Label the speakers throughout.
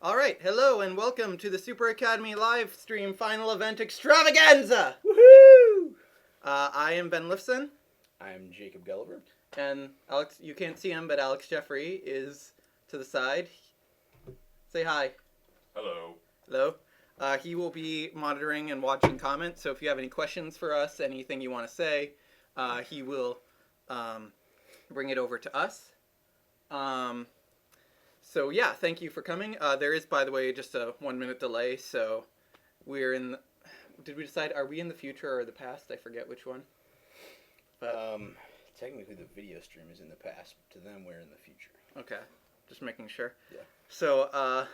Speaker 1: All right, hello and welcome to the Super Academy live stream final event extravaganza.
Speaker 2: Woohoo!
Speaker 1: I am Ben Lifson,
Speaker 2: I'm Jacob Gulliver.
Speaker 1: and Alex. You can't see him, but Alex Jeffrey is to the side. Say hi.
Speaker 3: Hello.
Speaker 1: Hello. He will be monitoring and watching comments. So if you have any questions for us, anything you want to say, he will bring it over to us. So yeah, thank you for coming. There is, by the way, just a 1 minute delay. So we're in. Did we decide? Are we in the future or the past? I forget which one. But
Speaker 2: Technically the video stream is in the past, but to them we're in the future.
Speaker 1: okay, just making sure.
Speaker 2: Yeah.
Speaker 1: So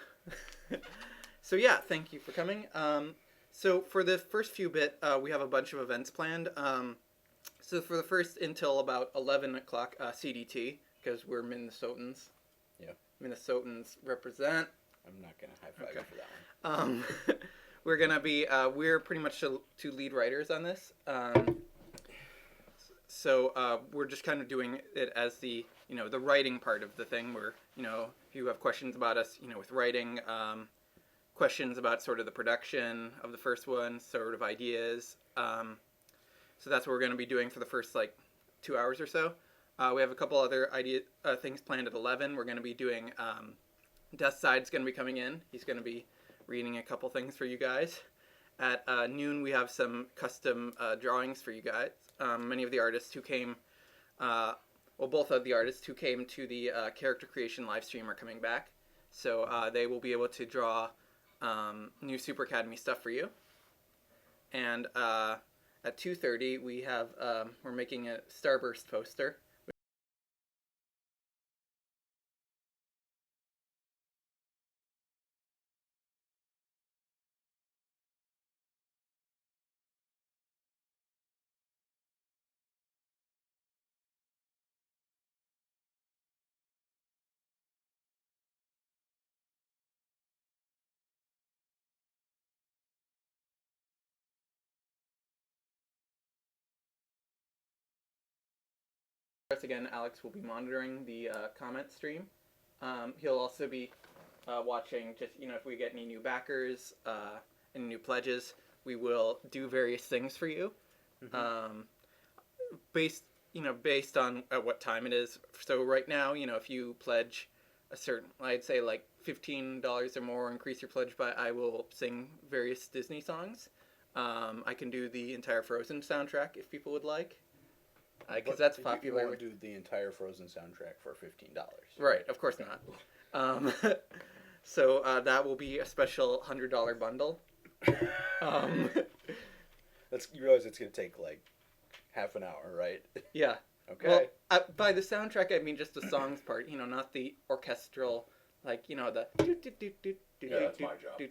Speaker 1: so yeah, thank you for coming. So for the first few bit, we have a bunch of events planned. So for the first until about 11 o'clock CDT, because we're Minnesotans.
Speaker 2: Yeah.
Speaker 1: Minnesotans represent.
Speaker 2: I'm not going to high-five
Speaker 1: Okay.
Speaker 2: you for that one.
Speaker 1: We're going to be, we're pretty much two lead writers on this. So we're just kind of doing it as the, the writing part of the thing where, if you have questions about us, with writing, questions about sort of the production of the first one, sort of ideas. So that's what we're going to be doing for the first, 2 hours or so. We have a couple other things planned at 11. We're going to be doing, Death Side's going to be coming in. He's going to be reading a couple things for you guys. At noon, we have some custom drawings for you guys. Many of the artists who came, both of the artists who came to the character creation live stream are coming back. So they will be able to draw new Super Academy stuff for you. And at 2:30, we have, we're making a Starburst poster. Again, Alex will be monitoring the comment stream. He'll also be watching just, if we get any new backers, any new pledges, we will do various things for you. Mm-hmm. Based on at what time it is. So right now, if you pledge a certain, I'd say $15 or more, increase your pledge by, I will sing various Disney songs. I can do the entire Frozen soundtrack if people would like. Because that's popular.
Speaker 2: You won't do the entire Frozen soundtrack for $15.
Speaker 1: Right, of course not. So that will be a special $100 bundle.
Speaker 2: You realize it's going to take half an hour, right?
Speaker 1: Yeah.
Speaker 2: Okay.
Speaker 1: Well, by the soundtrack, I mean just the songs part. Not the orchestral, the.
Speaker 3: Yeah, that's my
Speaker 1: job.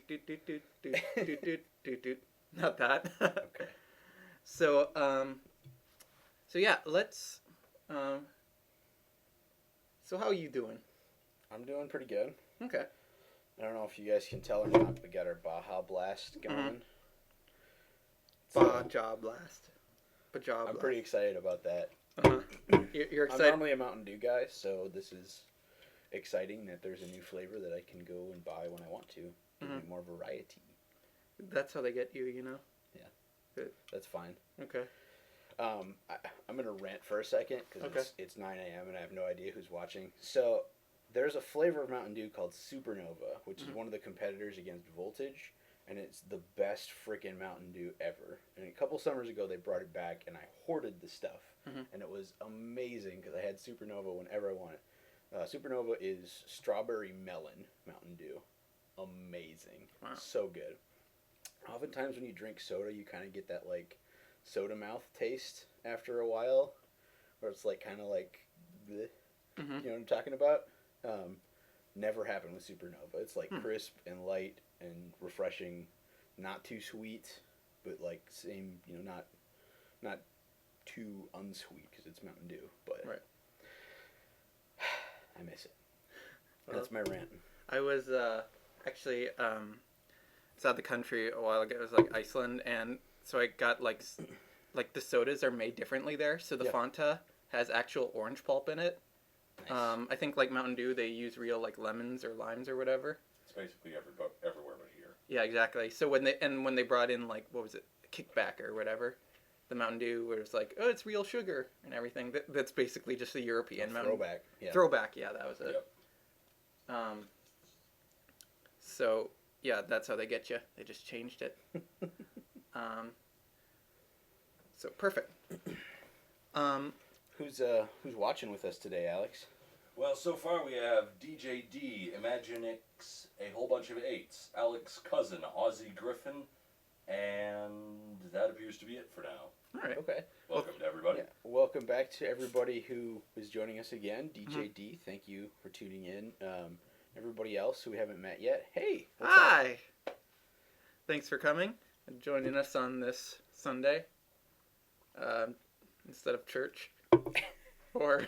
Speaker 1: Not that.
Speaker 2: Okay.
Speaker 1: So yeah, let's. So how are you doing?
Speaker 2: I'm doing pretty good.
Speaker 1: Okay.
Speaker 2: I don't know if you guys can tell or not, but we got our Baja Blast going.
Speaker 1: Baja Blast.
Speaker 2: I'm pretty excited about that.
Speaker 1: You're excited?
Speaker 2: I'm normally a Mountain Dew guy, so this is exciting that there's a new flavor that I can go and buy when I want to. Give me more variety.
Speaker 1: That's how they get you,
Speaker 2: Yeah.
Speaker 1: Good.
Speaker 2: That's fine.
Speaker 1: Okay.
Speaker 2: I'm going to rant for a second because it's 9 a.m. and I have no idea who's watching. So there's a flavor of Mountain Dew called Supernova, which is one of the competitors against Voltage, and it's the best freaking Mountain Dew ever. And a couple summers ago they brought it back, and I hoarded the stuff, and it was amazing because I had Supernova whenever I wanted. Supernova is strawberry melon Mountain Dew. Amazing.
Speaker 1: Wow.
Speaker 2: So good. Oftentimes when you drink soda, you kind of get that soda mouth taste after a while, where it's kind of bleh. You know what I'm talking about? Never happened with Supernova. It's crisp and light and refreshing, not too sweet, but same, not too unsweet because it's Mountain Dew, but
Speaker 1: right.
Speaker 2: I miss it. That's my rant.
Speaker 1: I was actually outside the country a while ago. It was Iceland, and so I got the sodas are made differently there. So the Fanta has actual orange pulp in it. Nice. I think Mountain Dew, they use real lemons or limes or whatever.
Speaker 3: basically everywhere but here.
Speaker 1: Yeah, exactly. So when they brought in, like, what was it, Kickback or whatever, the Mountain Dew, where it's like, oh, it's real sugar and everything. That's basically just a European Mountain
Speaker 2: throwback. Yeah.
Speaker 1: Throwback. Yeah, that was it.
Speaker 3: Yep.
Speaker 1: So yeah, that's how they get you. They just changed it. So perfect.
Speaker 2: Who's watching with us today, Alex?
Speaker 3: Well, so far we have DJ D, Imaginix, a whole bunch of 8s, Alex Cousin, Aussie Griffin, and that appears to be it for now.
Speaker 1: All right.
Speaker 2: Okay.
Speaker 3: Welcome to everybody.
Speaker 2: Yeah. Welcome back to everybody who is joining us again. DJ D, thank you for tuning in. Everybody else who we haven't met yet, hey. What's up?
Speaker 1: Hi. Thanks for coming and joining us on this Sunday instead of church or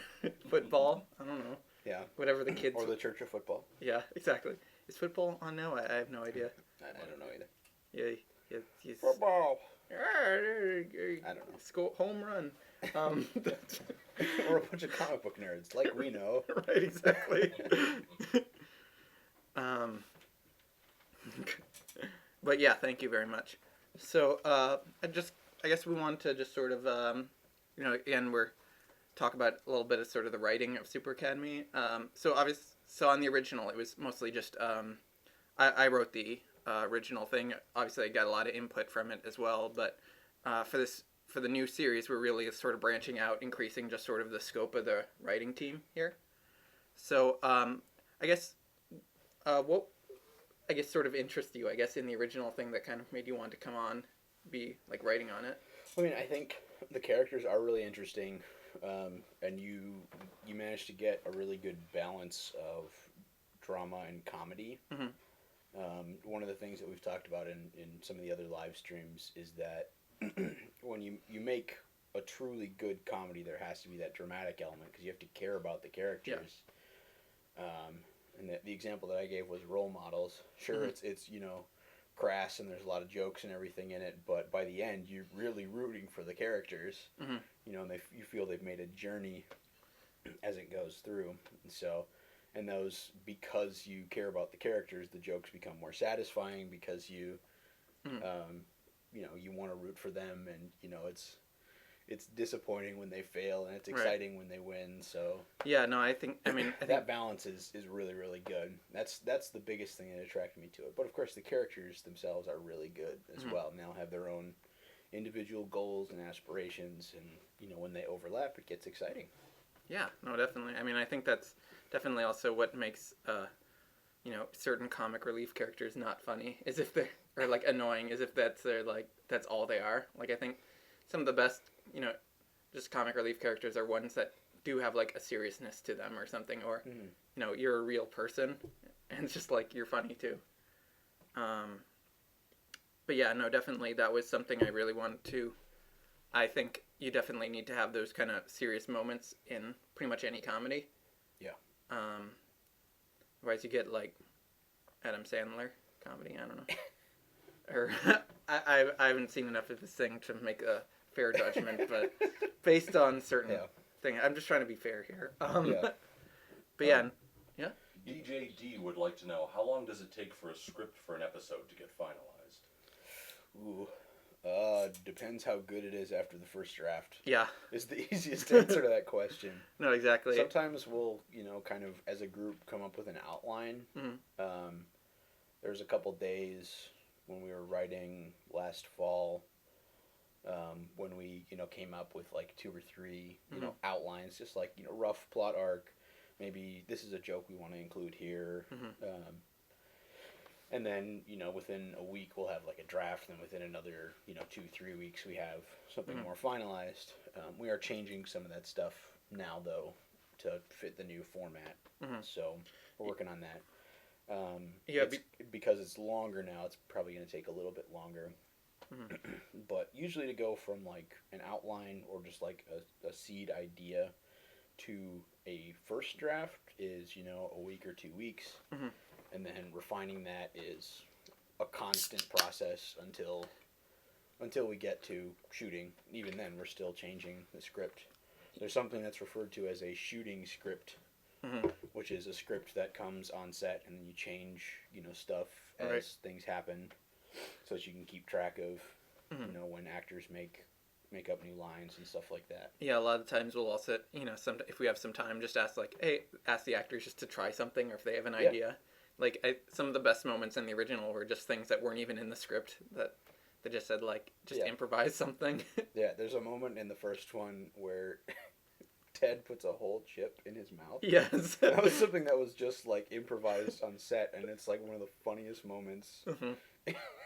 Speaker 1: football. I don't know.
Speaker 2: Yeah.
Speaker 1: Whatever the kids.
Speaker 2: Or the Church of Football.
Speaker 1: Yeah, exactly. Is football on now? I have no idea.
Speaker 2: I don't know either.
Speaker 1: Yeah.
Speaker 2: Football.
Speaker 1: I
Speaker 2: I don't know.
Speaker 1: Score home run.
Speaker 2: We're a bunch of comic book nerds, like we know.
Speaker 1: Right, exactly. But yeah, thank you very much. So I guess we want to just sort of again we're talk about a little bit of sort of the writing of Super Academy. So on the original it was mostly just I wrote the original thing. Obviously I got a lot of input from it as well, but for the new series we're really sort of branching out, increasing just sort of the scope of the writing team here. So I guess what sort of interests you, I guess, in the original thing that kind of made you want to come on, be like writing on it?
Speaker 2: I mean, I think the characters are really interesting, and you managed to get a really good balance of drama and comedy.
Speaker 1: Mm-hmm.
Speaker 2: One of the things that we've talked about in some of the other live streams is that when you make a truly good comedy, there has to be that dramatic element because you have to care about the characters. Yeah. And the example that I gave was role models. Sure, mm-hmm. it's crass and there's a lot of jokes and everything in it, but by the end you're really rooting for the characters. Mm-hmm. And you feel they've made a journey as it goes through. And those, because you care about the characters, the jokes become more satisfying because you you want to root for them, and it's disappointing when they fail and it's exciting when they win. So
Speaker 1: yeah, no, I think
Speaker 2: that balance is really, really good. That's the biggest thing that attracted me to it. But of course the characters themselves are really good as well, and they'll have their own individual goals and aspirations, and when they overlap it gets exciting. Yeah,
Speaker 1: no, definitely. I think that's definitely also what makes certain comic relief characters not funny, is if they're like annoying, is if that's all they are. Like I think some of the best just comic relief characters are ones that do have like a seriousness to them or something, or you're a real person and it's just like you're funny too. But yeah, no, definitely that was something I really wanted to. I think you definitely need to have those kind of serious moments in pretty much any comedy.
Speaker 2: Yeah.
Speaker 1: Otherwise you get like Adam Sandler comedy, I don't know. Or I haven't seen enough of this thing to make a fair judgment, but based on certain things, I'm just trying to be fair here. But yeah.
Speaker 3: DJ D would like to know, how long does it take for a script for an episode to get finalized?
Speaker 2: Ooh, depends how good it is after the first draft.
Speaker 1: Yeah,
Speaker 2: is the easiest answer to that question.
Speaker 1: No, exactly.
Speaker 2: Sometimes we'll kind of as a group come up with an outline. Mm-hmm. There's a couple days when we were writing last fall, when we came up with like 2 or 3 outlines, just like rough plot arc. Maybe this is a joke we want to include here. Mm-hmm. And then within a week we'll have like a draft, and then within another 2-3 weeks we have something more finalized. We are changing some of that stuff now though to fit the new format. Mm-hmm. So we're working on that. Because it's longer now, it's probably going to take a little bit longer. Mm-hmm. But usually to go from like an outline or just like a seed idea to a first draft is a week or 2 weeks. Mm-hmm. And then refining that is a constant process until we get to shooting. Even then we're still changing the script. There's something that's referred to as a shooting script. Mm-hmm. which is a script that comes on set and then you change, stuff as
Speaker 1: Right.
Speaker 2: things happen, so that you can keep track of, when actors make up new lines and stuff like that.
Speaker 1: Yeah, a lot of times we'll also, if we have some time, just ask ask the actors just to try something, or if they have an idea. Like some of the best moments in the original were just things that weren't even in the script that they just said improvise something.
Speaker 2: Yeah, there's a moment in the first one where Ted puts a whole chip in his mouth.
Speaker 1: Yes.
Speaker 2: That was something that was just improvised on set, and it's one of the funniest moments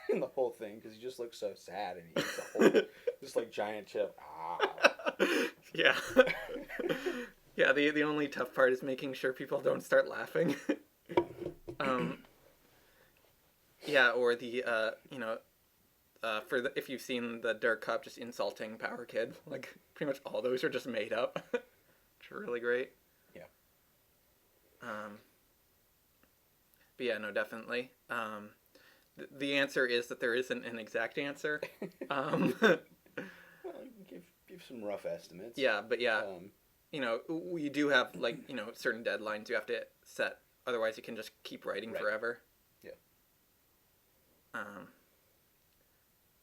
Speaker 2: in the whole thing, because he just looks so sad and he eats a whole this giant chip.
Speaker 1: Yeah. Yeah, the only tough part is making sure people don't start laughing. Yeah, or the if you've seen the Dark Cop just insulting Power Kid, pretty much all those are just made up. Which are really great.
Speaker 2: Yeah.
Speaker 1: But yeah, no, definitely. The answer is that there isn't an exact answer.
Speaker 2: Well, give some rough estimates.
Speaker 1: Yeah, but yeah, we do have certain deadlines you have to set. Otherwise, you can just keep writing forever.
Speaker 2: Yeah.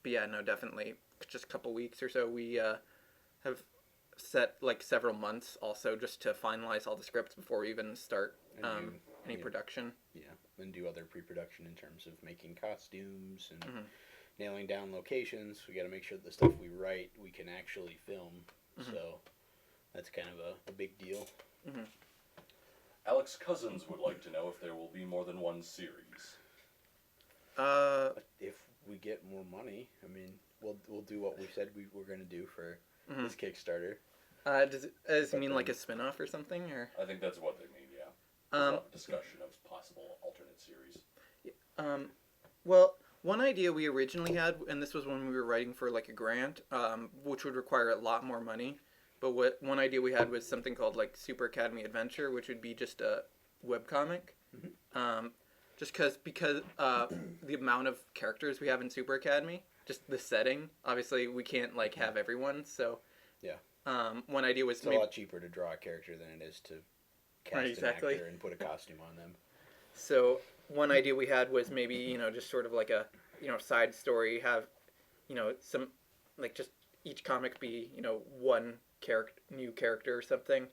Speaker 1: But yeah, no, definitely. Just a couple weeks or so, we have set several months also just to finalize all the scripts before we even start any production.
Speaker 2: Yeah, and do other pre-production in terms of making costumes and nailing down locations. We got to make sure that the stuff we write we can actually film. So that's kind of a big deal.
Speaker 3: Alex Cousins would like to know if there will be more than one series.
Speaker 2: If we get more money, I mean, we'll do what we said we were going to do for this Kickstarter.
Speaker 1: Does it mean a spin-off or something, or?
Speaker 3: I think that's what they mean, yeah. Discussion of possible alternate series.
Speaker 1: Well, one idea we originally had, and this was when we were writing for a grant, which would require a lot more money. But one idea we had was something called Super Academy Adventure, which would be just a webcomic. Just because the amount of characters we have in Super Academy, just the setting. Obviously, we can't have everyone. So
Speaker 2: yeah.
Speaker 1: One idea was
Speaker 2: it's a lot cheaper to draw a character than it is to cast an actor and put a costume on them.
Speaker 1: So one idea we had was maybe just sort of a side story, have some just each comic be one new character or something,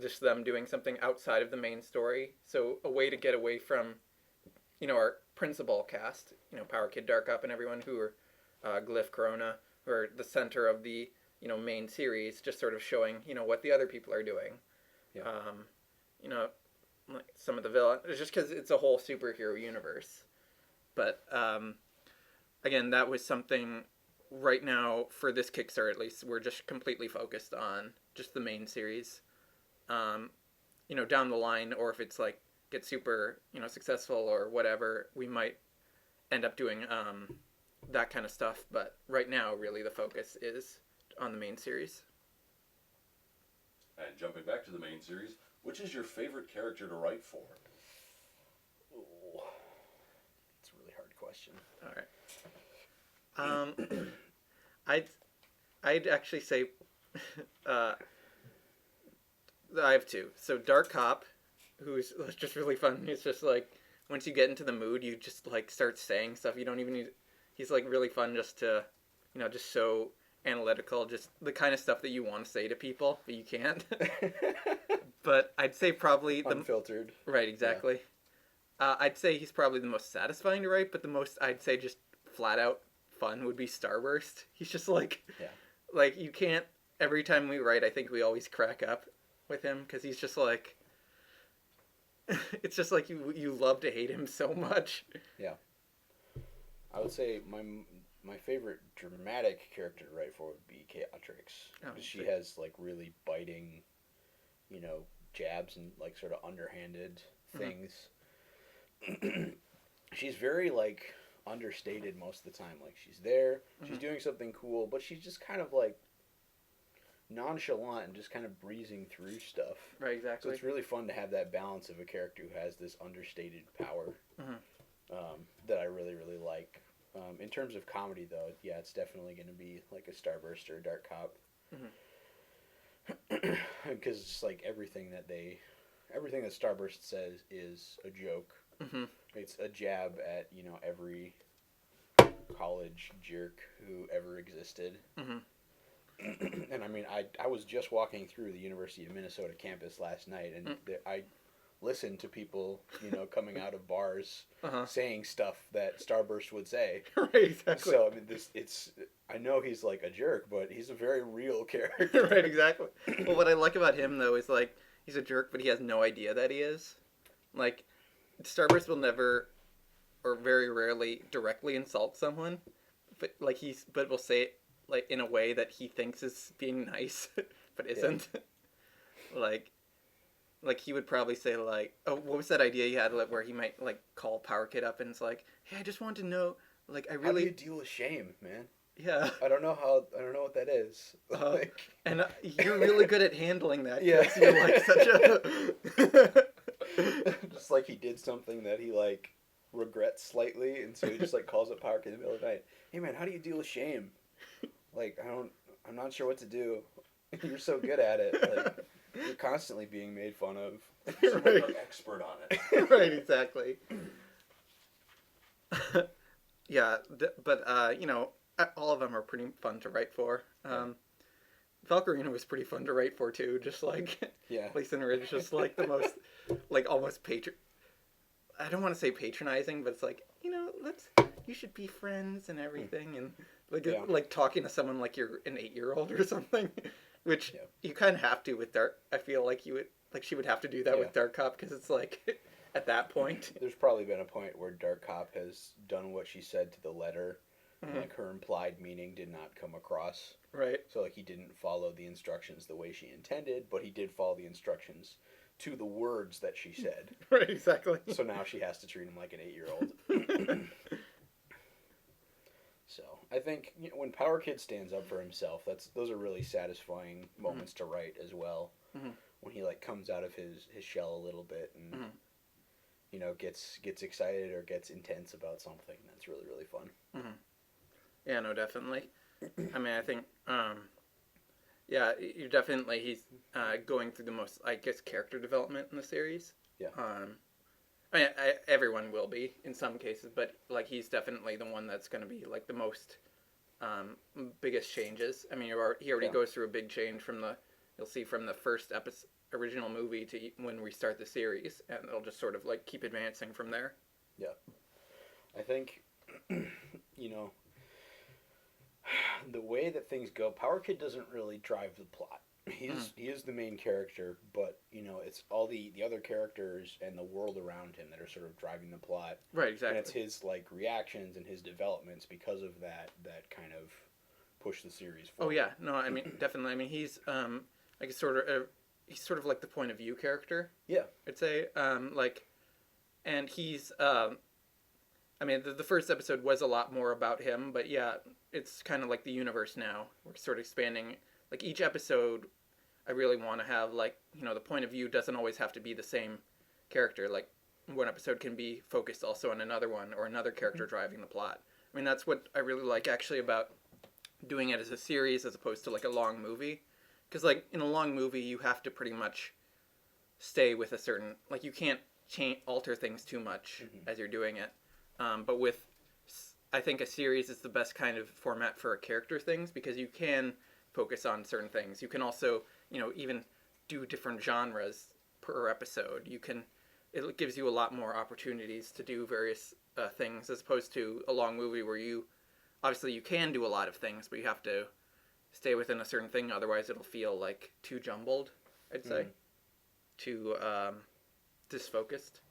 Speaker 1: just them doing something outside of the main story. So a way to get away from our principal cast, Power Kid, Dark Up, and everyone who are Glyph, Corona, who are the center of the main series, just sort of showing what the other people are doing.
Speaker 2: Yeah.
Speaker 1: Some of the villains, just because it's a whole superhero universe. But again, that was something. Right now, for this Kickstarter at least, we're just completely focused on just the main series. Down the line, or if it's gets super successful or whatever, we might end up doing that kind of stuff. But right now, really, the focus is on the main series.
Speaker 3: And jumping back to the main series, which is your favorite character to write for?
Speaker 2: Oh, that's a really hard question.
Speaker 1: All right. I'd actually say I have two. So Dark Cop, who's just really fun. He's just once you get into the mood, you just start saying stuff you don't even need. He's really fun just to, just so analytical, just the kind of stuff that you want to say to people but you can't. But I'd say probably
Speaker 2: unfiltered.
Speaker 1: Right, exactly. Yeah. I'd say he's probably the most satisfying to write, but the most I'd say just flat out fun would be Starburst. He's just you can't. Every time we write, I think we always crack up with him because he's just it's just you love to hate him so much.
Speaker 2: Yeah. I would say my favorite dramatic character to write for would be Chaotrix. Because she has really biting, jabs and sort of underhanded things. She's very understated most of the time. She's there, she's doing something cool, but she's just kind of nonchalant and just kind of breezing through stuff.
Speaker 1: Right, exactly.
Speaker 2: So it's really fun to have that balance of a character who has this understated power that I really, really like. In terms of comedy, though, yeah, it's definitely going to be a Starburst or a Dark Cop. Because it's everything that they, everything that Starburst says is a joke.
Speaker 1: Mm-hmm.
Speaker 2: It's a jab at, you know, every college jerk who ever existed.
Speaker 1: Mm-hmm.
Speaker 2: And I mean, I was just walking through the University of Minnesota campus last night, and I listened to people, you know, coming out of bars saying stuff that Starburst would say.
Speaker 1: Right, exactly.
Speaker 2: So I mean, I know he's like a jerk, but he's a very real character.
Speaker 1: Right, exactly. Well, what I like about him though is like he's a jerk, but he has no idea that he is. Like, Starburst will never, or very rarely, directly insult someone, but will say it like in a way that he thinks is being nice, but isn't. Like he would probably say like, oh, what was that idea you had, like, where he might like call Power Kid up and it's like, hey, I just want to know, like, I really.
Speaker 2: How do you deal with shame, man?
Speaker 1: Yeah.
Speaker 2: I don't know what that is.
Speaker 1: And you're really good at handling that.
Speaker 2: Yeah.
Speaker 1: You're like such a.
Speaker 2: Just like he did something that he like regrets slightly, and so he just like calls up Power Kid in the middle of the night. Hey man, how do you deal with shame? Like I'm not sure what to do. You're so good at it. Like you're constantly being made fun of.
Speaker 3: You're an expert on it.
Speaker 1: Right, exactly. Yeah, but you know, all of them are pretty fun to write for. Valkyrie was pretty fun to write for too. Just like Lisa Ridge, just like the most, like almost I don't want to say patronizing, but it's like, you know, you should be friends and everything, and like talking to someone like you're an 8-year-old or something, which you kind of have to with Dark. I feel like she would have to do that with Dark Cop, because it's like at that point.
Speaker 2: There's probably been a point where Dark Cop has done what she said to the letter. Like her implied meaning did not come across.
Speaker 1: Right.
Speaker 2: So like he didn't follow the instructions the way she intended, but he did follow the instructions to the words that she said.
Speaker 1: Right, exactly.
Speaker 2: So now she has to treat him like an 8-year-old. So I think, you know, when Power Kid stands up for himself, those are really satisfying moments to write as well. When he like comes out of his shell a little bit and you know gets excited or gets intense about something. That's really, really fun.
Speaker 1: Yeah, no, definitely. I mean, I think, yeah, he's going through the most, I guess, character development in the series.
Speaker 2: Yeah.
Speaker 1: I mean, everyone will be in some cases, but like he's definitely the one that's going to be like the most biggest changes. I mean, he already goes through a big change you'll see from the first original movie to when we start the series, and it'll just sort of like keep advancing from there.
Speaker 2: Yeah. I think, you know, the way that things go, Power Kid doesn't really drive the plot. He is the main character, but you know it's all the other characters and the world around him that are sort of driving the plot.
Speaker 1: Right, exactly.
Speaker 2: And it's his like reactions and his developments because of that kind of push the series forward.
Speaker 1: Oh yeah, no, I mean definitely. I mean he's like he's sort of like the point of view character.
Speaker 2: Yeah,
Speaker 1: I'd say and he's I mean the first episode was a lot more about him, but yeah, it's kind of like the universe now. We're sort of expanding. Like each episode, I really want to have like, you know, the point of view doesn't always have to be the same character. Like one episode can be focused also on another one or another character driving the plot. I mean, that's what I really like actually about doing it as a series as opposed to like a long movie. Because like in a long movie, you have to pretty much stay with a certain, like you can't alter things too much as you're doing it. But with, I think a series is the best kind of format for character things because you can focus on certain things. You can also, you know, even do different genres per episode. It gives you a lot more opportunities to do various things as opposed to a long movie where you can do a lot of things, but you have to stay within a certain thing. Otherwise, it'll feel like too jumbled, I'd say. Too disfocused.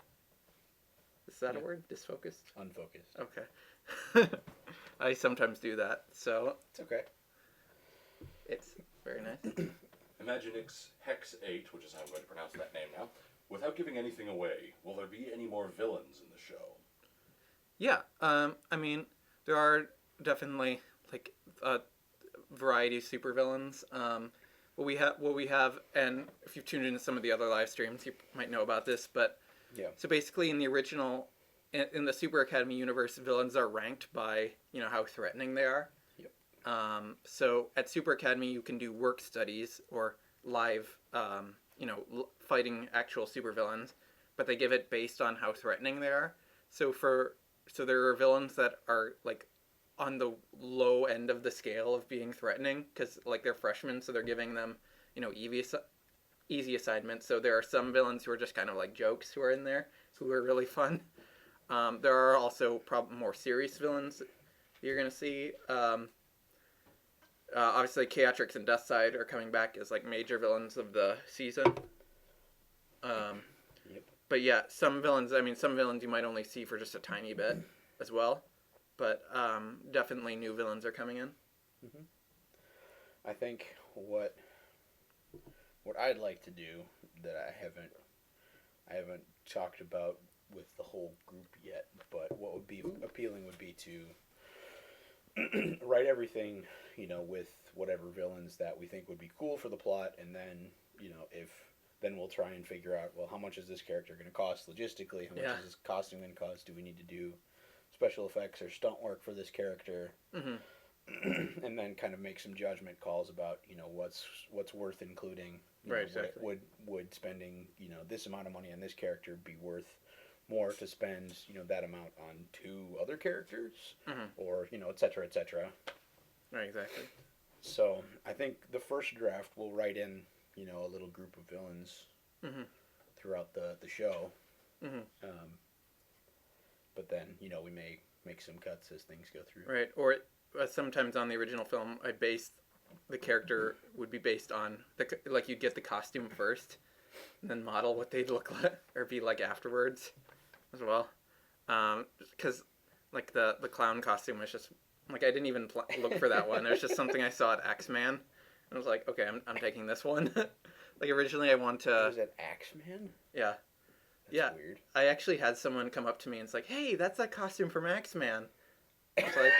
Speaker 1: Is that a word? Disfocused?
Speaker 2: Unfocused.
Speaker 1: Okay. I sometimes do that, so
Speaker 2: it's okay.
Speaker 1: It's very nice.
Speaker 3: Imaginix Hex 8, which is how I'm going to pronounce that name now, without giving anything away, will there be any more villains in the show?
Speaker 1: Yeah, I mean, there are definitely like a variety of supervillains. What we have, and if you've tuned into some of the other live streams, you might know about this. But so basically, in the original, in the Super Academy universe, villains are ranked by how threatening they are. So at Super Academy, you can do work studies or live fighting actual supervillains, but they give it based on how threatening they are. So there are villains that are like on the low end of the scale of being threatening because like they're freshmen, so they're giving them easy assignments. So there are some villains who are just kind of like jokes who are in there, who are really fun. There are also more serious villains you're gonna see. Obviously, Chaotrix and Dustside are coming back as like major villains of the season.
Speaker 2: Yep.
Speaker 1: But yeah, some villains you might only see for just a tiny bit as well. But definitely new villains are coming in.
Speaker 2: Mm-hmm. I think what I'd like to do that I haven't talked about with the whole group yet, but what would be appealing would be to write everything, with whatever villains that we think would be cool for the plot, and then, then we'll try and figure out, well, how much is this character going to cost logistically? How much is this costume going to cost? Do we need to do special effects or stunt work for this character?
Speaker 1: Mm-hmm.
Speaker 2: And then kind of make some judgment calls about, what's worth including.
Speaker 1: Right, exactly.
Speaker 2: Would spending, this amount of money on this character be worth more to spend, that amount on 2 other characters?
Speaker 1: Mm-hmm.
Speaker 2: Or, et cetera, et cetera.
Speaker 1: Right, exactly.
Speaker 2: So I think the first draft will write in, a little group of villains
Speaker 1: mm-hmm.
Speaker 2: throughout the show.
Speaker 1: Mm-hmm.
Speaker 2: But then, we may make some cuts as things go through.
Speaker 1: Right, or sometimes on the original film, the character would be based on, you'd get the costume first, and then model what they'd look like, or be like afterwards, as well. Because, the clown costume was just, I didn't even look for that one. It was just something I saw at Axeman. I was like, okay, I'm taking this one. Originally I want to...
Speaker 2: Was that Axeman?
Speaker 1: Yeah.
Speaker 2: That's weird.
Speaker 1: I actually had someone come up to me and it's like, hey, that's that costume from Axeman. It's like...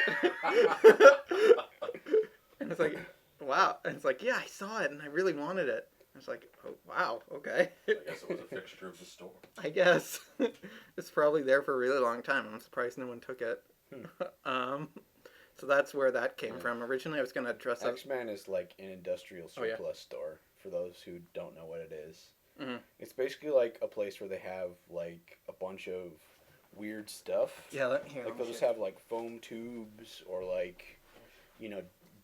Speaker 1: and it's like, wow. And it's like, yeah, I saw it and I really wanted it. I was like, oh, wow, okay.
Speaker 3: I guess it was a fixture of the store.
Speaker 1: I guess. It's probably there for a really long time. I'm surprised no one took it. So that's where that came from. Originally, I was going to dress up...
Speaker 2: Axeman is like an industrial surplus store, for those who don't know what it is.
Speaker 1: Mm-hmm.
Speaker 2: It's basically like a place where they have like a bunch of weird stuff.
Speaker 1: Yeah,
Speaker 2: they'll just have like foam tubes or like,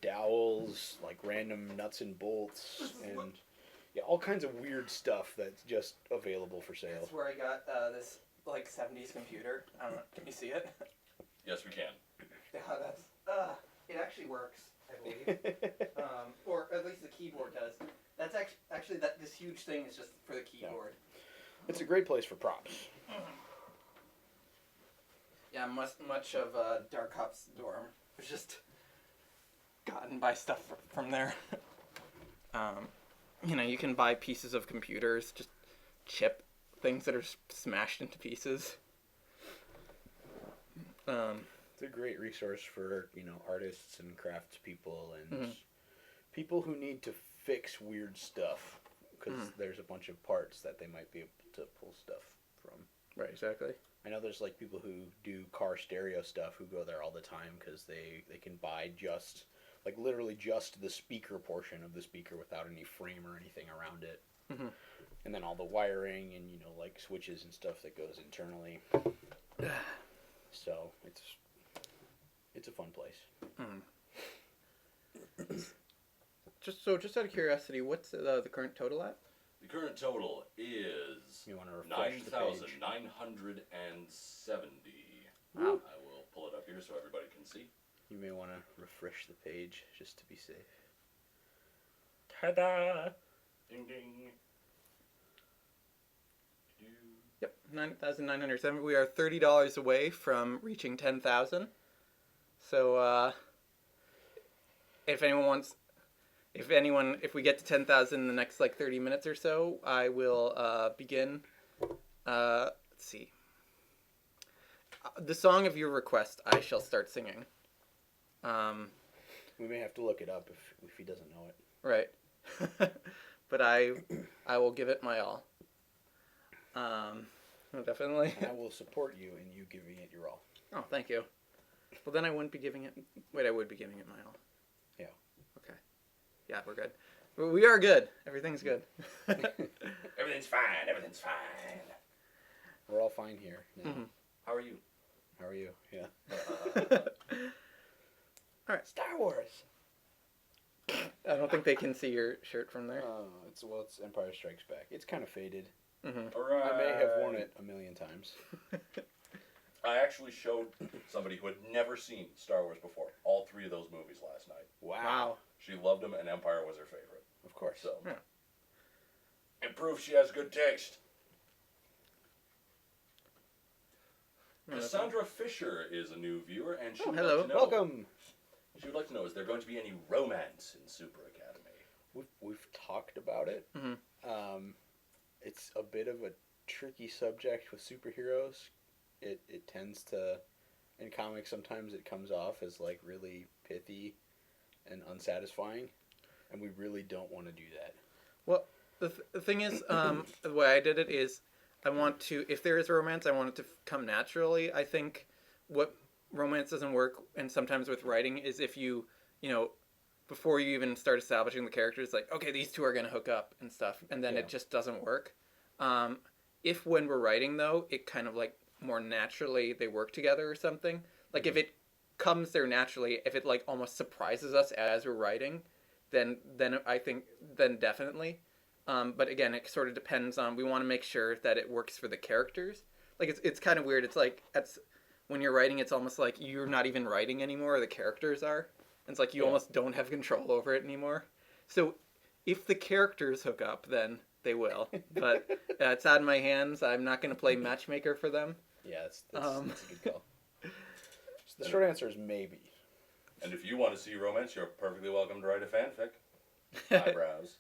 Speaker 2: dowels, like random nuts and bolts, and all kinds of weird stuff that's just available for sale.
Speaker 1: That's where I got this 70s computer. I don't know. Can you see it?
Speaker 3: Yes, we can.
Speaker 1: Yeah, that's... it actually works, I believe. Or at least the keyboard does. That's actually this huge thing is just for the keyboard.
Speaker 2: Yeah. It's a great place for props.
Speaker 1: Yeah, much of Dark Hop's dorm was just gotten by stuff from there. You can buy pieces of computers, just chip things that are smashed into pieces.
Speaker 2: It's a great resource for, artists and craftspeople and people who need to fix weird stuff because there's a bunch of parts that they might be able to pull stuff from.
Speaker 1: Right, exactly.
Speaker 2: I know there's people who do car stereo stuff who go there all the time because they can buy just, literally just the speaker portion of the speaker without any frame or anything around it.
Speaker 1: Mm-hmm.
Speaker 2: And then all the wiring and, switches and stuff that goes internally. So it's a fun place.
Speaker 1: Just out of curiosity, what's the current total at?
Speaker 3: The current total is
Speaker 2: you want to refresh the page?
Speaker 3: 9,970.
Speaker 1: Wow.
Speaker 3: I will pull it up here so everybody can see.
Speaker 2: You may want to refresh the page just to be safe.
Speaker 1: Ta-da!
Speaker 3: Ding ding.
Speaker 1: Yep, 9,907. We are $30 away from reaching 10,000. So, if we get to 10,000 in the next 30 minutes or so, I will begin. Let's see. The song of your request, I shall start singing.
Speaker 2: We may have to look it up if he doesn't know it.
Speaker 1: Right. But I will give it my all. Definitely.
Speaker 2: And I will support you in you giving it your all.
Speaker 1: Oh, thank you. Well, then I wouldn't be giving it... Wait, I would be giving it my all.
Speaker 2: Yeah.
Speaker 1: Okay. Yeah, we're good. We are good. Everything's good.
Speaker 3: Everything's fine. Everything's fine.
Speaker 2: We're all fine here. Now.
Speaker 1: Mm-hmm.
Speaker 3: How are you?
Speaker 2: How are you? Yeah.
Speaker 1: All right.
Speaker 2: Star Wars.
Speaker 1: I don't think they can see your shirt from there.
Speaker 2: It's Empire Strikes Back. It's kind of faded.
Speaker 1: Mm-hmm.
Speaker 3: All right.
Speaker 2: I may have worn it a million times.
Speaker 3: I actually showed somebody who had never seen Star Wars before all 3 of those movies last night.
Speaker 1: Wow.
Speaker 3: She loved them, and Empire was her favorite.
Speaker 2: Of course.
Speaker 3: So,
Speaker 1: Yeah.
Speaker 3: it proves she has good taste. Cassandra Fisher is a new viewer, and she would
Speaker 1: hello.
Speaker 3: like to know.
Speaker 2: Welcome.
Speaker 3: She would like to know: is there going to be any romance in Super Academy?
Speaker 2: We've talked about it.
Speaker 1: Mm-hmm.
Speaker 2: It's a bit of a tricky subject with superheroes. It tends to, in comics, sometimes it comes off as like really pithy and unsatisfying, and we really don't want to do that.
Speaker 1: Well, the thing is, the way I did it is, I want to, if there is romance, I want it to come naturally. I think what romance doesn't work, and sometimes with writing, is if you before you even start establishing the characters, like, okay, these two are going to hook up and stuff, and then it just doesn't work. If when we're writing, though, it kind of like more naturally they work together or something, like if it comes there naturally, if it like almost surprises us as we're writing, then I think then definitely. But again, it sort of depends on, we want to make sure that it works for the characters. Like it's kind of weird. It's like when you're writing, it's almost like you're not even writing anymore, the characters are. It's like you almost don't have control over it anymore. So if the characters hook up, then they will. But it's out of my hands. I'm not going to play matchmaker for them.
Speaker 2: Yeah, that's a good call. So the short answer is maybe.
Speaker 3: And if you want to see romance, you're perfectly welcome to write a fanfic. Eyebrows.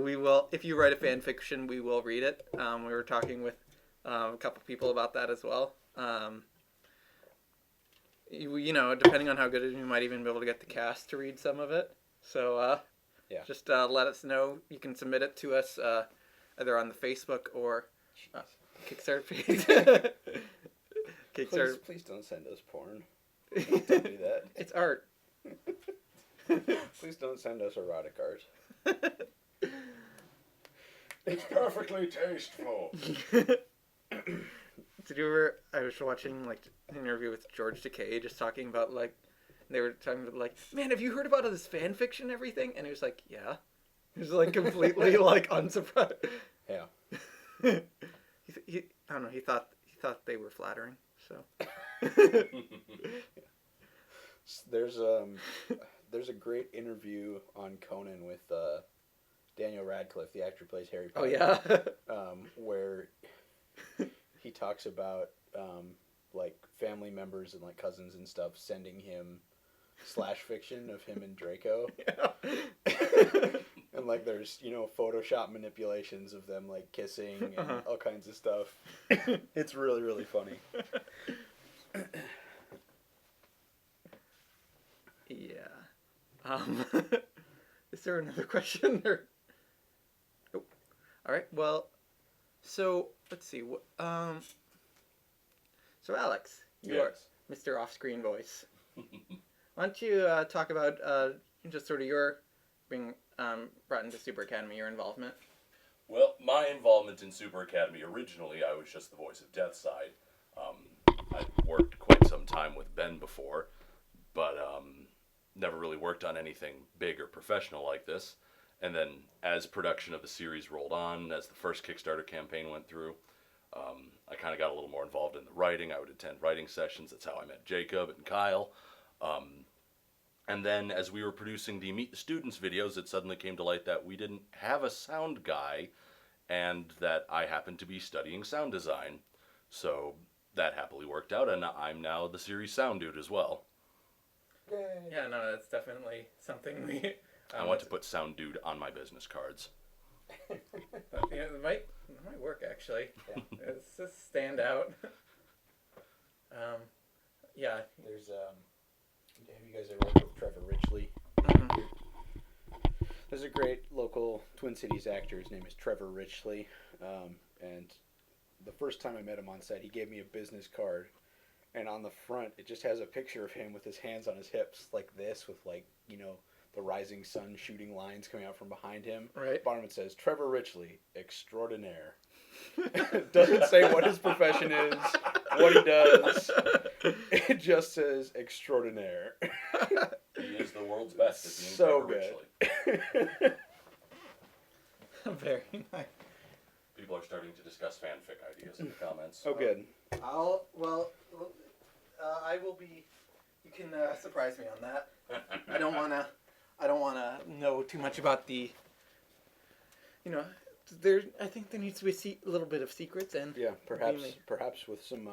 Speaker 1: We will. If you write a fan fiction, we will read it. We were talking with a couple people about that as well. Depending on how good it is, we might even be able to get the cast to read some of it. So just let us know. You can submit it to us either on the Facebook or Kickstarter page. Kickstarter.
Speaker 2: Please don't send us porn. Don't do that.
Speaker 1: It's art.
Speaker 2: Please don't send us erotic art.
Speaker 3: It's perfectly tasteful.
Speaker 1: Did you ever? I was watching like an interview with George Takei, just talking about like they were talking about like, man, have you heard about this fan fiction and everything? And he was like, yeah. He was like completely like unsurprised.
Speaker 2: Yeah.
Speaker 1: He I don't know. He thought they were flattering. So.
Speaker 2: There's a great interview on Conan with Daniel Radcliffe, the actor who plays Harry Potter.
Speaker 1: Oh yeah.
Speaker 2: Where he talks about like family members and like cousins and stuff sending him slash fiction of him and Draco.
Speaker 1: Yeah.
Speaker 2: And like there's Photoshop manipulations of them like kissing and all kinds of stuff. It's really, really funny.
Speaker 1: Yeah. Is there another question? Or... Oh. All right. Well, so let's see. So Alex, you are Mr. Off-Screen Voice. Why don't you talk about just sort of your being brought into Super Academy, your involvement?
Speaker 3: Well, my involvement in Super Academy, originally I was just the voice of Deathside. I worked quite some time with Ben before, but never really worked on anything big or professional like this. And then as production of the series rolled on, as the first Kickstarter campaign went through, I kind of got a little more involved in the writing. I would attend writing sessions. That's how I met Jacob and Kyle. And then as we were producing the Meet the Students videos, it suddenly came to light that we didn't have a sound guy and that I happened to be studying sound design. So that happily worked out, and I'm now the series sound dude as well.
Speaker 2: Yay.
Speaker 1: Yeah, no, that's definitely something we...
Speaker 3: I want to put sound dude on my business cards.
Speaker 1: Yeah, it might work, actually. Yeah. It's just stand out. Yeah.
Speaker 2: There's have you guys ever worked with Trevor Richley?
Speaker 1: Mm-hmm.
Speaker 2: There's a great local Twin Cities actor. His name is Trevor Richley. And the first time I met him on set, he gave me a business card. And on the front, it just has a picture of him with his hands on his hips like this, with like, the rising sun shooting lines coming out from behind him.
Speaker 1: Right.
Speaker 2: Bottom it says Trevor Richley, extraordinaire. Doesn't say what his profession is, what he does. It just says extraordinaire.
Speaker 3: He is the world's best at being
Speaker 2: So
Speaker 3: Trevor
Speaker 2: good.
Speaker 3: Richley.
Speaker 1: Very nice.
Speaker 3: People are starting to discuss fanfic ideas in the comments.
Speaker 2: Oh, good.
Speaker 1: I will be. You can surprise me on that. I don't wanna know too much about the. I think there needs to be a little bit of secrets and.
Speaker 2: Yeah, perhaps with some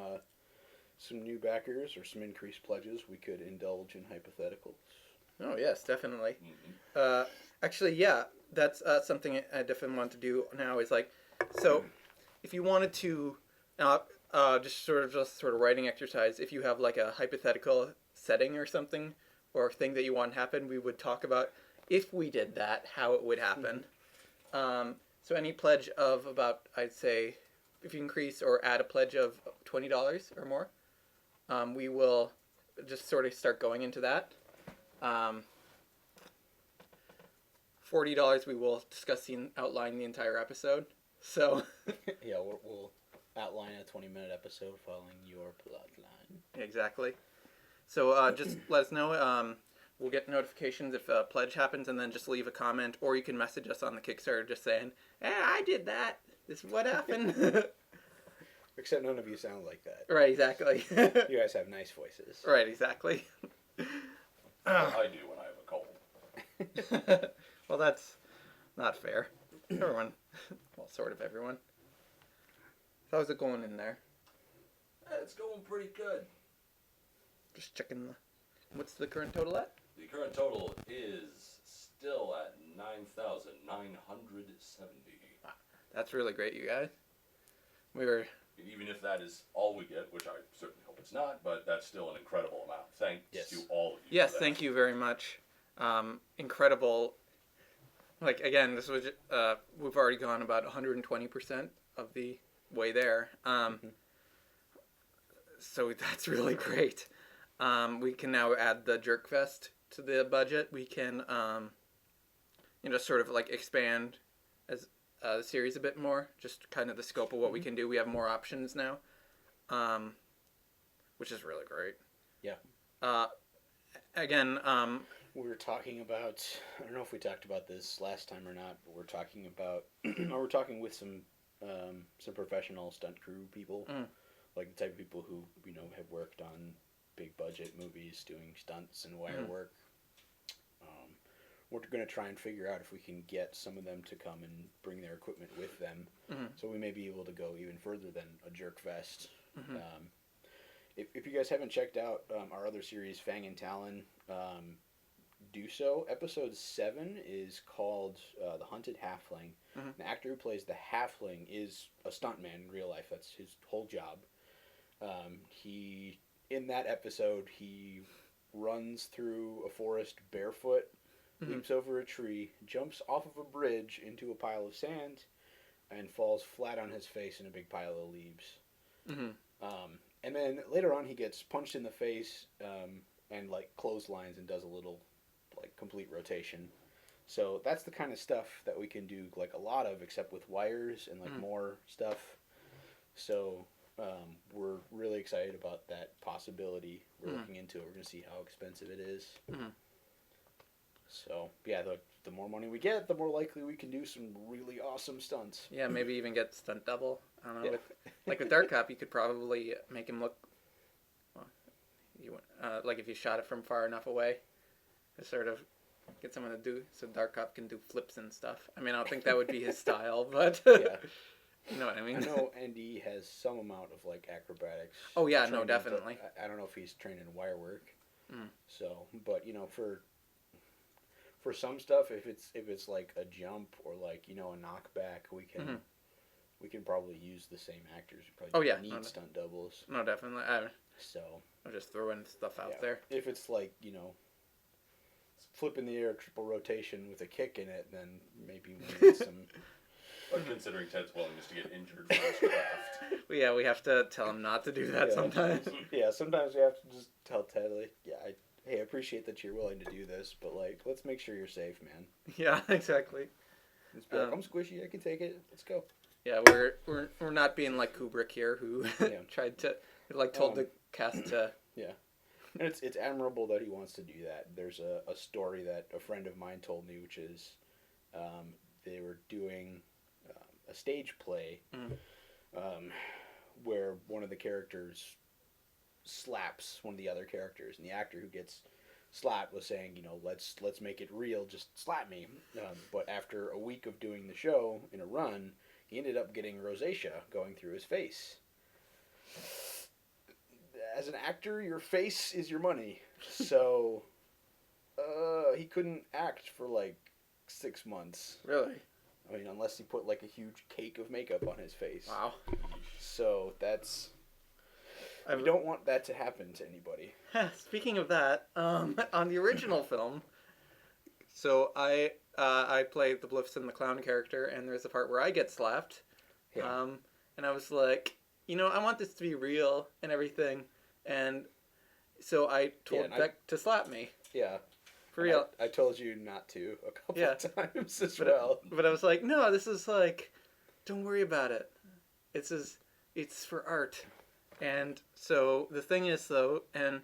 Speaker 2: new backers or some increased pledges, we could indulge in hypotheticals.
Speaker 1: Oh yes, definitely.
Speaker 3: Mm-hmm.
Speaker 1: Actually, yeah, that's something I definitely want to do now. Is like, so, if you wanted to, just sort of writing exercise. If you have like a hypothetical setting or something, or thing that you want to happen, we would talk about if we did that, how it would happen. So any pledge of about, I'd say, if you increase or add a pledge of $20 or more, we will just sort of start going into that. $40 we will discuss outline the entire episode. So
Speaker 2: Yeah, we'll outline a 20-minute episode following your plot line.
Speaker 1: exactly. So just let us know. We'll get notifications if a pledge happens, and then just leave a comment, or you can message us on the Kickstarter just saying, I did that. This is what happened.
Speaker 2: Except none of you sound like that.
Speaker 1: Right, exactly.
Speaker 2: You guys have nice voices.
Speaker 1: Right, exactly.
Speaker 3: I do when I have a cold.
Speaker 1: Well, that's not fair. Everyone, well, sort of everyone. How's it going in there?
Speaker 3: It's going pretty good.
Speaker 1: Just checking what's the current total at?
Speaker 3: The current total is still at 9,970.
Speaker 1: That's really great, you guys. We were...
Speaker 3: And even if that is all we get, which I certainly hope it's not, but that's still an incredible amount. Thanks to all of you.
Speaker 1: Yes,
Speaker 3: for that.
Speaker 1: thank you very much. Incredible. Like, again, this was... we've already gone about 120% of the way there. So that's really great. We can now add the Jerk Fest to the budget. We can, sort of like expand as the series a bit more. Just kind of the scope of what we can do. We have more options now, which is really great.
Speaker 2: Yeah.
Speaker 1: Again,
Speaker 2: We were talking about, I don't know if we talked about this last time or not, but we're talking about, we're talking with some professional stunt crew people, like the type of people who, have worked on big budget movies, doing stunts and wire work. We're going to try and figure out if we can get some of them to come and bring their equipment with them. So we may be able to go even further than a Jerk Fest. If you guys haven't checked out our other series, Fang and Talon, do so. Episode 7 is called The Hunted Halfling. The actor who plays the Halfling is a stuntman in real life. That's his whole job. In that episode, he runs through a forest barefoot, leaps over a tree, jumps off of a bridge into a pile of sand, and falls flat on his face in a big pile of leaves. And then later on, he gets punched in the face and clotheslines and does a little complete rotation. So that's the kind of stuff that we can do a lot of, except with wires and more stuff. So we're really excited about that possibility. We're looking into it. We're going to see how expensive it is. So yeah, the more money we get, the more likely we can do some really awesome stunts.
Speaker 1: yeah, maybe even get stunt double. I don't know. With Dark Cop, you could probably make him look. Well, like if you shot it from far enough away, to sort of get someone to do so Dark Cop can do flips and stuff. I mean, I don't think that would be his style, but
Speaker 2: Yeah.
Speaker 1: You know what I mean?
Speaker 2: I know Andy has some amount of acrobatics.
Speaker 1: Oh yeah, no,
Speaker 2: training,
Speaker 1: definitely.
Speaker 2: I don't know if he's trained in wire work. So, but for some stuff, if it's like a jump or a knockback, we can probably use the same actors. We probably don't need stunt doubles.
Speaker 1: No, definitely.
Speaker 2: So
Speaker 1: I'm just throwing stuff out there.
Speaker 2: If it's flip in the air, triple rotation with a kick in it, then maybe we need some.
Speaker 3: But considering Ted's willingness to get injured for his craft.
Speaker 1: Yeah, we have to tell him not to do that sometimes.
Speaker 2: Yeah, sometimes we have to just tell Ted, hey, I appreciate that you're willing to do this, but like, let's make sure you're safe, man.
Speaker 1: Yeah, exactly.
Speaker 2: Just be like, I'm squishy, I can take it. Let's go.
Speaker 1: Yeah, we're not being like Kubrick here, who tried to told the cast to.
Speaker 2: Yeah, and it's admirable that he wants to do that. There's a story that a friend of mine told me, which is, they were doing a stage play, where one of the characters slaps one of the other characters, and the actor who gets slapped was saying, let's make it real, just slap me. But after a week of doing the show in a run, he ended up getting rosacea going through his face. As an actor, your face is your money. So, he couldn't act for like 6 months.
Speaker 1: Really?
Speaker 2: I mean, unless he put like a huge cake of makeup on his face.
Speaker 1: Wow.
Speaker 2: So that's... You don't want that to happen to anybody.
Speaker 1: Speaking of that, on the original film, so I played the Bliffson the Clown character, and there's a part where I get slapped.
Speaker 2: Yeah.
Speaker 1: And I was like, I want this to be real and everything. And so I told Beck to slap me.
Speaker 2: Yeah.
Speaker 1: For real.
Speaker 2: I told you not to a couple of times as well.
Speaker 1: But I was like, no, this is like, don't worry about it. It's for art. And so the thing is, though, and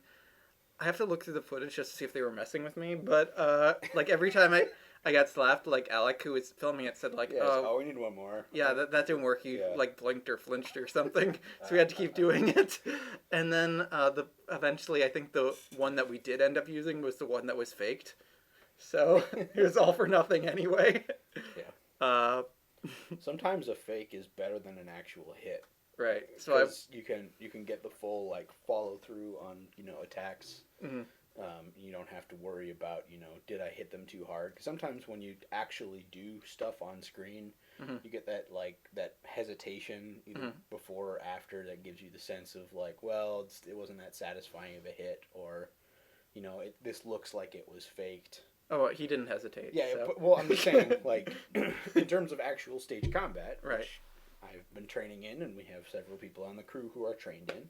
Speaker 1: I have to look through the footage just to see if they were messing with me, but like every time I got slapped, like Alec, who was filming it, said like,
Speaker 2: we need one more.
Speaker 1: Yeah, that didn't work. He like blinked or flinched or something, so we had to keep doing it. And then eventually, I think the one that we did end up using was the one that was faked. So it was all for nothing anyway.
Speaker 2: Yeah. Sometimes a fake is better than an actual hit.
Speaker 1: Right.
Speaker 2: So you can get the full like follow through on attacks.
Speaker 1: Mm-hmm.
Speaker 2: You don't have to worry about did I hit them too hard? Because sometimes when you actually do stuff on screen, you get that that hesitation either before or after that gives you the sense of like, well, it wasn't that satisfying of a hit, or this looks like it was faked.
Speaker 1: Oh, he didn't hesitate.
Speaker 2: Yeah.
Speaker 1: So.
Speaker 2: Well, I'm just saying like in terms of actual stage combat,
Speaker 1: right.
Speaker 2: Which I've been training in, and we have several people on the crew who are trained in.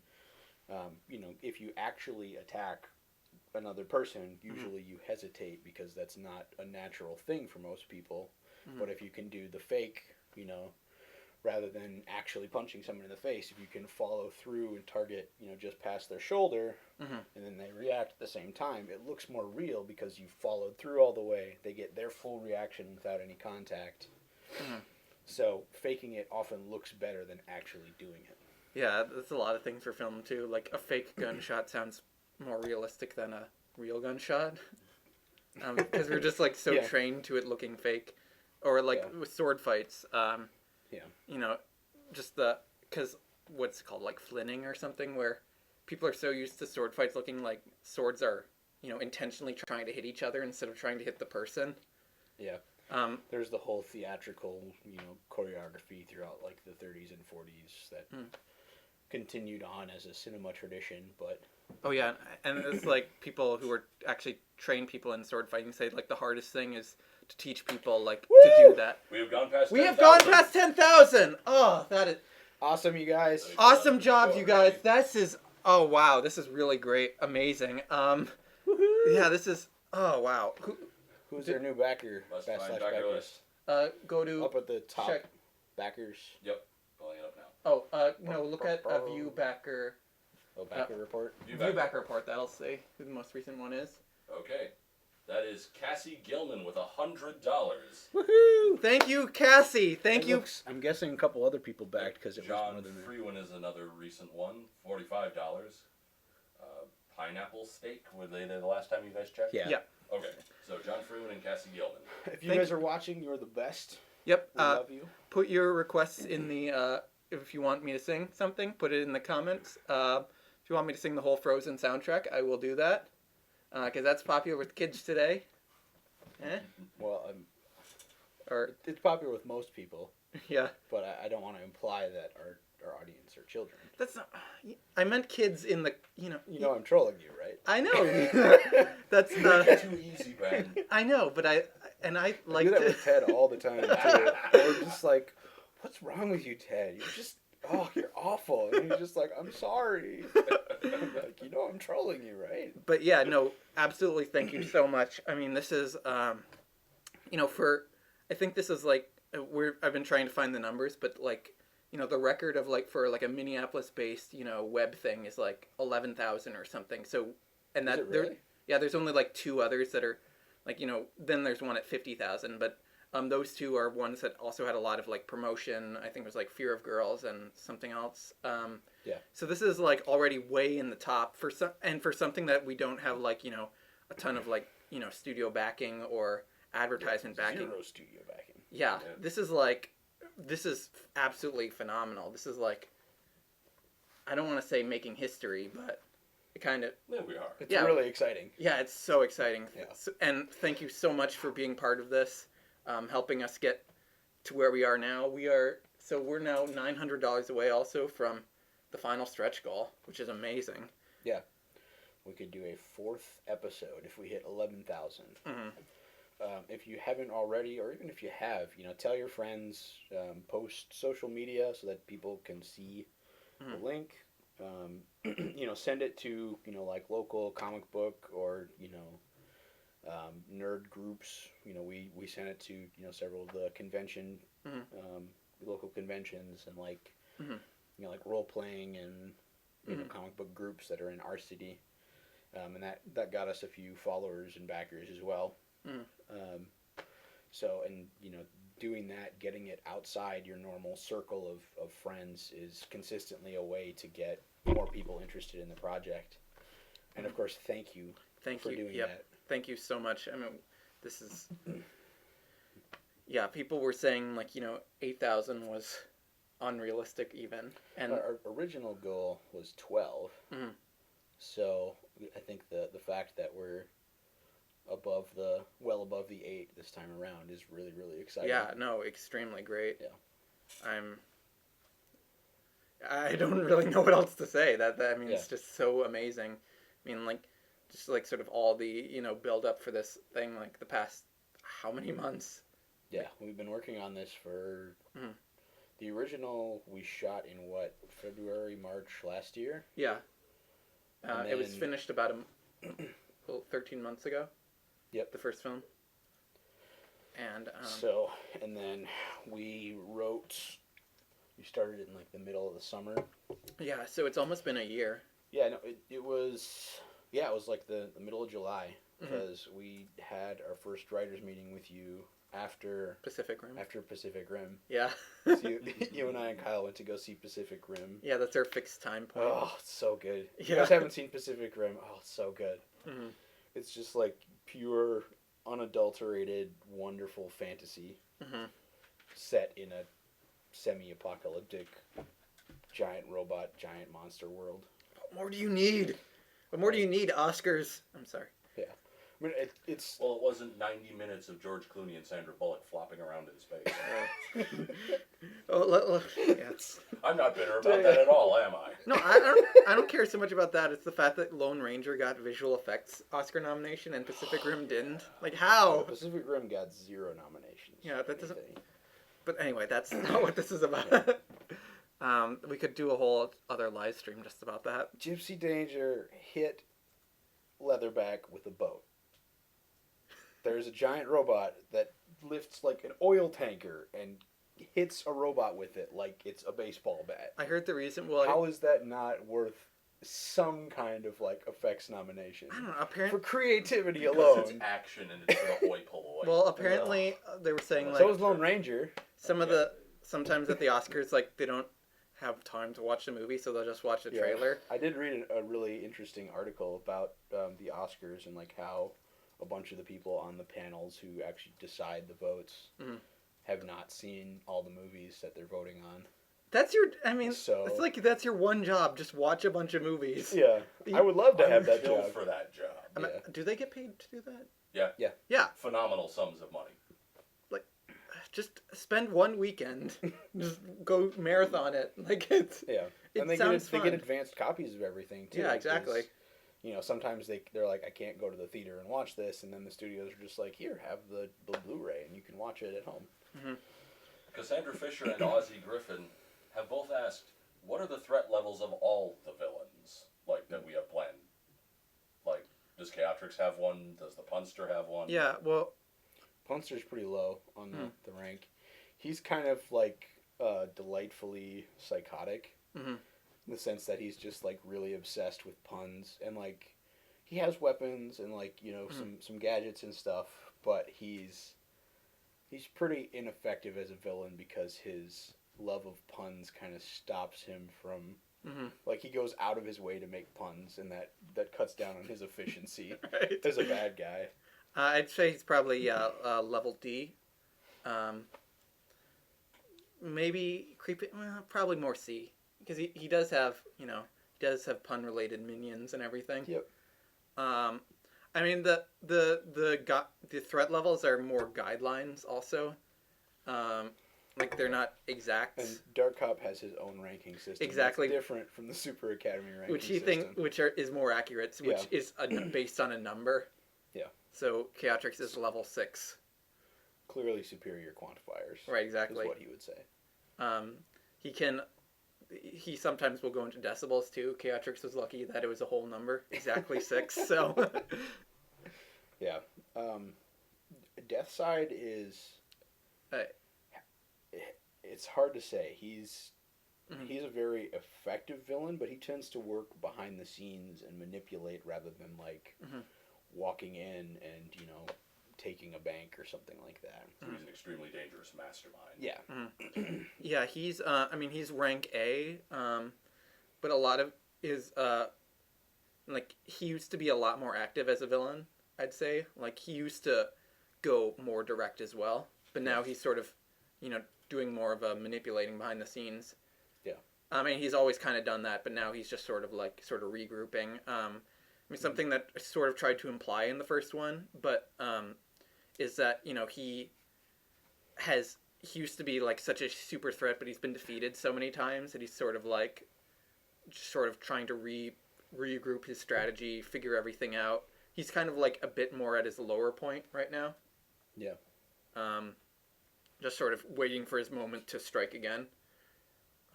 Speaker 2: If you actually attack another person, usually you hesitate because that's not a natural thing for most people. But if you can do the fake, rather than actually punching someone in the face, if you can follow through and target, just past their shoulder, and then they react at the same time, it looks more real because you followed through all the way. They get their full reaction without any contact. So faking it often looks better than actually doing it.
Speaker 1: Yeah, that's a lot of things for film too. Like a fake gunshot sounds more realistic than a real gunshot, because we're just like so trained to it looking fake, or like with sword fights. Just because what's it called, like flinning or something, where people are so used to sword fights looking like swords are intentionally trying to hit each other instead of trying to hit the person.
Speaker 2: Yeah. There's the whole theatrical, choreography throughout like the 30s and 40s that continued on as a cinema tradition, but...
Speaker 1: Oh yeah, and it's like people who are actually trained people in sword fighting say like the hardest thing is to teach people like to do that.
Speaker 3: We have gone past 10,000.
Speaker 1: We have gone past 10,000! Oh, that is...
Speaker 2: Awesome, you guys.
Speaker 1: Awesome job, you guys. This is... Oh, wow, this is really great. Amazing. Yeah, this is... Oh, wow.
Speaker 2: Who's their new backer?
Speaker 3: Must find
Speaker 2: /
Speaker 3: backer list.
Speaker 1: Go to...
Speaker 2: Up at the top.
Speaker 1: Check.
Speaker 2: Backers.
Speaker 3: Yep. Pulling it up now.
Speaker 1: Oh, no, look at a view backer...
Speaker 2: Oh, backer report?
Speaker 1: View backer report. That'll say who the most recent one is.
Speaker 3: Okay. That is Cassie Gilman with $100.
Speaker 1: Woohoo! Thank you, Cassie. Thank you.
Speaker 2: I'm guessing a couple other people backed because it was more than that.
Speaker 3: John Freeman is another recent one. $45. Pineapple Steak. Were they there the last time you guys checked?
Speaker 2: Yeah.
Speaker 3: Okay. So John Freeman and Cassie Gilman.
Speaker 2: If you guys are watching, you're the best.
Speaker 1: Yep.
Speaker 2: We love you.
Speaker 1: Put your requests in the... if you want me to sing something, put it in the comments. If you want me to sing the whole Frozen soundtrack, I will do that. Because that's popular with kids today.
Speaker 2: Well,
Speaker 1: or
Speaker 2: it's popular with most people.
Speaker 1: Yeah.
Speaker 2: But I don't want to imply that our audience are children.
Speaker 1: That's not... I meant kids in the... You know
Speaker 2: I'm trolling you, right?
Speaker 1: I know. That's not...
Speaker 3: Too easy, Ben.
Speaker 1: I know, but I like
Speaker 2: do that with Ted all the time, too. We're just like, what's wrong with you, Ted? You're awful. And he's just like, I'm sorry. I'm like, I'm trolling you, right?
Speaker 1: But yeah, no, absolutely. Thank you so much. I mean, this is, I think this is like, I've been trying to find the numbers, but like, the record of like, for like a Minneapolis-based, web thing is like 11,000 or something. So, and that,
Speaker 2: Is it really?
Speaker 1: there's only like 2 others that are like, then there's one at 50,000, but those 2 are ones that also had a lot of like promotion. I think it was like Fear of Girls and something else.
Speaker 2: Yeah.
Speaker 1: So this is like already way in the top for something that we don't have like, a ton of like, studio backing or advertisement backing.
Speaker 2: 0 studio backing.
Speaker 1: Yeah. This is absolutely phenomenal. This is like, I don't want to say making history, but it kind of.
Speaker 3: There we are.
Speaker 2: It's really exciting.
Speaker 1: Yeah, it's so exciting.
Speaker 2: Yeah.
Speaker 1: And thank you so much for being part of this, helping us get to where we are now. We're now $900 away also from the final stretch goal, which is amazing.
Speaker 2: Yeah. We could do a 4th episode if we hit 11,000.
Speaker 1: Mm-hmm.
Speaker 2: If you haven't already, or even if you have, tell your friends, post social media so that people can see the link. Send it to, like local comic book or, nerd groups. We sent it to, several of the convention, local conventions and like, like role playing and, comic book groups that are in our city. And that got us a few followers and backers as well. Doing that, getting it outside your normal circle of friends is consistently a way to get more people interested in the project. And of course, thank you for doing that.
Speaker 1: Thank you so much. I mean, this is... Yeah, people were saying, like, 8,000 was unrealistic even. And
Speaker 2: our original goal was 12.
Speaker 1: Mm-hmm.
Speaker 2: So I think the fact that we're well above the 8 this time around is really, really exciting.
Speaker 1: Yeah, no, extremely great.
Speaker 2: Yeah.
Speaker 1: I don't really know what else to say. It's just so amazing. I mean, like, just like sort of all the, build up for this thing, like the past how many months?
Speaker 2: Yeah, we've been working on this for the original we shot in February, March last year?
Speaker 1: Yeah. It was finished about 13 months ago.
Speaker 2: Yep.
Speaker 1: The first film. And
Speaker 2: and then we started it in like the middle of the summer.
Speaker 1: Yeah, so it's almost been a year.
Speaker 2: Yeah, no, it was like the middle of July because we had our first writers meeting with you after
Speaker 1: Pacific Rim.
Speaker 2: Yeah. So you and I and Kyle went to go see Pacific Rim.
Speaker 1: Yeah, that's our fixed time point.
Speaker 2: Oh, it's so good.
Speaker 1: Yeah.
Speaker 2: You guys haven't seen Pacific Rim? Oh, it's so good.
Speaker 1: Mm-hmm.
Speaker 2: It's just like pure, unadulterated, wonderful fantasy set in a semi-apocalyptic giant robot, giant monster world.
Speaker 1: What more do you need? What more do you need, Oscars? I'm sorry.
Speaker 2: Yeah. I mean, it's...
Speaker 3: Well, it wasn't 90 minutes of George Clooney and Sandra Bullock flopping around in space.
Speaker 1: Yes.
Speaker 3: I'm not bitter about that at all, am I?
Speaker 1: No, I don't care so much about that. It's the fact that Lone Ranger got visual effects Oscar nomination and Pacific Rim didn't. Like, how?
Speaker 2: Pacific Rim got 0 nominations.
Speaker 1: Yeah, that doesn't... But anyway, that's not what this is about. We could do a whole other live stream just about that.
Speaker 2: Gypsy Danger hit Leatherback with a boat. There's a giant robot that lifts like an oil tanker and hits a robot with it like it's a baseball bat.
Speaker 1: I heard the reason...
Speaker 2: How is that not worth some kind of like effects nomination?
Speaker 1: I don't know. Apparently,
Speaker 2: for creativity
Speaker 3: because
Speaker 2: alone.
Speaker 3: It's action and it's gonna hoi polloi.
Speaker 1: Well, apparently they were saying like
Speaker 2: so was Lone Ranger.
Speaker 1: Sometimes at the Oscars, like they don't have time to watch the movie, so they'll just watch the trailer.
Speaker 2: I did read a really interesting article about the Oscars and like how a bunch of the people on the panels who actually decide the votes have not seen all the movies that they're voting on.
Speaker 1: That's it's like that's your one job. Just watch a bunch of movies.
Speaker 2: Yeah, I would love to have that
Speaker 3: job.
Speaker 2: job.
Speaker 3: For that job.
Speaker 1: Do they get paid to do that?
Speaker 3: Yeah.
Speaker 1: Yeah.
Speaker 3: Phenomenal sums of money.
Speaker 1: Like, just spend one weekend, just go marathon it. Like it's
Speaker 2: and they get advanced copies of everything too.
Speaker 1: Yeah, exactly.
Speaker 2: Sometimes they're like, I can't go to the theater and watch this, and then the studios are just like, here, have the Blu-ray, and you can watch it at home.
Speaker 3: Cassandra Fisher and Ozzie Griffin have both asked, what are the levels of all the villains, like, that we have planned? Like, does Chaotrix have one? Does the Punster have one?
Speaker 1: Yeah, well,
Speaker 2: Punster's pretty low on the rank. He's kind of like delightfully psychotic
Speaker 1: mm-hmm.
Speaker 2: in the sense that he's just like really obsessed with puns, and like he has weapons and like, you know, some gadgets and stuff, but he's pretty ineffective as a villain because his love of puns kind of stops him from like, he goes out of his way to make puns, and that cuts down on his efficiency
Speaker 1: right.
Speaker 2: as a bad guy.
Speaker 1: I'd say he's probably level D. Maybe creepy. Well, probably more C, because he does have, you know, pun related minions and everything.
Speaker 2: Yep.
Speaker 1: I mean, the threat levels are more guidelines also. Like, they're not exact.
Speaker 2: And Dark Cop has his own ranking system.
Speaker 1: Exactly.
Speaker 2: That's different from the Super Academy ranking
Speaker 1: which
Speaker 2: system.
Speaker 1: Is more accurate, which is based on a number.
Speaker 2: Yeah.
Speaker 1: So Chaotrix is level 6.
Speaker 2: Clearly superior quantifiers.
Speaker 1: Right, exactly.
Speaker 2: Is what he would say.
Speaker 1: He sometimes will go into decibels too. Chaotrix was lucky that it was a whole number, exactly 6. So.
Speaker 2: Yeah. Death Side is. It's hard to say. He's a very effective villain, but he tends to work behind the scenes and manipulate rather than like walking in and, you know, taking a bank or something like that.
Speaker 3: So he's an extremely dangerous mastermind.
Speaker 2: Yeah.
Speaker 1: Yeah, he's he's rank A, but a lot of his like, he used to be a lot more active as a villain, I'd say. Like, he used to go more direct as well, but now he's sort of, you know, doing more of a manipulating behind the scenes.
Speaker 2: Yeah.
Speaker 1: I mean, he's always kind of done that, but now he's just sort of regrouping. I mean, something that I sort of tried to imply in the first one, but is that, you know, he used to be like such a super threat, but he's been defeated so many times that he's sort of trying to regroup his strategy, figure everything out. He's kind of like a bit more at his lower point right now.
Speaker 2: Yeah.
Speaker 1: Just sort of waiting for his moment to strike again.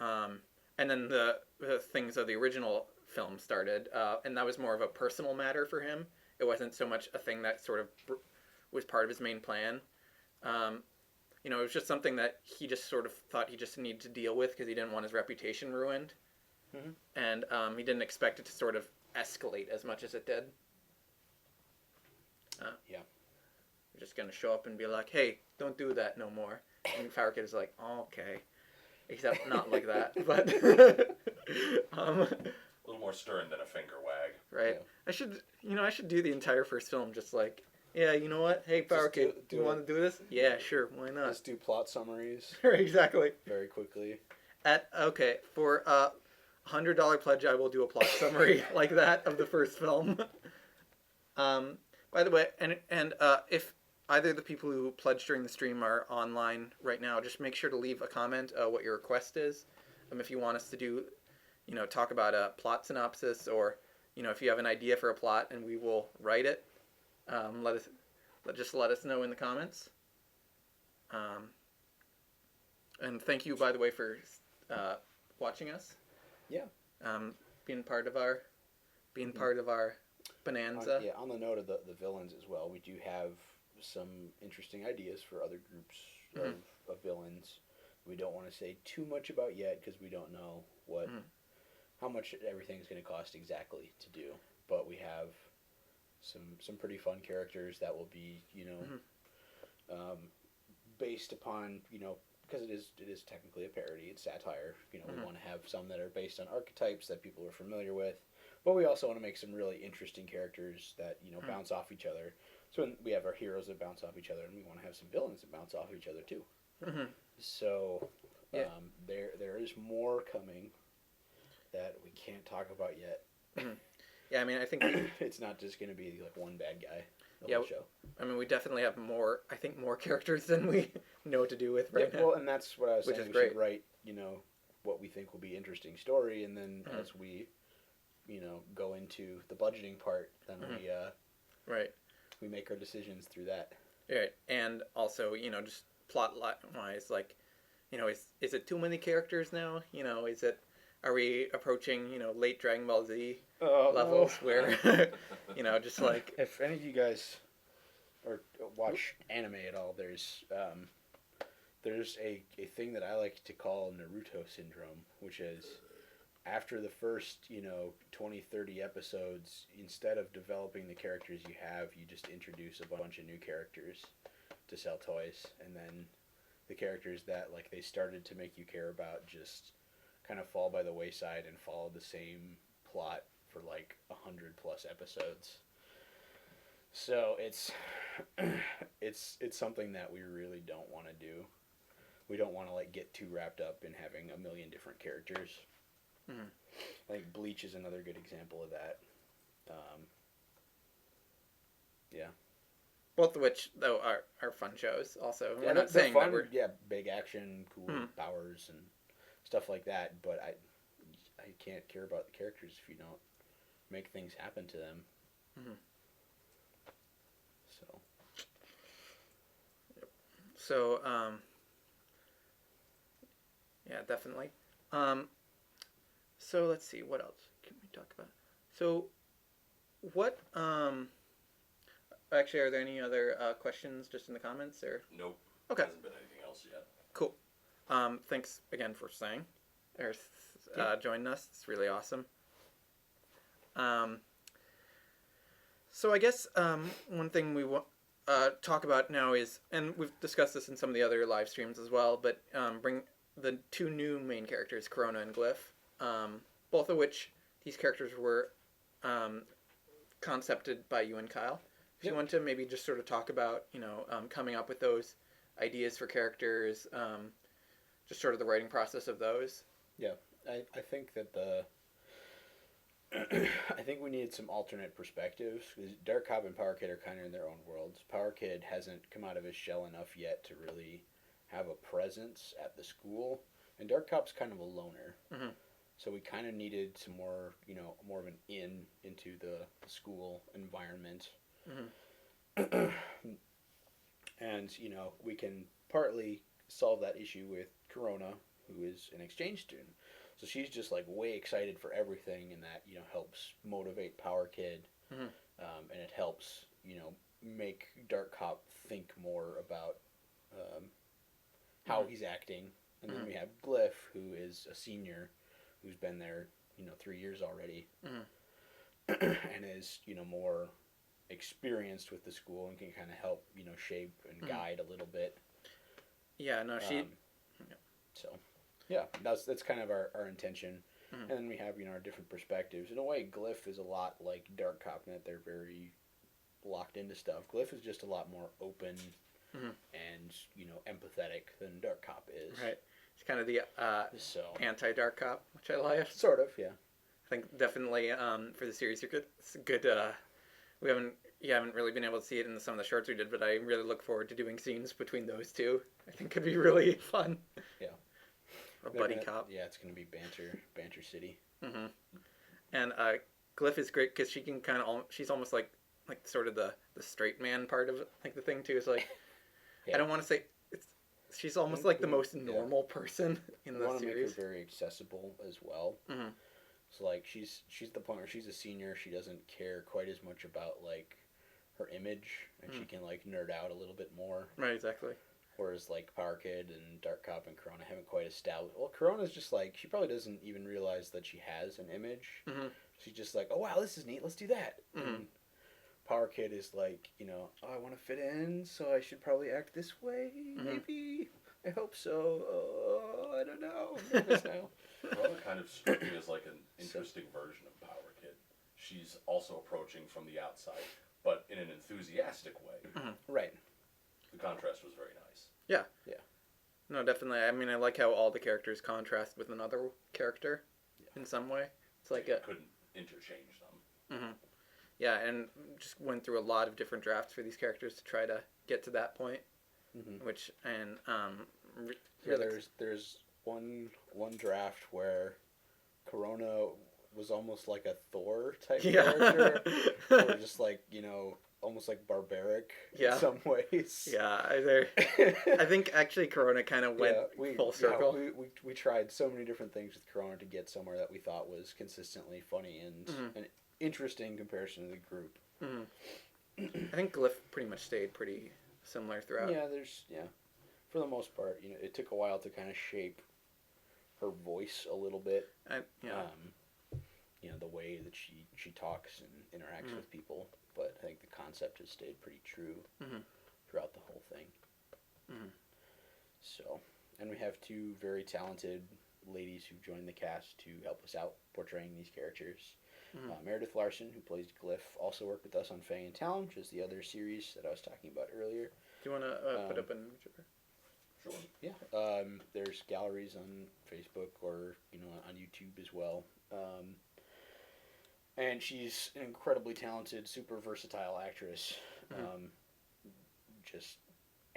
Speaker 1: And then the things of the original film started, and that was more of a personal matter for him. It wasn't so much a thing that sort of was part of his main plan. You know, it was just something that he just sort of thought he just needed to deal with because he didn't want his reputation ruined. And he didn't expect it to sort of escalate as much as it did.
Speaker 2: Yeah.
Speaker 1: We're just going to show up and be like, hey, don't do that no more. And Farrakhan is like, oh, okay. Except not like that, but...
Speaker 3: a little more stern than a finger wag.
Speaker 1: Right. Yeah. I should do the entire first film just like, yeah, you know what? Hey, Farrakhan, do you want to do this? Yeah, sure. Why not?
Speaker 2: Let's do plot summaries.
Speaker 1: Exactly.
Speaker 2: Very quickly.
Speaker 1: For $100 pledge, I will do a plot summary like that of the first film. By the way, and if either of the people who pledged during the stream are online right now, just make sure to leave a comment what your request is. If you want us to do, you know, talk about a plot synopsis, or, you know, if you have an idea for a plot and we will write it, let us know in the comments. And thank you, by the way, for watching us.
Speaker 2: Yeah.
Speaker 1: Being part of our bonanza.
Speaker 2: On the note of the villains as well, we do have some interesting ideas for other groups of villains. We don't want to say too much about yet because we don't know how much everything's going to cost exactly to do. But we have some pretty fun characters that will be, you know, based upon, you know, because it is technically a parody, it's satire. You know, we want to have some that are based on archetypes that people are familiar with, but we also want to make some really interesting characters that, you know, bounce off each other. So we have our heroes that bounce off each other, and we want to have some villains that bounce off each other too. So there is more coming that we can't talk about yet.
Speaker 1: Yeah, I mean, I think
Speaker 2: it's not just going to be like one bad guy the whole show.
Speaker 1: I mean, we definitely have more characters than we know what to do with right now.
Speaker 2: Well, and that's what I was saying.
Speaker 1: Which is
Speaker 2: we
Speaker 1: great.
Speaker 2: should write, you know, what we think will be interesting story, and then as we, you know, go into the budgeting part, then we make our decisions through that.
Speaker 1: Right, and also, you know, just plot wise, like, you know, is it too many characters now? You know, is it are we approaching, late Dragon Ball Z
Speaker 2: Oh,
Speaker 1: levels
Speaker 2: no.
Speaker 1: where, just like,
Speaker 2: If any of you guys watch anime at all, there's a thing that I like to call Naruto syndrome, which is after the first 20, 30 episodes, instead of developing the characters you have, you just introduce a bunch of new characters to sell toys, and then the characters that like they started to make you care about just kind of fall by the wayside and follow the same plot for like 100+ episodes. So it's something that we really don't want to do. We don't want to like get too wrapped up in having a million different characters.
Speaker 1: Mm-hmm.
Speaker 2: I think Bleach is another good example of that. Yeah.
Speaker 1: Both of which, though, are fun shows also.
Speaker 2: Yeah,
Speaker 1: We're not
Speaker 2: they're
Speaker 1: saying
Speaker 2: fun.
Speaker 1: that we're...
Speaker 2: Yeah, big action, cool powers and stuff like that, but I can't care about the characters if you don't make things happen to them.
Speaker 1: Mm-hmm.
Speaker 2: So.
Speaker 1: So, yeah, definitely. So let's see, what else can we talk about? So, what, actually, are there any other questions just in the comments, or?
Speaker 3: Nope.
Speaker 1: Okay.
Speaker 3: Hasn't been anything else yet.
Speaker 1: Cool. Thanks again for staying, or joining us. It's really awesome. So I guess one thing we want talk about now is, and we've discussed this in some of the other live streams as well, but bring the two new main characters, Corona and Glyph, both of which these characters were concepted by you and Kyle. If you want to maybe just sort of talk about, coming up with those ideas for characters, just sort of the writing process of those.
Speaker 2: Yeah, I think that I think we needed some alternate perspectives, because Dark Cop and Power Kid are kind of in their own worlds. Power Kid hasn't come out of his shell enough yet to really have a presence at the school, and Dark Cop's kind of a loner.
Speaker 1: Mm-hmm.
Speaker 2: So we kind of needed some more, more of an into the school environment.
Speaker 1: Mm-hmm.
Speaker 2: And, we can partly solve that issue with Corona, who is an exchange student. So she's just like way excited for everything, and that, helps motivate Power Kid.
Speaker 1: Mm-hmm.
Speaker 2: And it helps, make Dark Cop think more about how he's acting. And then we have Glyph, who is a senior, who's been there, 3 years already, and is, more experienced with the school and can kind of help, shape and guide a little bit.
Speaker 1: Yeah, no, she...
Speaker 2: So, yeah, that's kind of our intention. And then we have, our different perspectives. In a way, Glyph is a lot like Dark Cop in that they're very locked into stuff. Glyph is just a lot more open and, empathetic than Dark Cop is.
Speaker 1: Right. It's kind of the anti-Dark Cop, which I like.
Speaker 2: Sort of, yeah.
Speaker 1: I think definitely for the series, it's good. You haven't really been able to see it in some of the shorts we did, but I really look forward to doing scenes between those two. I think could be really fun.
Speaker 2: Yeah.
Speaker 1: A buddy cop.
Speaker 2: Yeah, it's gonna be banter city.
Speaker 1: Mm-hmm. And Glyph is great because she can she's almost like sort of the straight man part of it, like the thing too is like I don't want to say she's almost like the most normal person in the series.
Speaker 2: We want to make her very accessible as well.
Speaker 1: Mm-hmm.
Speaker 2: So like she's the point where she's a senior. She doesn't care quite as much about like her image, and she can like nerd out a little bit more.
Speaker 1: Right, exactly.
Speaker 2: Whereas like Power Kid and Dark Cop and Corona haven't quite established. Well, Corona's just like she probably doesn't even realize that she has an image. Mm-hmm. She's just like, oh wow, this is neat. Let's do that. Mm-hmm. And Power Kid is like, oh, I want to fit in, so I should probably act this way. Maybe. I hope so. Oh, I don't know. I'm nervous now.
Speaker 3: Corona kind of struck me as like an interesting version of Power Kid. She's also approaching from the outside, but in an enthusiastic way.
Speaker 2: Right.
Speaker 3: The contrast was very nice.
Speaker 1: Yeah.
Speaker 2: Yeah.
Speaker 1: No, definitely. I mean, I like how all the characters contrast with another character in some way. It's like
Speaker 3: you couldn't interchange them.
Speaker 1: Mm-hmm. Yeah, and just went through a lot of different drafts for these characters to try to get to that point. Which
Speaker 2: there's one draft where Corona was almost like a Thor type character, or just like almost like barbaric
Speaker 1: Yeah.
Speaker 2: in some ways.
Speaker 1: Yeah, I think actually Corona kind of went full circle.
Speaker 2: We tried so many different things with Corona to get somewhere that we thought was consistently funny and an interesting comparison to the group.
Speaker 1: I think Glyph pretty much stayed pretty similar throughout.
Speaker 2: Yeah, for the most part, it took a while to kind of shape her voice a little bit. The way that she talks and interacts with people, but I think the concept has stayed pretty true throughout the whole thing. So, and we have two very talented ladies who joined the cast to help us out portraying these characters. Meredith Larson, who plays Glyph, also worked with us on Fang and Talon, which is the other series that I was talking about earlier.
Speaker 1: Do you want to put up an image of her?
Speaker 3: Sure.
Speaker 2: Yeah. There's galleries on Facebook or on YouTube as well. And she's an incredibly talented, super versatile actress. Just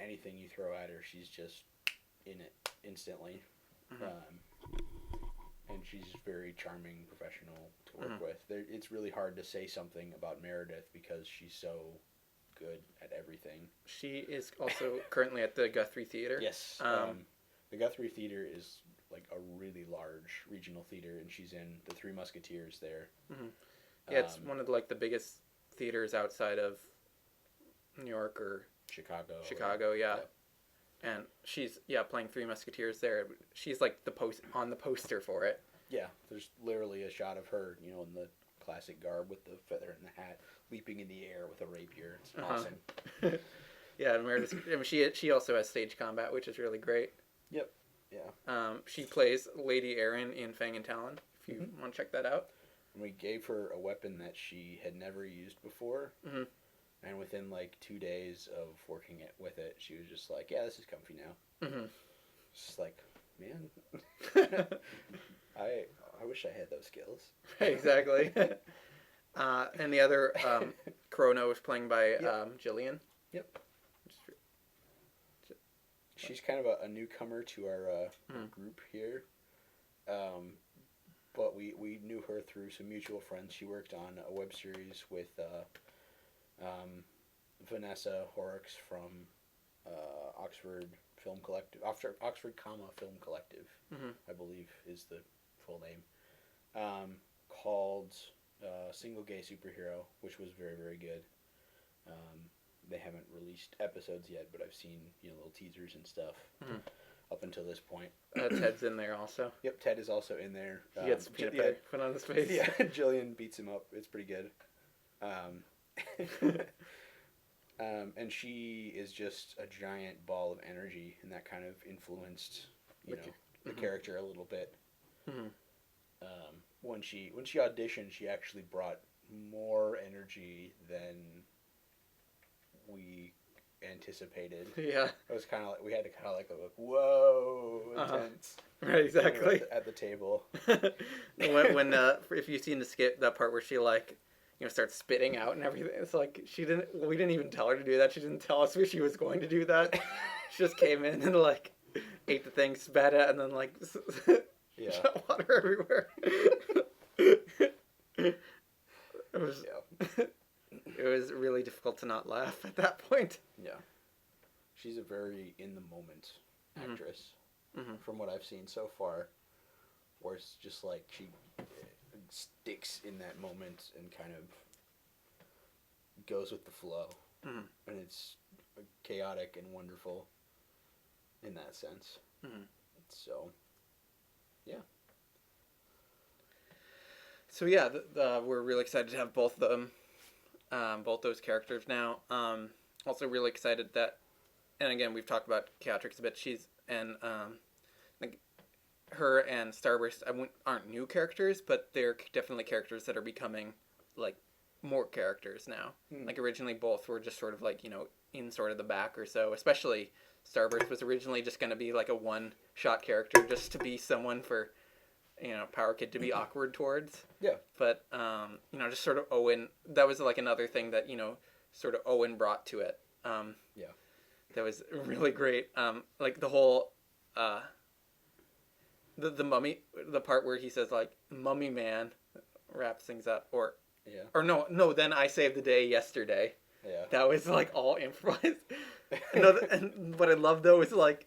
Speaker 2: anything you throw at her, she's just in it instantly. And she's very charming, professional to work with. It's really hard to say something about Meredith because she's so good at everything.
Speaker 1: She is also currently at the Guthrie Theater.
Speaker 2: Yes. The Guthrie Theater is like a really large regional theater, and she's in the Three Musketeers there.
Speaker 1: Yeah, it's one of the biggest theaters outside of New York or
Speaker 2: Chicago.
Speaker 1: Yeah. And she's playing Three Musketeers there. She's like on the poster for it.
Speaker 2: Yeah, there's literally a shot of her, in the classic garb with the feather and the hat, leaping in the air with a rapier. It's awesome.
Speaker 1: Yeah, and Meredith, she also has stage combat, which is really great.
Speaker 2: Yep. Yeah.
Speaker 1: She plays Lady Erin in Fang and Talon. If you want to check that out.
Speaker 2: And we gave her a weapon that she had never used before. And within 2 days of working with it, she was just like, "Yeah, this is comfy now." Just like, man, I wish I had those skills.
Speaker 1: Exactly. And the other Corona was playing by Jillian.
Speaker 2: Yep. She's kind of a newcomer to our group here. But we knew her through some mutual friends. She worked on a web series with Vanessa Horrocks from Oxford Film Collective, Oxford, Film Collective, I believe is the full name, called Single Gay Superhero, which was very, very good. They haven't released episodes yet, but I've seen little teasers and stuff up until this point.
Speaker 1: Ted's in there also.
Speaker 2: Yep, Ted is also in there.
Speaker 1: He gets peanut butter put on his face.
Speaker 2: Yeah, Jillian beats him up. It's pretty good. And she is just a giant ball of energy, and that kind of influenced the character a little bit. When she auditioned, she actually brought more energy than we anticipated.
Speaker 1: Yeah.
Speaker 2: It was kind of like we had to kind of like whoa, intense.
Speaker 1: Right, exactly.
Speaker 2: At the table.
Speaker 1: when if you've seen the skit, that part where she starts spitting out and everything, it's like we didn't even tell her to do that. She didn't tell us she was going to do that. She just came in and ate the thing, spat it, and then shot water everywhere. It was really difficult to not laugh at that point.
Speaker 2: Yeah. She's a very in the moment actress from what I've seen so far, where it's just like she sticks in that moment and kind of goes with the flow. And it's chaotic and wonderful in that sense. So, yeah.
Speaker 1: So yeah, we're really excited to have both of them, both those characters now. Also really excited that, and again, we've talked about Chaotrix a bit. She's her and Starburst aren't new characters, but they're definitely characters that are becoming more characters now. Originally, both were just sort of in sort of the back or so. Especially Starburst was originally just going to be a one-shot character, just to be someone for Power Kid to be awkward towards.
Speaker 2: Yeah.
Speaker 1: But just sort of Owen. That was another thing that sort of Owen brought to it.
Speaker 2: Yeah.
Speaker 1: That was really great. The whole the mummy, the part where he says "Mummy Man," wraps things up, or no. Then I saved the day yesterday.
Speaker 2: Yeah.
Speaker 1: That was like all improvised. And what I love though is like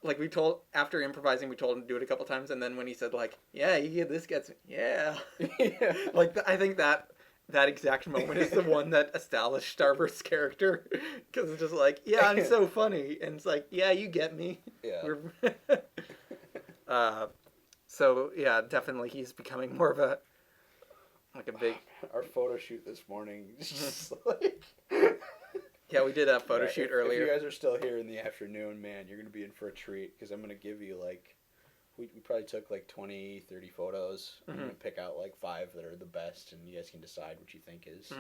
Speaker 1: we told after improvising, we told him to do it a couple times, and then when he said like, "Yeah, this gets me," yeah,
Speaker 2: Yeah.
Speaker 1: like I think that exact moment is the one that established Starburst's character, because it's just like, yeah, I'm so funny, and it's like, yeah, you get me.
Speaker 2: Yeah.
Speaker 1: So yeah, definitely he's becoming more of a big.
Speaker 2: Our photo shoot this morning is just like.
Speaker 1: Yeah, we did a photo shoot earlier.
Speaker 2: If you guys are still here in the afternoon, man, you're going to be in for a treat, because I'm going to give you, like, we probably took, like, 20, 30 photos. I'm going to pick out, like, 5 that are the best, and you guys can decide what you think is.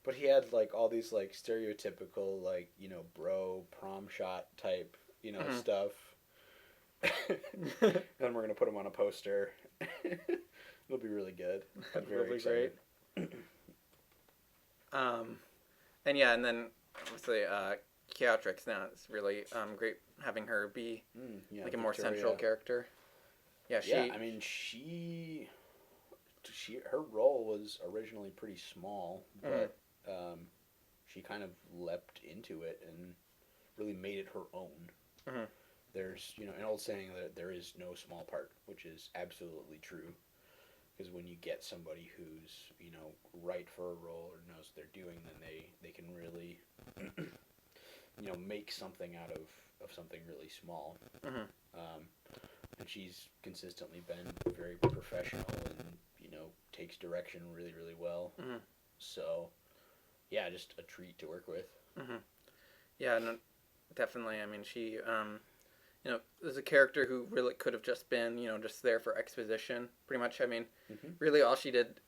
Speaker 2: But he had, like, all these, like, stereotypical, like, you know, bro, prom shot type, you know, stuff. And we're going to put them on a poster. It'll be really good.
Speaker 1: That'd
Speaker 2: Very
Speaker 1: be
Speaker 2: excited.
Speaker 1: great. And yeah, and then obviously Keatrix now, it's really great having her be like a more central character. Yeah,
Speaker 2: I mean, she her role was originally pretty small, but she kind of leapt into it and really made it her own. There's, you know, an old saying that there is no small part, which is absolutely true. Because when you get somebody who's, you know, right for a role or knows what they're doing, then they can really, you know, make something out of something really small. And she's consistently been very professional and, you know, takes direction really, really well. So, yeah, just a treat to work with.
Speaker 1: Yeah, no, definitely. I mean, she, you know, is a character who really could have just been, you know, just there for exposition, pretty much. I mean, really all she did,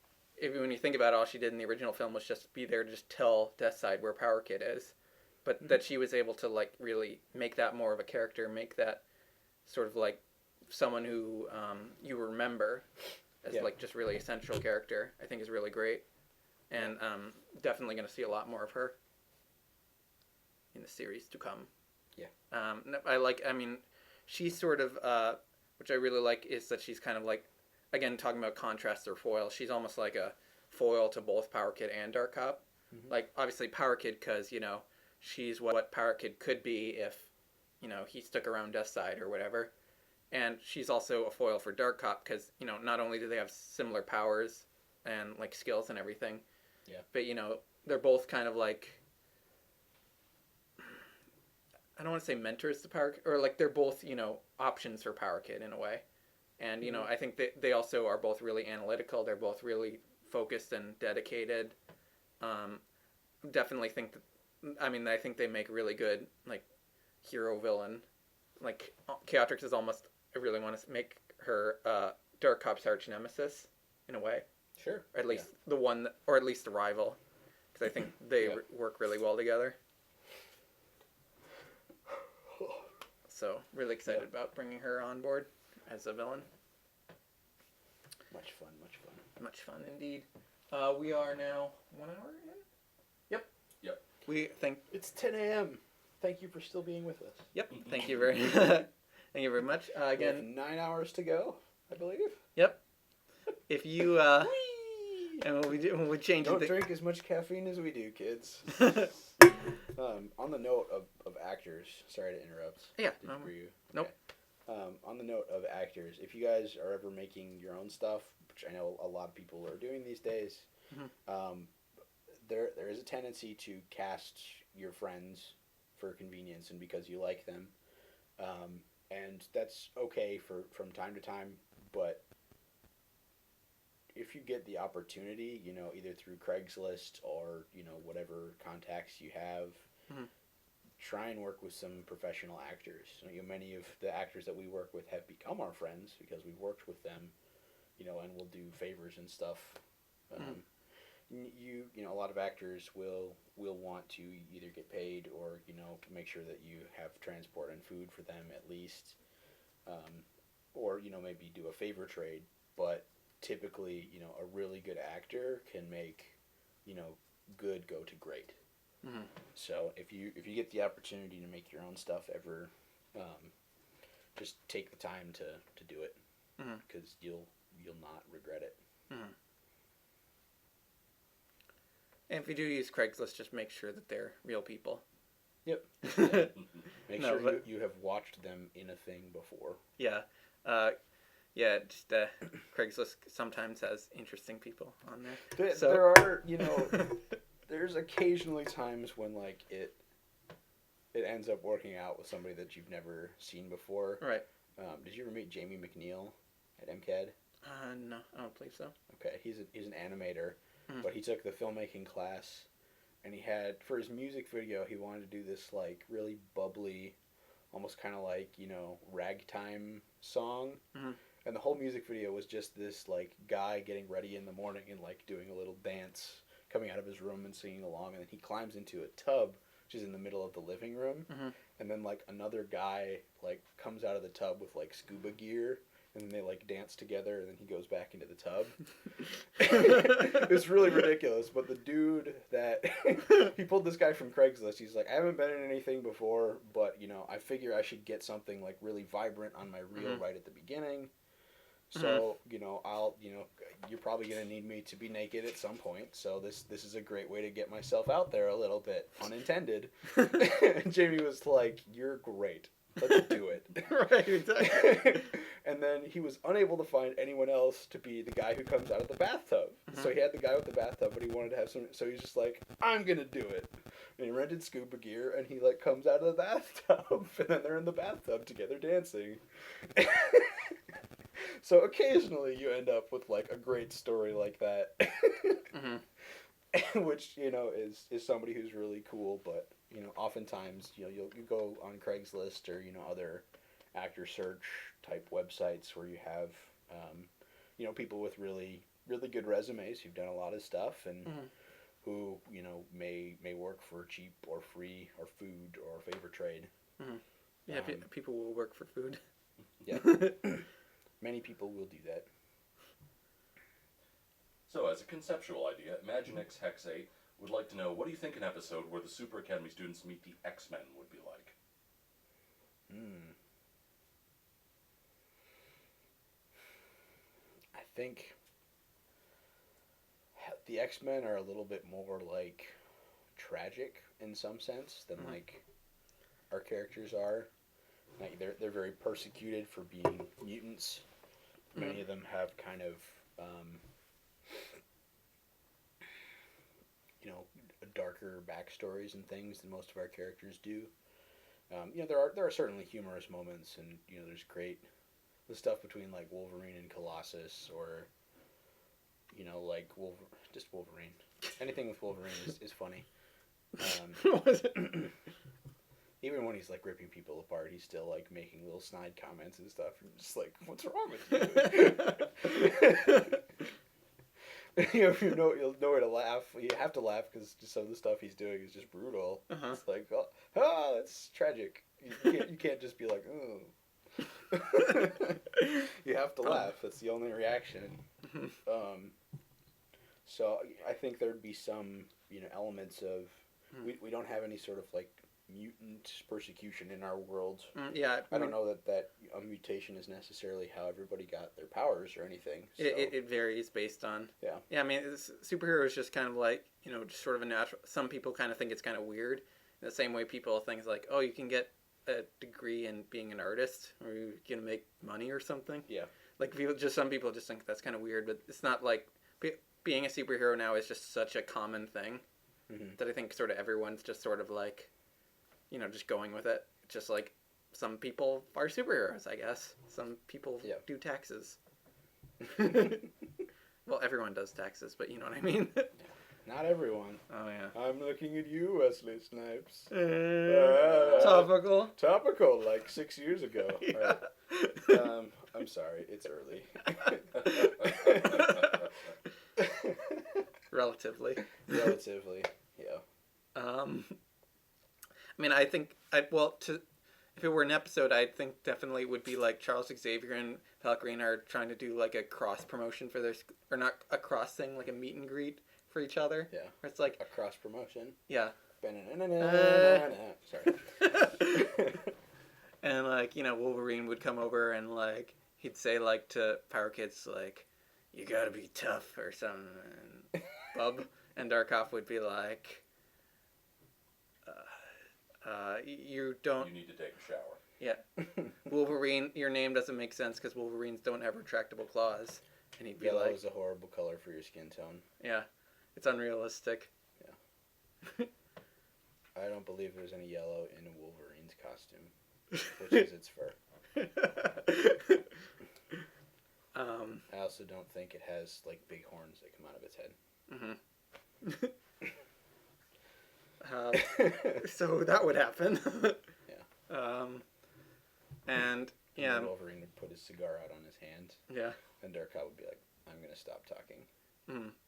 Speaker 1: even when you think about it, all she did in the original film was just be there to just tell Deathside where Power Kid is. But that she was able to, like, really make that more of a character, make that sort of, like, someone who you remember as, like, just really essential character, I think is really great. And definitely going to see a lot more of her in the series to come. I mean, she's sort of, which I really like, is that she's kind of like, again, talking about contrasts or foil, she's almost like a foil to both Power Kid and Dark Cop. Like, obviously Power Kid, because, you know, she's what Power Kid could be if, you know, he stuck around Deathside or whatever. And she's also a foil for Dark Cop, because, you know, not only do they have similar powers and, like, skills and everything, but, you know, they're both kind of like, I don't want to say mentors to Power Kid, or like they're both, you know, options for Power Kid in a way. And, you know, I think they also are both really analytical. They're both really focused and dedicated. Definitely think that, I mean, I think they make really good, like, hero villain. Like, Keatrix is almost, I really want to make her Dark Cop's arch nemesis in a way.
Speaker 2: Sure.
Speaker 1: Or at least the one, or at least the rival. Because I think they work really well together. So, really excited about bringing her on board as a villain.
Speaker 2: Much fun, much fun.
Speaker 1: Much fun indeed. We are now 1 hour in? Yep. We think
Speaker 2: It's 10 a.m. Thank you for still being with us.
Speaker 1: Yep. Thank you very thank you very much. Again,
Speaker 2: we have 9 hours to go, I believe.
Speaker 1: Yep. If you and when we change
Speaker 2: Don't
Speaker 1: it,
Speaker 2: drink as much caffeine as we do, kids. On the note of actors, sorry to interrupt.
Speaker 1: Yeah.
Speaker 2: Were you?
Speaker 1: Nope.
Speaker 2: Okay. On the note of actors, if you guys are ever making your own stuff, which I know a lot of people are doing these days, there is a tendency to cast your friends for convenience and because you like them, and that's okay from time to time. But if you get the opportunity, you know, either through Craigslist or, you know, whatever contacts you have, try and work with some professional actors. You know, many of the actors that we work with have become our friends because we've worked with them, you know, and we'll do favors and stuff. You know, a lot of actors will want to either get paid or, you know, make sure that you have transport and food for them at least, or, you know, maybe do a favor trade. But typically, you know, a really good actor can make, you know, good go to great. So if you get the opportunity to make your own stuff ever, just take the time to do it, because you'll not regret it.
Speaker 1: And if you do use Craigslist, just make sure that they're real people.
Speaker 2: Yep. Make
Speaker 1: No,
Speaker 2: sure
Speaker 1: but-
Speaker 2: you have watched them in a thing before.
Speaker 1: Yeah. Just Craigslist sometimes has interesting people on there.
Speaker 2: There are, there's occasionally times when like it ends up working out with somebody that you've never seen before.
Speaker 1: Right.
Speaker 2: Did you ever meet Jamie McNeil at MCAD?
Speaker 1: No, I don't believe so.
Speaker 2: Okay, he's an animator,
Speaker 1: Mhm.
Speaker 2: but he took the filmmaking class, and he had, for his music video, he wanted to do this like really bubbly, almost kind of like ragtime song.
Speaker 1: Mhm.
Speaker 2: And the whole music video was just this like guy getting ready in the morning and like doing a little dance, coming out of his room and singing along, and then he climbs into a tub which is in the middle of the living room,
Speaker 1: Mhm.
Speaker 2: and then like another guy like comes out of the tub with like scuba gear, and then they like dance together, and then he goes back into the tub. It was really ridiculous, but the dude that he pulled this guy from Craigslist. He's like, I haven't been in anything before, but I figure I should get something like really vibrant on my reel
Speaker 1: Mhm.
Speaker 2: right at the beginning. So, I'll, you're probably going to need me to be naked at some point. So this is a great way to get myself out there a little bit, unintended. And Jamie was like, you're great. Let's do it.
Speaker 1: Right, exactly.
Speaker 2: And then he was unable to find anyone else to be the guy who comes out of the bathtub.
Speaker 1: Mhm.
Speaker 2: So he had the guy with the bathtub, but he wanted to have some, so he's just like, I'm going to do it. And he rented scuba gear, and he like comes out of the bathtub, and then they're in the bathtub together dancing. So occasionally you end up with like a great story like that,
Speaker 1: Mhm.
Speaker 2: which is somebody who's really cool. But oftentimes you go on Craigslist or other actor search type websites where you have people with really really good resumes who've done a lot of stuff and
Speaker 1: Mhm.
Speaker 2: who may work for cheap or free or food or favor trade.
Speaker 1: Yeah, people will work for food.
Speaker 2: Yeah. Many people will do that.
Speaker 3: So, as a conceptual idea, Imaginex Hex8 would like to know, what do you think an episode where the Super Academy students meet the X-Men would be like?
Speaker 2: I think the X-Men are a little bit more like tragic in some sense than
Speaker 1: Mhm.
Speaker 2: like our characters are. Like they're very persecuted for being mutants. Many of them have kind of darker backstories and things than most of our characters do. There are certainly humorous moments, and there's great the stuff between like Wolverine and Colossus, or like just Wolverine. Anything with Wolverine is funny.
Speaker 1: Was it?
Speaker 2: Even when he's like ripping people apart, he's still like making little snide comments and stuff. And just like, what's wrong with you? You'll know where to laugh. You have to laugh because some of the stuff he's doing is just brutal.
Speaker 1: Uh-huh.
Speaker 2: It's like, oh, that's tragic. You can't just be like, oh. You have to laugh. That's the only reaction. So I think there'd be some elements of we don't have any sort of like mutant persecution in our world.
Speaker 1: Yeah,
Speaker 2: I don't know that a mutation is necessarily how everybody got their powers or anything. So.
Speaker 1: It varies based on.
Speaker 2: Yeah.
Speaker 1: Yeah, I mean, superhero is just kind of like just sort of a natural. Some people kind of think it's kind of weird. In the same way, people think like, oh, you can get a degree in being an artist, or you can make money or something.
Speaker 2: Yeah.
Speaker 1: Like some people just think that's kind of weird, but it's not like being a superhero now is just such a common thing that I think sort of everyone's just sort of like, just going with it. Just like some people are superheroes, I guess. Some people do taxes. Well, everyone does taxes, but you know what I mean.
Speaker 2: Not everyone.
Speaker 1: Oh yeah.
Speaker 2: I'm looking at you, Wesley Snipes.
Speaker 1: Topical.
Speaker 2: Topical, like 6 years ago.
Speaker 1: Yeah.
Speaker 2: Right. I'm sorry, it's early.
Speaker 1: Relatively.
Speaker 2: Relatively, yeah.
Speaker 1: I mean, I think if it were an episode, I think definitely it would be like Charles Xavier and Valkyrie are trying to do like a cross promotion for or not a cross thing, like a meet and greet for each other.
Speaker 2: Yeah.
Speaker 1: Where it's like
Speaker 2: a cross promotion.
Speaker 1: Yeah.
Speaker 2: Sorry.
Speaker 1: And like Wolverine would come over and like he'd say like to Power Kids like, you gotta be tough or something, bub. And Darkov would be like, you don't...
Speaker 3: You need to take a shower.
Speaker 1: Yeah. Wolverine, your name doesn't make sense because Wolverines don't have retractable claws. And he'd be
Speaker 2: Yellow
Speaker 1: like...
Speaker 2: is a horrible color for your skin tone.
Speaker 1: Yeah. It's unrealistic.
Speaker 2: I don't believe there's any yellow in Wolverine's costume, which is its fur. I also don't think it has like big horns that come out of its head.
Speaker 1: So that would happen.
Speaker 2: Yeah.
Speaker 1: And yeah.
Speaker 2: And Wolverine would put his cigar out on his hand.
Speaker 1: Yeah.
Speaker 2: And Darkov would be like, "I'm gonna stop talking."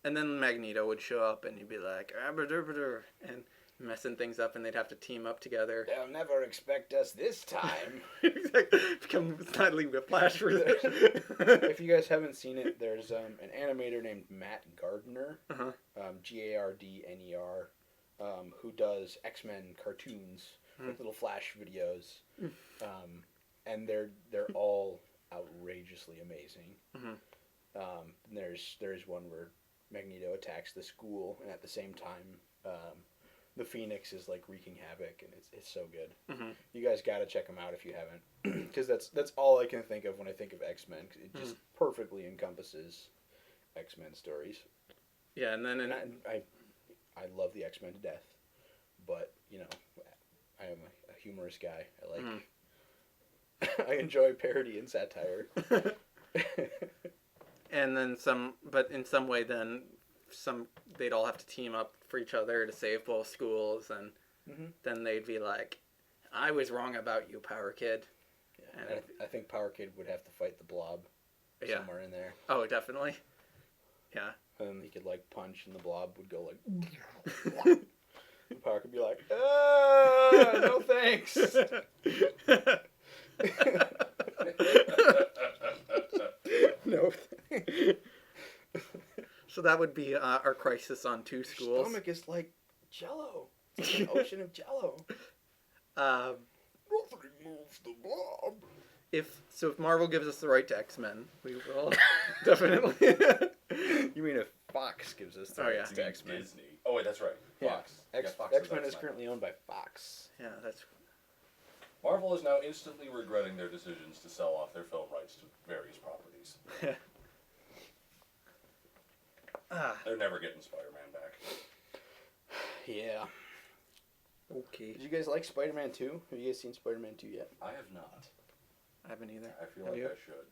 Speaker 1: And then Magneto would show up, and he'd be like, and messing things up, and they'd have to team up together.
Speaker 2: They'll never expect us this time.
Speaker 1: Become Snidely Whiplash for this.
Speaker 2: If you guys haven't seen it, there's an animator named Matt Gardner, Gardner, who does X-Men cartoons, like little Flash videos, and they're all outrageously amazing. And there's one where Magneto attacks the school, and at the same time, the Phoenix is like wreaking havoc, and it's so good. You guys got to check them out if you haven't, because that's all I can think of when I think of X-Men. 'Cause it just perfectly encompasses X-Men stories.
Speaker 1: Yeah, and then
Speaker 2: I love the X-Men to death, but you know, I am a humorous guy. I like I enjoy parody and satire.
Speaker 1: And then but in some way, then they'd all have to team up for each other to save both schools, and then they'd be like, "I was wrong about you, Power Kid."
Speaker 2: Yeah, and I think Power Kid would have to fight the Blob somewhere in there.
Speaker 1: Oh, definitely. Yeah.
Speaker 2: And he could like punch, and the Blob would go like. And Power could be like, "No thanks."
Speaker 1: No. So that would be our crisis on two schools.
Speaker 2: Your stomach is like Jello. It's like an ocean of Jello. Nothing moves the Blob.
Speaker 1: If Marvel gives us the right to X-Men, we will definitely.
Speaker 2: You mean if Fox gives us the right to X-Men?
Speaker 3: Disney. Oh wait, that's right. Fox.
Speaker 2: Yeah.
Speaker 3: Fox
Speaker 2: X-Men is currently owned by Fox.
Speaker 1: Yeah, that's.
Speaker 3: Marvel is now instantly regretting their decisions to sell off their film rights to various properties. They're never getting Spider-Man back.
Speaker 2: Yeah.
Speaker 1: Okay.
Speaker 2: Did you guys like Spider-Man 2? Have you guys seen Spider-Man 2 yet?
Speaker 3: I have not.
Speaker 1: I haven't either.
Speaker 3: I feel like I should.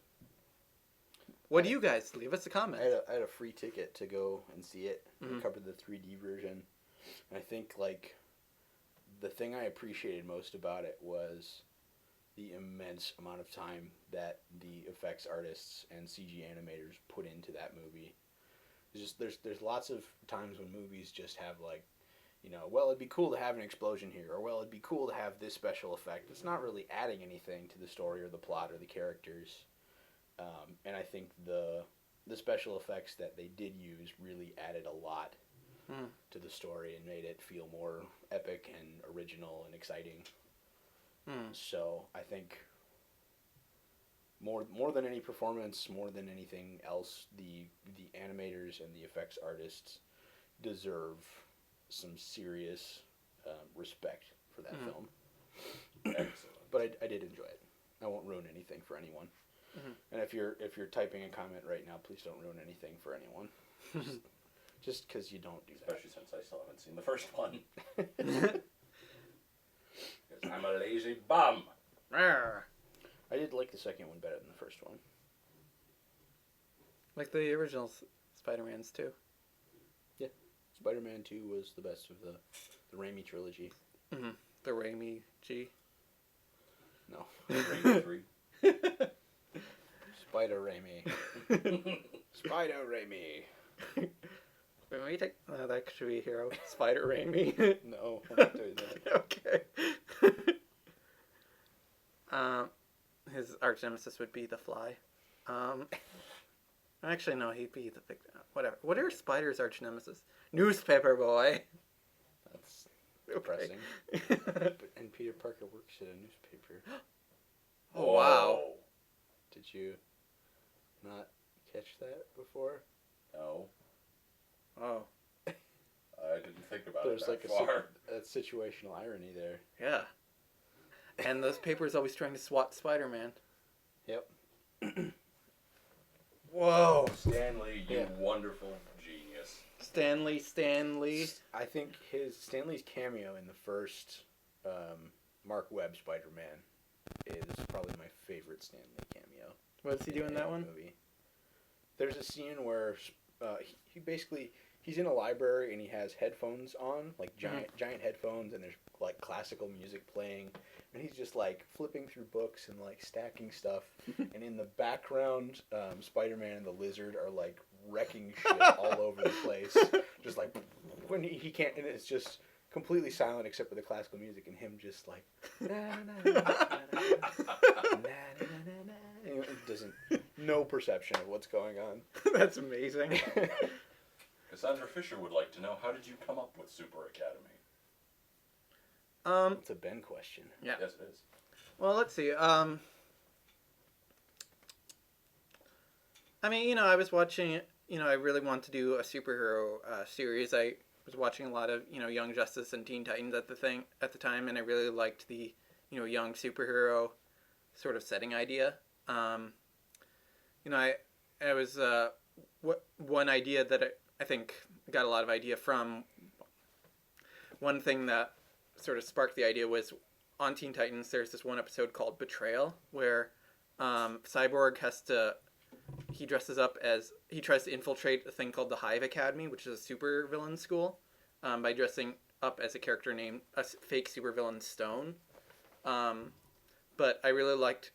Speaker 1: What do you guys? Leave us a comment.
Speaker 2: I had a free ticket to go and see it. It covered the 3D version. And I think, like, the thing I appreciated most about it was the immense amount of time that the effects artists and CG animators put into that movie. There's lots of times when movies just have, like, you know, well, it'd be cool to have an explosion here, or well, it'd be cool to have this special effect. It's not really adding anything to the story or the plot or the characters. And I think the special effects that they did use really added a lot to the story and made it feel more epic and original and exciting. So I think more than any performance, more than anything else, the animators and the effects artists deserve some serious respect for that film.
Speaker 3: Excellent.
Speaker 2: But I did enjoy it. I won't ruin anything for anyone. And if you're typing a comment right now, please don't ruin anything for anyone. Just because you don't do that.
Speaker 3: Especially since I still haven't seen the first one. Because I'm a lazy bum.
Speaker 2: I did like the second one better than the first one.
Speaker 1: Like the original Spider-Mans too.
Speaker 2: Yeah. Spider-Man 2 was the best of the Raimi trilogy.
Speaker 1: The Raimi G.
Speaker 2: No.
Speaker 3: Raimi 3.
Speaker 2: Spider Raimi. Spider Raimi.
Speaker 1: When we take that should be a hero. Spider Raimi.
Speaker 2: No, I'm not doing that.
Speaker 1: Okay. His arch nemesis would be the Fly. Actually, no, he'd be the big. Whatever. What are Spider's arch nemesis? Newspaper Boy.
Speaker 2: That's depressing. And Peter Parker works at a newspaper.
Speaker 1: Oh, wow.
Speaker 2: Did you not catch that before?
Speaker 3: No.
Speaker 1: Oh.
Speaker 3: think about
Speaker 2: There's
Speaker 3: it
Speaker 2: like
Speaker 3: that far.
Speaker 2: a situational irony there.
Speaker 1: Yeah. And those papers always trying to swat Spider-Man.
Speaker 2: Yep.
Speaker 1: Whoa.
Speaker 3: Stanley, you
Speaker 2: Yeah.
Speaker 3: wonderful genius.
Speaker 1: Stanley.
Speaker 2: I think Stanley's cameo in the first Mark Webb Spider-Man is probably my favorite Stanley cameo.
Speaker 1: What does he do in that one?
Speaker 2: Movie. There's a scene where he basically he's in a library and he has headphones on, like giant headphones, and there's like classical music playing, and he's just like flipping through books and like stacking stuff, and in the background, Spider-Man and the Lizard are like wrecking shit all over the place, just like when he can't, and it's just completely silent except for the classical music and him just like it doesn't no perception of what's going on.
Speaker 1: That's amazing.
Speaker 3: Cassandra Fisher would like to know, how did you come up with Super Academy?
Speaker 2: It's a Ben question.
Speaker 1: Yeah.
Speaker 3: Yes, it is.
Speaker 1: Well, let's see. I mean, I was watching. I really want to do a superhero series. I was watching a lot of Young Justice and Teen Titans at the time, and I really liked the young superhero sort of setting idea. I was one idea that I think got a lot of idea from. One thing that sort of sparked the idea was on Teen Titans. There's this one episode called Betrayal where Cyborg he dresses up as he tries to infiltrate a thing called the Hive Academy, which is a supervillain school, by dressing up as a character named a fake supervillain Stone. But I really liked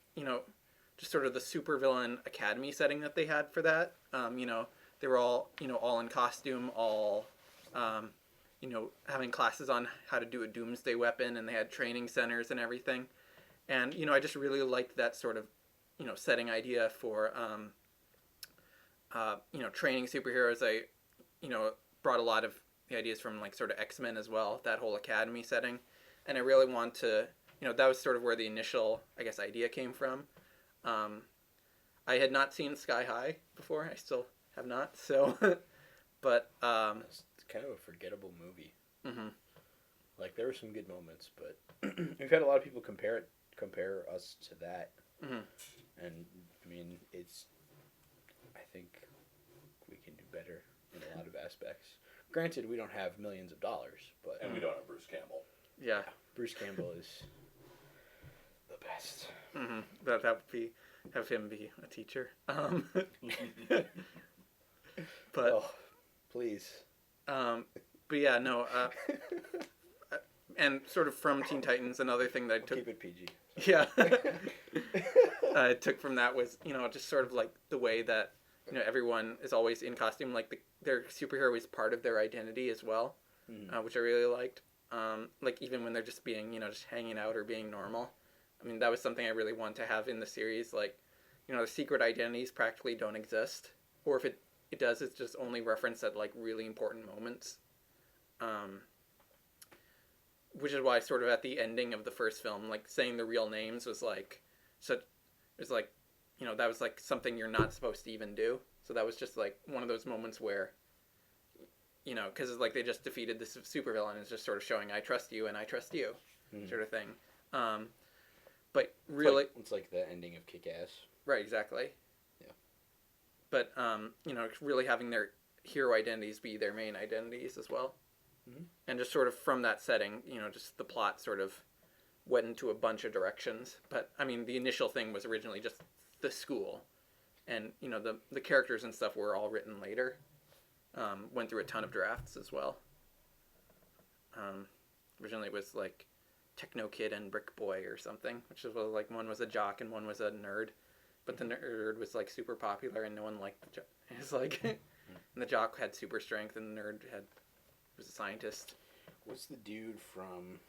Speaker 1: just sort of the supervillain academy setting that they had for that. They were all all in costume, all having classes on how to do a doomsday weapon, and they had training centers and everything. And I just really liked that sort of setting idea for training superheroes. I brought a lot of the ideas from like sort of X-Men as well, that whole academy setting. And I really want to that was sort of where the initial idea came from. I had not seen Sky High before. I still have not. So but
Speaker 2: It's kind of a forgettable movie.
Speaker 1: Mm-hmm.
Speaker 2: Like there were some good moments, but we've had a lot of people compare us to that.
Speaker 1: Mm-hmm.
Speaker 2: And I mean, I think we can do better in a lot of aspects. Granted, we don't have millions of dollars, but
Speaker 3: And we don't have Bruce Campbell.
Speaker 1: Yeah.
Speaker 2: Bruce Campbell is the best.
Speaker 1: Mm-hmm. That would be have him be a teacher. But
Speaker 2: Oh, please.
Speaker 1: but yeah, no. And sort of from Teen Titans, another thing that I took.
Speaker 2: Keep it PG.
Speaker 1: Yeah. I took from that was just sort of like the way that everyone is always in costume, like their superhero is part of their identity as well, which I really liked. Like even when they're just being just hanging out or being normal. I mean, that was something I really want to have in the series. Like the secret identities practically don't exist, or if it does, it's just only referenced at like really important moments. Which is why sort of at the ending of the first film, like saying the real names was like that was like something you're not supposed to even do. So that was just like one of those moments where because it's like they just defeated this supervillain. It's just sort of showing I trust you and I trust you, sort of thing. But really,
Speaker 2: it's like the ending of Kick-Ass.
Speaker 1: right, exactly.
Speaker 2: Yeah.
Speaker 1: But really having their hero identities be their main identities as well.
Speaker 2: Mm-hmm.
Speaker 1: And just sort of from that setting, just the plot sort of went into a bunch of directions. But I mean, the initial thing was originally just the school, and the characters and stuff were all written later. Went through a ton of drafts as well. Originally it was like Techno Kid and Brick Boy or something, which was like one was a jock and one was a nerd, but the nerd was like super popular and no one liked the jock. It's like, and the jock had super strength and the nerd was a scientist.
Speaker 2: What's the dude from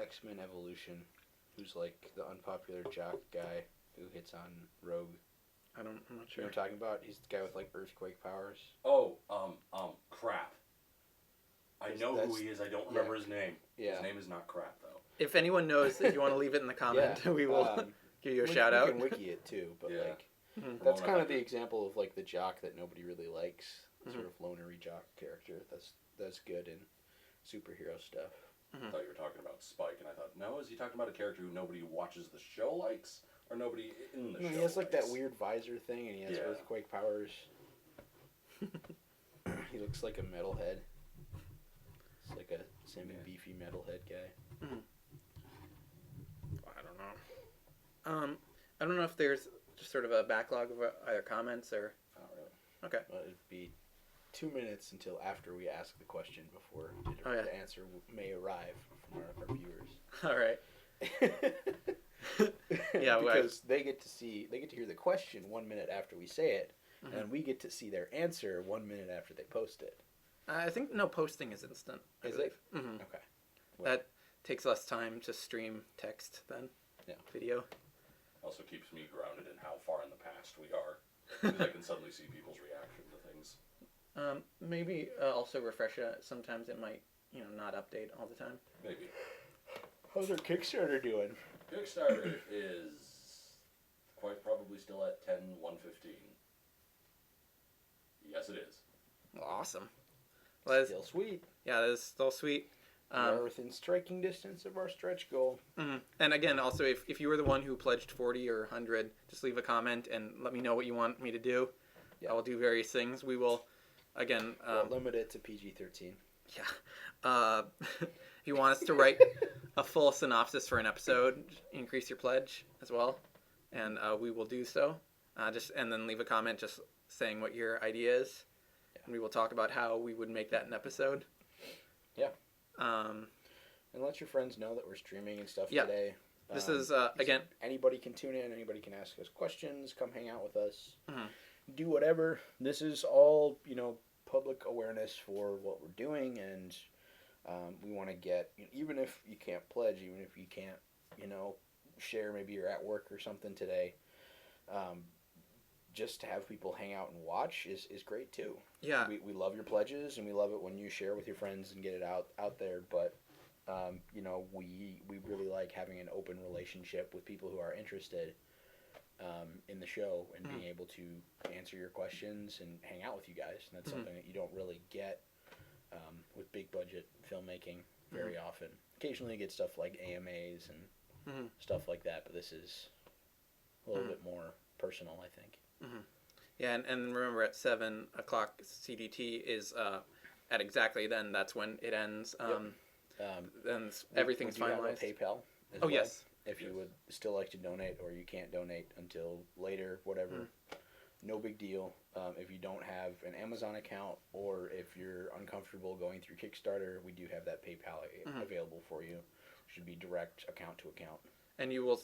Speaker 2: X-Men Evolution, who's like the unpopular jock guy who hits on Rogue?
Speaker 1: I'm not
Speaker 2: You know
Speaker 1: sure.
Speaker 2: what I'm talking about? He's the guy with like earthquake powers.
Speaker 3: Oh, Crap. I know who
Speaker 2: That's-
Speaker 3: he is. I don't remember his name.
Speaker 2: Yeah.
Speaker 3: His name is not Crap, though.
Speaker 1: If anyone knows, if you want to leave it in the comment,
Speaker 2: Yeah,
Speaker 1: we will give you a shout
Speaker 2: we
Speaker 1: out.
Speaker 2: can wiki it too, but
Speaker 3: Yeah.
Speaker 2: like
Speaker 1: Mhm.
Speaker 2: that's kind of the example of like the jock that nobody really likes. sort of lonery jock character. That's good in superhero stuff.
Speaker 3: I thought you were talking about Spike, and I thought, no, is he talking about a character who nobody who watches the show likes, or nobody in the show
Speaker 2: He has like
Speaker 3: likes?
Speaker 2: that weird visor thing, and he has earthquake powers. He looks like a metalhead. It's like a semi-beefy metalhead guy.
Speaker 1: I don't know. I don't know if there's just sort of a backlog of either comments or...
Speaker 2: Not really.
Speaker 1: Okay.
Speaker 2: Well, it'd be 2 minutes until after we ask the question before the answer may arrive from our viewers.
Speaker 1: All right.
Speaker 2: Yeah, because they get to hear the question 1 minute after we say it, and we get to see their answer 1 minute after they post it.
Speaker 1: I think posting is instant.
Speaker 2: Is it?
Speaker 1: Mm-hmm.
Speaker 2: Okay. Well,
Speaker 1: that takes less time to stream text than video.
Speaker 3: Also keeps me grounded in how far in the past we are, because I can suddenly see people's reaction to things.
Speaker 1: Maybe also refresh it. Sometimes it might, not update all the time.
Speaker 3: Maybe.
Speaker 2: How's our Kickstarter doing?
Speaker 3: Kickstarter is quite probably still at 10,115. Yes, it is.
Speaker 1: Awesome. Well,
Speaker 2: Still sweet.
Speaker 1: Yeah, that is still sweet.
Speaker 2: We're within striking distance of our stretch goal.
Speaker 1: Mm-hmm. And again, also, if you were the one who pledged 40 or 100, just leave a comment and let me know what you want me to do. Yeah. I will do various things. We will, again...
Speaker 2: we'll limit it to PG-13.
Speaker 1: Yeah. If you want us to write a full synopsis for an episode, increase your pledge as well. And we will do so. And then leave a comment just saying what your idea is. Yeah. And we will talk about how we would make that an episode.
Speaker 2: Yeah. And let your friends know that we're streaming and stuff today.
Speaker 1: This is, again...
Speaker 2: Anybody can tune in. Anybody can ask us questions. Come hang out with us. Do whatever. This is all, public awareness for what we're doing. And we want to get... even if you can't pledge, even if you can't, share, maybe you're at work or something today, just to have people hang out and watch is great too.
Speaker 1: Yeah.
Speaker 2: We love your pledges, and we love it when you share with your friends and get it out there. But, we really like having an open relationship with people who are interested in the show and being able to answer your questions and hang out with you guys. And that's something that you don't really get with big budget filmmaking very often. Occasionally you get stuff like AMAs and stuff like that, but this is a little bit more personal, I think.
Speaker 1: Yeah, and remember at 7 o'clock CDT is at exactly then. That's when it ends. Then everything's
Speaker 2: we do
Speaker 1: finalized.
Speaker 2: Have a PayPal as
Speaker 1: well,
Speaker 2: well,
Speaker 1: yes.
Speaker 2: If you would still like to donate, or you can't donate until later, whatever, no big deal. If you don't have an Amazon account, or if you're uncomfortable going through Kickstarter, we do have that PayPal available for you. Should be direct account to account.
Speaker 1: And you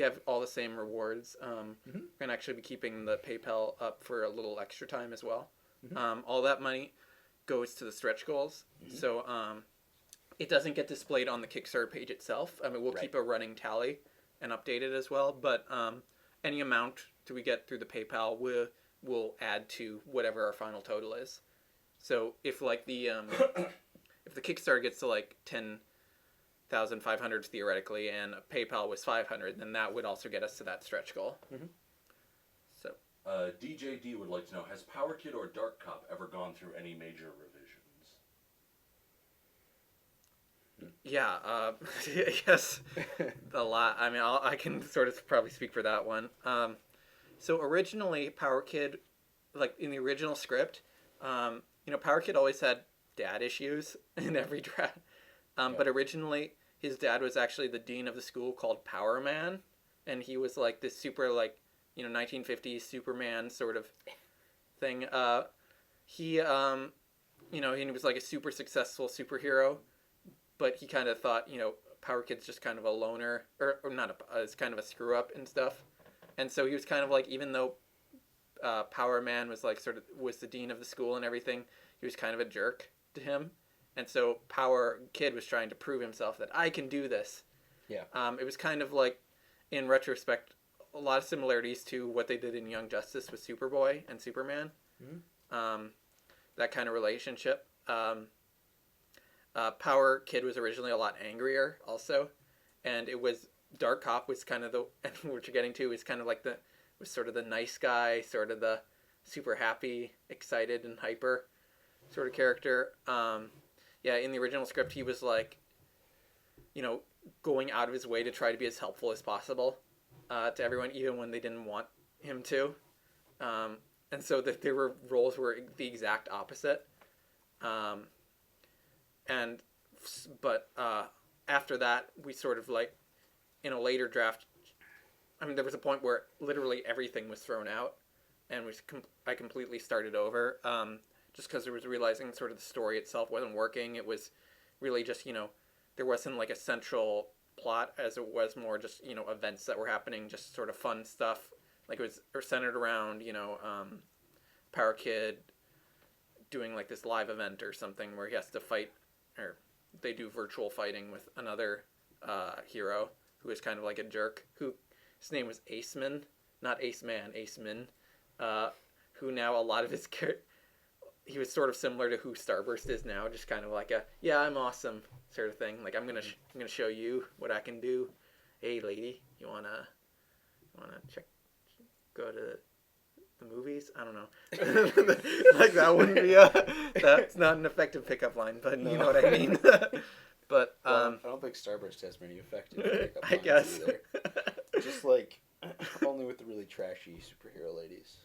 Speaker 1: have all the same rewards. We're going to actually be keeping the PayPal up for a little extra time as well. All that money goes to the stretch goals. So it doesn't get displayed on the Kickstarter page itself. I mean, we'll keep a running tally and update it as well. But any amount that we get through the PayPal will add to whatever our final total is. So if like the if the Kickstarter gets to like 10,500 theoretically, and PayPal was 500, then that would also get us to that stretch goal. So,
Speaker 3: DJ D would like to know: has Power Kid or Dark Cop ever gone through any major revisions?
Speaker 1: Yeah, yes, a lot. I mean, I can sort of probably speak for that one. So originally, Power Kid, like in the original script, Power Kid always had dad issues in every draft. But originally, his dad was actually the dean of the school called Power Man, and he was like this super 1950s Superman sort of thing. He was like a super successful superhero, but he kind of thought Power Kid's just kind of a loner, or not it's kind of a screw up and stuff, and so he was kind of like, even though Power Man was like was the dean of the school and everything, he was kind of a jerk to him. And so Power Kid was trying to prove himself that I can do this.
Speaker 2: Yeah.
Speaker 1: It was kind of like, in retrospect, a lot of similarities to what they did in Young Justice with Superboy and Superman. That kind of relationship. Power Kid was originally a lot angrier also. And it was, Dark Cop was kind of and what you're getting to is kind of like was sort of the nice guy, sort of the super happy, excited, and hyper sort of character. In the original script, he was like, going out of his way to try to be as helpful as possible to everyone, even when they didn't want him to. And so that there were roles were the exact opposite. But after that, we sort of like, in a later draft, there was a point where literally everything was thrown out, and I completely started over, just because I was realizing sort of the story itself wasn't working. It was really just, there wasn't like a central plot, as it was more just, events that were happening, just sort of fun stuff. Like it was centered around, Power Kid doing like this live event or something where he has to fight, or they do virtual fighting with another hero who is kind of like a jerk, who his name was Aceman, not Aceman, Aceman, who now a lot of his he was sort of similar to who Starburst is now, just kind of like a, yeah, I'm awesome sort of thing. Like, I'm gonna show you what I can do. Hey, lady, you wanna go to the movies? I don't know. Like, that wouldn't be that's not an effective pickup line, but you know what I mean. But
Speaker 2: I don't think Starburst has many effective pickup lines
Speaker 1: I guess
Speaker 2: either. Just like only with the really trashy superhero ladies.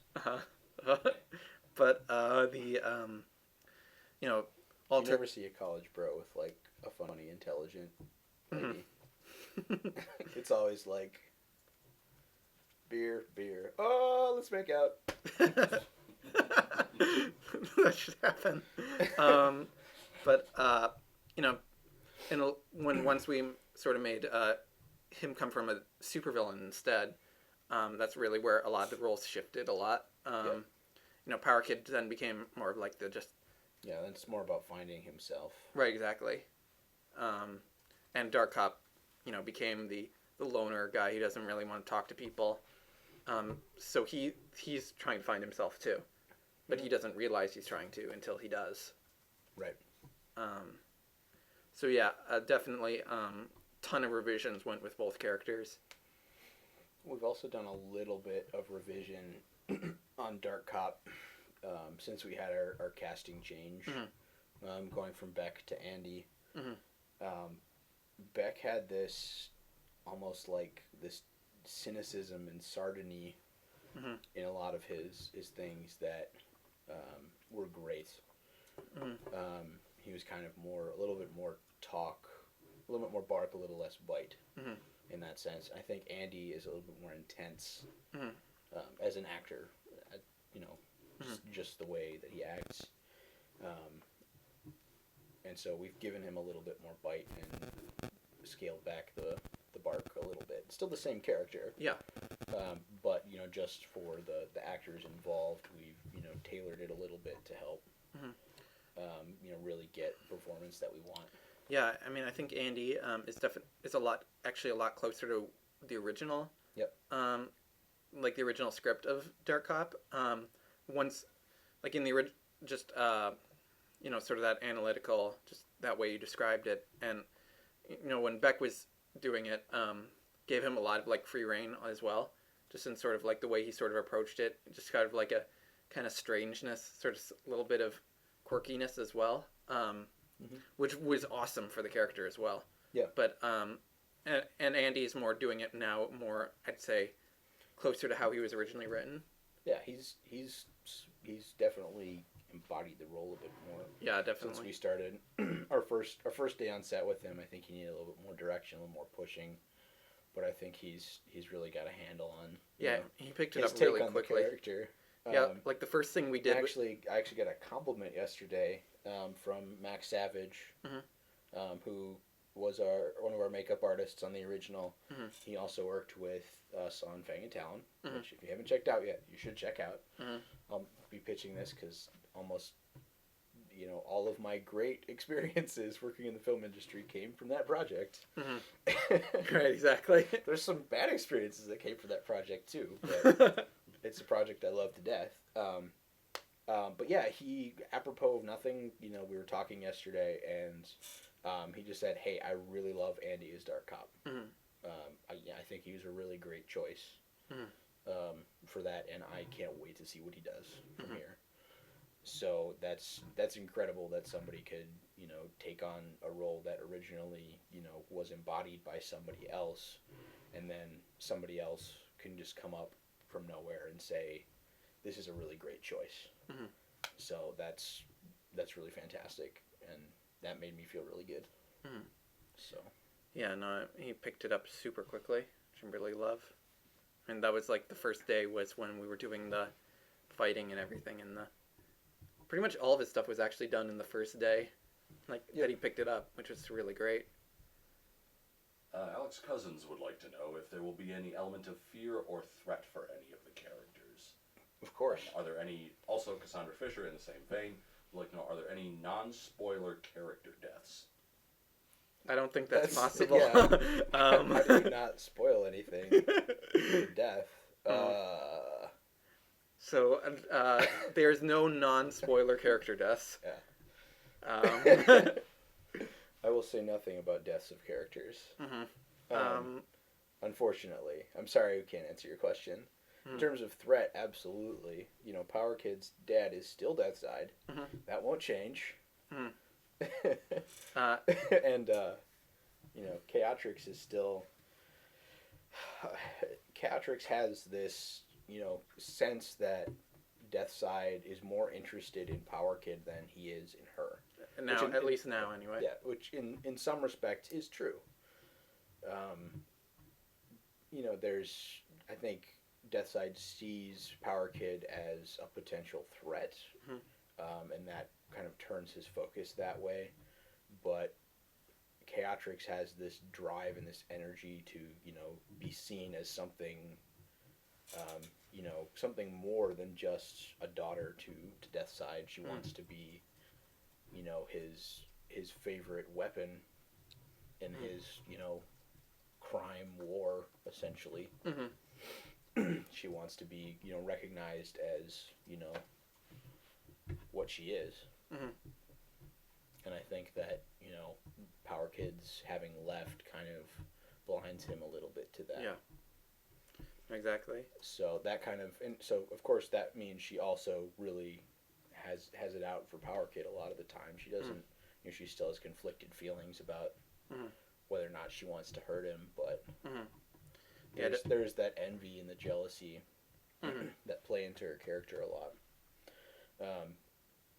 Speaker 1: But
Speaker 2: you never see a college bro with like a funny, intelligent lady. Mm-hmm. It's always like beer. Oh, let's make out.
Speaker 1: That should happen. Once we sort of made him come from a supervillain instead, that's really where a lot of the roles shifted a lot. Power Kid then became more of like
Speaker 2: then it's more about finding himself.
Speaker 1: Right, exactly. And Dark Cop, became the loner guy who doesn't really want to talk to people. So he's trying to find himself too, but he doesn't realize he's trying to until he does.
Speaker 2: Right.
Speaker 1: Definitely. Ton of revisions went with both characters.
Speaker 2: We've also done a little bit of revision on Dark Cop since we had our casting change, going from Beck to Andy. Mm-hmm. Beck had this almost like this cynicism and sardony in a lot of his things that were great. Mm-hmm. He was kind of a little bit more talk, a little bit more bark, a little less bite. Mm-hmm. In that sense, I think Andy is a little bit more intense as an actor. Just the way that he acts, and so we've given him a little bit more bite and scaled back the bark a little bit. Still the same character.
Speaker 1: Yeah.
Speaker 2: But just for the actors involved, we've tailored it a little bit to help. Really get the performance that we want.
Speaker 1: Yeah, I think Andy is a lot closer to the original.
Speaker 2: Yep.
Speaker 1: Like the original script of Dark Cop. Once, like in the sort of that analytical, just that way you described it, and when Beck was doing it, gave him a lot of like free reign as well, just in sort of like the way he sort of approached it, just kind of like a kind of strangeness, sort of a little bit of quirkiness as well. Which was awesome for the character as well.
Speaker 2: Yeah.
Speaker 1: But and Andy's more doing it now, more I'd say closer to how he was originally written.
Speaker 2: Yeah, he's definitely embodied the role a bit more.
Speaker 1: Yeah, definitely.
Speaker 2: Since we started our first day on set with him, I think he needed a little bit more direction, a little more pushing. But I think he's really got a handle on.
Speaker 1: Yeah, he picked it
Speaker 2: his
Speaker 1: up
Speaker 2: take
Speaker 1: really
Speaker 2: on
Speaker 1: quickly.
Speaker 2: The character.
Speaker 1: Yeah, like the first thing we did.
Speaker 2: I actually got a compliment yesterday from Max Savage, who was one of our makeup artists on the original. Mm-hmm. He also worked with us on Fang and Talon, which if you haven't checked out yet, you should check out. Mm-hmm. I'll be pitching this because almost all of my great experiences working in the film industry came from that project.
Speaker 1: Mm-hmm. Right, exactly.
Speaker 2: There's some bad experiences that came from that project too, but it's a project I love to death. But yeah, he, apropos of nothing, we were talking yesterday, and he just said, "Hey, I really love Andy as Dark Cop. Mm-hmm. I think he was a really great choice." Mm-hmm. for that, and I can't wait to see what he does from here. So that's incredible that somebody could, you know, take on a role that originally, you know, was embodied by somebody else, and then somebody else can just come up from nowhere and say, this is a really great choice. So that's really fantastic, and that made me feel really good. So
Speaker 1: yeah, no, he picked it up super quickly, which I really love. And that was like the first day was when we were doing the fighting and everything, and pretty much all of his stuff was actually done in the first day, like that he picked it up, which was really great.
Speaker 3: Alex Cousins would like to know if there will be any element of fear or threat for any of the characters.
Speaker 2: of course.
Speaker 3: Are there any, also Cassandra Fisher in the same vein, would like to know, are there any non-spoiler character deaths?
Speaker 1: I don't think that's possible.
Speaker 2: Yeah. How do you not spoil anything for death?
Speaker 1: So there's no non-spoiler character deaths.
Speaker 2: Yeah. I will say nothing about deaths of characters. Unfortunately. I'm sorry we can't answer your question. In terms of threat, absolutely. You know, Power Kid's dad is still Deathside. That won't change. And, you know, Chaotrix is still... Chaotrix has this, you know, sense that Deathside is more interested in Power Kid than he is in her.
Speaker 1: Now, at least now, anyway.
Speaker 2: Yeah, which in some respects is true. You know, I think Deathside sees Power Kid as a potential threat, and that kind of turns his focus that way. But Chaotrix has this drive and this energy to, you know, be seen as something, you know, something more than just a daughter to Deathside. She wants to be, you know, his favorite weapon in his, you know, crime war, essentially. She wants to be, you know, recognized as, you know, what she is. And I think that, you know, Power Kid's having left kind of blinds him a little bit to that.
Speaker 1: Yeah. Exactly.
Speaker 2: So that kind of, and so of course that means she also really has it out for Power Kid a lot of the time. She doesn't, you know, she still has conflicted feelings about whether or not she wants to hurt him, but there's that envy and the jealousy that play into her character a lot.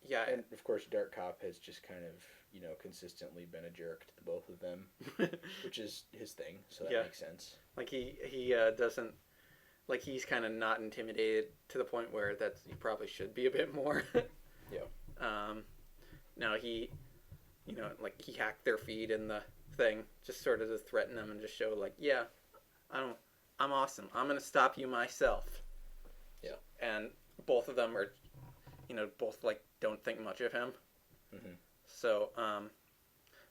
Speaker 1: Yeah,
Speaker 2: and of course Dark Cop has just kind of, you know, consistently been a jerk to the both of them, which is his thing, so that makes sense.
Speaker 1: Like he doesn't, like he's kind of not intimidated to the point where that he probably should be a bit more. No, he, you know, like he hacked their feed in the thing just sort of to threaten them and just show like, yeah, I'm awesome. I'm gonna stop you myself.
Speaker 2: Yeah.
Speaker 1: And both of them are, you know, both like don't think much of him. So,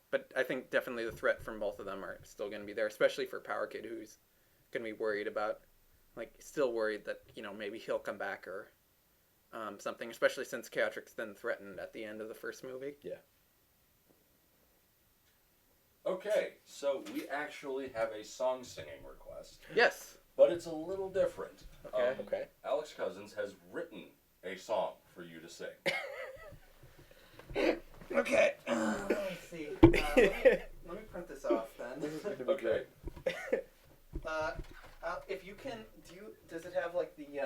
Speaker 1: but I think definitely the threat from both of them are still going to be there, especially for Power Kid, who's going to be worried about, like, still worried that, you know, maybe he'll come back or something, especially since Chaotrix then threatened at the end of the first movie.
Speaker 2: Yeah.
Speaker 3: Okay, so we actually have a song singing request.
Speaker 1: Yes.
Speaker 3: But it's a little different.
Speaker 1: Okay.
Speaker 2: Okay.
Speaker 3: Alex Cousins has written a song for you to sing.
Speaker 1: Okay. Let me see. Let me print this off then.
Speaker 2: This is going to be
Speaker 3: Okay.
Speaker 2: great.
Speaker 1: If you can, does it have like the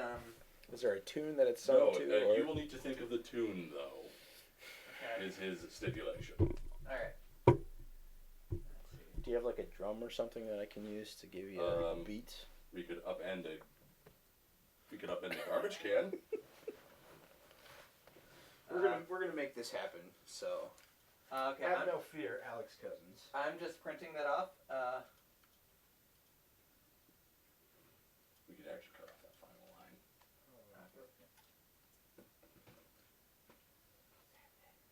Speaker 2: Is there a tune that it's sung
Speaker 3: No,
Speaker 2: to? Or?
Speaker 3: you will need to think of the tune, though,
Speaker 1: Okay.
Speaker 3: is his stipulation.
Speaker 1: All right.
Speaker 2: Do you have like a drum or something that I can use to give you a beat?
Speaker 3: We could upend a garbage can.
Speaker 2: We're gonna make this happen. So
Speaker 1: Okay.
Speaker 2: have no fear, Alex Cousins.
Speaker 1: I'm just printing that off.
Speaker 3: We could actually cut off that final line.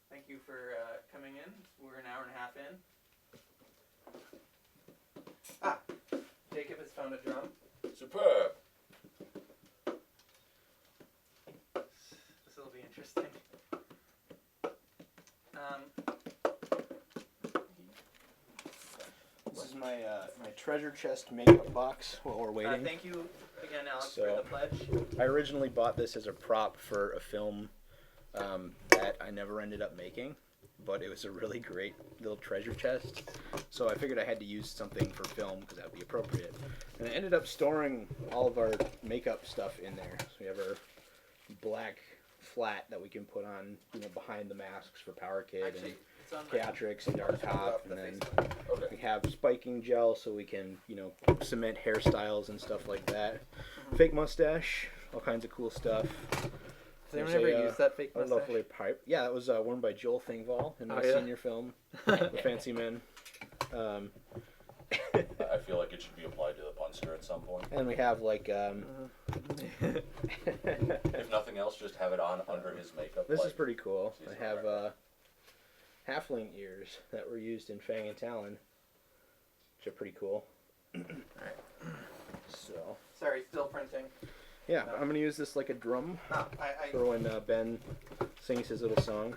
Speaker 1: Thank you for coming in. We're an hour and a half in. Jacob has found a drum.
Speaker 3: Superb.
Speaker 1: This will be interesting.
Speaker 2: This is my treasure chest makeup box while we're waiting.
Speaker 1: Thank you again, Alex,
Speaker 2: So-
Speaker 1: for the pledge.
Speaker 2: I originally bought this as a prop for a film that I never ended up making, but it was a really great little treasure chest. So I figured I had to use something for film because that would be appropriate. And I ended up storing all of our makeup stuff in there. So we have our black flat that we can put on, behind the masks for Power Kid
Speaker 1: Actually,
Speaker 2: and
Speaker 1: it's on my
Speaker 2: Theatrics and Dark Top,
Speaker 1: the
Speaker 2: and then
Speaker 1: Facebook.
Speaker 3: Okay.
Speaker 2: we have spiking gel so we can, cement hairstyles and stuff like that. Fake mustache, all kinds of cool stuff.
Speaker 1: Has anyone
Speaker 2: There's
Speaker 1: ever
Speaker 2: a,
Speaker 1: used that fake
Speaker 2: a
Speaker 1: mustache?
Speaker 2: lovely pipe. Yeah, that was worn by Joel Thingvall in my
Speaker 1: Oh, yeah?
Speaker 2: senior film, The Fancy Men.
Speaker 3: I feel like it should be applied to the punster at some point.
Speaker 2: And we have like
Speaker 3: If nothing else, just have it on under his makeup.
Speaker 2: this
Speaker 3: like,
Speaker 2: is pretty cool.
Speaker 3: Season
Speaker 2: I have
Speaker 3: record.
Speaker 2: halfling ears that were used in Fang and Talon, which are pretty cool.
Speaker 1: Alright.
Speaker 2: So
Speaker 1: Sorry, still printing.
Speaker 2: yeah, I'm gonna use this like a drum
Speaker 1: Oh, I
Speaker 2: for when Ben sings his little song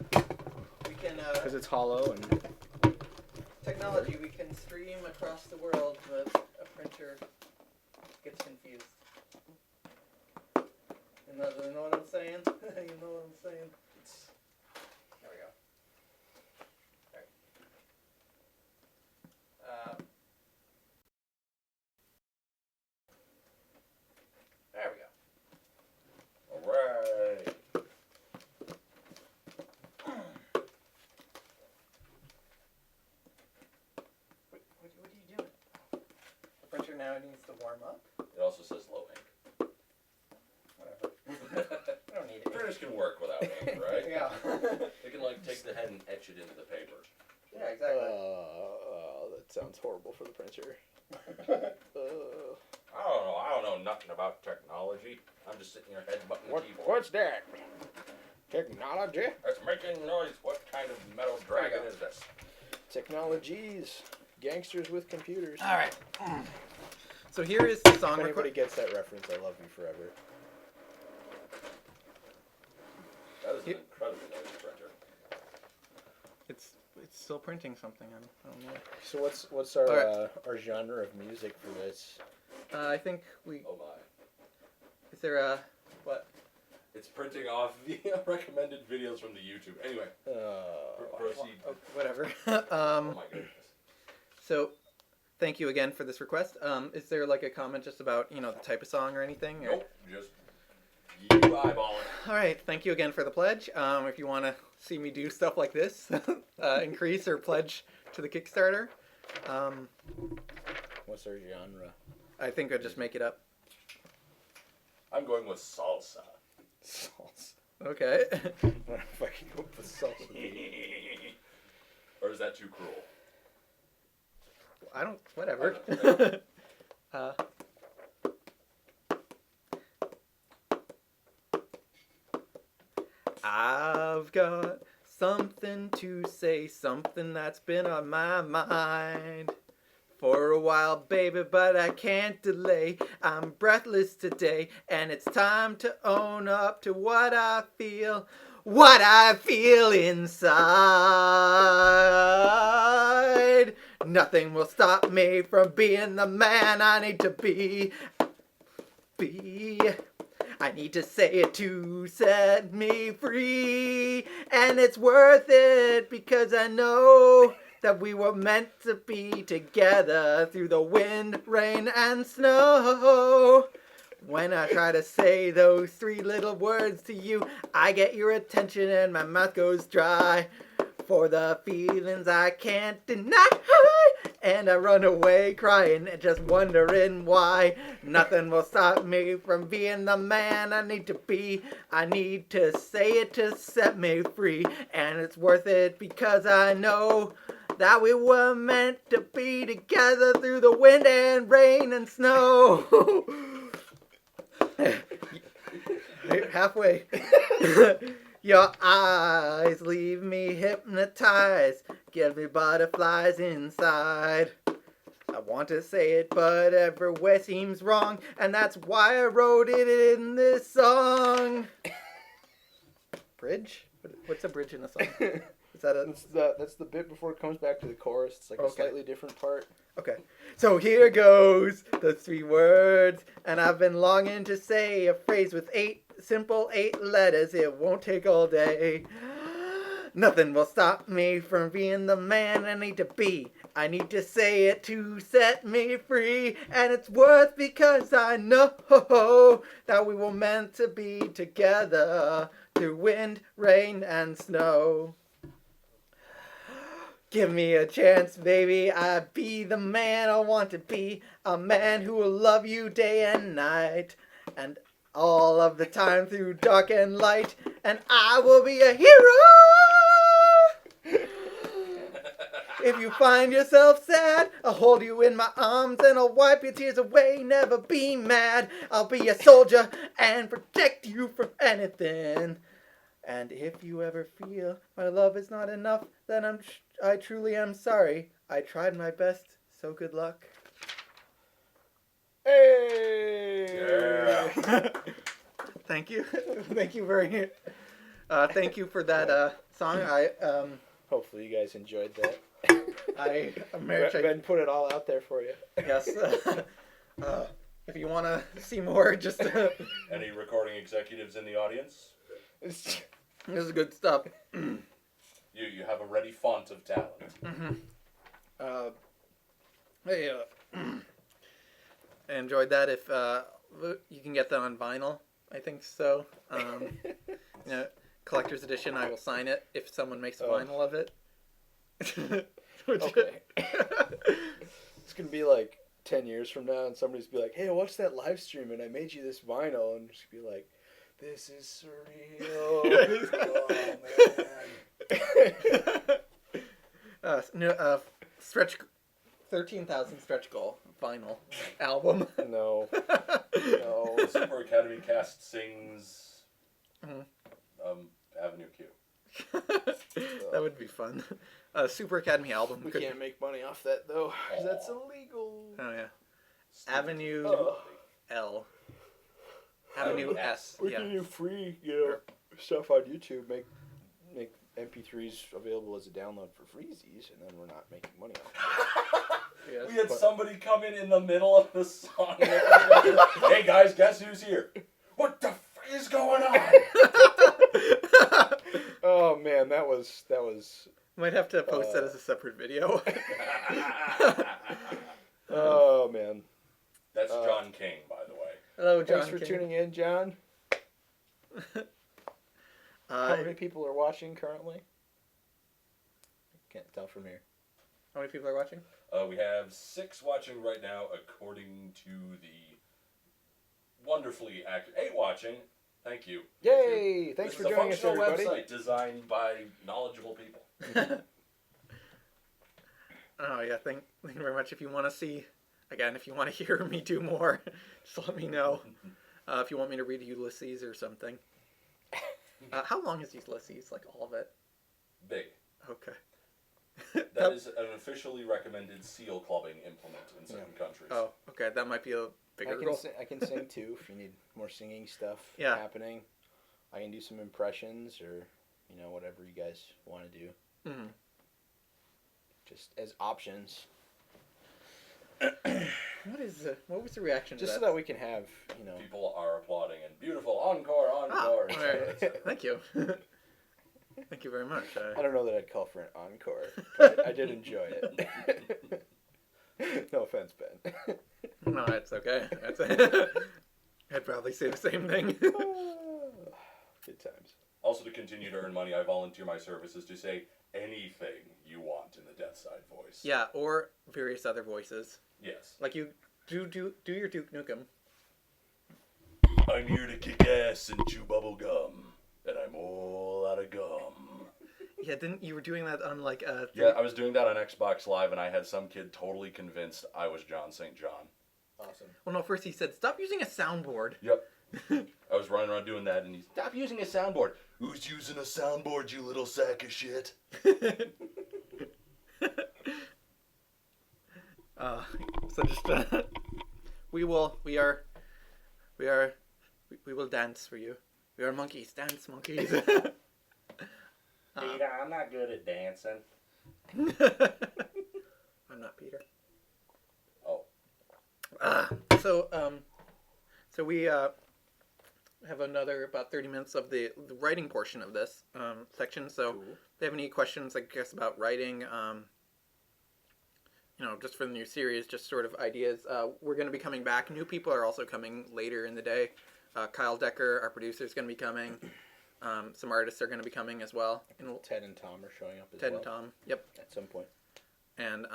Speaker 1: we can
Speaker 2: because it's hollow and
Speaker 1: technology. We can stream across the world, but a printer gets confused. You know what I'm saying? You know what I'm saying? There we go. Alright. There we go.
Speaker 3: Alright.
Speaker 1: What are you doing? The printer now needs to warm up.
Speaker 3: It also says low ink.
Speaker 1: Whatever. I don't need it.
Speaker 3: Printers can work without ink, right?
Speaker 1: Yeah.
Speaker 3: They can take the head and etch it into the paper.
Speaker 1: Yeah, exactly.
Speaker 2: that sounds horrible for the printer.
Speaker 3: I don't know nothing about technology. I'm just sitting here headbutting the keyboard.
Speaker 2: What's that? Technology?
Speaker 3: It's making noise. What kind of metal dragon is this?
Speaker 2: Technologies. Gangsters with computers.
Speaker 1: All right. So here is the song
Speaker 2: If anybody
Speaker 1: request.
Speaker 2: gets that reference, I love you forever.
Speaker 3: That is an incredibly noisy printer.
Speaker 1: It's still printing something. I don't know.
Speaker 2: So what's our
Speaker 1: Alright.
Speaker 2: our genre of music for this?
Speaker 1: I think we.
Speaker 3: Oh my.
Speaker 1: Is there a what?
Speaker 3: It's printing off the recommended videos from the YouTube. Anyway, proceed.
Speaker 1: Oh, whatever.
Speaker 3: Oh my goodness.
Speaker 1: So, thank you again for this request. Is there like a comment just about the type of song or anything? Or?
Speaker 3: Nope, just you eyeball it.
Speaker 1: All right. Thank you again for the pledge. If you want to see me do stuff like this, increase or pledge to the Kickstarter.
Speaker 2: What's our genre?
Speaker 1: I think I'd just make it up.
Speaker 3: I'm going with salsa.
Speaker 2: Salsa.
Speaker 1: Okay.
Speaker 2: What if I can go with salsa?
Speaker 3: Or is that too cruel?
Speaker 1: I don't. Whatever. I've got something to say, something that's been on my mind for a while, baby, but I can't delay. I'm breathless today, and it's time to own up to what I feel inside. Nothing will stop me from being the man I need to be. I need to say it to set me free. And it's worth it because I know that we were meant to be together through the wind, rain, and snow. When I try to say those three little words to you, I get your attention and my mouth goes dry. For the feelings I can't deny. And I run away crying, just wondering why. Nothing will stop me from being the man I need to be. I need to say it to set me free. And it's worth it because I know that we were meant to be together through the wind and rain and snow. Halfway. Your eyes leave me hypnotized, give me butterflies inside. I want to say it, but everywhere seems wrong, and that's why I wrote it in this song. Bridge? bridge? What's a bridge in a song? Is that a...
Speaker 2: That's the bit before it comes back to the chorus. It's like a slightly different part.
Speaker 1: Okay. So here goes the 3 words, and I've been longing to say a phrase with 8 letters. It won't take all day. Nothing will stop me from being the man I need to be. I need to say it to set me free, and it's worth because I know that we were meant to be together through wind, rain, and snow. Give me a chance, baby. I'll be the man I want to be. A man who will love you day and night. And all of the time through dark and light. And I will be a hero. If you find yourself sad, I'll hold you in my arms and I'll wipe your tears away. Never be mad. I'll be a soldier and protect you from anything. And if you ever feel my love is not enough, then I truly am sorry. I tried my best, so good luck.
Speaker 2: Hey!
Speaker 3: Yeah.
Speaker 1: Thank you. Thank you very thank you for that song.
Speaker 2: Hopefully you guys enjoyed that. Ben put it all out there for you.
Speaker 1: Yes. If you want to see more, just...
Speaker 3: Any recording executives in the audience?
Speaker 1: This is good stuff.
Speaker 3: You have a ready font of talent.
Speaker 1: Mm-hmm. Hey, I enjoyed that. If you can get that on vinyl, I think so. Collector's edition. I will sign it if someone makes a vinyl of it.
Speaker 2: Okay. It's gonna be like 10 years from now, and somebody's be like, "Hey, I watched that live stream, and I made you this vinyl," and just be like, "This is surreal."
Speaker 1: Oh man. Stretch 13,000 stretch goal vinyl album.
Speaker 2: No.
Speaker 3: The Super Academy cast sings Avenue Q.
Speaker 1: That would be fun. Super Academy album.
Speaker 2: We can't make money off that though, 'cause that's illegal.
Speaker 1: Oh yeah. Avenue L. Avenue S.
Speaker 2: We can do free, stuff on YouTube. Make MP3s available as a download for freezies, and then we're not making money off it.
Speaker 1: Yes,
Speaker 3: We had somebody come in the middle of the song. Hey guys, guess who's here? What the f is going on?
Speaker 2: Oh man, that was.
Speaker 1: Might have to post that as a separate video.
Speaker 2: Oh man.
Speaker 3: That's John King, by the way.
Speaker 1: Hello, John.
Speaker 2: Thanks for tuning in, John. How many people are watching currently? Can't tell from here.
Speaker 1: How many people are watching?
Speaker 3: We have 6 watching right now, according to the wonderfly accurate 8 watching. Thank you.
Speaker 2: Yay! Thanks for joining us, everybody.
Speaker 3: This is a functional website designed by knowledgeable people.
Speaker 1: Oh yeah, thank you very much. If you want to see, again, if you want to hear me do more, just let me know. If you want me to read Ulysses or something. How long is Ulysses? Like all of it?
Speaker 3: Big.
Speaker 1: Okay.
Speaker 3: That is an officially recommended seal clubbing implement in certain countries.
Speaker 1: Oh, okay. That might be a bigger goal.
Speaker 2: I can sing too if you need more singing stuff happening. I can do some impressions or, whatever you guys want to do.
Speaker 1: Mm-hmm.
Speaker 2: Just as options.
Speaker 1: What was the reaction to that?
Speaker 2: Just so that we can have,
Speaker 3: People are applauding and beautiful encore.
Speaker 1: Right. Thank you. Thank you very much.
Speaker 2: I don't know that I'd call for an encore, but I did enjoy it. No offense, Ben.
Speaker 1: No, it's okay. I'd probably say the same thing.
Speaker 2: Good times.
Speaker 3: Also, to continue to earn money, I volunteer my services to say anything you want in the Death Side voice.
Speaker 1: Yeah, or various other voices.
Speaker 3: Yes.
Speaker 1: Like you do your Duke Nukem.
Speaker 3: I'm here to kick ass and chew bubble gum, and I'm all out of gum.
Speaker 1: Yeah, didn't you were doing that on like
Speaker 3: Yeah, I was doing that on Xbox Live, and I had some kid totally convinced I was John St. John.
Speaker 2: Awesome.
Speaker 1: Well, no, first he said, "Stop using a soundboard."
Speaker 3: Yep. I was running around doing that, and he's, "Stop using a soundboard." Who's using a soundboard, you little sack of shit?
Speaker 1: So just we will dance for you. We are monkeys, dance monkeys.
Speaker 4: Peter, I'm not good at dancing.
Speaker 1: I'm not Peter.
Speaker 3: Oh.
Speaker 1: So we have another about 30 minutes of the writing portion of this section. So
Speaker 2: Cool.
Speaker 1: if they have any questions, I guess, about writing, just for the new series, just sort of ideas. We're going to be coming back. New people are also coming later in the day. Kyle Decker, our producer, is going to be coming. Some artists are going to be coming as well.
Speaker 2: Ted and Tom are showing up as
Speaker 1: Ted
Speaker 2: well.
Speaker 1: and Tom, yep.
Speaker 2: At some point.
Speaker 1: And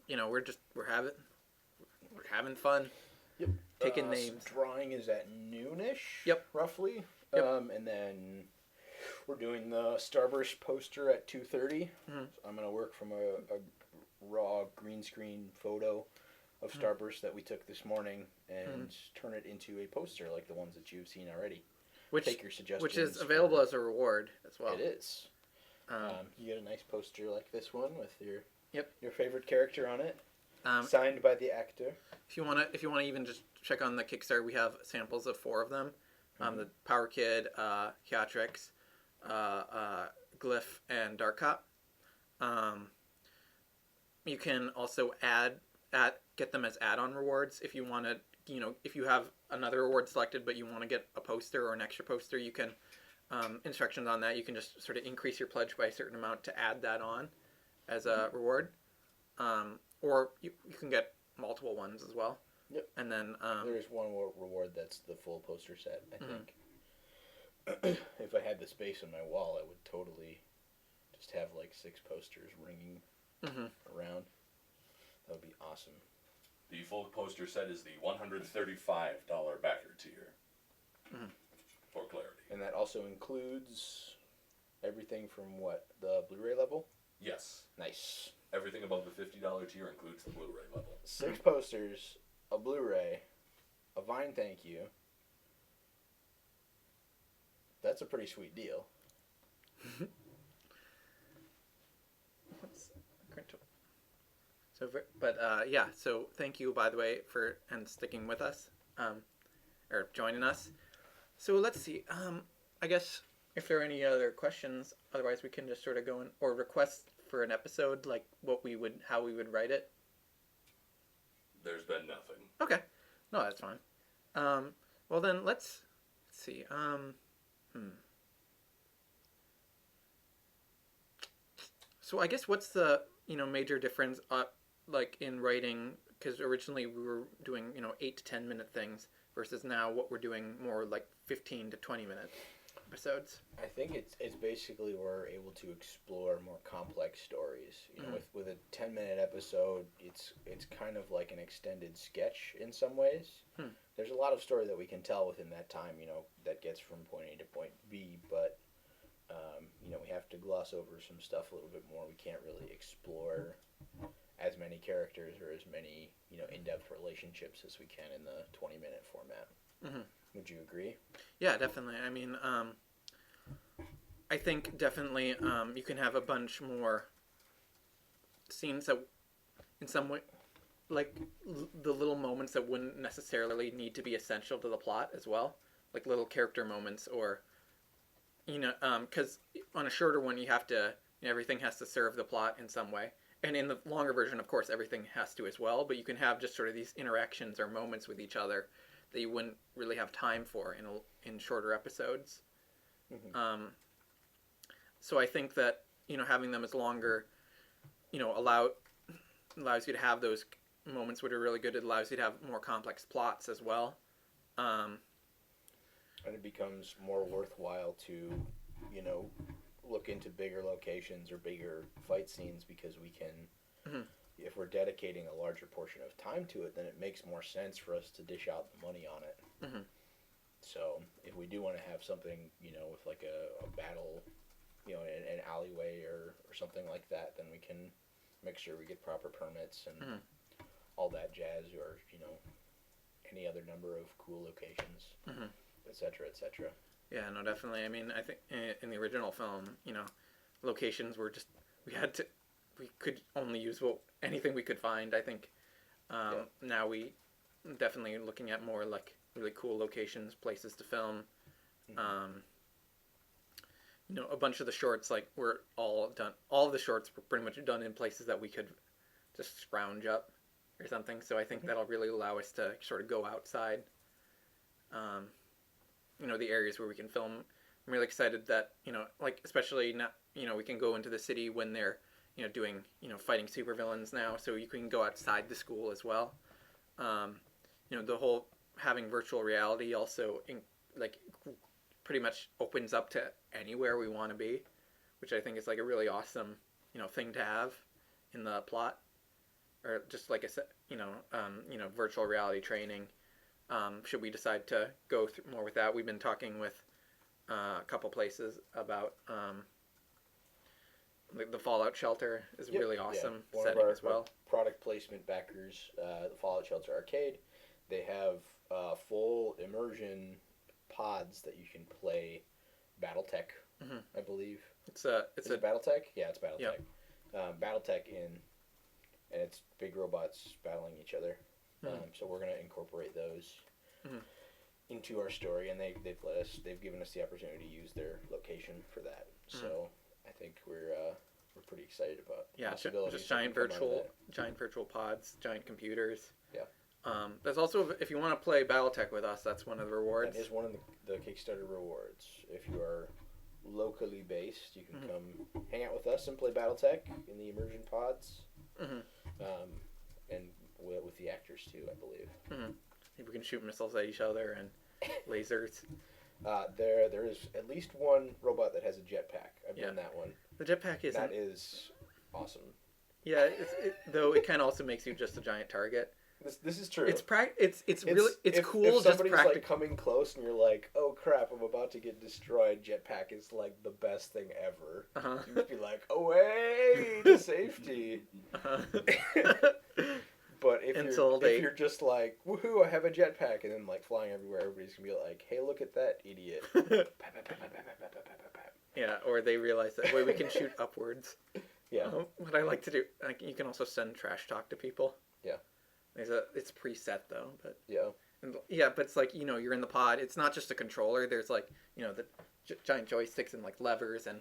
Speaker 1: we're having fun.
Speaker 2: Yep.
Speaker 1: Taking names.
Speaker 2: Drawing is at noonish.
Speaker 1: Yep.
Speaker 2: Roughly.
Speaker 1: Yep.
Speaker 2: And then we're doing the Starburst poster at 2:30.
Speaker 1: Mm-hmm.
Speaker 2: So I'm gonna work from a raw green screen photo of Starburst that we took this morning and turn it into a poster like the ones that you've seen already. Take your suggestions.
Speaker 1: Which is available as a reward as well.
Speaker 2: It is. You get a nice poster like this one with your
Speaker 1: Yep.
Speaker 2: your favorite character on it,
Speaker 1: Signed
Speaker 2: by the actor.
Speaker 1: If you wanna even just check on the Kickstarter, we have samples of 4 of them. The Power Kid, Theatrix, Glyph, and Dark Cop. You can also get them as add-on rewards if you want to. If you have another reward selected, but you want to get a poster or an extra poster, you can. Instructions on that. You can just sort of increase your pledge by a certain amount to add that on as a reward, or you can get multiple ones as well.
Speaker 2: Yep.
Speaker 1: And then
Speaker 2: There is one more reward that's the full poster set, I think. If I had the space on my wall, I would totally just have like 6 posters ringing around. That would be awesome.
Speaker 3: The full poster set is the $135 backer tier. For clarity.
Speaker 2: And that also includes everything from what? The Blu-ray level?
Speaker 3: Yes.
Speaker 2: Nice.
Speaker 3: Everything above the $50 tier includes the Blu-ray level.
Speaker 2: 6 posters, a Blu-ray, a Vine thank you. That's a pretty sweet deal.
Speaker 1: So thank you, by the way, for sticking with us, or joining us. So let's see. I guess if there are any other questions, otherwise we can just sort of go in or request for an episode, like how we would write it.
Speaker 3: There's been nothing.
Speaker 1: Okay, no, that's fine. Well then let's see. So I guess what's the major difference like in writing, because originally we were doing 8 to 10 minute things versus now what we're doing more like 15 to 20 minute episodes.
Speaker 2: I think it's basically we're able to explore more complex stories. With a 10-minute episode, it's kind of like an extended sketch in some ways. There's a lot of story that we can tell within that time, that gets from point A to point B, but we have to gloss over some stuff a little bit more. We can't really explore as many characters or as many, in-depth relationships as we can in the 20-minute format. Would you agree?
Speaker 1: Yeah, definitely. I mean, I think definitely you can have a bunch more scenes that, in some way, like the little moments that wouldn't necessarily need to be essential to the plot as well, like little character moments, or because on a shorter one you have to, everything has to serve the plot in some way. And in the longer version, of course, everything has to as well, but you can have just sort of these interactions or moments with each other that you wouldn't really have time for in shorter episodes. So I think that, having them as longer, allows you to have those moments which are really good. It allows you to have more complex plots as well.
Speaker 2: And it becomes more worthwhile to, look into bigger locations or bigger fight scenes because we can, if we're dedicating a larger portion of time to it, then it makes more sense for us to dish out the money on it. So if we do want to have something, with like a battle, in an alleyway or something like that, then we can make sure we get proper permits and all that jazz, or, any other number of cool locations, et cetera, et cetera.
Speaker 1: Yeah, no, definitely. I mean, I think in the original film, locations were just, we could only use anything we could find. I think now we definitely are looking at more like really cool locations, places to film. a bunch of the shorts like were all done. All of the shorts were pretty much done in places that we could just scrounge up or something. So I think that'll really allow us to sort of go outside. The areas where we can film. I'm really excited that like especially not we can go into the city when they're doing fighting supervillains now. So you can go outside the school as well. The whole having virtual reality also pretty much opens up to anywhere we want to be, which I think is like a really awesome, thing to have in the plot, or just like I said, virtual reality training. Should we decide to go more with that? We've been talking with a couple places about the Fallout Shelter is really awesome setting as well.
Speaker 2: Product placement backers, the Fallout Shelter Arcade, they have full immersion pods that you can play BattleTech, I believe. Is it BattleTech? Yeah, it's BattleTech. Yep. BattleTech and it's big robots battling each other. So we're gonna incorporate those into our story, and they've given us the opportunity to use their location for that. So I think we're pretty excited about
Speaker 1: just giant virtual pods, giant computers. Yeah. There's also, if you want to play BattleTech with us, that's one of the rewards.
Speaker 2: That is one of the Kickstarter rewards. If you are locally based, you can come hang out with us and play BattleTech in the immersion pods, and with the actors too, I believe.
Speaker 1: Maybe we can shoot missiles at each other and lasers.
Speaker 2: There is at least one robot that has a jetpack. I've done that one.
Speaker 1: The jetpack is
Speaker 2: that is awesome.
Speaker 1: Yeah, though it kind of also makes you just a giant target.
Speaker 2: This is true.
Speaker 1: It's really cool.
Speaker 2: If somebody's like coming close and you're like, oh crap, I'm about to get destroyed. Jetpack is like the best thing ever. You just be like, away to safety. But if you're just like, woohoo, I have a jetpack, and then like flying everywhere, everybody's gonna be like, hey, look at that idiot.
Speaker 1: Yeah, or they realize that we can shoot upwards.
Speaker 2: Yeah.
Speaker 1: What I like to do, you can also send trash talk to people. Yeah. It's preset though, but but it's like you're in the pod. It's not just a controller. There's like the giant joysticks and like levers and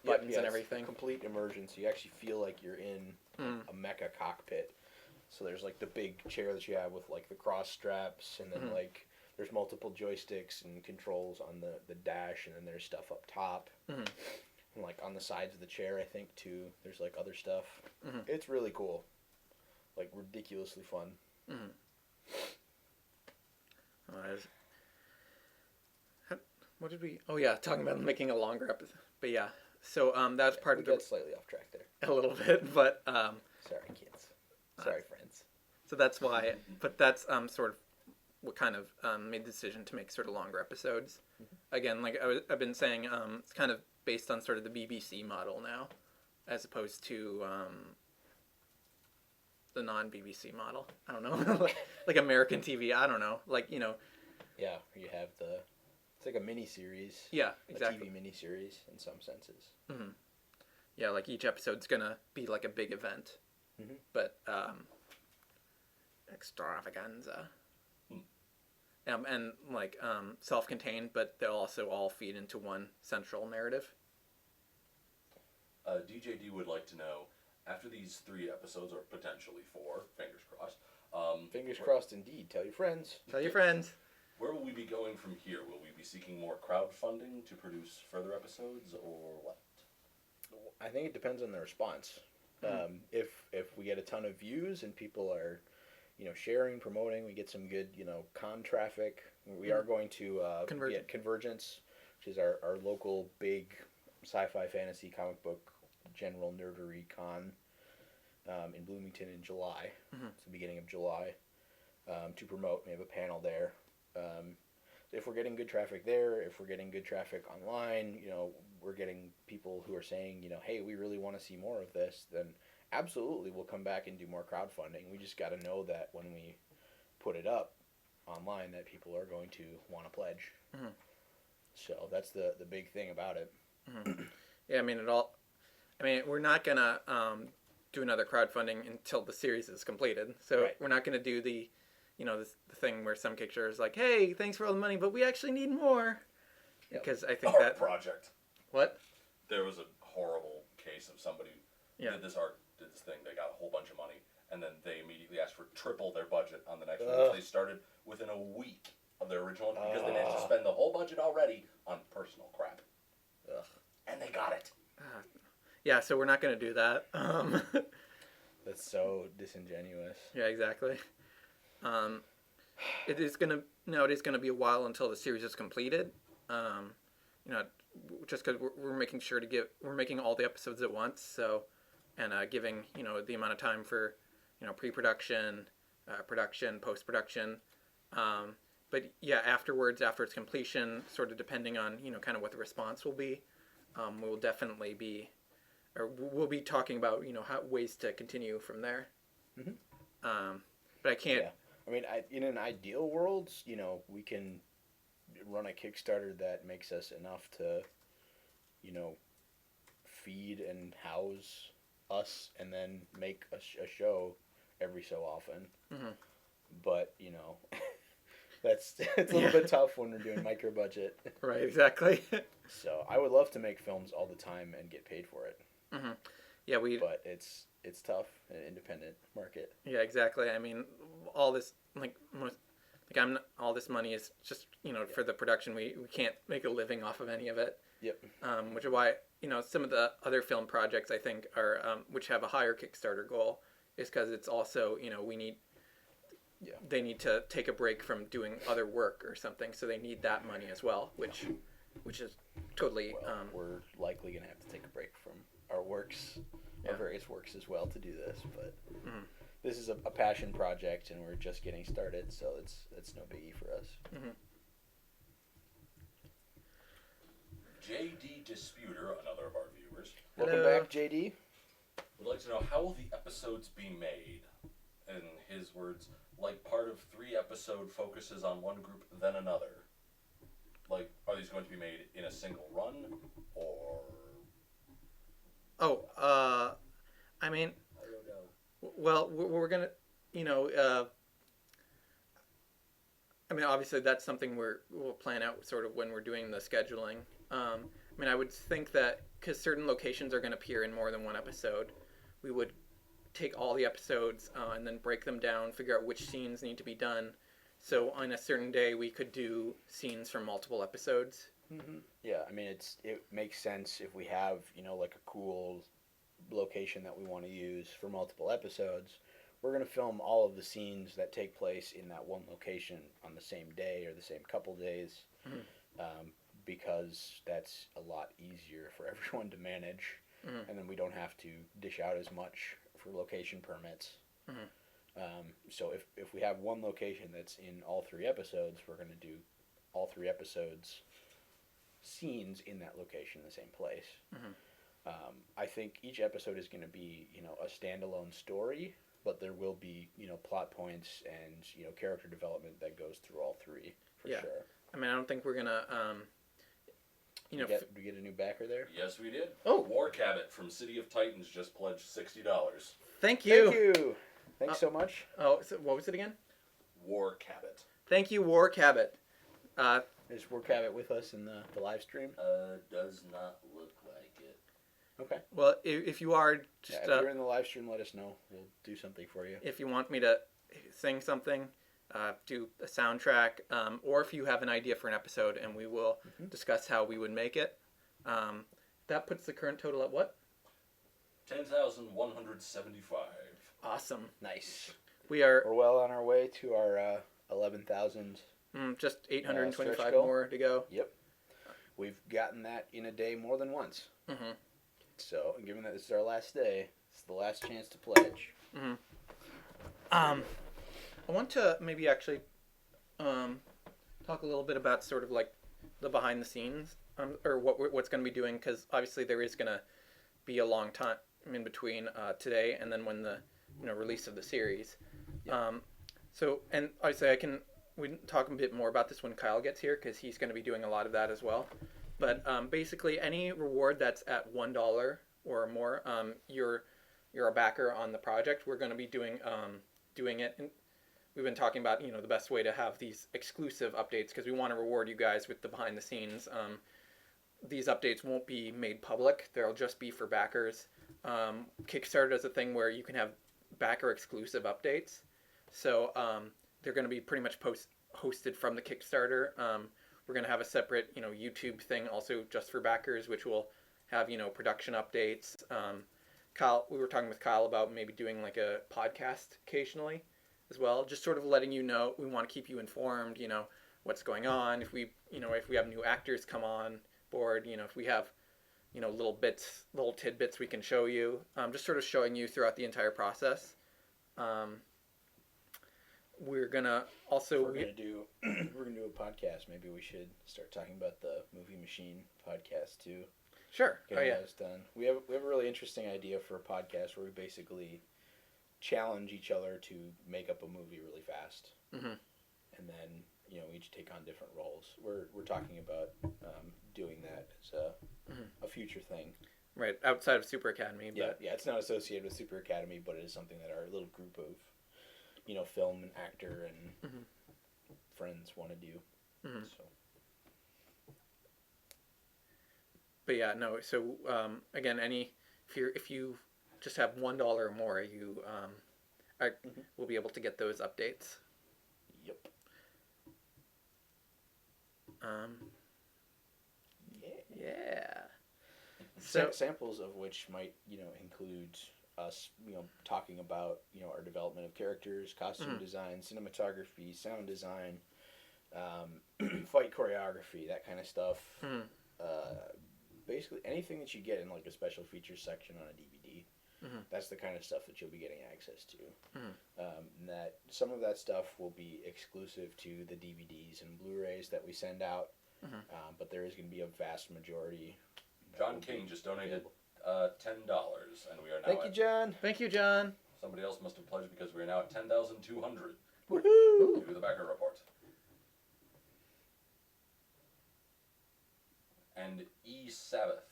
Speaker 1: buttons and everything.
Speaker 2: Complete immersion, so you actually feel like you're in a mecha cockpit. So there's like the big chair that you have with like the cross straps, and then like there's multiple joysticks and controls on the dash, and then there's stuff up top, and like on the sides of the chair, I think too. There's like other stuff. It's really cool. Like ridiculously fun.
Speaker 1: What did we? Oh yeah, talking about making a longer episode. But yeah, so that's part of the.
Speaker 2: We got slightly off track there.
Speaker 1: A little bit, but
Speaker 2: sorry, kids. Sorry, friends.
Speaker 1: So that's why. But that's sort of what kind of made the decision to make sort of longer episodes. Again, like I've been saying, it's kind of based on sort of the BBC model now, as opposed to the non-BBC model. I don't know, like American TV. I don't know, like Yeah,
Speaker 2: you have it's like a mini series.
Speaker 1: Yeah, exactly.
Speaker 2: A TV mini series in some senses.
Speaker 1: Yeah, like each episode's gonna be like a big event, but extravaganza. And like self-contained, but they'll also all feed into one central narrative.
Speaker 3: DJD would like to know, after these 3 episodes, or potentially 4, fingers crossed.
Speaker 2: Fingers crossed indeed. Tell your friends.
Speaker 1: Tell your friends.
Speaker 3: Where will we be going from here? Will we be seeking more crowdfunding to produce further episodes, or what?
Speaker 2: I think it depends on the response. If we get a ton of views and people are, sharing, promoting, we get some good, con traffic. We are going to get Convergence, which is our local big sci-fi fantasy comic book general nerdery con in Bloomington in July. It's the beginning of July to promote. We have a panel there. If we're getting good traffic there, if we're getting good traffic online, we're getting people who are saying, hey, we really want to see more of this, then absolutely we'll come back and do more crowdfunding. We just got to know that when we put it up online that people are going to want to pledge. So that's the big thing about it.
Speaker 1: Yeah, we're not going to do another crowdfunding until the series is completed. So we're not going to do the the thing where some Kickstarter is like, hey, thanks for all the money, but we actually need more. Because I think
Speaker 3: Art project.
Speaker 1: What?
Speaker 3: There was a horrible case of somebody did this thing. They got a whole bunch of money, and then they immediately asked for triple their budget on the next one, which they started within a week of their original one because they managed to spend the whole budget already on personal crap. And they got it.
Speaker 1: Yeah, so we're not going to do that.
Speaker 2: That's so disingenuous.
Speaker 1: Yeah, exactly. It is going to be a while until the series is completed. Just because we're making sure we're making all the episodes at once, so, and giving, the amount of time for, pre-production, production, post-production. But yeah, after its completion, sort of depending on, kind of what the response will be, we'll definitely we'll be talking about, ways to continue from there.
Speaker 2: Mm-hmm.
Speaker 1: But I can't.
Speaker 2: Yeah. I mean, in an ideal world, we can run a Kickstarter that makes us enough to, feed and house us, and then make a show every so often.
Speaker 1: Mm-hmm.
Speaker 2: But it's a little bit tough when we're doing micro budget.
Speaker 1: Right. Exactly.
Speaker 2: So I would love to make films all the time and get paid for it.
Speaker 1: Mm-hmm. Yeah,
Speaker 2: but it's tough in an independent market.
Speaker 1: Yeah, exactly. I mean, all this all this money is just for the production. We can't make a living off of any of it.
Speaker 2: Yep.
Speaker 1: Which is why some of the other film projects I think are which have a higher Kickstarter goal is because it's also they need to take a break from doing other work or something, so they need that money as well, which is totally.
Speaker 2: We're likely gonna have to take a break from our works, our various works as well to do this, but this is a passion project and we're just getting started, so it's no biggie for us.
Speaker 1: Mm-hmm.
Speaker 3: JD Disputer, another of our viewers,
Speaker 2: Welcome back, JD.
Speaker 3: would like to know, how will the episodes be made? In his words, like part of 3 episode focuses on one group, then another. Like, are these going to be made in a single run, or?
Speaker 1: I mean,
Speaker 3: I don't know.
Speaker 1: well, we're gonna, I mean, obviously that's something we'll plan out sort of when we're doing the scheduling. I mean, I would think that because certain locations are going to appear in more than one episode, we would take all the episodes and then break them down, figure out which scenes need to be done. So on a certain day, we could do scenes from multiple episodes.
Speaker 2: Mm-hmm. Yeah, I mean, it makes sense if we have, like a cool location that we want to use for multiple episodes. We're going to film all of the scenes that take place in that one location on the same day or the same couple days, because that's a lot easier for everyone to manage, and then we don't have to dish out as much for location permits. So if we have one location that's in all 3 episodes, we're going to do all 3 episodes scenes in that location in the same place. I think each episode is going to be, a standalone story, but there will be, plot points and, character development that goes through all 3 for sure.
Speaker 1: I mean, I don't think we're going to,
Speaker 2: Did we get a new backer there?
Speaker 3: Yes, we did.
Speaker 1: Oh.
Speaker 3: War Cabot from City of Titans just pledged $60.
Speaker 1: Thank you.
Speaker 2: Thank you. Thanks so much.
Speaker 1: Oh, so what was it again?
Speaker 3: War Cabot.
Speaker 1: Thank you, War Cabot.
Speaker 2: Is War Cabot with us in the live stream?
Speaker 3: Does not look like it.
Speaker 2: Okay.
Speaker 1: Well, if you are just
Speaker 2: If you're in the live stream, let us know. We'll do something for you.
Speaker 1: if you want me to sing something, do a soundtrack, or if you have an idea for an episode, and we will discuss how we would make it. That puts the current total at what?
Speaker 3: 10,175.
Speaker 1: Awesome.
Speaker 2: Nice.
Speaker 1: We're
Speaker 2: well on our way to our 11,000.
Speaker 1: Just 825
Speaker 2: stretch goal.
Speaker 1: more to go.
Speaker 2: Yep. We've gotten that in a day more than once. So, given that this is our last day, it's the last chance to pledge.
Speaker 1: I want to maybe actually talk a little bit about sort of like the behind the scenes, or what's going to be doing, because obviously there is going to be a long time in between today and then when the release of the series. So, and obviously we can talk a bit more about this when Kyle gets here, because he's going to be doing a lot of that as well. But basically, any reward that's at $1 or more, you're a backer on the project. We're going to be doing it. And we've been talking about the best way to have these exclusive updates, because we want to reward you guys with the behind the scenes. these updates won't be made public. They'll just be for backers. Kickstarter is a thing where you can have backer exclusive updates. So they're going to be pretty much hosted from the Kickstarter. We're going to have a separate, YouTube thing also just for backers, which will have, production updates. Kyle, we were talking with Kyle about maybe doing like a podcast occasionally as well, just sort of letting you know. We want to keep you informed, what's going on. If we have new actors come on board, if we have, little tidbits we can show you, just sort of showing you throughout the entire process. We're gonna also
Speaker 2: we're gonna do a podcast. Maybe we should start talking about the Movie Machine podcast too.
Speaker 1: Sure.
Speaker 2: Get all those done. We have a really interesting idea for a podcast where we basically challenge each other to make up a movie really fast, and then we each take on different roles. We're talking about doing that as a future thing.
Speaker 1: Right, outside of Super Academy. But...
Speaker 2: Yeah, it's not associated with Super Academy, but it is something that our little group of film and actor and friends want to do. So.
Speaker 1: But yeah, no. So again, if you just have $1 or more, you will be able to get those updates.
Speaker 2: Yep.
Speaker 1: Yeah. So
Speaker 2: samples of which might include us talking about our development of characters, costume design, cinematography, sound design, fight choreography, that kind of stuff. Basically anything that you get in like a special features section on a DVD. That's the kind of stuff that you'll be getting access to. And that some of that stuff will be exclusive to the DVDs and Blu-rays that we send out. But there is going to be a vast majority.
Speaker 3: John King just donated $10, and we are now.
Speaker 2: Thank you, John.
Speaker 1: Thank you, John.
Speaker 3: Somebody else must have pledged because we are now at 10,200.
Speaker 1: Woohoo!
Speaker 3: Do the backer report. And E. Sabbath.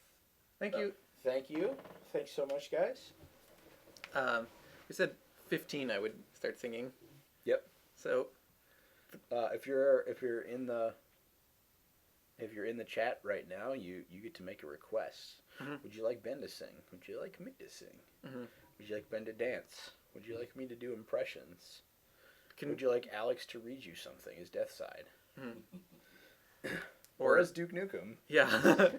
Speaker 1: Thank you.
Speaker 2: Thank you. Thanks so much, guys.
Speaker 1: We said 15. I would start singing.
Speaker 2: Yep.
Speaker 1: So,
Speaker 2: if you're in the chat right now, you get to make a request. Would you like Ben to sing? Would you like me to sing? Would you like Ben to dance? Would you like me to do impressions? Would you like Alex to read you something as Death Side? Or as Duke Nukem?
Speaker 1: Yeah.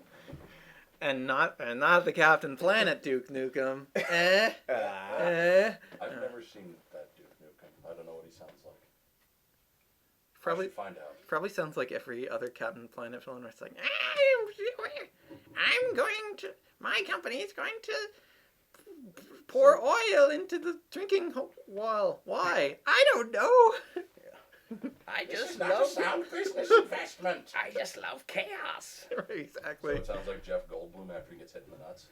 Speaker 1: And not the Captain Planet Duke Nukem.
Speaker 3: I've never seen that Duke Nukem. I don't know what he sounds like.
Speaker 1: Probably
Speaker 3: I should find out.
Speaker 1: Probably sounds like every other Captain Planet film where it's like, my company is going to pour oil into the drinking well. Why? I don't know.
Speaker 2: I just
Speaker 4: not a sound business investment.
Speaker 2: I just love chaos.
Speaker 1: Right, exactly.
Speaker 3: So it sounds like Jeff Goldblum after he gets hit in the nuts.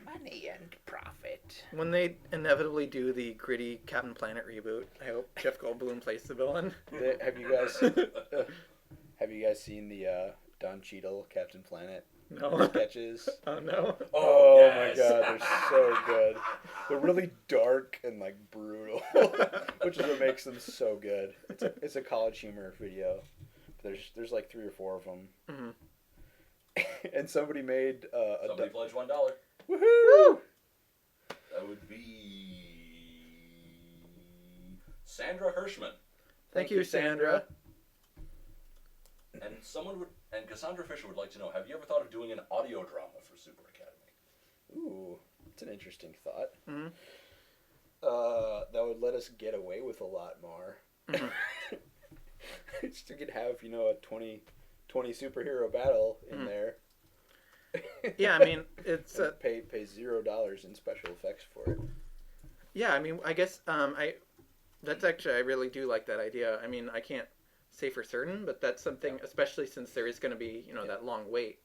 Speaker 2: Money and profit.
Speaker 1: When they inevitably do the gritty Captain Planet reboot, I hope Jeff Goldblum plays the villain.
Speaker 2: Have you guys seen the Don Cheadle Captain Planet sketches?
Speaker 1: Oh no.
Speaker 2: Oh
Speaker 3: yes.
Speaker 2: My god, they're so good. They're really dark and like brutal, which is what makes them so good. It's a college humor video. There's like 3 or 4 of them. And somebody made
Speaker 3: Somebody pledged $1.
Speaker 2: Woohoo!
Speaker 3: That would be Sandra Hirschman.
Speaker 1: Thank you, Sandra.
Speaker 3: And Cassandra Fisher would like to know, have you ever thought of doing an audio drama for Super Academy?
Speaker 2: Ooh, it's an interesting thought. That would let us get away with a lot more. Just to have, a 20 superhero battle in there.
Speaker 1: Yeah, I mean, it's
Speaker 2: pay $0 in special effects for it.
Speaker 1: Yeah, I mean, I guess that's actually, I really do like that idea. I mean, I can't say for certain, but that's something, especially since there is going to be, that long wait,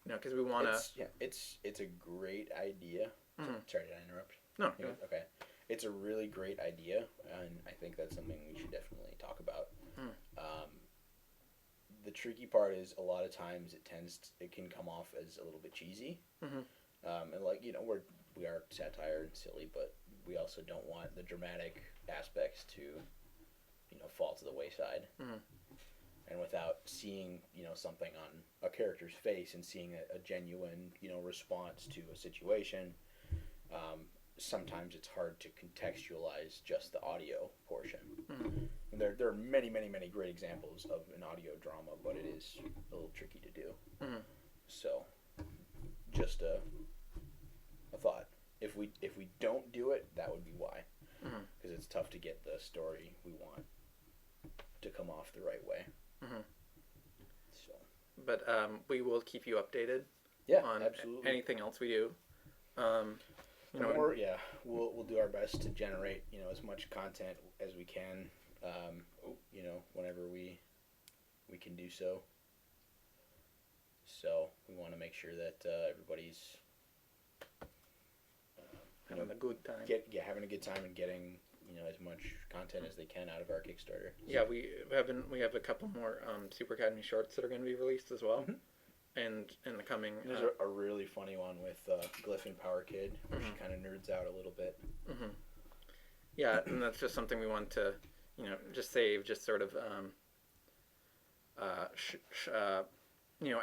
Speaker 1: because we want to.
Speaker 2: It's a great idea. Sorry, did I interrupt?
Speaker 1: No.
Speaker 2: Okay. It's a really great idea, and I think that's something we should definitely talk about. The tricky part is a lot of times it can come off as a little bit cheesy, and like we are satire and silly, but we also don't want the dramatic aspects to fall to the wayside.
Speaker 1: Mhm.
Speaker 2: And without seeing, something on a character's face and seeing a genuine, response to a situation, sometimes it's hard to contextualize just the audio portion.
Speaker 1: Mhm.
Speaker 2: And there are many, many, many great examples of an audio drama, but it is a little tricky to do.
Speaker 1: Mhm.
Speaker 2: So, just a thought. If we don't do it, that would be why. Because it's tough to get the story we want to come off the right way.
Speaker 1: Mhm.
Speaker 2: So.
Speaker 1: But we will keep you updated
Speaker 2: Yeah,
Speaker 1: on
Speaker 2: absolutely.
Speaker 1: anything else we do.
Speaker 2: We'll do our best to generate as much content as we can. Whenever we can do so. So we want to make sure that everybody's
Speaker 1: having a good time.
Speaker 2: Having a good time and getting as much content as they can out of our Kickstarter.
Speaker 1: Yeah, we have a couple more Super Academy shorts that are going to be released as well, and in the coming.
Speaker 2: There's a really funny one with Glyph and Power Kid, where she kind of nerds out a little bit.
Speaker 1: Yeah, and that's just something we want to, just save, just sort of,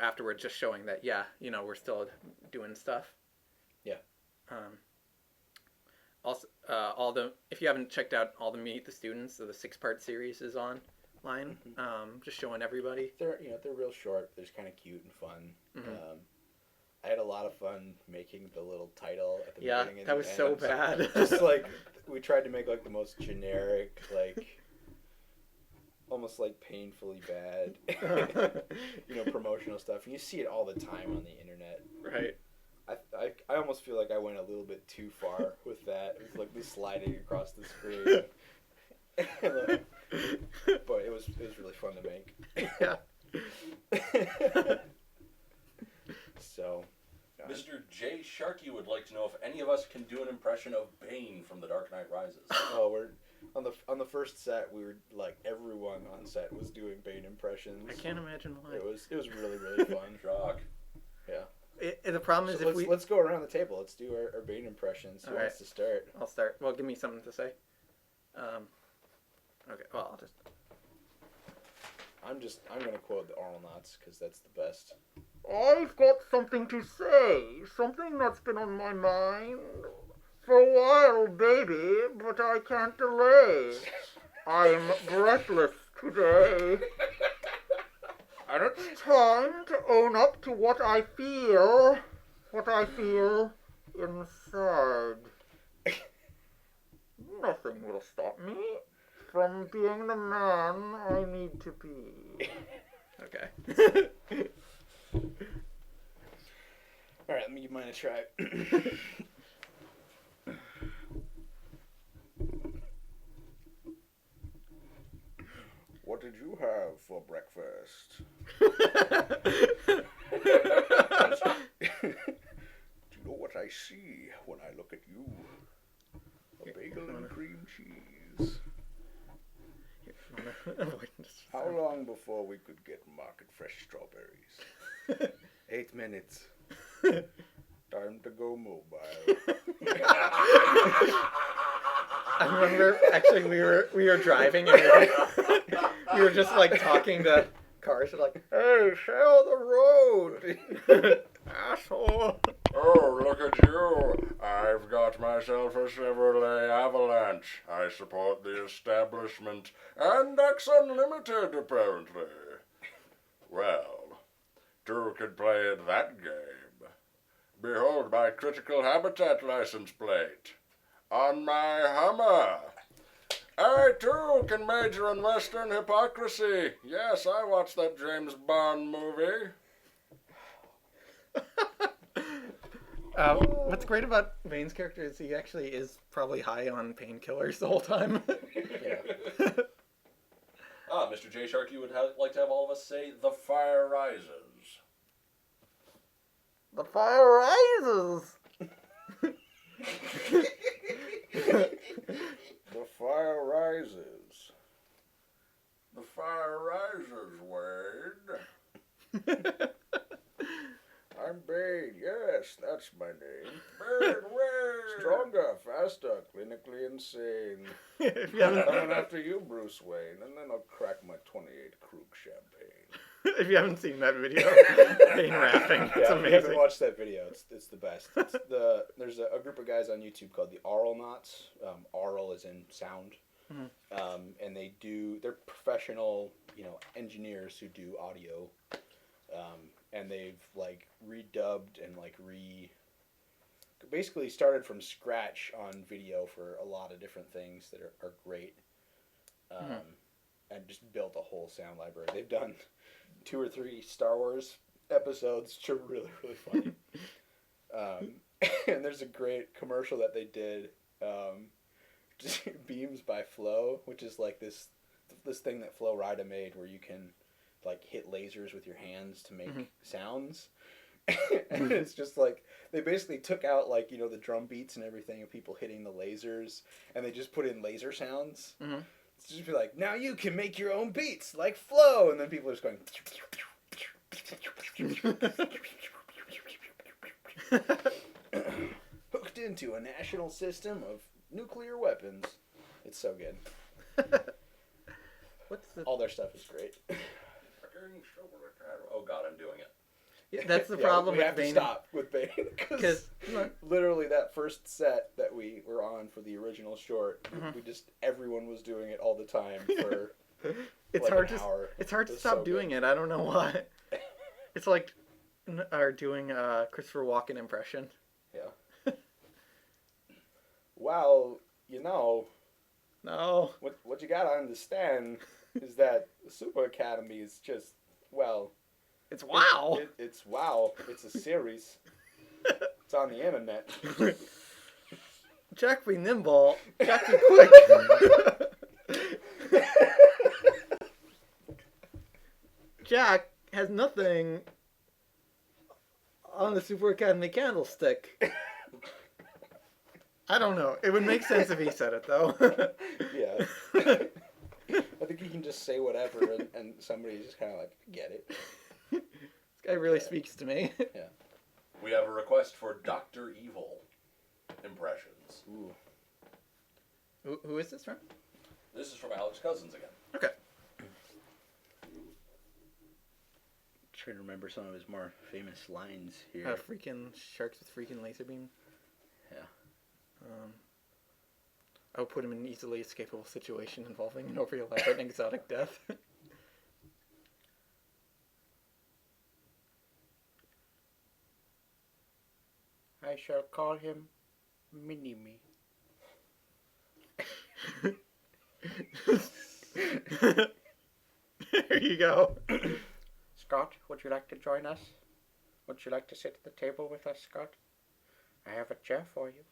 Speaker 1: afterwards, just showing that we're still doing stuff.
Speaker 2: Yeah.
Speaker 1: Also, if you haven't checked out all the Meet the Students, so the 6-part series is online. Just showing everybody.
Speaker 2: They're real short. They're just kind of cute and fun. I had a lot of fun making the little title at the beginning.
Speaker 1: Yeah, that was so bad.
Speaker 2: Just we tried to make the most generic, almost painfully bad, promotional stuff. And you see it all the time on the internet.
Speaker 1: Right.
Speaker 2: I almost feel like I went a little bit too far with that. It was this sliding across the screen. But it was really fun to make.
Speaker 1: Yeah.
Speaker 2: So,
Speaker 3: Mr. J. Sharkey would like to know if any of us can do an impression of Bane from The Dark Knight Rises.
Speaker 2: we're on the first set. We were everyone on set was doing Bane impressions.
Speaker 1: I can't imagine why.
Speaker 2: It was really really fun.
Speaker 3: Shock.
Speaker 2: Yeah.
Speaker 1: The problem is
Speaker 2: So let's go around the table. Let's do our Bane impressions. Who wants to start?
Speaker 1: I'll start. Well, give me something to say. Okay. Well, I'll just.
Speaker 2: I'm gonna quote the Arlenauts because that's the best.
Speaker 5: I've got something to say, something that's been on my mind for a while, baby, but I can't delay. I'm breathless today. And it's time to own up to what I feel inside. Nothing will stop me from being the man I need to be.
Speaker 1: Okay.
Speaker 2: All right, let me give mine a try. What did you have for breakfast? Do you know what I see when I look at you? A bagel and cream cheese. How long before we could get market fresh strawberries? 8 minutes. Time to go mobile.
Speaker 1: I remember actually we were driving and we were just talking to cars
Speaker 5: Hey, share the road, asshole.
Speaker 3: Oh, look at you. I've got myself a Chevrolet Avalanche. I support the establishment. And X Unlimited, apparently. Well, two could play at that game. Behold my critical habitat license plate. On my Hummer. I, too, can major in Western hypocrisy. Yes, I watched that James Bond movie.
Speaker 1: What's great about Vane's character is he actually is probably high on painkillers the whole time.
Speaker 3: Mr. J. Sharkey would like to have all of us say, "The fire rises."
Speaker 5: The fire rises.
Speaker 2: The fire rises.
Speaker 3: The fire rises, Wade.
Speaker 2: I'm Bane. Yes, that's my name.
Speaker 3: Bane, Wade.
Speaker 2: Stronger, faster, clinically insane.
Speaker 1: If you haven't,
Speaker 5: Coming after you, Bruce Wayne, and then I'll crack my 28 Krug champagne.
Speaker 1: if you haven't seen that video, Bane rapping, it's
Speaker 2: Yeah, if you haven't
Speaker 1: amazing.
Speaker 2: watched that video, it's the best. There's a group of guys on YouTube called the Aural Knots. Aural is in sound. And they're professional, engineers who do audio. And they've like redubbed and basically started from scratch on video for a lot of different things that are great. And just built a whole sound library. They've done 2 or 3 Star Wars episodes, which are really, really funny. And there's a great commercial that they did, just Beams by Flow, which is like this thing that Flo Rida made where you can like hit lasers with your hands to make sounds. And it's just like they basically took out like the drum beats and everything of people hitting the lasers, and they just put in laser sounds. It's just be like, now you can make your own beats like Flo, and then people are just going. Hooked into a national system of nuclear weapons. It's so good. All their stuff is great.
Speaker 3: Oh God, I'm doing it.
Speaker 1: Yeah, that's the problem
Speaker 2: we
Speaker 1: with
Speaker 2: have to
Speaker 1: Bane.
Speaker 2: stop with Bane because
Speaker 1: 'Cause-
Speaker 2: literally that first set that we were on for the original short, everyone was doing it all the time for
Speaker 1: It's
Speaker 2: like
Speaker 1: hard
Speaker 2: an hour.
Speaker 1: It's hard to
Speaker 2: It was
Speaker 1: stop
Speaker 2: so
Speaker 1: doing
Speaker 2: good.
Speaker 1: it. I don't know why. It's like doing a Christopher Walken impression.
Speaker 2: Yeah. Well,
Speaker 1: No.
Speaker 2: what you gotta understand is that the Super Academy is just
Speaker 1: It's wow.
Speaker 2: It's wow. It's a series. It's on the internet.
Speaker 1: Jack be nimble. Jack be quick. Jack has nothing on the Super Academy candlestick. I don't know. It would make sense if he said it, though.
Speaker 2: Yeah. I think you can just say whatever and somebody just kind of like, get it.
Speaker 1: This guy really speaks to me.
Speaker 2: Yeah.
Speaker 3: We have a request for Dr. Evil impressions.
Speaker 2: Ooh.
Speaker 1: Who is this from?
Speaker 3: This is from Alex Cousins again.
Speaker 1: Okay.
Speaker 2: Trying to remember some of his more famous lines here.
Speaker 1: Freaking sharks with freaking laser beam.
Speaker 2: Yeah.
Speaker 1: I would put him in an easily escapable situation involving an overly elaborate and exotic death.
Speaker 5: I shall call him Mini-Me.
Speaker 1: There you go.
Speaker 5: Scott, would you like to join us? Would you like to sit at the table with us, Scott? I have a chair for you.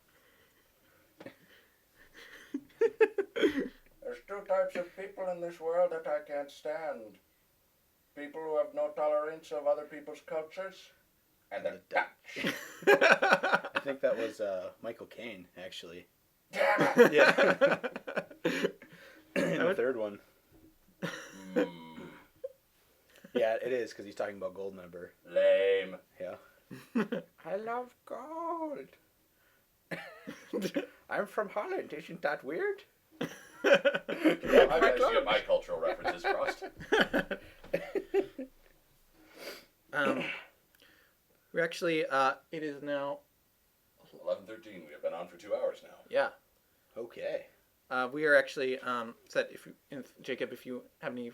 Speaker 4: There's 2 types of people in this world that I can't stand. People who have no tolerance of other people's cultures, and the Dutch.
Speaker 2: I think that was Michael Caine, actually.
Speaker 4: Damn it!
Speaker 1: Yeah.
Speaker 2: In the third one.
Speaker 3: Mm,
Speaker 2: Yeah, it is, because he's talking about Goldmember.
Speaker 3: lame.
Speaker 2: Yeah.
Speaker 5: I love gold. I'm from Holland. Isn't that weird?
Speaker 3: Yeah, I managed to get my cultural references crossed.
Speaker 1: We're actually, it is now,
Speaker 3: 11:13. We have been on for 2 hours now.
Speaker 1: yeah.
Speaker 2: Okay.
Speaker 1: We are actually set. If Jacob, if you have any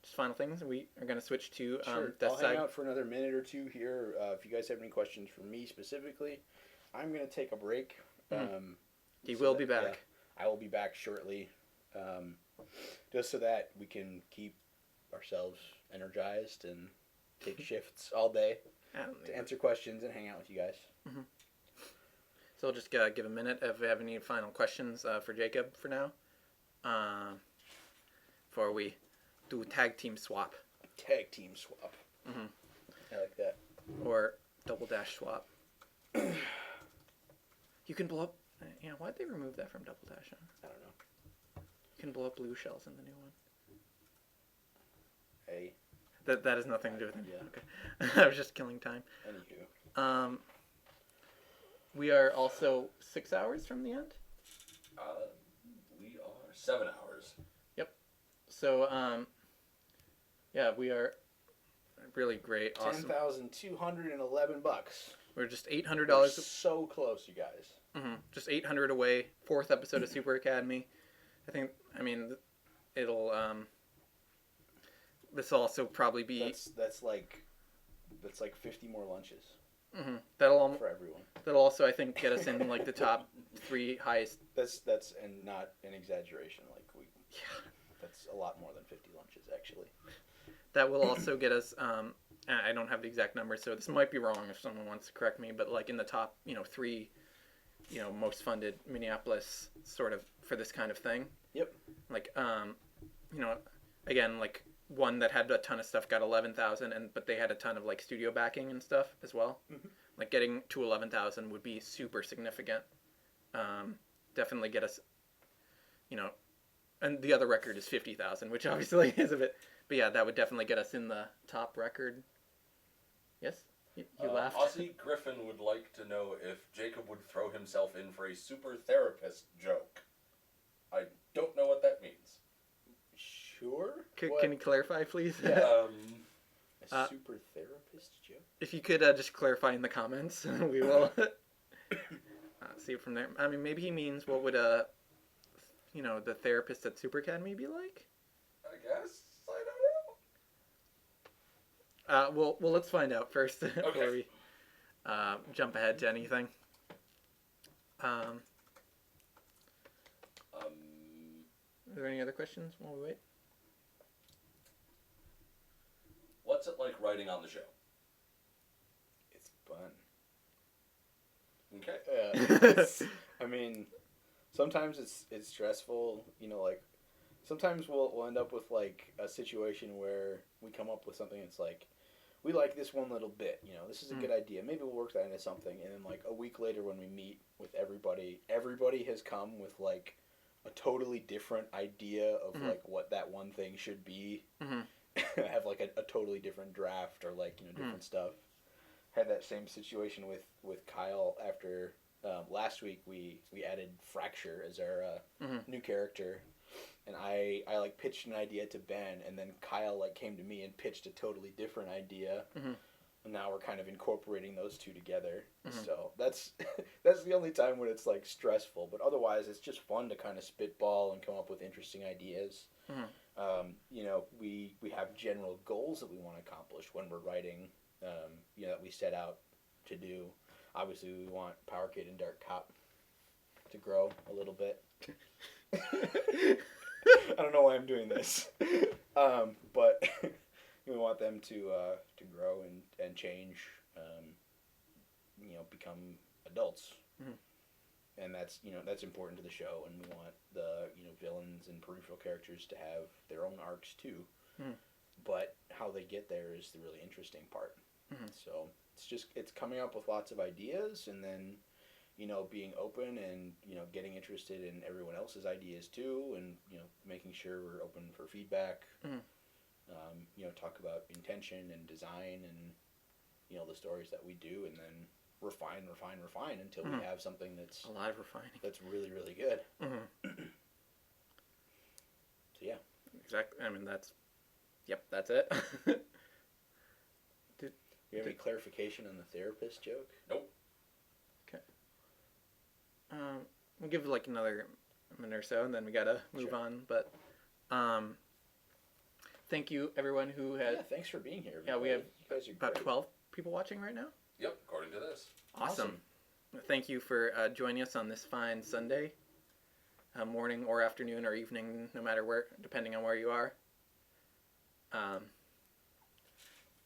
Speaker 1: just final things, we are going to switch to
Speaker 2: Sure.
Speaker 1: Death
Speaker 2: I'll hang out for another minute or two here. If you guys have any questions for me specifically, I'm going to take a break.
Speaker 1: He will be back.
Speaker 2: Yeah, I will be back shortly, just so that we can keep ourselves energized and take shifts all day to answer questions and hang out with you guys.
Speaker 1: So I'll just give a minute if we have any final questions for Jacob for now. Before we do tag team swap
Speaker 2: Tag team swap. I like that.
Speaker 1: or double dash swap. You can blow up. Yeah, why'd they remove that from double dash? Huh?
Speaker 2: I don't know.
Speaker 1: You can blow up blue shells in the new one.
Speaker 2: Hey,
Speaker 1: That has nothing to do with it.
Speaker 2: Yeah.
Speaker 1: Okay. I was just killing time.
Speaker 2: anywho.
Speaker 1: We are also 6 hours from the end.
Speaker 3: We are 7 hours.
Speaker 1: So, yeah, we are really great. Awesome.
Speaker 2: $10,211.
Speaker 1: We're just
Speaker 2: We're
Speaker 1: $800.
Speaker 2: so close, you guys.
Speaker 1: Just 800 away. 4th episode of Super Academy. I mean, it'll, this will also probably be...
Speaker 2: That's like 50 more lunches
Speaker 1: That'll
Speaker 2: for everyone.
Speaker 1: That'll also, I think, get us in, like, the top 3 highest...
Speaker 2: That's and not an exaggeration. That's a lot more than 50 lunches, actually.
Speaker 1: That will also get us, I don't have the exact number, so this might be wrong if someone wants to correct me, but, like, in the top, 3, most funded Minneapolis, sort of, for this kind of thing.
Speaker 2: Yep.
Speaker 1: Like, again, like, one that had a ton of stuff got 11,000, but they had a ton of, like, studio backing and stuff as well. Like, getting to 11,000 would be super significant. Definitely get us, and the other record is 50,000, which obviously is a bit, but yeah, that would definitely get us in the top record. Yes? You laughed?
Speaker 3: Aussie Griffin would like to know if Jacob would throw himself in for a super therapist joke. I don't know what that means.
Speaker 2: Sure.
Speaker 1: Can you clarify, please?
Speaker 2: A super therapist joke?
Speaker 1: If you could just clarify in the comments, we will see it from there. I mean, maybe he means what would the therapist at Super Academy be like?
Speaker 3: I guess. I don't know.
Speaker 1: Well, let's find out first before we jump ahead to anything. Are there any other questions while we wait?
Speaker 3: What's it like writing on the show?
Speaker 2: It's fun.
Speaker 3: Okay.
Speaker 2: I mean, sometimes it's stressful. Sometimes we'll end up with like a situation where we come up with something that's like, we like this one little bit. This is a good idea. Maybe we'll work that into something. And then like a week later, when we meet with everybody has come with like a totally different idea of like what that one thing should be. Have like a totally different draft or like different stuff. Had that same situation with Kyle after last week. We added Fracture as our new character, and I like pitched an idea to Ben, and then Kyle like came to me and pitched a totally different idea. And now we're kind of incorporating those two together. So that's the only time when it's like stressful, but otherwise it's just fun to kind of spitball and come up with interesting ideas. We have general goals that we want to accomplish when we're writing, that we set out to do. Obviously, we want Power Kid and Dark Cop to grow a little bit. I don't know why I'm doing this, but we want them to grow and change, become adults. And that's important to the show, and we want the villains and peripheral characters to have their own arcs too. But how they get there is the really interesting part. So it's coming up with lots of ideas, and then being open and getting interested in everyone else's ideas too, and making sure we're open for feedback. Talk about intention and design and the stories that we do, and then refine until we have something that's
Speaker 1: a lot of refining.
Speaker 2: That's really, really good. So yeah,
Speaker 1: exactly. I mean, that's it.
Speaker 2: Do you have any clarification on the therapist joke?
Speaker 3: Nope.
Speaker 1: Okay. We'll give like another minute or so, and then we gotta move on. But thank you everyone who had.
Speaker 2: Yeah, thanks for being here.
Speaker 1: Yeah, we have
Speaker 2: you guys are
Speaker 1: about
Speaker 2: great.
Speaker 1: 12 people watching right now.
Speaker 3: Yep, according to this.
Speaker 1: Awesome. Thank you for joining us on this fine Sunday, morning or afternoon or evening, no matter where, depending on where you are.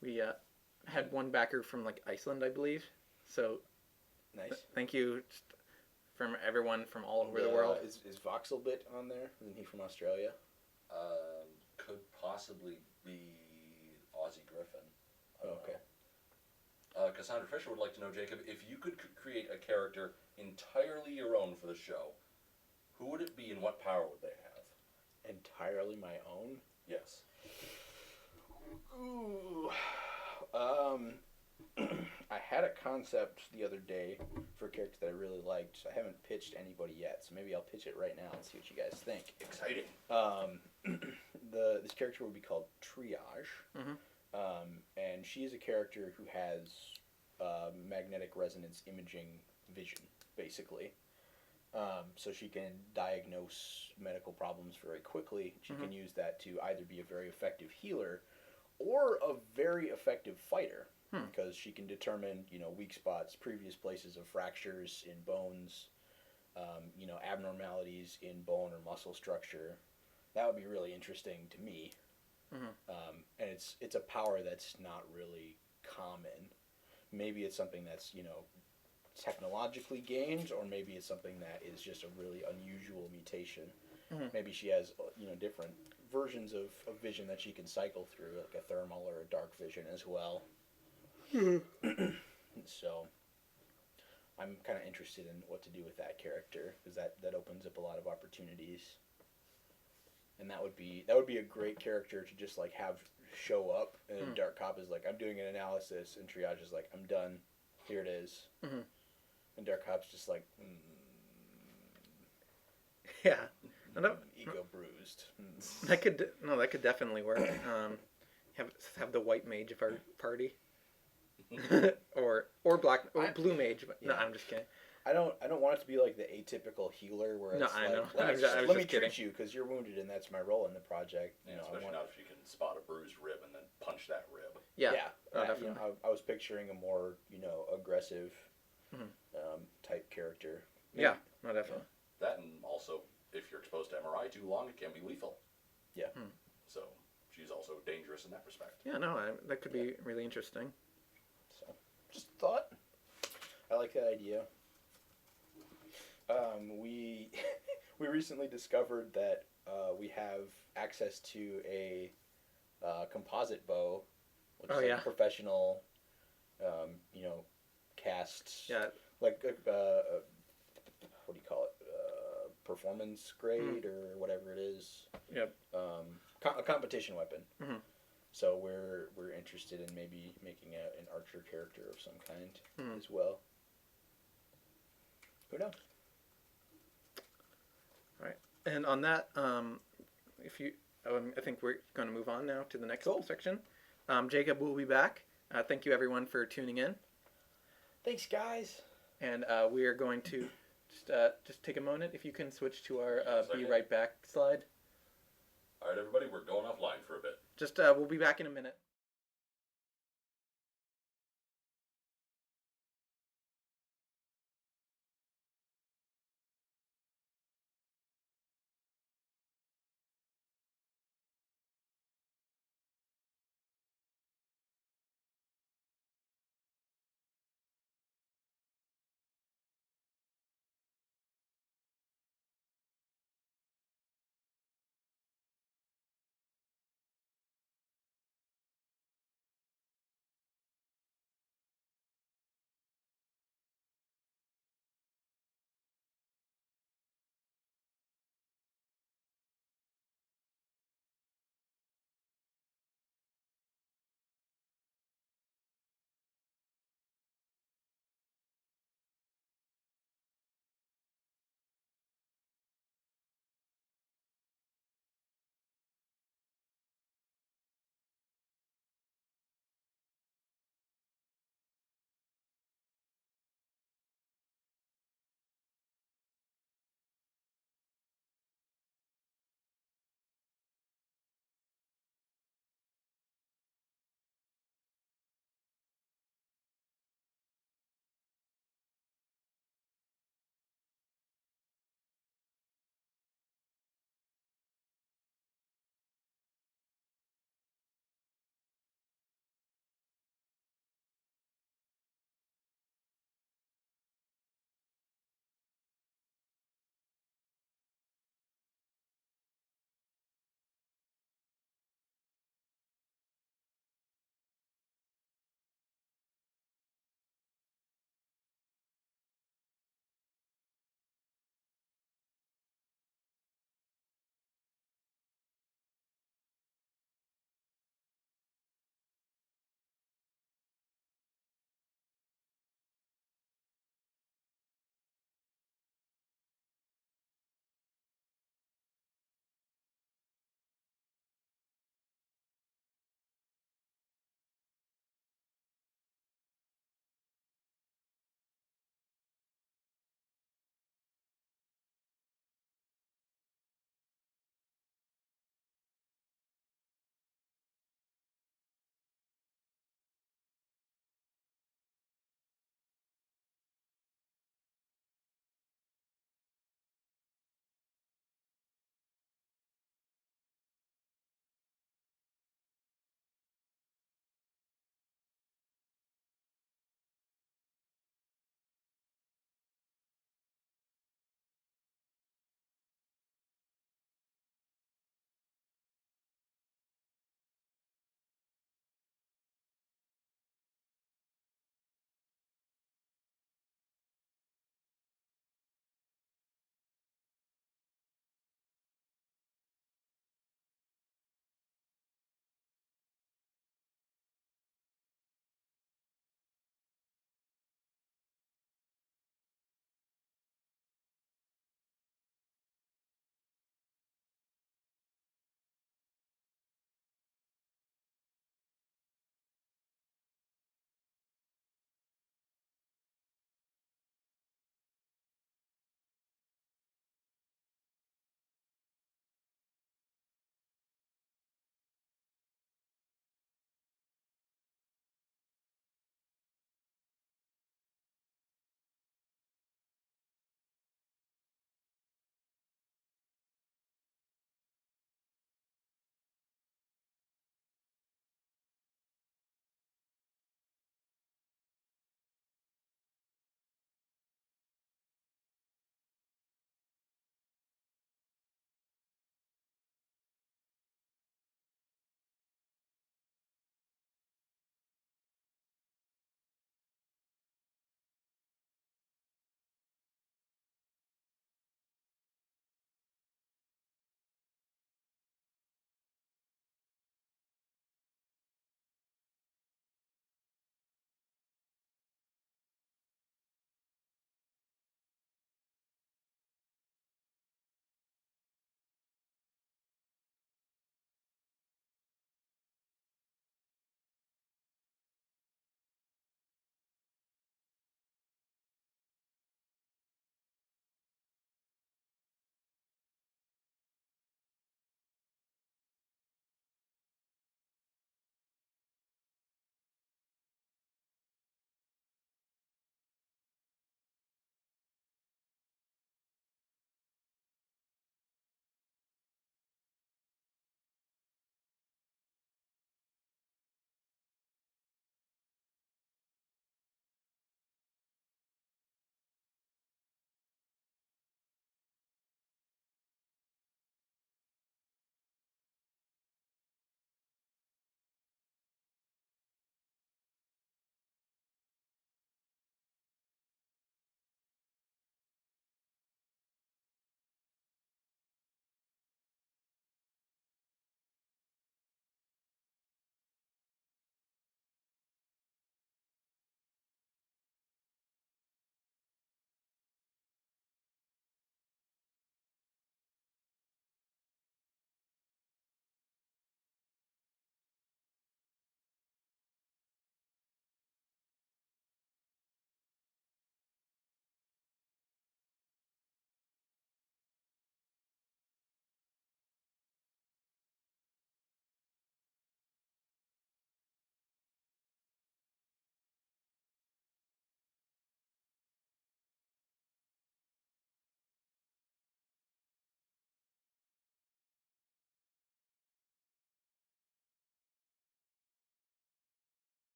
Speaker 1: We had one backer from like Iceland, I believe. So
Speaker 2: Nice.
Speaker 1: Thank you from everyone from all over the world.
Speaker 2: Is Voxelbit on there? Isn't he from Australia?
Speaker 3: Could possibly be Aussie Griffin.
Speaker 2: Okay.
Speaker 3: Cassandra Fisher would like to know, Jacob, if you could create a character entirely your own for the show, who would it be and what power would they have?
Speaker 2: Entirely my own?
Speaker 3: Yes.
Speaker 2: Ooh. I had had a concept the other day for a character that I really liked. I haven't pitched anybody yet, so maybe I'll pitch it right now and see what you guys think.
Speaker 3: Exciting.
Speaker 2: This character would be called Triage, and she is a character who has magnetic resonance imaging vision, basically. So she can diagnose medical problems very quickly. She can use that to either be a very effective healer or a very effective fighter, because she can determine, weak spots, previous places of fractures in bones, abnormalities in bone or muscle structure. That would be really interesting to me. And it's a power that's not really common. Maybe it's something that's, technologically gained, or maybe it's something that is just a really unusual mutation. Maybe she has, different versions of vision that she can cycle through, like a thermal or a dark vision as well. So I'm kind of interested in what to do with that character, because that opens up a lot of opportunities. And that would be a great character to just like have show up, and Dark Cop is like, I'm doing an analysis, and Triage is like, I'm done, here it is. And Dark Cop's just like,
Speaker 1: Yeah.
Speaker 2: ego bruised.
Speaker 1: That could definitely work. Have the white mage of our party, or blue mage. But no, I'm just kidding.
Speaker 2: I don't want it to be like the atypical healer where it's
Speaker 1: I know.
Speaker 2: let
Speaker 1: I was
Speaker 2: me
Speaker 1: just kidding.
Speaker 2: treat you because you're wounded and that's my role in the project.
Speaker 3: Especially not if you can spot a bruised rib and then punch that rib.
Speaker 1: Yeah.
Speaker 2: Definitely. I was picturing a more aggressive type character. Maybe.
Speaker 1: Yeah, no, definitely.
Speaker 3: That, and also, if you're exposed to MRI too long, it can be lethal.
Speaker 2: Yeah.
Speaker 3: So she's also dangerous in that respect.
Speaker 1: Yeah, no, that could be really interesting.
Speaker 2: So, just a thought. I like that idea. We we recently discovered that we have access to a composite bow, which is like professional, casts.
Speaker 1: Yeah.
Speaker 2: Like what do you call it? Performance grade or whatever it is.
Speaker 1: Yep.
Speaker 2: A competition weapon. So we're interested in maybe making an archer character of some kind as well. Who knows?
Speaker 1: All right. And on that, I think we're going to move on now to the next section. Jacob will be back. Thank you everyone for tuning in.
Speaker 2: Thanks, guys.
Speaker 1: And we are going to just take a moment. If you can switch to our be right back slide.
Speaker 3: All right, everybody, we're going offline for a bit.
Speaker 1: Just we'll be back in a minute.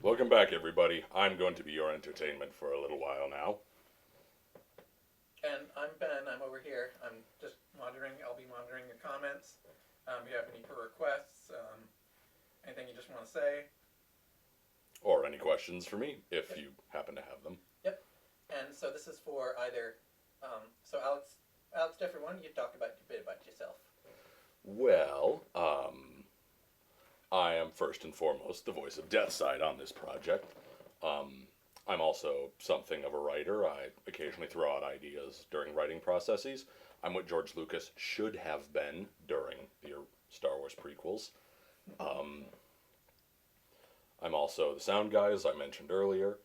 Speaker 3: Welcome back, everybody. I'm going to be your entertainment for a little while now.
Speaker 1: And I'm Ben. I'm over here. I'm just monitoring. I'll be monitoring your comments. If you have any requests, anything you just want to say.
Speaker 3: Or any questions for me, if you happen to have them.
Speaker 1: Yep. And so this is for either. So Alex Jeffrey, why don't you talk about a bit about yourself?
Speaker 3: Well, I am first and foremost the voice of Deathside on this project. I'm also something of a writer. I occasionally throw out ideas during writing processes. I'm what George Lucas should have been during the Star Wars prequels. I'm also the sound guy, as I mentioned earlier.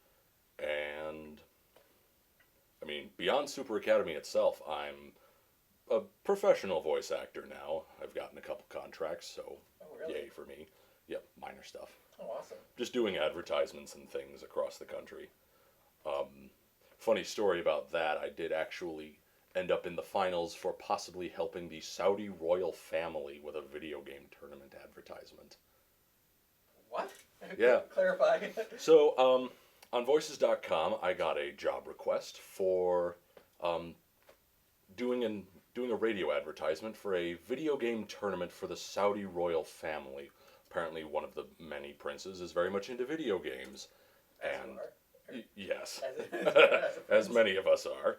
Speaker 3: And, I mean, beyond Super Academy itself, I'm a professional voice actor now. I've gotten a couple contracts, so yay for me. Yep, minor stuff.
Speaker 1: Oh, awesome.
Speaker 3: Just doing advertisements and things across the country. Funny story about that, I did actually end up in the finals for possibly helping the Saudi royal family with a video game tournament advertisement.
Speaker 1: What?
Speaker 3: Yeah.
Speaker 1: Clarify.
Speaker 3: So, on Voices.com, I got a job request for doing a radio advertisement for a video game tournament for the Saudi royal family. Apparently, one of the many princes is very much into video games, and yes, as many of us are.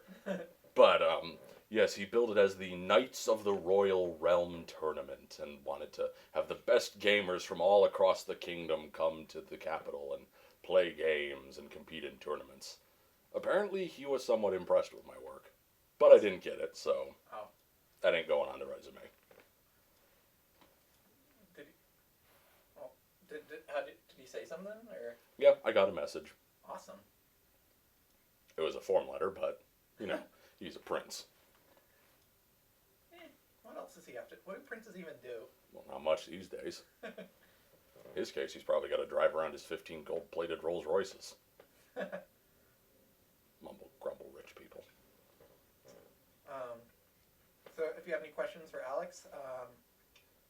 Speaker 3: But yes, he billed it as the Knights of the Royal Realm tournament, and wanted to have the best gamers from all across the kingdom come to the capital and play games and compete in tournaments. Apparently, he was somewhat impressed with my work, but I didn't get it, so that ain't going on the resume.
Speaker 1: Did he say something, or?
Speaker 3: Yeah, I got a message.
Speaker 1: Awesome.
Speaker 3: It was a form letter, but, you know, he's a prince.
Speaker 1: What else does he have to? What do princes even do?
Speaker 3: Well, not much these days. In his case, he's probably got to drive around his 15 gold-plated Rolls Royces. Mumble, grumble, rich people.
Speaker 1: So if you have any questions for Alex,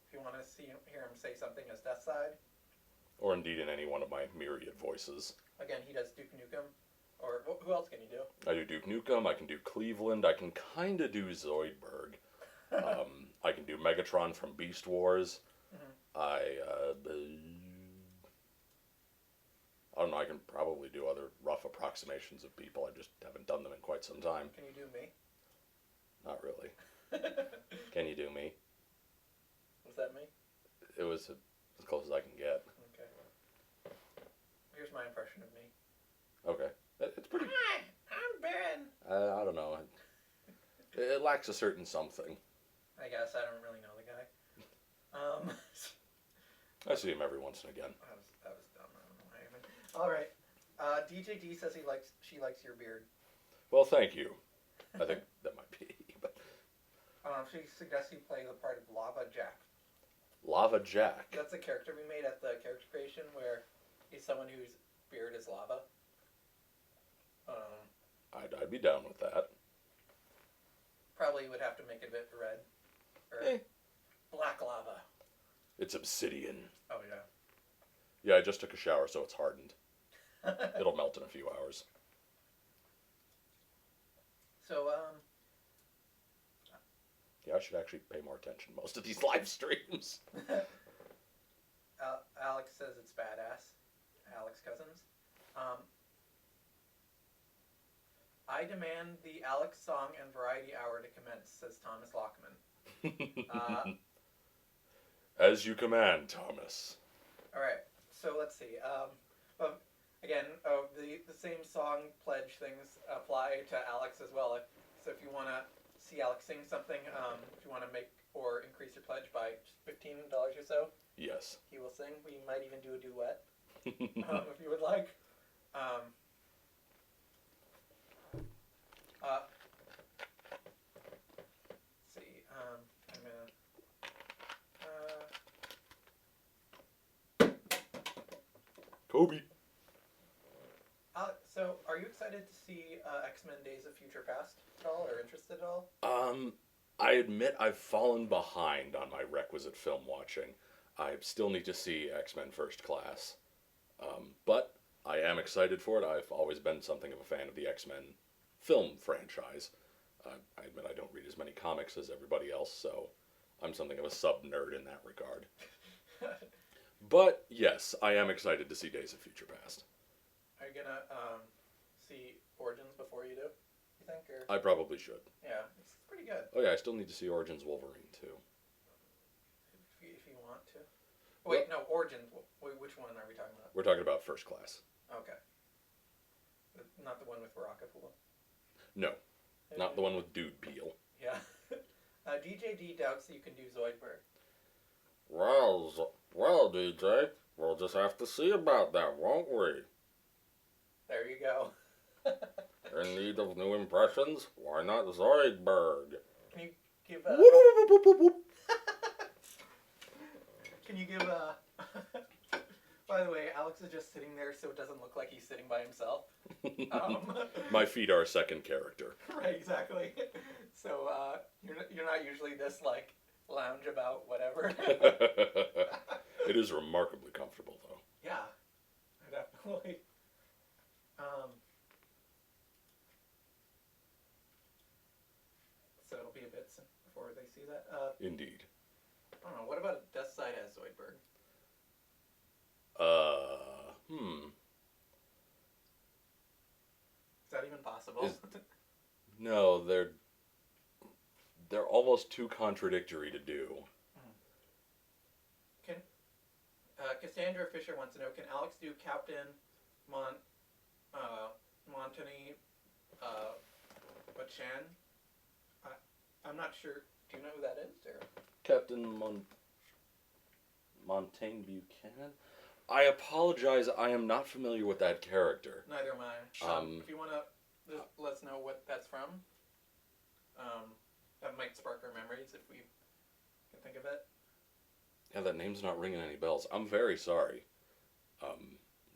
Speaker 1: if you want to hear him say something as Deathside.
Speaker 3: Or indeed in any one of my myriad voices.
Speaker 1: Again, he does Duke Nukem. Or who else can you do?
Speaker 3: I do Duke Nukem, I can do Cleveland, I can kind of do Zoidberg. I can do Megatron from Beast Wars.
Speaker 1: Mm-hmm.
Speaker 3: I don't know, I can probably do other rough approximations of people. I just haven't done them in quite some time.
Speaker 1: Can you do me?
Speaker 3: Not really. Can you do me?
Speaker 1: Was that me?
Speaker 3: It was as close as I can get.
Speaker 1: Okay. Here's my impression of me.
Speaker 3: Okay. It's pretty...
Speaker 1: Hi, I'm Ben.
Speaker 3: I don't know. It lacks a certain something.
Speaker 1: I guess I don't really know the guy.
Speaker 3: I see him every once and again.
Speaker 1: That was dumb. I don't know why even. All right. DJ D says she likes your beard.
Speaker 3: Well, thank you. I think that might be. But
Speaker 1: She suggests you play the part of Lava Jack.
Speaker 3: Lava Jack.
Speaker 1: That's a character we made at the character creation where he's someone whose beard is lava.
Speaker 3: I'd be down with that.
Speaker 1: Probably would have to make it a bit red. Or black lava.
Speaker 3: It's obsidian.
Speaker 1: Oh, yeah.
Speaker 3: Yeah, I just took a shower, so it's hardened. It'll melt in a few hours.
Speaker 1: So,
Speaker 3: Yeah, I should actually pay more attention to most of these live streams.
Speaker 1: Alex says it's badass. Alex Cousins. I demand the Alex Song and Variety Hour to commence, says Thomas Lockman.
Speaker 3: As you command, Thomas.
Speaker 1: All right, so let's see. Again, the same song pledge things apply to Alex as well. So if you want to see Alex sing something, if you want to make or increase your pledge by $15 or so,
Speaker 3: Yes.
Speaker 1: he will sing. We might even do a duet if you would like. Let's see. I'm gonna.
Speaker 3: Kobe.
Speaker 1: So, are you excited to see X-Men: Days of Future Past at all, or interested at all?
Speaker 3: I admit I've fallen behind on my requisite film watching. I still need to see X-Men First Class. But I am excited for it. I've always been something of a fan of the X-Men film franchise. I admit I don't read as many comics as everybody else, so I'm something of a sub-nerd in that regard. But, yes, I am excited to see Days of Future Past.
Speaker 1: Are you gonna see Origins before you do? You think? Or
Speaker 3: I probably should.
Speaker 1: yeah, it's pretty good.
Speaker 3: Oh yeah, I still need to see Origins Wolverine, too.
Speaker 1: If you want to. Wait, no, Origins. Which one are we talking about?
Speaker 3: We're talking about First Class.
Speaker 1: Okay. Not the one with Rockapula.
Speaker 3: No, not the one with Dude Peel.
Speaker 1: Yeah. DJD doubts that you can do Zoidberg.
Speaker 3: Well, DJ, we'll just have to see about that, won't we?
Speaker 1: There you go.
Speaker 3: In need of new impressions? Why not Zoidberg?
Speaker 1: Can you give Can you give By the way, Alex is just sitting there so it doesn't look like he's sitting by himself.
Speaker 3: My feet are a second character.
Speaker 1: Right, exactly. So you're not usually this like lounge about whatever.
Speaker 3: It is remarkably comfortable, though.
Speaker 1: Yeah, definitely. So it'll be a bit before they see that.
Speaker 3: Indeed.
Speaker 1: I don't know. What about Death Side as Zoidberg? Is that even possible?
Speaker 3: No, they're almost too contradictory to do.
Speaker 1: Can Cassandra Fisher wants to know, can Alex do Captain Montany Bachan? I'm not sure. Do you know who that is? Or?
Speaker 3: Captain Montaigne Buchanan? I apologize, I am not familiar with that character.
Speaker 1: Neither am I. If you want to just let us know what that's from, that might spark our memories if we can think of it.
Speaker 3: Yeah, that name's not ringing any bells. I'm very sorry.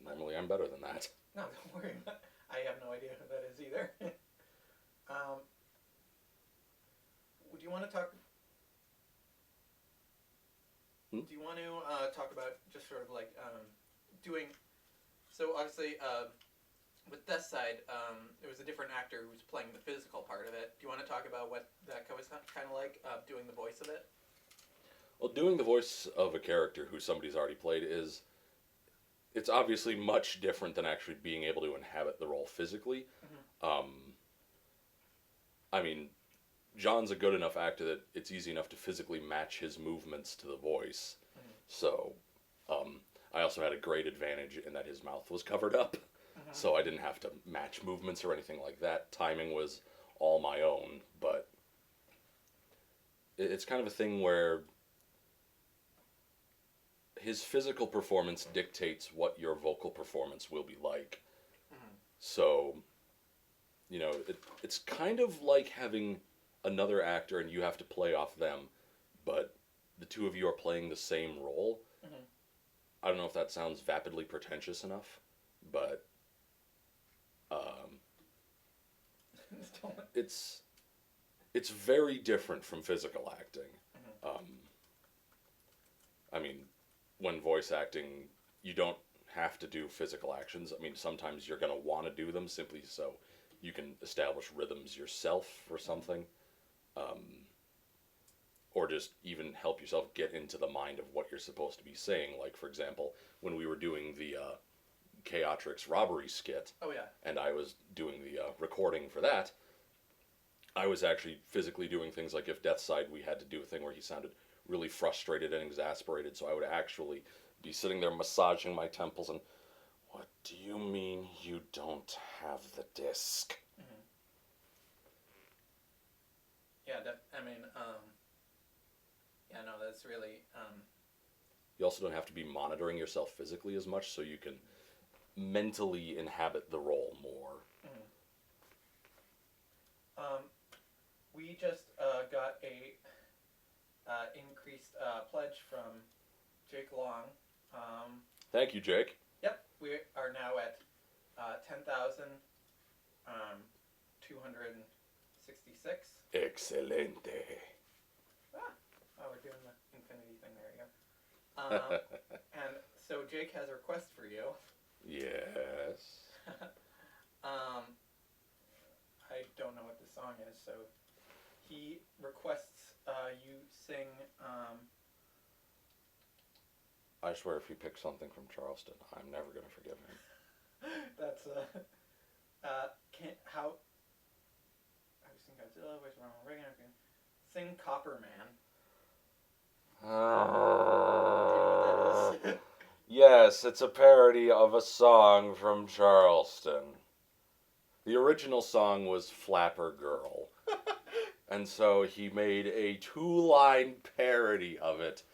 Speaker 3: Normally I'm better than that.
Speaker 1: No, don't worry. I have no idea who that is either. Would you want to talk... Do you want to talk about just sort of like doing... So obviously, with Death Side, there was a different actor who was playing the physical part of it. Do you want to talk about what that was kind of like, doing the voice of it?
Speaker 3: Well, doing the voice of a character who somebody's already played it's obviously much different than actually being able to inhabit the role physically. Mm-hmm. I mean, John's a good enough actor that it's easy enough to physically match his movements to the voice. Mm-hmm. So, I also had a great advantage in that his mouth was covered up. Mm-hmm. So I didn't have to match movements or anything like that. Timing was all my own, but it's kind of a thing where his physical performance dictates what your vocal performance will be like. Mm-hmm. So, it's kind of like having another actor and you have to play off them, but the two of you are playing the same role. Mm-hmm. I don't know if that sounds vapidly pretentious enough, but it's very different from physical acting. Mm-hmm. I mean, when voice acting, you don't have to do physical actions. I mean, sometimes you're going to want to do them simply so you can establish rhythms yourself or something. Or just even help yourself get into the mind of what you're supposed to be saying. Like, for example, when we were doing the Chaotrix robbery skit, and I was doing the recording for that, I was actually physically doing things like if Deathside, we had to do a thing where he sounded really frustrated and exasperated, so I would actually be sitting there massaging my temples and, what do you mean you don't have the disc?
Speaker 1: Mm-hmm. Yeah, that's really...
Speaker 3: You also don't have to be monitoring yourself physically as much, so you can mentally inhabit the role more.
Speaker 1: Mm-hmm. We just got a increased pledge from Jake Long.
Speaker 3: Thank you, Jake.
Speaker 1: Yep, we are now at 10,266.
Speaker 3: Excelente.
Speaker 1: We're doing the infinity thing. There you go. And so Jake has a request for you.
Speaker 3: Yes.
Speaker 1: I don't know what the song is, so he requests you sing.
Speaker 3: I swear if you pick something from Charleston, I'm never going to forgive him.
Speaker 1: That's can't how. I was thinking Godzilla. Where's Ronald Reagan? Sing Copper Man. Do you know what that is?
Speaker 3: Yes, it's a parody of a song from Charleston. The original song was Flapper Girl. And so he made a 2-line parody of it,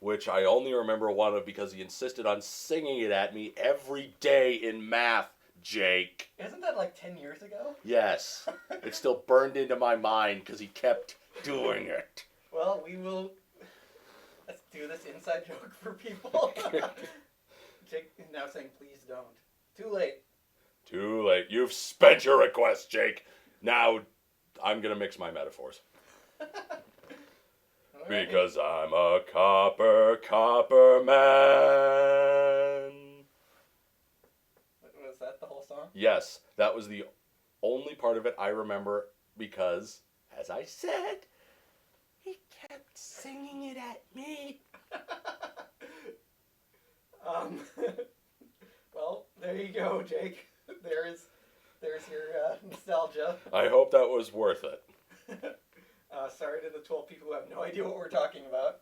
Speaker 3: which I only remember one of because he insisted on singing it at me every day in math, Jake.
Speaker 1: Isn't that like 10 years ago?
Speaker 3: Yes. It's still burned into my mind because he kept doing it.
Speaker 1: Well, let's do this inside joke for people. Jake is now saying, please don't. Too late.
Speaker 3: Too late. You've spent your request, Jake. Now, I'm going to mix my metaphors.
Speaker 1: Right.
Speaker 3: Because I'm a copper man.
Speaker 1: Was that the whole song?
Speaker 3: Yes, that was the only part of it I remember because, as I said, he kept singing it at me.
Speaker 1: Well, there you go, Jake. There's your nostalgia.
Speaker 3: I hope that was worth it.
Speaker 1: Sorry to the 12 people who have no idea what we're talking about.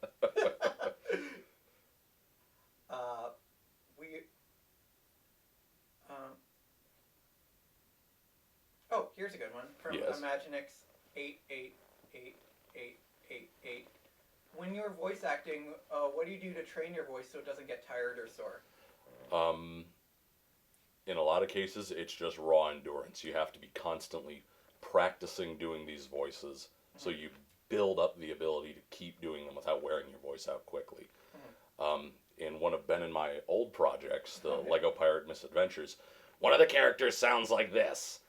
Speaker 1: Oh, here's a good one from
Speaker 3: Yes.
Speaker 1: Imaginix 888888. When you're voice acting, what do you do to train your voice so it doesn't get tired or sore?
Speaker 3: In a lot of cases, it's just raw endurance. You have to be constantly practicing doing these voices so you build up the ability to keep doing them without wearing your voice out quickly. In one of Ben and my old projects, the Lego Pirate Misadventures, one of the characters sounds like this.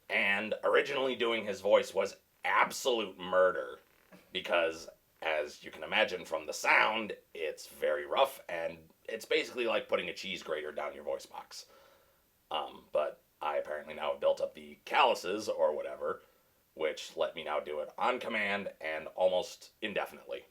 Speaker 3: And originally doing his voice was absolute murder because, as you can imagine from the sound, it's very rough and it's basically like putting a cheese grater down your voice box. But I apparently now have built up the calluses or whatever, which let me now do it on command and almost indefinitely.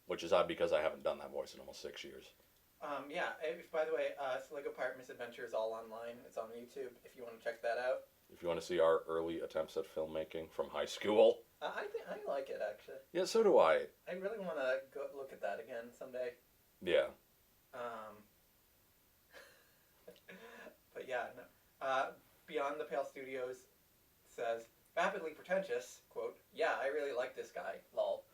Speaker 3: Which is odd because I haven't done that voice in almost 6 years.
Speaker 1: By the way, Lego Pirate Misadventure is all online. It's on YouTube if you want to check that out.
Speaker 3: If you want to see our early attempts at filmmaking from high school.
Speaker 1: I like it, actually.
Speaker 3: Yeah, so do I.
Speaker 1: I really want to go look at that again someday.
Speaker 3: Yeah.
Speaker 1: But yeah, no. Beyond the Pale Studios says, vapidly pretentious, quote, yeah, I really like this guy, lol.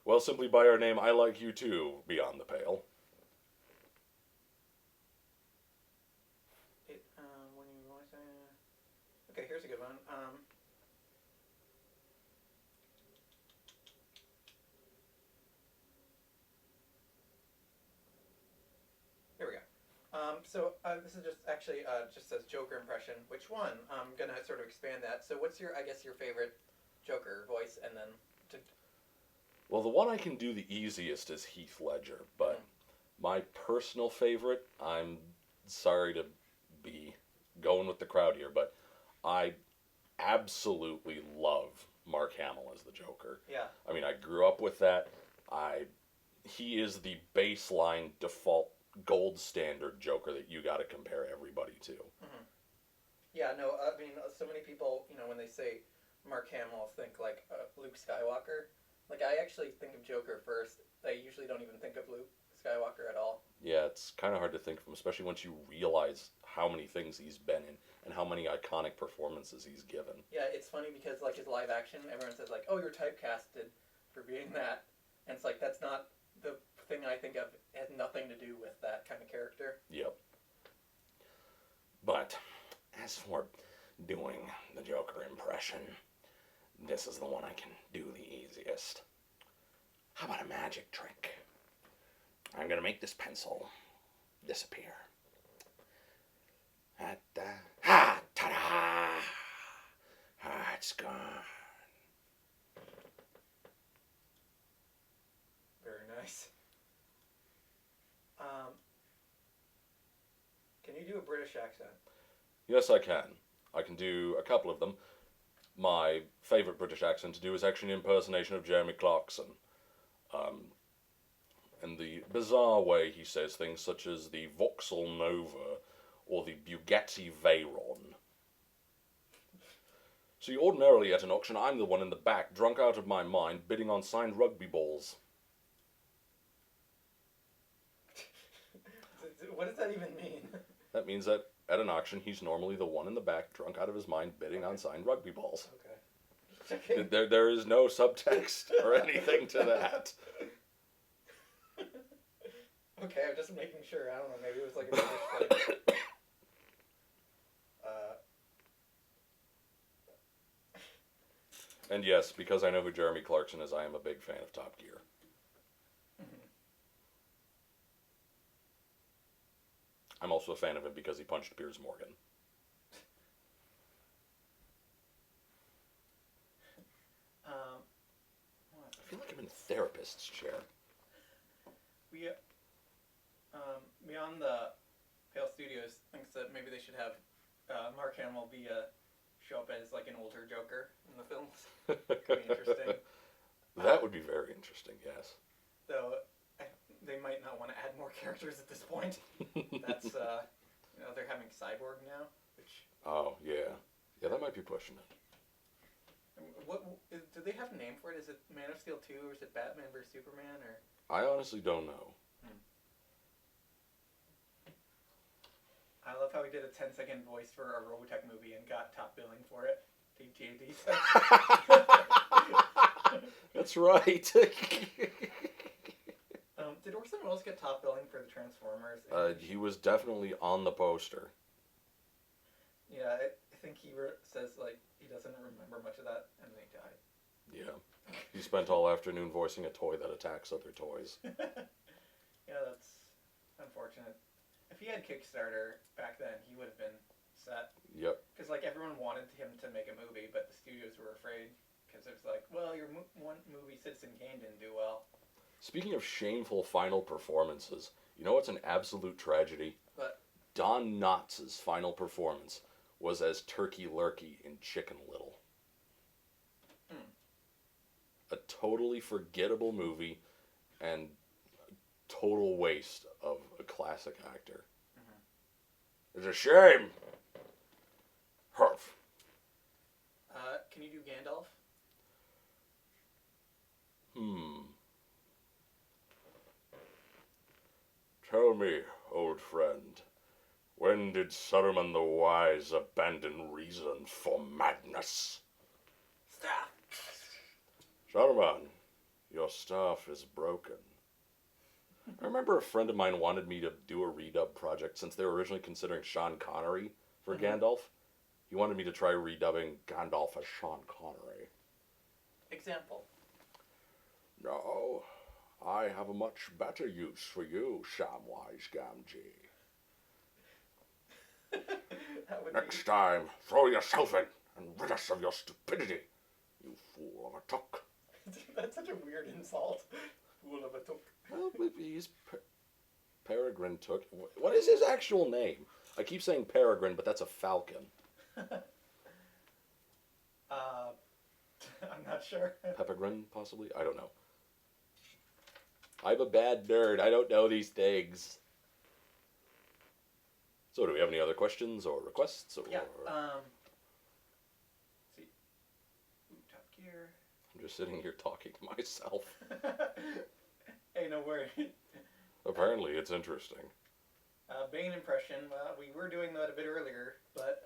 Speaker 3: Well, simply by our name, I like you too, Beyond the Pale.
Speaker 1: Okay, here's a good one. Here we go. This is just actually just says Joker impression. Which one? I'm gonna sort of expand that. So what's your favorite Joker voice, and then
Speaker 3: Well, the one I can do the easiest is Heath Ledger, but my personal favorite, I'm sorry to be going with the crowd here, but I absolutely love Mark Hamill as the Joker.
Speaker 1: Yeah.
Speaker 3: I mean, I grew up with that. He is the baseline default gold standard Joker that you got to compare everybody to.
Speaker 1: Mm-hmm. Yeah, no, I mean, so many people, when they say Mark Hamill, think like Luke Skywalker. Like, I actually think of Joker first. I usually don't even think of Luke Skywalker at all.
Speaker 3: Yeah, it's kind of hard to think of him, especially once you realize how many things he's been in and how many iconic performances he's given.
Speaker 1: Yeah, it's funny because, like, his live action, everyone says, like, oh, you're typecasted for being that. And it's like, that's not the thing I think of. It has nothing to do with that kind of character.
Speaker 3: Yep. But as for doing the Joker impression, this is the one I can do the easiest. How about a magic trick? I'm going to make this pencil disappear. Ta-da! It's gone.
Speaker 1: Very nice. you do a British accent?
Speaker 3: Yes, I can. I can do a couple of them. My favorite British accent to do is actually an impersonation of Jeremy Clarkson. And the bizarre way he says things such as the Vauxhall Nova or the Bugatti Veyron. See, ordinarily at an auction, I'm the one in the back, drunk out of my mind, bidding on signed rugby balls.
Speaker 1: What does that even mean?
Speaker 3: That means that at an auction, he's normally the one in the back, drunk out of his mind, bidding on signed rugby balls.
Speaker 1: Okay.
Speaker 3: There is no subtext or anything to that.
Speaker 1: Okay, I'm just making sure. I don't know, maybe it was like a British like,
Speaker 3: And yes, because I know who Jeremy Clarkson is, I am a big fan of Top Gear. I'm also a fan of him because he punched Piers Morgan. I feel like I'm in a therapist's chair.
Speaker 1: we Beyond the Pale Studios thinks that maybe they should have Mark Hamill show up as like an older Joker in the films. Could be interesting.
Speaker 3: That would be very interesting, yes.
Speaker 1: Though they might not want to add more characters at this point. That's they're having Cyborg now, which
Speaker 3: Oh, yeah. Yeah, that might be pushing it.
Speaker 1: do they have a name for it? Is it Man of Steel 2 or is it Batman vs Superman or?
Speaker 3: I honestly don't know.
Speaker 1: I love how he did a 10-second voice for a Robotech movie and got top billing for it. TJD.
Speaker 3: That's right.
Speaker 1: Did Orson Welles get top billing for the Transformers?
Speaker 3: He was definitely on the poster.
Speaker 1: Yeah, I think he says like he doesn't remember much of that, and then he died.
Speaker 3: Yeah. He spent all afternoon voicing a toy that attacks other toys.
Speaker 1: Yeah, that's unfortunate. If he had Kickstarter back then, he would have been set.
Speaker 3: Yep.
Speaker 1: Because like everyone wanted him to make a movie, but the studios were afraid because it was like, well, your one movie, Citizen Kane, didn't do well.
Speaker 3: Speaking of shameful final performances, you know what's an absolute tragedy?
Speaker 1: But
Speaker 3: Don Knotts' final performance was as Turkey Lurkey in Chicken Little. A totally forgettable movie and total waste of a classic actor. It's a shame. Huff.
Speaker 1: can you do Gandalf?
Speaker 3: Tell me, old friend, when did Saruman the Wise abandon reason for madness?
Speaker 1: Stop.
Speaker 3: Saruman, your staff is broken. I remember a friend of mine wanted me to do a redub project since they were originally considering Sean Connery for Gandalf. He wanted me to try redubbing Gandalf as Sean Connery.
Speaker 1: Example.
Speaker 3: No, I have a much better use for you, Samwise Gamgee.
Speaker 1: That would
Speaker 3: Next time, throw yourself in and rid us of your stupidity, you fool of a tuck.
Speaker 1: That's such a weird insult. Fool of a took.
Speaker 3: Well, he's Peregrine Took. What is his actual name? I keep saying Peregrine, but that's a falcon.
Speaker 1: I'm not sure.
Speaker 3: Peppergrin, possibly? I don't know. I'm a bad nerd. I don't know these things. So, do we have any other questions or requests? Or...
Speaker 1: Yeah. Let's see. Ooh, Top Gear.
Speaker 3: I'm just sitting here talking to myself.
Speaker 1: Hey, no worry.
Speaker 3: Apparently, it's interesting.
Speaker 1: Bane impression. We were doing that a bit earlier, but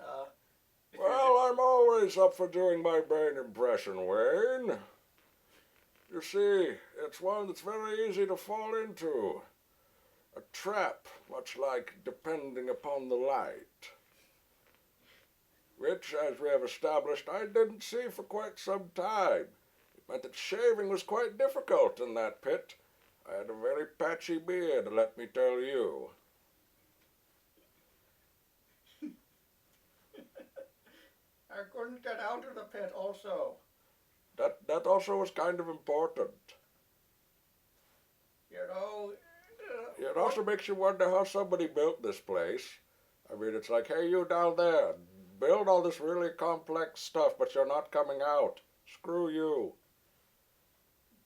Speaker 3: Well, I'm always up for doing my Bane impression, Wayne. You see, it's one that's very easy to fall into. A trap, much like depending upon the light. Which, as we have established, I didn't see for quite some time. It meant that shaving was quite difficult in that pit. I had a very patchy beard, let me tell you.
Speaker 1: I couldn't get out of the pit also.
Speaker 3: That also was kind of important.
Speaker 1: You know...
Speaker 3: It also makes you wonder how somebody built this place.
Speaker 4: I mean, it's like, hey, you down there, build all this really complex stuff, but you're not coming out. Screw you.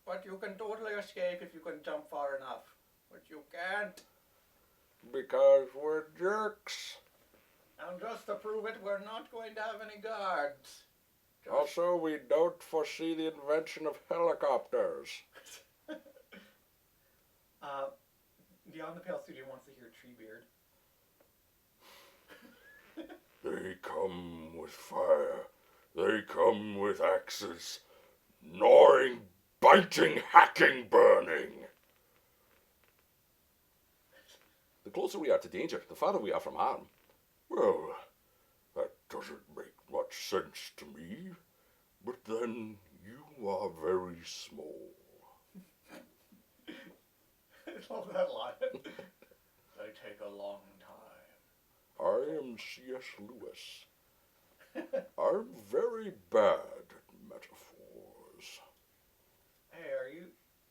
Speaker 1: But you can totally escape if you can jump far enough. But you can't.
Speaker 4: Because we're jerks.
Speaker 1: And just to prove it, we're not going to have any guards.
Speaker 4: Also, we don't foresee the invention of helicopters.
Speaker 1: Beyond the Pale Studio wants to hear Treebeard.
Speaker 4: They come with fire. They come with axes. Gnawing, biting, hacking, burning.
Speaker 3: The closer we are to danger, the farther we are from harm.
Speaker 4: Well, that doesn't make much sense to me. But then, you are very small.
Speaker 1: I love that line. They take a long time.
Speaker 4: I am C.S. Lewis. I'm very bad at metaphors.
Speaker 1: Hey,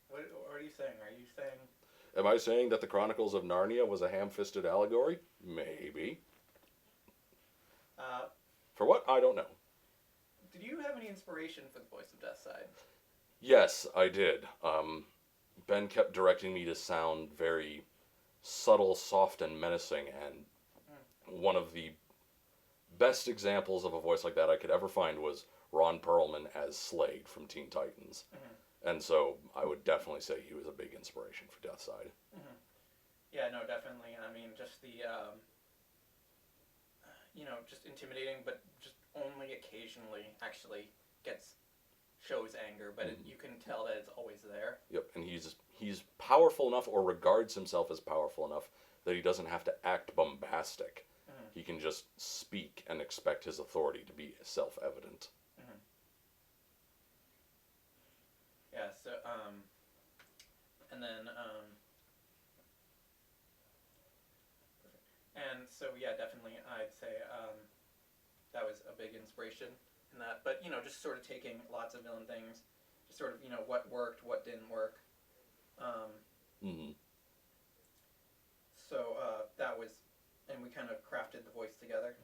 Speaker 1: what are you saying? Are you saying...
Speaker 3: Am I saying that the Chronicles of Narnia was a ham-fisted allegory? Maybe. For what? I don't know.
Speaker 1: Did you have any inspiration for the Voice of Death side?
Speaker 3: Yes, I did. Ben kept directing me to sound very subtle, soft, and menacing, and one of the best examples of a voice like that I could ever find was Ron Perlman as Slade from Teen Titans. Mm-hmm. And so I would definitely say he was a big inspiration for Death Side.
Speaker 1: Mm-hmm. Yeah, no, definitely. I mean, just the, just intimidating, but just only occasionally actually shows anger, but you can tell that it's always there.
Speaker 3: Yep, and he's powerful enough, or regards himself as powerful enough, that he doesn't have to act bombastic. Mm-hmm. He can just speak and expect his authority to be self-evident.
Speaker 1: Mm-hmm. Yeah, so, and so, yeah, definitely, I'd say, that was a big inspiration in that, but, just sort of taking lots of villain things, just sort of, what worked, what didn't work,
Speaker 3: mm-hmm.
Speaker 1: So, that was, and we kind of crafted the voice together.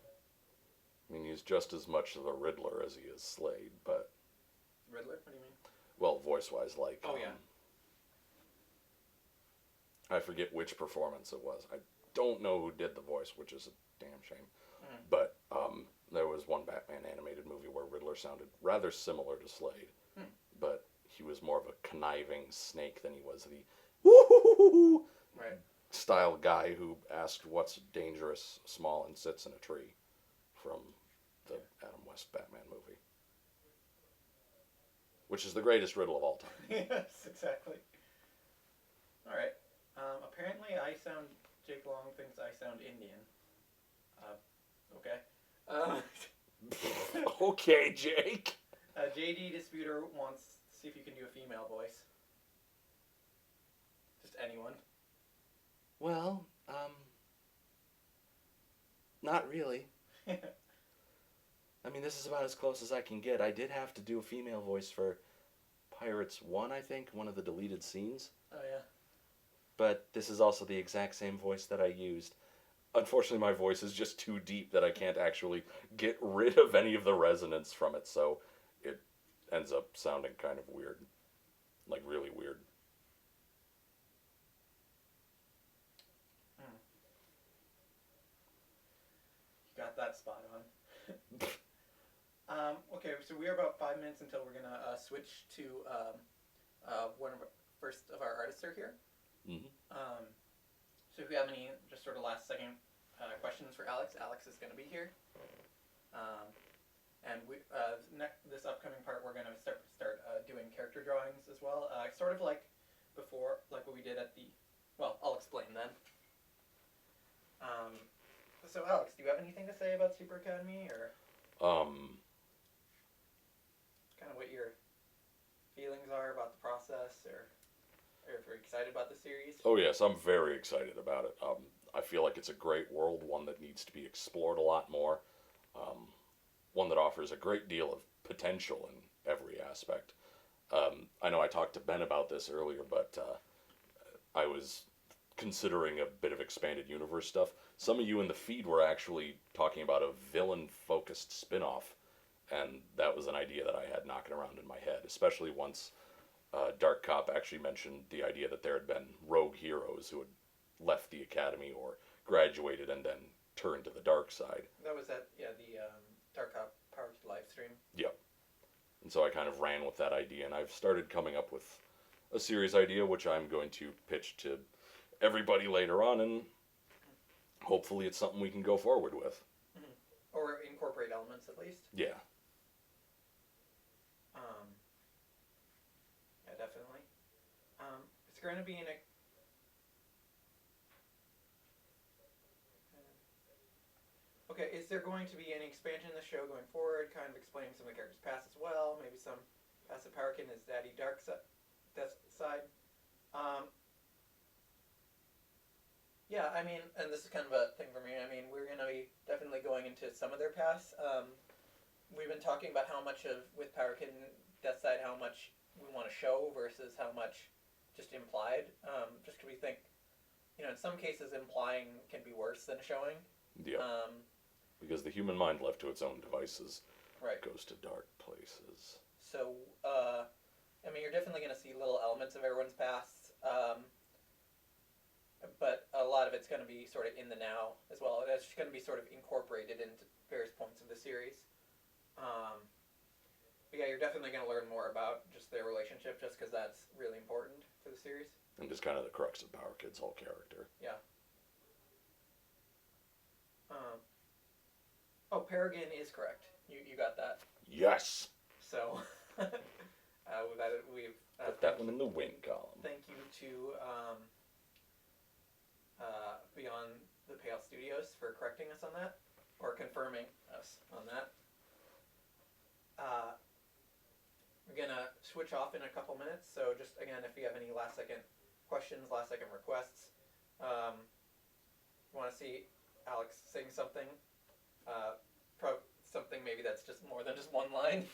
Speaker 3: I mean, he's just as much of the Riddler as he is Slade, but...
Speaker 1: Riddler? What do you mean?
Speaker 3: Well, voice-wise, like...
Speaker 1: Oh, yeah.
Speaker 3: I forget which performance it was. I don't know who did the voice, which is a damn shame.
Speaker 1: Mm-hmm.
Speaker 3: But there was one Batman animated movie where Riddler sounded rather similar to Slade. But he was more of a conniving snake than he was the woo-hoo-hoo-hoo
Speaker 1: right.
Speaker 3: style guy who asked what's dangerous, small, and sits in a tree from the Adam West Batman movie. Which is the greatest riddle of all time.
Speaker 1: Yes, exactly. Alright. Apparently Jake Long thinks I sound Indian. Okay.
Speaker 3: Okay, Jake.
Speaker 1: JD Disputer wants to see if you can do a female voice. Just anyone.
Speaker 3: Well, not really. I mean, this is about as close as I can get. I did have to do a female voice for Pirates 1, I think, one of the deleted scenes.
Speaker 1: Oh, yeah.
Speaker 3: But this is also the exact same voice that I used. Unfortunately, my voice is just too deep that I can't actually get rid of any of the resonance from it, so it ends up sounding kind of weird. Like, really weird.
Speaker 1: You got that spot on. Okay, so we're about 5 minutes until we're gonna switch to one of first of our artists are here.
Speaker 3: Mm-hmm.
Speaker 1: So if you have any just sort of last second questions for Alex, Alex is gonna be here. And we this upcoming part we're gonna start doing character drawings as well. Sort of like before, like what we did at the. Well, I'll explain then. So Alex, do you have anything to say about Super Academy, or kind of what your feelings are about the process, or if you're excited about the series?
Speaker 3: Oh yes, I'm very excited about it. I feel like it's a great world, one that needs to be explored a lot more, one that offers a great deal of potential in every aspect. I know I talked to Ben about this earlier, but I was considering a bit of expanded universe stuff. Some of you in the feed were actually talking about a villain-focused spin-off, and that was an idea that I had knocking around in my head, especially once Dark Cop actually mentioned the idea that there had been rogue heroes who had left the academy or graduated and then turned to the dark side.
Speaker 1: That was the Dark Cop Powered live stream.
Speaker 3: Yep. And so I kind of ran with that idea, and I've started coming up with a series idea, which I'm going to pitch to everybody later on, and hopefully it's something we can go forward with.
Speaker 1: Mm-hmm. Or incorporate elements, at least.
Speaker 3: Yeah.
Speaker 1: Yeah, definitely. It's going to be Okay, is there going to be any expansion in the show going forward, kind of explaining some of the characters' past as well? Maybe some passive Powerkin is Daddy Dark side. Yeah, I mean, and this is kind of a thing for me. I mean, we're going to be definitely going into some of their past. We've been talking about how much of, with Powerkin Death Side, how much we want to show versus how much just implied. Just because we think, in some cases implying can be worse than showing.
Speaker 3: Yeah. Because the human mind left to its own devices goes to dark places.
Speaker 1: So, I mean, you're definitely going to see little elements of everyone's past, but a lot of it's going to be sort of in the now as well. It's just going to be sort of incorporated into various points of the series. But yeah, you're definitely going to learn more about just their relationship, just because that's really important for the series.
Speaker 3: And just kind of the crux of Power Kid's whole character.
Speaker 1: Yeah. Paragon is correct. You got that.
Speaker 3: Yes.
Speaker 1: So, we've
Speaker 3: put that one in the win column.
Speaker 1: Thank you to Beyond the Pale Studios for correcting us on that, or confirming us on that. We're gonna switch off in a couple minutes. So just again, if you have any last second questions, last second requests, want to see Alex sing something. Something maybe that's just more than just one line.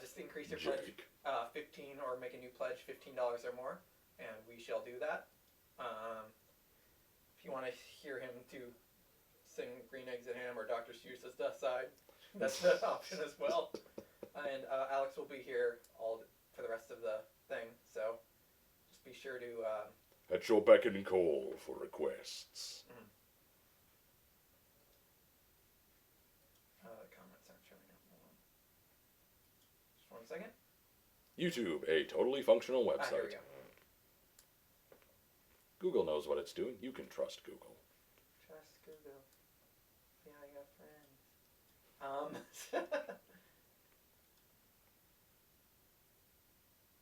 Speaker 1: Just increase your pledge 15 or make a new pledge $15 or more, and we shall do that. If you want to hear him to sing Green Eggs and Ham or Dr. Seuss's Death Side, that's an option as well. And Alex will be here for the rest of the thing, so just be sure to...
Speaker 3: at your beck and call for requests.
Speaker 1: Mm-hmm. The comments aren't showing up. Hold on. Just 1 second.
Speaker 3: YouTube, a totally functional website.
Speaker 1: Here we go.
Speaker 3: Google knows what it's doing. You can trust Google.
Speaker 1: Trust Google. Yeah, I got friends.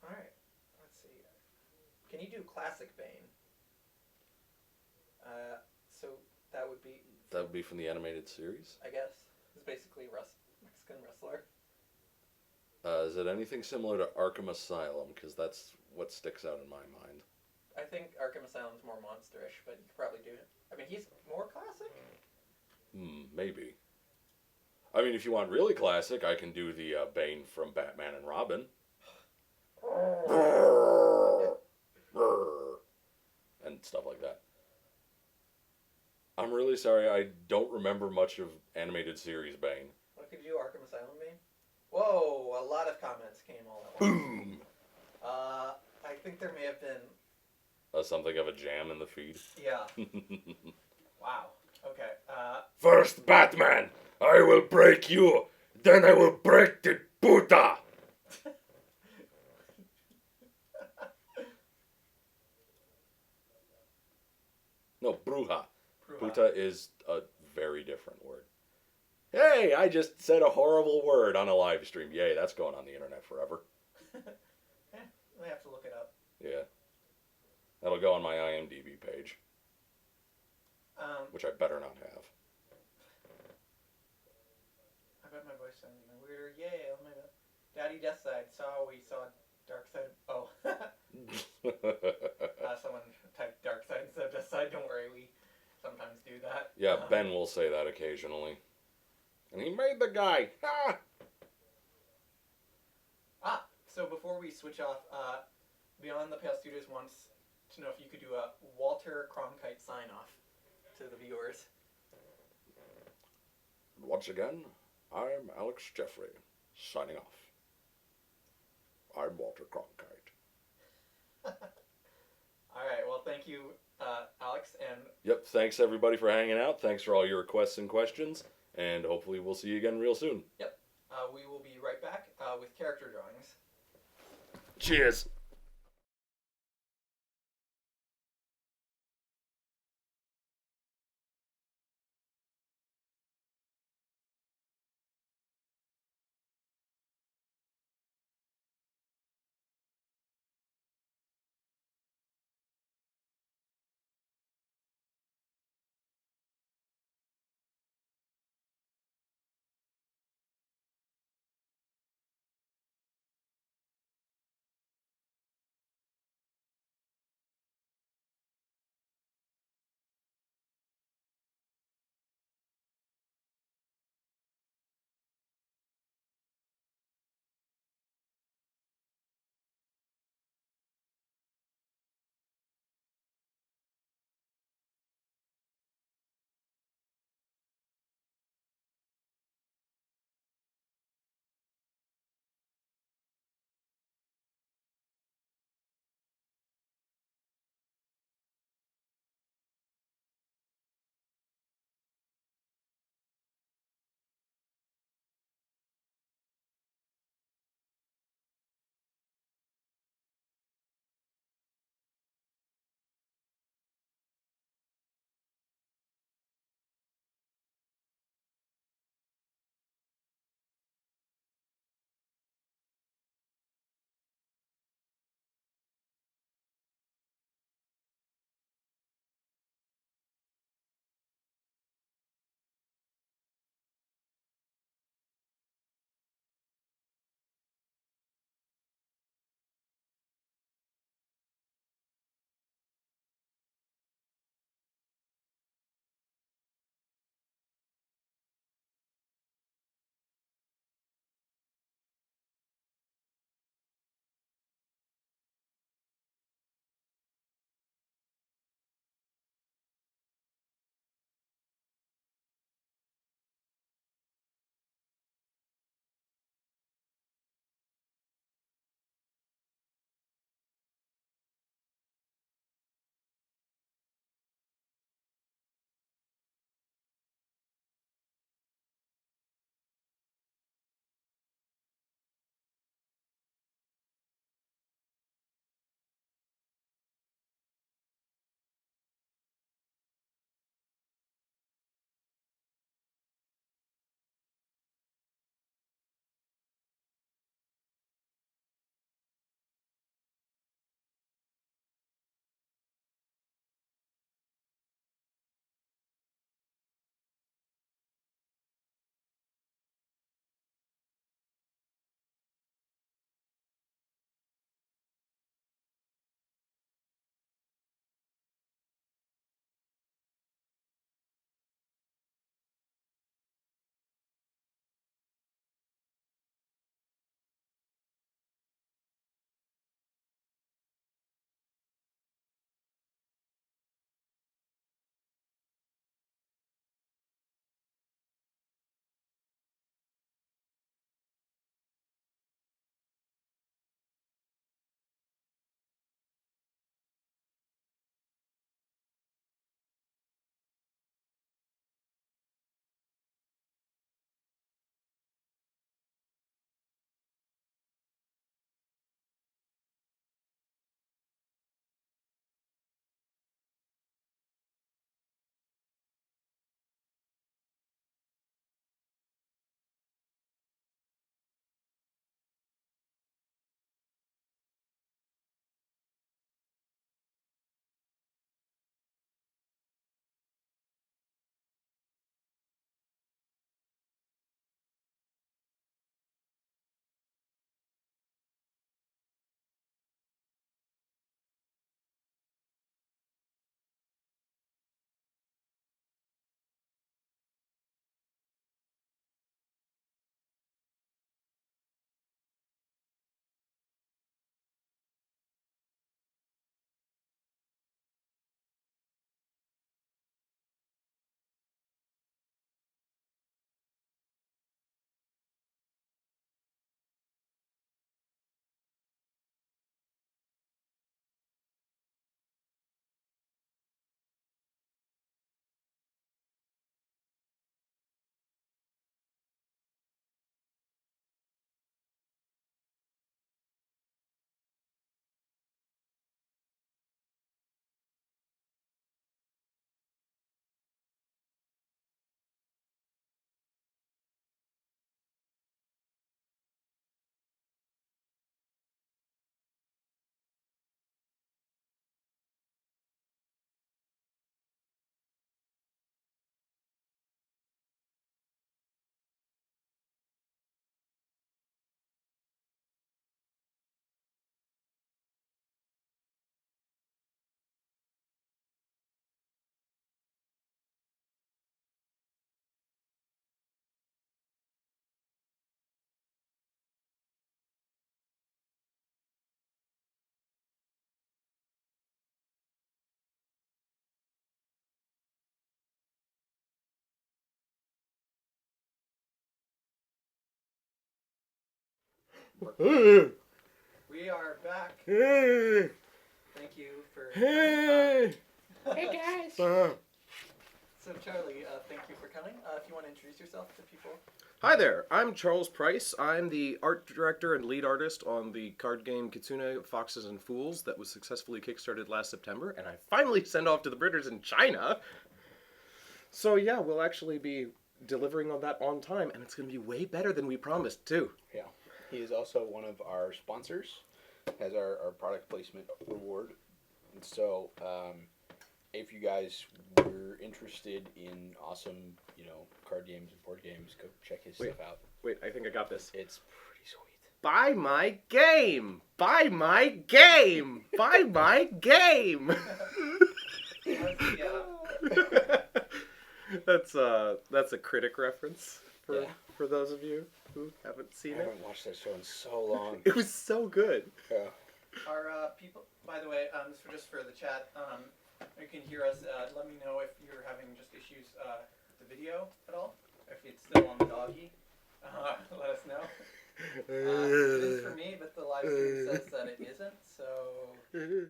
Speaker 1: Alright, let's see. Can you do Classic Bane? So that would be...
Speaker 3: That would be from the animated series?
Speaker 1: I guess. It's basically Mexican wrestler.
Speaker 3: Is it anything similar to Arkham Asylum? Because that's what sticks out in my mind.
Speaker 1: I think Arkham Asylum's more monsterish, but you could probably do it. I mean, he's more classic?
Speaker 3: Maybe. I mean, if you want really classic, I can do the Bane from Batman and Robin. And stuff like that. I'm really sorry, I don't remember much of animated series Bane.
Speaker 1: What could you do, Arkham Asylum Bane? Whoa, a lot of comments came all at once.
Speaker 3: Boom!
Speaker 1: I think there may have been...
Speaker 3: Something of a jam in the feed.
Speaker 1: Yeah. Wow. Okay.
Speaker 3: First, Batman! I will break you! Then I will break the puta! No, bruja. Puta is a very different word. Hey, I just said a horrible word on a live stream. Yay, that's going on the internet forever.
Speaker 1: I have to look it up.
Speaker 3: Yeah. That'll go on my IMDb page. Which I better not have.
Speaker 1: I bet my voice sounds even weirder. Yay, oh my god. Daddy Death Side we saw Dark Side. Oh. Someone typed Dark Side instead of Death Side. Don't worry, we sometimes do that.
Speaker 3: Yeah, Ben will say that occasionally. And he made the guy.
Speaker 1: So before we switch off, Beyond the Pale Studios wants to know if you could do a Walter Cronkite sign-off to the viewers.
Speaker 3: Once again, I'm Alex Jeffrey, signing off. I'm Walter Cronkite.
Speaker 1: All right. Well, thank you, Alex, and
Speaker 3: Yep, thanks everybody for hanging out. Thanks for all your requests and questions, and hopefully we'll see you again real soon.
Speaker 1: yep, we will be right back with character drawings.
Speaker 3: Cheers!
Speaker 1: We are back.
Speaker 5: Hey
Speaker 1: Thank you for.
Speaker 5: guys.
Speaker 1: So Charlie, thank you for coming. If you want to introduce yourself to people.
Speaker 6: Hi there, I'm Charles Price. I'm the art director and lead artist on the card game Kitsune Foxes and Fools that was successfully kickstarted last September, and I finally sent off to the printers in China. So yeah, we'll actually be delivering on that on time, and it's going to be way better than we promised, too.
Speaker 2: Yeah. He is also one of our sponsors, has our product placement reward. And so, if you guys were interested in awesome, card games and board games, go check his stuff out.
Speaker 6: Wait, I think I got this.
Speaker 2: It's pretty sweet.
Speaker 6: Buy my game! Buy my game! Buy my game! That's a critic reference for those of you who haven't seen
Speaker 2: I
Speaker 6: it.
Speaker 2: haven't watched that show in so long.
Speaker 6: It was so good.
Speaker 2: Yeah.
Speaker 1: Our people, by the way, just for the chat, you can hear us. Let me know if you're having just issues with the video at all. If it's still on the doggy, let us know. It is for me, but the live stream says that it isn't. So.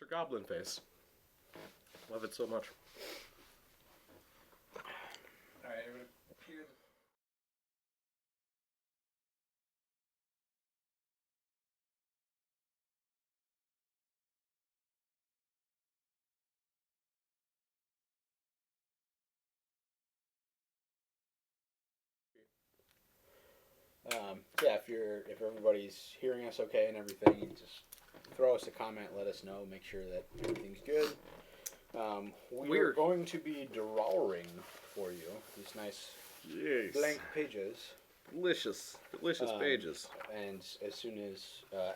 Speaker 6: It's your goblin face. Love it so much.
Speaker 1: Alright, it would appear that.
Speaker 2: If everybody's hearing us okay and everything, you just throw us a comment, let us know, make sure that everything's good. We're going to be drawing for you these nice blank pages.
Speaker 6: Delicious pages.
Speaker 2: And as soon as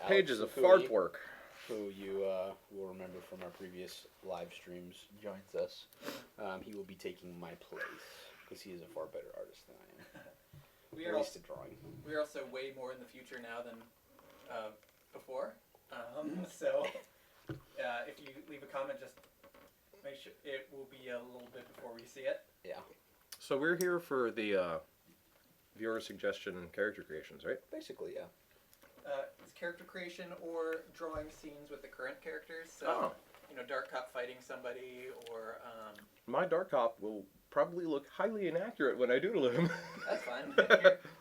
Speaker 6: Pages of
Speaker 2: Alex
Speaker 6: fart
Speaker 2: Fukui,
Speaker 6: work.
Speaker 2: who you will remember from our previous live streams, joins us, he will be taking my place because he is a far better artist than I am.
Speaker 1: We
Speaker 2: At
Speaker 1: are
Speaker 2: least
Speaker 1: also,
Speaker 2: at drawing.
Speaker 1: we are also way more in the future now than before. So if you leave a comment, just make sure it will be a little bit before we see it.
Speaker 2: Yeah,
Speaker 6: So we're here for the viewer suggestion character creations, right?
Speaker 2: basically, yeah.
Speaker 1: It's character creation or drawing scenes with the current characters. So, Dark Cop fighting somebody or...
Speaker 6: My Dark Cop will probably look highly inaccurate when I doodle him.
Speaker 1: That's fine.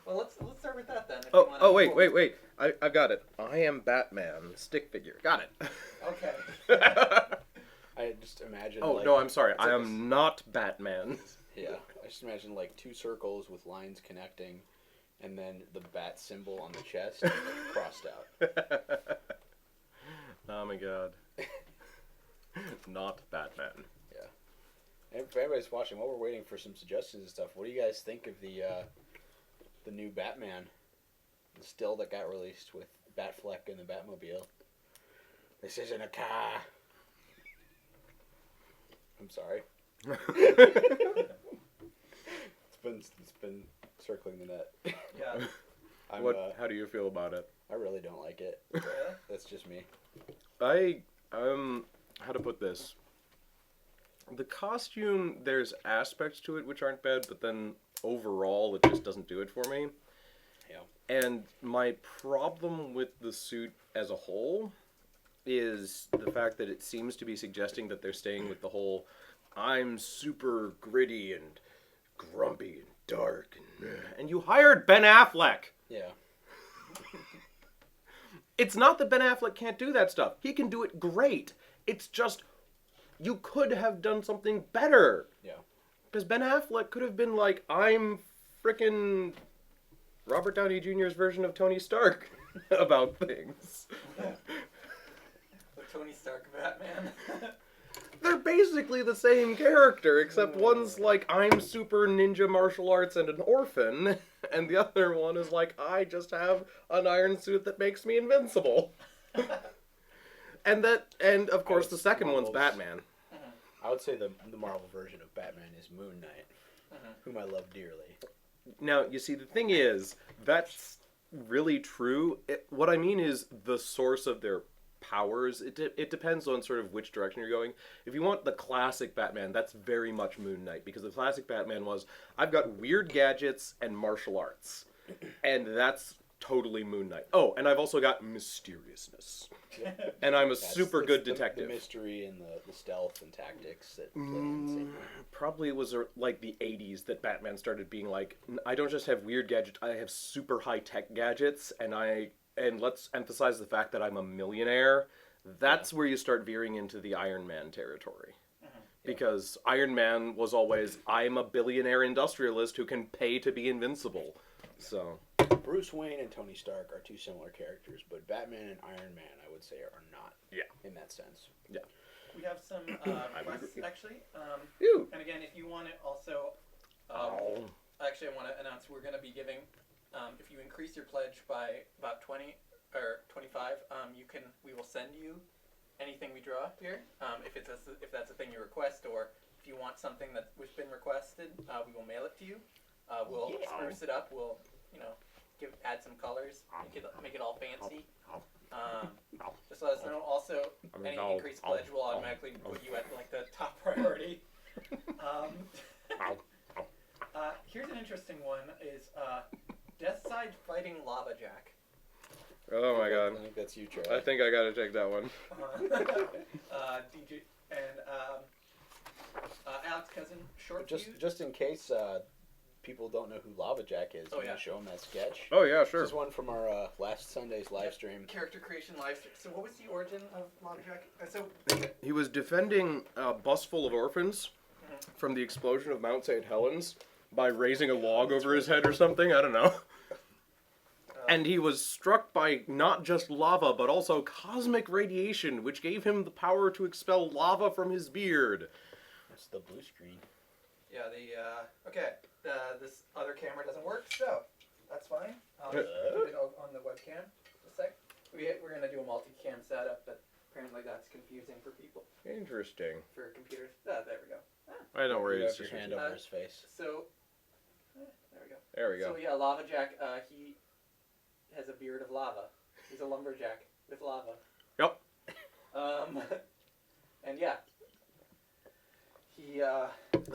Speaker 1: Well, let's start with that then. If you
Speaker 6: Oh,
Speaker 1: wanna-
Speaker 6: wait. I've got it. I am Batman, stick figure. Got it.
Speaker 1: Okay.
Speaker 2: I just imagine.
Speaker 6: Oh,
Speaker 2: like,
Speaker 6: no, I'm sorry.
Speaker 2: it's
Speaker 6: I
Speaker 2: like
Speaker 6: am not Batman.
Speaker 2: Yeah, I just imagine like two circles with lines connecting, and then the bat symbol on the chest crossed out.
Speaker 6: Oh my god. Not Batman.
Speaker 2: And if anybody's watching, while we're waiting for some suggestions and stuff, what do you guys think of the new Batman, the still that got released with Batfleck and the Batmobile? This isn't a car. I'm sorry. It's been circling the net.
Speaker 1: Yeah.
Speaker 6: How do you feel about it?
Speaker 2: I really don't like it.
Speaker 1: Really?
Speaker 2: That's just me.
Speaker 6: How to put this? The costume, there's aspects to it which aren't bad, but then overall it just doesn't do it for me.
Speaker 2: Yeah.
Speaker 6: And my problem with the suit as a whole is the fact that it seems to be suggesting that they're staying with the whole I'm super gritty and grumpy and dark and you hired Ben Affleck.
Speaker 2: Yeah.
Speaker 6: It's not that Ben Affleck can't do that stuff. He can do it great. It's just, you could have done something better.
Speaker 2: Yeah.
Speaker 6: Because Ben Affleck could have been like, I'm frickin' Robert Downey Jr.'s version of Tony Stark about things.
Speaker 1: The Tony Stark Batman.
Speaker 6: They're basically the same character, except one's like, I'm super ninja martial arts and an orphan, and the other one is like, I just have an iron suit that makes me invincible. And of course the second one's Batman.
Speaker 2: I would say the Marvel version of Batman is Moon Knight, whom I love dearly.
Speaker 6: Now, you see, the thing is, that's really true. What I mean is the source of their powers. It depends on sort of which direction you're going. If you want the classic Batman, that's very much Moon Knight, because the classic Batman was, I've got weird gadgets and martial arts. And that's totally Moon Knight. Oh, and I've also got mysteriousness. And I'm a super good detective.
Speaker 2: The mystery and the stealth and tactics that play in the same way.
Speaker 6: Probably it was like the 80s that Batman started being like, I don't just have weird gadgets, I have super high-tech gadgets, and let's emphasize the fact that I'm a millionaire. That's where you start veering into the Iron Man territory. Because Iron Man was always, I'm a billionaire industrialist who can pay to be invincible. So
Speaker 2: Bruce Wayne and Tony Stark are two similar characters, but Batman and Iron Man, I would say, are not.
Speaker 6: Yeah.
Speaker 2: In that sense.
Speaker 6: Yeah.
Speaker 1: We have some requests, actually.
Speaker 6: Ew.
Speaker 1: And again, if you want it also, actually I want to announce we're going to be giving, if you increase your pledge by about 20 or 25, we will send you anything we draw here. If that's a thing you request, or if you want something that was been requested, we will mail it to you. We'll spruce it up. We'll, add some colors, make it all fancy. Just let us know. Also, any increased pledge will automatically put you at like the top priority. Here's an interesting one: is Deathside fighting Lava Jack?
Speaker 6: Oh my god.
Speaker 2: I think that's you, Charlie.
Speaker 6: I think I gotta take that one.
Speaker 1: DJ and Alex Cousin, short
Speaker 2: Just in case people don't know who Lava Jack is, I'm gonna show them that sketch.
Speaker 6: Oh yeah, sure.
Speaker 2: This is one from our last Sunday's live stream.
Speaker 1: Character creation live stream. So what was the origin of Lava Jack?
Speaker 6: He was defending a bus full of orphans from the explosion of Mount St. Helens by raising a log over his head or something. I don't know. And he was struck by not just lava, but also cosmic radiation, which gave him the power to expel lava from his beard.
Speaker 2: That's the blue screen.
Speaker 1: Yeah, this other camera doesn't work, so that's fine. I'll just put it on the webcam. Just a sec. We're going to do a multi-cam setup, but apparently that's confusing for people.
Speaker 6: Interesting.
Speaker 1: For computers. There we go.
Speaker 6: I don't worry.
Speaker 2: You
Speaker 6: It's
Speaker 2: have
Speaker 6: just
Speaker 2: your hand over his face.
Speaker 1: So, there we go.
Speaker 6: There we go.
Speaker 1: So yeah, Lava Jack, he has a beard of lava. He's a lumberjack with lava.
Speaker 6: Yep.
Speaker 1: And yeah. He,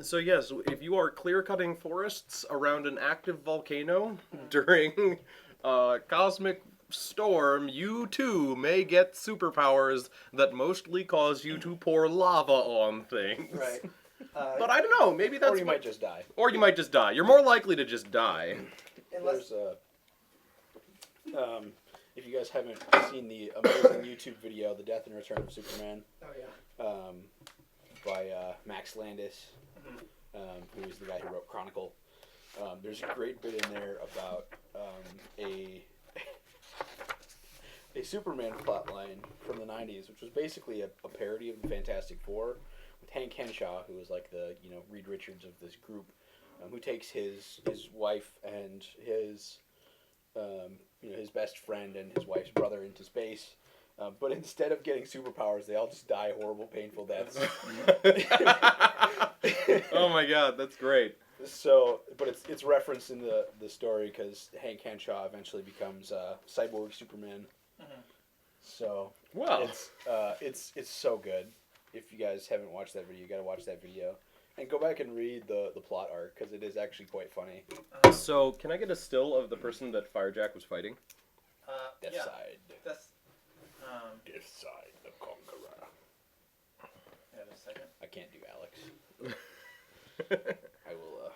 Speaker 6: So yes, if you are clear-cutting forests around an active volcano during a cosmic storm, you too may get superpowers that mostly cause you to pour lava on things.
Speaker 1: right.
Speaker 6: But I don't know, maybe that's
Speaker 2: Or you might just die.
Speaker 6: Or you might just die. You're more likely to just die.
Speaker 1: Unless...
Speaker 2: There's if you guys haven't seen the amazing YouTube video, The Death and Return of Superman,
Speaker 1: Oh, yeah.
Speaker 2: by Max Landis, who is the guy who wrote Chronicle. There's a great bit in there about a Superman plotline from the 90s, which was basically a parody of the Fantastic Four, with Hank Henshaw, who was like the Reed Richards of this group, who takes his wife and his his best friend and his wife's brother into space. But instead of getting superpowers, they all just die horrible, painful deaths.
Speaker 6: Oh my god, that's great.
Speaker 2: So, but it's referenced in the story because Hank Henshaw eventually becomes Cyborg Superman. So,
Speaker 6: Wow.
Speaker 2: it's so good. If you guys haven't watched that video, you got to watch that video. And go back and read the plot arc, because it is actually quite funny.
Speaker 6: So, can I get a still of the person that Firejack was fighting?
Speaker 2: Death
Speaker 1: yeah.
Speaker 2: Side.
Speaker 1: That's...
Speaker 2: Death Side, the Conqueror.
Speaker 1: Yeah, just a second.
Speaker 2: I can't do Alex. I will,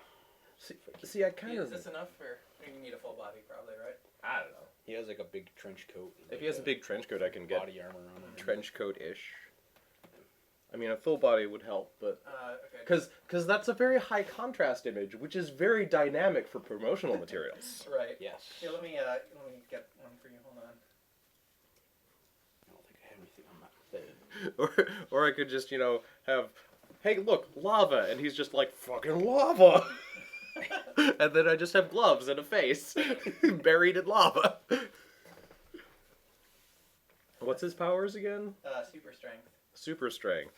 Speaker 6: See, I kind
Speaker 1: Is
Speaker 6: of...
Speaker 1: this enough, or you need a full body, probably, right?
Speaker 3: I don't know.
Speaker 2: He has like a big trench coat.
Speaker 6: If he has a big trench coat, I can get
Speaker 2: body armor on him.
Speaker 6: trench coat-ish. I mean, a full body would help, but
Speaker 1: Okay.
Speaker 6: because that's a very high contrast image, which is very dynamic for promotional materials.
Speaker 1: Right.
Speaker 2: Yes.
Speaker 1: Here, let me get one for you. Hold on.
Speaker 2: I don't think I have anything on my bed.
Speaker 6: Or I could just have, hey, look, lava, and he's just like fucking lava, and then I just have gloves and a face buried in lava. What's his powers again?
Speaker 1: Super strength.
Speaker 6: Super strength.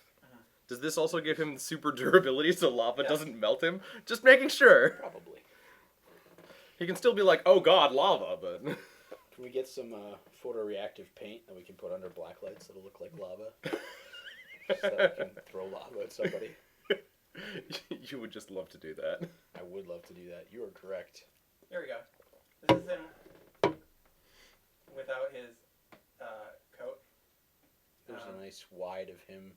Speaker 6: Does this also give him super durability so lava doesn't melt him? Just making sure.
Speaker 2: Probably.
Speaker 6: He can still be like, oh god, lava, but...
Speaker 2: Can we get some photoreactive paint that we can put under black lights that'll look like lava? So that we can throw lava at somebody?
Speaker 6: You would just love to do that.
Speaker 2: I would love to do that. You are correct.
Speaker 1: There we go. This is him without his coat.
Speaker 2: There's a nice wide of him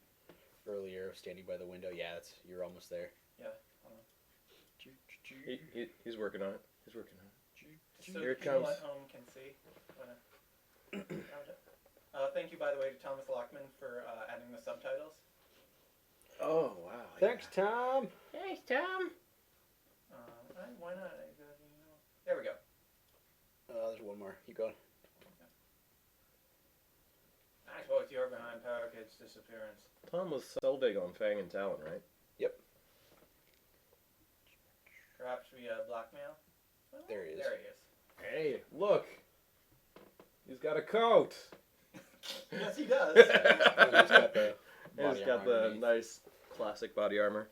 Speaker 2: earlier standing by the window. Yeah, you're almost there.
Speaker 1: Yeah.
Speaker 6: He's working on it. He's working on it.
Speaker 1: Just so
Speaker 6: Here it
Speaker 1: people
Speaker 6: comes.
Speaker 1: at home can see. Thank you, by the way, to Thomas Lockman for adding the subtitles.
Speaker 6: Oh, wow.
Speaker 2: Thanks, Tom.
Speaker 6: Thanks, Tom.
Speaker 1: Why not? There we go.
Speaker 2: There's one more. Keep going.
Speaker 1: I suppose you're behind Power Kid's disappearance.
Speaker 6: Tom was so big on Fang and Talon, right?
Speaker 1: Perhaps via blackmail? Well,
Speaker 2: There he is.
Speaker 1: There he is.
Speaker 6: Hey, look. He's got a coat.
Speaker 1: Yes, he does.
Speaker 2: And he's got the
Speaker 6: And
Speaker 2: body
Speaker 6: he's got
Speaker 2: armor
Speaker 6: the
Speaker 2: underneath.
Speaker 6: nice classic body armor.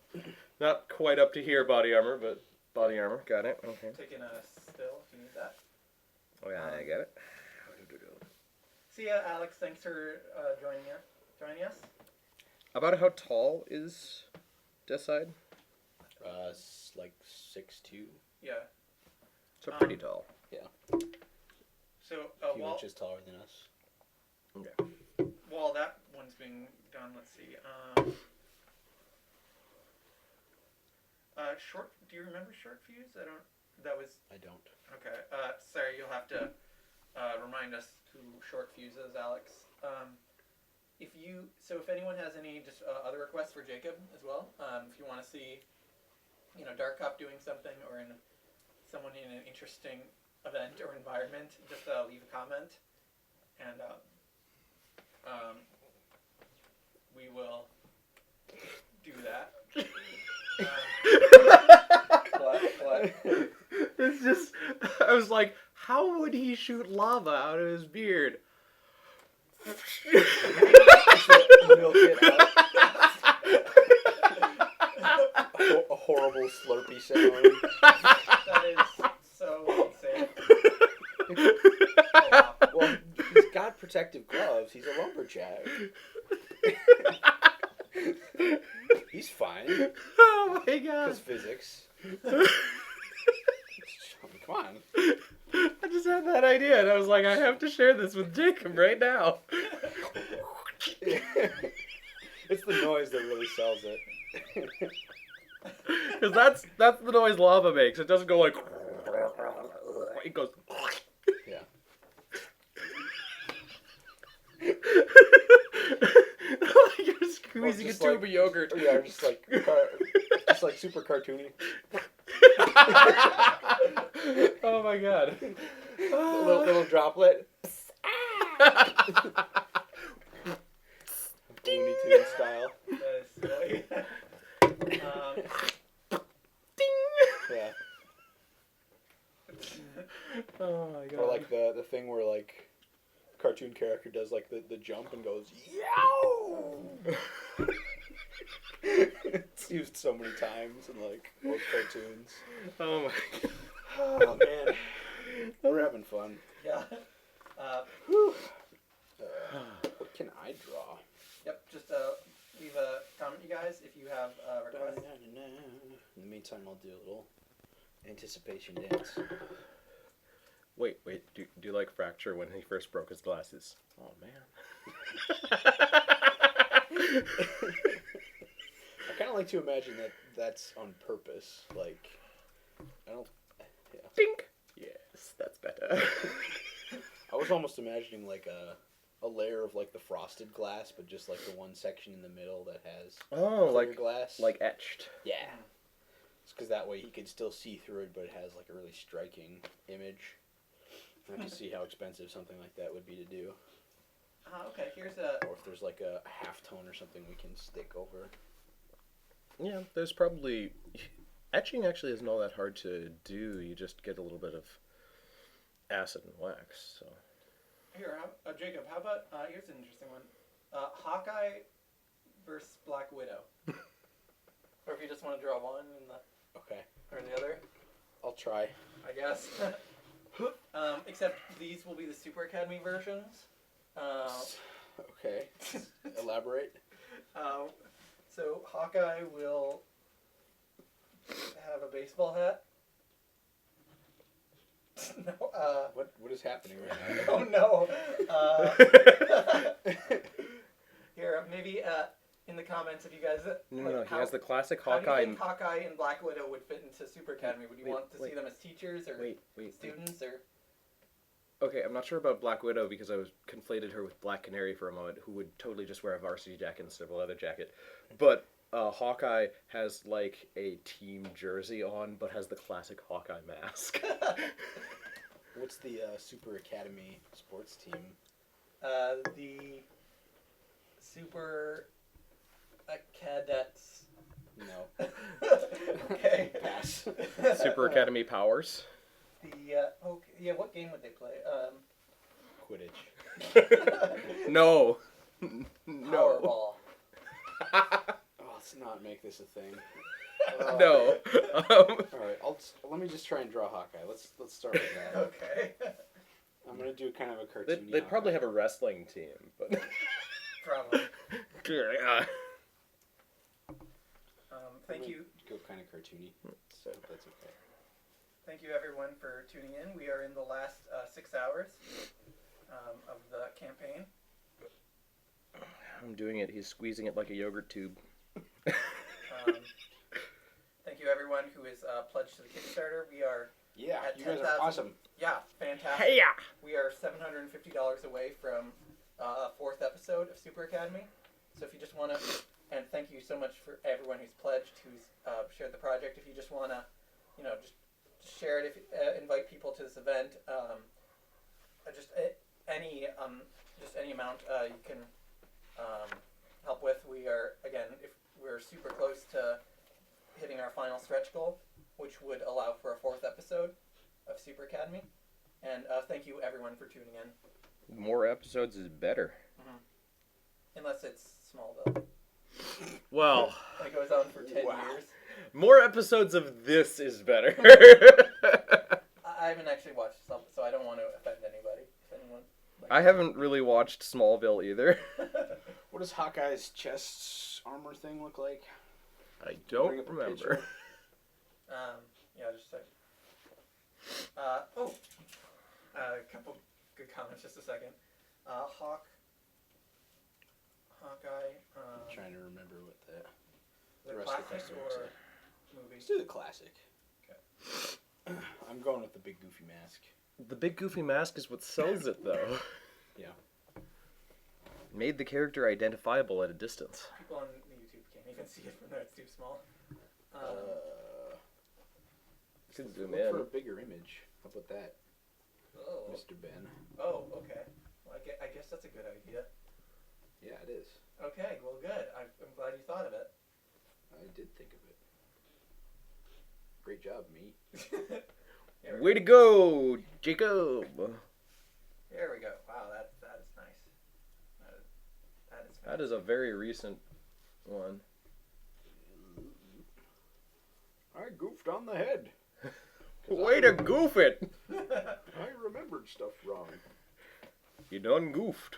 Speaker 6: Not quite up to here body armor, but body armor. Got it. Okay.
Speaker 1: Taking a still if you need that.
Speaker 6: Oh yeah, I got it.
Speaker 1: See ya, Alex. Thanks for joining us.
Speaker 6: About how tall is Decide?
Speaker 2: Like 6'2",
Speaker 1: Yeah.
Speaker 6: So pretty tall.
Speaker 1: So
Speaker 2: a few
Speaker 1: while
Speaker 2: inches taller than us.
Speaker 6: Okay.
Speaker 1: while that one's being done, let's see. Short. Do you remember Short Fuse? I don't. That was.
Speaker 2: I don't.
Speaker 1: Okay. Sorry, you'll have to remind us who Short Fuse is, Alex. If anyone has any just other requests for Jacob as well, if you want to see, Dark Cop doing something or someone in an interesting event or environment, just leave a comment, and we will do that. What?
Speaker 6: It's just, I was like, how would he shoot lava out of his beard?
Speaker 2: Milk it out. A horrible slurpy sound.
Speaker 1: That is so insane. Oh, wow.
Speaker 2: Well, he's got protective gloves. He's a lumberjack. He's fine.
Speaker 6: Oh my god.
Speaker 2: Because physics. Come on.
Speaker 6: I just had that idea and I was like, I have to share this with Jacob right now.
Speaker 2: It's the noise that really sells it.
Speaker 6: Because that's the noise lava makes. It doesn't go like... It goes...
Speaker 2: Yeah.
Speaker 6: Like you're squeezing a
Speaker 2: just
Speaker 6: tube
Speaker 2: like-
Speaker 6: of yogurt.
Speaker 2: Yeah, just like super cartoony.
Speaker 6: Oh my god.
Speaker 2: Little droplet. Looney Tunes style.
Speaker 1: That is silly.
Speaker 6: Ding!
Speaker 2: Yeah.
Speaker 6: Oh my god.
Speaker 2: Or like the thing where like cartoon character does like the jump and goes yow. It's used so many times in like most cartoons.
Speaker 6: Oh my god.
Speaker 2: Oh man, we're having fun.
Speaker 1: Yeah.
Speaker 2: What can I draw?
Speaker 1: Yep. Just leave a comment, you guys, if you have requests.
Speaker 2: In the meantime, I'll do a little anticipation dance.
Speaker 6: Wait. Do you like Fracture when he first broke his glasses? Oh man.
Speaker 2: I kind of like to imagine that that's on purpose. Like, I don't. Yeah.
Speaker 6: Dink. Yes, that's better.
Speaker 2: I was almost imagining like a layer of like the frosted glass, but just like the one section in the middle that has clear glass.
Speaker 6: like etched.
Speaker 2: Yeah. It's because that way he could still see through it, but it has like a really striking image. I can see how expensive something like that would be to do.
Speaker 1: Okay, here's a...
Speaker 2: Or if there's like a halftone or something we can stick over.
Speaker 6: Yeah, there's probably... Etching actually isn't all that hard to do. You just get a little bit of acid and wax, so...
Speaker 1: Here, Jacob, how about... here's an interesting one. Hawkeye versus Black Widow. Or if you just want to draw one in the...
Speaker 2: Okay.
Speaker 1: Or the other.
Speaker 2: I'll try.
Speaker 1: I guess. Except these will be the Super Academy versions.
Speaker 2: Okay. Elaborate.
Speaker 1: So Hawkeye will have a baseball hat. No.
Speaker 2: What is happening right now?
Speaker 1: Oh no. Here, maybe in the comments, if you guys...
Speaker 6: No, he has the classic
Speaker 1: How do
Speaker 6: Hawkeye...
Speaker 1: you think Hawkeye and Black Widow would fit into Super Academy? Would you want to see them as teachers or students or...
Speaker 6: Okay, I'm not sure about Black Widow because I was conflated her with Black Canary for a moment, who would totally just wear a varsity jacket instead of a leather jacket. But Hawkeye has like a team jersey on, but has the classic Hawkeye mask.
Speaker 2: What's the Super Academy sports team?
Speaker 1: The Super Cadets.
Speaker 2: No.
Speaker 1: Okay.
Speaker 2: Pass.
Speaker 6: Super Academy powers.
Speaker 1: What game would they play?
Speaker 2: Quidditch.
Speaker 6: No.
Speaker 1: Powerball.
Speaker 2: Oh, let's not make this a thing.
Speaker 6: No.
Speaker 2: All right, let me just try and draw Hawkeye. Let's start with that.
Speaker 1: Okay.
Speaker 2: I'm gonna do kind of a cartoony.
Speaker 6: They'd probably
Speaker 2: Hawkeye.
Speaker 6: have a wrestling team, but...
Speaker 1: Probably.
Speaker 6: Yeah.
Speaker 1: Thank you.
Speaker 2: Go kind of cartoony, so that's okay.
Speaker 1: Thank you, everyone, for tuning in. We are in the last 6 hours of the campaign.
Speaker 6: I'm doing it. He's squeezing it like a yogurt tube.
Speaker 1: Thank you, everyone who is pledged to the Kickstarter. We are at
Speaker 2: you guys
Speaker 1: 10,000.
Speaker 2: are awesome.
Speaker 1: Yeah, fantastic.
Speaker 6: Hey ya!
Speaker 1: We are $750 away from a 4th episode of Super Academy. So if you just want to, and thank you so much for everyone who's pledged, who's shared the project. If you just want to, just share it. If invite people to this event. Just any amount you can help with. We are if we're super close to hitting our final stretch goal, which would allow for a 4th episode of Super Academy. And thank you everyone for tuning in.
Speaker 6: More episodes is better.
Speaker 1: Unless it's Smallville.
Speaker 6: Well,
Speaker 1: It goes on for 10 years.
Speaker 6: more episodes of this is better.
Speaker 1: I haven't actually watched Smallville, so I don't want to offend anybody. If anyone
Speaker 6: I haven't really watched Smallville either.
Speaker 2: What does Hawkeye's chest armor thing look like?
Speaker 6: I don't
Speaker 2: Bring up a
Speaker 6: remember.
Speaker 2: picture.
Speaker 1: Just a sec. A couple good comments. Just a second. Hawkeye.
Speaker 2: I'm trying to remember what
Speaker 1: The
Speaker 2: the rest of the
Speaker 1: classic
Speaker 2: custom
Speaker 1: or
Speaker 2: looks like.
Speaker 1: movie?
Speaker 2: Let's do the classic.
Speaker 1: Okay.
Speaker 2: I'm going with the big goofy mask.
Speaker 6: The big goofy mask is what sells it, though.
Speaker 2: Yeah.
Speaker 6: Made the character identifiable at a distance.
Speaker 1: People on YouTube can't even see it from there. It's too small.
Speaker 6: You can zoom
Speaker 2: Look
Speaker 6: in.
Speaker 2: for a bigger image. How about that,
Speaker 1: Oh.
Speaker 2: Mr. Ben?
Speaker 1: Oh, okay. Well, I guess that's a good idea.
Speaker 2: Yeah, it is.
Speaker 1: Okay, well, good. I'm glad you thought of it.
Speaker 2: I did think of it. Great job, me.
Speaker 1: There we
Speaker 6: Way to go, Jacob!
Speaker 1: There we go. Wow, that is nice. That is
Speaker 6: That is a very recent one.
Speaker 2: I goofed on the head.
Speaker 6: Way to goof it!
Speaker 2: I remembered stuff wrong.
Speaker 6: You done goofed.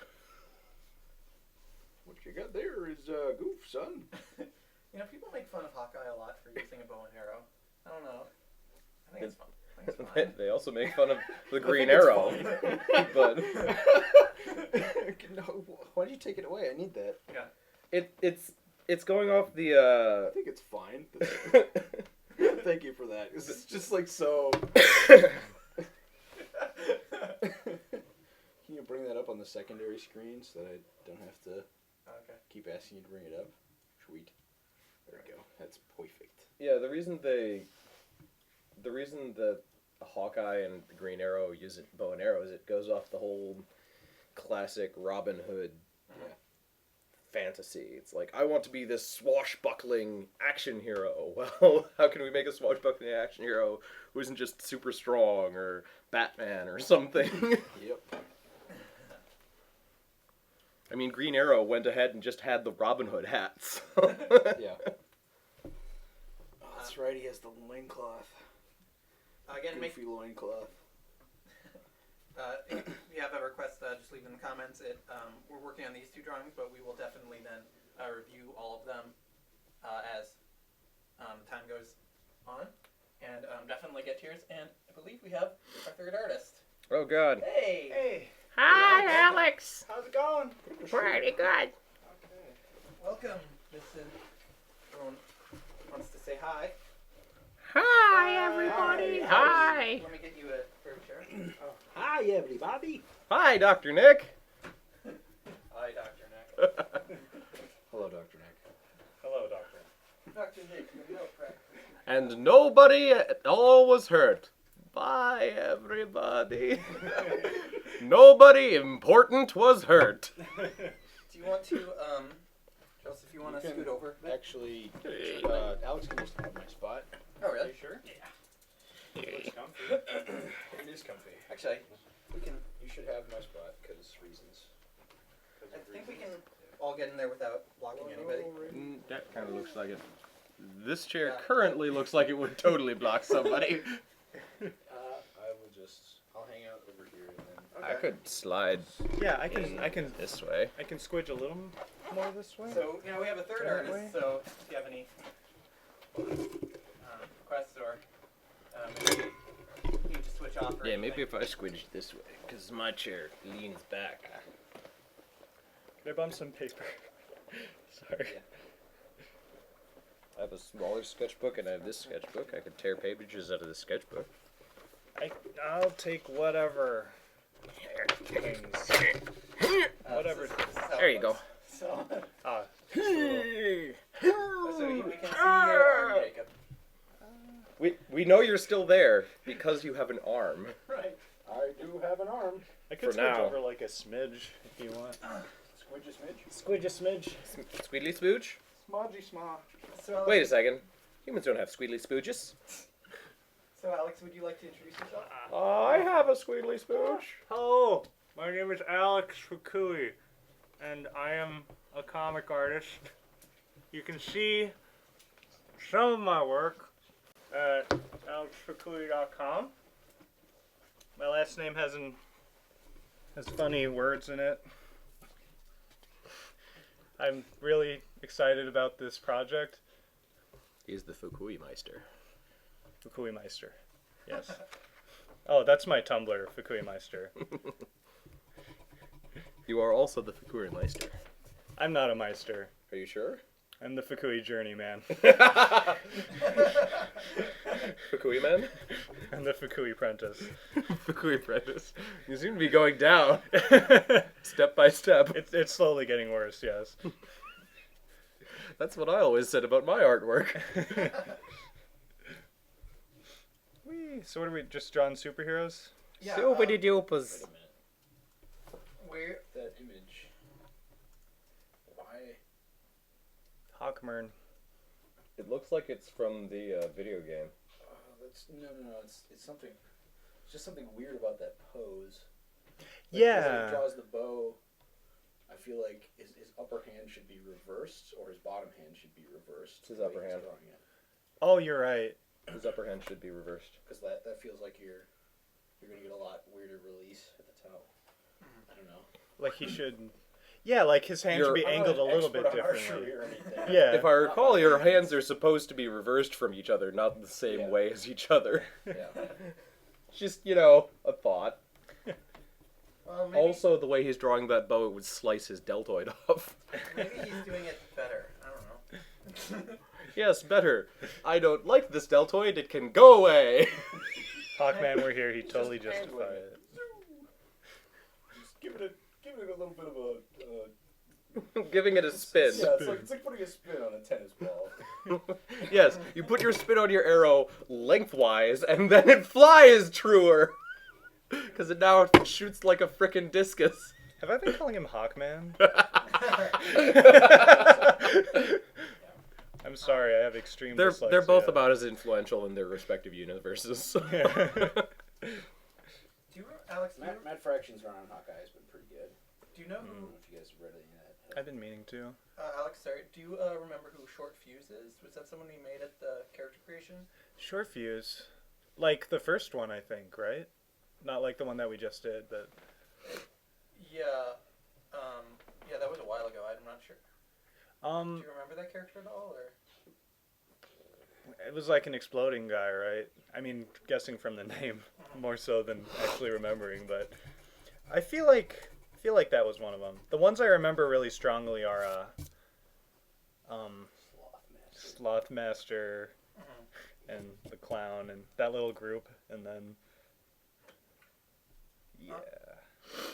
Speaker 2: What you got there is goof, son.
Speaker 1: People make fun of Hawkeye a lot for using a bow and arrow. I don't know. I think it's fun. I think it's fine.
Speaker 6: They also make fun of the Green
Speaker 2: it's
Speaker 6: Arrow. But
Speaker 2: No, why'd you take it away? I need that.
Speaker 1: Yeah.
Speaker 6: it's going off the
Speaker 2: I think it's fine. Thank you for that. It's just like so. secondary screen so that I don't have to
Speaker 1: Okay.
Speaker 2: keep asking you to bring it up. Sweet. There we go. That's perfect.
Speaker 6: Yeah, the reason that Hawkeye and the Green Arrow use it, bow and arrows, it goes off the whole classic Robin Hood fantasy. It's like, I want to be this swashbuckling action hero. Well, how can we make a swashbuckling action hero who isn't just super strong or Batman or something?
Speaker 2: Yep.
Speaker 6: I mean, Green Arrow went ahead and just had the Robin Hood hats.
Speaker 2: Yeah. Oh, that's right. He has the loincloth.
Speaker 1: Again, make
Speaker 2: Goofy loincloth.
Speaker 1: if you have a request, just leave it in the comments. We're working on these 2 drawings, but we will definitely then review all of them as time goes on, and definitely get to yours. And I believe we have our 3rd artist.
Speaker 6: Oh, God.
Speaker 1: Hey.
Speaker 5: Hey,
Speaker 7: Hi, Alex.
Speaker 5: how's it going?
Speaker 7: Pretty good.
Speaker 5: Okay.
Speaker 1: Welcome. This is everyone wants to say hi.
Speaker 7: Hi, everybody. Hi.
Speaker 1: Let me get you a chair.
Speaker 2: Hi, everybody.
Speaker 6: Hi, Dr. Nick.
Speaker 1: Hi, Dr. Nick.
Speaker 2: Hello, Dr. Nick.
Speaker 5: Hello, Doctor.
Speaker 1: Dr. Nick, no practice.
Speaker 6: And nobody at all was hurt. Bye, everybody. Nobody important was hurt.
Speaker 1: Do you want to, Joseph, you want to scoot over?
Speaker 2: Actually, Alex can just have my spot.
Speaker 1: Oh, really?
Speaker 2: Sure?
Speaker 5: It's comfy.
Speaker 2: It is comfy.
Speaker 1: Actually, we can.
Speaker 2: You should have my spot because reasons.
Speaker 1: I think we can all get in there without blocking anybody.
Speaker 6: That kind of looks like it. This chair currently looks like it would totally block somebody.
Speaker 2: I'll hang out over here and then.
Speaker 6: I could slide
Speaker 5: Yeah, I can
Speaker 6: this way.
Speaker 5: squidge a little more this way.
Speaker 1: So now we have a 3rd artist. So if you have any requests or maybe you need to switch off. Or
Speaker 6: Yeah, maybe
Speaker 1: anything.
Speaker 6: if I squidge this way, because my chair leans back.
Speaker 5: Can I bump some paper? Sorry.
Speaker 6: I have a smaller sketchbook and I have this sketchbook. I could tear pages out of the sketchbook.
Speaker 5: I'll take whatever things. Whatever.
Speaker 6: There you go.
Speaker 1: So,
Speaker 5: Ah,
Speaker 1: so we can see your arm, Jacob.
Speaker 6: We know you're still there because you have an arm.
Speaker 1: Right.
Speaker 2: I do have an arm.
Speaker 5: I could
Speaker 6: For
Speaker 5: squidge
Speaker 6: now.
Speaker 5: over like a smidge if you want.
Speaker 2: Squidge a smidge.
Speaker 5: Squidge a smidge.
Speaker 6: Squeedly spooch?
Speaker 5: Smodgy sma.
Speaker 1: So,
Speaker 6: Wait a second. Humans don't have squeedly spooches.
Speaker 1: So, Alex, would you like to introduce yourself?
Speaker 6: I have a squeedly spooch.
Speaker 5: Hello, my name is Alex Fukui, and I am a comic artist. You can see some of my work at alexfukui.com. My last name has funny words in it. I'm really excited about this project.
Speaker 6: He's the Fukui Meister.
Speaker 5: Fukui Meister. Yes. Oh, that's my Tumblr, Fukui Meister.
Speaker 6: You are also the Fukui Meister.
Speaker 5: I'm not a Meister.
Speaker 6: Are you sure?
Speaker 5: I'm the Fukui Journeyman.
Speaker 6: Fukui man?
Speaker 5: I'm the Fukui Apprentice.
Speaker 6: Fukui apprentice. You seem to be going down. Step by step.
Speaker 5: It's slowly getting worse, yes.
Speaker 6: That's what I always said about my artwork.
Speaker 5: Whee! So what are we, just drawing superheroes?
Speaker 1: Yeah.
Speaker 6: Super-de-dupers.
Speaker 2: Wait a minute.
Speaker 1: Where?
Speaker 2: That image. Why?
Speaker 5: Hawkmern.
Speaker 6: It looks like it's from the video game.
Speaker 2: That's no. It's something. It's just something weird about that pose.
Speaker 5: Yeah.
Speaker 2: As he draws the bow, I feel like his upper hand should be reversed, or his bottom hand should be reversed.
Speaker 6: His
Speaker 2: the way
Speaker 6: upper
Speaker 2: he's
Speaker 6: hand.
Speaker 2: drawing it.
Speaker 5: Oh, you're right.
Speaker 6: His upper hand should be reversed.
Speaker 2: Because that feels like you're gonna get a lot weirder release at the top. I don't know.
Speaker 5: Like he should. Yeah, like his hand should be
Speaker 2: I'm not
Speaker 5: angled a
Speaker 2: an
Speaker 5: little bit
Speaker 2: expert on
Speaker 5: differently.
Speaker 2: archery or anything.
Speaker 5: Yeah.
Speaker 6: If I recall, your hands are supposed to be reversed from each other, not the same
Speaker 2: Yeah.
Speaker 6: way as each other.
Speaker 2: Yeah.
Speaker 6: Just, a thought.
Speaker 1: Well, maybe,
Speaker 6: Also, the way he's drawing that bow, it would slice his deltoid off.
Speaker 1: maybe he's doing it better. I don't know.
Speaker 6: Yes, better. I don't like this deltoid, it can go away.
Speaker 5: Hawkman were here, he'd totally
Speaker 2: Just
Speaker 5: justify
Speaker 2: handling
Speaker 5: it.
Speaker 2: Just give it
Speaker 3: giving it a little bit of a.
Speaker 6: Giving it a spin.
Speaker 3: Yeah, it's like putting a spin on a tennis ball.
Speaker 6: Yes, you put your spin on your arrow lengthwise, and then it flies truer. Because it now shoots like a frickin' discus.
Speaker 8: Have I been calling him Hawkman? I'm sorry, I have extreme dyslexia.
Speaker 6: They're both about as influential in their respective universes.
Speaker 1: Do you, Alex?
Speaker 2: Matt Fraction's run on Hawkeye has been pretty good.
Speaker 1: Do you know
Speaker 2: I don't
Speaker 1: who?
Speaker 2: know if you guys have read any of that.
Speaker 8: I've been meaning to.
Speaker 1: Alex, sorry. Do you remember who Short Fuse is? Was that someone we made at the character creation?
Speaker 8: Short Fuse. Like the first one, I think, right? Not like the one that we just did, but...
Speaker 1: Yeah. Yeah, that was a while ago. I'm not sure. Do you remember that character at all, or?
Speaker 8: It was like an exploding guy, right? I mean, guessing from the name more so than actually remembering, but I feel like that was one of them. The ones I remember really strongly are Slothmaster and the Clown and that little group, and then yeah.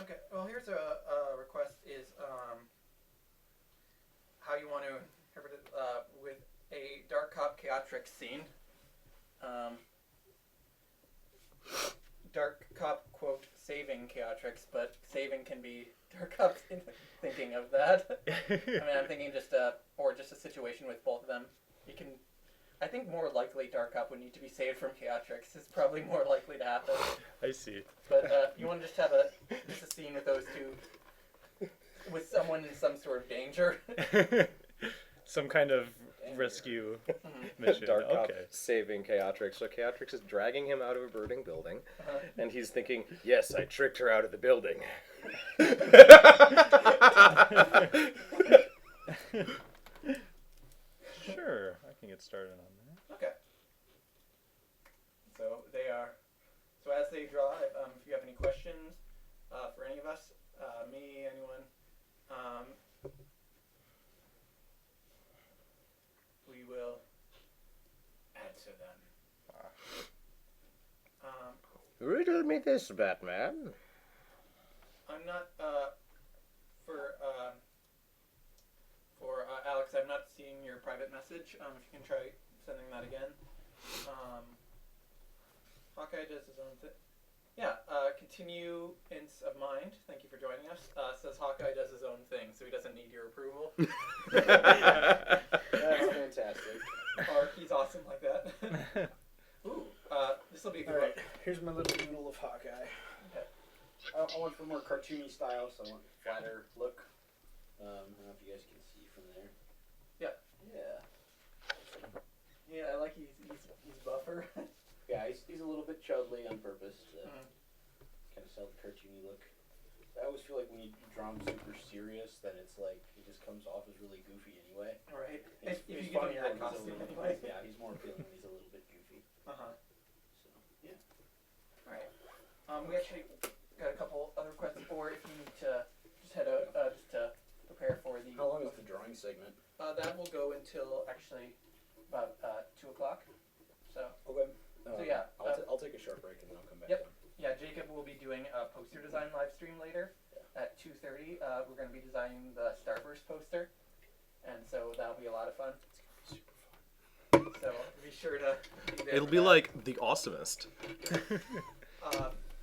Speaker 1: Okay. Well, here's a request: is how you want to interpret it with a Dark Cop Chaotrix scene. Dark Cop quote saving Chaotrix, but saving can be Dark Cop thinking of that. I mean, I'm thinking just a situation with both of them. You can, I think more likely Dark Cop would need to be saved from Chaotrix is probably more likely to happen.
Speaker 8: I see.
Speaker 1: But you want to just have a scene with those two, with someone in some sort of danger.
Speaker 8: Some kind of rescue mission.
Speaker 6: Dark Cop
Speaker 8: Okay.
Speaker 6: saving Chaotrix. So Chaotrix is dragging him out of a burning building, and he's thinking, "Yes, I tricked her out of the building."
Speaker 8: Sure, I can get started on that.
Speaker 1: Okay. So they are. So as they draw, if you have any questions for any of us, me, anyone, we will answer them.
Speaker 6: Riddle me this, Batman.
Speaker 1: I'm not for Alex. I'm not seeing your private message. If you can try sending that again. Hawkeye does his own thing. Yeah. Continuance of mind. Thank you for joining us. Says Hawkeye does his own thing, so he doesn't need your approval.
Speaker 2: That's fantastic.
Speaker 1: Or he's awesome like that. Ooh. This will be a good one.
Speaker 2: Alright, here's my little doodle of Hawkeye.
Speaker 1: Okay.
Speaker 2: I went for more cartoony style, so I want a flatter look. I don't know if you guys can see from there.
Speaker 1: Yeah.
Speaker 2: Yeah.
Speaker 1: Yeah, I like he's buffer.
Speaker 2: Yeah, he's a little bit chudly on purpose to kind of sell the cartoony look. I always feel like when you draw him super serious, then it's like he just comes off as really goofy anyway.
Speaker 1: Right.
Speaker 2: He's
Speaker 1: If you give him
Speaker 2: funnier
Speaker 1: that
Speaker 2: when he's a
Speaker 1: costume
Speaker 2: little
Speaker 1: anyway.
Speaker 2: Yeah, he's more appealing when he's a little bit goofy.
Speaker 1: So,
Speaker 2: Yeah.
Speaker 1: alright. We actually got a couple other questions, or if you need to just head out just to prepare for the.
Speaker 2: How long is the drawing segment?
Speaker 1: That will go until actually about 2 o'clock. So
Speaker 2: Okay.
Speaker 1: So yeah,
Speaker 2: I'll take a short break and then I'll come back.
Speaker 1: Yep.
Speaker 2: in.
Speaker 1: yeah, Jacob will be doing a poster design live stream later at 2:30. We're going to be designing the Starburst poster, and so that'll be a lot of fun.
Speaker 2: Super fun.
Speaker 1: So be sure to be there.
Speaker 6: It'll
Speaker 1: for
Speaker 6: be
Speaker 1: that.
Speaker 6: like the awesomest.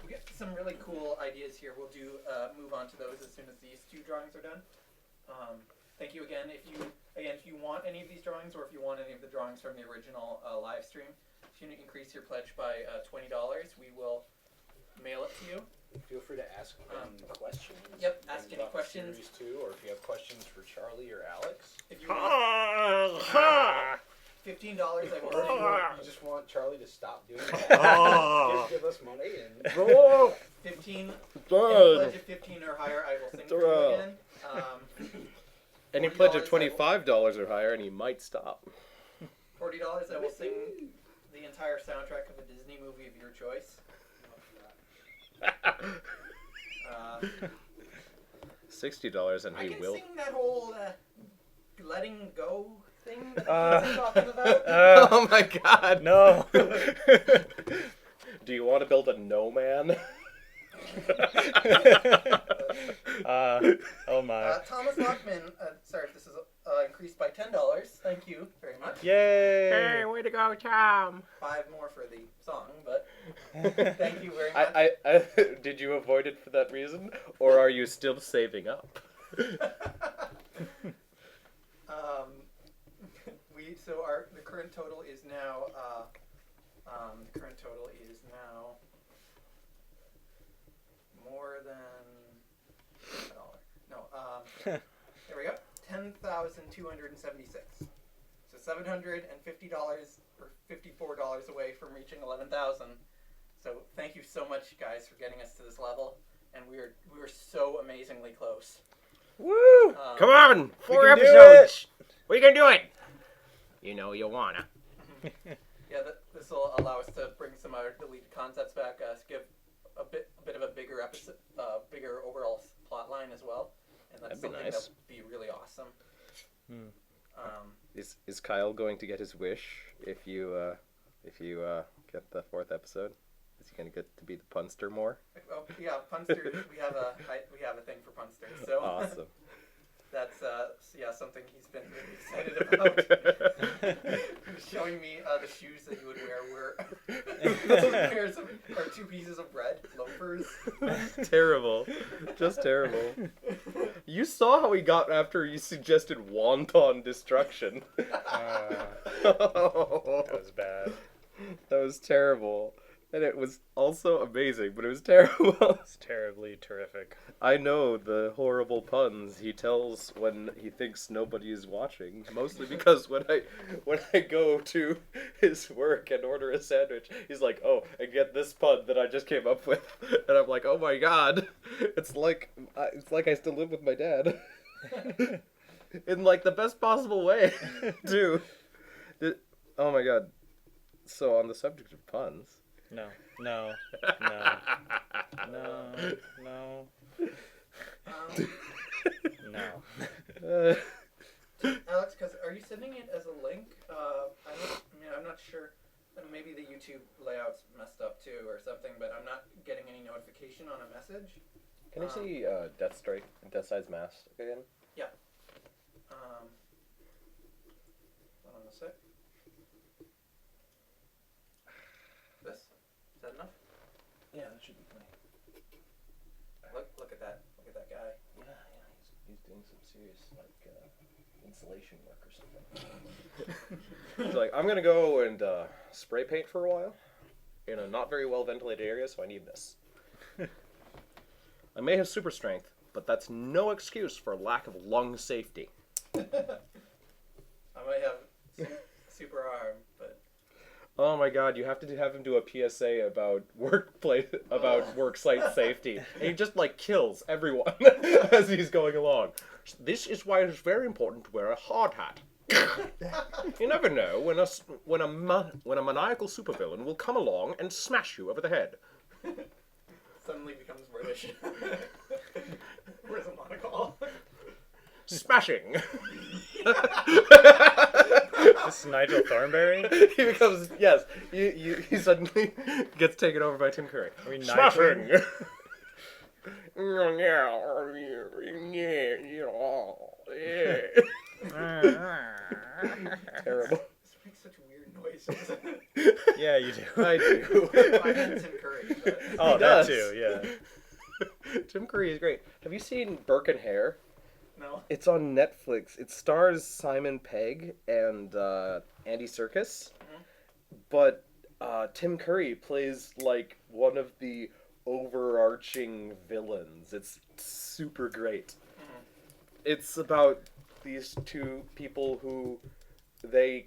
Speaker 1: We got some really cool ideas here. We'll do move on to those as soon as these two drawings are done. Thank you again. If you want any of these drawings, or if you want any of the drawings from the original live stream, if you increase your pledge by $20, we will mail it to you.
Speaker 2: Feel free to ask questions.
Speaker 1: Yep, ask any
Speaker 2: about the
Speaker 1: questions.
Speaker 2: series too, or if you have questions for Charlie or Alex.
Speaker 1: If you want $15, I will
Speaker 2: Or if
Speaker 1: send
Speaker 2: you just want Charlie to stop doing that, give us money and
Speaker 1: 15. Pledge of 15 or higher, I will sing for you again.
Speaker 6: Any pledge of
Speaker 1: $40
Speaker 6: $25 or higher, and he might stop.
Speaker 1: $40, I will sing the entire soundtrack of a Disney movie of your choice.
Speaker 6: $60, and
Speaker 1: I
Speaker 6: he
Speaker 1: can
Speaker 6: will.
Speaker 1: sing that whole letting go thing that I'm talking about.
Speaker 6: Oh my God!
Speaker 8: No.
Speaker 6: Do you want to build a no man?
Speaker 8: Oh my.
Speaker 1: Thomas Lockman, sorry if this is increased by $10. Thank you very much.
Speaker 8: Yay!
Speaker 7: Hey, way to go, Tom.
Speaker 1: 5 more for the song, but thank you very much.
Speaker 6: I did you avoid it for that reason, or are you still saving up?
Speaker 1: The current total is now more than $1. No, there we go. 10,276. So $750 or $54 away from reaching 11,000. So thank you so much, guys, for getting us to this level, and we were so amazingly close.
Speaker 6: Woo!
Speaker 7: Come on, 4
Speaker 6: can do
Speaker 7: episodes. We can do it. You know you wanna.
Speaker 1: Yeah, this will allow us to bring some of our deleted concepts back, give a bit of a bigger episode, bigger overall plot line as well, and that's
Speaker 6: That'd be
Speaker 1: something
Speaker 6: nice.
Speaker 1: that'll be really awesome.
Speaker 6: Is Kyle going to get his wish if you get the 4th episode? Is he going to get to be the punster more?
Speaker 1: Oh yeah, Punster. we have a thing for Punster, so
Speaker 6: Awesome.
Speaker 1: that's something he's been really excited about. He was showing me the shoes that he would wear were those pairs of, or 2 pieces of bread, loafers.
Speaker 6: Terrible. Just terrible. You saw how he got after you suggested wonton destruction.
Speaker 8: That was bad.
Speaker 6: That was terrible. And it was also amazing, but it was terrible.
Speaker 8: It's terribly terrific.
Speaker 6: I know the horrible puns he tells when he thinks nobody is watching. Mostly because when I go to his work and order a sandwich, he's like, "Oh, and get this pun that I just came up with," and I'm like, "Oh my god, it's like I still live with my dad," in like the best possible way, too. Oh my god. So on the subject of puns.
Speaker 8: No.
Speaker 1: Alex, are you sending it as a link? I'm not sure. Maybe the YouTube layout's messed up too, or something. But I'm not getting any notification on a message.
Speaker 6: Can I see Deathside's mask again?
Speaker 1: Yeah. Hold on a sec. This? Is that enough?
Speaker 6: Yeah, that should be plenty.
Speaker 1: Look at that. Look at that guy.
Speaker 6: Yeah, he's doing some serious insulation work or something. He's like, I'm gonna go and spray paint for a while in a not very well ventilated area, so I need this. I may have super strength, but that's no excuse for lack of lung safety.
Speaker 1: I might have super arm, but
Speaker 6: Oh my god, you have to have him do a PSA about work site safety. And he just like kills everyone as he's going along. This is why it's very important to wear a hard hat. You never know when a maniacal supervillain will come along and smash you over the head.
Speaker 1: suddenly becomes British. Where's the monocle?
Speaker 6: Smashing.
Speaker 8: This is Nigel Thornberry?
Speaker 6: He becomes he suddenly gets taken over by Tim Curry.
Speaker 8: Are we
Speaker 6: Smashing. Terrible.
Speaker 1: This makes such weird noises.
Speaker 8: Yeah, you do.
Speaker 6: I do.
Speaker 1: I meant Tim Curry. But...
Speaker 8: Oh,
Speaker 6: He
Speaker 8: that
Speaker 6: does.
Speaker 8: too, yeah.
Speaker 6: Tim Curry is great. Have you seen Burke and Hare?
Speaker 1: No.
Speaker 6: It's on Netflix. It stars Simon Pegg and Andy Serkis. But Tim Curry plays like one of the overarching villains. It's super great. It's about these two people who they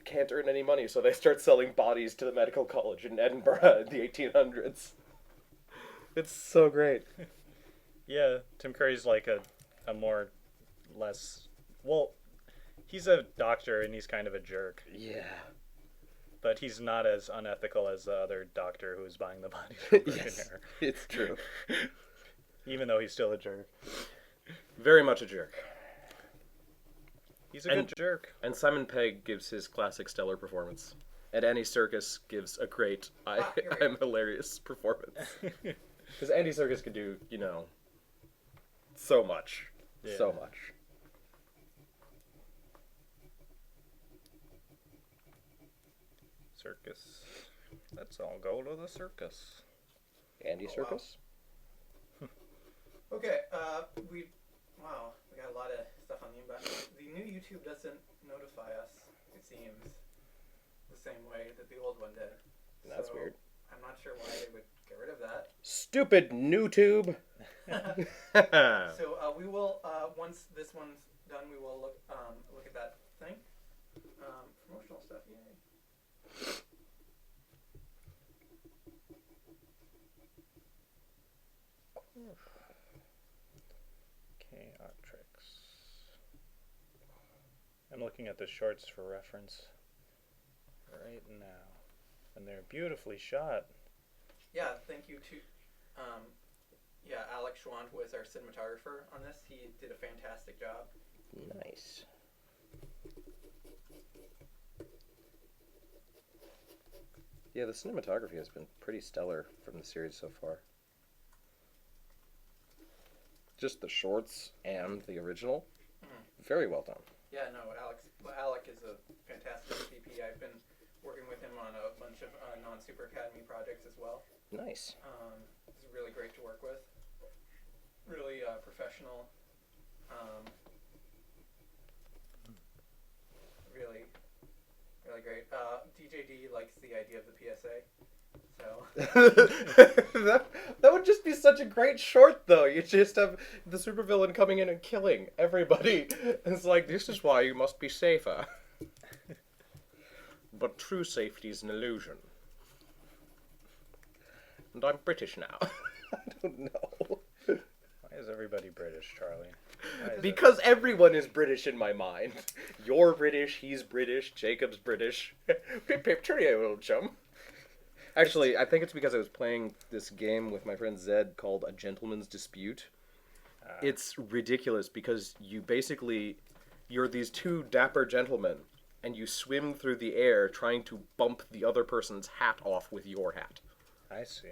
Speaker 6: can't earn any money, so they start selling bodies to the medical college in Edinburgh in the 1800s. It's so great.
Speaker 8: Yeah, Tim Curry's like a more less... Well, he's a doctor and he's kind of a jerk.
Speaker 6: Yeah.
Speaker 8: But he's not as unethical as the other doctor who was buying the bodies from Burke and
Speaker 6: Yes,
Speaker 8: Hare.
Speaker 6: it's true.
Speaker 8: Even though he's still a jerk.
Speaker 6: Very much a jerk.
Speaker 8: He's a good jerk.
Speaker 6: And Simon Pegg gives his classic stellar performance. And Andy Serkis gives a great,
Speaker 1: you're right.
Speaker 6: I'm hilarious performance. Because Andy Serkis could do, so much.
Speaker 8: Yeah.
Speaker 6: So much.
Speaker 8: Circus. Let's all go to the circus.
Speaker 6: Andy
Speaker 1: Oh, wow.
Speaker 6: Serkis?
Speaker 1: Okay, we got a lot of stuff on the inbox. The new YouTube doesn't notify us, it seems, the same way that the old one did.
Speaker 6: That's
Speaker 1: So,
Speaker 6: weird.
Speaker 1: I'm not sure why they would get rid of that.
Speaker 6: Stupid NewTube!
Speaker 1: So we will, once this one's done, we will look at that thing. Promotional stuff, yay.
Speaker 8: Chaotrix. I'm looking at the shorts for reference right now. And they're beautifully shot.
Speaker 1: Yeah, thank you to, Alex Schwant was our cinematographer on this. He did a fantastic job.
Speaker 6: Nice. Yeah, the cinematography has been pretty stellar from the series so far. Just the shorts and the original, very well done.
Speaker 1: Yeah, no, Alec is a fantastic CP. I've been working with him on a bunch of non-Super Academy projects as well.
Speaker 6: Nice.
Speaker 1: He's really great to work with. Really professional. Really, really great. DJD likes the idea of the PSA. So
Speaker 6: that would just be such a great short, though. You just have the supervillain coming in and killing everybody. And it's like, this is why you must be safer. But true safety is an illusion. And I'm British now. I don't know.
Speaker 8: Why is everybody British, Charlie?
Speaker 6: Because everyone is British in my mind. You're British, he's British, Jacob's British. Pip pip cheerio, old chum. Actually, I think it's because I was playing this game with my friend Zed called A Gentleman's Dispute. It's ridiculous because you're these two dapper gentlemen, and you swim through the air trying to bump the other person's hat off with your hat.
Speaker 8: I see.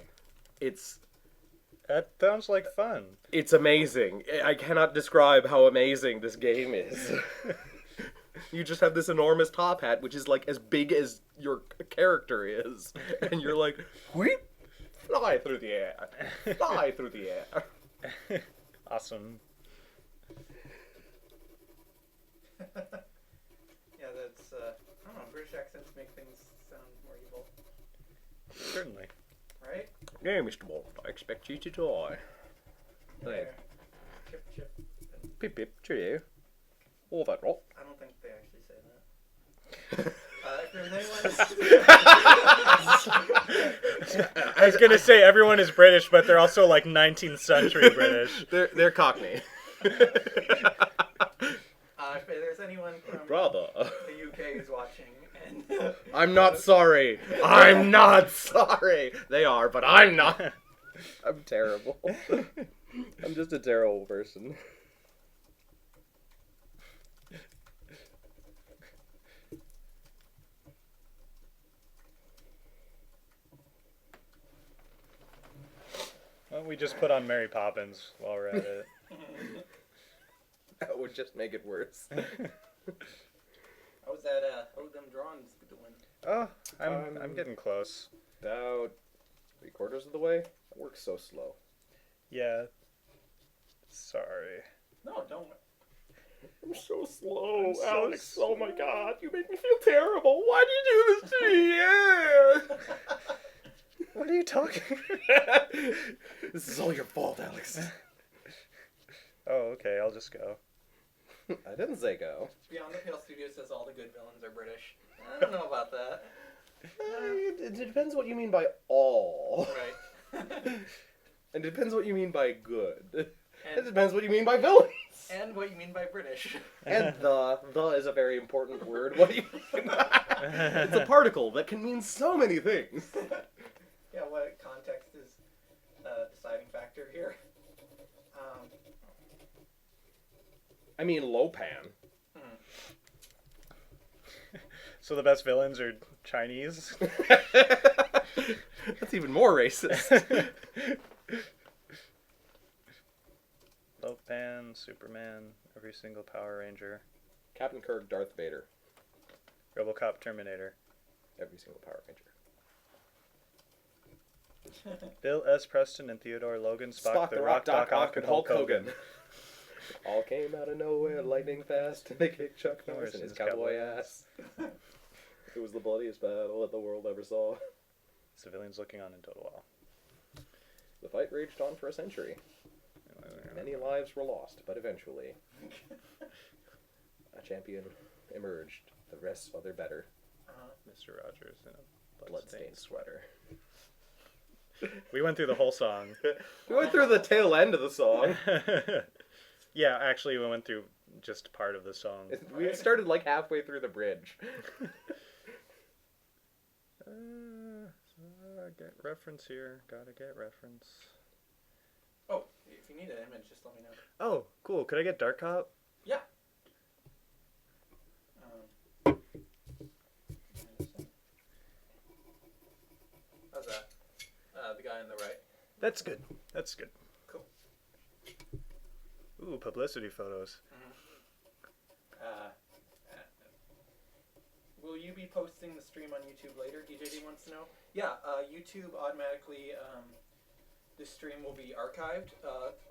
Speaker 6: That
Speaker 8: sounds like fun.
Speaker 6: It's amazing. I cannot describe how amazing this game is. You just have this enormous top hat, which is like as big as your character is. And you're like, wheep, fly through the air. Fly through the air.
Speaker 8: Awesome.
Speaker 1: yeah, that's I don't know. British accents make things sound more evil,
Speaker 8: Certainly.
Speaker 1: right?
Speaker 6: No, Mr. Walt, I expect you to die.
Speaker 1: There. Chip, chip. And
Speaker 6: Pip pip, cheerio. All that rot.
Speaker 1: I don't think they actually say that. If there's anyone.
Speaker 8: I was gonna say everyone is British, but they're also like 19th century British.
Speaker 6: They're Cockney.
Speaker 1: If there's anyone from
Speaker 6: Brother.
Speaker 1: the UK who's watching, and
Speaker 6: I'm not sorry. I'm not sorry. They are, but I'm not. I'm terrible. I'm just a terrible person.
Speaker 8: Well, we just put on Mary Poppins while we're at it.
Speaker 6: That would just make it worse.
Speaker 1: how was that? How was them drawings doing?
Speaker 8: Oh, I'm getting close.
Speaker 6: About 3/4 of the way. That works so slow.
Speaker 8: Yeah. Sorry.
Speaker 1: No, don't.
Speaker 6: I'm so slow,
Speaker 8: I'm so
Speaker 6: Alex.
Speaker 8: slow.
Speaker 6: Oh my god, you make me feel terrible. Why do you do this to me? Yeah.
Speaker 8: What are you talking?
Speaker 6: This is all your fault, Alex.
Speaker 8: Oh, okay. I'll just go.
Speaker 6: I didn't say go.
Speaker 1: Beyond the Pale Studio says all the good villains are British. I don't know about that.
Speaker 6: It depends what you mean by all.
Speaker 1: Right.
Speaker 6: And it depends what you mean by good. It
Speaker 1: And,
Speaker 6: depends what you mean by villains.
Speaker 1: and what you mean by British.
Speaker 6: And the is a very important word. What do you mean? It's a particle that can mean so many things.
Speaker 1: Yeah, what context is a deciding factor here?
Speaker 6: I mean, Lopan.
Speaker 8: So the best villains are Chinese?
Speaker 6: That's even more racist.
Speaker 8: Japan, Superman, every single Power Ranger,
Speaker 6: Captain Kirk, Darth Vader,
Speaker 8: RoboCop, Terminator,
Speaker 6: every single Power Ranger.
Speaker 8: Bill S. Preston and Theodore Logan,
Speaker 6: Spock, the Rock, Doc Ock, and Hulk Hogan. All came out of nowhere, lightning fast, and they kicked Chuck Norris in his cowboy ass. It was the bloodiest battle that the world ever saw.
Speaker 8: Civilians looking on in total awe.
Speaker 6: The fight raged on for a century. Many lives were lost, but eventually a champion emerged. The rest other better.
Speaker 8: Mr. Rogers in a
Speaker 6: Bloodstained sweater.
Speaker 8: We went through the whole song.
Speaker 6: We went through the tail end of the song.
Speaker 8: Yeah, actually, we went through just part of the song.
Speaker 6: We started like halfway through the bridge.
Speaker 8: Get reference here. Gotta get reference.
Speaker 1: Oh, if you need an image, just let me know.
Speaker 8: Oh, cool. Could I get Dark Cop?
Speaker 1: Yeah. How's that? The guy on the right.
Speaker 8: That's good. That's good.
Speaker 1: Cool.
Speaker 8: Ooh, publicity photos.
Speaker 1: Will you be posting the stream on YouTube later? DJD wants to know. Yeah, YouTube automatically, this stream will be archived.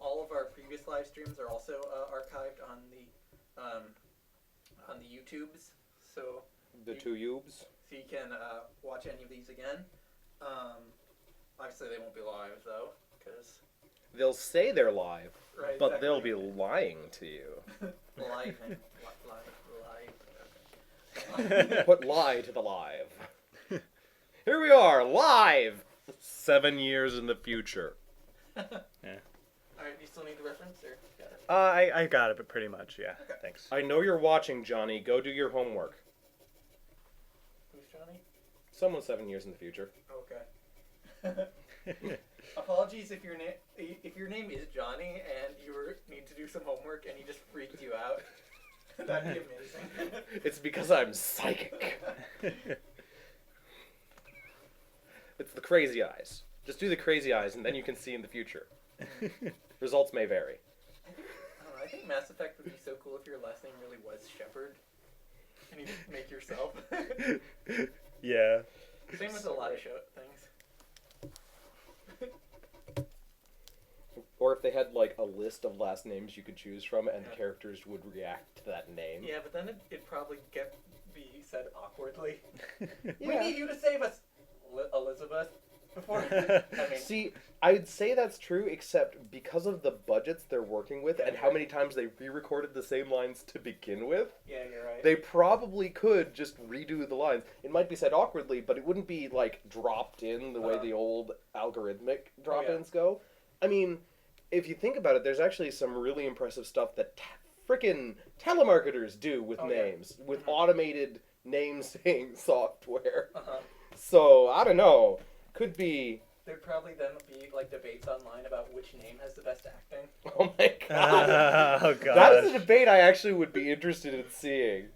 Speaker 1: All of our previous live streams are also archived on the YouTubes. So
Speaker 6: The two Youbs.
Speaker 1: so you can watch any of these again. Obviously, they won't be live though, because
Speaker 6: They'll say they're live,
Speaker 1: right,
Speaker 6: but
Speaker 1: exactly.
Speaker 6: they'll be lying to you.
Speaker 1: live. Okay.
Speaker 6: Put lie to the live. Here we are, live! 7 years in the future.
Speaker 8: Yeah.
Speaker 1: All right, do you still need the reference, or got it?
Speaker 8: I got it, but pretty much, yeah.
Speaker 1: Okay.
Speaker 8: Thanks.
Speaker 6: I know you're watching, Johnny. Go do your homework.
Speaker 1: Who's Johnny?
Speaker 6: Someone 7 years in the future.
Speaker 1: Okay. Apologies if your name is Johnny and you need to do some homework and he just freaked you out. That'd be amazing.
Speaker 6: It's because I'm psychic. It's the crazy eyes. Just do the crazy eyes and then you can see in the future. Results may vary.
Speaker 1: I think Mass Effect would be so cool if your last name really was Shepard. And you just make yourself.
Speaker 8: Yeah.
Speaker 1: Same with a lot of show things.
Speaker 6: Or if they had like a list of last names you could choose from and the characters would react to that name.
Speaker 1: Yeah, but then it'd probably be said awkwardly.
Speaker 6: Yeah.
Speaker 1: We need you to save us, Elizabeth. Before. I mean,
Speaker 6: See, I'd say that's true, except because of the budgets they're working with and how many times they re-recorded the same lines to begin with,
Speaker 1: yeah, you're right.
Speaker 6: they probably could just redo the lines. It might be said awkwardly, but it wouldn't be like dropped in the way the old algorithmic drop-ins go. I mean, if you think about it, there's actually some really impressive stuff that frickin' telemarketers do with names, with automated name-saying software. So, I don't know. Could be...
Speaker 1: There'd probably then be like debates online about which name has the best acting.
Speaker 6: Oh my god.
Speaker 8: Oh god.
Speaker 6: That is a debate I actually would be interested in seeing.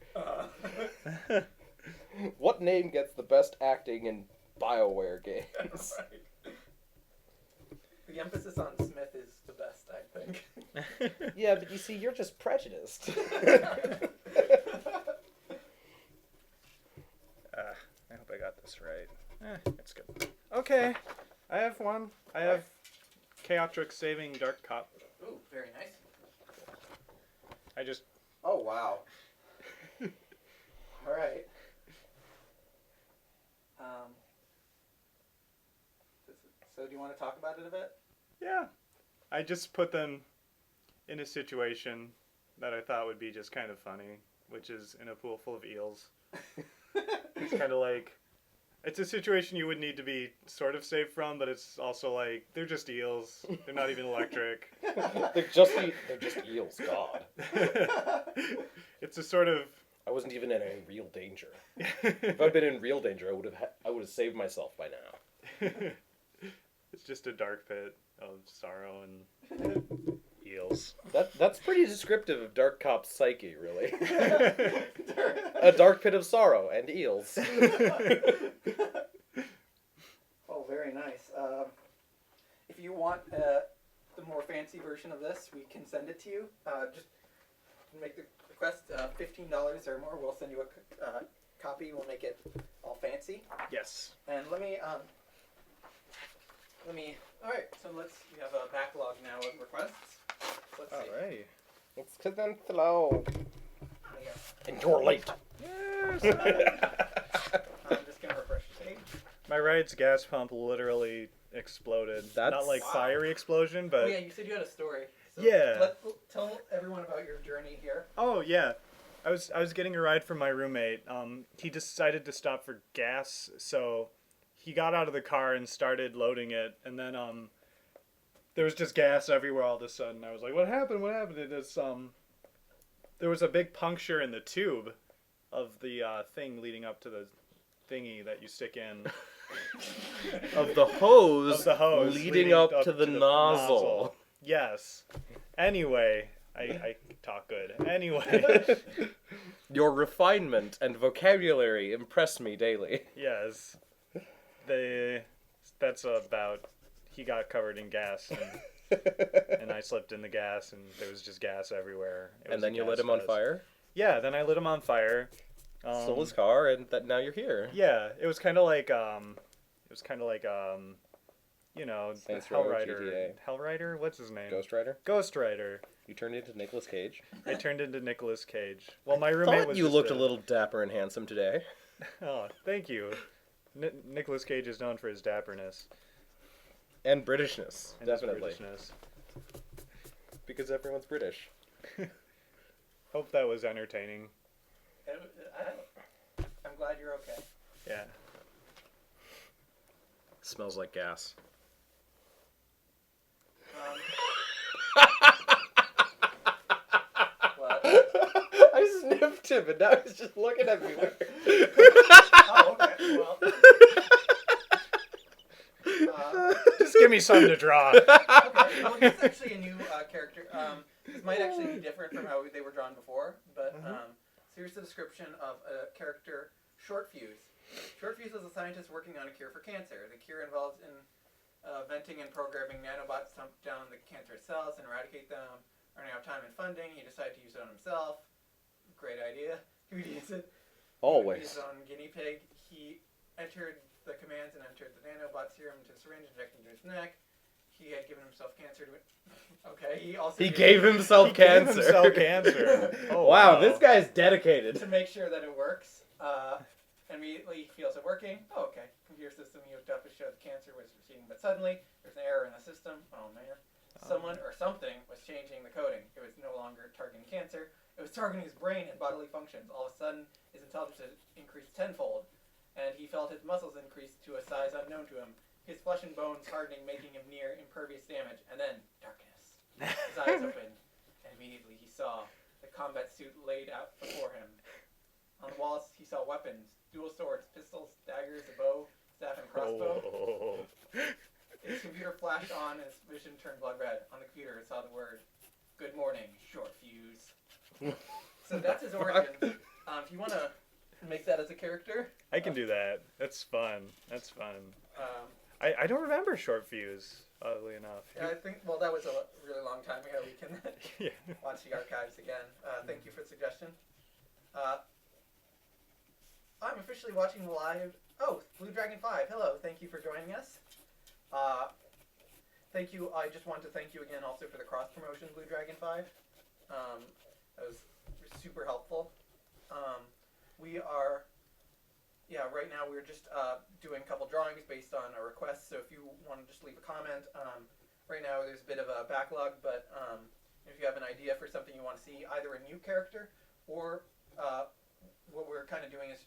Speaker 6: What name gets the best acting in BioWare games?
Speaker 1: Right. The emphasis on Smith is the best, I think.
Speaker 6: Yeah, but you see, you're just prejudiced.
Speaker 8: I hope I got this right. It's good. Okay. I have one. I have Chaotrix saving Dark Cop.
Speaker 1: Ooh, very nice.
Speaker 8: I just...
Speaker 1: Oh, wow. All right. So do you want to talk about it a bit?
Speaker 8: Yeah. I just put them in a situation that I thought would be just kind of funny, which is in a pool full of eels. It's kind of like... It's a situation you would need to be sort of safe from, but it's also like, they're just eels. They're not even electric.
Speaker 6: They're just eels, God.
Speaker 8: It's a sort of...
Speaker 6: I wasn't even in any real danger. If I'd been in real danger, I would have saved myself by now.
Speaker 8: It's just a dark pit of sorrow and eels.
Speaker 6: That's pretty descriptive of Dark Cop's psyche, really. A dark pit of sorrow and eels.
Speaker 1: Oh, very nice. If you want the more fancy version version of this, we can send it to you. Just make the request, $15 or more. We'll send you a copy. We'll make it all fancy.
Speaker 8: Yes.
Speaker 1: And let me. All right. So we have a backlog now of requests. Let's see.
Speaker 8: All right.
Speaker 6: It's to them flow.
Speaker 1: There you go.
Speaker 6: And you're late.
Speaker 1: I'm just gonna refresh the page.
Speaker 8: My ride's gas pump literally exploded. Not
Speaker 6: That's-
Speaker 8: like fiery explosion,
Speaker 1: Oh
Speaker 8: but
Speaker 1: yeah, you said you had a story. So
Speaker 8: Yeah.
Speaker 1: Tell everyone about your journey here.
Speaker 8: oh yeah. I was getting a ride from my roommate. He decided to stop for gas, so he got out of the car and started loading it, and then there was just gas everywhere all of a sudden. I was like, "What happened? What happened?" It is there was a big puncture in the tube of the thing leading up to the thingy that you stick in.
Speaker 6: Of the hose,
Speaker 8: Of the hose
Speaker 6: leading up to the nozzle.
Speaker 8: Yes. Anyway, I talk good. Anyway,
Speaker 6: Your refinement and vocabulary impress me daily.
Speaker 8: yes. That's about. He got covered in gas, and I slipped in the gas, and there was just gas everywhere. It was
Speaker 6: And then
Speaker 8: a
Speaker 6: you
Speaker 8: gas
Speaker 6: lit him on
Speaker 8: fest.
Speaker 6: fire,
Speaker 8: Yeah, then I lit him on fire.
Speaker 6: stole his car, and now you're here.
Speaker 8: Yeah, it was kind of like you know,
Speaker 6: Saints Row,
Speaker 8: Hellrider.
Speaker 6: GTA.
Speaker 8: Hellrider, what's his name?
Speaker 6: Ghost Rider?
Speaker 8: Ghost Rider.
Speaker 6: You turned into Nicolas Cage.
Speaker 8: I turned into Nicolas Cage. Well, my roommate
Speaker 6: Thought
Speaker 8: was.
Speaker 6: you
Speaker 8: just
Speaker 6: looked a little dapper and handsome today.
Speaker 8: Oh, thank you. Nicolas Cage is known for his dapperness.
Speaker 6: And Britishness,
Speaker 8: And his
Speaker 6: definitely.
Speaker 8: Britishness.
Speaker 6: Because everyone's British.
Speaker 8: Hope that was entertaining.
Speaker 1: I'm glad you're okay.
Speaker 8: Yeah.
Speaker 6: Smells like gas.
Speaker 1: What?
Speaker 6: I sniffed him, and now he's just looking at me weird.
Speaker 1: Oh, okay. Well.
Speaker 8: Just give me something to draw.
Speaker 1: Okay, well, this is actually a new character. This might actually be different from how they were drawn before, but so here's the description of a character, Short Fuse. Short Fuse is a scientist working on a cure for cancer. The cure involves inventing and programming nanobots to hunt down the cancerous cells and eradicate them. Running out of time and funding, he decided to use it on himself. Great idea. He would use it.
Speaker 6: Always.
Speaker 1: He would use it on guinea pig. He entered the commands and entered the nanobot serum into a syringe, injected into his neck. He had given himself cancer to it. Okay, he also
Speaker 6: Gave himself cancer.
Speaker 8: Gave himself cancer. Oh,
Speaker 6: wow, this guy's dedicated.
Speaker 1: to make sure that it works. Immediately he feels it working. Oh, okay. Computer system he hooked up to show the cancer was receding, but suddenly there's an error in the system. Oh man. Someone or something was changing the coding. It was no longer targeting cancer. It was targeting his brain and bodily functions. All of a sudden, his intelligence increased tenfold, and he felt his muscles increase to a size unknown to him. His flesh and bones hardening, making him near impervious damage. And then darkness. His eyes opened, and immediately he saw the combat suit laid out before him. On the walls, he saw weapons, dual swords, pistols, daggers, a bow, staff, and crossbow.
Speaker 8: Oh.
Speaker 1: His computer flashed on, and his vision turned blood red. On the computer, it saw the word, "Good morning, Short Fuse." So that's his origin. If you want to make that as a character,
Speaker 8: I can do that. That's fun. That's fun.
Speaker 1: um,
Speaker 8: I don't remember Short Fuse, oddly enough.
Speaker 1: yeah, I think, well, that was a really long time ago. We can
Speaker 8: Yeah.
Speaker 1: watch the archives again. Thank you for the suggestion. I'm officially watching the live. Oh, Blue Dragon 5. Hello. Thank you for joining us. Thank you. I just want to thank you again also for the cross promotion, Blue Dragon 5. That was super helpful. We are, right now we're just doing a couple drawings based on a request. So if you want to just leave a comment, right now there's a bit of a backlog, but if you have an idea for something you want to see, either a new character or what we're kind of doing is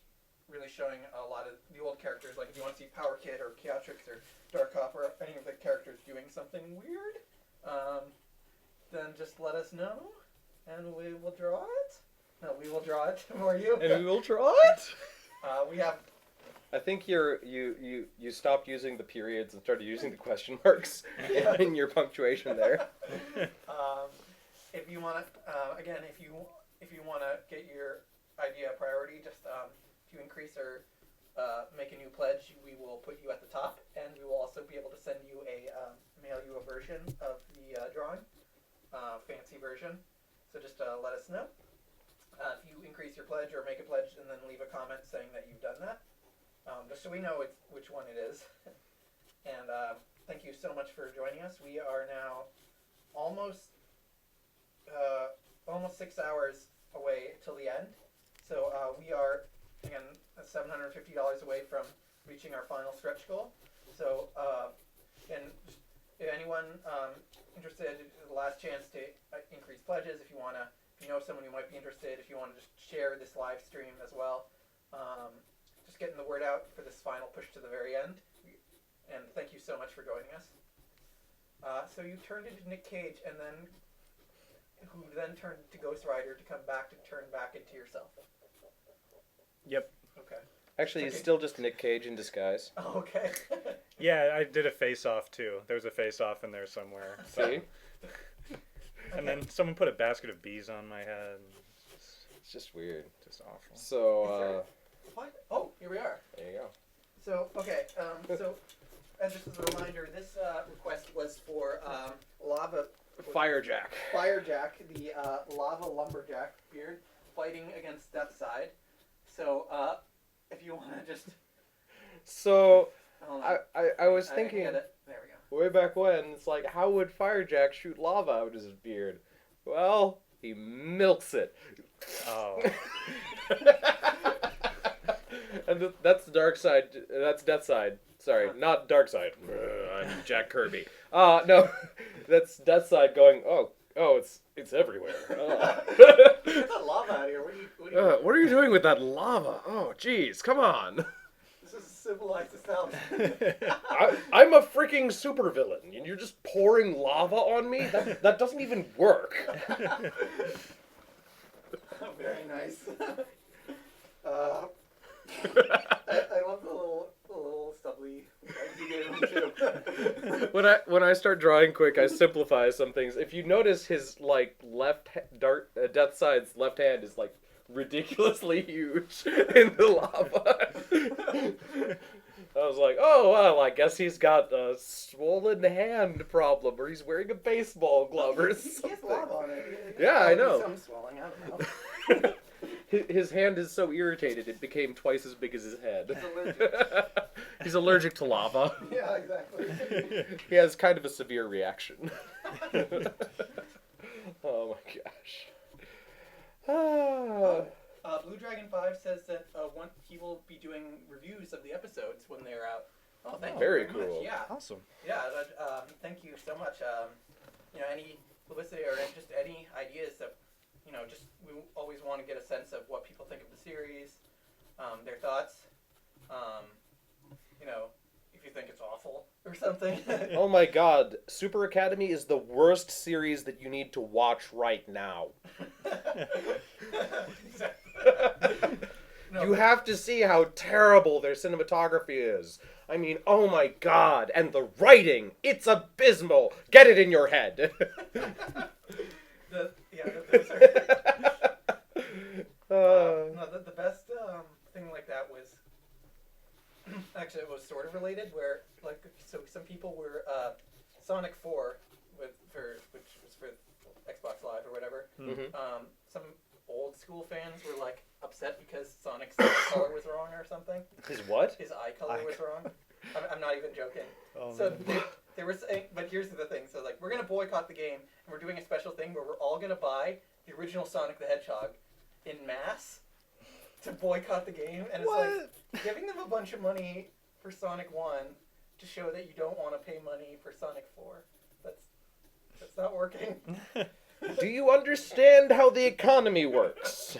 Speaker 1: really showing a lot of the old characters. Like if you want to see Power Kid or Chaotrix or Dark Copper, any of the characters doing something weird, then just let us know, and we will draw it. No, we will draw it for you.
Speaker 6: And we will draw it?
Speaker 1: We have.
Speaker 6: I think you stopped using the periods and started using the question marks in your punctuation there.
Speaker 1: If you want to, again, if you want to get your idea a priority, just to increase or make a new pledge, we will put you at the top, and we will also be able to send you mail you a version of the drawing. one it is. And thank you so much for joining us. We are now almost 6 hours away till the end. So we are, again, $750 away from reaching our final stretch goal. So, and if anyone interested, the last chance to increase pledges. If you know someone who might be interested, if you want to just share this live stream as well, just getting the word out for this final push to the very end. And thank you so much for joining us. So you turned into Nick Cage, and then who then turned to Ghost Rider to come back to turn back into yourself.
Speaker 8: Yep.
Speaker 1: Okay.
Speaker 6: Actually, he's still just Nick Cage in disguise.
Speaker 1: Oh, okay.
Speaker 8: Yeah, I did a face-off too. There's a face-off in there somewhere.
Speaker 6: See?
Speaker 8: And then someone put a basket of bees on my head.
Speaker 6: It's just weird.
Speaker 8: Just awful.
Speaker 6: So,
Speaker 1: What? Oh, here we are.
Speaker 6: there you go.
Speaker 1: So, okay, so just as a reminder, this request was for
Speaker 6: Firejack.
Speaker 1: Firejack, the lava lumberjack beard, fighting against Deathside. So, if you want to just...
Speaker 6: So,
Speaker 1: Hold on.
Speaker 6: I was
Speaker 1: I
Speaker 6: thinking,
Speaker 1: get it. There we go.
Speaker 6: way back when, it's like, how would Firejack shoot lava out of his beard? Well, he milks it.
Speaker 8: Oh.
Speaker 6: And that's the dark side. That's Death Side. Sorry, not Dark Side. I'm Jack Kirby. No, that's Death Side going. Oh, it's everywhere.
Speaker 1: Get that lava out of here.
Speaker 6: What are you doing with that lava? Oh, jeez, come on.
Speaker 1: This is civilized establishment.
Speaker 6: I'm a freaking supervillain, and you're just pouring lava on me? That doesn't even work.
Speaker 1: Very nice. I love the little stubbly you gave him too.
Speaker 6: When I start drawing quick, I simplify some things. If you notice, his Death Side's left hand is like ridiculously huge in the lava. I was like, oh well, I guess he's got a swollen hand problem, or he's wearing a baseball glove or something.
Speaker 1: He has lava on it.
Speaker 6: Yeah, I know.
Speaker 1: Some swelling. I don't know.
Speaker 6: His hand is so irritated it became twice as big as his head.
Speaker 1: He's allergic.
Speaker 6: He's allergic to lava.
Speaker 1: Yeah, exactly.
Speaker 6: He has kind of a severe reaction. Oh my gosh.
Speaker 1: Blue Dragon 5 says that he will be doing reviews of the episodes when they're out. Oh, thank you
Speaker 6: very
Speaker 1: very
Speaker 6: cool.
Speaker 1: much. Yeah.
Speaker 8: Awesome.
Speaker 1: Yeah, thank you so much. Any publicity or just any ideas that, just we always want to get a sense of what people think of the series, their thoughts. If you think it's awful or something.
Speaker 6: Oh my god, Super Academy is the worst series that you need to watch right now. You have to see how terrible their cinematography is. I mean, oh my god, and the writing, it's abysmal. Get it in your head.
Speaker 1: The best thing like that was actually it was sort of related where so some people were Sonic 4 which was for Xbox Live or whatever.
Speaker 6: Mm-hmm.
Speaker 1: Some old school fans were like upset because Sonic's eye color was wrong or something.
Speaker 6: His what?
Speaker 1: His eye color was wrong. I'm not even joking.
Speaker 8: Oh,
Speaker 1: so they were saying, but here's the thing. So we're gonna boycott the game, and we're doing a special thing where we're all gonna buy the original Sonic the Hedgehog in mass to boycott the game, and it's like giving them a bunch of money for Sonic 1 to show that you don't want to pay money for Sonic 4. That's not working.
Speaker 6: Do you understand how the economy works?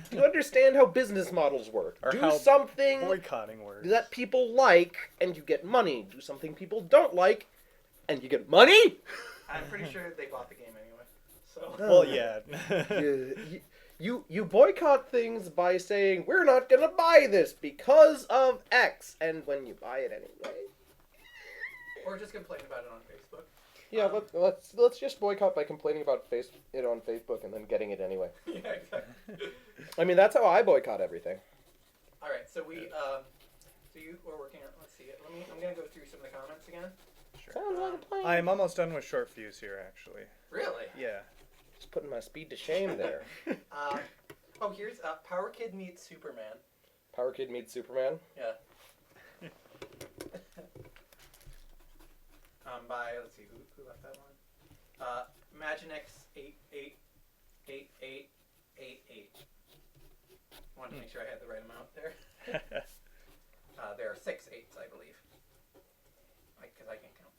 Speaker 6: Do you understand how business models work?
Speaker 8: Or
Speaker 6: Do
Speaker 8: how
Speaker 6: something
Speaker 8: boycotting works.
Speaker 6: that people like, and you get money. Do something people don't like, and you get money?
Speaker 1: I'm pretty sure they bought the game anyway. So.
Speaker 8: Well, yeah.
Speaker 6: You boycott things by saying, we're not going to buy this because of X, and when you buy it anyway...
Speaker 1: Or just complain about it on Facebook.
Speaker 6: Yeah, let's just boycott by complaining about it on Facebook and then getting it anyway.
Speaker 1: Yeah, exactly.
Speaker 6: I mean, that's how I boycott everything.
Speaker 1: All right, so you were working on. Let's see. I'm gonna go through some of the comments again.
Speaker 6: Sounds like a plan.
Speaker 8: I'm almost done with short fuse here, actually.
Speaker 1: Really?
Speaker 8: Yeah.
Speaker 6: Just putting my speed to shame there.
Speaker 1: Here's Power Kid meets Superman.
Speaker 6: Power Kid meets Superman.
Speaker 1: Yeah. By, let's see, who left that one? Imaginex 888888. Wanted to make sure I had the right amount there. There are 6 8s, I believe. Because I can't count.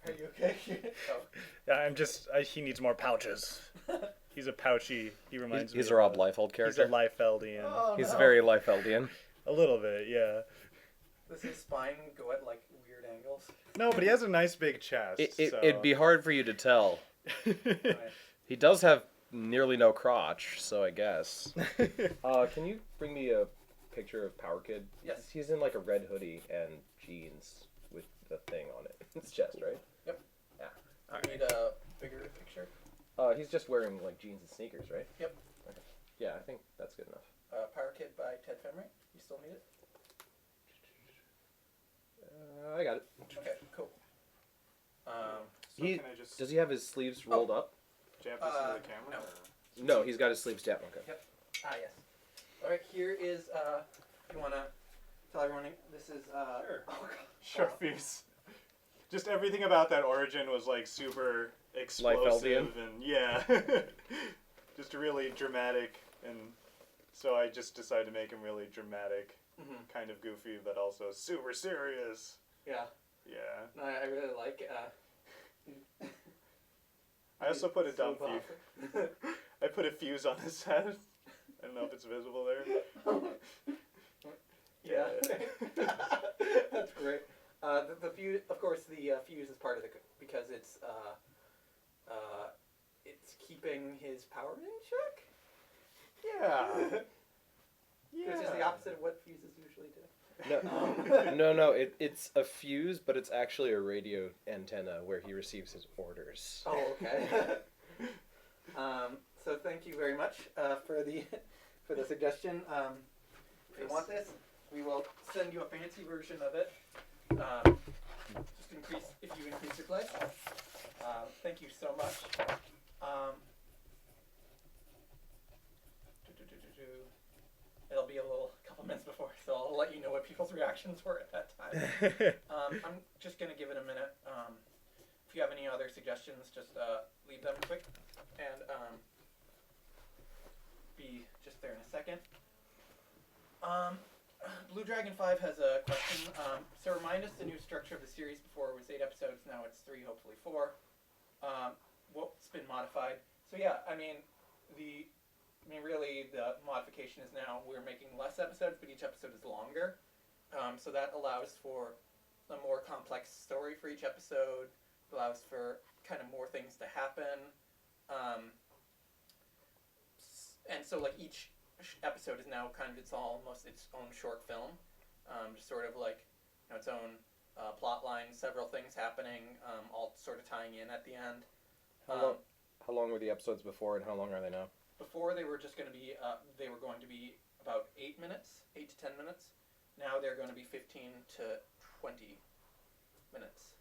Speaker 1: Are you okay? Oh.
Speaker 8: Yeah, he needs more pouches. He's a pouchy. He reminds me.
Speaker 6: He's a Rob Liefeld character.
Speaker 8: He's a Liefeldian.
Speaker 1: Oh,
Speaker 6: He's
Speaker 1: no.
Speaker 6: very Liefeldian.
Speaker 8: A little bit, yeah.
Speaker 1: Does his spine go at like weird angles?
Speaker 8: No, but he has a nice big chest.
Speaker 6: It'd be hard for you to tell. He does have nearly no crotch, so I guess. Can you bring me a picture of Power Kid?
Speaker 1: Yes.
Speaker 6: He's in like a red hoodie and jeans with the thing on it. His chest, right?
Speaker 1: Yep.
Speaker 6: Yeah.
Speaker 1: I need a bigger picture.
Speaker 6: He's just wearing like jeans and sneakers, right?
Speaker 1: Yep.
Speaker 6: Okay. Yeah, I think that's good enough.
Speaker 1: Power Kid by Ted Femright. You still need it?
Speaker 6: I got it.
Speaker 1: Okay, cool.
Speaker 6: Does he have his sleeves rolled up?
Speaker 8: Jab this into the camera?
Speaker 6: No, he's got his sleeves down. Okay.
Speaker 1: Yep. Yes. All right, here is, you want to tell everyone, this is,
Speaker 8: Sure.
Speaker 1: Oh, God.
Speaker 8: Sure, Fuse. Just everything about that origin was like super explosive
Speaker 6: Liefeldian?
Speaker 8: and yeah, just really dramatic, and so I just decided to make him really dramatic, kind of goofy, but also super serious.
Speaker 1: Yeah.
Speaker 8: Yeah.
Speaker 1: No, I really like,
Speaker 8: I also put a dumb
Speaker 1: so
Speaker 8: fuse. I put a fuse on his head. I don't know if it's visible there.
Speaker 1: Yeah. That's great. The fuse, of course, the fuse is part of the because it's keeping his power in check.
Speaker 8: Yeah.
Speaker 1: Which is the opposite of what fuses usually do.
Speaker 6: No. It's a fuse, but it's actually a radio antenna where he receives his orders.
Speaker 1: Oh, okay. So thank you very much for the suggestion. If you want this, we will send you a fancy version of it. Just if you increase your pledge. Thank you so much. It'll be a couple minutes before, so I'll let you know what people's reactions were at that time. I'm just gonna give it a minute. If you have any other suggestions, just leave them quick, and be just there in a second. Blue Dragon 5 has a question. So remind us the new structure of the series. Before it was 8 episodes, now it's 3, hopefully 4. What's been modified? So yeah, really the modification is now we're making less episodes, but each episode is longer. So that allows for a more complex story for each episode. Allows for kind of more things to happen. And so like each episode is now kind of almost its own short film, just sort of like its own plot line, several things happening, all sort of tying in at the end.
Speaker 6: How long were the episodes before, and how long are they now?
Speaker 1: Before they were just going to be going to be about 8 minutes, 8 to 10 minutes. Now they're going to be 15 to 20 minutes.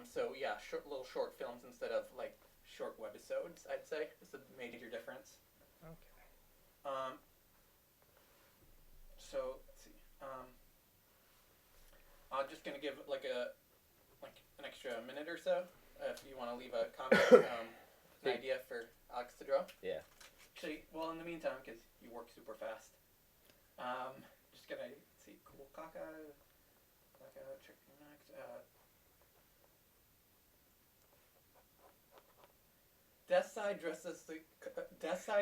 Speaker 1: So yeah, little short films instead of like short webisodes, I'd say. It's a major difference.
Speaker 8: Okay.
Speaker 1: So let's see. I'm just gonna give like an extra minute or so if you want to leave a comment, an idea for Alex to draw.
Speaker 6: Yeah.
Speaker 1: Actually, well, in the meantime, because you work super fast, just gonna see. Cool, Kaka, check next. Deathside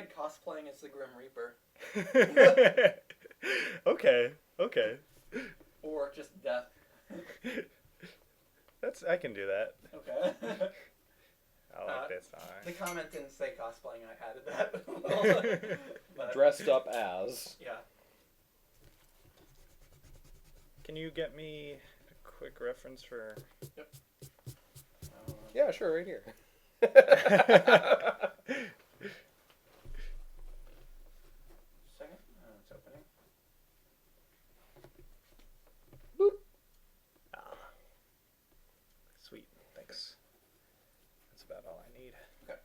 Speaker 1: cosplaying as the Grim Reaper.
Speaker 8: Okay.
Speaker 1: Or just death.
Speaker 8: I can do that.
Speaker 1: Okay.
Speaker 8: I like this song.
Speaker 1: The comment didn't say cosplaying, I added that. But,
Speaker 6: Dressed up as.
Speaker 1: yeah.
Speaker 8: Can you get me a quick reference for...
Speaker 6: Yeah, sure, right here.
Speaker 1: Second. It's opening.
Speaker 8: Sweet, thanks. That's about all I need.
Speaker 1: Okay.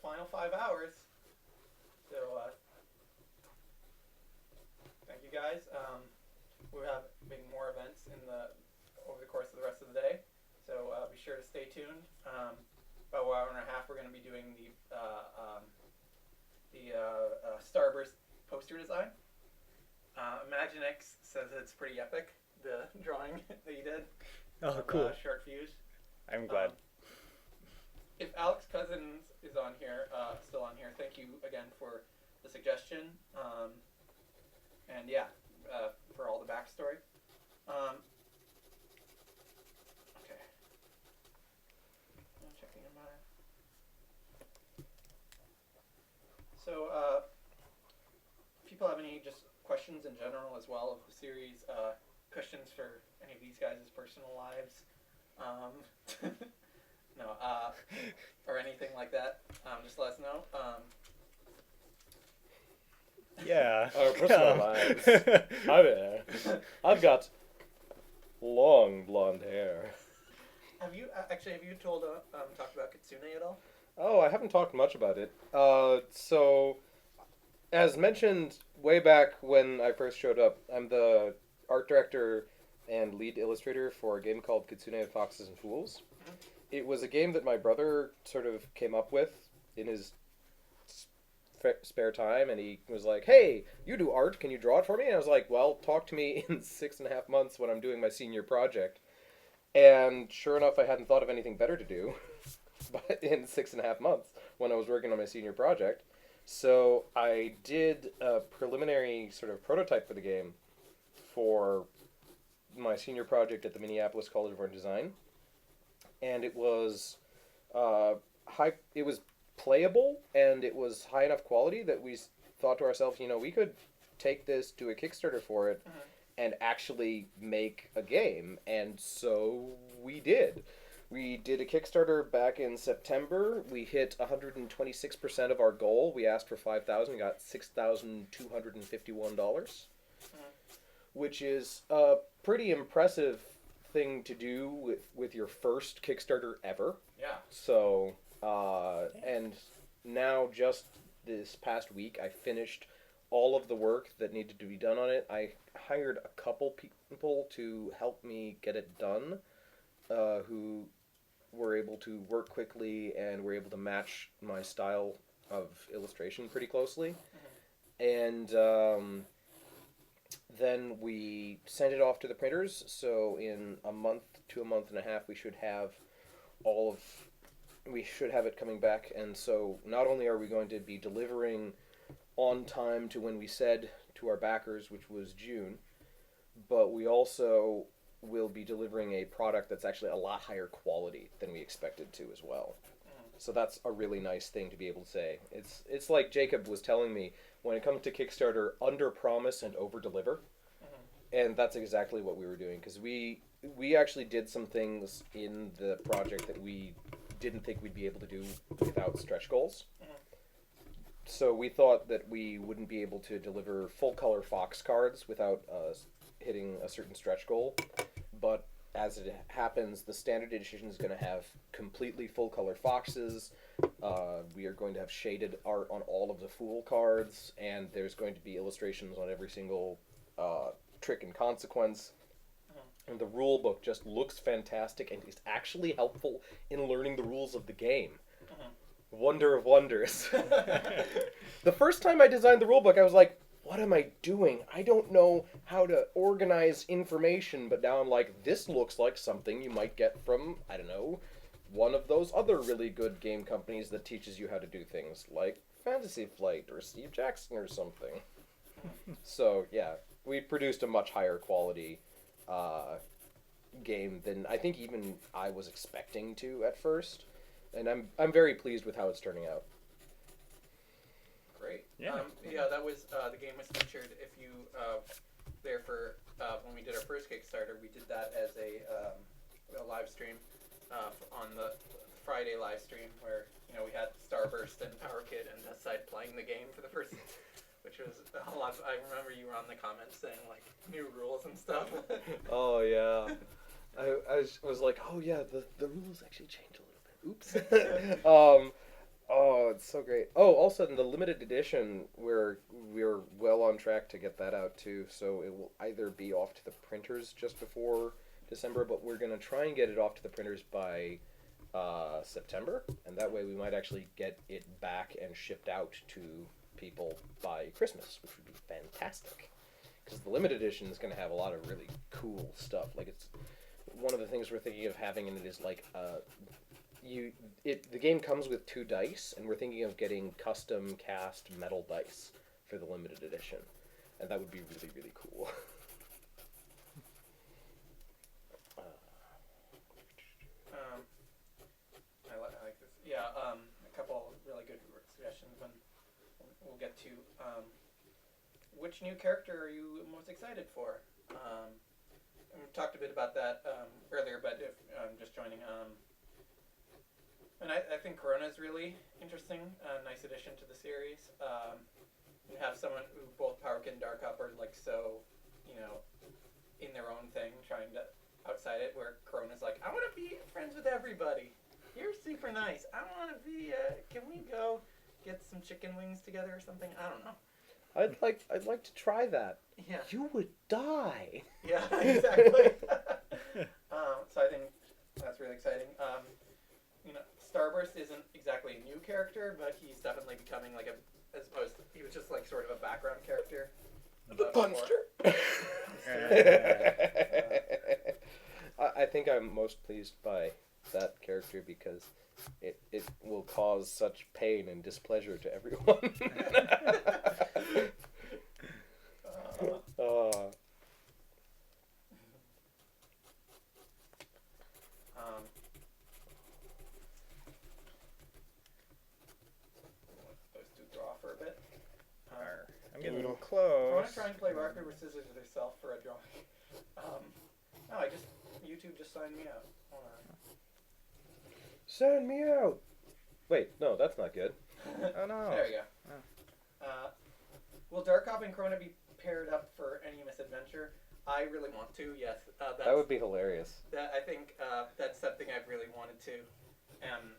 Speaker 1: Final the Starburst poster design. Imaginex says it's pretty epic, the drawing that you did.
Speaker 8: Oh,
Speaker 1: of,
Speaker 8: cool.
Speaker 1: Short Fuse.
Speaker 8: I'm glad.
Speaker 1: If Alex Cousins is on here, still on here, thank you again for the suggestion. And yeah, for all the backstory. Okay. I'm checking in my. So, people have any just questions in general as well of the series, questions for any of these guys' personal lives, no, or anything like that, just let us know.
Speaker 8: Yeah.
Speaker 6: Our personal lives. Hi there. I've got long blonde hair.
Speaker 1: Have you talked about Kitsune at all?
Speaker 6: Oh, I haven't talked much about it. So, as mentioned way back when I first showed up, I'm the art director and lead illustrator for a game called Kitsune, Foxes, and Fools. It was a game that my brother sort of came up with in his spare time, and he was like, "Hey, you do art, can you draw it for me?" And I was like, "Well, talk to me in 6.5 months when I'm doing my senior project." And sure enough, I hadn't thought of anything better to do but in 6.5 months when I was working on my senior project. So I did a preliminary sort of prototype for the game for my senior project at the Minneapolis College of Art and Design, and it was it was playable, and it was high enough quality that we thought to ourselves, we could take this to a Kickstarter for it and actually make a game. And so we did. We did a Kickstarter back in September. We hit 126% of our goal. We asked for $5,000. We got $6,251, which is a pretty impressive thing to do with your first Kickstarter ever.
Speaker 1: Yeah.
Speaker 6: So, and now just this past week, I finished all of the work that needed to be done on it. I hired a couple people to help me get it done, who were able to work quickly and were able to match my style of illustration pretty closely. And then we sent it off to the printers, so in a month to a month and a half we should have it coming back. And so not only are we going to be delivering on time to when we said to our backers, which was June, but we also will be delivering a product that's actually a lot higher quality than we expected to as well. So that's a really nice thing to be able to say. It's like Jacob was telling me, when it comes to Kickstarter, under promise and over deliver. And that's exactly what we were doing, because we actually did some things in the project that we didn't think we'd be able to do without stretch goals. So we thought that we wouldn't be able to deliver full color Fox cards without hitting a certain stretch goal. But as it happens, the standard edition is going to have completely full color foxes. We are going to have shaded art on all of the Fool cards, and there's going to be illustrations on every single trick and consequence. And the rule book just looks fantastic and is actually helpful in learning the rules of the game. Wonder of wonders. The first time I designed the rule book, I was like, what am I doing? I don't know how to organize information, but now I'm like, this looks like something you might get from, I don't know, one of those other really good game companies that teaches you how to do things, like Fantasy Flight or Steve Jackson or something. So, yeah, we produced a much higher quality game than I think even I was expecting to at first. And I'm very pleased with how it's turning out.
Speaker 1: Great.
Speaker 8: Yeah.
Speaker 1: That was the game was featured. If you there for when we did our first Kickstarter, we did that as a live stream on the Friday live stream where we had Starburst and Power Kid and Deathside playing the game for the first, which was a lot. I remember you were on the comments saying like new rules and stuff.
Speaker 6: Oh yeah, I was like, oh yeah, the rules actually changed a little bit. Oops. Oh, it's so great. Oh, also in the limited edition, we're well on track to get that out too. So it will either be off to the printers just before December, but we're gonna try and get it off to the printers by September, and that way we might actually get it back and shipped out to people by Christmas, which would be fantastic. Because the limited edition is going to have a lot of really cool stuff. Like, it's one of the things we're thinking of having in it is like the game comes with 2 dice, and we're thinking of getting custom cast metal dice for the limited edition, and that would be really, really cool.
Speaker 1: I like this. Yeah, a couple really good suggestions, and we'll get to which new character are you most excited for? We talked a bit about that earlier, but if just joining, and I think Corona is really interesting, a nice addition to the series. You have someone who both Powerkid and Dark Up are like so, in their own thing, trying to outside it, where Corona's like, I want to be friends with everybody. You're super nice. I want to be. Can we go get some chicken wings together or something? I don't know.
Speaker 6: I'd like to try that.
Speaker 1: Yeah.
Speaker 6: You would die.
Speaker 1: Yeah, exactly. So I think that's really exciting. Starburst isn't exactly a new character, but he's definitely becoming as opposed to, he was just like sort of a background character.
Speaker 6: The Punster. I think I'm most pleased by that character because it will cause such pain and displeasure to everyone.
Speaker 1: Those two draw for a bit.
Speaker 8: I'm getting a little
Speaker 1: I
Speaker 8: close.
Speaker 1: want to try and play rock paper scissors with herself for a drawing. YouTube just signed me out. Hold on.
Speaker 6: Sign me out. Wait, no, that's not good.
Speaker 8: Oh no.
Speaker 1: There you go. Will Dark Hop and Corona be paired up for any misadventure? I really want to. Yes.
Speaker 6: That would be hilarious.
Speaker 1: I think that's something I've really wanted to, and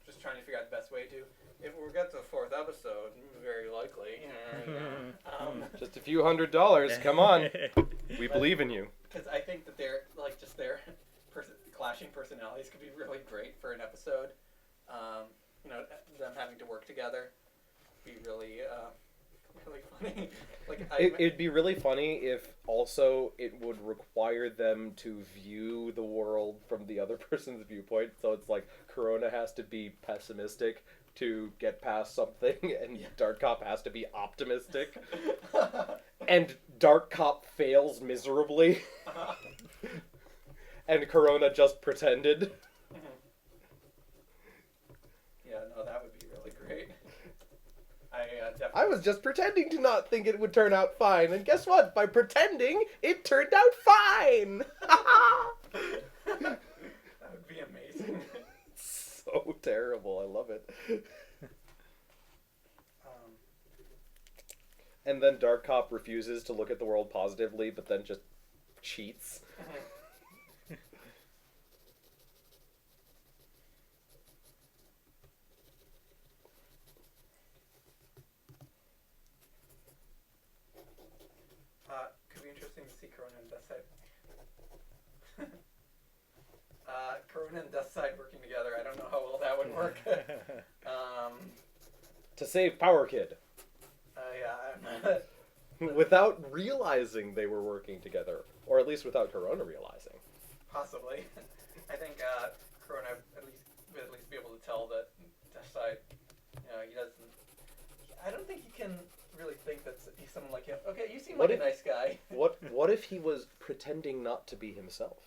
Speaker 1: just trying to figure out the best way to. If we get to the 4th episode, very likely.
Speaker 6: Just a few $100s. Come on, we believe in you.
Speaker 1: Because I think that their clashing personalities could be really great for an episode. Them having to work together be really funny.
Speaker 6: It'd be really funny if also it would require them to view the world from the other person's viewpoint. So it's like Corona has to be pessimistic to get past something, and Dark Cop has to be optimistic. And Dark Cop fails miserably. And Corona just pretended.
Speaker 1: Yeah, no, that would be really great. Definitely.
Speaker 6: I was just pretending to not think it would turn out fine, and guess what? By pretending, it turned out fine!
Speaker 1: That would be amazing.
Speaker 6: So terrible, I love it. And then Dark Cop refuses to look at the world positively, but then just cheats.
Speaker 1: Could be interesting to see Corona and Deathside. Corona and Deathside working together. I don't know how well that would work.
Speaker 6: To save Power Kid.
Speaker 1: Yeah.
Speaker 6: Without realizing they were working together. Or at least without Corona realizing.
Speaker 1: Possibly. I think Corona would at least be able to tell that Deathside, he doesn't. I don't think he can really think that he's someone like him. Okay, you seem like a nice guy.
Speaker 6: What if he was pretending not to be himself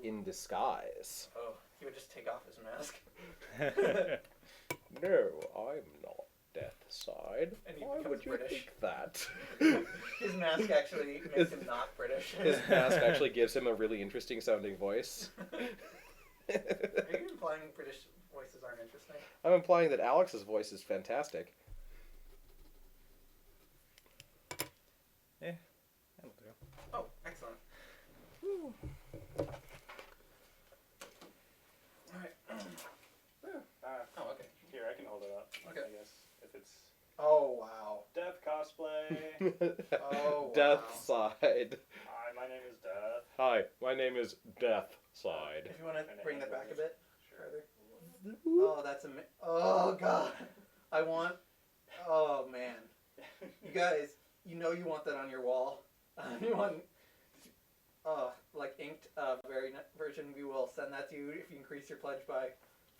Speaker 6: in disguise?
Speaker 1: Oh, he would just take off his mask.
Speaker 6: No, I'm not Deathside.
Speaker 1: And he
Speaker 6: Why
Speaker 1: becomes
Speaker 6: would you
Speaker 1: British.
Speaker 6: think that?
Speaker 1: His mask actually makes him not British.
Speaker 6: His mask actually gives him a really interesting sounding voice.
Speaker 1: Are you implying British voices aren't interesting?
Speaker 6: I'm implying that Alex's voice is fantastic.
Speaker 8: Yeah, that'll do.
Speaker 1: Oh, excellent. Alright. Oh, okay.
Speaker 8: Here, I can hold it up.
Speaker 1: Okay.
Speaker 8: I guess if it's
Speaker 1: Oh, wow.
Speaker 8: Death cosplay.
Speaker 1: Oh, wow.
Speaker 6: Deathside.
Speaker 8: Hi, my name is Death.
Speaker 6: Hi, my name is Deathside.
Speaker 1: If you want to bring that back a bit further.
Speaker 8: Sure.
Speaker 1: Oh, that's amazing. Oh, God. I want Oh man, you guys, you know you want that on your wall. You want like inked version. We will send that to you if you increase your pledge by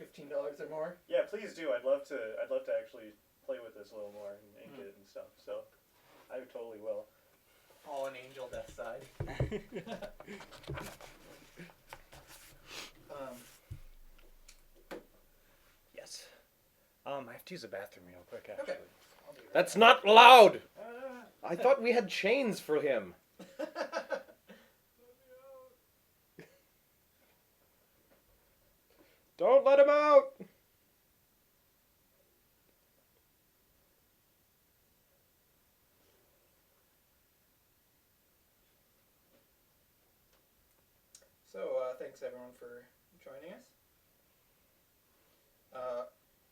Speaker 1: $15 or more.
Speaker 8: Yeah, please do. I'd love to actually play with this a little more and ink it and stuff. So I totally will.
Speaker 1: All an angel death side.
Speaker 8: Yes. I have to use the bathroom real quick, actually.
Speaker 1: Okay. I'll do that.
Speaker 6: That's not loud! I thought we had chains for him. Don't let him out!
Speaker 1: So, thanks everyone for joining us.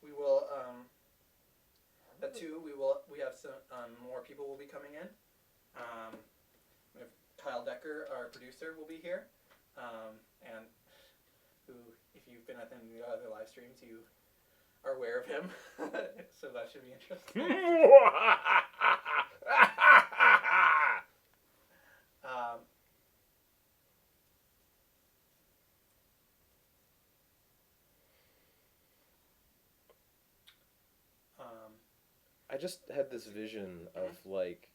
Speaker 1: We will, at 2, we have some, more people will be coming in. We have Kyle Decker, our producer, will be here. And who, if you've been at any of the other live streams, you are aware of him. So that should be interesting.
Speaker 6: I just had this vision of, like,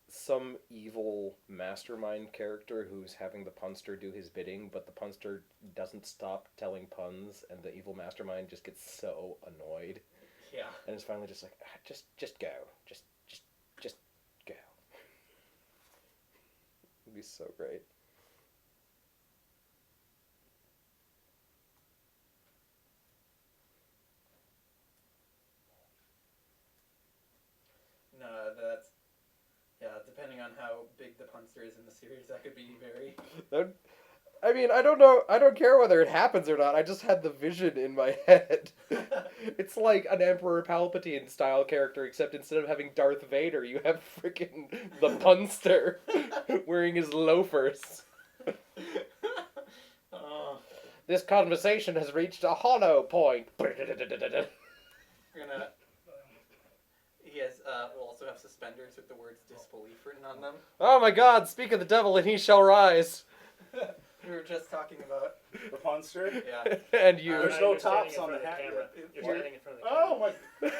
Speaker 6: some evil mastermind character who's having the punster do his bidding, but the punster doesn't stop telling puns, and the evil mastermind just gets so annoyed.
Speaker 1: Yeah.
Speaker 6: And it's finally just like, just go. Just go. It'd be so great.
Speaker 1: No, that's, yeah, depending on how big the punster is in the series, that could be very...
Speaker 6: I mean, I don't know. I don't care whether it happens or not. I just had the vision in my head. It's like an Emperor Palpatine style character, except instead of having Darth Vader, you have freaking the punster wearing his loafers. This conversation has reached a hollow point.
Speaker 1: We're gonna... He has, will also have suspenders with the words disbelief written on them.
Speaker 6: Oh my God! Speak of the devil, and he shall rise.
Speaker 1: We were just talking about...
Speaker 8: The punster?
Speaker 1: Yeah.
Speaker 6: And you.
Speaker 8: There's no tops on the hat.
Speaker 7: You're standing in front of the camera.
Speaker 8: Oh my!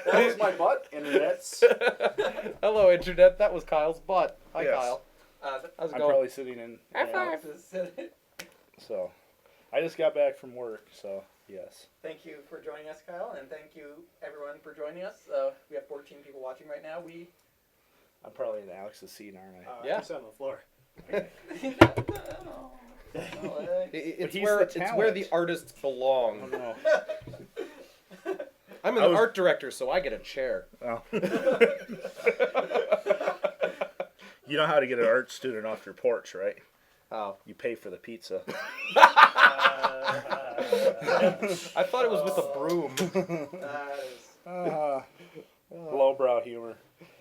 Speaker 8: That was my butt, internets.
Speaker 6: Hello, Internet. That was Kyle's butt. Hi,
Speaker 8: Yes.
Speaker 6: Kyle.
Speaker 1: How's
Speaker 6: How's it
Speaker 9: I'm
Speaker 6: going?
Speaker 9: probably sitting in.
Speaker 6: High five.
Speaker 9: So, I just got back from work, so yes.
Speaker 1: Thank you for joining us, Kyle, and thank you, everyone, for joining us. We have 14 people watching right now.
Speaker 9: I'm probably in Alex's seat, aren't I?
Speaker 6: Yeah.
Speaker 8: Just on the floor.
Speaker 6: It's
Speaker 9: he's
Speaker 6: where
Speaker 9: the
Speaker 6: it's where
Speaker 9: talent.
Speaker 6: the artists belong.
Speaker 9: I don't know.
Speaker 6: I'm an art director, so I get a chair.
Speaker 9: Well. You know how to get an art student off your porch, right?
Speaker 6: Oh.
Speaker 9: You pay for the pizza.
Speaker 6: I thought it was with a broom.
Speaker 9: Lowbrow humor.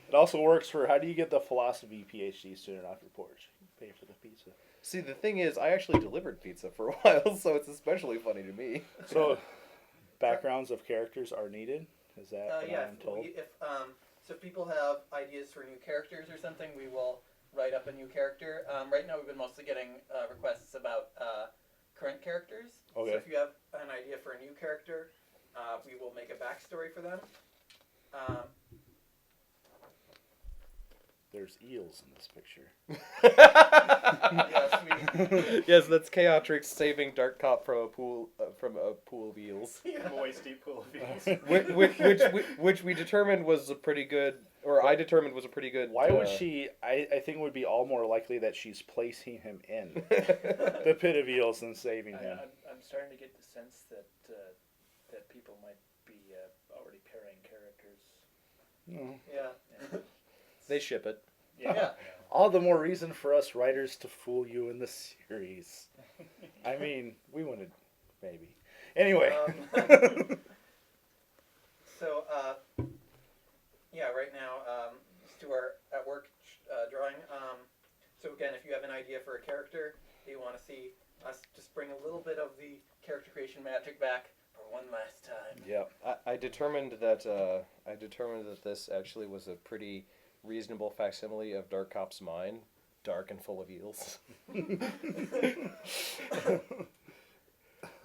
Speaker 9: It also works for how do you get the philosophy PhD student off your porch? You pay for the pizza.
Speaker 6: See, the thing is, I actually delivered pizza for a while, so it's especially funny to me.
Speaker 9: So, backgrounds of characters are needed? Is that what
Speaker 1: Yeah,
Speaker 9: I'm told?
Speaker 1: so if people have ideas for new characters or something, we will write up a new character. Right now we've been mostly getting requests about current characters.
Speaker 9: Okay.
Speaker 1: So if you have an idea for a new character, we will make a backstory for them.
Speaker 9: There's eels in this picture.
Speaker 6: Yes, that's Chaotrix saving Dark Cop from a pool of eels.
Speaker 8: Moist deep pool of eels.
Speaker 6: which we determined was a pretty good, or I determined was a pretty good.
Speaker 9: Why would she? I think it would be all more likely that she's placing him in the pit of eels than saving him.
Speaker 7: I'm starting to get the sense that that people might be already pairing characters.
Speaker 1: Yeah.
Speaker 6: They ship it.
Speaker 1: Yeah.
Speaker 9: All the more reason for us writers to fool you in the series. I mean, we wanted maybe. Anyway.
Speaker 1: So, right now, Stu are at work drawing. So again, if you have an idea for a character that you want to see us just bring a little bit of the character creation magic back from
Speaker 7: one last time.
Speaker 9: Yep.
Speaker 6: I determined that this actually was a pretty reasonable facsimile of Dark Cop's mind, dark and full of eels.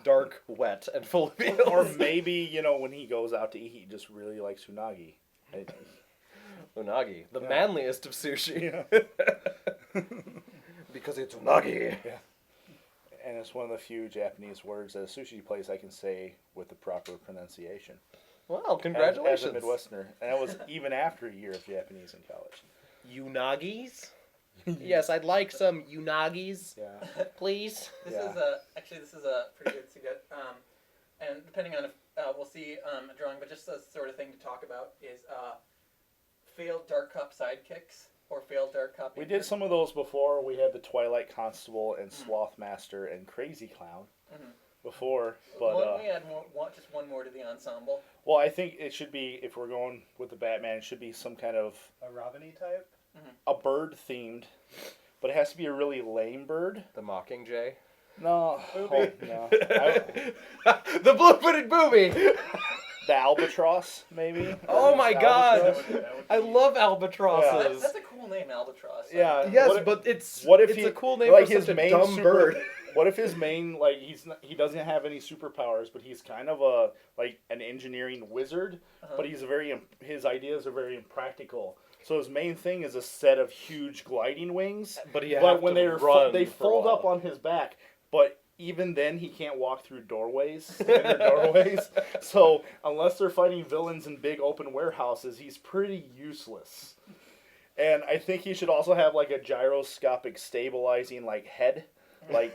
Speaker 6: Dark, wet, and full of eels.
Speaker 9: Or maybe, when he goes out to eat, he just really likes unagi.
Speaker 6: Unagi, the
Speaker 9: Yeah.
Speaker 6: manliest of sushi.
Speaker 9: Yeah.
Speaker 6: Because it's unagi.
Speaker 9: Yeah. And it's one of the few Japanese words at a sushi place I can say with the proper pronunciation.
Speaker 6: Wow, congratulations.
Speaker 9: As a Midwesterner. And that was even after a year of Japanese in college.
Speaker 6: Unagis? Yes, I'd like some unagis,
Speaker 9: Yeah.
Speaker 6: please.
Speaker 1: This
Speaker 9: Yeah.
Speaker 1: is a pretty good suggestion. And depending on if we'll see a drawing, but just a sort of thing to talk about is failed Dark Cop sidekicks or failed Dark Cop.
Speaker 9: We did some of those before. We had the Twilight Constable and Sloth Master and Crazy Clown before. But
Speaker 1: we add just one more to the ensemble.
Speaker 9: well, I think it should be, if we're going with the Batman, it should be some kind of
Speaker 8: A Robin-y type?
Speaker 9: a bird themed, but it has to be a really lame bird.
Speaker 6: The Mockingjay.
Speaker 9: No,
Speaker 8: Booby.
Speaker 9: no.
Speaker 6: The blue-footed booby!
Speaker 9: The albatross, maybe.
Speaker 6: Oh my god!
Speaker 9: Albatross?
Speaker 6: I love albatrosses.
Speaker 1: That's a cool name, Albatross.
Speaker 9: Yeah.
Speaker 6: Yes,
Speaker 9: What if-
Speaker 6: but it's
Speaker 9: what if
Speaker 6: it's
Speaker 9: he-
Speaker 6: a cool name
Speaker 9: like
Speaker 6: for
Speaker 9: his
Speaker 6: such a
Speaker 9: main
Speaker 6: dumb bird.
Speaker 9: What if his main, he doesn't have any superpowers, but he's kind of an engineering wizard, but his ideas are very impractical. So his main thing is a set of huge gliding wings,
Speaker 6: But
Speaker 9: when they fold up on his back, but even then he can't walk through standard doorways. So unless they're fighting villains in big open warehouses, he's pretty useless. And I think he should also have like a gyroscopic stabilizing head, like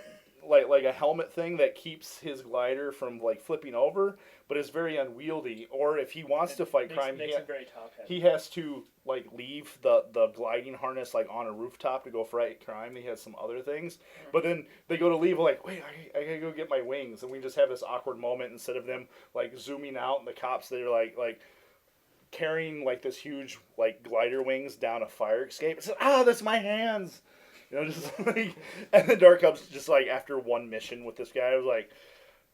Speaker 9: a helmet thing that keeps his glider from flipping over, but is very unwieldy. Or if he wants to fight crime,
Speaker 7: Makes it very top-heavy.
Speaker 9: he has to leave the gliding harness on a rooftop to go fight crime. He has some other things, but then they go to leave wait, I gotta go get my wings, and we just have this awkward moment instead of them zooming out and the cops they're carrying this huge glider wings down a fire escape. It's that's my hands. Just and then Dark Cop's just after one mission with this guy, I was like,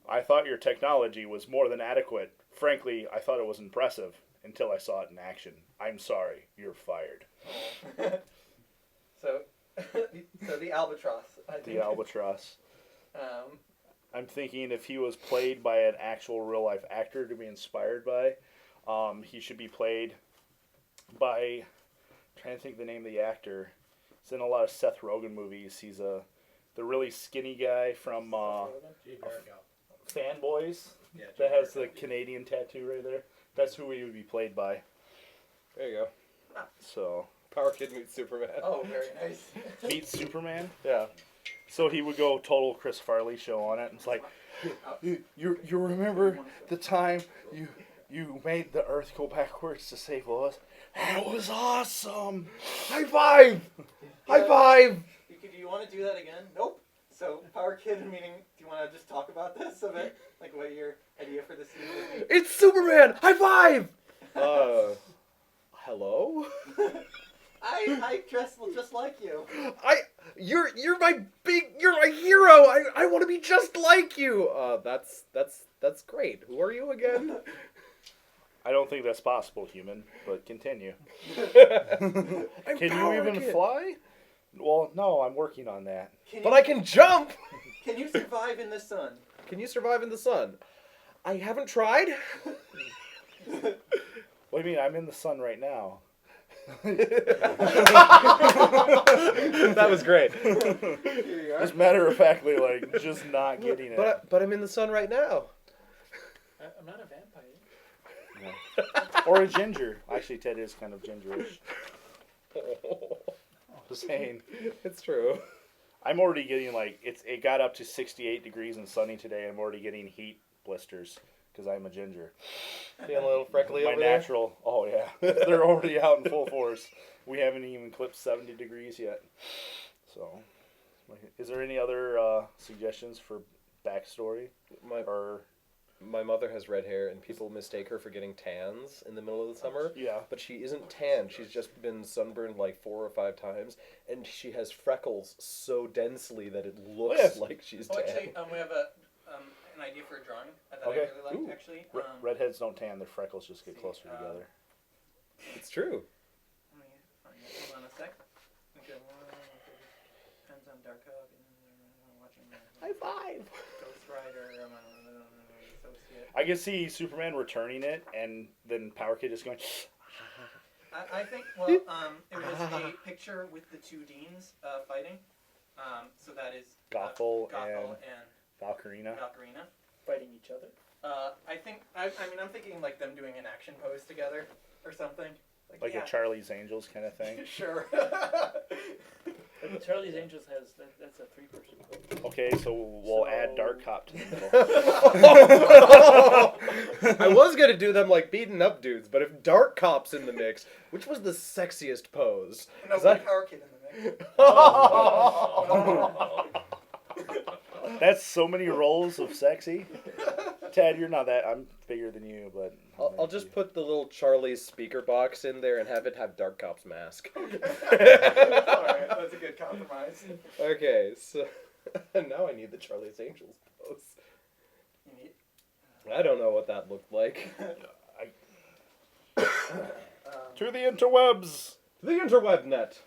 Speaker 9: I thought your technology was more than adequate. Frankly, I thought it was impressive until I saw it in action. I'm sorry, you're fired.
Speaker 1: So the Albatross. I think.
Speaker 9: The albatross. I'm thinking if he was played by an actual real life actor to be inspired by, he should be played by. I'm trying to think the name of the actor. He's in a lot of Seth Rogen movies. He's the really skinny guy from Fanboys that has the Canadian tattoo right there. That's who he would be played by.
Speaker 6: There you go.
Speaker 9: So
Speaker 6: Power Kid meets Superman.
Speaker 1: Oh, very nice.
Speaker 9: meet Superman.
Speaker 6: Yeah.
Speaker 9: So he would go total Chris Farley show on it. And it's you remember the time you made the Earth go backwards to save Lois? That was awesome.
Speaker 6: High five! High five!
Speaker 1: Do you want to do that again? Nope. So Power Kid meeting. Do you want to just talk about this a bit? What your idea for this scene would be?
Speaker 6: It's Superman! High five! Hello?
Speaker 1: I dress just like you.
Speaker 6: You're my hero. I want to be just like you. That's great. Who are you again?
Speaker 9: I don't think that's possible, human, but continue.
Speaker 6: I'm
Speaker 9: Can you
Speaker 6: Power
Speaker 9: even
Speaker 6: Kid.
Speaker 9: fly? Well, no, I'm working on that.
Speaker 6: But I can jump.
Speaker 1: Can you survive in the sun?
Speaker 6: Can you survive in the sun? I haven't tried.
Speaker 9: What do you mean? I'm in the sun right now.
Speaker 6: That was great.
Speaker 9: As a matter of factly, just not getting it.
Speaker 6: But I'm in the sun right now.
Speaker 7: I'm not a vampire.
Speaker 9: Or a ginger. Actually, Ted is kind of gingerish. Just saying.
Speaker 6: It's true.
Speaker 9: I'm already getting it got up to 68 degrees and sunny today. I'm already getting heat blisters because I'm a ginger.
Speaker 6: Feeling a little freckly
Speaker 9: My
Speaker 6: over there?
Speaker 9: natural. Oh yeah, they're already out in full force. We haven't even clipped 70 degrees yet. So, is there any other suggestions for backstory?
Speaker 6: My mother has red hair, and people mistake her for getting tans in the middle of the summer.
Speaker 9: Yeah.
Speaker 6: But she isn't tan. She's just been sunburned 4 or 5 times, and she has freckles so densely that it looks like she's tan.
Speaker 1: Oh, actually, we have a an idea for a drawing that I
Speaker 9: Okay.
Speaker 1: really liked,
Speaker 6: Ooh.
Speaker 1: actually.
Speaker 9: Redheads don't tan; their freckles just get
Speaker 1: see,
Speaker 9: closer together.
Speaker 6: It's true.
Speaker 1: Let me find it. Hold on a sec. Okay, depends on Dark Hub. Watching
Speaker 9: High five.
Speaker 1: Ghost Rider. Associate.
Speaker 9: I can see Superman returning it, and then Power Kid just going.
Speaker 1: I think, well, it was a picture with the two deans fighting. So that is
Speaker 9: Gothel
Speaker 1: and
Speaker 9: Valkyrina.
Speaker 1: Valkyrina.
Speaker 7: Fighting each other.
Speaker 1: I think, I mean, I'm thinking like them doing an action pose together or something.
Speaker 9: Like
Speaker 1: yeah.
Speaker 9: a Charlie's Angels kind of thing.
Speaker 1: Sure.
Speaker 7: But Charlie's Angels has that's a 3-person group.
Speaker 9: Okay, so we'll add Dark Cop to the middle.
Speaker 6: I was gonna do them like beating up dudes, but if Dark Cop's in the mix, which was the sexiest pose?
Speaker 1: No,
Speaker 6: 'Cause
Speaker 1: put Power Kid in the mix.
Speaker 9: That's so many roles of sexy. Ted, you're not that. I'm bigger than you, but
Speaker 6: I'll just put the little Charlie's speaker box in there and have it have Dark Cop's mask.
Speaker 1: Alright, that's a good compromise.
Speaker 6: Okay, so now I need the Charlie's Angels pose.
Speaker 1: You need,
Speaker 6: I don't know what that looked like.
Speaker 9: to the interwebs.
Speaker 6: The interweb net.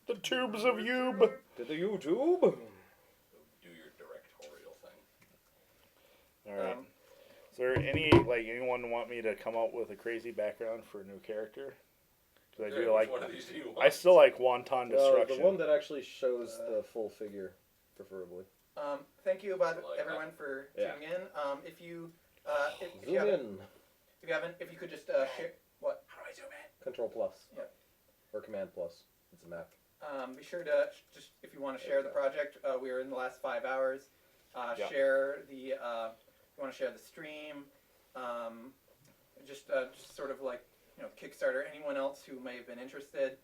Speaker 9: The tubes of Youb.
Speaker 6: To the YouTube.
Speaker 3: Do your directorial thing.
Speaker 9: All right. Is there anyone want me to come up with a crazy background for a new character? Because I do
Speaker 3: Which one of these do you want?
Speaker 9: I still like Wonton Destruction.
Speaker 6: The one that actually shows the full figure, preferably.
Speaker 1: thank you,
Speaker 3: Like
Speaker 1: everyone, for
Speaker 6: Yeah.
Speaker 1: tuning in. If you
Speaker 6: Zoom in.
Speaker 1: if you could just share what? How do I zoom in?
Speaker 6: Control plus.
Speaker 1: Yep.
Speaker 6: Or Command plus. It's a Mac.
Speaker 1: Be sure to just if you want to share the project. We are in the last 5 hours.
Speaker 9: Yeah.
Speaker 1: Share the. You want to share the stream. Just sort of like Kickstarter. Anyone else who may have been interested.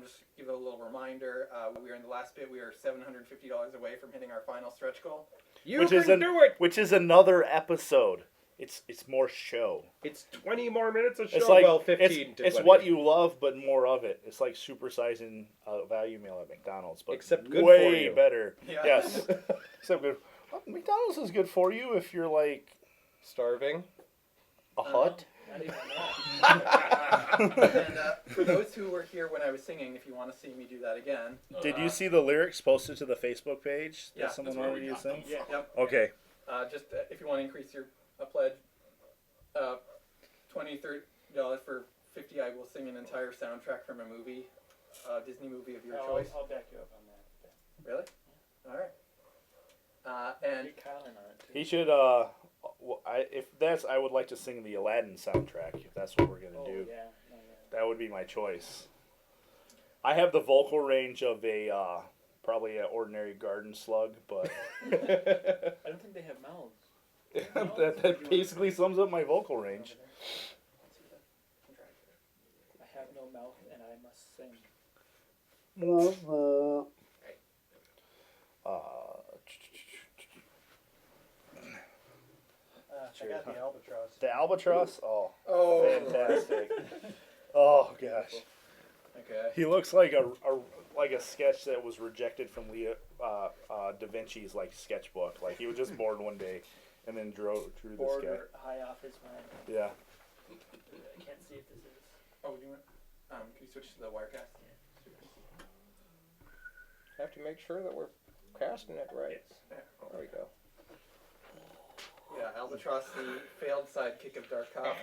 Speaker 1: Just give a little reminder. We are in the last bit. We are $750 away from hitting our final stretch goal.
Speaker 6: You
Speaker 9: Which
Speaker 6: can
Speaker 9: is
Speaker 6: do it!
Speaker 9: Which is another episode. It's more show.
Speaker 6: It's 20 more minutes of show.
Speaker 9: It's like
Speaker 6: well, 15 to
Speaker 9: it's
Speaker 6: 20.
Speaker 9: what you love, but more of it. It's like supersizing a value meal at McDonald's, but
Speaker 6: Except good
Speaker 9: way
Speaker 6: for you.
Speaker 9: better.
Speaker 1: Yeah.
Speaker 9: Yes. Except good. McDonald's is good for you if you're like
Speaker 6: Starving.
Speaker 9: a hut.
Speaker 7: Not even that.
Speaker 1: And for those who were here when I was singing, if you want to see me do that again.
Speaker 9: Did you see the lyrics posted to $Facebook page that
Speaker 1: Yeah,
Speaker 9: someone
Speaker 3: that's where
Speaker 9: wanted
Speaker 3: we
Speaker 9: you to
Speaker 3: got
Speaker 9: sing?
Speaker 3: them.
Speaker 7: Yeah.
Speaker 1: Yep.
Speaker 9: Okay.
Speaker 1: Just if you want to increase your pledge, $20, $30 for 50, I will sing an entire soundtrack from a movie, Disney movie of your choice.
Speaker 7: I'll back you up on that.
Speaker 1: Really? All right. And
Speaker 7: Get Kyle in on it too.
Speaker 9: He should. I would like to sing the Aladdin soundtrack. If that's what we're gonna do,
Speaker 7: Yeah.
Speaker 9: that would be my choice. I have the vocal range of a probably an ordinary garden slug, but
Speaker 7: I don't think they have mouths.
Speaker 9: that basically sums up my vocal range.
Speaker 7: I have no mouth and I must sing. I got the albatross.
Speaker 9: The albatross. Oh,
Speaker 1: oh,
Speaker 9: fantastic! Oh gosh,
Speaker 1: okay.
Speaker 9: he looks like a sketch that was rejected from Da Vinci's sketchbook. Like he was just bored one day, and then drew this
Speaker 7: Bored
Speaker 9: guy.
Speaker 7: or high off his mind.
Speaker 9: Yeah.
Speaker 7: I can't see if this is.
Speaker 1: Oh, do you want? Can you switch to the Wirecast?
Speaker 6: Have to make sure that we're casting it right.
Speaker 1: Yeah.
Speaker 6: There we go.
Speaker 1: Yeah, Albatross, the failed sidekick of Dark Cop.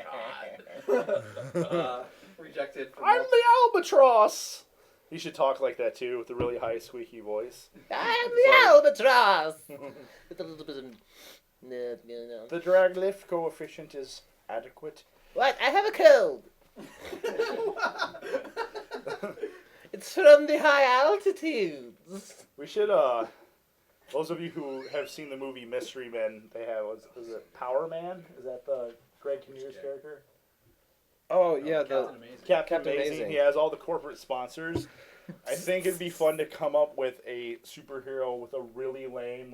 Speaker 1: Rejected. From
Speaker 9: I'm the albatross. He should talk like that too, with a really high squeaky voice.
Speaker 5: I'm the albatross. With a little bit of
Speaker 9: The drag lift coefficient is adequate.
Speaker 5: What? I have a cold. It's from the high altitudes.
Speaker 9: We should, those of you who have seen the movie Mystery Men, they have, is it Power Man? Is that the Greg Kinnear's character?
Speaker 6: Oh, yeah, the
Speaker 9: Captain
Speaker 6: Captain
Speaker 9: Amazing.
Speaker 6: Amazing.
Speaker 9: He has all the corporate sponsors. I think it'd be fun to come up with a superhero with a really lame,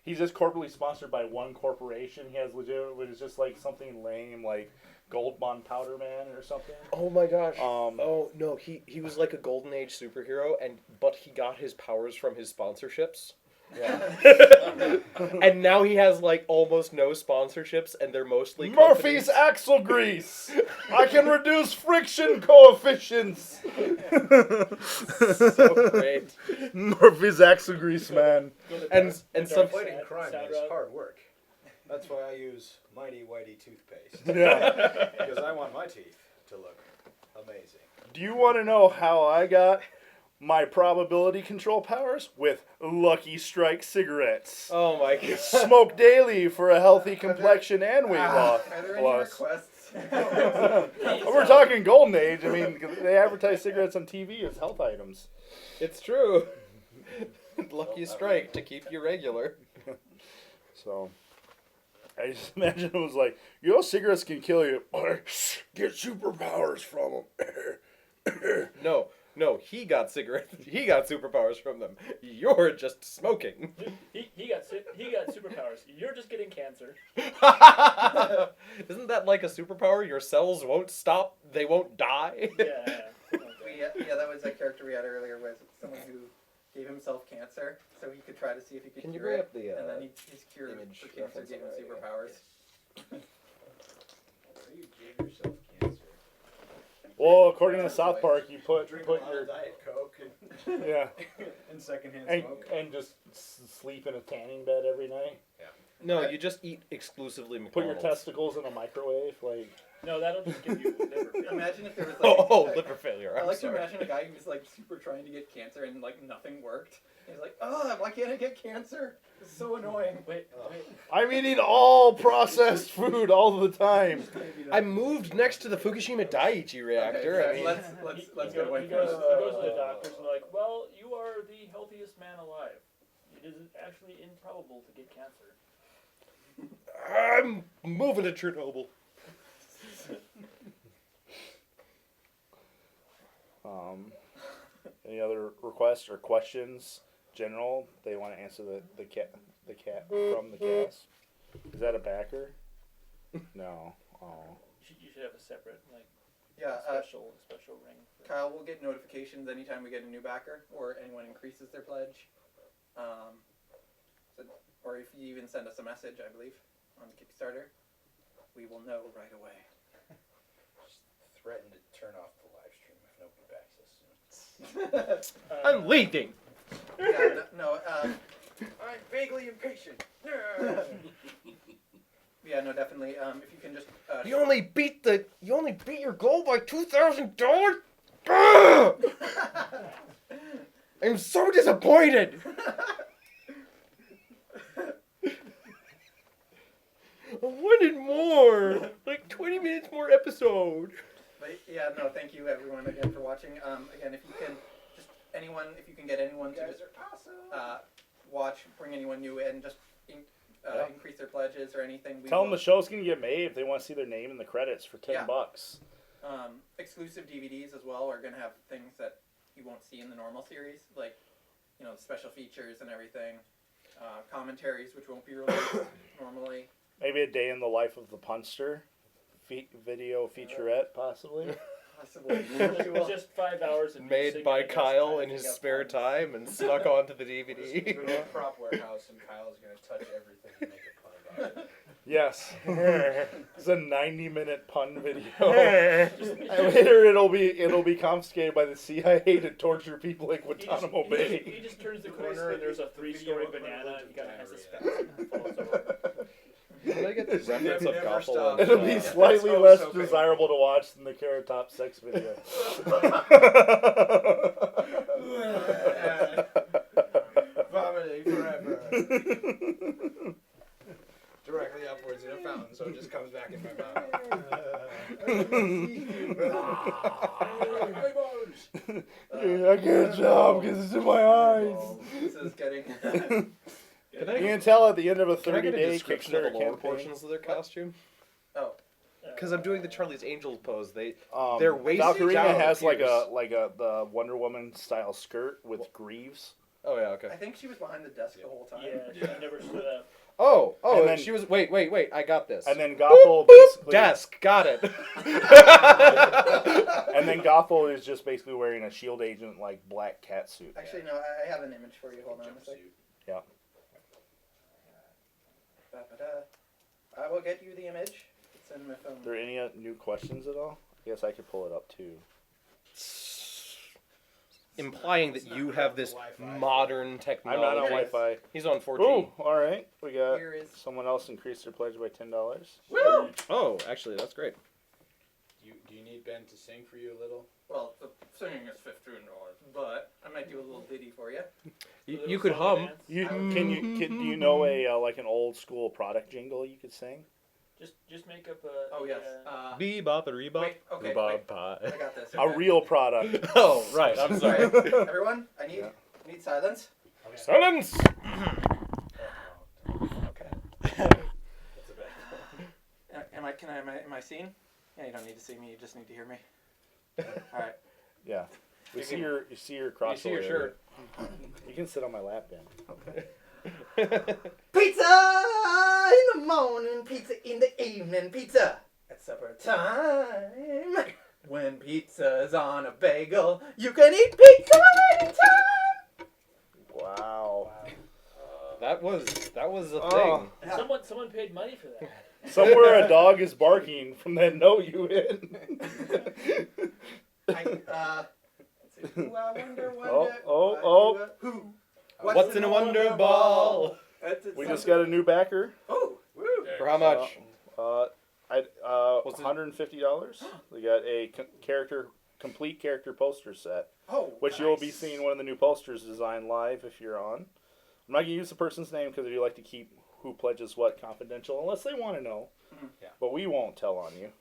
Speaker 9: He's just corporately sponsored by one corporation. He has legitimate, but it's just like something lame, like Gold Bond Powder Man or something.
Speaker 6: Oh my gosh.
Speaker 9: Um,
Speaker 6: no, he was like a golden age superhero, but he got his powers from his sponsorships.
Speaker 9: Yeah.
Speaker 6: And now he has like almost no sponsorships, and they're mostly
Speaker 9: Murphy's axle grease. I can reduce friction coefficients.
Speaker 6: so great.
Speaker 9: Murphy's axle grease, man.
Speaker 6: And some
Speaker 10: Fighting crime is hard work. That's why I use Mighty Whitey toothpaste.
Speaker 9: Yeah.
Speaker 10: Because I want my teeth to look amazing.
Speaker 9: Do you want to know how I got my probability control powers? With Lucky Strike cigarettes.
Speaker 6: Oh my god.
Speaker 9: Smoke daily for a healthy complexion and weight loss.
Speaker 1: Are there any requests?
Speaker 9: We're talking golden age. I mean, they advertise cigarettes on TV as health items.
Speaker 6: It's true. Lucky strike to keep you regular.
Speaker 9: So, I just imagine it was like, cigarettes can kill you. Get superpowers from them.
Speaker 6: No, he got cigarettes. He got superpowers from them. You're just smoking.
Speaker 7: He got superpowers. You're just getting cancer.
Speaker 6: Isn't that like a superpower? Your cells won't stop. They won't die.
Speaker 7: Yeah.
Speaker 1: Yeah, that was a character we had earlier, was someone who gave himself cancer, so he could try to see if he could
Speaker 6: Can you
Speaker 1: cure
Speaker 6: bring
Speaker 1: it,
Speaker 6: up the
Speaker 1: and then his cure
Speaker 6: image
Speaker 1: for cancer
Speaker 6: reference
Speaker 1: gave him
Speaker 6: already?
Speaker 1: superpowers.
Speaker 10: You gave yourself cancer.
Speaker 9: Well, according to South Park, you put
Speaker 10: Drink
Speaker 9: your
Speaker 10: a lot of Diet Coke and,
Speaker 9: yeah,
Speaker 10: and secondhand
Speaker 9: and,
Speaker 10: smoke.
Speaker 9: and just sleep in a tanning bed every night.
Speaker 6: No, you just eat exclusively
Speaker 9: Put
Speaker 6: McDonald's.
Speaker 9: your testicles in a microwave, like.
Speaker 7: No, that'll just give you liver failure.
Speaker 1: Imagine if there was like
Speaker 6: Liver failure.
Speaker 1: I
Speaker 6: I'm
Speaker 1: like
Speaker 6: sorry.
Speaker 1: to imagine a guy who was like super trying to get cancer and like nothing worked. He's like, why can't I get cancer? It's so annoying.
Speaker 7: Wait.
Speaker 9: I'm eating all processed food all the time.
Speaker 6: I moved next to the Fukushima Daiichi reactor.
Speaker 1: Okay,
Speaker 6: I mean,
Speaker 1: let's
Speaker 7: He
Speaker 1: go away
Speaker 7: goes
Speaker 1: from
Speaker 7: to the doctors and they're like, well, you are the healthiest man alive. It is actually improbable to get cancer.
Speaker 6: I'm moving to Chernobyl.
Speaker 9: Any other requests or questions? General, they want to answer the cat from the cast. Is that a backer? No. Oh.
Speaker 7: You should have a separate special ring.
Speaker 1: Kyle will get notifications anytime we get a new backer or anyone increases their pledge. Or if you even send us a message, I believe, on Kickstarter, we will know right away.
Speaker 10: Just threaten to turn off the live stream if nobody backs us soon.
Speaker 6: I'm leaving.
Speaker 10: I'm vaguely impatient.
Speaker 1: Yeah, no, definitely. If you can just.
Speaker 6: You only beat your goal by $2,000. I'm so disappointed. I wanted more. Like 20 minutes more episode.
Speaker 1: But yeah, no, thank you everyone again for watching. Again, if you can get anyone to just watch, bring anyone new in, just increase their pledges or anything.
Speaker 9: Tell them the show's gonna get made if they want to see their name in the credits for $10.
Speaker 1: Exclusive DVDs as well are gonna have things that you won't see in the normal series, like special features and everything, commentaries which won't be released normally.
Speaker 9: Maybe a day in the life of the punster, video featurette possibly.
Speaker 1: Possibly.
Speaker 7: It's just 5 hours. Of
Speaker 6: Made by Kyle in his spare time and snuck onto the DVD.
Speaker 10: We're in a prop warehouse and Kyle's going to touch everything and make a pun about it.
Speaker 9: Yes. It's a 90-minute pun video. And later it'll be confiscated by the CIA to torture people in Guantanamo Bay.
Speaker 7: He just turns the corner and there's a 3-story banana and he kind of has a spasm and falls over.
Speaker 6: Did I get the reference of
Speaker 10: Never
Speaker 6: Gothel?
Speaker 10: stop.
Speaker 9: It'll be slightly less desirable to watch than the Carrot Top sex video.
Speaker 10: Vomiting forever. Directly upwards in a fountain, so it just comes back in my mouth.
Speaker 9: I can't jump because it's in my eyes.
Speaker 1: This is getting.
Speaker 9: You can tell at the end of a
Speaker 6: Can I get a
Speaker 9: 30-day
Speaker 6: description of the
Speaker 9: Kickstarter
Speaker 6: lower
Speaker 9: campaign.
Speaker 6: portions of their costume?
Speaker 1: Oh.
Speaker 6: Because I'm doing the Charlie's Angels pose. Their waist
Speaker 9: Valkyrina
Speaker 6: down
Speaker 9: has
Speaker 6: appears.
Speaker 9: like the Wonder Woman style skirt with greaves.
Speaker 6: Oh yeah, okay.
Speaker 1: I think she was behind the desk the whole time.
Speaker 7: Yeah, she never stood up.
Speaker 6: Oh,
Speaker 9: And then-
Speaker 6: she was. Wait. I got this.
Speaker 9: And then Gothel basically
Speaker 6: Desk. Got it.
Speaker 9: And then Gothel is just basically wearing a shield agent like black cat suit.
Speaker 1: Actually, no, I have an image for you. Hold on a second.
Speaker 9: Yeah.
Speaker 1: I will get you the image. It's in my phone.
Speaker 9: Are there any new questions at all? I guess I could pull it up too.
Speaker 6: Implying that you have this modern
Speaker 9: I'm
Speaker 6: technology.
Speaker 9: not on Wi-Fi.
Speaker 6: He's on 4G.
Speaker 9: Oh, all right. We got
Speaker 1: Here is.
Speaker 9: someone else increased their pledge by $10.
Speaker 1: Woo!
Speaker 6: Oh, actually, that's great.
Speaker 10: Do you need Ben to sing for you a little?
Speaker 1: Well, the singing is $15, but I might do a little ditty for you.
Speaker 6: You could hum.
Speaker 9: Do you know a like an old school product jingle you could sing?
Speaker 7: Just make up a.
Speaker 1: Oh yes.
Speaker 6: Bebop and rebop.
Speaker 1: Wait, okay,
Speaker 6: Rhubarb
Speaker 1: wait.
Speaker 6: pie.
Speaker 1: I got this.
Speaker 9: A real product.
Speaker 6: Oh, right. I'm sorry.
Speaker 1: Everyone, I need silence.
Speaker 6: Silence.
Speaker 1: Okay. Am I seen? Yeah, you don't need to see me. You just need to hear me. All right.
Speaker 9: Yeah. You
Speaker 1: You
Speaker 9: see
Speaker 1: can-
Speaker 9: your crossover.
Speaker 6: You see your shirt.
Speaker 9: You can sit on my lap, Ben.
Speaker 1: Okay. Pizza in the morning, pizza in the evening, pizza at supper time. When pizza's on a bagel, you can eat pizza anytime.
Speaker 9: Wow.
Speaker 6: That was a
Speaker 9: Oh.
Speaker 6: thing.
Speaker 7: Someone paid money for that.
Speaker 9: Somewhere a dog is barking from that note you hit.
Speaker 1: Let's see. Who I wonder, who?
Speaker 6: What's in a wonder ball?
Speaker 9: We just got a new backer.
Speaker 1: Oh, woo.
Speaker 6: For how much?
Speaker 9: $150. We got a complete character poster set,
Speaker 1: Oh,
Speaker 9: which you'll be seeing one of the new posters designed live if you're on. I'm not gonna use the person's name because we like to keep who pledges what confidential unless they want to know.
Speaker 1: Mhm.
Speaker 10: Yeah.
Speaker 9: But we won't tell on you.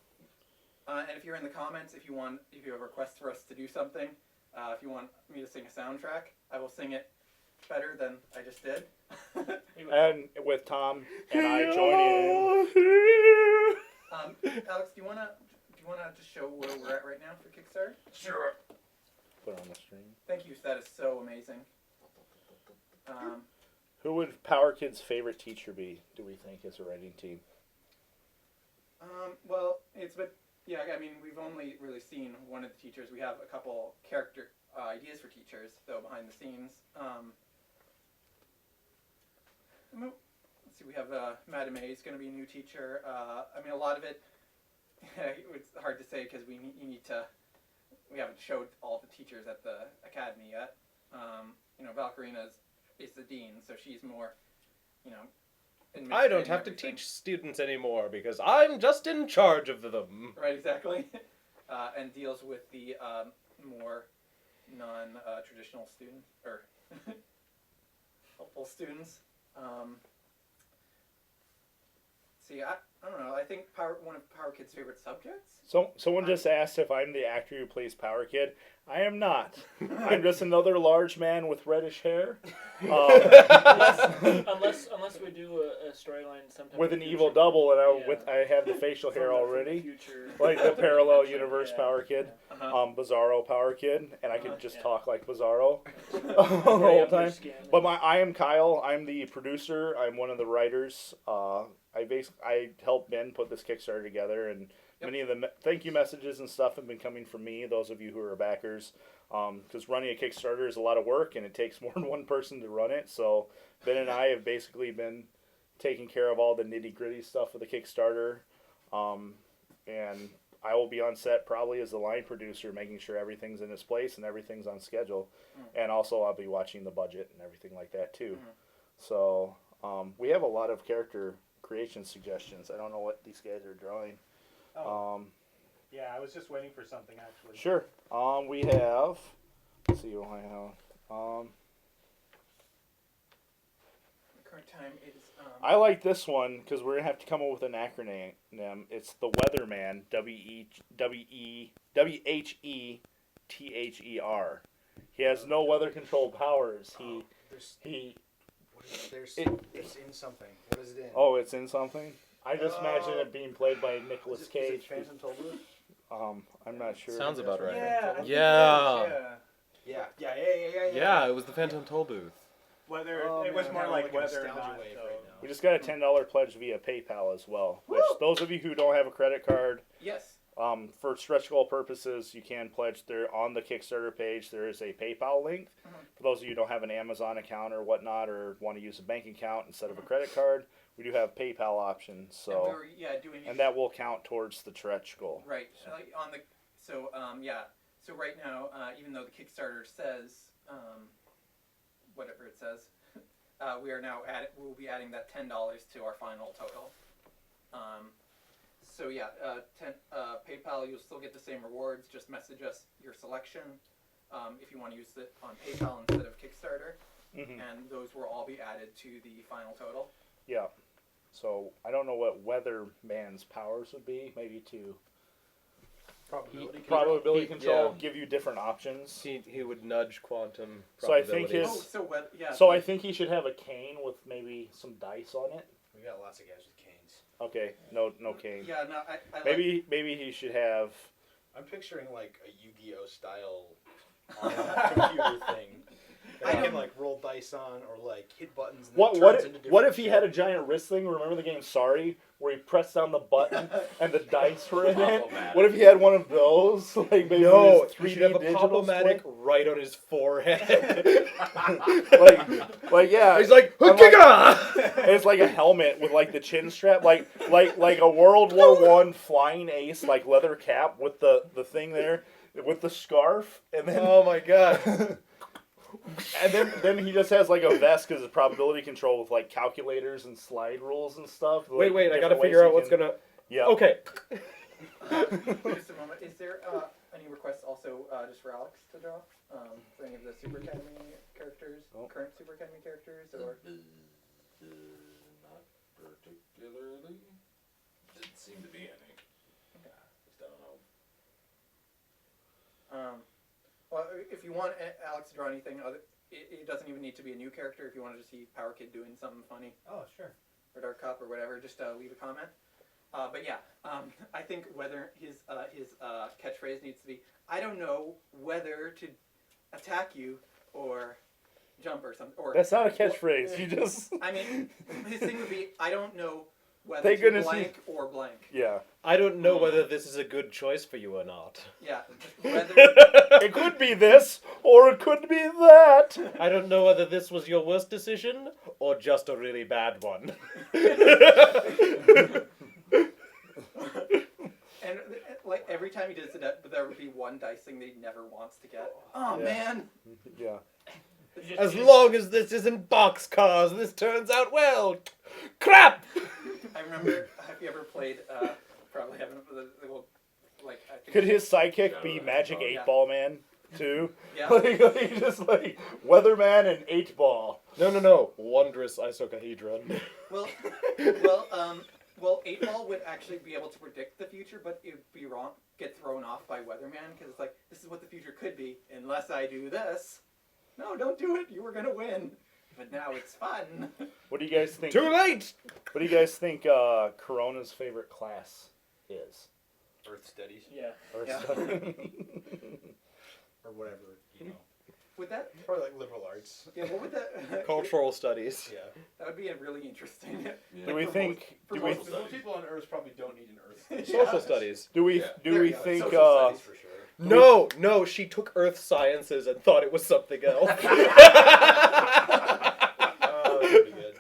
Speaker 1: And if you're in the comments, if you have requests for us to do something, if you want me to sing a soundtrack, I will sing it better than I just did.
Speaker 9: And with Tom and I joining in.
Speaker 1: Alex, do you wanna just show where we're at right now for Kickstarter?
Speaker 10: Sure.
Speaker 9: Put it on the stream.
Speaker 1: Thank you. That is so amazing.
Speaker 9: Who would Power Kid's favorite teacher be, do we think, as a writing team?
Speaker 1: Well, I mean, we've only really seen one of the teachers. We have a couple character ideas for teachers, though, behind the scenes. Let's see, we have Madame A is going to be a new teacher. I mean, a lot of it, it's hard to say because we haven't showed all the teachers at the academy yet. Valkyrina is the dean, so she's more,
Speaker 6: I don't have to teach students anymore because I'm just in charge of them.
Speaker 1: Right, exactly. And deals with the more non-traditional students, or helpful students. I don't know. I think one of Power Kid's favorite subjects.
Speaker 9: So someone just asked if I'm the actor who plays Power Kid. I am not. I'm just another large man with reddish hair.
Speaker 7: Unless we do a storyline sometime
Speaker 9: With
Speaker 7: in
Speaker 9: an
Speaker 7: the
Speaker 9: evil
Speaker 7: future.
Speaker 9: double, and
Speaker 7: Yeah.
Speaker 9: I have the facial hair
Speaker 7: From the
Speaker 9: already.
Speaker 7: future.
Speaker 9: Like the parallel universe
Speaker 7: Yeah.
Speaker 9: Power Kid.
Speaker 1: Uh-huh.
Speaker 9: Bizarro Power Kid, and I could just
Speaker 7: Yeah.
Speaker 9: talk like Bizarro the
Speaker 7: Right
Speaker 9: whole
Speaker 7: up your
Speaker 9: time.
Speaker 7: skin.
Speaker 9: But I am Kyle. I'm the producer. I'm one of the writers. I helped Ben put this Kickstarter together, and many of the thank you messages and stuff have been coming from me. Those of you who are backers, because running a Kickstarter is a lot of work, and it takes more than one person to run it. So Ben and I have basically been taking care of all the nitty gritty stuff with the Kickstarter, and I will be on set probably as the line producer, making sure everything's in its place and everything's on schedule, and also I'll be watching the budget and everything like that too. So we have a lot of character creation suggestions. I don't know what these guys are drawing.
Speaker 8: Yeah, I was just waiting for something actually.
Speaker 9: Sure. We have. Let's see what I have.
Speaker 1: The current time is.
Speaker 9: I like this one because we're gonna have to come up with an acronym. It's the Weatherman. WHETHER. He has no weather control powers.
Speaker 10: It's in something. What is it in?
Speaker 9: Oh, it's in something. I just imagine it being played by Nicolas
Speaker 10: Is it
Speaker 9: Cage.
Speaker 10: Phantom Tollbooth?
Speaker 9: I'm not sure.
Speaker 6: Sounds about right.
Speaker 8: Yeah.
Speaker 6: Yeah.
Speaker 10: Yeah.
Speaker 6: Yeah, it was the Phantom Toll booth.
Speaker 8: Whether
Speaker 10: Oh,
Speaker 8: it
Speaker 10: man,
Speaker 8: was
Speaker 10: I'm
Speaker 8: more
Speaker 10: having,
Speaker 8: like
Speaker 10: like, a
Speaker 8: whether or
Speaker 10: nostalgia
Speaker 8: not.
Speaker 10: wave
Speaker 8: So.
Speaker 10: right now.
Speaker 9: We just got a $10 pledge via PayPal as well. Which those of you who don't have a credit card,
Speaker 1: Yes.
Speaker 9: for stretch goal purposes, you can pledge there on the Kickstarter page. There is a PayPal link. For those of you who don't have an Amazon account or whatnot, or want to use a bank account instead of a credit card, we do have PayPal options.
Speaker 1: And
Speaker 9: So
Speaker 1: we were, doing
Speaker 9: and that will count towards the stretch goal.
Speaker 1: right. Like on the So right now, even though the Kickstarter says whatever it says, we'll be adding that $10 to our final total. PayPal, you'll still get the same rewards. Just message us your selection if you want to use it on PayPal instead of Kickstarter, and those will all be added to the final total.
Speaker 9: Yeah. So I don't know what Weatherman's powers would be. Maybe to probability control, give you different options.
Speaker 6: He would nudge quantum
Speaker 9: So I think
Speaker 6: probabilities.
Speaker 9: I think he should have a cane with maybe some dice on it.
Speaker 10: We got lots of guys with canes.
Speaker 9: Okay, no cane.
Speaker 1: Yeah, no, I
Speaker 9: Maybe he should have.
Speaker 10: I'm picturing like a Yu-Gi-Oh style computer thing. That I can like roll dice on or like hit buttons. And
Speaker 9: What if he had a giant wrist thing? Remember the game Sorry, where he pressed down the button and the dice were in it? What if he had one of those? Like maybe
Speaker 6: No,
Speaker 9: his 3D
Speaker 6: he should have a
Speaker 9: digital
Speaker 6: pop-o-matic
Speaker 9: split?
Speaker 6: right on his forehead.
Speaker 9: like yeah.
Speaker 6: He's like,
Speaker 9: and
Speaker 6: "Hoo-kiga!"
Speaker 9: it's like a helmet with like the chin strap, like a World War I flying ace, like leather cap with the thing there, with the scarf, and then
Speaker 6: Oh my god.
Speaker 9: and then he just has like a vest because it's probability control with like calculators and slide rules and stuff. Like,
Speaker 6: Wait, I
Speaker 9: different
Speaker 6: gotta
Speaker 9: ways
Speaker 6: figure
Speaker 9: you
Speaker 6: out what's
Speaker 9: can-
Speaker 6: gonna...
Speaker 9: Yeah.
Speaker 6: Okay.
Speaker 1: Just a moment. Is there any requests also just for Alex to draw for any of the Super Academy characters, current Super Academy characters, or?
Speaker 3: Not particularly. Didn't seem to be any. Just I don't know.
Speaker 1: Well, if you want Alex to draw anything other, it doesn't even need to be a new character. If you want to just see Power Kid doing something funny,
Speaker 10: Oh, sure.
Speaker 1: or Dark Cop or whatever, just leave a comment. I think whether his catchphrase needs to be, I don't know whether to attack you or jump or something. Or
Speaker 9: That's not a catchphrase. You just.
Speaker 1: I mean, his thing would be, I don't know whether
Speaker 9: Thank
Speaker 1: to
Speaker 9: goodness
Speaker 1: blank or blank.
Speaker 9: Yeah.
Speaker 6: I don't know whether this is a good choice for you or not.
Speaker 1: Yeah, whether.
Speaker 9: It could be this, or it could be that.
Speaker 6: I don't know whether this was your worst decision or just a really bad one.
Speaker 1: And like every time he does it, there would be one dice thing that he never wants to get. Oh
Speaker 9: Yeah.
Speaker 1: man!
Speaker 9: Yeah.
Speaker 6: As long as this isn't boxcars, this turns out well. Crap!
Speaker 1: I remember. Have you ever played? Probably haven't. Well, like I think.
Speaker 9: Could his sidekick be Magic
Speaker 1: Oh,
Speaker 9: 8
Speaker 1: yeah.
Speaker 9: Ball Man too?
Speaker 1: Yeah.
Speaker 9: Like just like Weatherman and 8 Ball.
Speaker 6: No. Wondrous icosahedron.
Speaker 1: Well, 8 Ball would actually be able to predict the future, but it would be wrong. Get thrown off by Weatherman because it's like this is what the future could be unless I do this. No, don't do it. You were gonna win, but now it's fun.
Speaker 9: What do you guys think?
Speaker 6: Too late!
Speaker 9: What do you guys think Corona's favorite class is?
Speaker 10: Earth studies
Speaker 7: Yeah.
Speaker 9: Or
Speaker 1: Yeah.
Speaker 10: or whatever, you know.
Speaker 1: Would that?
Speaker 10: Probably like liberal arts.
Speaker 1: Yeah. What would that?
Speaker 6: Cultural studies.
Speaker 10: Yeah.
Speaker 1: That would be a really interesting.
Speaker 9: Do we think?
Speaker 1: For
Speaker 9: Do we?
Speaker 1: most
Speaker 10: Most people on Earth probably don't need an Earth.
Speaker 6: Social studies.
Speaker 9: Do we?
Speaker 3: Yeah.
Speaker 9: Do
Speaker 1: There
Speaker 9: we
Speaker 1: you go.
Speaker 9: think?
Speaker 10: Social studies for sure.
Speaker 6: No, she took earth sciences and thought it was something else.
Speaker 10: Oh, that'd be good.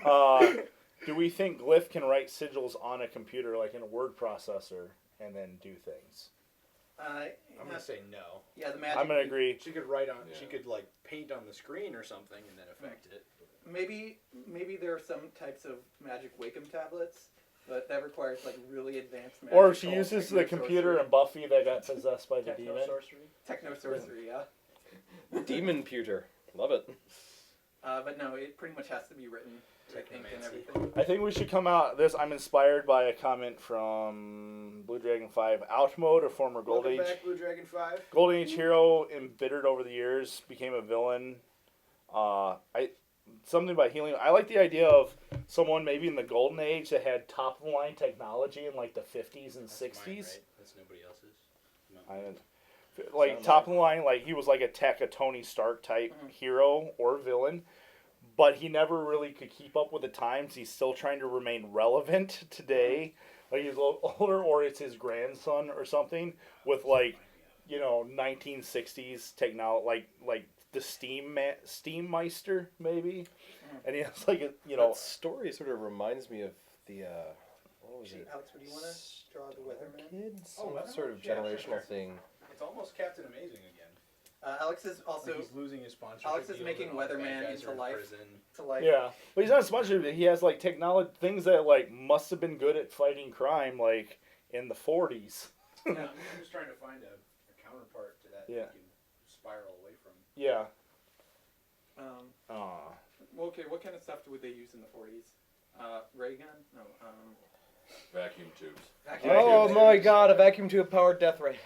Speaker 9: Do we think Glyph can write sigils on a computer, like in a word processor, and then do things?
Speaker 10: I'm gonna say no.
Speaker 1: Yeah, the magic.
Speaker 9: I'm gonna agree.
Speaker 10: She could write on.
Speaker 3: Yeah.
Speaker 10: She could like paint on the screen or something and then affect it.
Speaker 1: Maybe there are some types of magic Wacom tablets, but that requires like really advanced magic.
Speaker 9: Or if she
Speaker 1: called
Speaker 9: uses the computer
Speaker 1: technosorcery.
Speaker 9: and Buffy that got possessed by the demon.
Speaker 1: Technosorcery, yeah.
Speaker 6: Demon pewter. Love it.
Speaker 1: But no, it pretty much has to be written with ink and
Speaker 10: Technomancy.
Speaker 1: everything.
Speaker 9: I think we should come out this. I'm inspired by a comment from Blue Dragon 5. Outmode, a former Gold
Speaker 10: Welcome
Speaker 9: Age
Speaker 10: back, Blue Dragon 5.
Speaker 9: Golden Age hero, embittered over the years, became a villain. Something about healing. I like the idea of someone maybe in the Golden Age that had top of the line technology in like the 50s and 60s.
Speaker 10: That's mine, right? That's nobody else's. No.
Speaker 9: like
Speaker 6: Sound
Speaker 9: top of the line, like he was like a Tony Stark type hero or villain, but he never really could keep up with the times. He's still trying to remain relevant today. Like he's a little older, or it's his grandson or something with like, 1960s technology, like the Steammeister maybe, and he has like
Speaker 6: That story sort of reminds me of the what was it?
Speaker 5: Alex, would you want to draw the weatherman?
Speaker 6: Kids?
Speaker 10: Oh,
Speaker 6: Some
Speaker 10: Weatherman?
Speaker 6: sort of
Speaker 10: Yeah,
Speaker 6: generational
Speaker 10: sure.
Speaker 6: thing.
Speaker 10: It's almost Captain Amazing again.
Speaker 5: Alex is also
Speaker 10: Like he's losing his sponsorship.
Speaker 5: Alex is
Speaker 10: deals
Speaker 5: making
Speaker 10: and all the bad
Speaker 5: Weatherman
Speaker 10: guys
Speaker 5: into
Speaker 10: are in
Speaker 5: life.
Speaker 10: prison.
Speaker 5: to like.
Speaker 9: yeah, but he's not sponsored. He has like technology things that like must have been good at fighting crime like in the 40s.
Speaker 10: Yeah, I'm just trying to find a counterpart to that
Speaker 9: Yeah.
Speaker 10: that you can spiral away from.
Speaker 9: Yeah.
Speaker 1: Well, okay, what kind of stuff would they use in the 40s? Ray gun? No.
Speaker 3: Vacuum tubes.
Speaker 6: Oh my god, a vacuum tube powered death ray.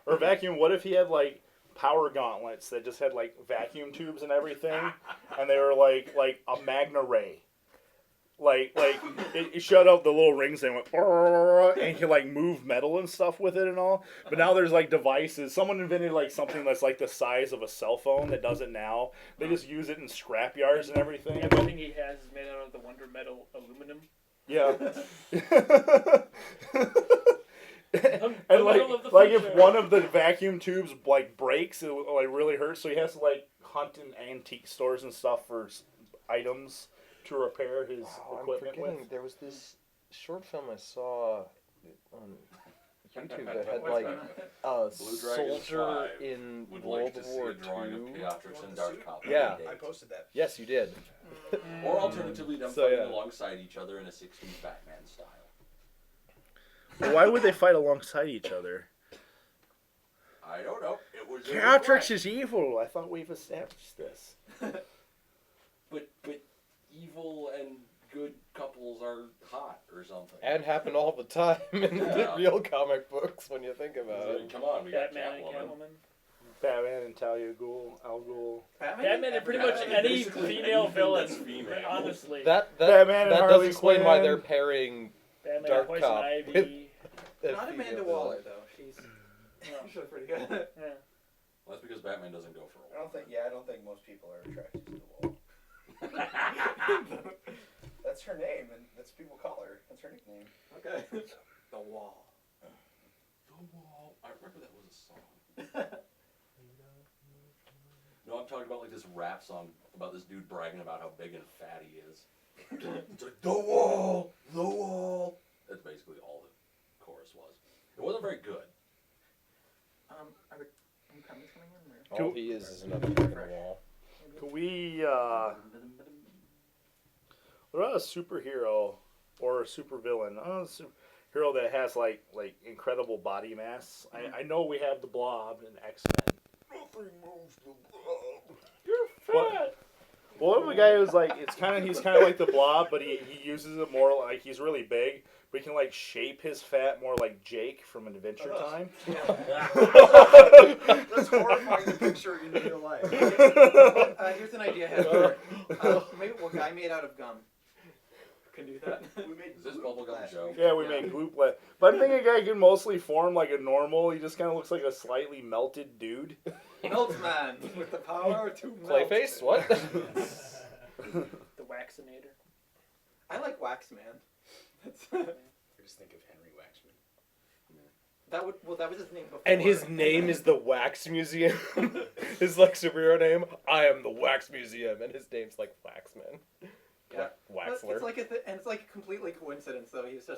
Speaker 9: Or vacuum. What if he had like power gauntlets that just had like vacuum tubes and everything, and they were like a magna ray. Like it shut out the little rings and went, and you could like move metal and stuff with it and all. But now there's like devices. Someone invented like something that's like the size of a cell phone that does it now. They just use it in scrap yards and everything.
Speaker 7: Everything he has is made out of the Wonder Metal aluminum.
Speaker 9: Yeah.
Speaker 7: The
Speaker 9: And
Speaker 7: metal of the
Speaker 9: like if
Speaker 7: future.
Speaker 9: one of the vacuum tubes like breaks, it will, like really hurt. So he has to like hunt in antique stores and stuff for items to repair his
Speaker 6: I'm
Speaker 9: equipment
Speaker 6: forgetting,
Speaker 9: with.
Speaker 6: there was this short film I saw on YouTube that had
Speaker 1: What's
Speaker 6: like
Speaker 1: that?
Speaker 6: a
Speaker 3: Blue Dragons
Speaker 6: soldier
Speaker 3: 5
Speaker 6: in
Speaker 3: Would
Speaker 6: World
Speaker 3: like to see
Speaker 6: War
Speaker 3: a drawing of
Speaker 6: II.
Speaker 3: Chaotrix and Dark Copy.
Speaker 6: Yeah.
Speaker 10: I posted that.
Speaker 6: Yes, you did.
Speaker 3: Or alternatively, them
Speaker 6: So,
Speaker 3: fighting
Speaker 6: yeah.
Speaker 3: alongside each other in a 60s Batman style.
Speaker 9: Why would they fight alongside each other?
Speaker 3: I don't know. It was
Speaker 9: Chaotrix is evil. I thought we've established this.
Speaker 3: But evil and good couples are hot or something.
Speaker 6: And happen all the time in
Speaker 3: Yeah.
Speaker 6: real comic books when you think about it.
Speaker 3: Come on, we got
Speaker 7: Batman and
Speaker 3: Catwoman.
Speaker 7: Catwoman.
Speaker 9: Batman and Talia Ghul, Al Ghul.
Speaker 7: Batman and pretty much
Speaker 3: Batman
Speaker 7: any
Speaker 3: basically
Speaker 7: female
Speaker 3: anything
Speaker 7: villain.
Speaker 3: that's female.
Speaker 7: Honestly.
Speaker 6: That
Speaker 9: Batman and
Speaker 6: does
Speaker 9: Harley
Speaker 6: explain why
Speaker 9: Quinn.
Speaker 6: they're pairing
Speaker 7: Batman
Speaker 6: Dark
Speaker 7: and Poison
Speaker 6: Cop
Speaker 7: Ivy.
Speaker 6: a
Speaker 1: Not
Speaker 6: female
Speaker 1: Amanda
Speaker 6: villain.
Speaker 1: Waller, though. She's
Speaker 7: Yeah.
Speaker 1: usually pretty good.
Speaker 7: Yeah.
Speaker 3: Well, that's because Batman doesn't go for a
Speaker 2: I
Speaker 3: while.
Speaker 2: don't think most people are attracted to the wall. That's her name, and that's what people call her. That's her nickname.
Speaker 1: Okay. The Wall.
Speaker 3: The Wall. I remember that was a song. No, I'm talking about like this rap song about this dude bragging about how big and fat he is. It's like, the wall, the wall. That's basically all the chorus was. It wasn't very good.
Speaker 1: Are the new comments coming in? Or?
Speaker 6: All he is another brick in the wall.
Speaker 9: Can we, what about a superhero or a supervillain? A superhero that has like incredible body mass. I know we have the Blob in X-Men. Nothing moves the Blob. You're fat. What if a guy who's like he's kind of like the Blob, but he uses it more like he's really big, but he can like shape his fat more like Jake from Adventure Time.
Speaker 10: That's horrifying to picture in real life.
Speaker 1: Here's an idea I had. Maybe a guy made out of gum can do that.
Speaker 10: We made
Speaker 3: Is this
Speaker 10: glue
Speaker 3: bubblegum
Speaker 10: last
Speaker 3: Joe?
Speaker 10: week.
Speaker 9: Yeah, we make glue play. But I think a guy can mostly form like a normal. He just kind of looks like a slightly melted dude.
Speaker 1: Meltman with the power to melt.
Speaker 6: Clayface? What?
Speaker 7: The Waxinator.
Speaker 1: I like Waxman. That's,
Speaker 10: I just think of Henry Waxman.
Speaker 1: that was his name before.
Speaker 6: And his name is the Wax Museum. His like superhero name. I am the Wax Museum, and his name's like Waxman.
Speaker 1: Yeah. But
Speaker 6: Waxler.
Speaker 1: it's like and it's like completely coincidence though. He was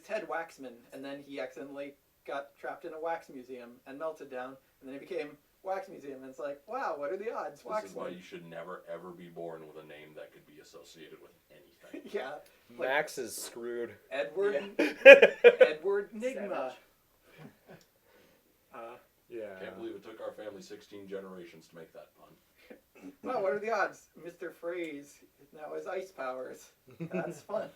Speaker 1: Ted Waxman, and then he accidentally got trapped in a wax museum and melted down, and then he became Wax Museum. And it's like, wow, what are the odds?
Speaker 3: This is why
Speaker 1: Waxman.
Speaker 3: you should never ever be born with a name that could be associated with anything.
Speaker 1: Yeah. Like
Speaker 6: Max is screwed.
Speaker 1: Edward. Edward Nigma.
Speaker 9: Yeah.
Speaker 3: Can't believe it took our family 16 generations to make that pun.
Speaker 1: Wow, what are the odds? Mr. Freeze now has ice powers. That's fun.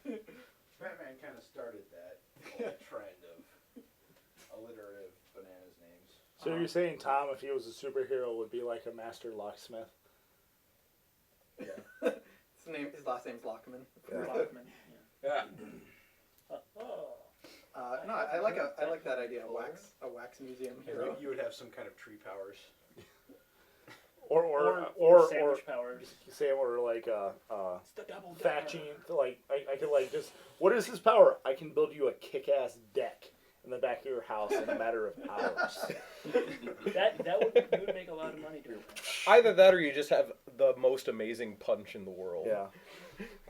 Speaker 10: Batman kind of started that whole trend of alliterative bananas names.
Speaker 9: So you're saying Tom, if he was a superhero, would be like a master locksmith?
Speaker 1: His last name's Lockman.
Speaker 7: Lockman.
Speaker 3: Yeah.
Speaker 7: Oh.
Speaker 1: No, I like that idea. A wax museum hero.
Speaker 10: You would have some kind of tree powers.
Speaker 7: Or sandwich powers.
Speaker 9: Say or like
Speaker 7: It's the double
Speaker 9: thatching. Like I could like just. What is his power? I can build you a kick-ass deck in the back of your house in a matter of hours.
Speaker 7: That would make a lot of money doing that.
Speaker 6: Either that or you just have the most amazing punch in the world.
Speaker 9: Yeah.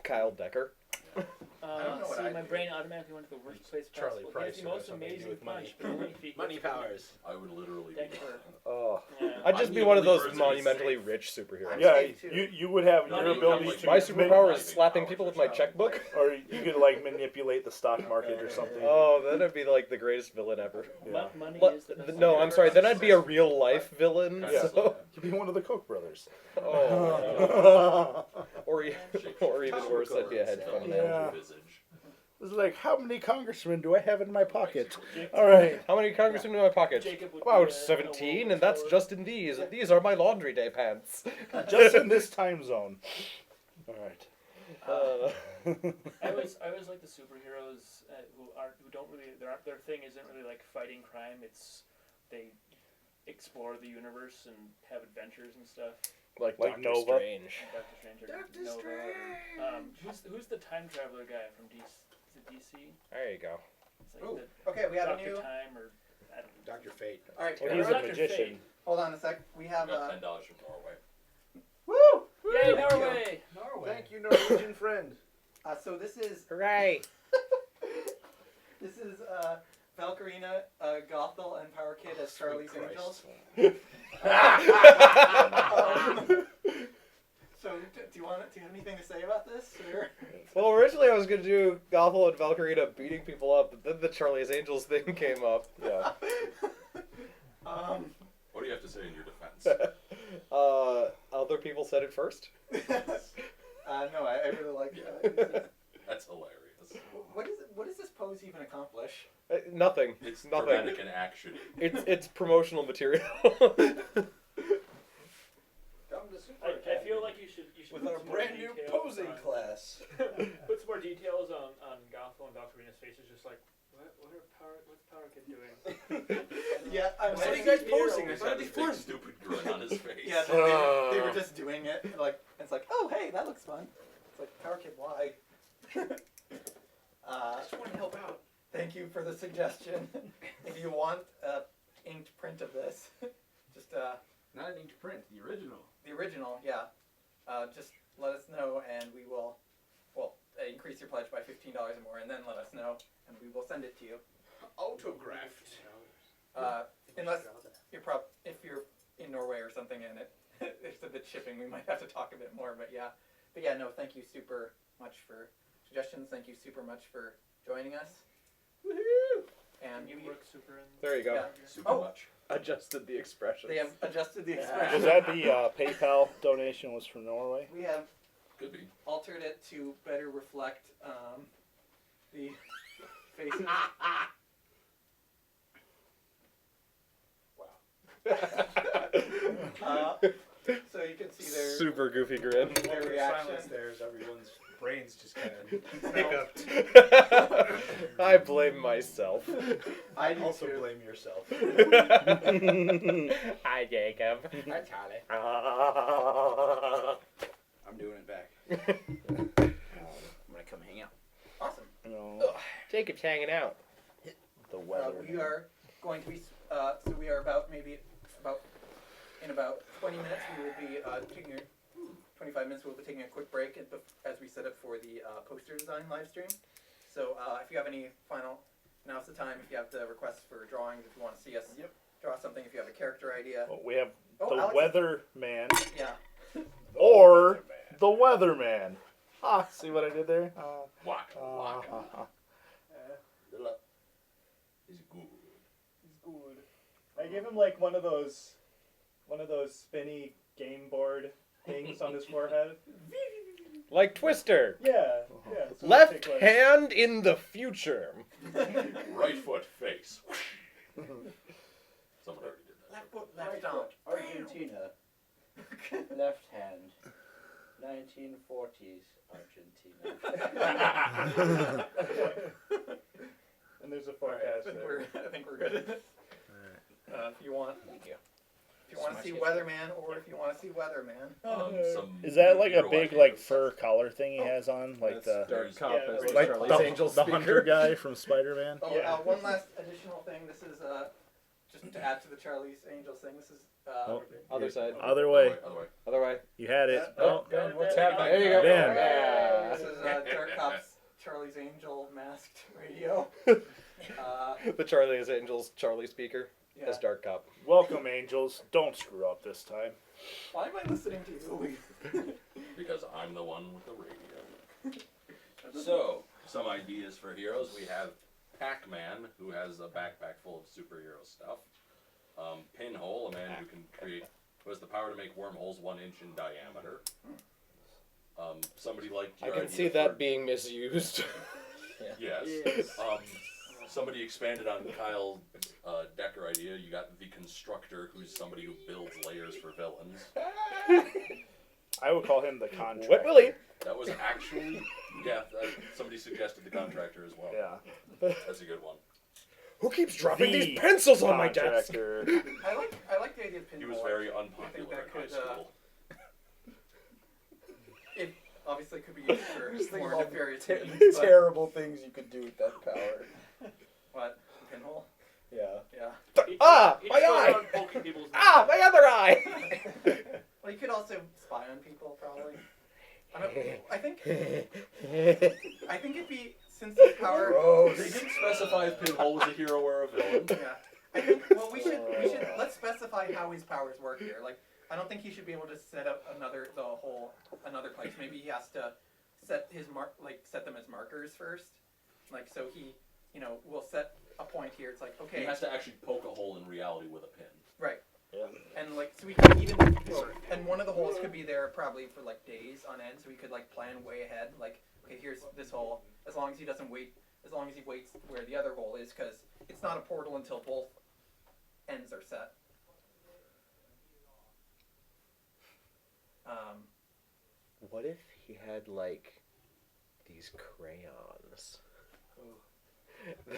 Speaker 6: Kyle Decker.
Speaker 1: don't know what I'd
Speaker 7: My
Speaker 1: do.
Speaker 7: brain automatically went to the worst place
Speaker 10: Charlie
Speaker 7: possible.
Speaker 10: Price
Speaker 7: He has the
Speaker 10: would have
Speaker 7: most
Speaker 10: something to do
Speaker 7: amazing
Speaker 10: with money.
Speaker 7: punch, but only if he
Speaker 10: Money
Speaker 7: gets the
Speaker 10: powers.
Speaker 3: I would literally
Speaker 7: deck
Speaker 3: be
Speaker 7: for-
Speaker 6: Oh.
Speaker 7: Yeah.
Speaker 6: I'd just
Speaker 3: I'm
Speaker 6: be
Speaker 3: the
Speaker 6: one of
Speaker 3: only
Speaker 6: those
Speaker 3: person
Speaker 6: monumentally
Speaker 3: safe.
Speaker 6: rich superheroes.
Speaker 9: Yeah,
Speaker 1: safe, too.
Speaker 9: you would have
Speaker 3: No,
Speaker 9: your
Speaker 3: you
Speaker 9: ability
Speaker 3: have, like,
Speaker 9: to
Speaker 6: My
Speaker 3: Super
Speaker 6: superpower is
Speaker 3: driving
Speaker 6: slapping
Speaker 3: powers
Speaker 6: people
Speaker 3: or
Speaker 6: with my
Speaker 3: something.
Speaker 6: checkbook.
Speaker 9: or you could like manipulate the stock market or something.
Speaker 6: Oh, that'd be like the greatest villain ever.
Speaker 9: Yeah.
Speaker 7: Money
Speaker 6: But,
Speaker 7: is the best
Speaker 6: no,
Speaker 7: thing
Speaker 6: I'm
Speaker 7: ever.
Speaker 6: sorry. Then I'd be a real life villain.
Speaker 9: Yeah.
Speaker 6: So,
Speaker 9: You'd be one of the Koch brothers.
Speaker 6: oh, or even worse, I'd be a hedge fund
Speaker 9: Yeah.
Speaker 6: manager.
Speaker 3: Visage.
Speaker 9: It's like, how many congressmen do I have in my pocket? All right.
Speaker 6: How many congressmen in my pocket?
Speaker 7: Jacob would
Speaker 6: About
Speaker 7: be a
Speaker 6: 17, and
Speaker 7: woman's
Speaker 6: that's
Speaker 7: color.
Speaker 6: just in these. And these are my laundry day pants.
Speaker 9: Just in this time zone. All right.
Speaker 7: I always like the superheroes who don't really their thing isn't really like fighting crime. It's they explore the universe and have adventures and stuff.
Speaker 6: Like
Speaker 9: Like
Speaker 6: Doctor
Speaker 9: Nova.
Speaker 6: Strange.
Speaker 7: Doctor Strange. Or Nova. Who's the time traveler guy from DC? Is it DC?
Speaker 6: There you go.
Speaker 7: It's like
Speaker 1: Ooh,
Speaker 7: the
Speaker 1: okay, we have a
Speaker 7: Doctor
Speaker 1: new.
Speaker 7: Time or I don't know.
Speaker 10: Dr. Fate.
Speaker 1: All right,
Speaker 9: Well,
Speaker 7: Or
Speaker 9: he's a
Speaker 7: Dr.
Speaker 9: magician.
Speaker 7: Fate.
Speaker 1: hold on a sec. We
Speaker 3: I
Speaker 1: have
Speaker 3: got $10 from Norway.
Speaker 1: woo.
Speaker 7: Yay, Norway!
Speaker 10: Thank you, Norwegian friend.
Speaker 1: So this is
Speaker 6: Hooray!
Speaker 1: this is Valkyrina, Gothel, and Power Kid as Charlie's
Speaker 10: Christ.
Speaker 1: Angels. So do you have anything to say about this? Or?
Speaker 6: Well, originally I was going to do Gothel and Valkyrina beating people up, but then the Charlie's Angels thing came up. Yeah.
Speaker 3: What do you have to say in your defense?
Speaker 6: Other people said it first.
Speaker 1: No, I really like it.
Speaker 3: That's hilarious.
Speaker 1: What does this pose even accomplish?
Speaker 6: Nothing.
Speaker 3: It's
Speaker 6: nothing.
Speaker 3: dramatic and action.
Speaker 6: It's promotional material.
Speaker 7: I feel like you should
Speaker 10: With
Speaker 7: put
Speaker 10: our
Speaker 7: some more
Speaker 10: brand new
Speaker 7: details
Speaker 10: posing
Speaker 7: on-
Speaker 10: class.
Speaker 7: Put some more details on Gothel and Valkyrina's faces, just like what's Power Kid doing?
Speaker 1: Yeah, I'm
Speaker 10: What are
Speaker 1: saying
Speaker 10: you guys
Speaker 1: here-
Speaker 10: posing? I
Speaker 3: He's
Speaker 10: thought
Speaker 3: got
Speaker 10: it'd
Speaker 3: this
Speaker 10: be
Speaker 3: big
Speaker 10: fun.
Speaker 3: stupid grin on his face.
Speaker 1: Yeah, they were just doing it. Like it's like, oh hey, that looks fun. It's like Power Kid, why?
Speaker 10: I just want to help out.
Speaker 1: Thank you for the suggestion. If you want inked print of this, just
Speaker 10: Not an inked print, the original.
Speaker 1: the original, yeah. Just let us know, and we will, increase your pledge by $15 or more, and then let us know, and we will send it to you.
Speaker 10: Autographed.
Speaker 1: Unless if you're in Norway or something, and it's a bit shipping, we might have to talk a bit more. But yeah, no, thank you super much for suggestions. Thank you super much for joining us. Woohoo! And
Speaker 7: You work super in.
Speaker 6: There you go.
Speaker 1: Yeah.
Speaker 3: Super
Speaker 1: Oh.
Speaker 3: much.
Speaker 6: Adjusted the expressions.
Speaker 1: They have adjusted the
Speaker 9: Was
Speaker 1: expression.
Speaker 9: that the PayPal donation was from Norway?
Speaker 1: We have
Speaker 3: Could be.
Speaker 1: altered it to better reflect the faces. So you can see their
Speaker 6: Super goofy grin.
Speaker 1: their reaction.
Speaker 10: Silence there as everyone's brains just kind of
Speaker 1: Hiccuped.
Speaker 6: I blame myself.
Speaker 1: I do
Speaker 10: also
Speaker 1: too.
Speaker 10: blame yourself.
Speaker 6: Hi, Jacob.
Speaker 10: Hi, Charlie. I'm doing it back. I'm gonna come hang out.
Speaker 1: Awesome.
Speaker 9: No.
Speaker 6: Jacob's hanging out.
Speaker 9: The weather.
Speaker 1: We are going to be so we are about in about 20 minutes we will be taking 25 minutes we'll be taking a quick break as we set up for the poster design live stream. So if you have any now's the time. If you have the requests for drawings, if you want to see us draw something, if you have a character idea.
Speaker 9: Well, we have
Speaker 1: Oh,
Speaker 9: the
Speaker 1: Alex-
Speaker 9: weatherman
Speaker 1: Yeah.
Speaker 9: or the weatherman. Ah, see what I did there?
Speaker 3: Waka waka. He's good.
Speaker 8: Good. I gave him like one of those spinny game board things on his forehead.
Speaker 6: Like Twister.
Speaker 8: Yeah. So
Speaker 6: Left
Speaker 8: take, like-
Speaker 6: hand in the future.
Speaker 3: Right foot face. Someone already did that.
Speaker 1: Left foot, left arm.
Speaker 11: Argentina. Left hand. 1940s Argentina.
Speaker 8: And there's a
Speaker 1: If you want,
Speaker 2: Thank you.
Speaker 1: if you want to see Weatherman, or if you want to see Weatherman.
Speaker 9: Is that like a
Speaker 3: hero
Speaker 9: big
Speaker 3: ideas.
Speaker 9: like fur collar thing he has on, like the
Speaker 6: Dark Cop
Speaker 7: yeah,
Speaker 6: is
Speaker 9: like
Speaker 6: Charlie's
Speaker 9: the,
Speaker 6: Angels
Speaker 9: the
Speaker 6: speaker.
Speaker 9: hunter guy from Spider-Man?
Speaker 1: Oh,
Speaker 7: Yeah.
Speaker 1: one last additional thing. This is just to add to the Charlie's Angels thing. This is
Speaker 9: Oh.
Speaker 6: Other side.
Speaker 9: Other way.
Speaker 3: Other way.
Speaker 6: Other way.
Speaker 9: You had it.
Speaker 6: Oh,
Speaker 7: what's
Speaker 6: happening? There you go.
Speaker 9: Damn.
Speaker 6: Yeah.
Speaker 1: This is Dark Cop's Charlie's Angel masked radio.
Speaker 6: The Charlie's Angels Charlie speaker
Speaker 1: Yeah.
Speaker 6: as Dark Cop.
Speaker 9: Welcome, Angels. Don't screw up this time.
Speaker 1: Why am I listening to you?
Speaker 3: Because I'm the one with the radio. So, some ideas for heroes. We have Pac-Man, who has a backpack full of superhero stuff. Pinhole, a man who can create, who has the power to make wormholes 1 inch in diameter. Somebody like
Speaker 6: I
Speaker 3: your
Speaker 6: can
Speaker 3: idea
Speaker 6: see
Speaker 3: for-
Speaker 6: that being misused.
Speaker 3: Yes. Somebody expanded on Kyle's Decker idea. You got the Constructor, who's somebody who builds layers for villains.
Speaker 9: I would call him the contractor.
Speaker 6: What will he?
Speaker 3: That was actually, somebody suggested the Contractor as well.
Speaker 9: Yeah.
Speaker 3: That's a good one.
Speaker 6: Who keeps dropping
Speaker 9: The
Speaker 6: these pencils on my desk?
Speaker 9: contractor.
Speaker 1: I like the idea of
Speaker 3: He
Speaker 1: Pinhole.
Speaker 3: was very
Speaker 1: I
Speaker 3: unpopular
Speaker 1: think that
Speaker 3: in high
Speaker 1: could,
Speaker 3: school.
Speaker 1: it obviously could be used for
Speaker 10: Just think
Speaker 1: more
Speaker 10: of all the
Speaker 1: nefarious means. but-
Speaker 10: terrible things you could do with that power.
Speaker 1: What? Pinhole?
Speaker 10: Yeah.
Speaker 1: Yeah.
Speaker 6: Ah,
Speaker 7: He
Speaker 6: my
Speaker 7: just goes
Speaker 6: eye!
Speaker 7: around poking people's
Speaker 6: Ah, my other eye!
Speaker 1: Well, you could also spy on people, probably. I think it'd be, since this power.
Speaker 3: They didn't specify if Pinhole was a hero or a villain.
Speaker 1: Yeah. I think. Well, we should let's specify how his powers work here. Like, I don't think he should be able to set up another place. Maybe he has to set set them as markers first. Like, so he, will set a point here. It's like, okay.
Speaker 3: He has to actually poke a hole in reality with a pin.
Speaker 1: Right.
Speaker 9: Yeah.
Speaker 1: And so we could even, and one of the holes could be there probably for days on end, so we could plan way ahead. Like, okay, here's this hole. As long as he waits where the other hole is, because it's not a portal until both ends are set.
Speaker 6: What if he had these crayons?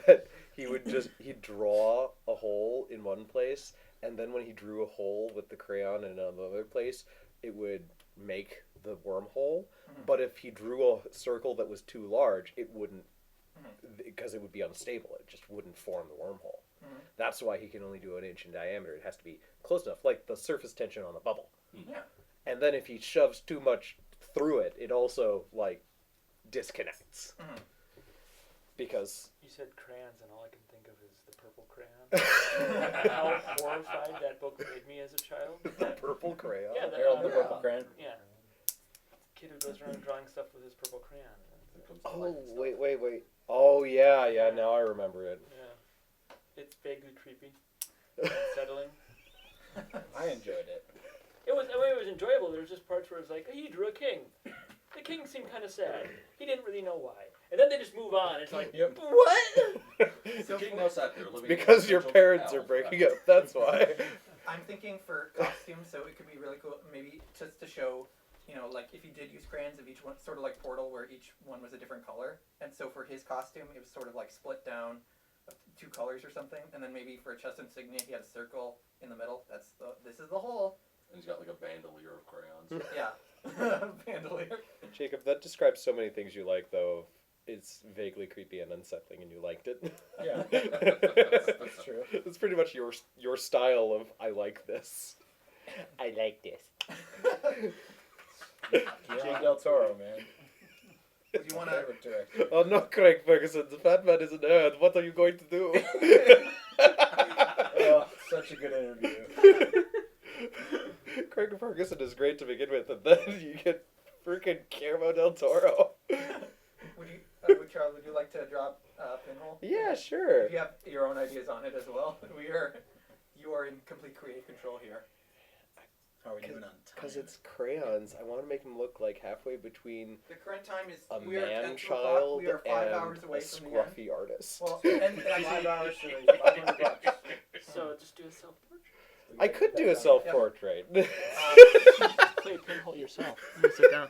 Speaker 6: That he'd draw a hole in one place, and then when he drew a hole with the crayon in another place, it would make the wormhole.
Speaker 1: Mhm.
Speaker 6: But if he drew a circle that was too large, it wouldn't, because it would be unstable. It just wouldn't form the wormhole.
Speaker 1: Mhm.
Speaker 6: That's why he can only do an inch in diameter. It has to be close enough, like the surface tension on a bubble.
Speaker 1: Yeah.
Speaker 6: And then if he shoves too much through it, it also disconnects.
Speaker 1: Mhm.
Speaker 6: Because
Speaker 7: You said crayons, and all I can think of is the purple crayon. How horrified that book made me as a child.
Speaker 6: the purple crayon.
Speaker 7: Yeah,
Speaker 11: Harold the Purple Crayon.
Speaker 7: Yeah. Kid who goes around drawing stuff with his purple crayon.
Speaker 3: It comes to
Speaker 6: Oh,
Speaker 3: life and stuff.
Speaker 6: wait. Oh, yeah, now I remember it.
Speaker 7: Yeah. It's vaguely creepy. Unsettling.
Speaker 10: I enjoyed it.
Speaker 7: It was enjoyable. There was just parts where it was like, he drew a king. The king seemed kind of sad. He didn't really know why. And then they just move on. It's like,
Speaker 10: Yep.
Speaker 7: what?
Speaker 3: The king now sat there living
Speaker 6: Because
Speaker 3: in
Speaker 6: your
Speaker 3: residential
Speaker 6: parents are
Speaker 3: hell.
Speaker 6: breaking up, that's why.
Speaker 1: I'm thinking for costumes, so it could be really cool, maybe just to show, if you did use crayons of each one, sort of like Portal, where each one was a different color. And so for his costume, it was sort of split down 2 colors or something. And then maybe for a chest insignia, he had a circle in the middle. This is the hole.
Speaker 3: And he's got a bandolier of crayons.
Speaker 1: Yeah. Bandolier.
Speaker 6: Jacob, that describes so many things you like, though. It's vaguely creepy and unsettling, and you liked it.
Speaker 10: Yeah.
Speaker 6: That's
Speaker 10: true.
Speaker 6: It's pretty much your style of, I like this. I like this.
Speaker 10: Jake Del Toro, man.
Speaker 1: Would you want to...
Speaker 10: Favorite director.
Speaker 6: Oh no, Craig Ferguson, the fat man is an nerd. What are you going to do?
Speaker 10: Oh, such a good interview.
Speaker 6: Craig Ferguson is great to begin with, and then you get freaking Guillermo del Toro.
Speaker 1: Charles, would you like to drop Pinhole?
Speaker 6: Yeah, sure.
Speaker 1: If you have your own ideas on it as well, you are in complete creative control here.
Speaker 10: How are we doing on time?
Speaker 6: Because it's crayons, I want to make them look like halfway between
Speaker 1: The current time is
Speaker 6: a
Speaker 1: we are at 2 o'clock.
Speaker 6: man-child
Speaker 1: We are 5
Speaker 6: and
Speaker 1: hours away
Speaker 6: a
Speaker 1: from the end.
Speaker 6: scruffy artist.
Speaker 1: Well, and
Speaker 10: 5
Speaker 1: actually,
Speaker 10: hours to raise $500.
Speaker 7: So just do a self-portrait.
Speaker 6: I could do a self-portrait.
Speaker 7: Play Pinhole yourself. Sit down.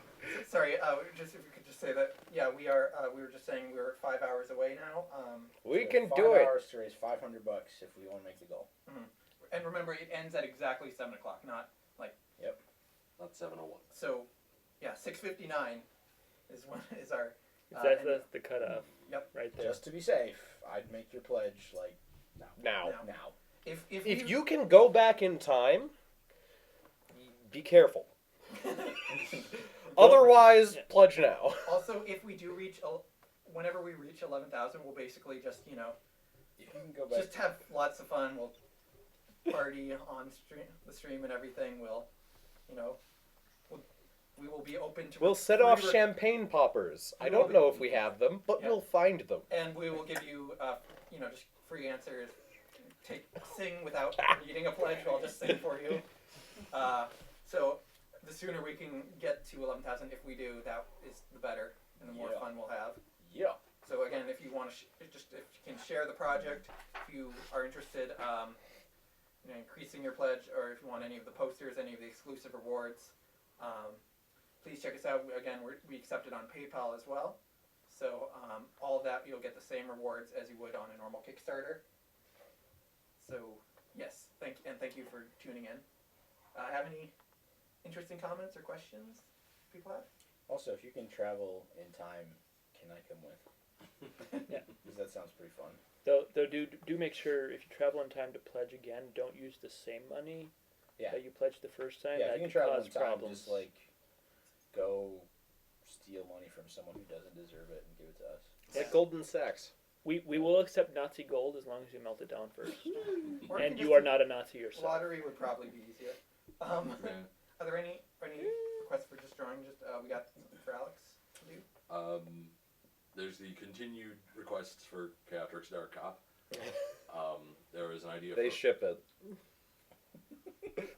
Speaker 1: sorry, just if you could just say that we are. We were just saying we're 5 hours away now.
Speaker 6: We
Speaker 10: So
Speaker 6: can
Speaker 10: 5
Speaker 6: do it.
Speaker 10: hours to raise $500 if we want to make the goal.
Speaker 1: And remember, it ends at exactly 7 o'clock, not like.
Speaker 10: Yep.
Speaker 3: Not 7:01.
Speaker 1: So, 6:59 is our.
Speaker 7: That's the cutoff.
Speaker 1: Yep.
Speaker 7: Right there.
Speaker 10: Just to be safe, I'd make your pledge like
Speaker 6: Now.
Speaker 10: now.
Speaker 1: If
Speaker 6: You can go back in time, be careful. Otherwise, pledge now.
Speaker 1: Also, if we do reach, whenever we reach 11,000, we'll basically just
Speaker 10: You can go back.
Speaker 1: just have lots of fun. We'll party on the stream and everything. We will be open to.
Speaker 6: We'll set off champagne poppers. I don't know if we have them, but we'll find them.
Speaker 1: And we will give you, just free answers. Sing without needing a pledge. I'll just sing for you. So the sooner we can get to 11,000, if we do, that is the better, and the more fun we'll have.
Speaker 10: Yeah.
Speaker 1: So again, if you want to, if you can share the project, if you are interested, increasing your pledge, or if you want any of the posters, any of the exclusive rewards, please check us out. Again, we accept it on PayPal as well. So all of that, you'll get the same rewards as you would on a normal Kickstarter. So yes, thank you for tuning in. Have any interesting comments or questions people have?
Speaker 10: Also, if you can travel in time, can I come with?
Speaker 7: Yeah.
Speaker 10: Because that sounds pretty fun.
Speaker 7: Though do make sure if you travel in time to pledge again, don't use the same money that you pledged the first time.
Speaker 10: Yeah,
Speaker 7: that
Speaker 10: if you can
Speaker 7: could
Speaker 10: travel
Speaker 7: cause
Speaker 10: in time,
Speaker 7: problems.
Speaker 10: just go steal money from someone who doesn't deserve it and give it to us.
Speaker 6: Like Golden Sacks.
Speaker 7: We will accept Nazi gold as long as you melt it down first.
Speaker 1: Or
Speaker 7: And
Speaker 1: you
Speaker 7: you are not a Nazi yourself.
Speaker 1: Lottery would probably be easier. Are there any requests for just drawing? We got something for Alex to do.
Speaker 3: There's the continued requests for Chaotrix Dark Cop. There is an idea.
Speaker 6: They ship it.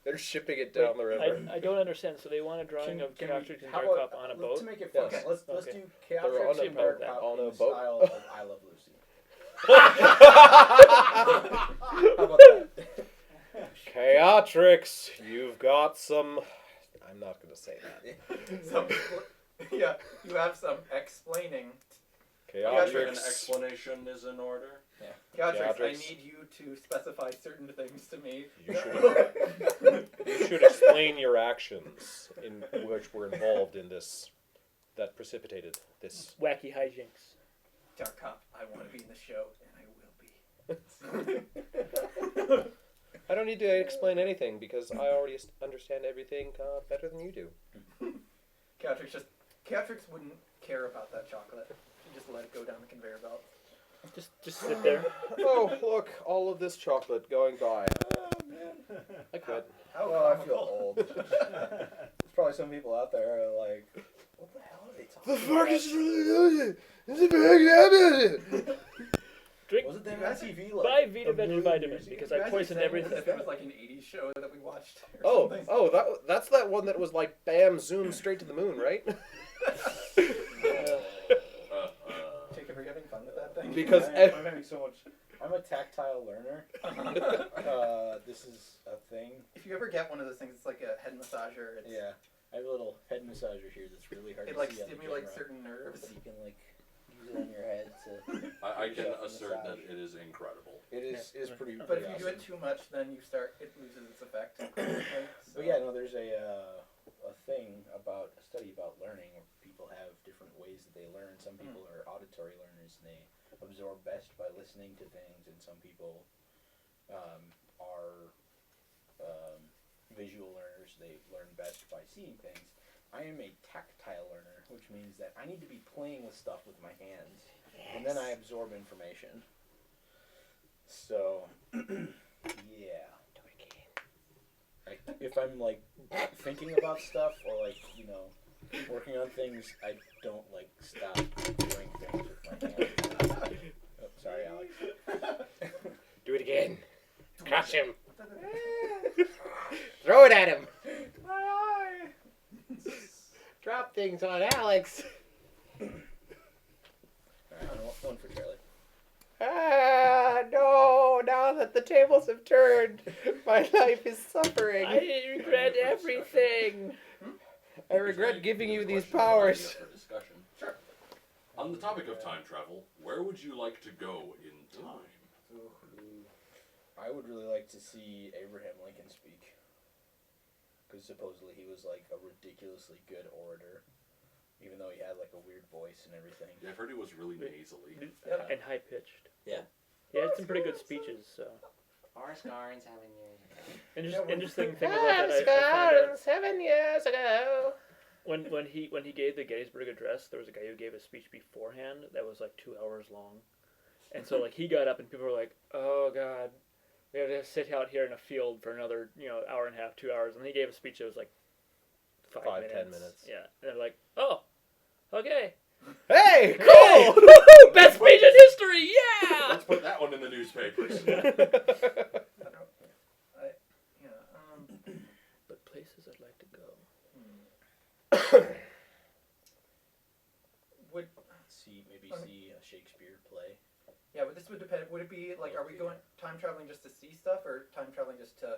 Speaker 6: They're shipping it down the river.
Speaker 7: I don't understand. So they want a drawing of Chaotrix and Dark Cop on a boat?
Speaker 10: To make it fun,
Speaker 6: Yes.
Speaker 10: let's do
Speaker 6: They're
Speaker 10: Chaotrix
Speaker 6: on
Speaker 10: and
Speaker 6: a
Speaker 10: Dark
Speaker 6: boat.
Speaker 10: Cop
Speaker 6: On
Speaker 10: in
Speaker 6: a
Speaker 10: the
Speaker 6: boat.
Speaker 10: style of I Love Lucy. How about that?
Speaker 6: Chaotrix, you've got some... I'm not going to say that.
Speaker 1: Some, you have some explaining.
Speaker 3: An
Speaker 6: Chaotrix.
Speaker 3: explanation is in order.
Speaker 1: Chaotrix, I
Speaker 6: Chaotrix.
Speaker 1: need you to specify certain things to me.
Speaker 6: You should explain your actions in which were involved in this, that precipitated this.
Speaker 7: Wacky hijinks.
Speaker 1: Dark Cop, I want to be in the show, and I will be.
Speaker 6: I don't need to explain anything because I already understand everything better than you do.
Speaker 1: Chaotrix wouldn't care about that chocolate. He'd just let it go down the conveyor belt.
Speaker 7: Just sit there.
Speaker 6: Oh, look, all of this chocolate going by. I quit.
Speaker 10: I feel old. There's probably some people out there who are like, what the hell are they talking about?
Speaker 6: is really good. It's a big habit.
Speaker 7: Drink.
Speaker 10: Was it them on TV?
Speaker 7: Buy Vita Veggie Vitamin
Speaker 10: music?
Speaker 7: because
Speaker 1: You
Speaker 7: I
Speaker 1: guys are
Speaker 7: poisoned
Speaker 1: saying
Speaker 7: everything.
Speaker 1: as if it was like an 80s show that we watched. Or something.
Speaker 6: That's that one that was like bam, zoom straight to the moon, right?
Speaker 1: Jacob, are you having fun with that thing?
Speaker 6: Because
Speaker 10: I'm having so much. I'm a tactile learner. This is a thing.
Speaker 1: If you ever get one of those things, it's like a head massager. It's,
Speaker 10: Yeah, I have a little head massager here that's really hard
Speaker 1: It
Speaker 10: to
Speaker 1: like
Speaker 10: see on the
Speaker 1: stimulates
Speaker 10: camera.
Speaker 1: certain nerves.
Speaker 10: You can use it on your head to.
Speaker 3: I can
Speaker 10: Chef
Speaker 3: assert that
Speaker 10: massage.
Speaker 3: it is incredible.
Speaker 10: It is pretty.
Speaker 1: But if
Speaker 10: pretty
Speaker 1: you do it too much, then it loses its effect. So,
Speaker 10: But yeah, no, there's a thing about a study about learning where people have different ways that they learn. Some people are auditory learners and they absorb best by listening to things, and some people are visual learners. They learn best by seeing things. I am a tactile learner, which means that I need to be playing with stuff with my hands, and then I absorb information. So, yeah. Like, if I'm like thinking about stuff or like working on things, I don't like stop doing things with my hands. Oh, sorry, Alex.
Speaker 6: do it again. Crush him. Throw it at him.
Speaker 1: My eye!
Speaker 6: Drop things on Alex.
Speaker 10: Alright, one for Charlie.
Speaker 6: No, now that the tables have turned, my life is suffering.
Speaker 7: I regret everything.
Speaker 6: I regret giving you these powers.
Speaker 3: For discussion.
Speaker 1: Sure.
Speaker 3: On the topic of time travel, where would you like to go in time?
Speaker 10: I would really like to see Abraham Lincoln speak. Because supposedly he was like a ridiculously good orator. Even though he had like a weird voice and everything.
Speaker 3: Yeah, I've heard he was really nasally.
Speaker 7: And high pitched.
Speaker 10: Yeah.
Speaker 7: He had some pretty good speeches. So.
Speaker 11: Forrest Gump 7 years ago.
Speaker 7: Interesting thing about that, I found out
Speaker 6: 7 years ago.
Speaker 7: when he gave the Gettysburg Address, there was a guy who gave a speech beforehand that was like 2 hours long, and so like he got up and people were like, "Oh God, we have to sit out here in a field for another hour and a half, 2 hours," and he gave a speech that was like 5 minutes.
Speaker 6: 10 minutes.
Speaker 7: Yeah, and they're like, "Oh, okay,
Speaker 6: Hey,
Speaker 7: Hey!
Speaker 6: cool!
Speaker 7: Best speech in history, yeah!"
Speaker 3: Let's put that one in the newspapers.
Speaker 7: But places I'd like to go.
Speaker 10: See a Shakespeare play.
Speaker 1: Yeah, but this would depend. Would it be like, are we going time traveling just to see stuff, or time traveling just to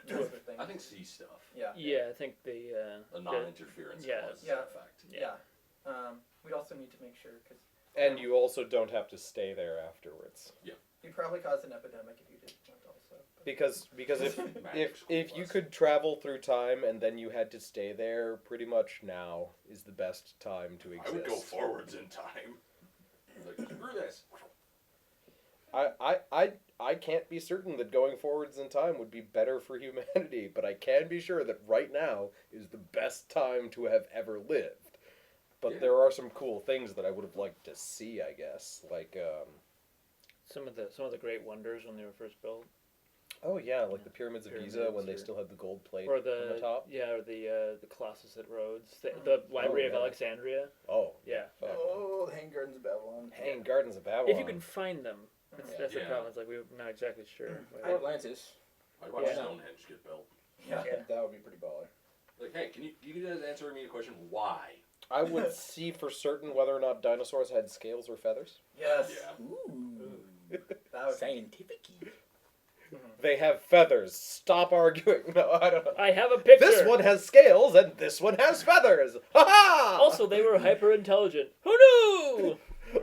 Speaker 1: mess with things?
Speaker 3: I think see stuff.
Speaker 1: Yeah.
Speaker 7: Yeah, I think the
Speaker 3: non-interference
Speaker 7: yeah.
Speaker 3: clause
Speaker 1: Yeah.
Speaker 3: effect.
Speaker 1: Yeah. We'd also need to make sure because
Speaker 6: And you also don't have to stay there afterwards.
Speaker 1: you'd probably cause an epidemic if you did that also. But
Speaker 6: Because if
Speaker 3: Magic school
Speaker 6: if you
Speaker 3: bus.
Speaker 6: could travel through time and then you had to stay there, pretty much now is the best time to exist.
Speaker 3: I would go forwards in time. Like, screw this.
Speaker 6: I can't be certain that going forwards in time would be better for humanity, but I can be sure that right now is the best time to have ever lived. But
Speaker 3: Yeah.
Speaker 6: there are some cool things that I would have liked to see, I guess. Like
Speaker 7: some of the great wonders when they were first built.
Speaker 6: oh yeah, like the pyramids of Giza
Speaker 7: Pyramids
Speaker 6: when they
Speaker 7: or-
Speaker 6: still had the gold plate
Speaker 7: Or
Speaker 6: on the top.
Speaker 7: or the Colossus at Rhodes, the Library of
Speaker 6: yeah.
Speaker 7: Alexandria.
Speaker 6: Oh,
Speaker 7: Yeah,
Speaker 6: fuck.
Speaker 2: Oh, the Hanging Gardens of Babylon.
Speaker 6: Hanging Gardens of Babylon.
Speaker 7: if you can find them, that's the
Speaker 3: Yeah.
Speaker 7: problem. It's like we're not exactly sure.
Speaker 2: Or Atlantis.
Speaker 3: I'd watch
Speaker 7: Yeah.
Speaker 3: Stonehenge get built.
Speaker 1: yeah.
Speaker 2: That would be pretty baller.
Speaker 3: Like, hey, can you guys answer me a question? Why?
Speaker 6: I would see for certain whether or not dinosaurs had scales or feathers.
Speaker 1: Yes.
Speaker 3: Yeah.
Speaker 1: That would.
Speaker 10: Scientific.
Speaker 6: They have feathers. Stop arguing. No, I don't know.
Speaker 7: I have a picture.
Speaker 6: This one has scales and this one has feathers. Ha ha!
Speaker 7: Also, they were hyper intelligent. Who knew?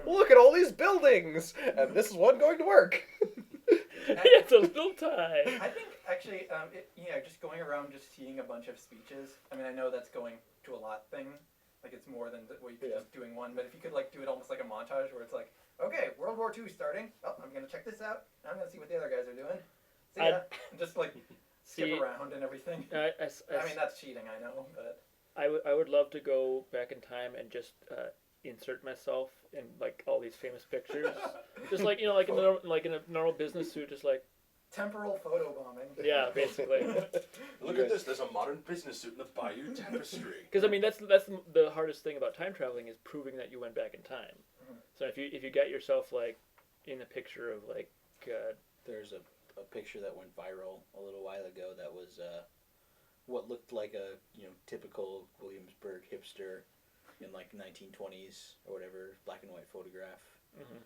Speaker 6: Look at all these buildings, and this is one going to work.
Speaker 7: It's a little time.
Speaker 1: I think actually, just going around just seeing a bunch of speeches. I mean, I know that's going to a lot thing. Like it's more than what you could just doing one. But if you could like do it almost like a montage where it's like, okay, World War II starting. Oh, I'm gonna check this out. I'm gonna see what the other guys are doing. See ya. And just like skip
Speaker 7: See,
Speaker 1: around and everything.
Speaker 7: I
Speaker 1: I mean, that's cheating, I know, but
Speaker 7: I would love to go back in time and just insert myself in like all these famous pictures, just like like in a normal business suit, just like
Speaker 1: temporal photo bombing.
Speaker 7: yeah, basically.
Speaker 3: Look at this. There's a modern business suit in the Bayou Tapestry.
Speaker 7: Because I mean that's the hardest thing about time traveling is proving that you went back in time. So if you get yourself like in a picture of like
Speaker 10: There's a picture that went viral a little while ago that was what looked like a typical Williamsburg hipster in like 1920s or whatever, black and white photograph.
Speaker 7: Mhm.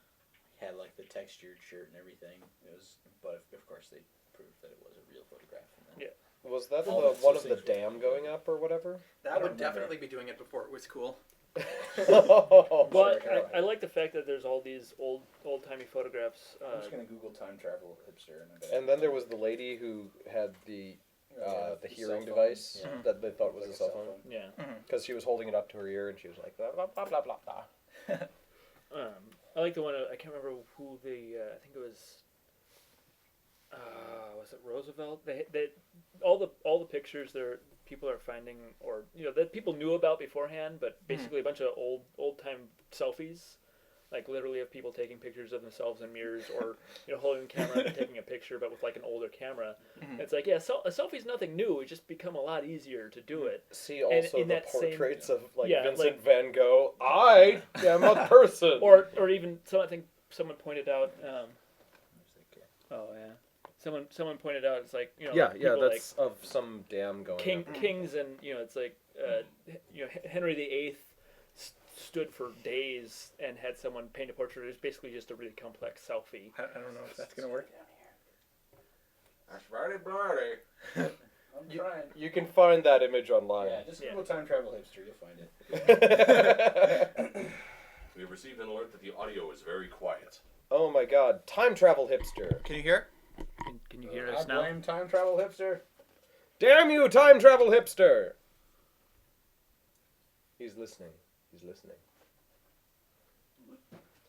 Speaker 10: Had like the textured shirt and everything. It was, but of course they proved that it was a real photograph. And then
Speaker 7: Yeah.
Speaker 6: Was that
Speaker 10: All
Speaker 6: the
Speaker 10: the
Speaker 6: one of the
Speaker 10: things
Speaker 6: dam going up or whatever?
Speaker 1: That would
Speaker 10: remember.
Speaker 1: definitely be doing it before it was cool.
Speaker 7: Well, I like the fact that there's all these old timey photographs.
Speaker 2: I'm just gonna Google time travel hipster and I bet.
Speaker 6: And then there was the lady who had the hearing
Speaker 2: cell phone.
Speaker 6: device that they thought was a cell phone
Speaker 7: Yeah.
Speaker 6: because she was holding it up to her ear and she was like blah blah blah blah blah. blah.
Speaker 7: I like the one. I can't remember who the. I think it was. Was it Roosevelt? They all the pictures there people are finding, or that people knew about beforehand, but basically a bunch of old time selfies, like literally of people taking pictures of themselves in mirrors, or holding the camera and taking a picture, but with like an older camera. It's like a selfie's nothing new. It's just become a lot easier to do it.
Speaker 6: See also
Speaker 7: in
Speaker 6: the
Speaker 7: that same-
Speaker 6: portraits of like
Speaker 7: Yeah,
Speaker 6: Vincent
Speaker 7: like-
Speaker 6: van Gogh. I am a person.
Speaker 7: Or even I think someone pointed out. Oh yeah. Someone pointed out it's like
Speaker 6: yeah,
Speaker 7: people
Speaker 6: that's of some dam going. up.
Speaker 7: kings and it's like Henry VIII stood for days and had someone paint a portrait. It was basically just a really complex selfie.
Speaker 1: I don't know if that's gonna work.
Speaker 4: That's very blurry.
Speaker 2: I'm trying.
Speaker 6: You can find that image online.
Speaker 2: Yeah, just Google time travel hipster, you'll find it.
Speaker 3: We have received an alert that the audio is very quiet.
Speaker 6: Oh my god, time travel hipster.
Speaker 1: Can you hear it?
Speaker 7: Can you hear
Speaker 9: I
Speaker 7: us now?
Speaker 9: blame time travel hipster.
Speaker 6: Damn you, time travel hipster! He's listening. He's listening.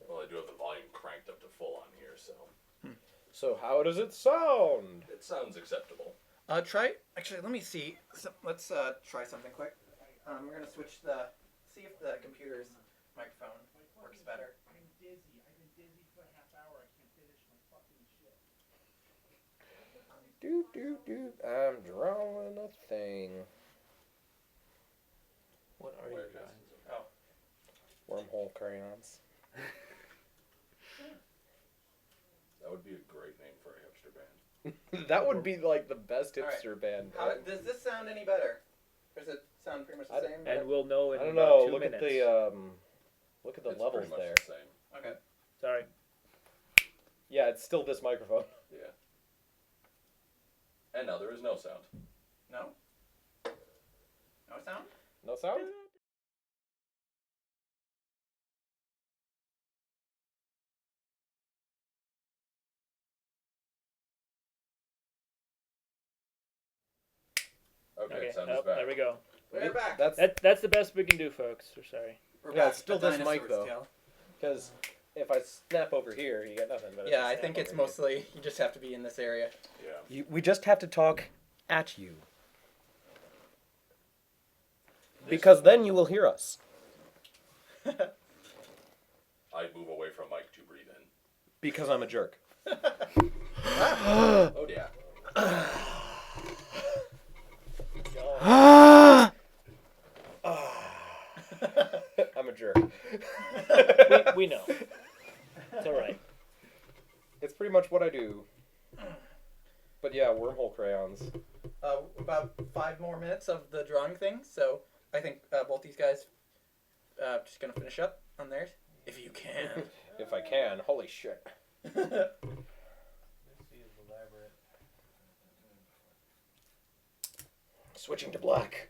Speaker 3: Well, I do have the volume cranked up to full on here, so
Speaker 6: So how does it sound?
Speaker 3: it sounds acceptable.
Speaker 1: Try. Actually, let me see. Let's try something quick. We're gonna switch see if the computer's microphone works better.
Speaker 12: I'm dizzy. I've been dizzy for a half hour. I can't finish my fucking shit.
Speaker 6: I'm drawing a thing.
Speaker 7: What are you drawing?
Speaker 1: Oh,
Speaker 6: Wormhole crayons.
Speaker 3: That would be a great name for a hipster band.
Speaker 6: That would be like the best
Speaker 1: All right.
Speaker 6: hipster band.
Speaker 1: does this sound any better? Or does it sound pretty much the same?
Speaker 7: And we'll know in
Speaker 6: I don't
Speaker 7: about
Speaker 6: know.
Speaker 7: 2
Speaker 6: Look
Speaker 7: minutes.
Speaker 6: at the look at the
Speaker 3: It's
Speaker 6: levels
Speaker 3: pretty much
Speaker 6: there.
Speaker 3: the same.
Speaker 1: Okay.
Speaker 7: Sorry.
Speaker 6: Yeah, it's still this microphone.
Speaker 3: Yeah. And now there is no sound.
Speaker 1: No. No sound.
Speaker 6: No sound?
Speaker 3: Okay, sound
Speaker 7: oh,
Speaker 3: is back.
Speaker 7: there we go.
Speaker 1: We're back.
Speaker 7: That's the best we can do, folks. We're sorry.
Speaker 1: We're
Speaker 6: Yeah,
Speaker 1: back.
Speaker 6: it's still
Speaker 1: A
Speaker 6: this mic,
Speaker 1: dinosaur's
Speaker 6: though.
Speaker 1: tail.
Speaker 6: Because if I snap over here, you get nothing. But if
Speaker 1: Yeah, I
Speaker 6: snap
Speaker 1: think it's
Speaker 6: over here-
Speaker 1: mostly you just have to be in this area.
Speaker 3: Yeah.
Speaker 6: We just have to talk at you. Because then you will hear us.
Speaker 3: I move away from mic to breathe in.
Speaker 6: Because I'm a jerk.
Speaker 3: Oh yeah.
Speaker 6: I'm a jerk.
Speaker 7: We know. It's all right.
Speaker 6: It's pretty much what I do. But yeah, wormhole crayons.
Speaker 1: About 5 more minutes of the drawing thing, so I think both these guys just gonna finish up on theirs, if you can.
Speaker 6: If I can. Holy shit. Switching to black.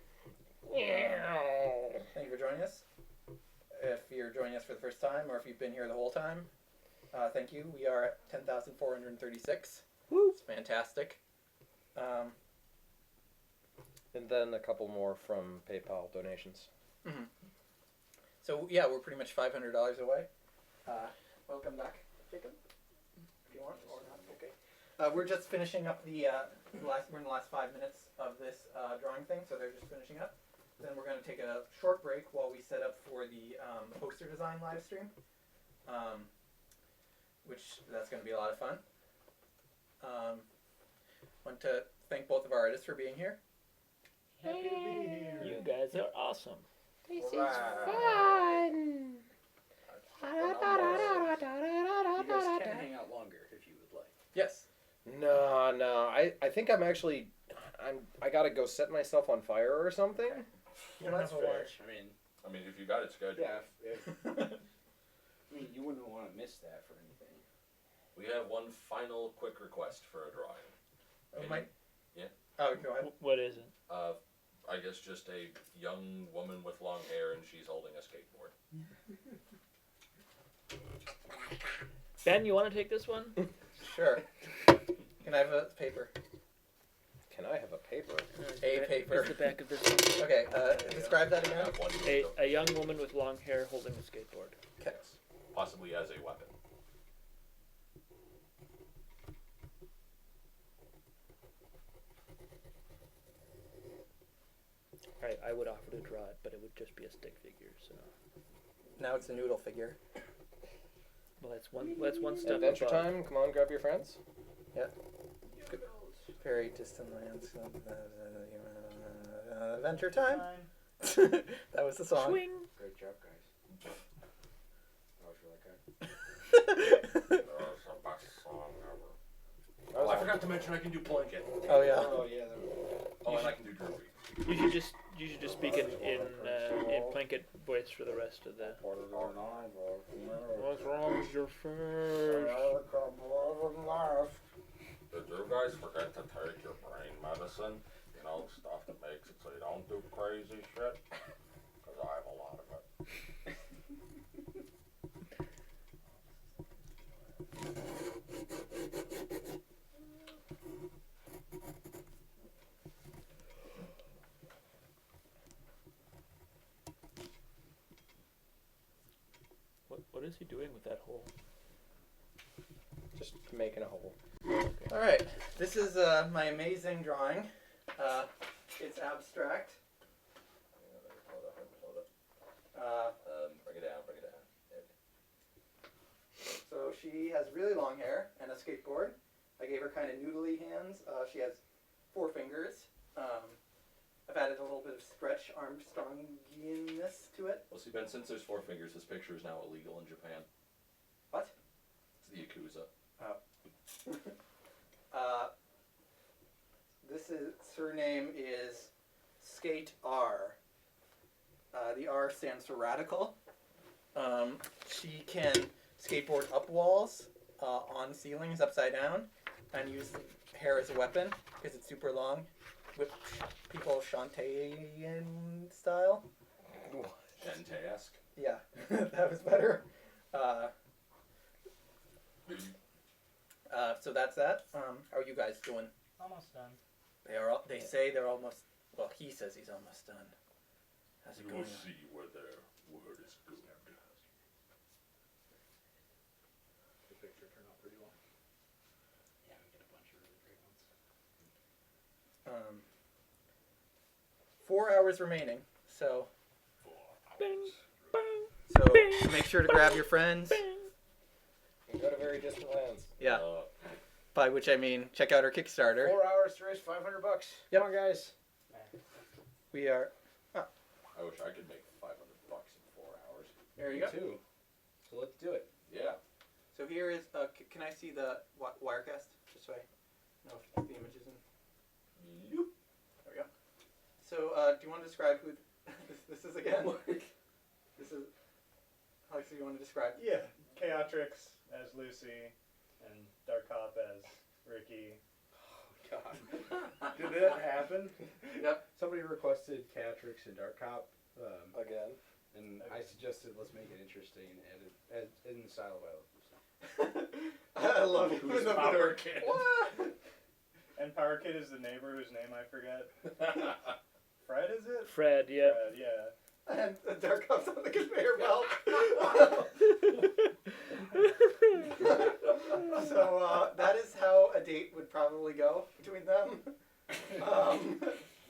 Speaker 1: Thank you for joining us. If you're joining us for the first time, or if you've been here the whole time, thank you. We are at 10,436.
Speaker 6: Woo!
Speaker 1: It's fantastic.
Speaker 6: And then a couple more from PayPal donations.
Speaker 1: So yeah, we're pretty much $500 away. Welcome back, Jacob, if you want, or not. Okay. We're just finishing up the we're in the last 5 minutes of this drawing thing, so they're just finishing up. Then we're going to take a short break while we set up for the poster design live stream, which that's going to be a lot of fun. Want to thank both of our artists for being here.
Speaker 7: You guys are awesome.
Speaker 11: This is fun.
Speaker 2: You guys can hang out longer if you would like.
Speaker 1: Yes.
Speaker 6: No. I think I'm actually... I gotta go set myself on fire or something.
Speaker 2: You don't have to watch.
Speaker 3: I mean, if you got it scheduled.
Speaker 2: Yeah. I mean, you wouldn't want to miss that for anything.
Speaker 3: We have one final quick request for a drawing.
Speaker 1: Oh, Mike?
Speaker 3: Yeah.
Speaker 1: Oh, go ahead.
Speaker 7: What is it?
Speaker 3: I guess just a young woman with long hair and she's holding a skateboard.
Speaker 7: Ben, you want to take this one?
Speaker 1: Sure. Can I have a paper?
Speaker 6: Can I have a paper?
Speaker 1: A paper.
Speaker 7: Here's the back of this one.
Speaker 1: Okay, describe that
Speaker 3: I
Speaker 1: again.
Speaker 3: have one
Speaker 7: A young woman with long hair holding a skateboard.
Speaker 1: Okay.
Speaker 3: possibly as a weapon.
Speaker 7: I would offer to draw it, but it would just be a stick figure. So
Speaker 1: Now it's a noodle figure.
Speaker 7: well, that's one step
Speaker 6: Adventure
Speaker 7: above.
Speaker 6: time. Come on, grab your friends.
Speaker 1: Yeah. Very distant lands. Adventure time. That was the song.
Speaker 7: Swing.
Speaker 2: Great job, guys. That was really good.
Speaker 3: That was the best song ever. Oh, I forgot to mention I can do blanket.
Speaker 1: Oh yeah.
Speaker 2: Oh yeah. That was...
Speaker 3: Oh, and I can do drury.
Speaker 7: You should just speak in Plinkett voice for the rest of the. What's wrong with your face?
Speaker 3: Did you guys forget to take your brain medicine? You know, stuff that makes it so you don't do crazy shit? Because I have a lot of it.
Speaker 7: is he doing with that hole?
Speaker 6: Just making a hole.
Speaker 1: All right, this is my amazing drawing. It's abstract.
Speaker 3: Bring it down, bring it down.
Speaker 1: So she has really long hair and a skateboard. I gave her kind of noodly hands. She has 4 fingers. I've added a little bit of stretch Armstrongianness to it.
Speaker 3: Well, see, Ben, since there's 4 fingers, this picture is now illegal in Japan.
Speaker 1: What?
Speaker 3: It's the Yakuza.
Speaker 1: Her name is Skate R. The R stands for radical. She can skateboard up walls, on ceilings, upside down, and use hair as a weapon because it's super long, with people Shantaean style.
Speaker 3: Shantae-esque.
Speaker 1: Yeah, that was better. So that's that. How are you guys doing?
Speaker 12: Almost done.
Speaker 1: They say they're almost. Well, he says he's almost done. How's it
Speaker 3: You
Speaker 1: going?
Speaker 3: will see where their word is good.
Speaker 9: The picture turned out pretty well.
Speaker 2: Yeah, we get a bunch of really great ones.
Speaker 1: 4 hours remaining. So
Speaker 3: 4 hours.
Speaker 1: so make sure to grab your friends.
Speaker 6: And go to very distant lands.
Speaker 1: Yeah. By which I mean check out our Kickstarter.
Speaker 2: 4 hours to raise $500.
Speaker 1: Yep.
Speaker 2: Come on, guys.
Speaker 1: We are.
Speaker 3: I wish I could make $500 in 4 hours.
Speaker 1: There you
Speaker 2: Me
Speaker 1: go.
Speaker 2: too. So let's do it.
Speaker 3: Yeah.
Speaker 1: So here is. Can I see the Wirecast? Just so I know if the image is in.
Speaker 3: Yep.
Speaker 1: There we go. So do you want to describe who this is again? This is. Alex, do you want to describe?
Speaker 8: Yeah, Chaotrix as Lucy, and Dark Hop as Ricky.
Speaker 2: God. Did that happen?
Speaker 1: Yep.
Speaker 2: Somebody requested Catrix and Dark Cop,
Speaker 6: Again.
Speaker 2: and I suggested let's make it interesting and in the style of
Speaker 1: I love it.
Speaker 3: Who's Power Kid?
Speaker 1: What?
Speaker 8: And Power Kid is the neighbor whose name I forget. Fred, is it?
Speaker 7: Fred, yeah.
Speaker 8: Fred, yeah.
Speaker 1: And the Dark Hop's on the conveyor belt. So that is how a date would probably go between them.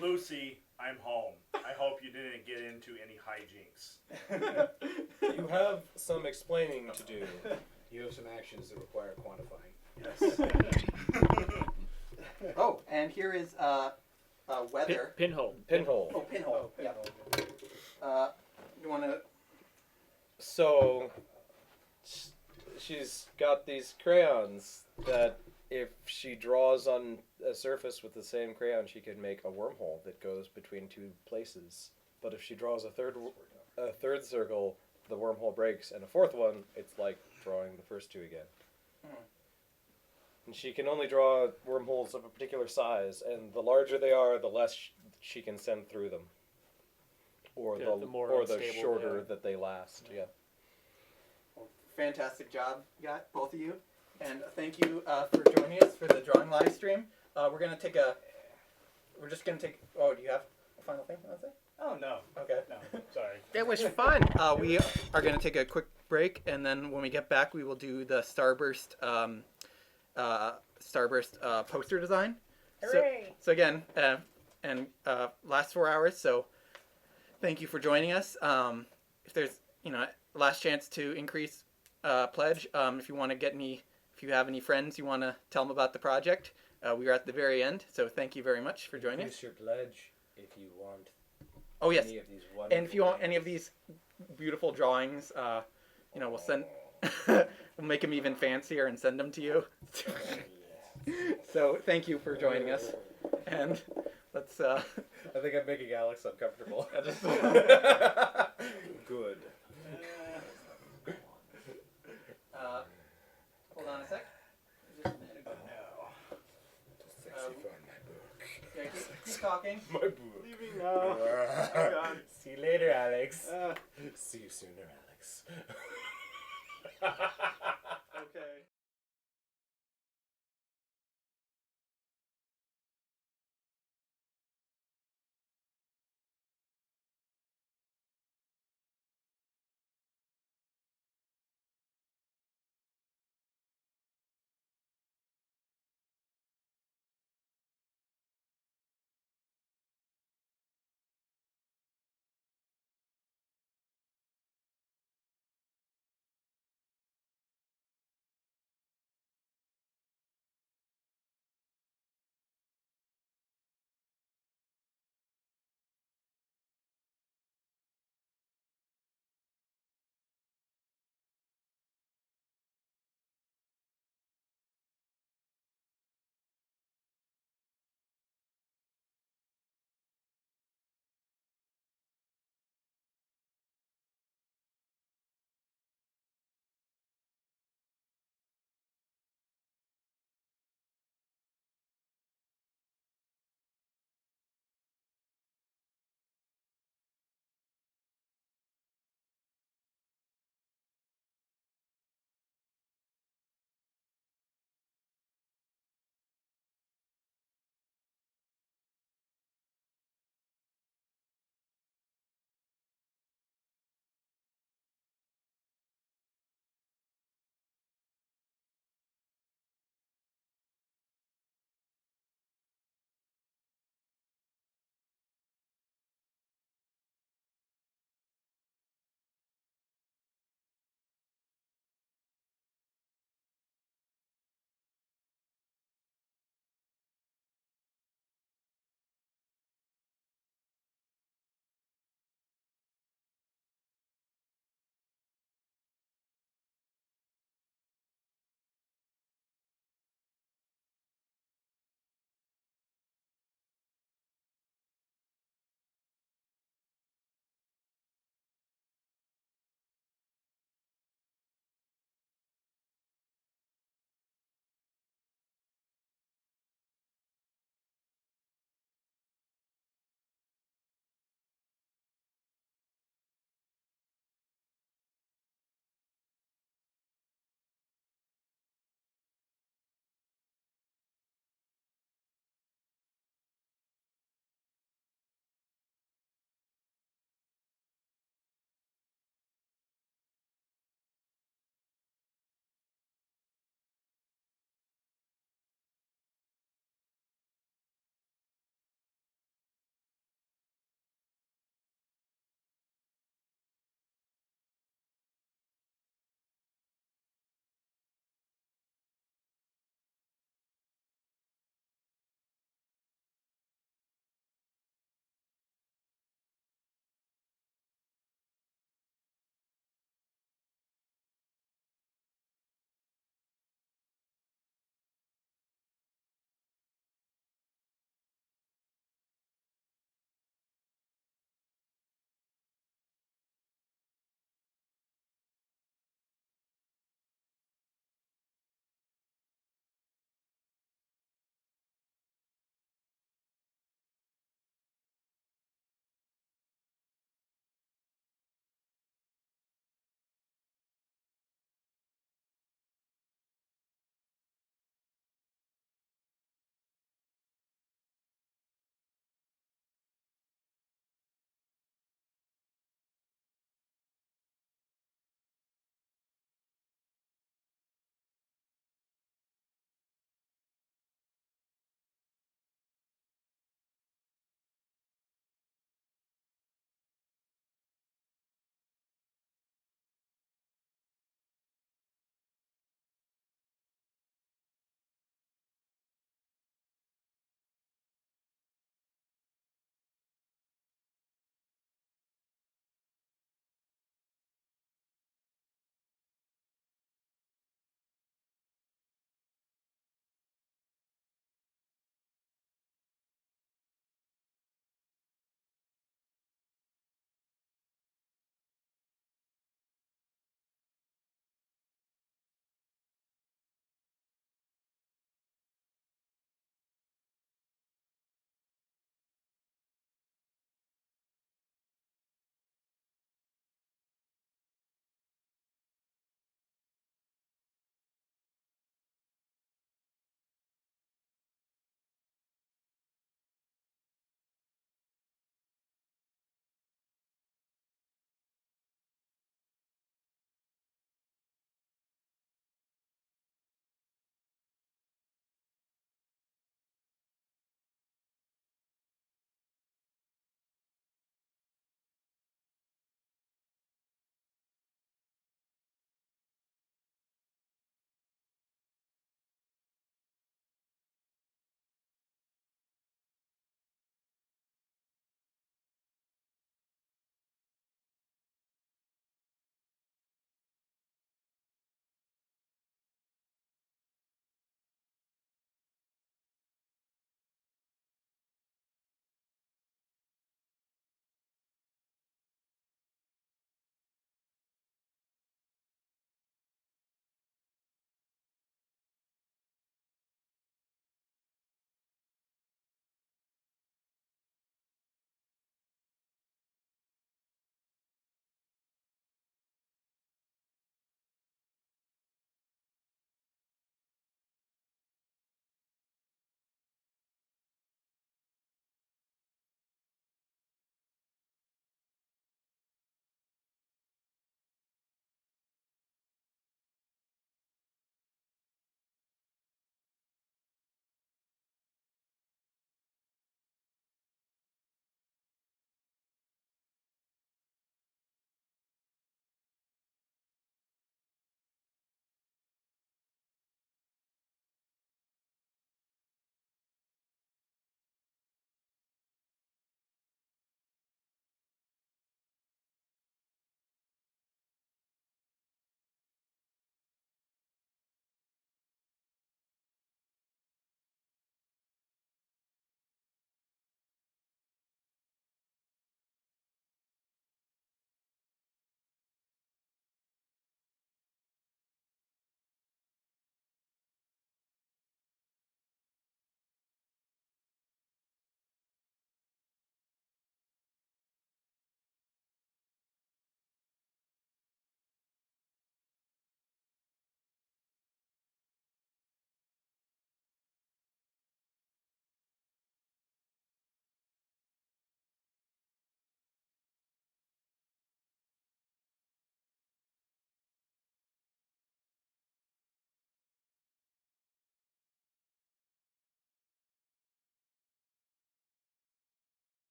Speaker 9: Lucy, I'm home. I hope you didn't get into any hijinks.
Speaker 6: You have some explaining to do.
Speaker 2: You have some actions that require quantifying.
Speaker 9: Yes.
Speaker 1: Oh, and here is weather.
Speaker 7: Pinhole.
Speaker 6: Pinhole.
Speaker 1: Oh, pinhole. Yeah. You want to?
Speaker 6: So, she's got these crayons that if she draws on a surface with the same crayon, she can make a wormhole that goes between 2 places. But if she draws a third circle, the wormhole breaks, and a 4th one, it's like drawing the first 2 again. And she can only draw wormholes of a particular size, and the larger they are, the less she can send through them. Or
Speaker 7: Yeah, the more
Speaker 6: the
Speaker 7: unstable
Speaker 6: shorter
Speaker 7: they are.
Speaker 6: that they last. Yeah.
Speaker 1: Well, fantastic job, both of you, and thank you for joining us for the drawing live stream. We're just gonna take. Oh, do you have a final thing you want to say?
Speaker 8: Oh, no.
Speaker 1: Okay.
Speaker 8: No, sorry.
Speaker 6: It was fun.
Speaker 1: We are going to take a quick break, and then when we get back, we will do the Starburst poster design.
Speaker 11: Hooray!
Speaker 1: So again, last 4 hours. So thank you for joining us. If there's last chance to increase pledge. If you have any friends you want to tell them about the project, we are at the very end. So thank you very much for joining us.
Speaker 10: Use your pledge if you want.
Speaker 1: Oh yes.
Speaker 10: Any of these
Speaker 1: And if you want any of these beautiful drawings, we'll send. We'll make them even fancier and send them to you. So thank you for joining us, and let's.
Speaker 6: I think I'm making Alex uncomfortable. Good.
Speaker 1: Hold on a sec. Yeah, keep talking.
Speaker 6: My book.
Speaker 8: Leaving now. I'm gone.
Speaker 6: See you later, Alex. See you sooner, Alex.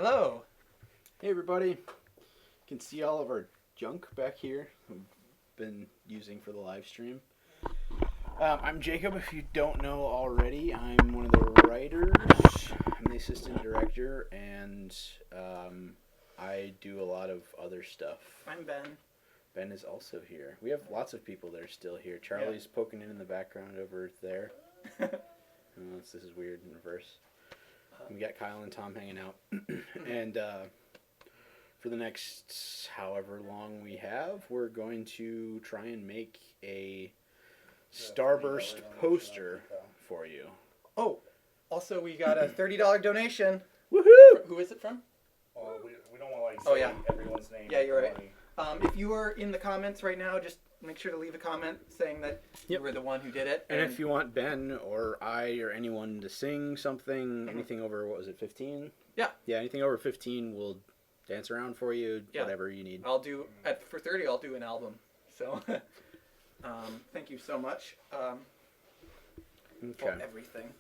Speaker 1: Hello.
Speaker 2: Hey everybody. You can see all of our junk back here we've been using for the live stream. I'm Jacob, if you don't know already. I'm one of the writers. I'm the assistant director, and I do a lot of other stuff.
Speaker 1: I'm Ben.
Speaker 2: Ben is also here. We have lots of people that are still here. Charlie's poking in the background over there. Oh, this is weird in reverse. We got Kyle and Tom hanging out. And for the next however long we have, we're going to try and make a Starburst poster for you.
Speaker 1: Oh, also we got a $30 donation.
Speaker 2: Woohoo!
Speaker 1: Who is it from?
Speaker 9: Well, we don't want to say everyone's name.
Speaker 1: Yeah, you're right. If you are in the comments right now, just make sure to leave a comment saying that you were the one who did it.
Speaker 2: And if you want Ben or I or anyone to sing something, anything over, what was it, 15?
Speaker 1: Yeah.
Speaker 2: Yeah, anything over 15, we'll dance around for you, whatever you need.
Speaker 1: I'll do, for 30, I'll do an album. So, thank you so much for everything.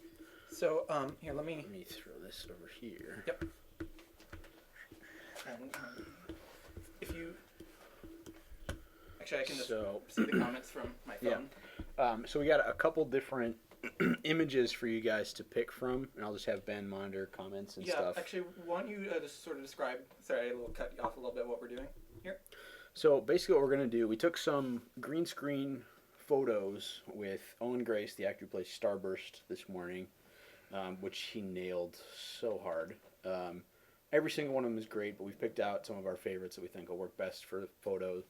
Speaker 1: So, here, let me
Speaker 2: throw this over here.
Speaker 1: Yep. And if you... Actually, I can just see the comments from my phone.
Speaker 2: Yeah. So we got a couple different images for you guys to pick from, and I'll just have Ben monitor comments and stuff.
Speaker 1: Yeah, actually, why don't you just sort of describe, sorry, I will cut you off a little bit what we're doing here.
Speaker 2: So basically what we're going to do, we took some green screen photos with Owen Grace, the actor who plays Starburst, this morning, which he nailed so hard. Every single one of them is great, but we've picked out some of our favorites that we think will work best for photos,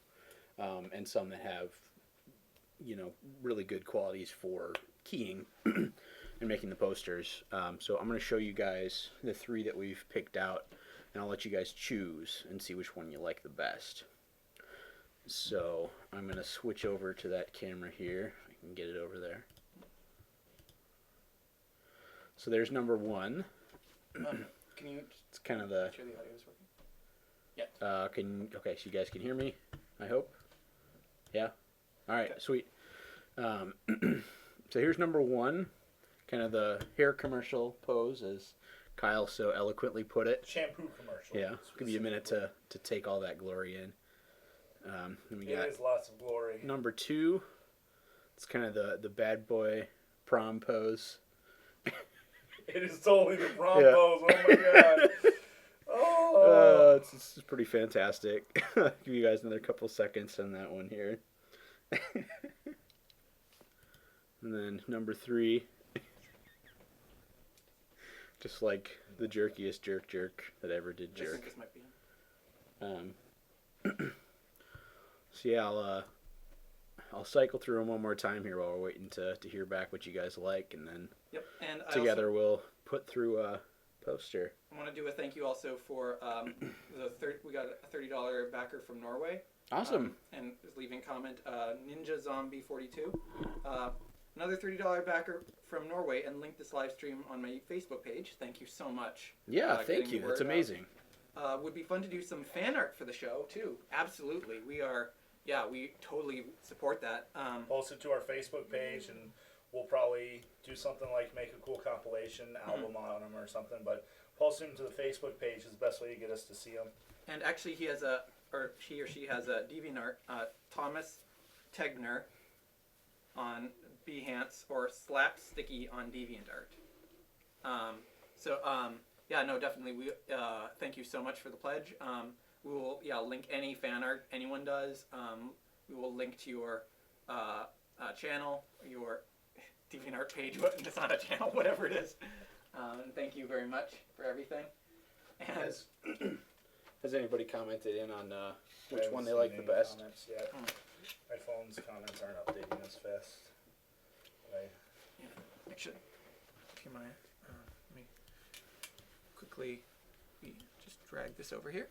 Speaker 2: and some that have, really good qualities for keying and making the posters. So I'm going to show you guys the three that we've picked out, and I'll let you guys choose and see which one you like the best. So I'm going to switch over to that camera here. I can get it over there. So there's number one.
Speaker 1: Can you
Speaker 2: it's kind of the...
Speaker 1: make sure the audio is working? Yeah.
Speaker 2: Okay, so you guys can hear me, I hope? Yeah? Alright, sweet. So here's number one. Kind of the hair commercial pose, as Kyle so eloquently put it.
Speaker 9: Shampoo commercial.
Speaker 2: Yeah, give you a minute to take all that glory in. Then we got
Speaker 9: it is lots of glory.
Speaker 2: number two. It's kind of the bad boy prom pose.
Speaker 9: It is totally the prom pose. Oh my god. Oh.
Speaker 2: It's pretty fantastic. I'll give you guys another couple seconds on that one here. And then number three. Just like the jerkiest jerk that ever did jerk.
Speaker 1: I think this might be
Speaker 2: So yeah, I'll cycle through them one more time here while we're waiting to hear back what you guys like, and then
Speaker 1: and
Speaker 2: together we'll put through a poster.
Speaker 1: I want to do a thank you also for we got a $30 backer from Norway.
Speaker 2: Awesome.
Speaker 1: And is leaving comment Ninja Zombie 42. Another $30 backer from Norway, and link this live stream on my Facebook page. Thank you so much.
Speaker 2: Yeah, thank you. That's amazing.
Speaker 1: Would be fun to do some fan art for the show too. Absolutely, we totally support that.
Speaker 9: Post it to our Facebook page, and we'll probably do something like make a cool compilation album on them or something. But posting them to the Facebook page is the best way to get us to see them.
Speaker 1: And actually, he or she has a DeviantArt, Thomas Tegner on Behance, or Slapsticky on DeviantArt. Definitely. We thank you so much for the pledge. We will link any fan art anyone does. We will link to your channel, your DeviantArt page. It's not a channel, whatever it is. And thank you very much for everything. And
Speaker 2: has anybody commented in on which one they like the best?
Speaker 9: My phone's comments aren't updating as fast.
Speaker 1: Actually, if you mind, let me quickly just drag this over here.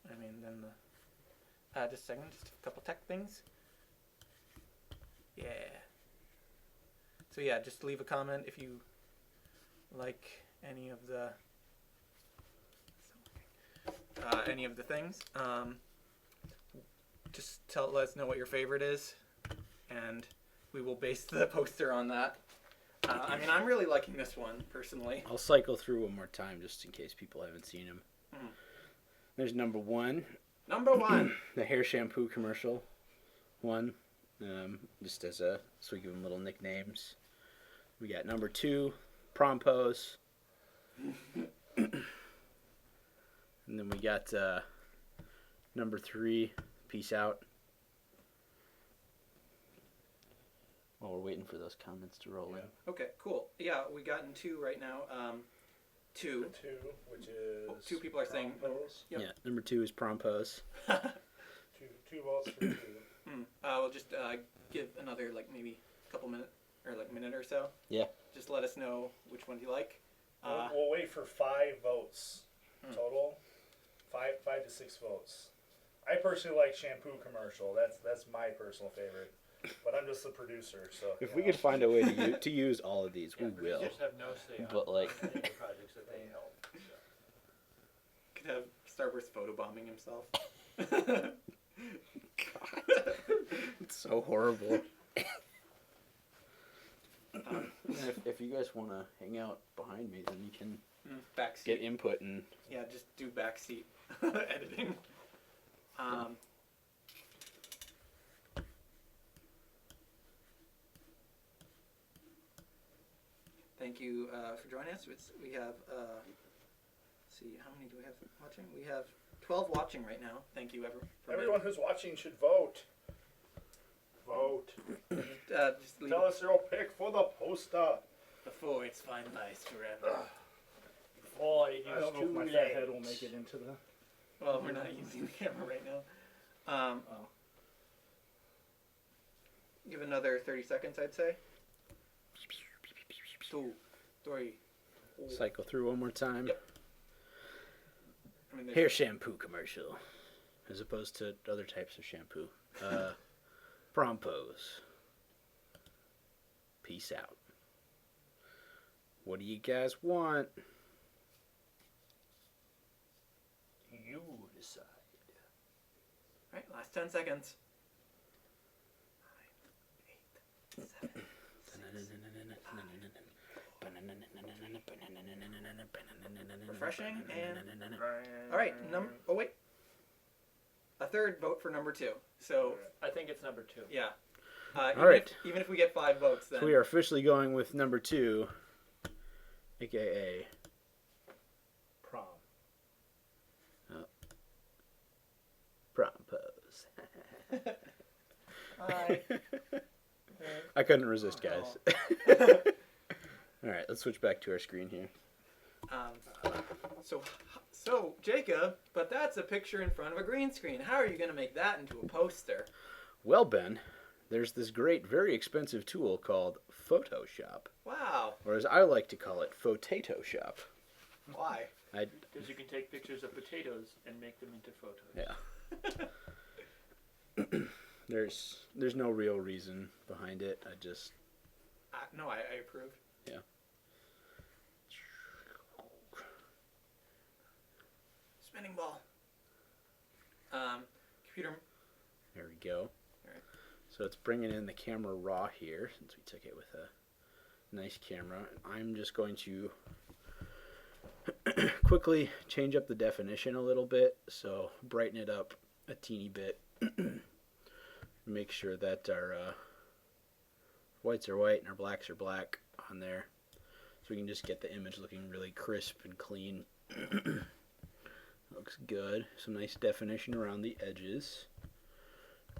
Speaker 1: Then just a second, just a couple tech things. Yeah. So yeah, just leave a comment if you like any of the things. Just let us know what your favorite is, and we will base the poster on that. I mean, I'm really liking this one personally.
Speaker 2: I'll cycle through one more time just in case people haven't seen him.
Speaker 1: Mm.
Speaker 2: There's number 1.
Speaker 1: Number 1.
Speaker 2: The hair shampoo commercial one. Just as a, so we give them little nicknames. We got number 2, prom pose. And then we got number 3, peace out. While we're waiting for those comments to roll in.
Speaker 1: Okay, cool. Yeah, we gotten 2 right now. 2.
Speaker 9: The 2, which is
Speaker 1: 2 people are saying.
Speaker 9: pose.
Speaker 1: Yep.
Speaker 2: Yeah, number 2 is prom pose.
Speaker 9: Two votes for 2.
Speaker 1: We'll just give another maybe a couple minutes or minute or so.
Speaker 2: Yeah.
Speaker 1: Just let us know which one you like.
Speaker 9: We'll wait for 5 votes total. 5 to 6 votes. I personally like shampoo commercial. That's my personal favorite. But I'm just the producer, so.
Speaker 2: If we could find a way to use all of these, we will.
Speaker 10: Just have no say on
Speaker 2: But like,
Speaker 10: any projects that they help.
Speaker 1: Could have Starburst photobombing himself.
Speaker 2: it's so horrible. If you guys want to hang out behind me, then you can
Speaker 1: Backseat.
Speaker 2: get input and.
Speaker 1: Yeah, just do backseat editing. Thank you for joining us. We have, let's see, how many do we have watching? We have 12 watching right now. Thank you,
Speaker 9: Everyone who's watching should vote. Vote.
Speaker 1: Just leave
Speaker 9: Tell us your pick for the poster.
Speaker 1: before it's finalized forever.
Speaker 7: Oh,
Speaker 9: I don't know if my fat head will make it into the.
Speaker 1: Well, we're not using the camera right now. Give another 30 seconds, I'd say. 2, 3.
Speaker 2: Cycle through one more time.
Speaker 1: Yep. I mean,
Speaker 2: Hair shampoo commercial, as opposed to other types of shampoo. Prom pose. Peace out. What do you guys want?
Speaker 10: You decide.
Speaker 1: All right, last 10 seconds. 9, 8, 7. Refreshing and all right. Oh wait, a third vote for number 2. So
Speaker 7: I think it's number 2.
Speaker 1: yeah.
Speaker 2: All right.
Speaker 1: Even if we get 5 votes, then
Speaker 2: So we are officially going with number 2, aka
Speaker 9: Prom.
Speaker 2: prom pose.
Speaker 1: Hi.
Speaker 2: I couldn't resist, guys. All right, let's switch back to our screen here.
Speaker 1: So Jacob, but that's a picture in front of a green screen. How are you going to make that into a poster?
Speaker 2: Well, Ben, there's this great, very expensive tool called Photoshop,
Speaker 1: Wow.
Speaker 2: or as I like to call it, Photato Shop.
Speaker 1: Why?
Speaker 7: Because you can take pictures of potatoes and make them into photos.
Speaker 2: Yeah. There's no real reason behind it. I just
Speaker 1: No, I approve.
Speaker 2: Yeah.
Speaker 1: Spinning ball. Computer.
Speaker 2: There we go.
Speaker 1: Alright.
Speaker 2: So it's bringing in the camera raw here, since we took it with a nice camera. I'm just going to quickly change up the definition a little bit, so brighten it up a teeny bit. Make sure that our whites are white and our blacks are black on there, so we can just get the image looking really crisp and clean. Looks good. Some nice definition around the edges.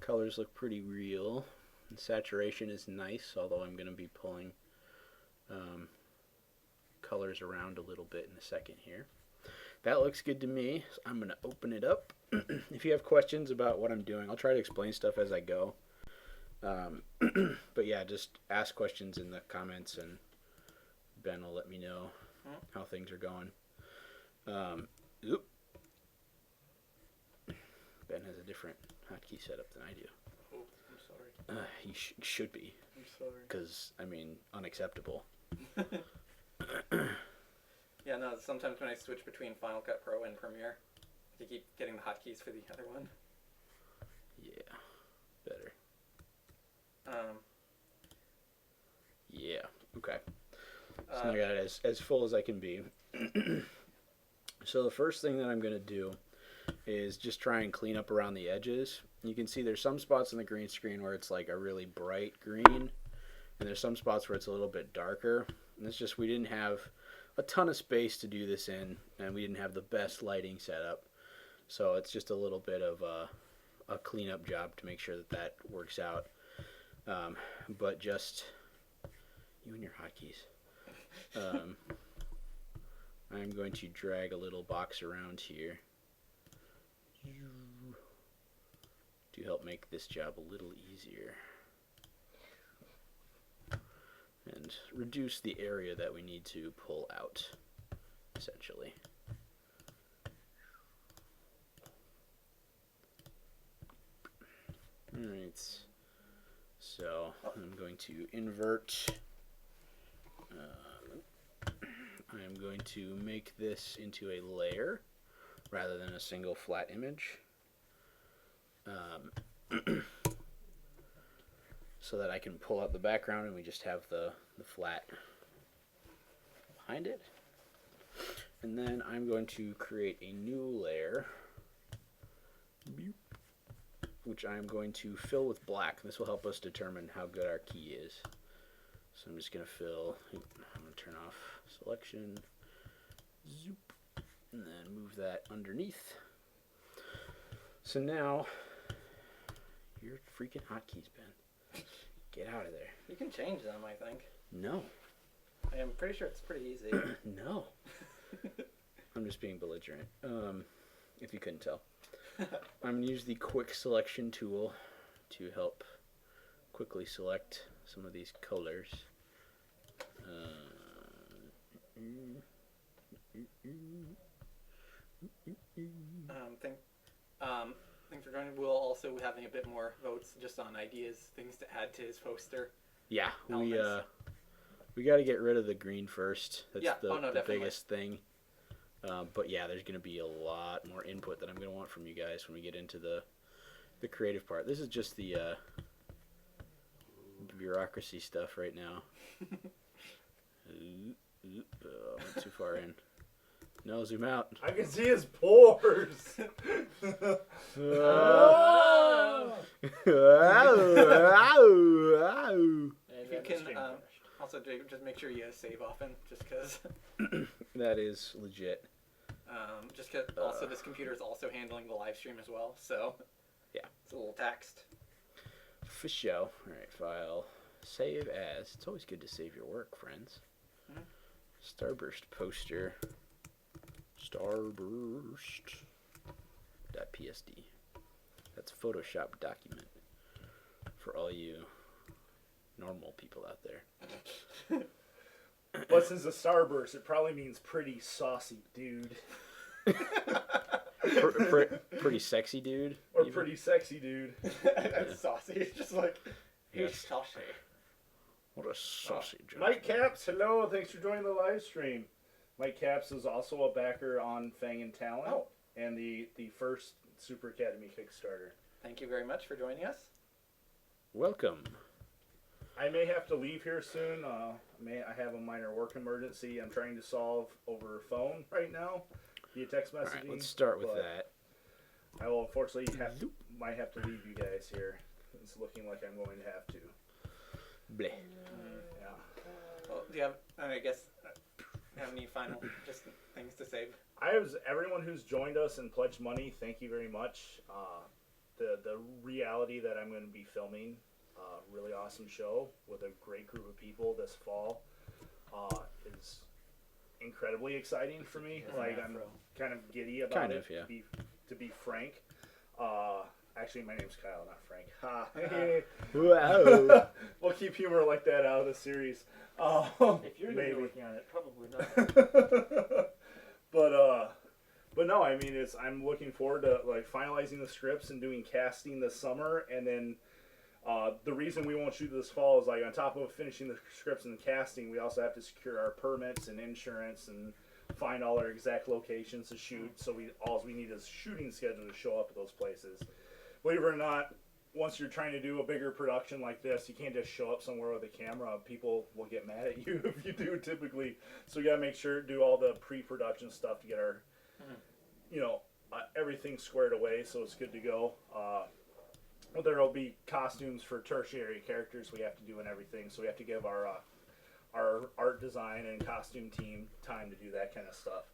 Speaker 2: Colors look pretty real. And saturation is nice, although I'm going to be pulling colors around a little bit in a second here. That looks good to me. So I'm going to open it up. If you have questions about what I'm doing, I'll try to explain stuff as I go. But yeah, just ask questions in the comments and Ben will let me know how things are going. Ben has a different hotkey setup than I do.
Speaker 1: Oh, I'm sorry.
Speaker 2: He should be,
Speaker 1: I'm sorry.
Speaker 2: because, I mean, unacceptable.
Speaker 1: Yeah, no, sometimes when I switch between Final Cut Pro and Premiere, I keep getting the hotkeys for the other one.
Speaker 2: Yeah, better.
Speaker 1: Um,
Speaker 2: Yeah, Okay. So now I got it as full as I can be. So the first thing that I'm going to do is just try and clean up around the edges. You can see there's some spots on the green screen where it's like a really bright green, and there's some spots where it's a little bit darker. And it's just we didn't have a ton of space to do this in, and we didn't have the best lighting set up. So it's just a little bit of a cleanup job to make sure that that works out. But just you and your hotkeys. I'm going to drag a little box around here to help make this job a little easier and reduce the area that we need to pull out, essentially. Alright, so I'm going to invert. I'm going to make this into a layer rather than a single flat image, so that I can pull out the background and we just have the flat behind it. And then I'm going to create a new layer, which I'm going to fill with black. This will help us determine how good our key is. So I'm just going to fill, I'm going to turn off selection, zoop, and then move that underneath. So now, your freaking hotkeys, Ben. Get out of there.
Speaker 1: You can change them, I think.
Speaker 2: No.
Speaker 1: I am pretty sure it's pretty easy.
Speaker 2: No. I'm just being belligerent, if you couldn't tell. I'm going to use the quick selection tool to help quickly select some of these colors.
Speaker 1: Thanks for joining. We'll also be having a bit more votes just on ideas, things to add to his poster.
Speaker 2: Yeah,
Speaker 1: elements.
Speaker 2: we got to get rid of the green first. That's
Speaker 1: Yeah.
Speaker 2: the biggest thing. But yeah, there's going to be a lot more input that I'm going to want from you guys when we get into the creative part. This is just the bureaucracy stuff right now. I went too far in. No, zoom out.
Speaker 9: I can see his pores.
Speaker 1: If you can, also Jacob, just make sure you save often, just because.
Speaker 2: That is legit.
Speaker 1: Just because also this computer is also handling the live stream as well, so
Speaker 2: yeah,
Speaker 1: it's a little taxed.
Speaker 2: For show. All right, file, save as. It's always good to save your work, friends.
Speaker 1: Mm-hmm.
Speaker 2: Starburst poster. Starburst.psd. That's a Photoshop document for all you normal people out there.
Speaker 9: But since a starburst, it probably means pretty saucy dude.
Speaker 2: Pretty sexy dude.
Speaker 9: Or
Speaker 2: even.
Speaker 9: pretty sexy dude.
Speaker 1: That's saucy. It's just like, he's
Speaker 2: Yes.
Speaker 1: saucy.
Speaker 2: What a saucy joke.
Speaker 9: Mike Caps, hello. Thanks for joining the live stream. Mike Caps is also a backer on Fang and Talent and the first Super Academy Kickstarter.
Speaker 1: Thank you very much for joining us.
Speaker 2: Welcome.
Speaker 9: I may have to leave here soon. I have a minor work emergency I'm trying to solve over phone right now via text messaging.
Speaker 2: All right, let's start with that.
Speaker 9: I will unfortunately might have to leave you guys here. It's looking like I'm going to have to.
Speaker 2: Bleh.
Speaker 9: Yeah.
Speaker 1: Well, do you have, I guess, have any final just things to say?
Speaker 9: Everyone who's joined us and pledged money, thank you very much. The reality that I'm going to be filming a really awesome show with a great group of people this fall is incredibly exciting for me. Like, I'm kind of giddy about it, to be frank. Actually, my name's Kyle, not Frank. Ha.
Speaker 2: Wow.
Speaker 9: We'll keep humor like that out of the series.
Speaker 7: If you're
Speaker 9: maybe
Speaker 7: working on it, probably not.
Speaker 9: But no, I mean, I'm looking forward to like finalizing the scripts and doing casting this summer, and then the reason we won't shoot this fall is like on top of finishing the scripts and the casting, we also have to secure our permits and insurance and find all our exact locations to shoot. So all we need is a shooting schedule to show up at those places. Believe it or not, once you're trying to do a bigger production like this, you can't just show up somewhere with a camera. People will get mad at you if you do typically. So we gotta make sure do all the pre-production stuff to get our, everything squared away so it's good to go. There will be costumes for tertiary characters we have to do and everything. So we have to give our art design and costume team time to do that kind of stuff.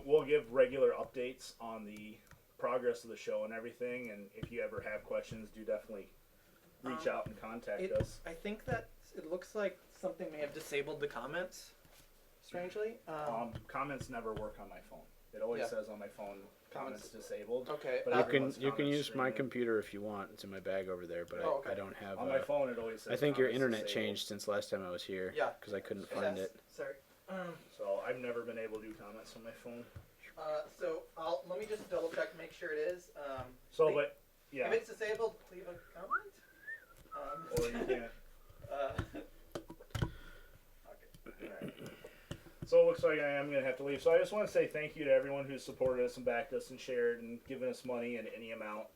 Speaker 9: We'll give regular updates on the progress of the show and everything, and if you ever have questions, do definitely reach out and contact us.
Speaker 1: I think that it looks like something may have disabled the comments, strangely.
Speaker 9: Comments never work on my phone. It always says on my phone, comments disabled.
Speaker 1: Okay.
Speaker 9: But
Speaker 6: You can use my
Speaker 9: streaming.
Speaker 6: computer if you want. It's in my bag over there, but I don't have.
Speaker 9: On my phone, it always says.
Speaker 6: I think your
Speaker 9: comments
Speaker 6: internet
Speaker 9: disabled.
Speaker 6: changed since last time I was here.
Speaker 1: Yeah.
Speaker 6: Because I couldn't find it.
Speaker 1: Sorry.
Speaker 9: So I've never been able to do comments on my phone.
Speaker 1: So let me just double check, make sure it is.
Speaker 9: Yeah.
Speaker 1: If it's disabled, leave a comment.
Speaker 9: Or you can't.
Speaker 1: Okay.
Speaker 9: So it looks like I am going to have to leave. So I just want to say thank you to everyone who's supported us and backed us and shared and given us money in any amount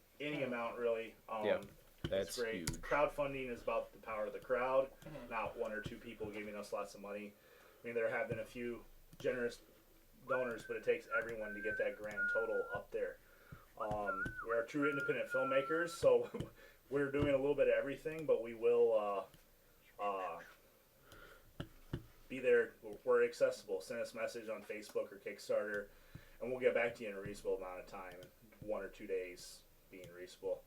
Speaker 9: really.
Speaker 6: That's
Speaker 9: it's great.
Speaker 6: huge.
Speaker 9: Crowdfunding is about the power of the crowd, not one or two people giving us lots of money. I mean, there have been a few generous donors, but it takes everyone to get that grand total up there. We are true independent filmmakers, so we're doing a little bit of everything, but we will be there. We're accessible. Send us a message on Facebook or Kickstarter, and we'll get back to you in a reasonable amount of time, 1 or 2 days being reasonable.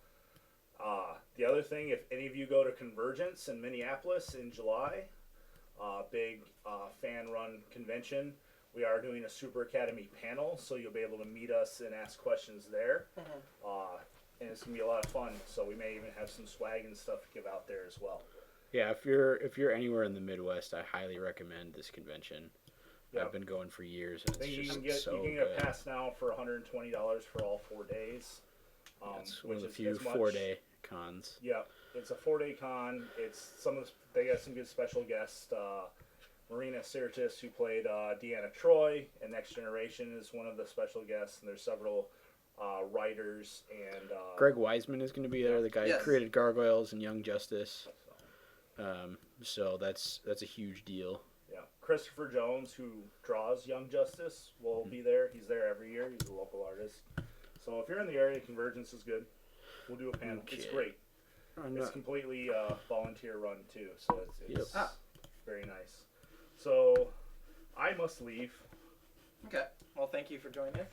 Speaker 9: The other thing, if any of you go to Convergence in Minneapolis in July, big fan-run convention, we are doing a Super Academy panel, so you'll be able to meet us and ask questions there. And it's gonna be a lot of fun. So we may even have some swag and stuff to give out there as well.
Speaker 6: Yeah, if you're anywhere in the Midwest, I highly recommend this convention.
Speaker 9: Yep.
Speaker 6: I've been going for years, and
Speaker 9: I think
Speaker 6: it's
Speaker 9: you
Speaker 6: just
Speaker 9: can
Speaker 6: so
Speaker 9: get a
Speaker 6: good.
Speaker 9: pass now for $120 for all 4 days.
Speaker 6: It's one of the
Speaker 9: which is
Speaker 6: few
Speaker 9: as much-
Speaker 6: 4-day cons.
Speaker 9: Yeah, it's a 4-day con. It's they got some good special guests. Marina Sirtis, who played Deanna Troy in Next Generation, is one of the special guests, and there's several writers and
Speaker 6: Greg Wiseman is going to be there, the guy
Speaker 1: Yes.
Speaker 6: who created Gargoyles and Young Justice. So that's a huge deal.
Speaker 9: Yeah, Christopher Jones, who draws Young Justice, will be there. He's there every year. He's a local artist. So if you're in the area, Convergence is good. We'll do a panel. It's
Speaker 6: Okay.
Speaker 9: great.
Speaker 6: I'm
Speaker 9: It's
Speaker 6: not-
Speaker 9: completely volunteer run too, so it's
Speaker 6: Yep.
Speaker 9: very nice. So I must leave.
Speaker 1: Okay. Well, thank you for joining us.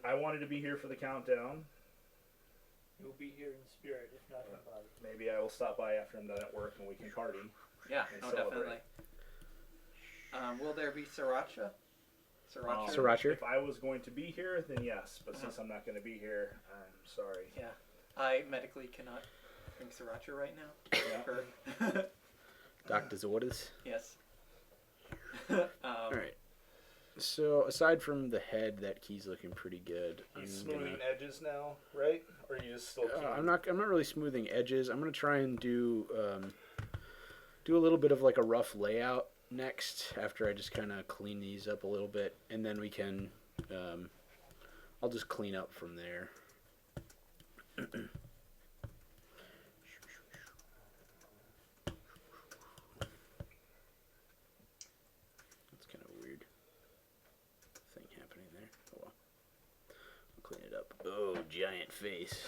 Speaker 9: I wanted to be here for the countdown.
Speaker 7: You'll be here in spirit, if not in body.
Speaker 9: Maybe I will stop by after I'm done at work and we can party.
Speaker 1: Yeah.
Speaker 9: And
Speaker 1: No,
Speaker 9: celebrate.
Speaker 1: definitely. Will there be sriracha?
Speaker 6: Sriracha?
Speaker 9: If I was going to be here, then yes. But since I'm not going to be here, I'm sorry.
Speaker 1: Yeah. I medically cannot drink sriracha right now.
Speaker 9: Yeah.
Speaker 1: Or-
Speaker 6: Doctor's orders.
Speaker 1: yes.
Speaker 6: All right. So aside from the head, that key's looking pretty good.
Speaker 9: He's
Speaker 6: I'm
Speaker 9: smoothing
Speaker 6: gonna-
Speaker 9: edges now, right? Or are you just still?
Speaker 6: I'm not really smoothing edges. I'm gonna try and do a little bit of like a rough layout next after I just kind of clean these up a little bit, and then we can I'll just clean up from there. That's kind of a weird thing happening there. Oh well. I'll clean it up. Oh, giant face.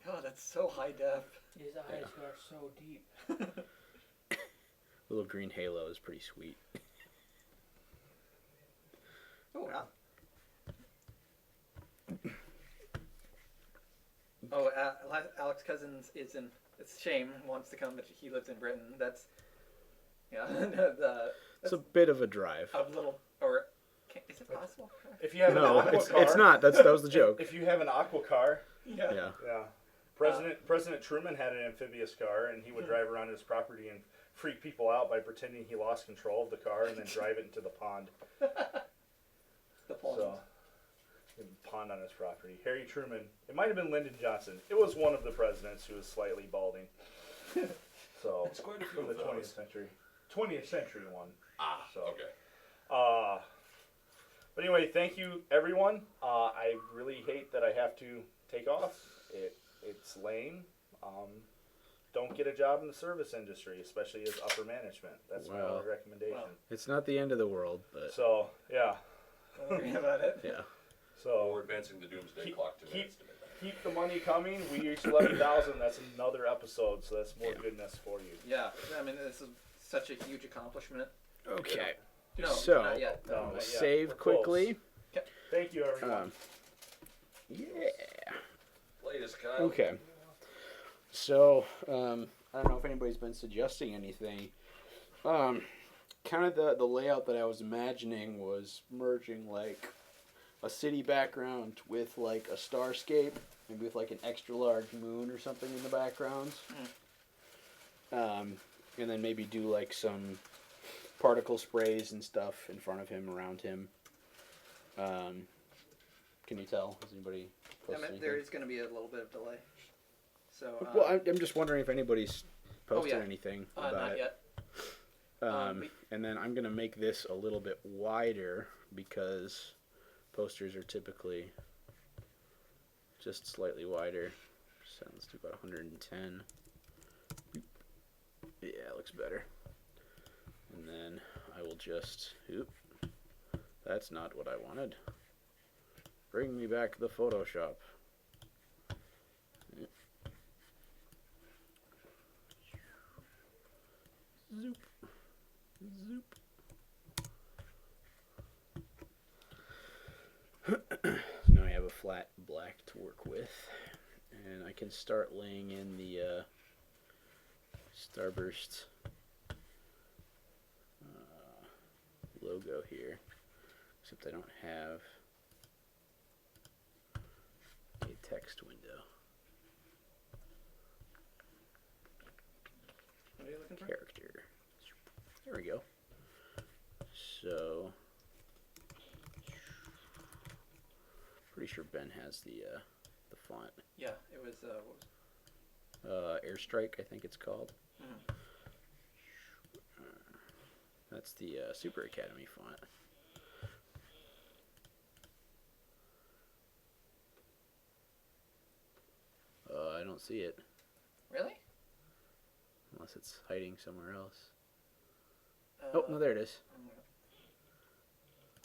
Speaker 1: Oh, that's so high def.
Speaker 7: His eyes are so deep.
Speaker 6: Little green halo is pretty sweet.
Speaker 1: Oh, wow. Oh, Alex Cousins is in. It's a shame. Wants to come, but he lives in Britain. That's yeah.
Speaker 6: It's a bit of a drive.
Speaker 1: A little or is it possible?
Speaker 9: If you have
Speaker 6: No,
Speaker 9: an aqua car,
Speaker 6: it's not. That was the joke.
Speaker 9: If you have an aqua car,
Speaker 1: Yeah.
Speaker 6: Yeah.
Speaker 9: yeah. President Truman had an amphibious car, and he would drive around his property and freak people out by pretending he lost control of the car and then drive it into the pond.
Speaker 1: The pond.
Speaker 9: So, a pond on his property. Harry Truman. It might have been Lyndon Johnson. It was one of the presidents who was slightly balding. So,
Speaker 3: It's quite a few
Speaker 9: from the
Speaker 3: of those.
Speaker 9: 20th century. 20th century one.
Speaker 3: Ah,
Speaker 9: So,
Speaker 3: okay.
Speaker 9: But anyway, thank you, everyone. I really hate that I have to take off. It's lame. Don't get a job in the service industry, especially as upper management. That's my only recommendation.
Speaker 2: Well, it's not the end of the world, but
Speaker 9: So, yeah.
Speaker 1: Don't worry about it.
Speaker 2: yeah.
Speaker 9: So
Speaker 3: We're advancing the doomsday clock to minutes to midnight.
Speaker 9: keep the money coming. We reached 11,000. That's another episode, so that's more goodness for you.
Speaker 1: Yeah, I mean, this is such a huge accomplishment.
Speaker 2: Okay.
Speaker 1: No,
Speaker 2: So,
Speaker 1: not yet.
Speaker 9: No,
Speaker 2: I'll
Speaker 9: not yet.
Speaker 2: save
Speaker 9: We're close.
Speaker 2: quickly.
Speaker 9: Thank you, everyone.
Speaker 2: Yeah.
Speaker 3: Latest, Kyle.
Speaker 2: Okay. So, I don't know if anybody's been suggesting anything. Kind of the layout that I was imagining was merging like a city background with like a starscape, maybe with like an extra large moon or something in the background. And then maybe do like some particle sprays and stuff in front of him, around him. Can you tell? Has anybody
Speaker 1: I
Speaker 2: posted
Speaker 1: mean, there
Speaker 2: anything?
Speaker 1: is going to be a little bit of delay. So,
Speaker 2: Well, I'm just wondering if anybody's posted
Speaker 1: yeah.
Speaker 2: anything about
Speaker 1: not
Speaker 2: it.
Speaker 1: yet.
Speaker 2: And then I'm going to make this a little bit wider because posters are typically just slightly wider. So let's do about 110. Yeah, it looks better. And then I will just, that's not what I wanted. Bring me back the Photoshop. Zoop. Zoop. So now I have a flat black to work with, and I can start laying in the Starburst logo here, except I don't have a text window.
Speaker 1: What are you looking for?
Speaker 2: Character. There we go. So, pretty sure Ben has the font.
Speaker 1: Yeah, it was, what was
Speaker 2: Airstrike, I think it's called. That's the Super Academy font. I don't see it.
Speaker 1: Really?
Speaker 2: Unless it's hiding somewhere else. Oh, no, there it is.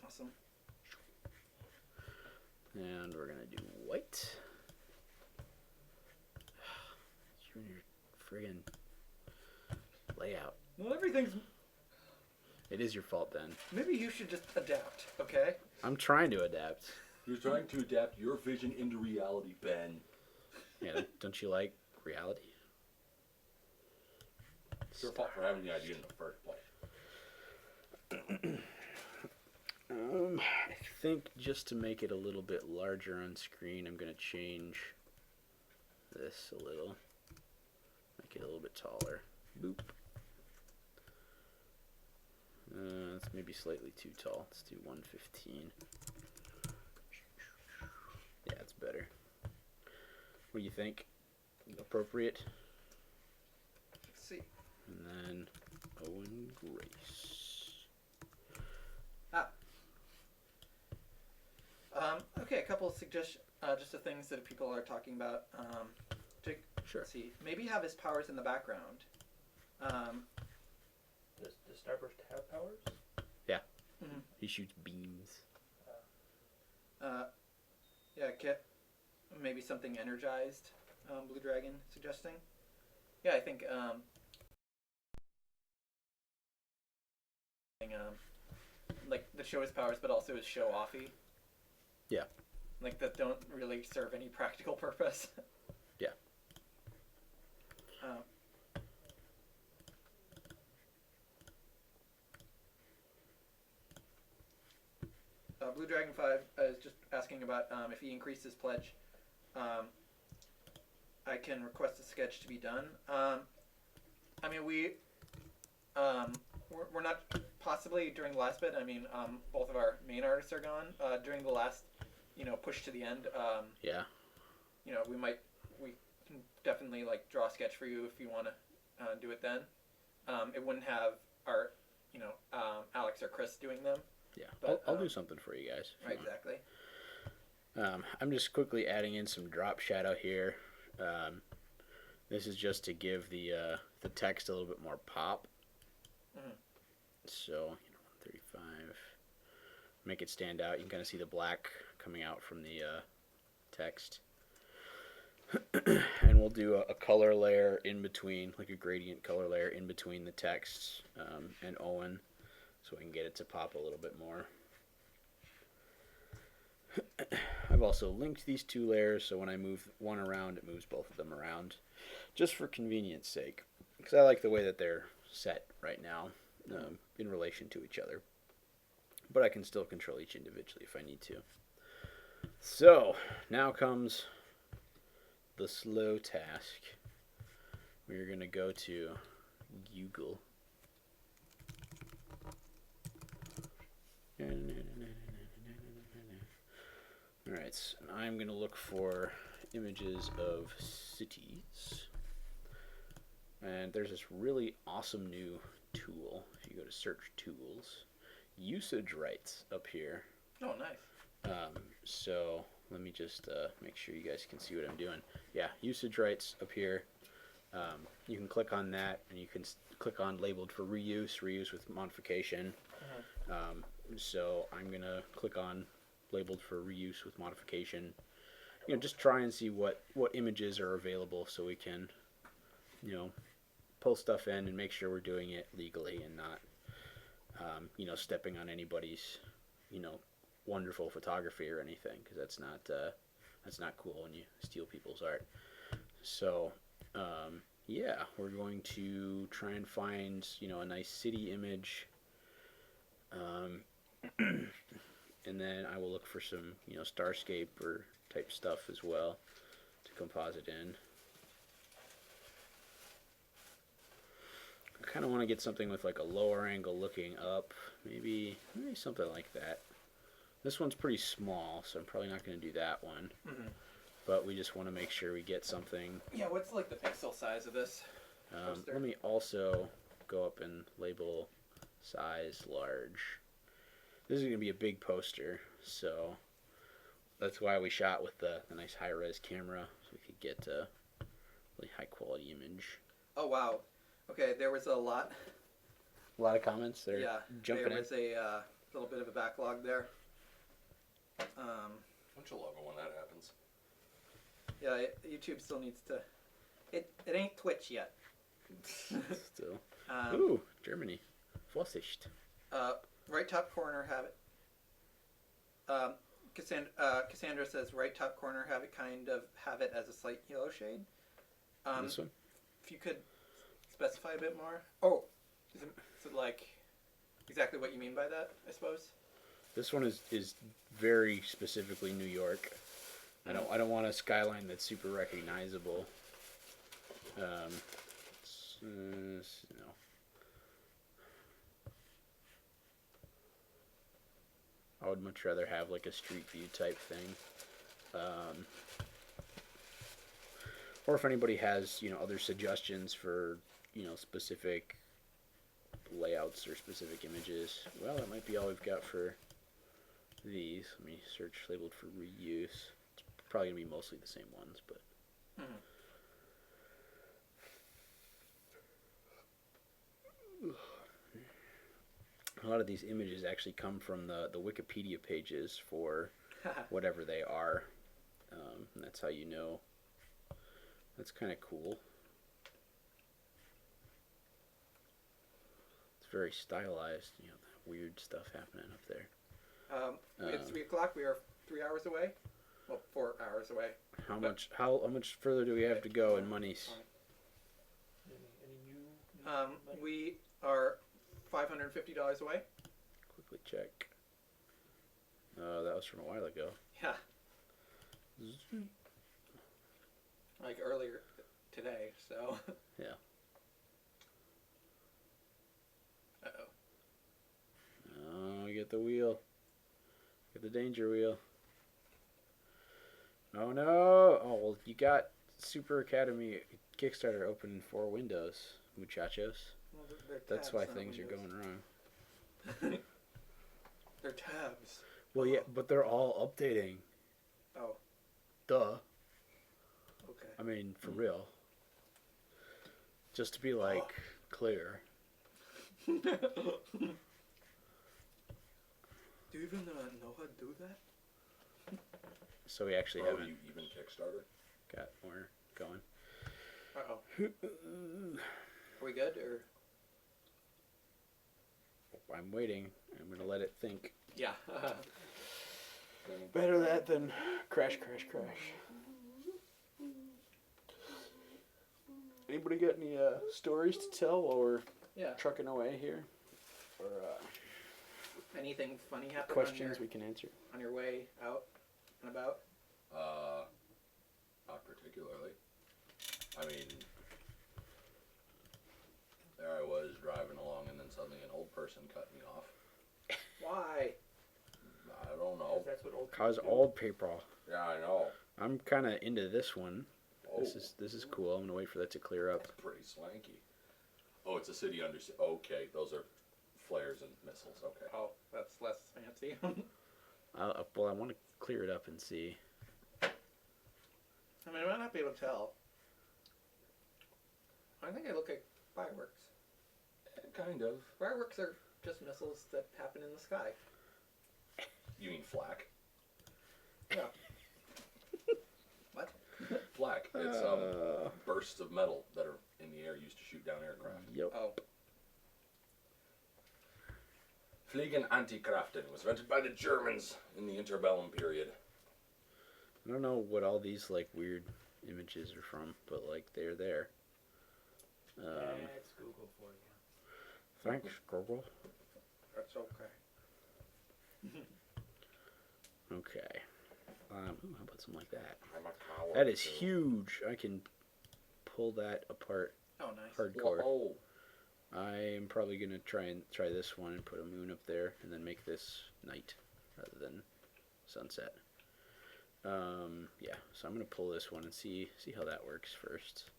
Speaker 1: Awesome.
Speaker 2: And we're going to do white. Your friggin' layout.
Speaker 1: Well, everything's...
Speaker 2: It is your fault, then.
Speaker 1: Maybe you should just adapt, okay?
Speaker 2: I'm trying to adapt.
Speaker 3: You're trying to adapt your vision into reality, Ben.
Speaker 2: Yeah, don't you like reality?
Speaker 3: It's your fault for having the idea in the first place.
Speaker 2: I think just to make it a little bit larger on screen, I'm going to change this a little. Make it a little bit taller. Boop. That's maybe slightly too tall. Let's do 115. Yeah, it's better. What do you think? Appropriate?
Speaker 1: Let's see.
Speaker 2: And then Owen Grace.
Speaker 1: Okay, a couple of suggestions, just the things that people are talking about.
Speaker 2: Sure.
Speaker 1: Let's see, maybe have his powers in the background.
Speaker 7: Does Starburst have powers?
Speaker 2: He shoots beams.
Speaker 1: Yeah, maybe something energized. Blue Dragon suggesting. Yeah, I think. Like that show his powers, but also is show offy.
Speaker 2: Yeah.
Speaker 1: Like that don't really serve any practical purpose.
Speaker 2: Yeah.
Speaker 1: Blue Dragon 5 is just asking about if he increased his pledge, I can request a sketch to be done. I mean, we're not possibly during the last bit. I mean, both of our main artists are gone during the last, push to the end.
Speaker 2: Yeah.
Speaker 1: We can definitely like draw a sketch for you if you want to do it then. It wouldn't have our, Alex or Chris doing them.
Speaker 2: Yeah,
Speaker 1: But,
Speaker 2: I'll do something for you guys.
Speaker 1: Right, exactly.
Speaker 2: I'm just quickly adding in some drop shadow here. This is just to give the text a little bit more pop.
Speaker 1: Mhm.
Speaker 2: So, 135. Make it stand out. You can kind of see the black coming out from the text. And we'll do a color layer in between, like a gradient color layer in between the text and Owen, so we can get it to pop a little bit more. I've also linked these two layers, so when I move one around, it moves both of them around, just for convenience sake, because I like the way that they're set right now in relation to each other. But I can still control each individually if I need to. So, now comes the slow task. We're going to go to Google. Alright, so I'm going to look for images of cities. And there's this really awesome new tool. If you go to search tools, usage rights up here.
Speaker 1: Oh, nice.
Speaker 2: So let me just make sure you guys can see what I'm doing. Yeah, usage rights up here. You can click on that, and you can click on labeled for reuse with modification. So I'm gonna click on labeled for reuse with modification. Just try and see what images are available, so we can, pull stuff in and make sure we're doing it legally and not, stepping on anybody's, wonderful photography or anything, because that's not cool when you steal people's art. So, yeah, we're going to try and find, a nice city image, and then I will look for some, starscape or type stuff as well to composite in. I kind of want to get something with like a lower angle looking up, maybe something like that. This one's pretty small, so I'm probably not going to do that one. But we just want to make sure we get something.
Speaker 1: Yeah, what's like the pixel size of this poster?
Speaker 2: Let me also go up and label size large. This is going to be a big poster, so that's why we shot with the nice high-res camera, so we could get a really high-quality image.
Speaker 1: Oh, wow. Okay, there was a lot.
Speaker 2: A lot of comments there.
Speaker 1: Yeah,
Speaker 2: jumping
Speaker 1: there was a little bit of a backlog there.
Speaker 3: Don't you love it when that happens?
Speaker 1: Yeah, YouTube still needs to. It ain't Twitch yet.
Speaker 2: Still. Ooh, Germany. Vorsicht.
Speaker 1: Right top corner, have it. Cassandra says right top corner, have it as a slight yellow shade.
Speaker 2: This one?
Speaker 1: If you could specify a bit more. Oh, is it like exactly what you mean by that, I suppose?
Speaker 2: This one is very specifically New York. I don't want a skyline that's super recognizable. No. I would much rather have like a street view type thing. Or if anybody has, other suggestions for, specific layouts or specific images, well, that might be all we've got for these. Let me search labeled for reuse. It's probably going to be mostly the same ones, but... A lot of these images actually come from the Wikipedia pages for whatever they are. And that's how you know. That's kind of cool. It's very stylized, that weird stuff happening up there.
Speaker 1: It's 3 o'clock. We are 3 hours away. Well, 4 hours away.
Speaker 2: How much further do we have to go in monies?
Speaker 7: Any new
Speaker 1: We are $550 away.
Speaker 2: Quickly check. That was from a while ago.
Speaker 1: Yeah. Like earlier today, so.
Speaker 2: Yeah.
Speaker 1: Uh-oh.
Speaker 2: Oh, get the wheel. Get the danger wheel. Oh no! Oh, well, you got Super Academy Kickstarter open for Windows, muchachos.
Speaker 1: Well, they're
Speaker 2: That's
Speaker 1: tabs,
Speaker 2: why
Speaker 1: not
Speaker 2: things are
Speaker 1: windows.
Speaker 2: going wrong.
Speaker 1: They're tabs.
Speaker 2: Well, yeah, but they're all updating.
Speaker 1: Oh.
Speaker 2: Duh.
Speaker 1: Okay.
Speaker 2: I mean, for real. Just to be clear.
Speaker 1: Do you even know how to do that?
Speaker 2: So we actually
Speaker 3: Bro,
Speaker 2: haven't
Speaker 3: you even Kickstarter?
Speaker 2: got more going.
Speaker 1: Uh-oh. Are we good, or?
Speaker 2: I'm waiting. I'm gonna let it think.
Speaker 1: Yeah.
Speaker 2: Better that than crash. Anybody got any stories to tell while we're
Speaker 1: Yeah.
Speaker 2: trucking away here? Or
Speaker 1: Anything funny happen
Speaker 2: questions we can answer?
Speaker 1: on your way out and about?
Speaker 3: Not particularly. I mean, there I was driving along, and then suddenly an old person cut me off.
Speaker 1: Why?
Speaker 3: I don't know.
Speaker 7: That's what old
Speaker 2: Cause
Speaker 7: people do.
Speaker 2: old people.
Speaker 3: Yeah, I know.
Speaker 2: I'm kind of into this one.
Speaker 3: Oh,
Speaker 2: This is cool. I'm gonna wait for that to clear up.
Speaker 3: that's pretty swanky. Oh, it's a city under. Okay, those are flares and missiles. Okay.
Speaker 1: Oh, that's less fancy.
Speaker 2: Well, I want to clear it up and see.
Speaker 1: I mean, I might not be able to tell. I think I look like fireworks.
Speaker 3: Kind of.
Speaker 1: Fireworks are just missiles that happen in the sky.
Speaker 3: You mean flak?
Speaker 1: Yeah. What?
Speaker 3: Flak. It's bursts of metal that are in the air used to shoot down aircraft.
Speaker 2: Yep.
Speaker 1: Oh.
Speaker 3: Fliegen Antikraften was invented by the Germans in the interbellum period.
Speaker 2: I don't know what all these weird images are from, but they're there.
Speaker 7: It's Google for you.
Speaker 2: Thanks, Google.
Speaker 1: That's okay.
Speaker 2: Okay. How about something like that?
Speaker 3: I'm a coward.
Speaker 2: That is
Speaker 3: too.
Speaker 2: huge. I can pull that apart
Speaker 1: Oh, nice.
Speaker 2: hardcore.
Speaker 3: Whoa.
Speaker 2: I'm probably gonna try this one and put a moon up there, and then make this night rather than sunset. Yeah. So I'm gonna pull this one and see how that works first.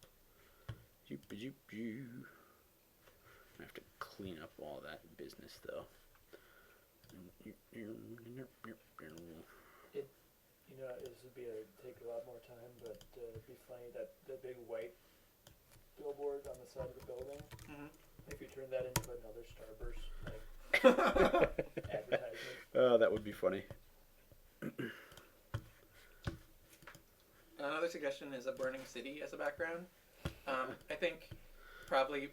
Speaker 2: I have to clean up all that business though.
Speaker 7: You know, this would take a lot more time, but it'd be funny that the big white billboard on the side of the building.
Speaker 1: Mhm.
Speaker 7: If you turn that into another Starburst advertisement.
Speaker 2: Oh, that would be funny.
Speaker 1: Another suggestion is a burning city as a background. I think probably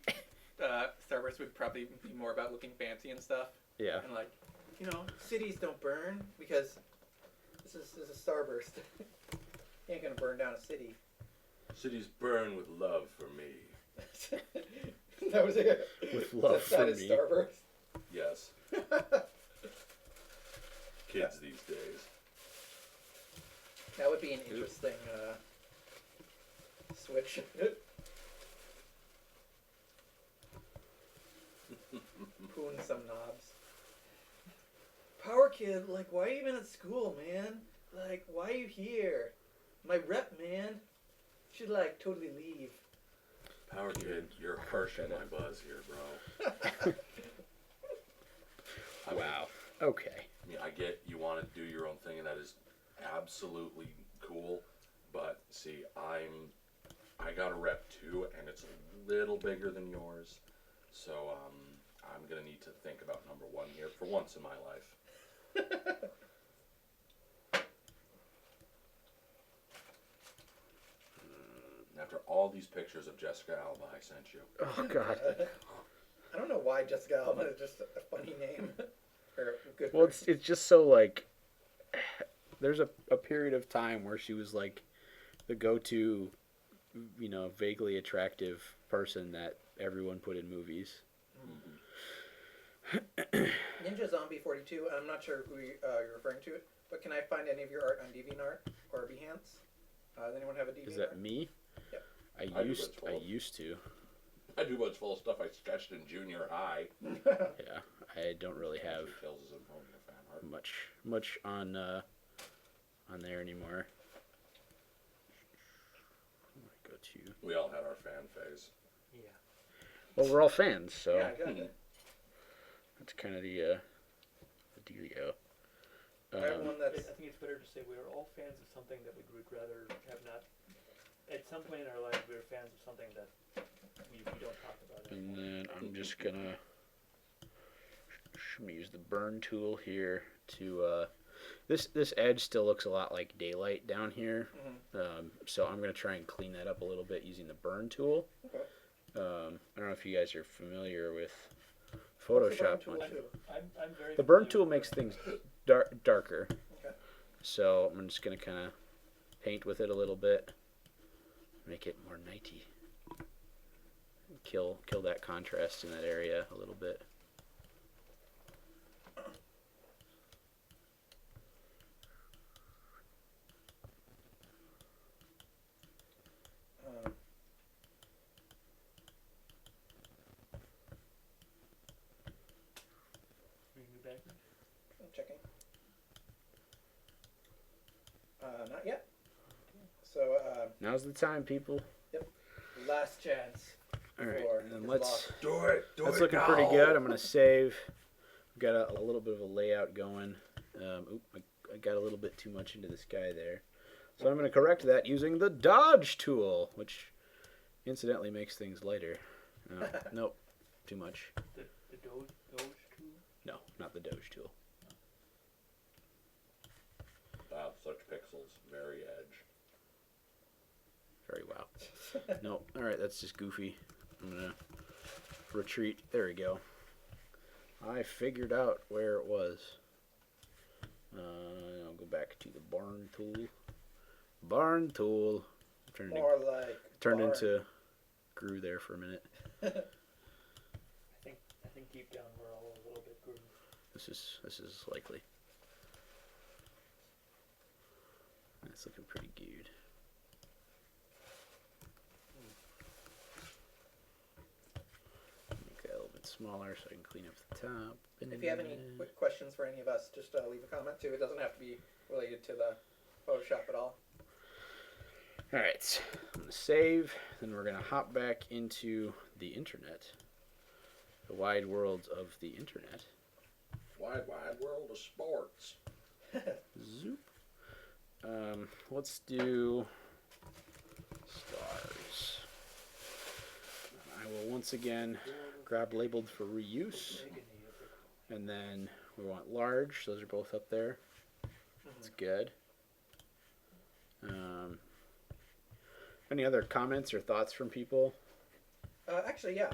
Speaker 1: Starburst would probably be more about looking fancy and stuff.
Speaker 2: Yeah.
Speaker 1: And cities don't burn because this is a Starburst. You ain't gonna burn down a city.
Speaker 3: Cities burn with love for me.
Speaker 1: That was it.
Speaker 2: With love for
Speaker 1: That is
Speaker 2: me.
Speaker 1: Starburst.
Speaker 3: Yes. Kids these days.
Speaker 1: That would be an interesting switch. Poon some knobs. Power Kid, why are you even at school, man? Why are you here? My rep, man. Should totally leave.
Speaker 3: Power Kid, you're harshing my buzz here, bro. I mean,
Speaker 2: Wow. Okay.
Speaker 3: I mean, I get you want to do your own thing, and that is absolutely cool. But see, I got a rep too, and it's a little bigger than yours. So I'm gonna need to think about number one here for once in my life. After all these pictures of Jessica Alba I sent you.
Speaker 2: Oh God.
Speaker 1: I don't know why Jessica Alba is just a funny name. Or a good
Speaker 2: Well,
Speaker 1: person.
Speaker 2: it's just so there's a period of time where she was the go-to, vaguely attractive person that everyone put in movies.
Speaker 1: Ninja Zombie 42, I'm not sure who you're referring to, but can I find any of your art on DeviantArt or Behance? Does anyone have a DeviantArt?
Speaker 2: Is that me?
Speaker 1: Yep.
Speaker 2: I used to.
Speaker 3: I do a bunch full of stuff I sketched in junior high.
Speaker 2: Yeah, I don't really have
Speaker 3: Tales of Symphonia fan art.
Speaker 2: much on there anymore. Go to.
Speaker 3: We all had our fan phase.
Speaker 7: Yeah.
Speaker 2: Well, we're all fans, so
Speaker 1: Yeah, exactly.
Speaker 2: that's kind of the dealio.
Speaker 5: I have one
Speaker 7: I
Speaker 5: that's
Speaker 7: think it's better to say we are all fans of something that we would rather have not. At some point in our lives, we were fans of something that we don't talk about
Speaker 2: And
Speaker 7: anymore.
Speaker 2: then I'm just gonna use the burn tool here to this edge still looks a lot like daylight down here. So I'm gonna try and clean that up a little bit using the burn tool.
Speaker 5: Okay.
Speaker 2: I don't know if you guys are familiar with
Speaker 5: What's the burn
Speaker 2: Photoshop
Speaker 5: tool
Speaker 2: much.
Speaker 5: do?
Speaker 7: I'm very.
Speaker 2: The burn
Speaker 7: familiar
Speaker 2: tool
Speaker 7: with
Speaker 2: makes
Speaker 7: it.
Speaker 2: things darker.
Speaker 5: Okay.
Speaker 2: So I'm just gonna kind of paint with it a little bit, make it more nighty. Kill that contrast in that area a little bit.
Speaker 7: Bring me backwards.
Speaker 5: I'm checking. Not yet. So,
Speaker 2: Now's the time, people.
Speaker 5: last chance.
Speaker 2: All right,
Speaker 5: before
Speaker 2: and then
Speaker 5: it's
Speaker 2: let's.
Speaker 5: lost.
Speaker 4: Do it.
Speaker 2: That's looking pretty good. I'm gonna save. We've got a little bit of a layout going. I got a little bit too much into this guy there, so I'm gonna correct that using the dodge tool, which incidentally makes things lighter. Nope, too much.
Speaker 7: The Doge tool.
Speaker 2: No, not the Doge tool.
Speaker 3: Wow, such pixels. Very edge.
Speaker 2: Very wow. No, all right, that's just goofy. I'm gonna retreat. There we go. I figured out where it was. I'll go back to the barn tool. Barn tool. Turned
Speaker 5: More like barn.
Speaker 2: into Gru there for a minute.
Speaker 7: I think deep down we're all a little bit groovy.
Speaker 2: This is likely. That's looking pretty good. Make that a little bit smaller so I can clean up the top.
Speaker 5: If you have any quick questions for any of us, just leave a comment too. It doesn't have to be related to the Photoshop at all.
Speaker 2: Alright, I'm going to save, then we're going to hop back into the internet. The wide world of the internet.
Speaker 4: Wide world of sports.
Speaker 2: Zoop. Let's do stars. I will once again grab labeled for reuse. And then we want large. Those are both up there. That's good. Any other comments or thoughts from people?
Speaker 5: Actually, yeah.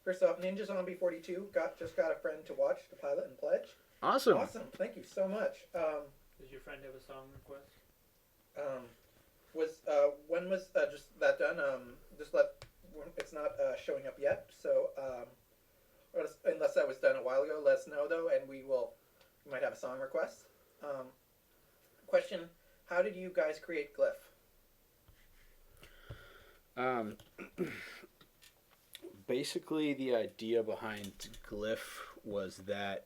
Speaker 5: First off, Ninja Zombie 42 just got a friend to watch the pilot and pledge.
Speaker 2: Awesome.
Speaker 5: Awesome. Thank you so much.
Speaker 7: Does your friend have a song request?
Speaker 5: When was just that done? Just let it's not showing up yet. So unless that was done a while ago, let us know though, and we might have a song request. Question: how did you guys create Glyph?
Speaker 2: Basically, the idea behind Glyph was that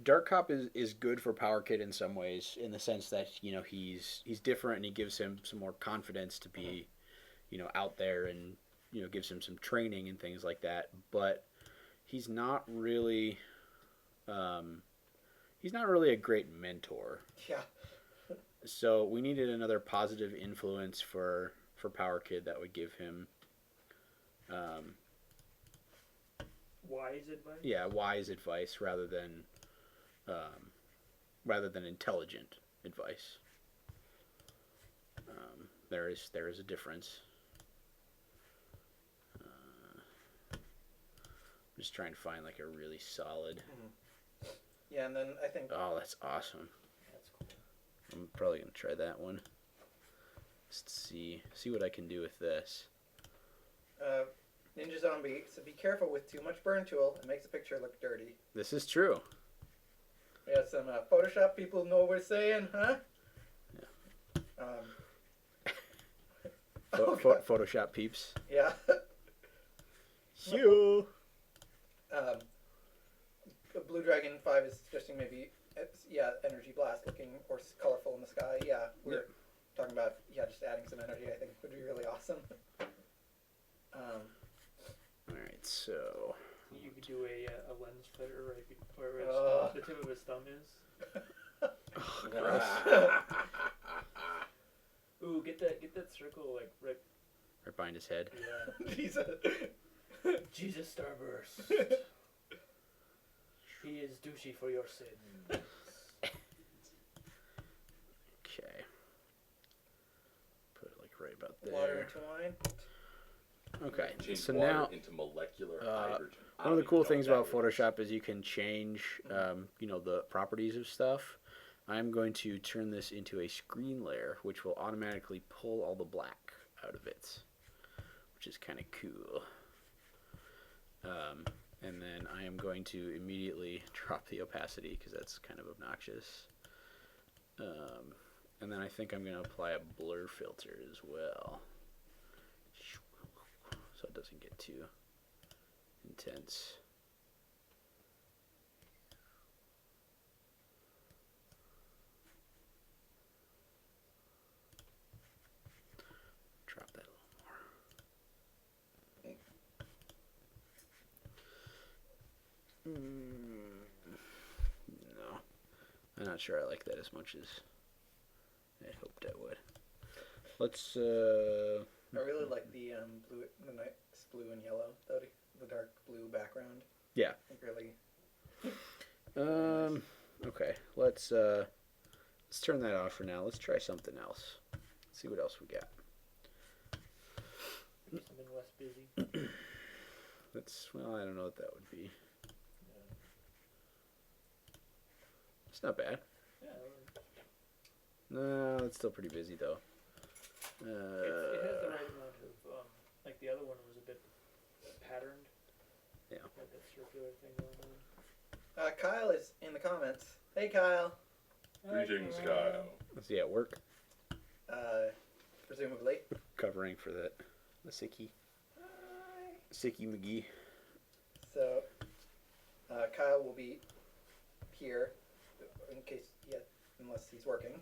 Speaker 2: Dark Cop is good for Power Kid in some ways, in the sense that he's different and he gives him some more confidence to be out there, and gives him some training and things like that. But he's not really a great mentor.
Speaker 5: Yeah.
Speaker 2: So we needed another positive influence for Power Kid that would give him
Speaker 7: Wise advice?
Speaker 2: yeah, wise advice rather than intelligent advice. There is a difference. I'm just trying to find like a really solid.
Speaker 5: Yeah, and then I think
Speaker 2: Oh, that's awesome.
Speaker 7: That's cool.
Speaker 2: I'm probably gonna try that one. Just see what I can do with this.
Speaker 5: Ninja Zombie said, "Be careful with too much burn tool. It makes the picture look dirty."
Speaker 2: This is true.
Speaker 5: We got some Photoshop people know what we're saying, huh?
Speaker 2: Photoshop peeps.
Speaker 5: Yeah.
Speaker 2: You.
Speaker 5: Blue Dragon 5 is suggesting maybe, energy blast looking or colorful in the sky. Yeah, we're talking about just adding some energy. I think would be really awesome.
Speaker 2: All right, so
Speaker 7: You could do a lens flitter, right? Or tip of his thumb is. Ooh, get that circle like right.
Speaker 2: Right behind his head.
Speaker 7: Yeah.
Speaker 1: Jesus.
Speaker 7: Jesus Starburst. He is douchey for your sins.
Speaker 2: Okay. Put it like right about there.
Speaker 1: Water into wine.
Speaker 2: Okay.
Speaker 3: Change
Speaker 2: So
Speaker 3: water
Speaker 2: now
Speaker 3: into molecular hydrogen. I
Speaker 2: one of the
Speaker 3: don't
Speaker 2: cool
Speaker 3: even know
Speaker 2: things
Speaker 3: what
Speaker 2: about
Speaker 3: that is.
Speaker 2: Photoshop is you can change, the properties of stuff. I'm going to turn this into a screen layer, which will automatically pull all the black out of it, which is kind of cool. And then I am going to immediately drop the opacity because that's kind of obnoxious. And then I think I'm going to apply a blur filter as well, so it doesn't get too intense. Drop that a little more. No, I'm not sure I like that as much as I hoped I would. Let's
Speaker 1: I really like the nice blue and yellow, the dark blue background.
Speaker 2: Yeah.
Speaker 1: Like really.
Speaker 2: Okay, let's turn that off for now. Let's try something else. Let's see what else we got.
Speaker 7: Something less busy.
Speaker 2: I don't know what that would be. It's not bad.
Speaker 7: Yeah.
Speaker 2: No, it's still pretty busy though.
Speaker 7: It has the right amount of like the other one was a bit patterned.
Speaker 2: Yeah.
Speaker 7: Had that circular thing going on.
Speaker 1: Kyle is in the comments. Hey, Kyle.
Speaker 3: Greetings, Kyle.
Speaker 2: Let's see at work.
Speaker 1: Presumably.
Speaker 2: Covering for the Sicky McGee.
Speaker 1: So, Kyle will be here in case, unless he's working.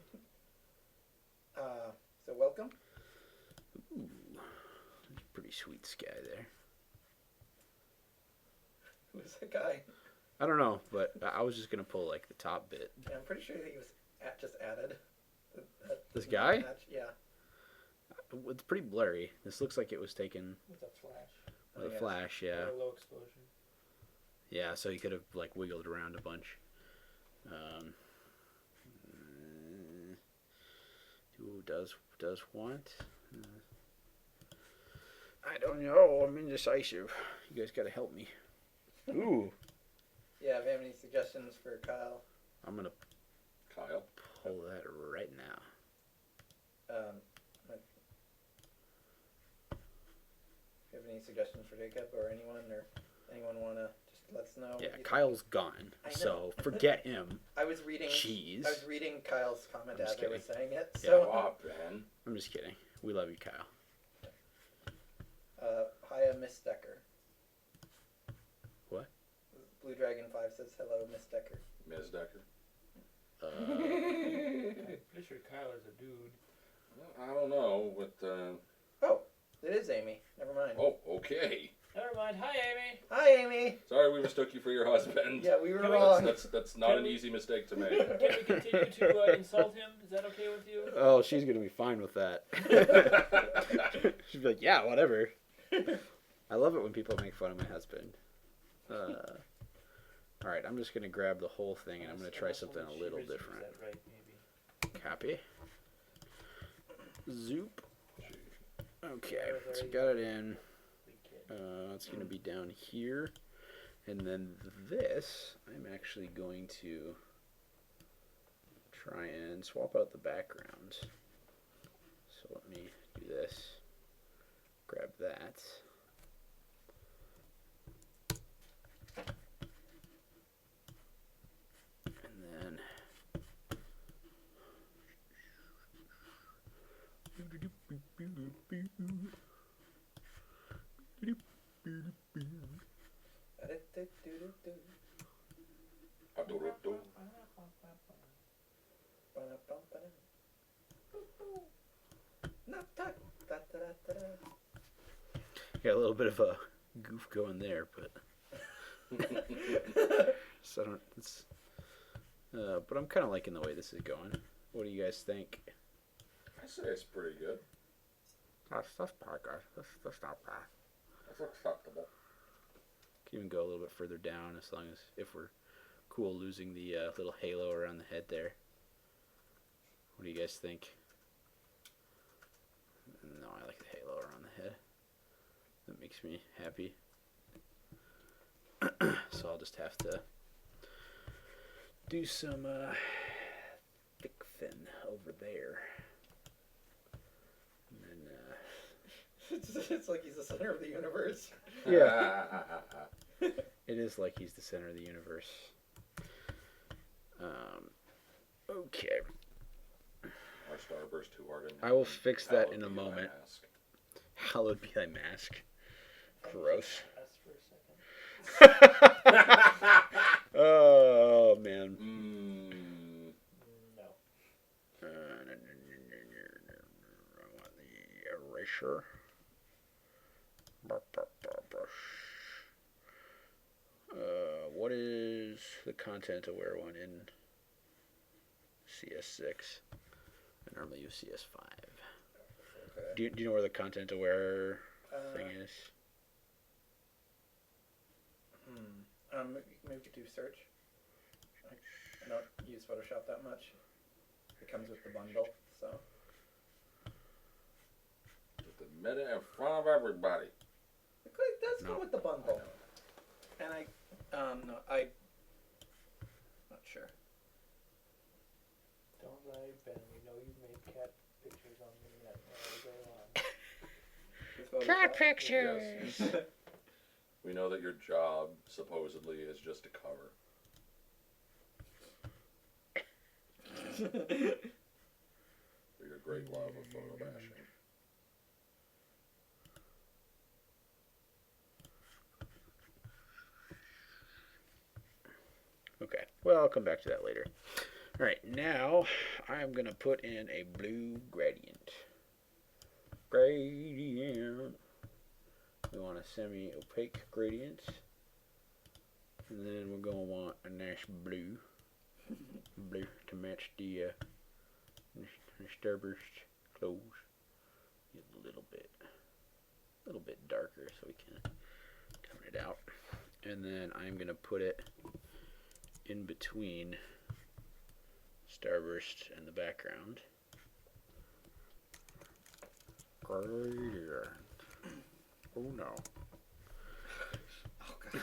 Speaker 1: So welcome.
Speaker 2: Ooh, there's a pretty sweet sky there.
Speaker 1: Who's that guy?
Speaker 2: I don't know, but I was just gonna pull like the top bit.
Speaker 1: Yeah, I'm pretty sure that he was just added.
Speaker 2: This guy?
Speaker 1: Match. Yeah.
Speaker 2: It's pretty blurry. This looks like it was taken
Speaker 7: With a flash.
Speaker 2: with a
Speaker 1: yeah.
Speaker 2: flash, yeah.
Speaker 7: Or a low explosion.
Speaker 2: Yeah, so you could have like wiggled around a bunch. Who does want? I don't know. I'm indecisive. You guys gotta help me. Ooh,
Speaker 1: Yeah, if you have any suggestions for Kyle,
Speaker 2: I'm gonna
Speaker 3: Kyle.
Speaker 2: pull that right now.
Speaker 1: if you have any suggestions for Jacob or anyone want to just let us know.
Speaker 2: Yeah,
Speaker 1: what you
Speaker 2: Kyle's gone,
Speaker 1: I know.
Speaker 2: so forget him.
Speaker 1: I was reading.
Speaker 2: Jeez.
Speaker 1: I was reading Kyle's comment
Speaker 2: I'm
Speaker 1: as
Speaker 2: just
Speaker 1: I was saying it.
Speaker 2: Yeah.
Speaker 1: So,
Speaker 3: Stop, Ben.
Speaker 2: I'm just kidding. We love you, Kyle.
Speaker 1: hiya, Miss Decker.
Speaker 2: What?
Speaker 1: Blue Dragon 5 says hello, Miss Decker.
Speaker 3: Ms. Decker.
Speaker 7: I'm pretty sure Kyle is a dude.
Speaker 3: I don't know, but
Speaker 1: Oh, it is Amy. Never mind.
Speaker 3: oh, okay.
Speaker 7: Never mind. Hi, Amy.
Speaker 1: Hi, Amy.
Speaker 3: Sorry, we mistook you for your husband.
Speaker 1: Yeah, we were
Speaker 7: Can we-
Speaker 1: wrong.
Speaker 3: That's not
Speaker 7: Can
Speaker 3: an
Speaker 7: we-
Speaker 3: easy mistake to make.
Speaker 7: Can we continue to insult him? Is that okay with you?
Speaker 2: Oh, she's gonna be fine with that. She'd be like, yeah, whatever. I love it when people make fun of my husband. All right, I'm just gonna grab the whole thing and I'm gonna try something a little different.
Speaker 7: Is that right, maybe?
Speaker 2: Copy. Zoop. Okay, so got it in. It's going to be down here. And then this, I'm actually going to try and swap out the background. So let me do this. Grab that. And then got a little bit of a goof going there, but so But I'm kind of liking the way this is going. What do you guys think?
Speaker 3: I say it's pretty good.
Speaker 5: That's pretty good. That's not bad.
Speaker 3: That's acceptable.
Speaker 2: Can even go a little bit further down as long as if we're cool losing the little halo around the head there. What do you guys think? No, I like the halo around the head. That makes me happy. So I'll just have to do some thick fin over there. And then,
Speaker 1: It's like he's the center of the universe.
Speaker 2: yeah. It is like he's the center of the universe. Okay.
Speaker 3: Our starburst too hard.
Speaker 2: I will fix that
Speaker 3: Hallowed
Speaker 2: in a
Speaker 3: be thy
Speaker 2: moment.
Speaker 3: mask.
Speaker 2: Hallowed be thy mask. Gross.
Speaker 7: That's for a second.
Speaker 2: Oh, man.
Speaker 7: No.
Speaker 2: I want the erasure. What is the content aware one in CS6? I normally use CS5.
Speaker 1: Okay.
Speaker 2: Do you know where the content aware thing is?
Speaker 1: Maybe we could do search. I don't use Photoshop that much. It comes with the bundle, so.
Speaker 3: With the meta in front of everybody.
Speaker 1: It does come with the bundle. And no, not sure.
Speaker 7: Don't lie, Ben. We know you've made cat pictures on the net all day long.
Speaker 11: Cat pictures.
Speaker 3: Yes. We know that your job supposedly is just to cover. For your great love of photo bashing.
Speaker 2: Okay. Well, I'll come back to that later. All right. Now I'm gonna put in a blue gradient. Gradient. We want a semi-opaque gradient. And then we're going to want a nice blue. Blue to match the starburst clothes. Get a little bit darker so we can tone it out. And then I'm going to put it in between starburst and the background.
Speaker 5: Gradient. Oh no.
Speaker 1: Oh god.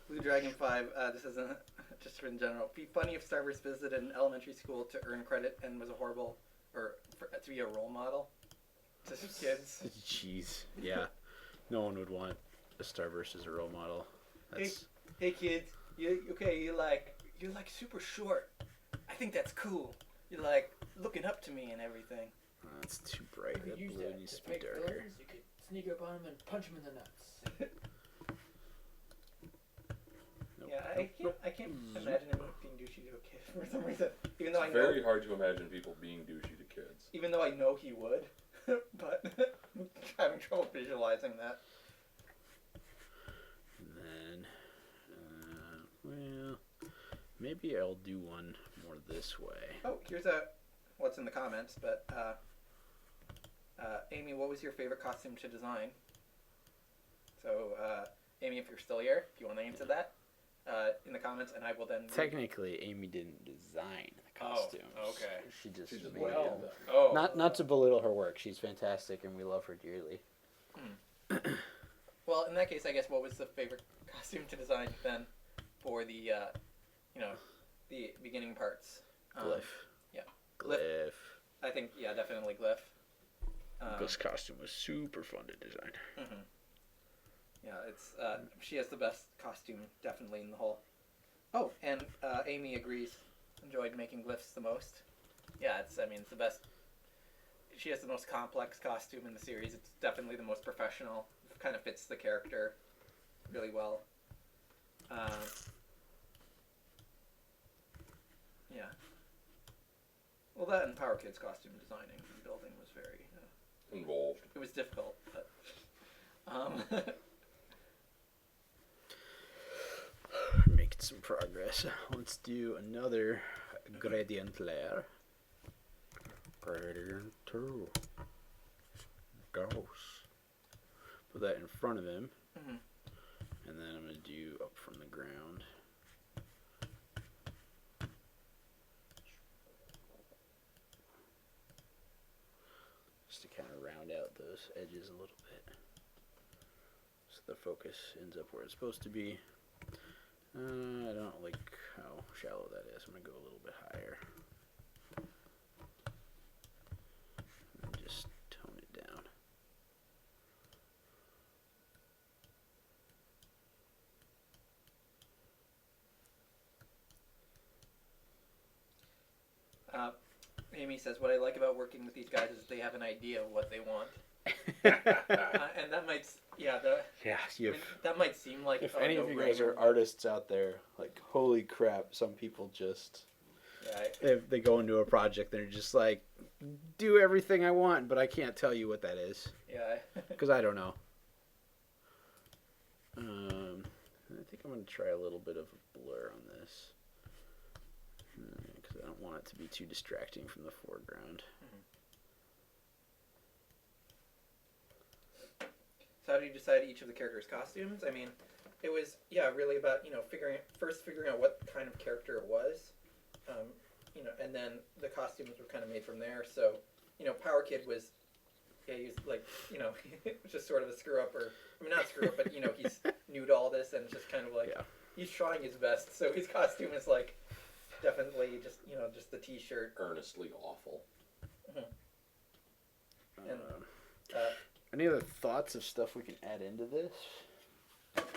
Speaker 1: Blue Dragon 5, this isn't just in general. Be funny if Starburst visited an elementary school to earn credit and was a horrible, to be a role model to kids.
Speaker 2: Jeez. Yeah. No one would want a starburst as a role model. That's...
Speaker 1: Hey kids, you're like super short. I think that's cool. You're like looking up to me and everything.
Speaker 2: That's too bright.
Speaker 7: You
Speaker 2: That
Speaker 7: could use
Speaker 2: blue
Speaker 7: that
Speaker 2: needs
Speaker 7: to
Speaker 2: to be
Speaker 7: fake
Speaker 2: darker.
Speaker 7: villains. You could sneak up on him and punch him in the nuts.
Speaker 2: Nope.
Speaker 1: I can't imagine him being douchey to a kid for some reason. Even though
Speaker 3: It's very hard to imagine people being douchey to kids.
Speaker 1: Even though I know he would, but I'm having trouble visualizing that.
Speaker 2: And then, well, maybe I'll do one more this way.
Speaker 1: Oh, here's what's in the comments, but Amy, what was your favorite costume to design? So, Amy, if you're still here, if you want to answer that, in the comments, and I will then...
Speaker 2: Technically, Amy didn't design the costume.
Speaker 1: Oh, okay.
Speaker 2: She just
Speaker 3: She just
Speaker 2: made
Speaker 3: went
Speaker 2: them.
Speaker 3: in.
Speaker 1: Oh.
Speaker 2: Not to belittle her work. She's fantastic, and we love her dearly.
Speaker 1: Well, in that case, I guess what was the favorite costume to design then for the, the beginning parts?
Speaker 2: Glyph.
Speaker 1: Yeah.
Speaker 2: Glyph.
Speaker 1: I think, yeah, definitely Glyph.
Speaker 2: This costume was super fun to design.
Speaker 1: Mm-hmm. Yeah, it's she has the best costume definitely in the whole. Oh, and Amy agrees. Enjoyed making glyphs the most. Yeah, it's the best. She has the most complex costume in the series. It's definitely the most professional. It kind of fits the character really well. Yeah. Well, that and Power Kid's costume designing and building was very
Speaker 3: Involved.
Speaker 1: It was difficult, but
Speaker 2: Making some progress. Let's do another gradient layer. Gradient 2. Ghost. Put that in front of him.
Speaker 1: Mhm.
Speaker 2: And then I'm going to do up from the ground. Just to kind of round out those edges a little bit. So the focus ends up where it's supposed to be. I don't like how shallow that is. I'm going to go a little bit higher. And just tone it down.
Speaker 1: Amy says, what I like about working with these guys is they have an idea of what they want. And that might, that might seem like
Speaker 2: If
Speaker 1: a
Speaker 2: any of you guys
Speaker 1: no-brainer,
Speaker 2: are artists out there, like, holy crap, some people just,
Speaker 1: Yeah,
Speaker 2: they go into a project, they're just like, do everything I want, but I can't tell you what that is,
Speaker 1: yeah.
Speaker 2: because I don't know. I think I'm going to try a little bit of a blur on this, because I don't want it to be too distracting from the foreground.
Speaker 1: So how do you decide each of the characters' costumes? I mean, it was, really about, figuring out what kind of character it was, and then the costumes were kind of made from there. So, Power Kid was, he's like, just sort of a screw up, or, I mean, not screw up, but, he's new to all this, and it's just kind of like, he's trying his best. So his costume is like, definitely just, just the t-shirt.
Speaker 3: Earnestly awful.
Speaker 1: And,
Speaker 2: any other thoughts of stuff we can add into this?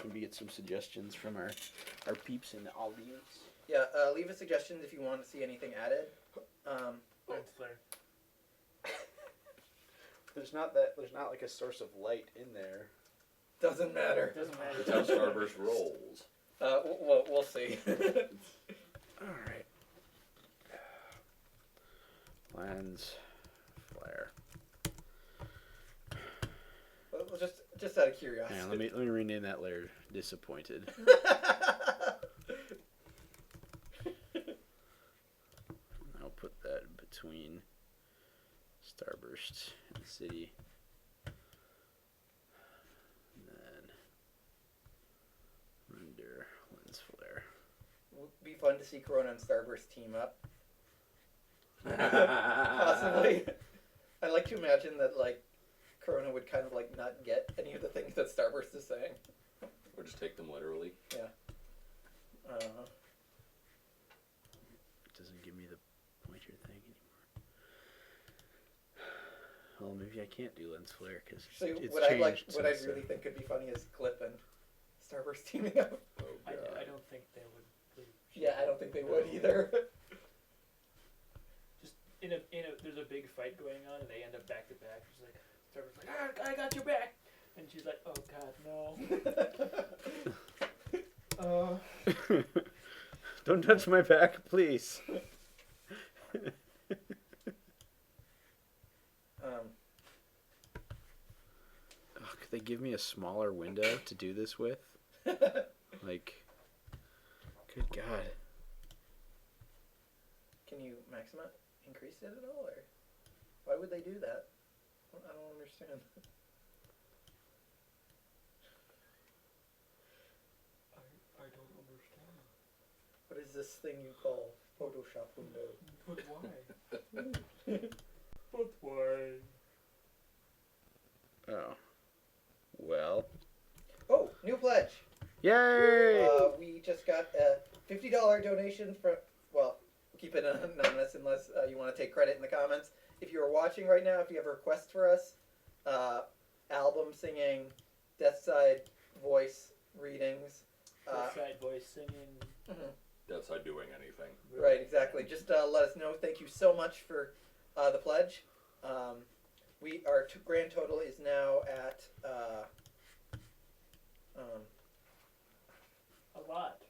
Speaker 2: Maybe get some suggestions from our peeps in the audience.
Speaker 1: Yeah, leave us suggestions if you want to see anything added.
Speaker 7: Lens flare.
Speaker 2: There's not like a source of light in there.
Speaker 1: Doesn't matter.
Speaker 7: Doesn't matter.
Speaker 3: That's how Starburst rolls.
Speaker 1: We'll see.
Speaker 2: All right. Lens flare.
Speaker 1: Well, just out of curiosity.
Speaker 2: Hang on, let me rename that layer. Disappointed. I'll put that between Starburst and City. And then render lens flare.
Speaker 1: It would be fun to see Corona and Starburst team up. Possibly. I like to imagine that, like, Corona would kind of, like, not get any of the things that Starburst is saying.
Speaker 3: Or just take them literally.
Speaker 1: Yeah.
Speaker 2: It doesn't give me the pointer thing anymore. Well, maybe I can't do lens flare because
Speaker 1: So
Speaker 2: it's
Speaker 1: what I
Speaker 2: changed.
Speaker 1: what I
Speaker 2: since,
Speaker 1: really think could be funny is Clip and Starburst teaming up.
Speaker 3: Oh,
Speaker 7: I
Speaker 3: God.
Speaker 7: don't think they would.
Speaker 1: Yeah, I don't think they would either.
Speaker 7: Just in a there's a big fight going on and they end up back to back. She's like, Starburst's like, I got your back, and she's like, oh God, no.
Speaker 2: Don't touch my back, please. Could they give me a smaller window to do this with? Like, good God.
Speaker 1: Can you increase it at all, or why would they do that? I don't understand.
Speaker 7: I don't understand.
Speaker 1: What is this thing you call Photoshop window?
Speaker 7: But why? But why?
Speaker 2: Oh. Well.
Speaker 1: Oh, new pledge!
Speaker 2: Yay!
Speaker 1: We just got a $50 donation from, well, keep it anonymous unless you want to take credit in the comments. If you are watching right now, if you have a request for us, album singing, Deathside voice readings.
Speaker 7: Side voice singing.
Speaker 3: Deathside doing anything.
Speaker 1: Right, exactly. Just let us know. Thank you so much for the pledge. Our grand total is now at
Speaker 7: A lot.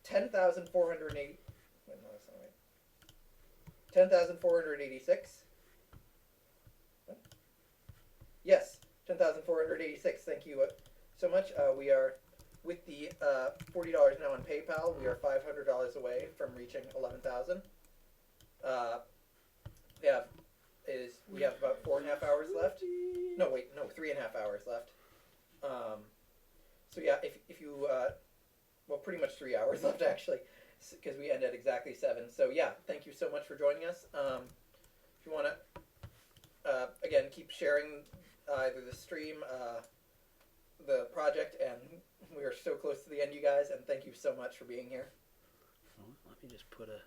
Speaker 1: 10,480. Wait, no, that's not right. 10,486. Yes, 10,486. Thank you so much. We are with the $40 now on PayPal, we are $500 away from reaching 11,000. We have about 4.5 hours left. No, wait, no, 3.5 hours left. So yeah, if you well, pretty much 3 hours left actually, because we end at exactly 7. So yeah, thank you so much for joining us. If you want to, again, keep sharing either the stream, the project, and we are so close to the end, you guys, and thank you so much for being here.
Speaker 2: Well, let me just put a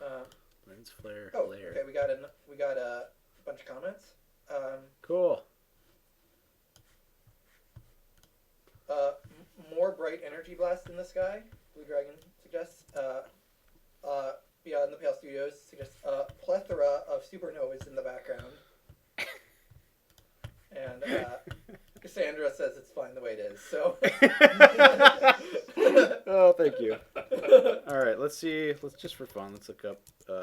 Speaker 1: Uh,
Speaker 2: lens flare
Speaker 1: oh,
Speaker 2: layer.
Speaker 1: okay, we got a bunch of comments.
Speaker 2: Cool.
Speaker 1: More bright energy blast in the sky, Blue Dragon suggests. Beyond the Pale Studios suggests plethora of supernovas in the background. And Cassandra says it's fine the way it is. So.
Speaker 2: Oh, thank you. All right, let's see. Let's just for fun. Let's look up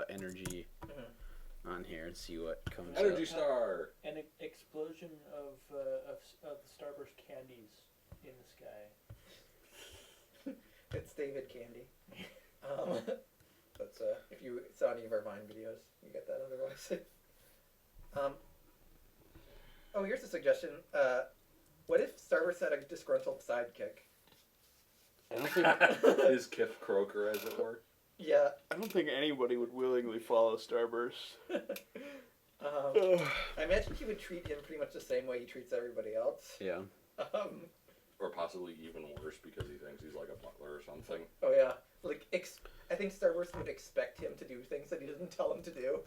Speaker 2: energy on here and see what comes
Speaker 3: Energy
Speaker 2: up.
Speaker 3: star.
Speaker 7: An explosion of the Starburst candies in the sky.
Speaker 1: It's David Candy. That's if you saw any of our Vine videos, you get that otherwise. Oh, here's a suggestion. What if Starburst had a disgruntled sidekick?
Speaker 3: I don't think his Kif Croaker, as it were.
Speaker 1: Yeah.
Speaker 9: I don't think anybody would willingly follow Starburst.
Speaker 1: I imagine he would treat him pretty much the same way he treats everybody else.
Speaker 2: Yeah.
Speaker 3: Or possibly even worse because he thinks he's like a butler or something.
Speaker 1: Oh yeah. Like I think Starburst would expect him to do things that he doesn't tell him to do.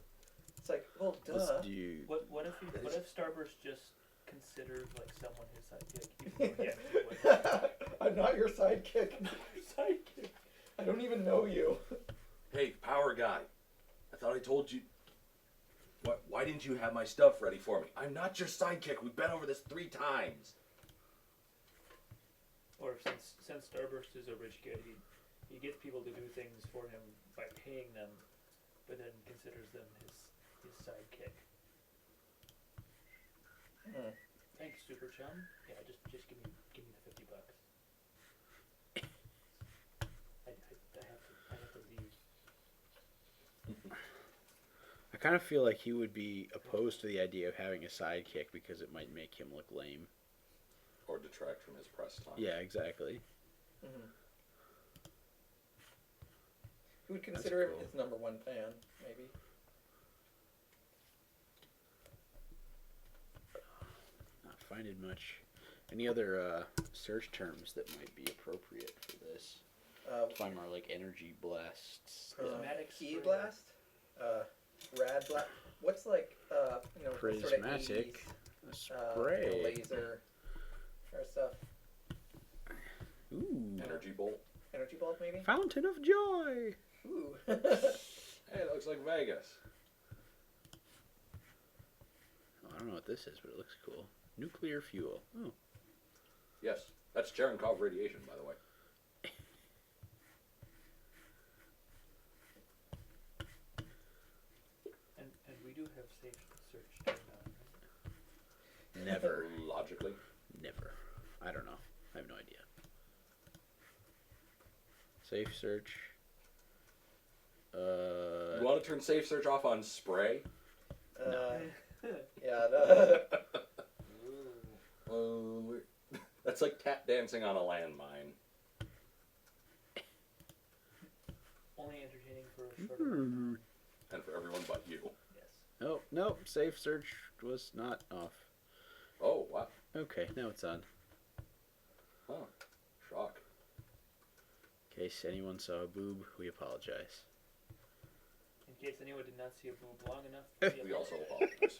Speaker 1: It's like, well, duh.
Speaker 7: What if Starburst just considers like someone his sidekick? Even though he actually wouldn't?
Speaker 1: I'm not your sidekick. I'm not your sidekick. I don't even know you.
Speaker 3: Hey, power guy. I thought I told you. Why didn't you have my stuff ready for me? I'm not your sidekick. We've been over this 3 times.
Speaker 7: Or since Starburst is a rich kid, he gets people to do things for him by paying them, but then considers them his sidekick. Thanks, Super Chum. Yeah, just give me the $50. I have to leave.
Speaker 2: I kind of feel like he would be opposed to the idea of having a sidekick because it might make him look lame.
Speaker 3: Or detract from his press time.
Speaker 2: Yeah, exactly.
Speaker 1: Who would consider him his number 1 fan, maybe?
Speaker 2: Not finding much. Any other search terms that might be appropriate for this? Find more like energy blasts.
Speaker 7: Prismatic
Speaker 1: Key
Speaker 7: spray.
Speaker 1: blast? Rad blast? What's like, sort of
Speaker 2: Prismatic.
Speaker 1: 80s,
Speaker 2: A spray.
Speaker 1: laser or stuff?
Speaker 2: Ooh.
Speaker 3: Energy bolt.
Speaker 1: Energy bulb, maybe?
Speaker 2: Fountain of joy.
Speaker 1: Ooh.
Speaker 3: Hey, it looks like Vegas.
Speaker 2: Oh, I don't know what this is, but it looks cool. Nuclear fuel. Oh.
Speaker 3: Yes, that's Cherenkov radiation, by the way.
Speaker 7: And we do have safe search turned on, right?
Speaker 2: Never.
Speaker 3: Logically.
Speaker 2: Never. I don't know. I have no idea. Safe search.
Speaker 3: You want to turn safe search off on spray?
Speaker 1: Yeah, no.
Speaker 3: That's like tap dancing on a landmine.
Speaker 7: Only entertaining for a short amount of time.
Speaker 3: And for everyone but you.
Speaker 7: Yes.
Speaker 2: Oh, no. Safe search was not off.
Speaker 3: Oh, wow.
Speaker 2: Okay, now it's on.
Speaker 3: Huh. Shock.
Speaker 2: In case anyone saw a boob, we apologize.
Speaker 7: In case anyone did not see a boob long enough,
Speaker 3: We also apologize.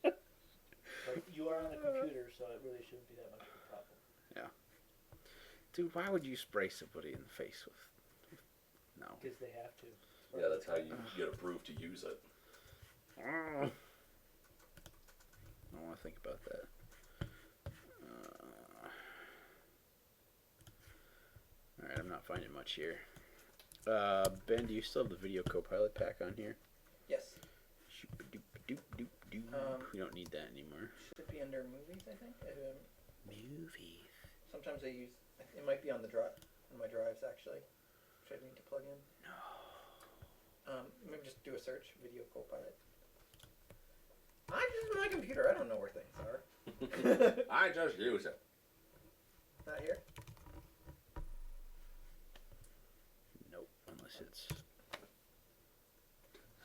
Speaker 7: But you are on a computer, so it really shouldn't be that much of a problem.
Speaker 2: Yeah. Dude, why would you spray somebody in the face with... No.
Speaker 7: Because they have to.
Speaker 3: Yeah, that's how you get approved to use it.
Speaker 2: I don't want to think about that. Alright, I'm not finding much here. Ben, do you still have the video copilot pack on here?
Speaker 1: Yes.
Speaker 2: We don't need that anymore.
Speaker 1: Should be under movies, I think.
Speaker 2: Movies.
Speaker 1: Sometimes I use. It might be on the drive, on my drives actually, which I need to plug in. No. Maybe just do a search, video Copilot. I just my computer. I don't know where things are.
Speaker 3: I just use it.
Speaker 1: Not here.
Speaker 2: Nope, unless it's.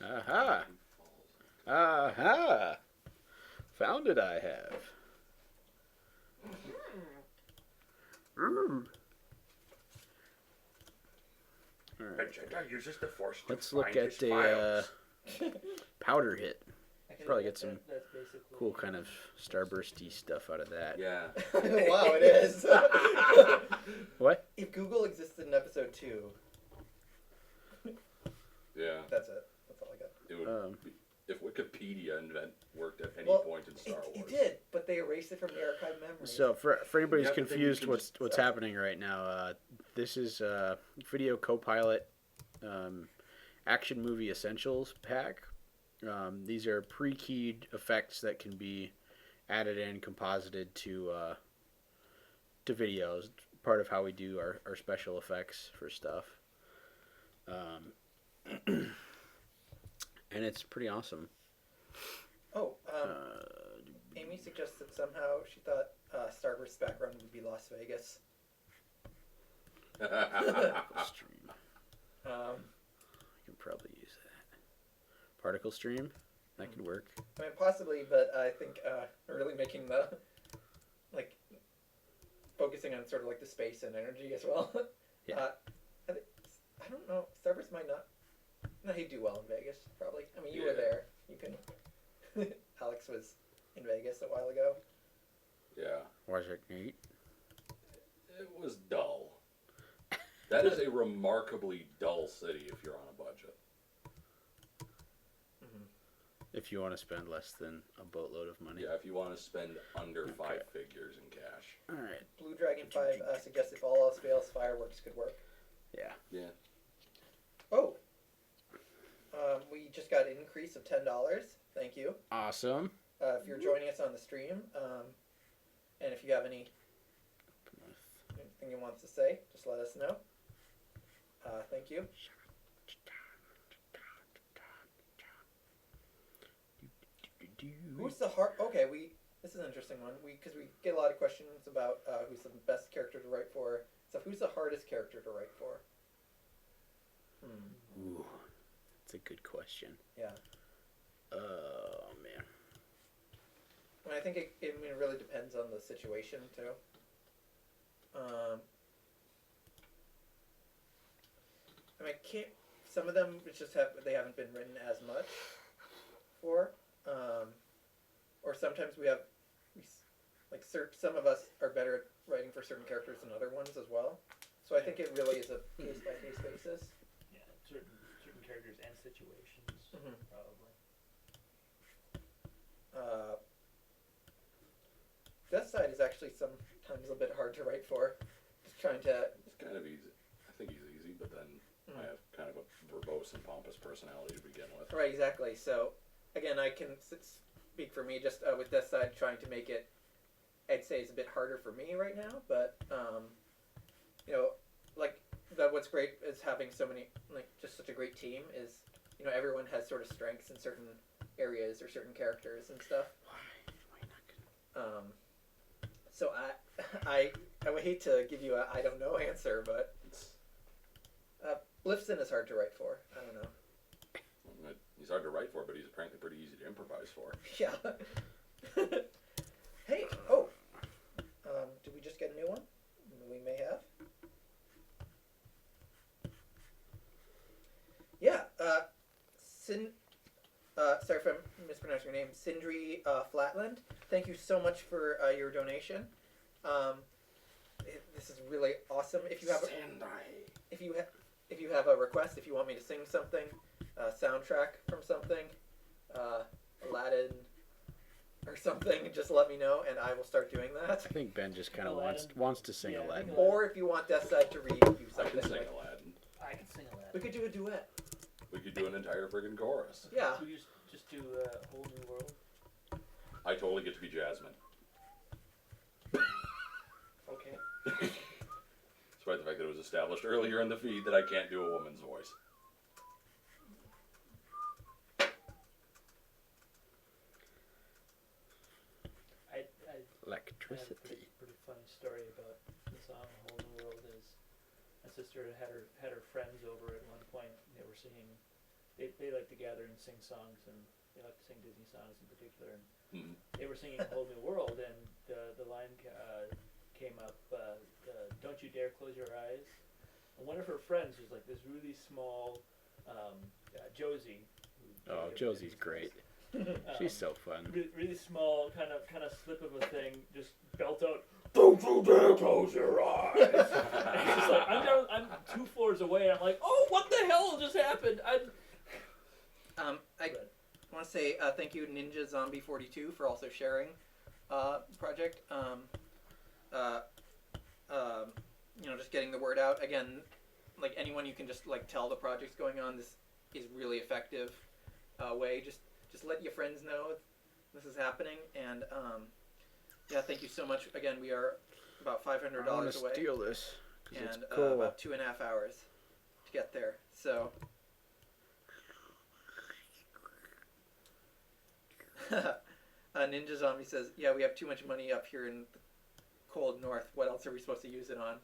Speaker 2: Aha! Aha! Found it, I have. Alright.
Speaker 3: Vegeta uses the Force to
Speaker 2: Let's look
Speaker 3: find
Speaker 2: at
Speaker 3: his
Speaker 2: the
Speaker 3: files.
Speaker 2: powder hit. Probably get some
Speaker 7: That's basically
Speaker 2: cool kind of starbursty stuff out of that.
Speaker 3: Yeah.
Speaker 1: Wow, it is.
Speaker 2: What?
Speaker 1: If Google existed in episode 2,
Speaker 3: Yeah.
Speaker 1: that's it. That's all I got.
Speaker 3: It would if Wikipedia worked at any
Speaker 1: Well,
Speaker 3: point in Star
Speaker 1: It
Speaker 3: Wars.
Speaker 1: did, but they erased it from the archive memory.
Speaker 2: So for anybody who's
Speaker 3: Yeah, but then you
Speaker 2: confused
Speaker 3: can
Speaker 2: what's
Speaker 3: just-
Speaker 2: happening right now, this is Video Copilot Action Movie Essentials pack. These are pre-keyed effects that can be added in, composited to videos. Part of how we do our special effects for stuff. And it's pretty awesome.
Speaker 1: Oh, Amy suggested somehow she thought Starburst's background would be Las Vegas.
Speaker 2: Stream.
Speaker 1: Um,
Speaker 2: I can probably use that. Particle stream? That could work.
Speaker 1: I mean, possibly, but I think really making the, like, focusing on sort of like the space and energy as well.
Speaker 2: Yeah.
Speaker 1: I don't know. Starburst might not. No, he'd do well in Vegas, probably. I mean, you were
Speaker 3: Yeah.
Speaker 1: there. You can. Alex was in Vegas a while ago.
Speaker 3: Yeah.
Speaker 2: Was it neat?
Speaker 3: It was dull. That is a remarkably dull city if you're on a budget.
Speaker 2: If you want to spend less than a boatload of money.
Speaker 3: Yeah, if you want to spend under 5 figures in cash.
Speaker 2: Alright.
Speaker 1: Blue Dragon 5 suggests if all else fails, fireworks could work.
Speaker 2: Yeah.
Speaker 3: Yeah.
Speaker 1: Oh. We just got an increase of $10. Thank you.
Speaker 2: Awesome.
Speaker 1: If you're joining us on the stream, and if you have anything you want to say, just let us know. Thank you. Who's the hard? Okay, this is an interesting one. Because we get a lot of questions about who's the best character to write for. So who's the hardest character to write for?
Speaker 2: Ooh, that's a good question.
Speaker 1: Yeah.
Speaker 2: Oh man.
Speaker 1: And I think it really depends on the situation too. I mean, some of them it's just they haven't been written as much for, or sometimes some of us are better at writing for certain characters than other ones as well. So I think it really is a case by case basis.
Speaker 7: Yeah, certain characters and situations, probably.
Speaker 1: Death Side is actually sometimes a bit hard to write for. Just trying to.
Speaker 3: It's kind of easy. I think he's easy, but then I have kind of a verbose and pompous personality to begin with.
Speaker 1: Right, exactly. So, again, I can speak for me just with Death Side trying to make it, I'd say it's a bit harder for me right now, but, what's great is having so many, just such a great team is, everyone has sort of strengths in certain areas or certain characters and stuff. So I would hate to give you a I don't know answer, but Blifson is hard to write for. I don't know.
Speaker 3: He's hard to write for, but he's apparently pretty easy to improvise for.
Speaker 1: Yeah. Hey, did we just get a new one? We may have. Yeah, sorry if I'm mispronouncing your name, Sindri Flatland. Thank you so much for your donation. This is really awesome. If you have a request, if you want me to sing something, soundtrack from something, Aladdin or something, just let me know and I will start doing that.
Speaker 2: I think Ben just kind of wants to sing Aladdin.
Speaker 1: Or if you want Death Side to read you
Speaker 3: I
Speaker 1: something.
Speaker 3: can sing Aladdin.
Speaker 7: I can sing Aladdin.
Speaker 1: We could do a duet.
Speaker 3: We could do an entire friggin' chorus.
Speaker 1: Yeah.
Speaker 7: We just do a whole new world.
Speaker 3: I totally get to be Jasmine.
Speaker 7: Okay.
Speaker 3: Despite the fact that it was established earlier in the feed that I can't do a woman's voice.
Speaker 7: I
Speaker 6: Electricity.
Speaker 7: pretty funny story about the song "Whole New World" is my sister had her friends over at one point. And they were singing. They like to gather and sing songs, and they like to sing Disney songs in particular. And
Speaker 3: Mm-hmm.
Speaker 7: they were singing "Whole New World," and the line came up, "Don't you dare close your eyes." And one of her friends was like this really small Josie.
Speaker 13: Oh, Josie's great. She's so fun.
Speaker 7: Really small, kind of slip of a thing. Just belt out. Don't you dare close your eyes. And it's just like I'm 2 floors away. And I'm like, oh, what the hell just happened?
Speaker 1: I want to say thank you, Ninja Zombie 42, for also sharing project. Just getting the word out again. Like anyone, you can just like tell the project's going on. This is really effective way. Just let your friends know this is happening, and thank you so much. Again, we are about $500
Speaker 13: I want to
Speaker 1: away,
Speaker 13: steal this because
Speaker 1: and
Speaker 13: it's cool.
Speaker 1: about 2.5 hours to get there. So. Ninja Zombie says, "Yeah, we have too much money up here in the cold north. What else are we supposed to use it on?"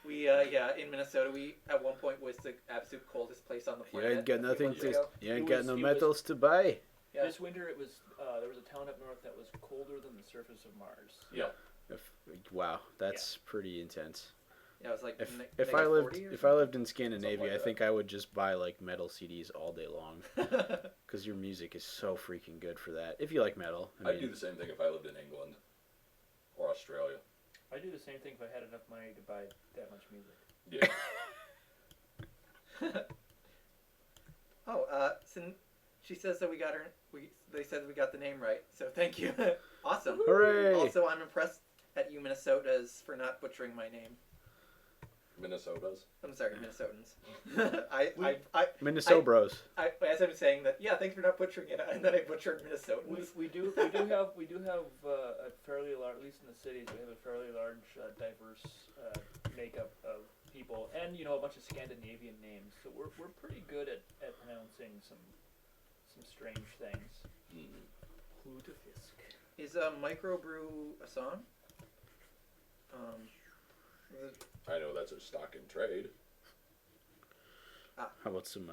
Speaker 1: We, in Minnesota, we at one point was the absolute coldest place on the
Speaker 13: You
Speaker 1: planet.
Speaker 13: ain't got
Speaker 1: a few
Speaker 13: nothing
Speaker 1: months
Speaker 13: to.
Speaker 1: ago.
Speaker 13: You ain't
Speaker 7: It
Speaker 13: got
Speaker 7: was-
Speaker 13: no
Speaker 7: it was-
Speaker 13: metals to buy.
Speaker 1: Yeah.
Speaker 7: This winter, it was there was a town up north that was colder than the surface of Mars.
Speaker 3: Yeah.
Speaker 13: Wow, that's pretty intense.
Speaker 1: Yeah, it was like
Speaker 13: If
Speaker 1: negative
Speaker 13: I
Speaker 1: 40
Speaker 13: lived
Speaker 1: or
Speaker 13: if I lived in Scandinavia,
Speaker 3: like
Speaker 13: I
Speaker 3: that.
Speaker 13: think I would just buy like metal CDs all day long
Speaker 1: something.
Speaker 13: because your music is so freaking good for that. If you like metal,
Speaker 3: I'd do the same thing if I lived in England or Australia.
Speaker 7: I do the same thing if I had enough money to buy that much music.
Speaker 3: Yeah.
Speaker 1: She says that we got her. They said we got the name right, so thank you. Awesome.
Speaker 13: Hooray!
Speaker 1: Also, I'm impressed at you Minnesotas for not butchering my name.
Speaker 3: Minnesotas.
Speaker 1: I'm sorry, Minnesotans. I
Speaker 13: Minnesota Bros.
Speaker 1: as I'm saying that, thanks for not butchering it, and then I butchered Minnesotans.
Speaker 7: We do have a fairly large, at least in the cities, we have a fairly large, diverse makeup of people, and a bunch of Scandinavian names. So we're pretty good at pronouncing some strange things. Lutefisk.
Speaker 1: Is microbrew a song?
Speaker 3: I know that's a stock in trade.
Speaker 13: How about some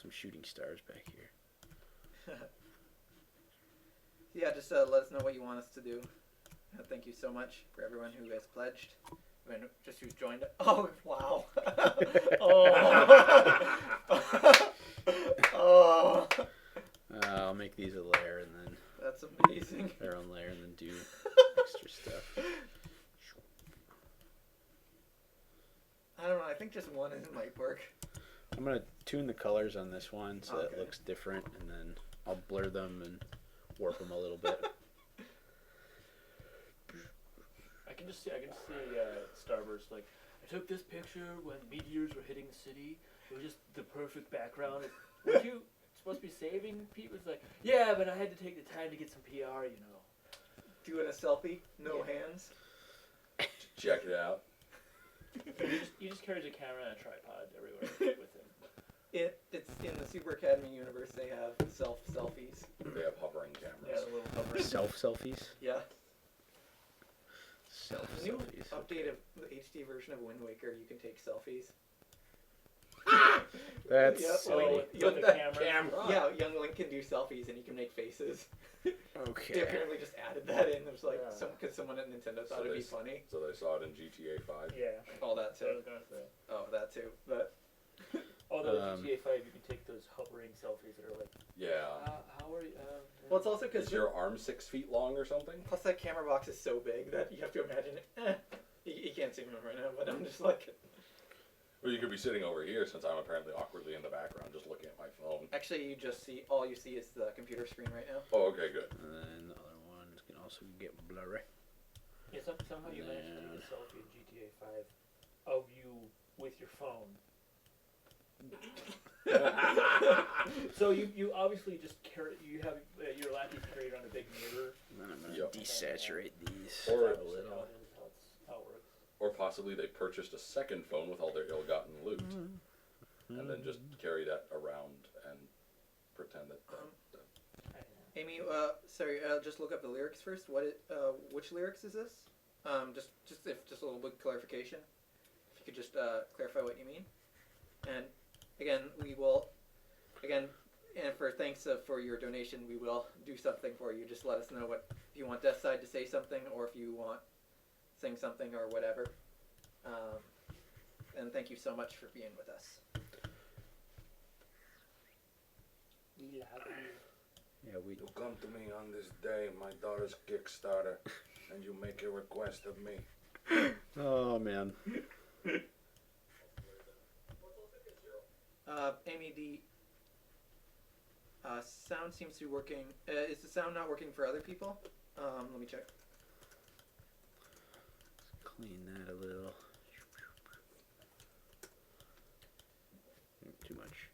Speaker 13: shooting stars back here?
Speaker 1: Yeah, just let us know what you want us to do. Thank you so much for everyone who has pledged, and just who's joined. Oh wow! Oh.
Speaker 13: I'll make these a layer and then
Speaker 1: That's amazing.
Speaker 13: their own layer and then do extra stuff.
Speaker 1: I don't know. I think just one might work.
Speaker 13: I'm gonna tune the colors on this one so that
Speaker 1: Okay.
Speaker 13: it looks different, and then I'll blur them and warp them a little bit.
Speaker 7: I can just see Starburst like, I took this picture when meteors were hitting the city. It was just the perfect background. Weren't you supposed to be saving people? It's like, yeah, but I had to take the time to get some PR,
Speaker 1: Doing a selfie, no hands.
Speaker 3: Check it out.
Speaker 7: He just carries a camera and a tripod everywhere with him.
Speaker 1: It's in the Super Academy universe. They have selfies.
Speaker 3: They have hovering
Speaker 1: Yeah,
Speaker 3: cameras.
Speaker 1: the little hovering.
Speaker 13: Self selfies.
Speaker 1: Yeah.
Speaker 13: Self
Speaker 1: The new
Speaker 13: selfies.
Speaker 1: update of the HD version of Wind Waker, you can take selfies.
Speaker 13: That's
Speaker 1: Yeah,
Speaker 13: silly.
Speaker 1: well,
Speaker 7: With
Speaker 1: young-
Speaker 7: the camera.
Speaker 1: Yeah, young Link can do selfies and he can make faces. They
Speaker 13: Okay.
Speaker 1: apparently just added that in. It was like
Speaker 7: Yeah.
Speaker 1: because someone at Nintendo thought
Speaker 3: So
Speaker 1: it'd be
Speaker 3: they-
Speaker 1: funny.
Speaker 3: So they saw it in GTA 5.
Speaker 7: Yeah.
Speaker 1: All that
Speaker 7: That's what I
Speaker 1: too.
Speaker 7: was gonna say.
Speaker 1: Oh, that too. But
Speaker 7: Although
Speaker 13: Um,
Speaker 7: GTA 5, you can take those hovering selfies that are like,
Speaker 3: Yeah.
Speaker 7: how are you?
Speaker 1: well, it's also because
Speaker 3: Is your arm 6 feet long or something?
Speaker 1: plus that camera box is so big that you have to imagine it. You can't see me right now, but I'm just like.
Speaker 3: Or you could be sitting over here since I'm apparently awkwardly in the background just looking at my phone.
Speaker 1: Actually, you just see all you see is the computer screen right now.
Speaker 3: Oh, okay, good.
Speaker 13: And then the other ones can also get blurry.
Speaker 7: Yeah, somehow you managed to take a selfie in GTA 5 of you with your phone. So you obviously just carry, you have your laptop carried on a big mirror.
Speaker 13: And then I'm gonna
Speaker 3: Yep.
Speaker 13: desaturate these
Speaker 3: Or-
Speaker 13: a
Speaker 7: That's
Speaker 13: little.
Speaker 7: how it works.
Speaker 3: Or possibly they purchased a second phone with all their ill-gotten loot, and then just carry that around and pretend that.
Speaker 1: Amy, sorry, just look up the lyrics first. Which lyrics is this? Just a little bit clarification. If you could just clarify what you mean. And again, and for thanks for your donation, we will do something for you. Just let us know if you want Death Side to say something, or if you want sing something or whatever. And thank you so much for being with us.
Speaker 13: Yeah, we.
Speaker 14: You come to me on this day, my daughter's Kickstarter, and you make a request of me.
Speaker 13: Oh man.
Speaker 1: Amy, the sound seems to be working. Is the sound not working for other people? Let me check.
Speaker 13: Let's clean that a little. Too much.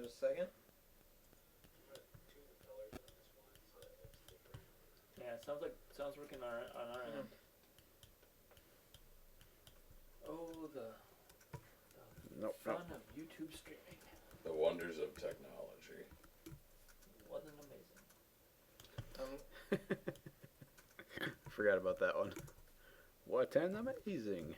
Speaker 1: Just a second.
Speaker 7: Yeah, it sounds working on our end. Oh, the
Speaker 13: Nope.
Speaker 7: fun of YouTube streaming.
Speaker 3: The wonders of technology.
Speaker 7: Wasn't amazing.
Speaker 13: Forgot about that one. What an amazing.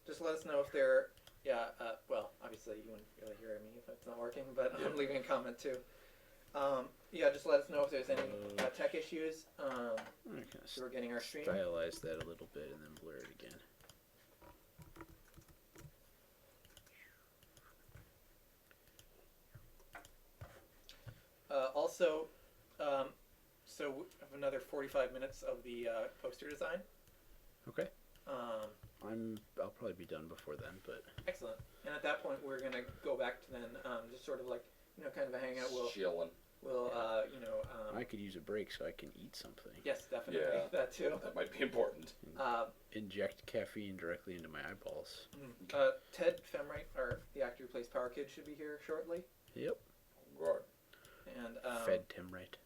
Speaker 1: Just let us know if they're, well, obviously you wouldn't really hear me if it's not working, but I'm leaving a comment too. Just let us know if there's any tech issues. So we're getting our stream.
Speaker 13: Stylize that a little bit and then blur it again.
Speaker 1: Also, so we have another 45 minutes of the poster design.
Speaker 13: Okay. I'll probably be done before then, but
Speaker 1: Excellent. And at that point, we're gonna go back to then just sort of like kind of a hangout.
Speaker 3: Chilling.
Speaker 13: I could use a break so I can eat something.
Speaker 1: Yes, definitely.
Speaker 3: Yeah,
Speaker 1: That too.
Speaker 3: That might be important.
Speaker 13: Inject caffeine directly into my eyeballs.
Speaker 1: Ted Femright, the actor who plays Power Kid, should be here shortly.
Speaker 13: Yep.
Speaker 3: Good.
Speaker 1: And
Speaker 13: Fed Tim right.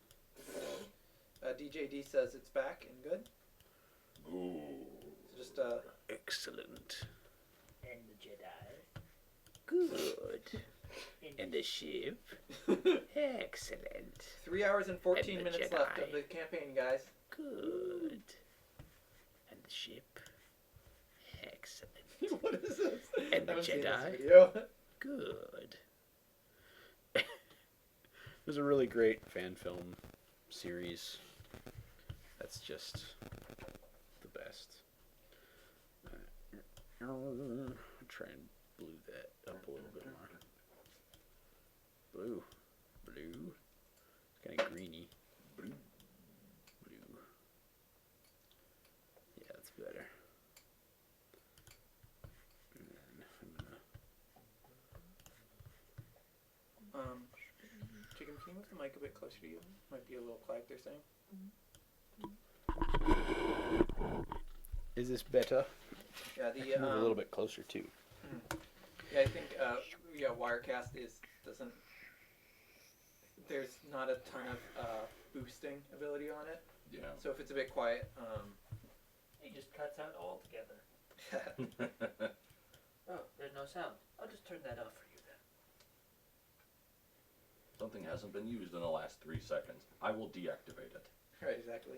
Speaker 1: DJ D says it's back and good.
Speaker 3: Ooh.
Speaker 1: So just
Speaker 13: Excellent.
Speaker 12: And the Jedi.
Speaker 13: Good. And the ship. Excellent.
Speaker 1: 3 hours and 14
Speaker 13: And the
Speaker 1: minutes
Speaker 13: Jedi.
Speaker 1: left of the campaign, guys.
Speaker 13: Good. And the ship. Excellent.
Speaker 1: What is this?
Speaker 13: And the
Speaker 1: I haven't seen this
Speaker 13: Jedi.
Speaker 1: video.
Speaker 13: Good. It was a really great fan film series. That's just the best. I'll try and blue that up a little bit more. Blue. Kind of greeny. Blue. Yeah, that's better. And then I'm gonna...
Speaker 1: Jacob, can you move the mic a bit closer to you? Might be a little quiet, they're saying.
Speaker 13: Is this better?
Speaker 1: Yeah,
Speaker 13: Move a little bit closer too.
Speaker 1: Yeah, I think Wirecast doesn't. There's not a ton of boosting ability on it.
Speaker 3: Yeah.
Speaker 1: So if it's a bit quiet,
Speaker 12: He just cuts out altogether. Oh, there's no sound. I'll just turn that off for you then.
Speaker 3: Something hasn't been used in the last 3 seconds. I will deactivate it.
Speaker 1: Right, exactly.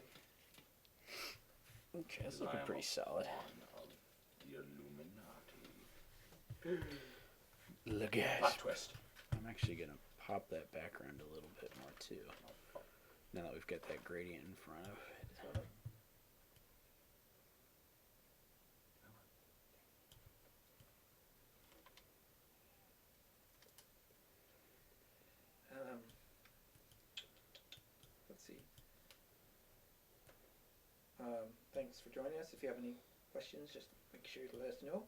Speaker 13: Okay, that's
Speaker 3: I
Speaker 13: looking
Speaker 3: am
Speaker 13: pretty
Speaker 3: a
Speaker 13: solid.
Speaker 3: pawn of the Illuminati.
Speaker 13: Look at
Speaker 3: Plot twist.
Speaker 13: I'm actually gonna pop that background a little bit more too. Now that we've got that gradient in front of it.
Speaker 1: thanks for joining us. If you have any questions, just make sure to let us know.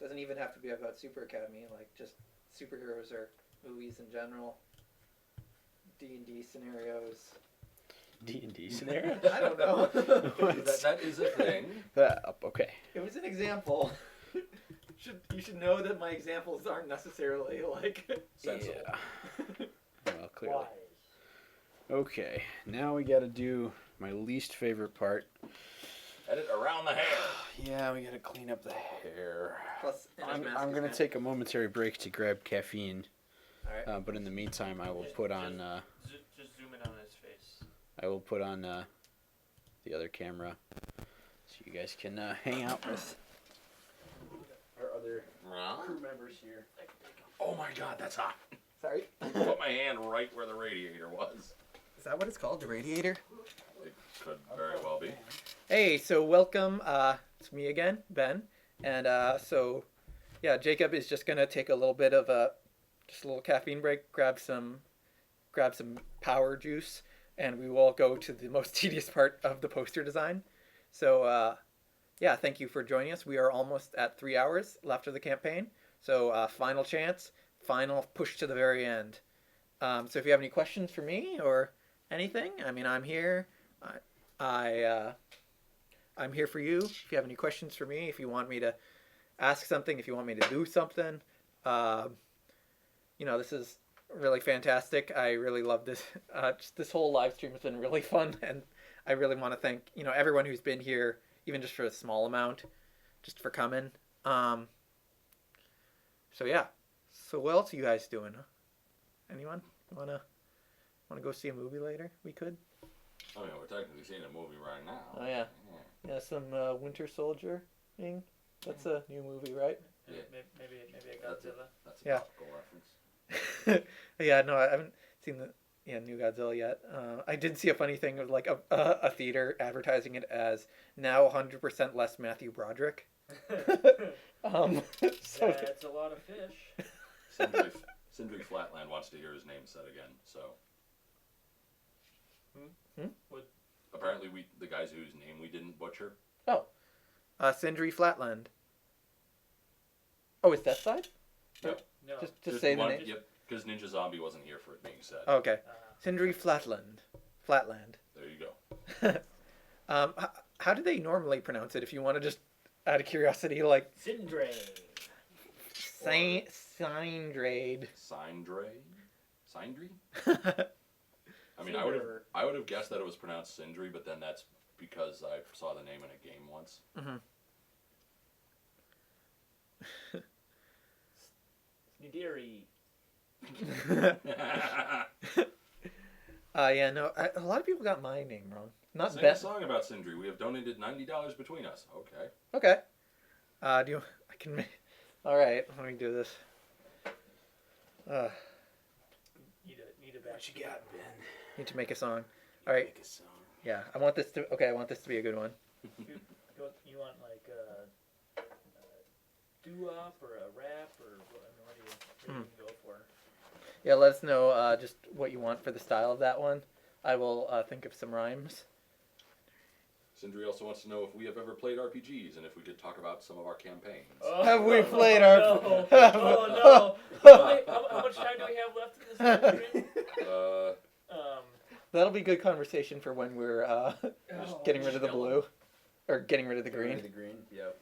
Speaker 1: Doesn't even have to be about Super Academy, like just superheroes or movies in general. D&D scenarios.
Speaker 13: D&D scenario?
Speaker 1: I don't know.
Speaker 3: that is a thing.
Speaker 13: Okay.
Speaker 1: It was an example. You should know that my examples aren't necessarily like
Speaker 3: Sensible.
Speaker 13: Yeah. Well, clearly. Okay, now we gotta do my least favorite part.
Speaker 3: Edit around the hair.
Speaker 13: Yeah, we gotta clean up the hair.
Speaker 1: Plus,
Speaker 13: I'm gonna take a momentary break to grab caffeine.
Speaker 1: Alright.
Speaker 13: But in the meantime, I will put on.
Speaker 7: Just zoom in on his face.
Speaker 13: I will put on the other camera, so you guys can hang out with our other crew members here.
Speaker 3: Oh my god, that's hot.
Speaker 1: Sorry.
Speaker 3: Put my hand right where the radiator was.
Speaker 1: Is that what it's called, the radiator?
Speaker 3: It could very well be.
Speaker 1: Hey, so welcome. It's me again, Ben, and so yeah, Jacob is just gonna take a little bit of a caffeine break, grab some power juice, and we will go to the most tedious part of the poster design. So yeah, thank you for joining us. We are almost at 3 hours left of the campaign, so final chance, final push to the very end. So if you have any questions for me or anything, I mean, I'm here. I'm here for you. If you have any questions for me, if you want me to ask something, if you want me to do something, this is really fantastic. I really love this. Just this whole live stream has been really fun, and I really want to thank everyone who's been here, even just for a small amount, just for coming. So yeah. So what else are you guys doing? Anyone wanna go see a movie later? We could.
Speaker 3: Oh yeah, we're technically seeing a movie right now.
Speaker 1: Oh yeah. Yeah, some Winter Soldier thing. That's a new movie, right?
Speaker 3: Yeah.
Speaker 7: Maybe a Godzilla.
Speaker 3: That's a
Speaker 1: Yeah.
Speaker 3: topical reference.
Speaker 1: Yeah, no, I haven't seen the new Godzilla yet. I did see a funny thing of like a theater advertising it as now 100% less Matthew Broderick. So
Speaker 7: That's a lot of fish.
Speaker 3: Sindri Flatland wants to hear his name said again, so.
Speaker 7: What?
Speaker 3: Apparently the guys whose name we didn't butcher.
Speaker 1: Sindri Flatland. Oh, it's that side?
Speaker 3: No.
Speaker 1: Just say the
Speaker 3: one,
Speaker 1: name.
Speaker 3: Yep, because Ninja Zombie wasn't here for it being said.
Speaker 1: Oh, okay. Sindri Flatland. Flatland.
Speaker 3: There you go.
Speaker 1: How do they normally pronounce it? If you want to just, out of curiosity, like
Speaker 12: Sindre.
Speaker 1: Sindrade.
Speaker 3: Sindri? I mean, I would have guessed that it was pronounced Sindri, but then that's because I saw the name in a game once.
Speaker 1: Mm-hmm.
Speaker 12: Snidiri.
Speaker 1: Yeah, no, a lot of people got my name wrong. Not
Speaker 3: Sing
Speaker 1: Ben.
Speaker 3: a song about Sindri. We have donated $90 between us. Okay.
Speaker 1: Okay. I can make. All right, let me do this.
Speaker 12: Need a back.
Speaker 13: What you got, Ben?
Speaker 1: Need to make a song. All right.
Speaker 13: Make a song.
Speaker 1: Yeah, I want this to. Okay, I want this to be a good one.
Speaker 12: You want like a doo-wop or a rap or what do you go for?
Speaker 1: Yeah, let us know just what you want for the style of that one. I will think of some rhymes.
Speaker 3: Sindri also wants to know if we have ever played RPGs and if we could talk about some of our campaigns.
Speaker 1: Have we played our?
Speaker 12: No. Oh no! How much time do we have left in this stream?
Speaker 1: That'll be good conversation for when we're getting rid of the blue, or getting rid of the green.
Speaker 13: Yep.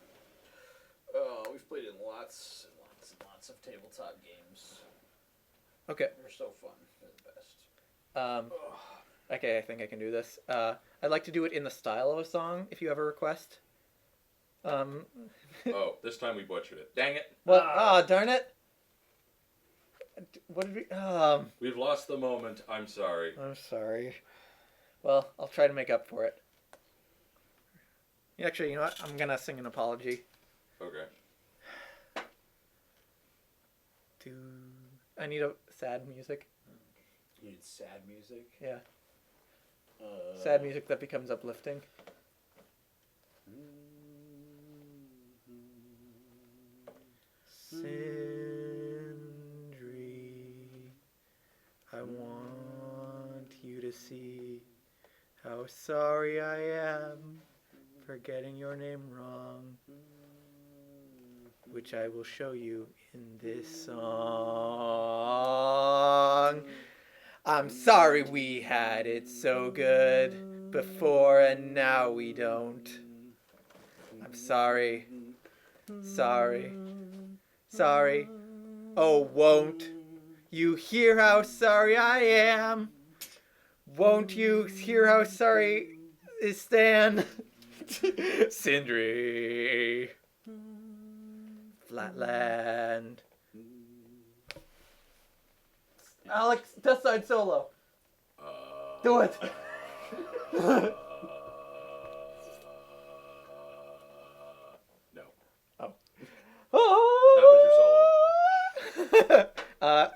Speaker 13: We've played in lots and lots and lots of tabletop games.
Speaker 1: Okay.
Speaker 13: They're so fun. They're the best.
Speaker 1: Okay, I think I can do this. I'd like to do it in the style of a song, if you have a request.
Speaker 3: Oh, this time we butchered it. Dang it.
Speaker 1: What? Darn it. What did we...
Speaker 3: We've lost the moment. I'm sorry.
Speaker 1: I'm sorry. Well, I'll try to make up for it. Actually, you know what? I'm going to sing an apology.
Speaker 3: Okay.
Speaker 1: I need a sad music.
Speaker 13: You need sad music?
Speaker 1: Yeah. Sad music that becomes uplifting. Sindri, I want you to see how
Speaker 5: how sorry I am for getting your name wrong, which I will show you in this song. I'm sorry we had it so good before and now we don't. I'm sorry. Sorry. Sorry. Oh, won't you hear how sorry I am? Won't you hear how sorry is Stan? Sindri. Flatland. Alex, test side solo. Do it.
Speaker 3: No.
Speaker 5: Oh.
Speaker 3: That was your solo.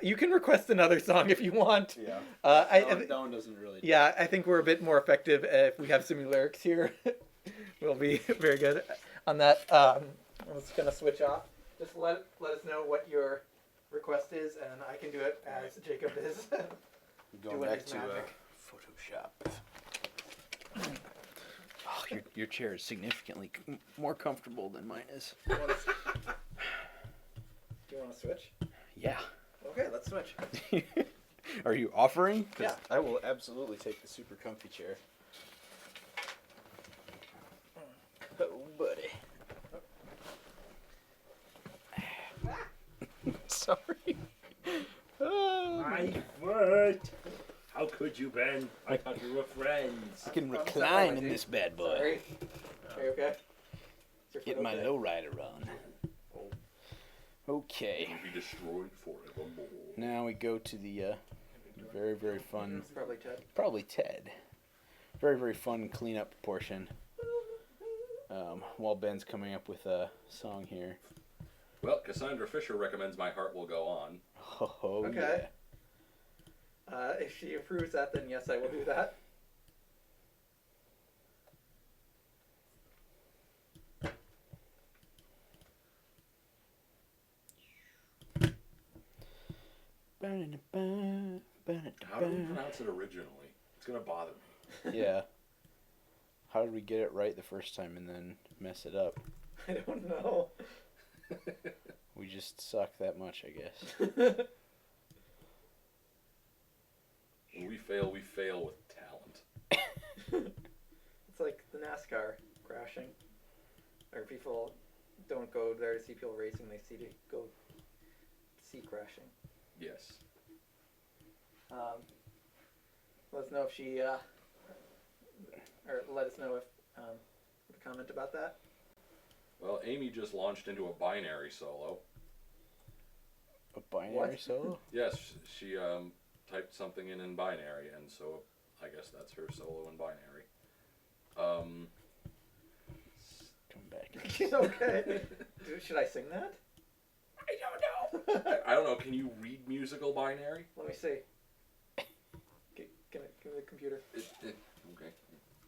Speaker 5: You can request another song if you want.
Speaker 13: Yeah.
Speaker 5: That
Speaker 13: one doesn't really.
Speaker 5: Yeah, I think we're a bit more effective if we have some lyrics here. We'll be very good on that. I'm just gonna switch off. Just let us know what your request is, and I can do it as Jacob is.
Speaker 13: Going
Speaker 5: doing
Speaker 13: back
Speaker 5: his
Speaker 13: to
Speaker 5: magic.
Speaker 13: Photoshop. Oh, your chair is significantly more comfortable than mine is.
Speaker 5: Do you want to switch?
Speaker 13: Yeah.
Speaker 5: Okay, let's switch.
Speaker 13: Are you offering? 'Cause
Speaker 5: Yeah.
Speaker 13: I will absolutely take the super comfy chair. Oh, buddy. Sorry.
Speaker 10: My word! How could you, Ben? I thought we were friends.
Speaker 13: I can recline in this bad boy.
Speaker 5: Sorry. Are you okay? Is your
Speaker 13: Get
Speaker 5: foot
Speaker 13: my
Speaker 5: okay?
Speaker 13: lowrider on. Okay.
Speaker 3: Will be destroyed forevermore.
Speaker 13: Now we go to the very, very fun.
Speaker 5: It's probably Ted.
Speaker 13: Probably Ted. Very, very fun cleanup portion. While Ben's coming up with a song here.
Speaker 3: Well, Cassandra Fisher recommends My Heart Will Go On.
Speaker 13: Oh,
Speaker 5: Okay. If she approves that, then yes, I will do that.
Speaker 3: How do we pronounce it originally? It's gonna bother me.
Speaker 13: Yeah. How did we get it right the first time and then mess it up?
Speaker 5: I don't know.
Speaker 13: We just suck that much, I guess.
Speaker 3: When we fail with talent.
Speaker 5: It's like the NASCAR crashing. Or people don't go there to see people racing, they go see crashing.
Speaker 3: Yes.
Speaker 5: Let us know if she, or let us know if, a comment about that.
Speaker 3: Well, Amy just launched into a binary solo.
Speaker 13: A binary
Speaker 5: What?
Speaker 13: solo?
Speaker 3: Yes, she typed something in binary, and so I guess that's her solo in binary.
Speaker 13: Come back.
Speaker 5: Okay. Should I sing that?
Speaker 3: I don't know. I don't know. Can you read musical binary?
Speaker 5: Let me see. Give me the computer.
Speaker 3: Okay.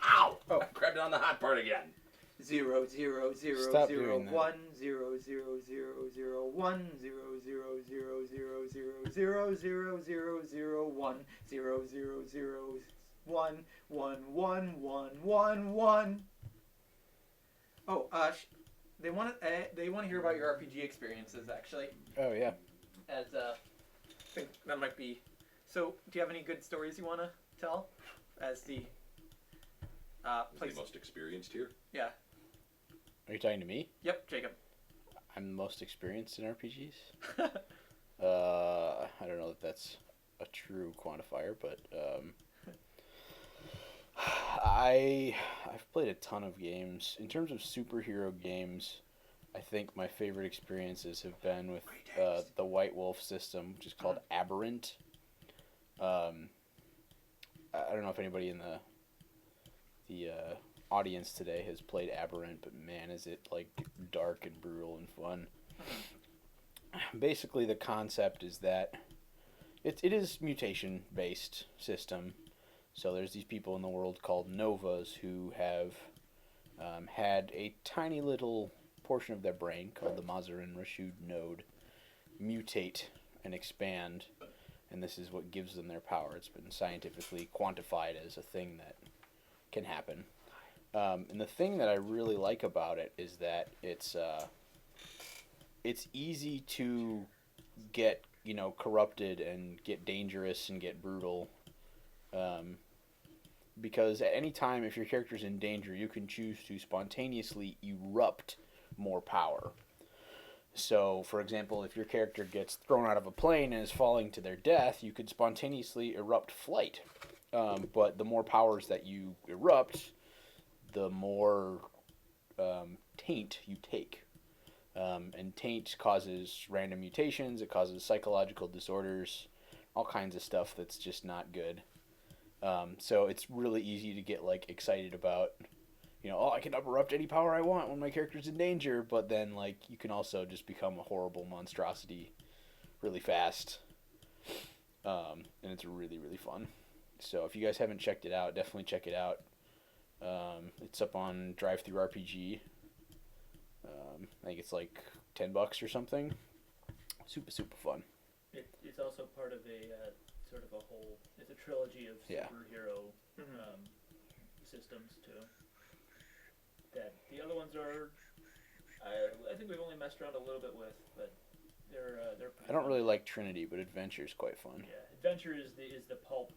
Speaker 3: Ow! Oh, I grabbed it on the hot part again.
Speaker 5: 0 0 0
Speaker 13: Stop
Speaker 5: 0
Speaker 13: doing that.
Speaker 5: 1 0 0 0 0 1 0 0 0 0 0 0 0 0 0 1 0 0 0 1 1 1 1 1 1. Oh, they want to hear about your RPG experiences actually.
Speaker 13: Oh, yeah.
Speaker 5: As I think that might be. So, do you have any good stories you want to tell? As the
Speaker 3: Who's the most experienced here?
Speaker 5: Yeah.
Speaker 13: Are you talking to me?
Speaker 5: Yep, Jacob.
Speaker 13: I'm the most experienced in RPGs. I don't know if that's a true quantifier, but I've played a ton of games. In terms of superhero games, I think my favorite experiences have been with the White Wolf system, which is called Aberrant. I don't know if anybody in the audience today has played Aberrant, but man, is it like dark and brutal and fun. Basically, the concept is that it is mutation based system. So there's these people in the world called Novas who have had a tiny little portion of their brain called the Mazarin Rashid node mutate and expand, and this is what gives them their power. It's been scientifically quantified as a thing that can happen. And the thing that I really like about it is that it's easy to get, corrupted and get dangerous and get brutal. Because at any time, if your character's in danger, you can choose to spontaneously erupt more power. So, for example, if your character gets thrown out of a plane and is falling to their death, you could spontaneously erupt flight. But the more powers that you erupt, the more taint you take. And taint causes random mutations, it causes psychological disorders, all kinds of stuff that's just not good. So it's really easy to get excited about, I can erupt any power I want when my character's in danger, but then you can also just become a horrible monstrosity really fast. And it's really, really fun. So if you guys haven't checked it out, definitely check it out. It's up on Drive-Thru RPG. I think it's $10 or something. Super, super fun.
Speaker 7: It's also part of a sort of a whole. It's a trilogy of superhero systems too. That the other ones are. I think we've only messed around a little bit with, but they're.
Speaker 13: I don't really like Trinity, but Adventure is quite fun.
Speaker 7: Yeah, Adventure is the pulp.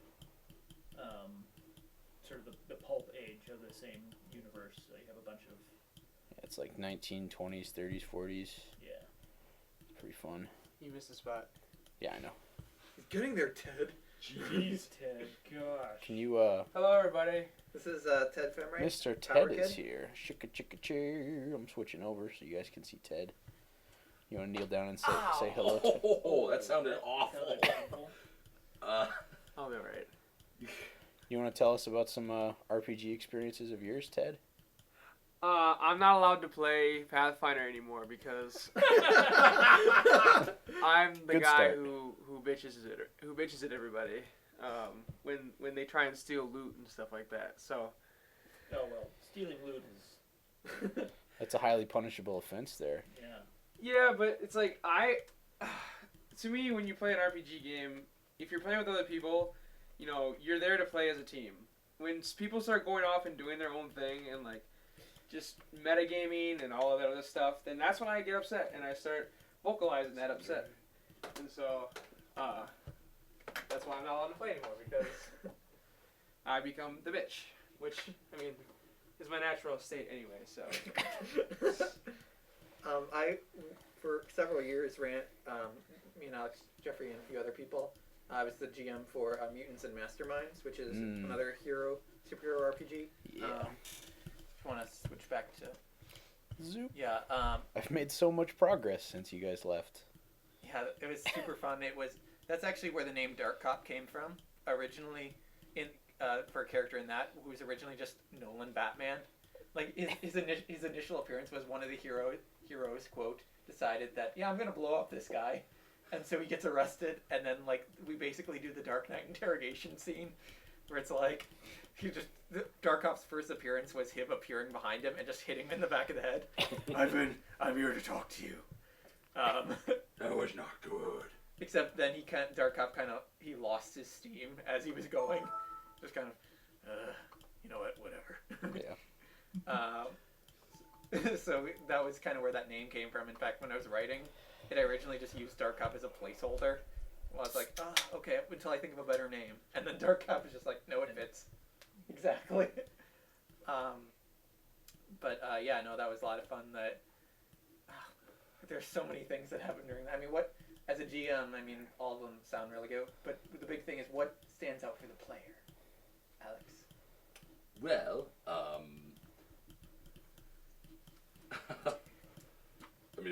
Speaker 7: Sort of the pulp age of the same universe. So you have a bunch of.
Speaker 13: It's 1920s, 30s, 40s.
Speaker 7: Yeah.
Speaker 13: It's pretty fun.
Speaker 15: You missed a spot.
Speaker 13: Yeah, I know.
Speaker 1: He's getting there, Ted.
Speaker 7: Jeez, Ted. Gosh.
Speaker 13: Can you,
Speaker 15: Hello, everybody.
Speaker 1: This is Ted Femray.
Speaker 13: Mr. Ted is here. Shicka chicka choo. I'm switching over so you guys can see Ted. You want to kneel down and say hello to
Speaker 3: Oh, that sounded awful.
Speaker 15: I'll be alright.
Speaker 13: You want to tell us about some RPG experiences of yours, Ted?
Speaker 15: I'm not allowed to play Pathfinder anymore because I'm the
Speaker 13: Good
Speaker 15: guy
Speaker 13: start.
Speaker 15: who bitches at everybody when they try and steal loot and stuff like that. So.
Speaker 7: Oh well, stealing loot is.
Speaker 13: That's a highly punishable offense there.
Speaker 7: Yeah.
Speaker 15: Yeah, but it's to me, when you play an RPG game, if you're playing with other people, you're there to play as a team. When people start going off and doing their own thing and just metagaming and all of that other stuff, then that's when I get upset and I start vocalizing that upset. And so, that's why I'm not allowed to play anymore, because I become the bitch, which, is my natural state anyway, so.
Speaker 1: I, for several years, ran, me and Alex, Jeffrey, and a few other people. I was the GM for Mutants and Masterminds, which is another superhero RPG.
Speaker 13: Yeah.
Speaker 1: Just want to switch back to.
Speaker 13: Zoop.
Speaker 1: Yeah.
Speaker 13: I've made so much progress since you guys left.
Speaker 1: Yeah, it was super fun. That's actually where the name Dark Cop came from. Originally, for a character in that who was originally just Nolan Batman. His initial appearance was one of the heroes quote decided that I'm gonna blow up this guy. And so he gets arrested, and then we basically do the Dark Knight interrogation scene, where it's Dark Cop's first appearance was him appearing behind him and just hitting him in the back of the head. I'm here to talk to you.
Speaker 3: That was not good.
Speaker 1: Except then Dark Cop he lost his steam as he was going, just kind of, you know what, whatever.
Speaker 13: Yeah.
Speaker 1: So that was kind of where that name came from. In fact, when I was writing. I originally just used Dark Cop as a placeholder. Well, I was like, okay, until I think of a better name. And then Dark Cop is just no, it fits. Exactly. That was a lot of fun. There's so many things that happen during that. As a GM, all of them sound really good. But the big thing is what stands out for the player, Alex?
Speaker 3: Well,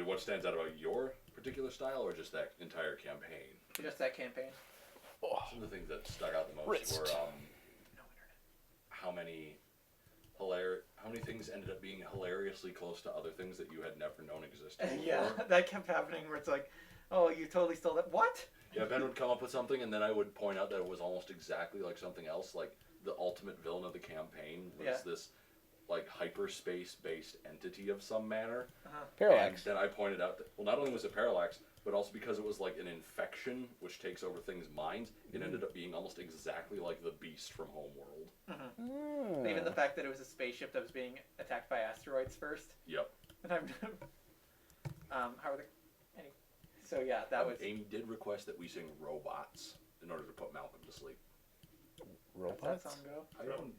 Speaker 3: what stands out about your particular style, or just that entire campaign?
Speaker 1: Just that campaign.
Speaker 3: Some of the things that stuck out the most were how many things ended up being hilariously close to other things that you had never known existed before.
Speaker 1: Yeah, that kept happening where it's oh, you totally stole that. What?
Speaker 3: Yeah, Ben would come up with something, and then I would point out that it was almost exactly like something else. The ultimate villain of the campaign was this hyperspace-based entity of some manner.
Speaker 13: Parallax.
Speaker 3: And then I pointed out that, not only was it Parallax, but also because it was an infection which takes over things' minds, it ended up being almost exactly like the Beast from Homeworld.
Speaker 1: Even the fact that it was a spaceship that was being attacked by asteroids first.
Speaker 3: Yep.
Speaker 1: And I'm how are the so yeah, that was
Speaker 3: Amy did request that we sing robots in order to put Malcolm to sleep.
Speaker 1: How's that song go?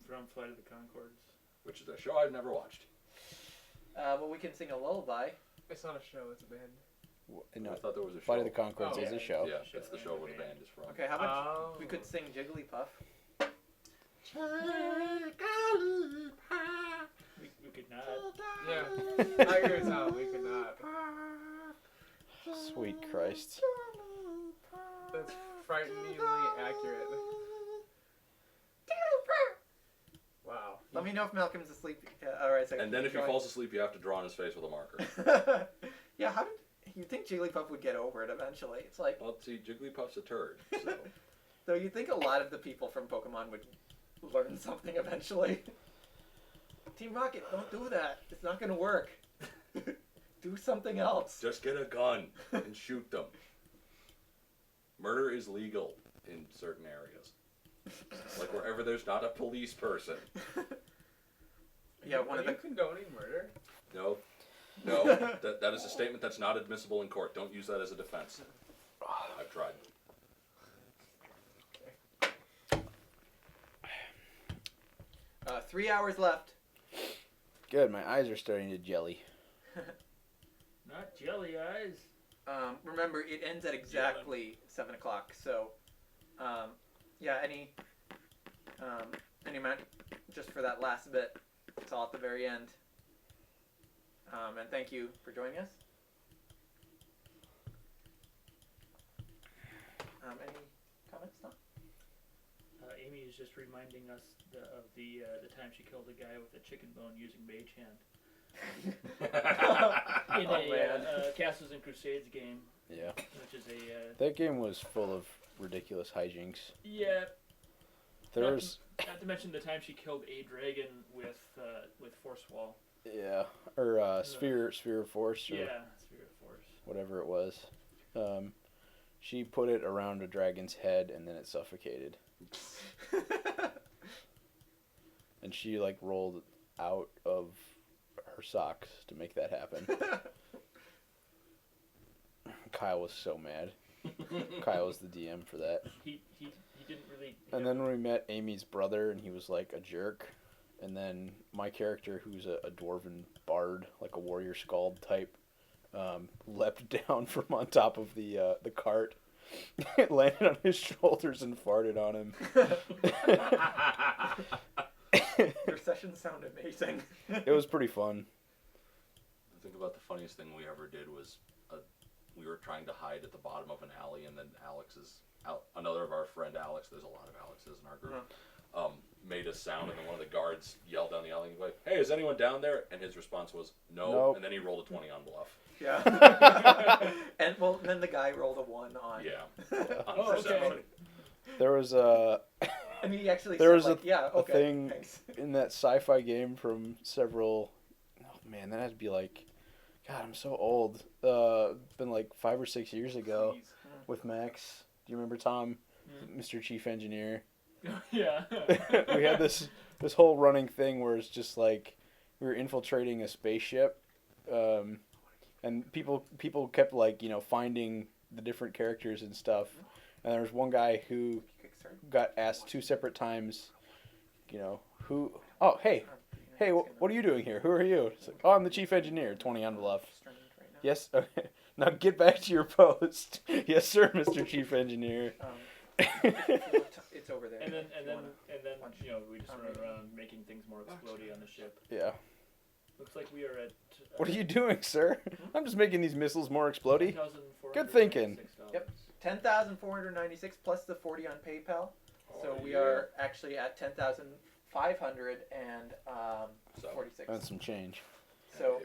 Speaker 7: From Flight of the Conchords.
Speaker 3: Which is a show I've never watched.
Speaker 1: Well, we can sing a lullaby.
Speaker 15: It's not a show, it's a band.
Speaker 3: I thought there was a show.
Speaker 13: Flight of the Conchords is a show.
Speaker 3: Yeah, it's the show where the band is from.
Speaker 1: Okay, how about we could sing Jigglypuff?
Speaker 7: We could not.
Speaker 15: Yeah. I agree with Tom, we could not.
Speaker 13: Sweet Christ.
Speaker 15: That's frighteningly accurate. Wow.
Speaker 1: Let me know if Malcolm's asleep. Alright, so
Speaker 3: And then if he falls asleep, you have to draw on his face with a marker.
Speaker 1: Yeah, how did you think Jigglypuff would get over it eventually? It's like,
Speaker 3: Well, see, Jigglypuff's a turd. So.
Speaker 1: though you think a lot of the people from Pokemon would learn something eventually. Team Rocket, don't do that. It's not gonna work. Do something else.
Speaker 3: Just get a gun and shoot them. Murder is legal in certain areas. Like wherever there's not a police person.
Speaker 1: Yeah, one of the
Speaker 15: condoning murder.
Speaker 3: No. That is a statement that's not admissible in court. Don't use that as a defense. I've tried.
Speaker 1: 3 hours left.
Speaker 13: Good, my eyes are starting to jelly.
Speaker 7: Not jelly eyes.
Speaker 1: Remember, it ends at exactly 7 o'clock. So, yeah, any amount just for that last bit. It's all at the very end. And thank you for joining us. Any comments, Tom?
Speaker 7: Amy is just reminding us of the time she killed a guy with a chicken bone using Mage Hand. In a Castles and Crusades game.
Speaker 13: Yeah.
Speaker 7: Which is a...
Speaker 13: That game was full of ridiculous hijinks.
Speaker 7: Yeah.
Speaker 13: There's...
Speaker 7: Not to mention the time she killed a dragon with Force Wall.
Speaker 13: Yeah. Or Sphere of Force. Or
Speaker 7: yeah, Sphere of Force.
Speaker 13: Whatever it was. She put it around a dragon's head and then it suffocated. And she like rolled out of her socks to make that happen. Kyle was so mad. Kyle was the DM for that.
Speaker 7: He didn't really...
Speaker 13: And then we met Amy's brother and he was like a jerk. And then my character, who's a dwarven bard, like a warrior skald type, leapt down from on top of the cart. It landed on his shoulders and farted on him.
Speaker 1: Your sessions sound amazing.
Speaker 13: It was pretty fun.
Speaker 3: I think about the funniest thing we ever did was we were trying to hide at the bottom of an alley, and then another of our friend Alex, there's a lot of Alexes in our group, made a sound, and then one of the guards yelled down the alley and like, "Hey, is anyone down there?" And his response was, "No."
Speaker 13: Nope.
Speaker 3: And then he rolled a 20 on bluff.
Speaker 1: Yeah. And well, then the guy rolled a 1 on.
Speaker 3: Yeah.
Speaker 1: On perception.
Speaker 13: There was a.
Speaker 1: And he actually
Speaker 13: there
Speaker 1: said,
Speaker 13: was
Speaker 1: like, yeah, okay,
Speaker 13: a thing
Speaker 1: thanks.
Speaker 13: in that sci-fi game from several. Oh man, that had to be like, God, I'm so old. Been like 5 or 6 years ago, with Max. Do you remember Tom, Mr. Chief Engineer?
Speaker 7: Yeah.
Speaker 13: We had this whole running thing where it's just like we were infiltrating a spaceship, and people kept like finding the different characters and stuff. And there was one guy who got asked 2 separate times, who. Oh, hey, what are you doing here? Who are you? It's like, oh, I'm the chief engineer. 20 on bluff. Yes. Okay. Now get back to your post. Yes, sir, Mr. Chief Engineer.
Speaker 1: It's over there.
Speaker 7: And then we just run around making things more explodey on the ship.
Speaker 13: Yeah.
Speaker 7: Looks like we are at.
Speaker 13: What are you doing, sir? I'm just making these missiles more explodey. Good thinking.
Speaker 1: Yep. 10,496 plus the 40 on PayPal. So we are actually at 10,546.
Speaker 13: That's some change.
Speaker 1: So,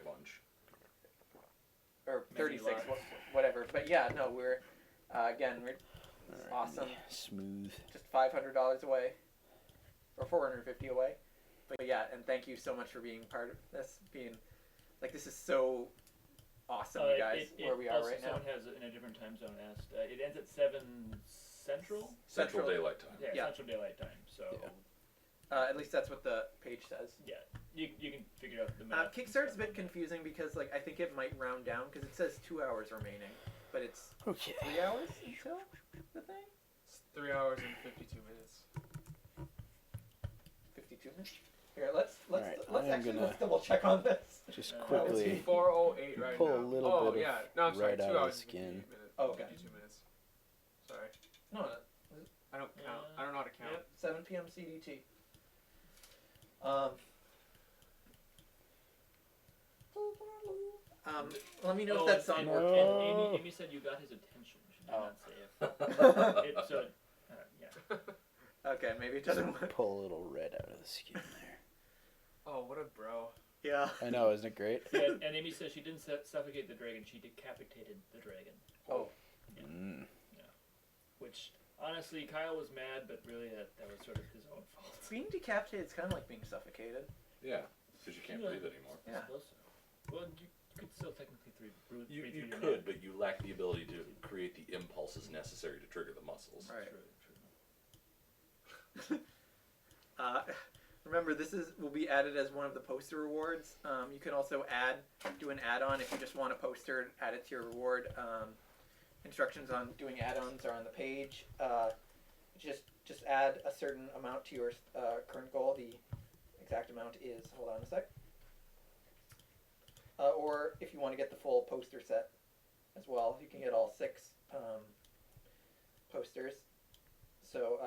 Speaker 1: or 36, whatever. But yeah, no, we're we're awesome.
Speaker 13: Smooth.
Speaker 1: Just $500 away, or $450 away. But yeah, and thank you so much for being part of this. This is so awesome, you guys, where we are right now.
Speaker 7: Someone has in a different time zone asked. It ends at 7 Central.
Speaker 3: Central Daylight Time.
Speaker 7: Yeah, Central Daylight Time. So
Speaker 1: At least that's what the page says.
Speaker 7: Yeah, you can figure out the math.
Speaker 1: Kickstarter's a bit confusing because like I think it might round down because it says 2 hours remaining, but it's 3 hours until the thing.
Speaker 15: It's 3 hours and 52 minutes.
Speaker 1: 52 minutes. Here, let's
Speaker 13: gonna
Speaker 1: let's double check on this.
Speaker 13: Just quickly
Speaker 15: 4:08 right
Speaker 13: pull
Speaker 15: now.
Speaker 13: a little bit
Speaker 15: yeah. No, I'm sorry.
Speaker 13: red
Speaker 15: 2
Speaker 13: out of the
Speaker 15: hours and 58
Speaker 13: skin.
Speaker 15: minutes.
Speaker 1: Oh, okay.
Speaker 15: 52 minutes. Sorry.
Speaker 1: No,
Speaker 15: I don't count. I don't know how to count.
Speaker 1: 7 p.m. CDT. Let me know if that song works.
Speaker 7: And Amy said you got his attention. She did not say it. Yeah.
Speaker 1: Okay, maybe it doesn't work.
Speaker 13: Pull a little red out of the skin there.
Speaker 15: Oh, what a bro.
Speaker 1: Yeah.
Speaker 13: I know, isn't it great?
Speaker 7: Yeah, and Amy says she didn't suffocate the dragon, she decapitated the dragon.
Speaker 1: Oh.
Speaker 7: Yeah.
Speaker 13: Mm.
Speaker 7: Yeah. Which, honestly, Kyle was mad, but really that was sort of his own fault.
Speaker 1: Being decapitated is kind of like being suffocated.
Speaker 3: Yeah, because you can't breathe anymore.
Speaker 1: Yeah.
Speaker 7: I suppose so. Well, you could still technically breathe
Speaker 3: You
Speaker 7: through your
Speaker 3: could,
Speaker 7: neck.
Speaker 3: but you lack the ability to create the impulses necessary to trigger the muscles.
Speaker 1: Right.
Speaker 7: True.
Speaker 1: Remember, this will be added as one of the poster rewards. You can also do an add-on if you just want a poster, add it to your reward. Instructions on doing add-ons are on the page. Just add a certain amount to your current goal. The exact amount is, hold on a sec. Or if you want to get the full poster set as well, you can get all 6 posters. So,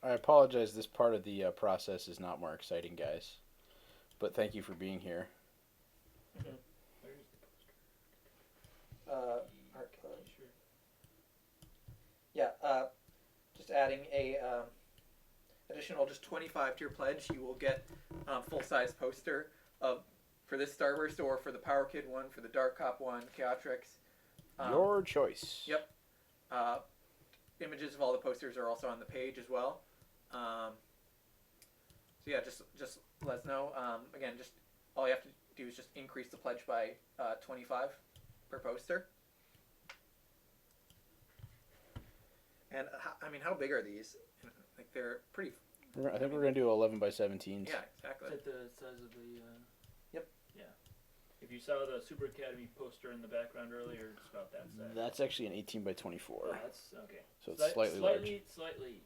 Speaker 13: I apologize, this part of the process is not more exciting, guys. But thank you for being here.
Speaker 7: Where is the poster?
Speaker 1: Sure. Yeah, just adding a additional just 25 to your pledge, you will get full-size poster for this Starburst or for the Power Kid one, for the Dark Cop one, Chaotrix.
Speaker 13: Your choice.
Speaker 1: Yep. Images of all the posters are also on the page as well. So yeah, just let us know. Again, just all you have to do is just increase the pledge by 25 per poster. And I mean, how big are these? Like they're pretty.
Speaker 13: I think we're gonna do 11 by 17s.
Speaker 1: Yeah, exactly.
Speaker 7: Is that the size of the?
Speaker 1: Yep.
Speaker 7: Yeah. If you saw the Super Academy poster in the background earlier, it's about that size.
Speaker 13: That's actually an 18 by 24.
Speaker 7: Oh, that's okay.
Speaker 13: So it's slightly large.
Speaker 7: Slightly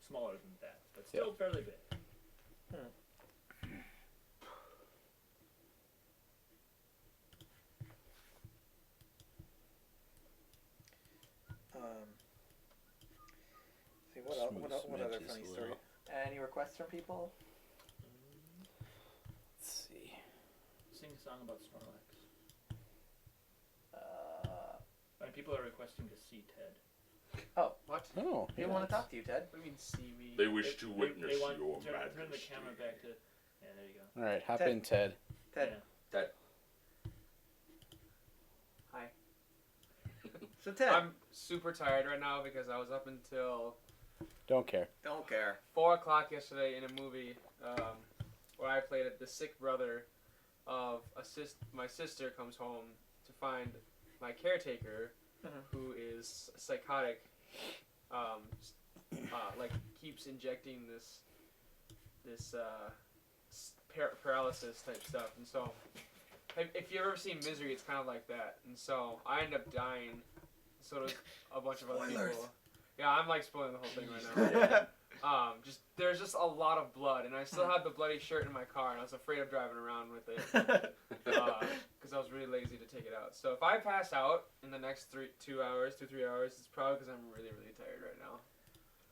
Speaker 7: smaller than that, but still fairly big.
Speaker 1: See what other funny story? Any requests from people?
Speaker 13: Let's see.
Speaker 7: Sing a song about Snorlax. And people are requesting to see Ted.
Speaker 1: Oh,
Speaker 15: what?
Speaker 13: Oh,
Speaker 1: they want to talk to you, Ted.
Speaker 15: What do you mean see me?
Speaker 3: They wish to witness
Speaker 7: they want
Speaker 3: your
Speaker 7: turn the
Speaker 3: majesty.
Speaker 7: camera back to. Yeah, there you go.
Speaker 13: All right, hop
Speaker 1: Ted.
Speaker 13: in, Ted.
Speaker 1: Ted.
Speaker 7: Yeah.
Speaker 3: Ted.
Speaker 1: Hi. So Ted,
Speaker 15: I'm super tired right now because I was up until
Speaker 13: Don't care.
Speaker 1: don't care.
Speaker 15: 4 o'clock yesterday in a movie where I played the sick brother of my sister comes home to find my caretaker, who is psychotic, like keeps injecting this paralysis type stuff, and so if you've ever seen Misery, it's kind of like that, and so I end up dying. So does a bunch of other people. Yeah, I'm like spoiling the whole thing right now. There's just a lot of blood, and I still have the bloody shirt in my car, and I was afraid of driving around with it because I was really lazy to take it out. So if I pass out in the next 2 3 hours, it's probably because I'm really tired right now.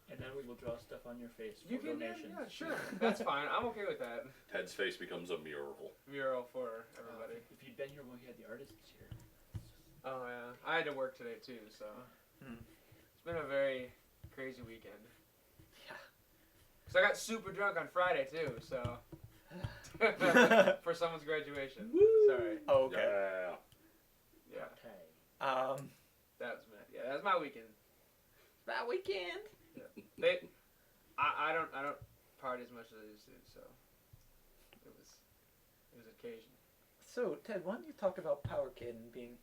Speaker 7: And then we will draw stuff on your face for
Speaker 15: You can,
Speaker 7: donations.
Speaker 15: yeah, sure, that's fine. I'm okay with that.
Speaker 3: Ted's face becomes a mural.
Speaker 15: Mural for everybody.
Speaker 7: If you'd been here when we had the artists here.
Speaker 15: Oh yeah, I had to work today too, so it's been a very crazy weekend.
Speaker 1: Yeah.
Speaker 15: So I got super drunk on Friday too, so for someone's graduation. Sorry.
Speaker 1: Oh, okay.
Speaker 15: Yeah.
Speaker 7: Okay.
Speaker 15: That was my weekend.
Speaker 1: That weekend.
Speaker 15: Yeah. I don't party as much as I used to, so it was occasion.
Speaker 1: So Ted, why don't you talk about Power Kid and being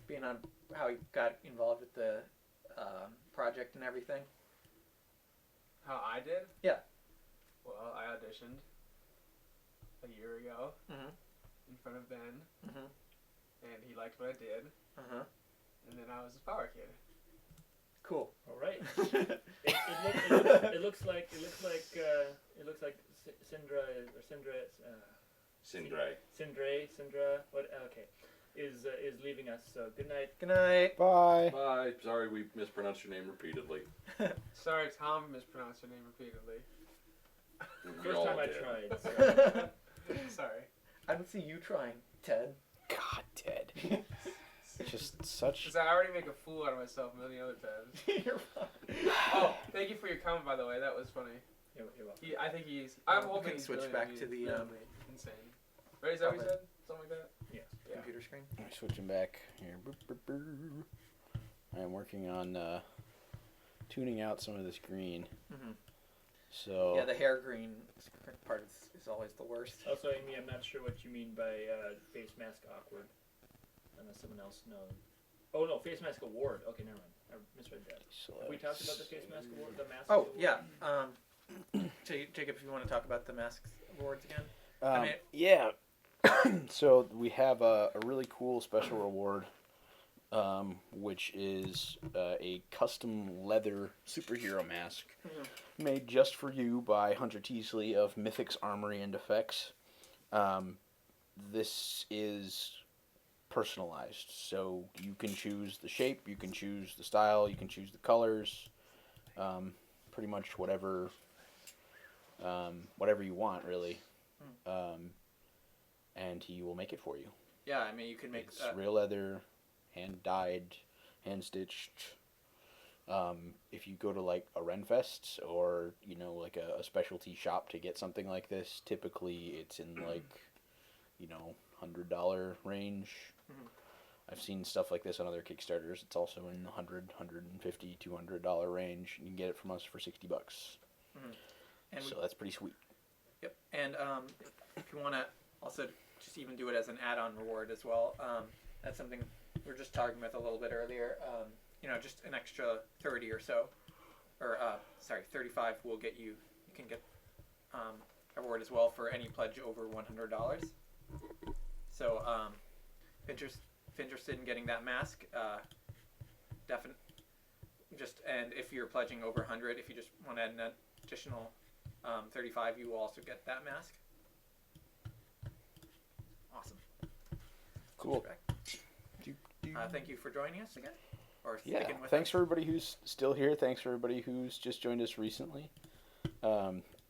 Speaker 1: being on how he got involved with the project and everything?
Speaker 15: How I did?
Speaker 1: Yeah.
Speaker 15: Well, I auditioned a year ago
Speaker 1: Mhm.
Speaker 15: in front of Ben,
Speaker 1: Mhm.
Speaker 15: and he liked what I did, and then I was a Power Kid.
Speaker 1: Cool.
Speaker 7: All right. It looks like Sindra. What? Okay, is leaving us. So good night.
Speaker 1: Good night.
Speaker 13: Bye.
Speaker 3: Bye. Sorry we mispronounced your name repeatedly.
Speaker 15: Sorry, Tom mispronounced your name repeatedly.
Speaker 3: We
Speaker 7: First
Speaker 3: all
Speaker 7: time I
Speaker 3: did.
Speaker 7: tried. So.
Speaker 15: Sorry.
Speaker 1: I don't see you trying, Ted.
Speaker 13: God, Ted. Just such.
Speaker 15: Because I already make a fool out of myself many other times.
Speaker 1: You're fine.
Speaker 15: Oh, thank you for your comment, by the way. That was funny.
Speaker 7: You're welcome.
Speaker 15: I think he's. I'm
Speaker 1: We
Speaker 15: hoping
Speaker 1: can
Speaker 15: he's
Speaker 1: switch
Speaker 15: brilliant.
Speaker 1: back
Speaker 15: He's
Speaker 1: to the,
Speaker 15: literally insane. Right? Is that what you said? Something like that?
Speaker 7: Yes.
Speaker 15: Yeah.
Speaker 1: Computer screen.
Speaker 13: Switching back here. I am working on tuning out some of this green.
Speaker 1: Mhm.
Speaker 13: So
Speaker 1: Yeah, the hair green part is always the worst.
Speaker 7: Also, Amy, I'm not sure what you mean by face mask awkward. Unless someone else knows. Oh no, face mask award. Okay, never mind. I misread that. Have we talked about the face mask award? The mask.
Speaker 1: Oh
Speaker 7: award?
Speaker 1: yeah. Jacob, if you want to talk about the masks awards again.
Speaker 13: yeah. So we have a really cool special reward, which is a custom leather superhero mask made just for you by Hunter Teasley of Mythics Armory and Effects. This is personalized, so you can choose the shape, you can choose the style, you can choose the colors, pretty much whatever you want, really. And he will make it for you.
Speaker 1: Yeah, I mean you can make
Speaker 13: It's real leather, hand dyed, hand stitched. If you go to like a Renfest or like a specialty shop to get something like this, typically it's in like $100 range. I've seen stuff like this on other Kickstarters. It's also in the $100, $150, $200 range. You can get it from us for $60.
Speaker 1: And
Speaker 13: So that's pretty sweet.
Speaker 1: Yep. And if you want to also just even do it as an add-on reward as well, that's something we were just talking about a little bit earlier. Just an extra 30 or so, or 35 will get you. You can get a reward as well for any pledge over $100. So if interested in getting that mask, and if you're pledging over 100, if you just want to add an additional 35, you will also get that mask. Awesome.
Speaker 13: Cool.
Speaker 1: Thank you for joining us again. Or
Speaker 13: Yeah,
Speaker 1: sticking with
Speaker 13: thanks
Speaker 1: us.
Speaker 13: for everybody who's still here. Thanks for everybody who's just joined us recently.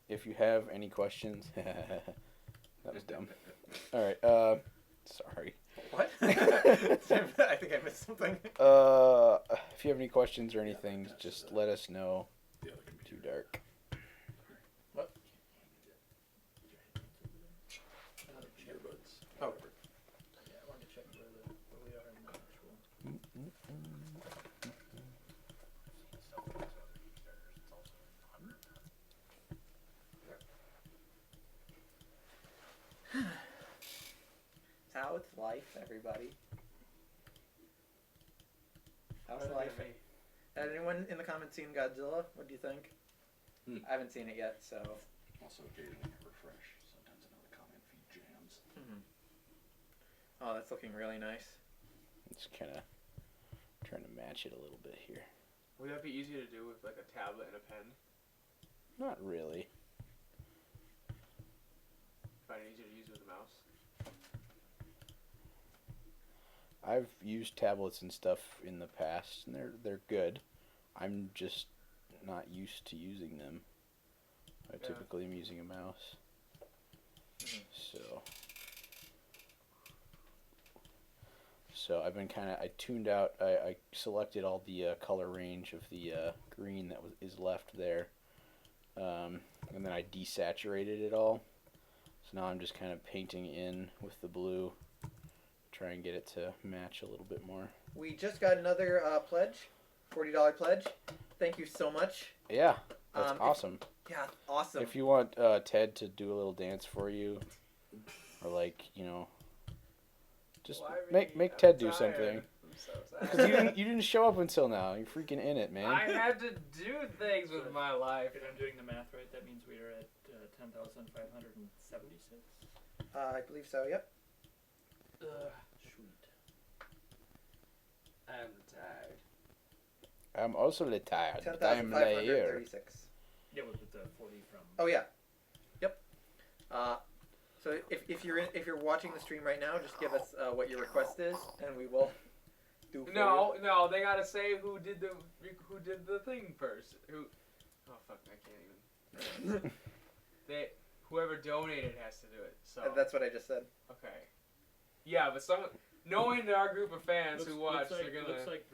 Speaker 13: If you have any questions, that was dumb. All right. Sorry.
Speaker 1: What? I think I missed something.
Speaker 13: If you have any questions or anything, just let us know. Too dark.
Speaker 1: What? Oh.
Speaker 7: Yeah, I wanted to check where we are in the actual.
Speaker 1: How it's life, everybody. How's
Speaker 15: Better
Speaker 1: life?
Speaker 15: than me.
Speaker 1: Had anyone in the comments seen Godzilla? What do you think? I haven't seen it yet, so.
Speaker 3: Also occasionally refresh. Sometimes another comment feed jams.
Speaker 1: Oh, that's looking really nice.
Speaker 13: Just kind of trying to match it a little bit here.
Speaker 15: Would that be easy to do with like a tablet and a pen?
Speaker 13: Not really.
Speaker 15: Find it easier to use with a mouse?
Speaker 13: I've used tablets and stuff in the past, and they're good. I'm just not used to using them. I typically am using a mouse. So I've been I tuned out. I selected all the color range of the green that is left there, and then I desaturated it all. So now I'm just kind of painting in with the blue. Try and get it to match a little bit more.
Speaker 1: We just got another pledge, $40 pledge. Thank you so much.
Speaker 13: Yeah, that's awesome.
Speaker 1: Yeah, awesome.
Speaker 13: If you want Ted to do a little dance for you, or just make Ted do something.
Speaker 15: I'm so
Speaker 13: Because
Speaker 15: sad.
Speaker 13: you didn't show up until now. You're freaking in it, man.
Speaker 15: I had to do things with my life.
Speaker 7: If I'm doing the math right, that means we are at 10,576.
Speaker 1: I believe so. Yep.
Speaker 7: Sweet.
Speaker 15: I'm retired.
Speaker 13: I'm also retired.
Speaker 1: Ten
Speaker 13: but I'm
Speaker 1: thousand five hundred
Speaker 13: here.
Speaker 1: 36.
Speaker 7: Yeah, with the 40 from.
Speaker 1: Oh yeah. Yep. So if you're watching the stream right now, just give us what your request is, and we will do. For
Speaker 15: No, they gotta say who did the thing first. Who? Oh fuck, I can't even. Whoever donated has to do it. So
Speaker 1: That's what I just said.
Speaker 15: okay. Yeah, but knowing our group of fans who watch,
Speaker 7: looks like,
Speaker 15: they're gonna.
Speaker 7: Looks like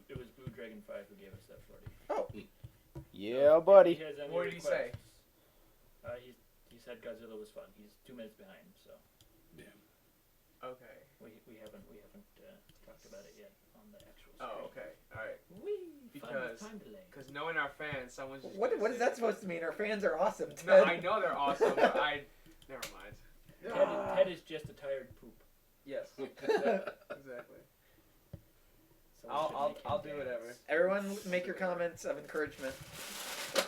Speaker 7: it was Blue Dragon 5 who gave us that 40.
Speaker 1: Oh.
Speaker 13: Yeah, buddy.
Speaker 7: He has any
Speaker 15: What did he say?
Speaker 7: requests. He said Godzilla was fun. He's 2 minutes behind, so
Speaker 15: Okay.
Speaker 7: we haven't talked about it yet on the actual.
Speaker 15: Oh, okay. All right.
Speaker 7: Because time delay.
Speaker 15: Because knowing our fans, someone's just.
Speaker 1: What
Speaker 15: gonna
Speaker 1: is
Speaker 15: say-
Speaker 1: that supposed to mean? Our fans are awesome. Ted.
Speaker 15: No, I know they're awesome, but never mind.
Speaker 7: Ted is just a tired poop.
Speaker 15: Yes. Exactly.
Speaker 7: So
Speaker 15: I'll do whatever.
Speaker 1: Everyone, make your comments of encouragement.
Speaker 7: I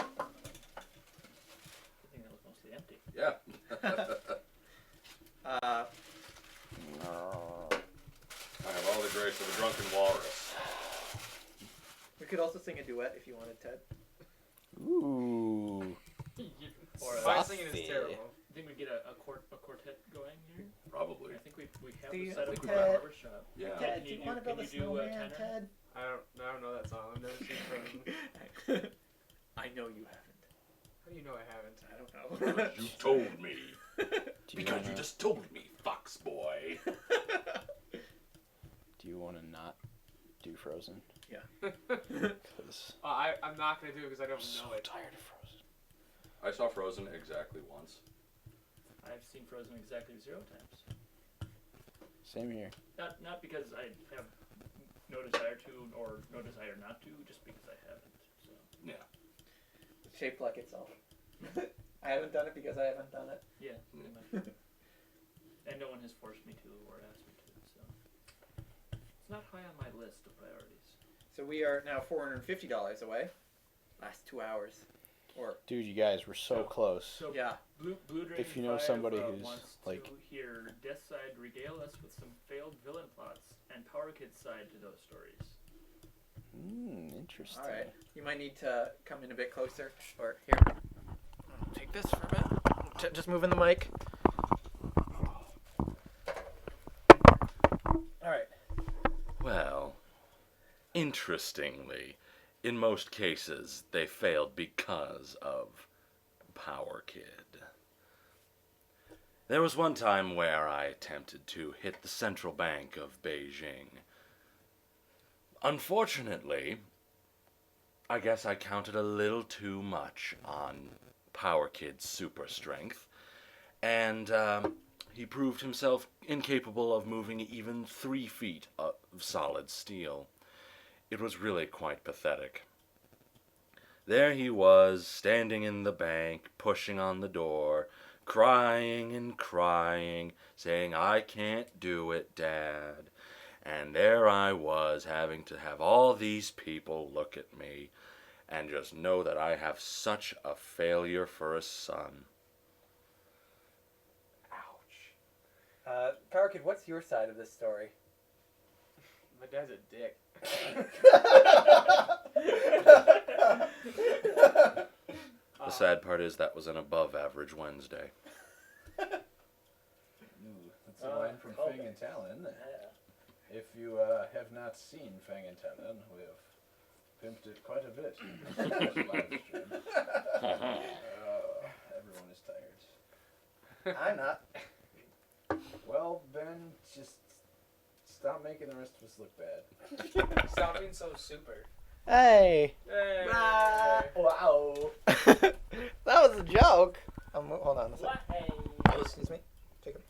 Speaker 7: think that was mostly empty.
Speaker 3: Yeah. I have all the grace of a drunken walrus.
Speaker 1: We could also sing a duet if you wanted, Ted.
Speaker 13: Ooh.
Speaker 7: Or
Speaker 15: My singing is terrible.
Speaker 7: I think we get a quartet going here.
Speaker 3: Probably.
Speaker 7: I think we have
Speaker 1: Do
Speaker 7: the
Speaker 1: you-
Speaker 7: setup for a
Speaker 1: Ted-
Speaker 7: barbershop.
Speaker 3: Yeah.
Speaker 1: Ted,
Speaker 7: Can
Speaker 1: do
Speaker 7: you
Speaker 1: you want to
Speaker 7: can
Speaker 1: build a
Speaker 7: you do,
Speaker 1: snowman,
Speaker 7: tenor?
Speaker 1: Ted?
Speaker 15: I don't know that song. I've never seen Frozen.
Speaker 1: I know you haven't.
Speaker 15: How do you know I haven't?
Speaker 1: I don't know.
Speaker 3: You told me.
Speaker 13: Do you
Speaker 3: Because you
Speaker 13: wanna-
Speaker 3: just told me, fox boy.
Speaker 13: Do you want to not do Frozen?
Speaker 1: Yeah.
Speaker 13: Because
Speaker 15: I'm not gonna do it because I
Speaker 13: I'm
Speaker 15: don't
Speaker 13: so
Speaker 15: know it.
Speaker 13: tired of Frozen.
Speaker 3: I saw Frozen exactly once.
Speaker 7: I've seen Frozen exactly 0 times.
Speaker 13: Same here.
Speaker 7: Not because I have no desire to or no desire not to, just because I haven't. So
Speaker 3: Yeah.
Speaker 1: It's shaped like itself. I haven't done it because I haven't done it.
Speaker 7: yeah, pretty much. And no one has forced me to or asked me to. So it's not high on my list of priorities.
Speaker 1: So we are now $450 away. Last 2 hours. Or
Speaker 13: Dude, you guys were so close.
Speaker 7: So
Speaker 1: yeah.
Speaker 7: Blue Dragon
Speaker 13: If you know
Speaker 7: 5,
Speaker 13: somebody who's,
Speaker 7: wants
Speaker 13: like-
Speaker 7: to hear Deathside regale us with some failed villain plots and Power Kid's side to those stories.
Speaker 13: Interesting.
Speaker 1: All right. You might need to come in a bit closer. Or here. I'll take this for a bit. Just moving the mic. All right.
Speaker 3: Well, interestingly, in most cases, they failed because of Power Kid. There was one time where I attempted to hit the central bank of Beijing. Unfortunately, I guess I counted a little too much on Power Kid's super strength, and he proved himself incapable of moving even 3 feet of solid steel. It was really quite pathetic. There he was, standing in the bank, pushing on the door, crying and crying, saying, "I can't do it, Dad." And there I was, having to have all these people look at me and just know that I have such a failure for a son.
Speaker 1: Ouch. Power Kid, what's your side of this story?
Speaker 15: My dad's a dick.
Speaker 3: The sad part is that was an above-average Wednesday.
Speaker 10: That's a line from Fang and Talon. If you have not seen Fang and Talon, we have pimped it quite a bit. Live stream. Everyone is tired.
Speaker 1: I'm not.
Speaker 10: Well, Ben, just stop making the rest of us look bad.
Speaker 15: Stop being so super.
Speaker 13: Hey.
Speaker 15: Hey.
Speaker 1: Wow. That was a joke. Hold on a second.
Speaker 7: Hey.
Speaker 1: Excuse me. Jacob.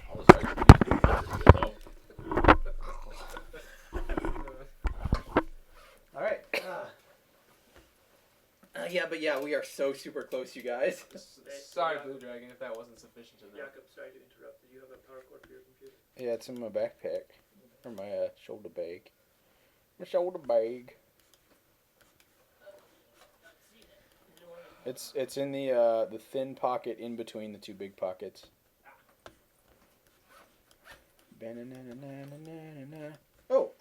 Speaker 3: All this extra is doing pretty good, though.
Speaker 1: All right. Yeah, we are so super close, you guys.
Speaker 15: Sorry, Blue Dragon, if that wasn't sufficient to them.
Speaker 7: Jacob, sorry to interrupt. Do you have a power cord for your computer?
Speaker 13: Yeah, it's in my backpack. or my shoulder bag. My shoulder bag. It's in the thin pocket in between the two big pockets. Ba-na-na-na-na-na-na-na.
Speaker 1: Oh,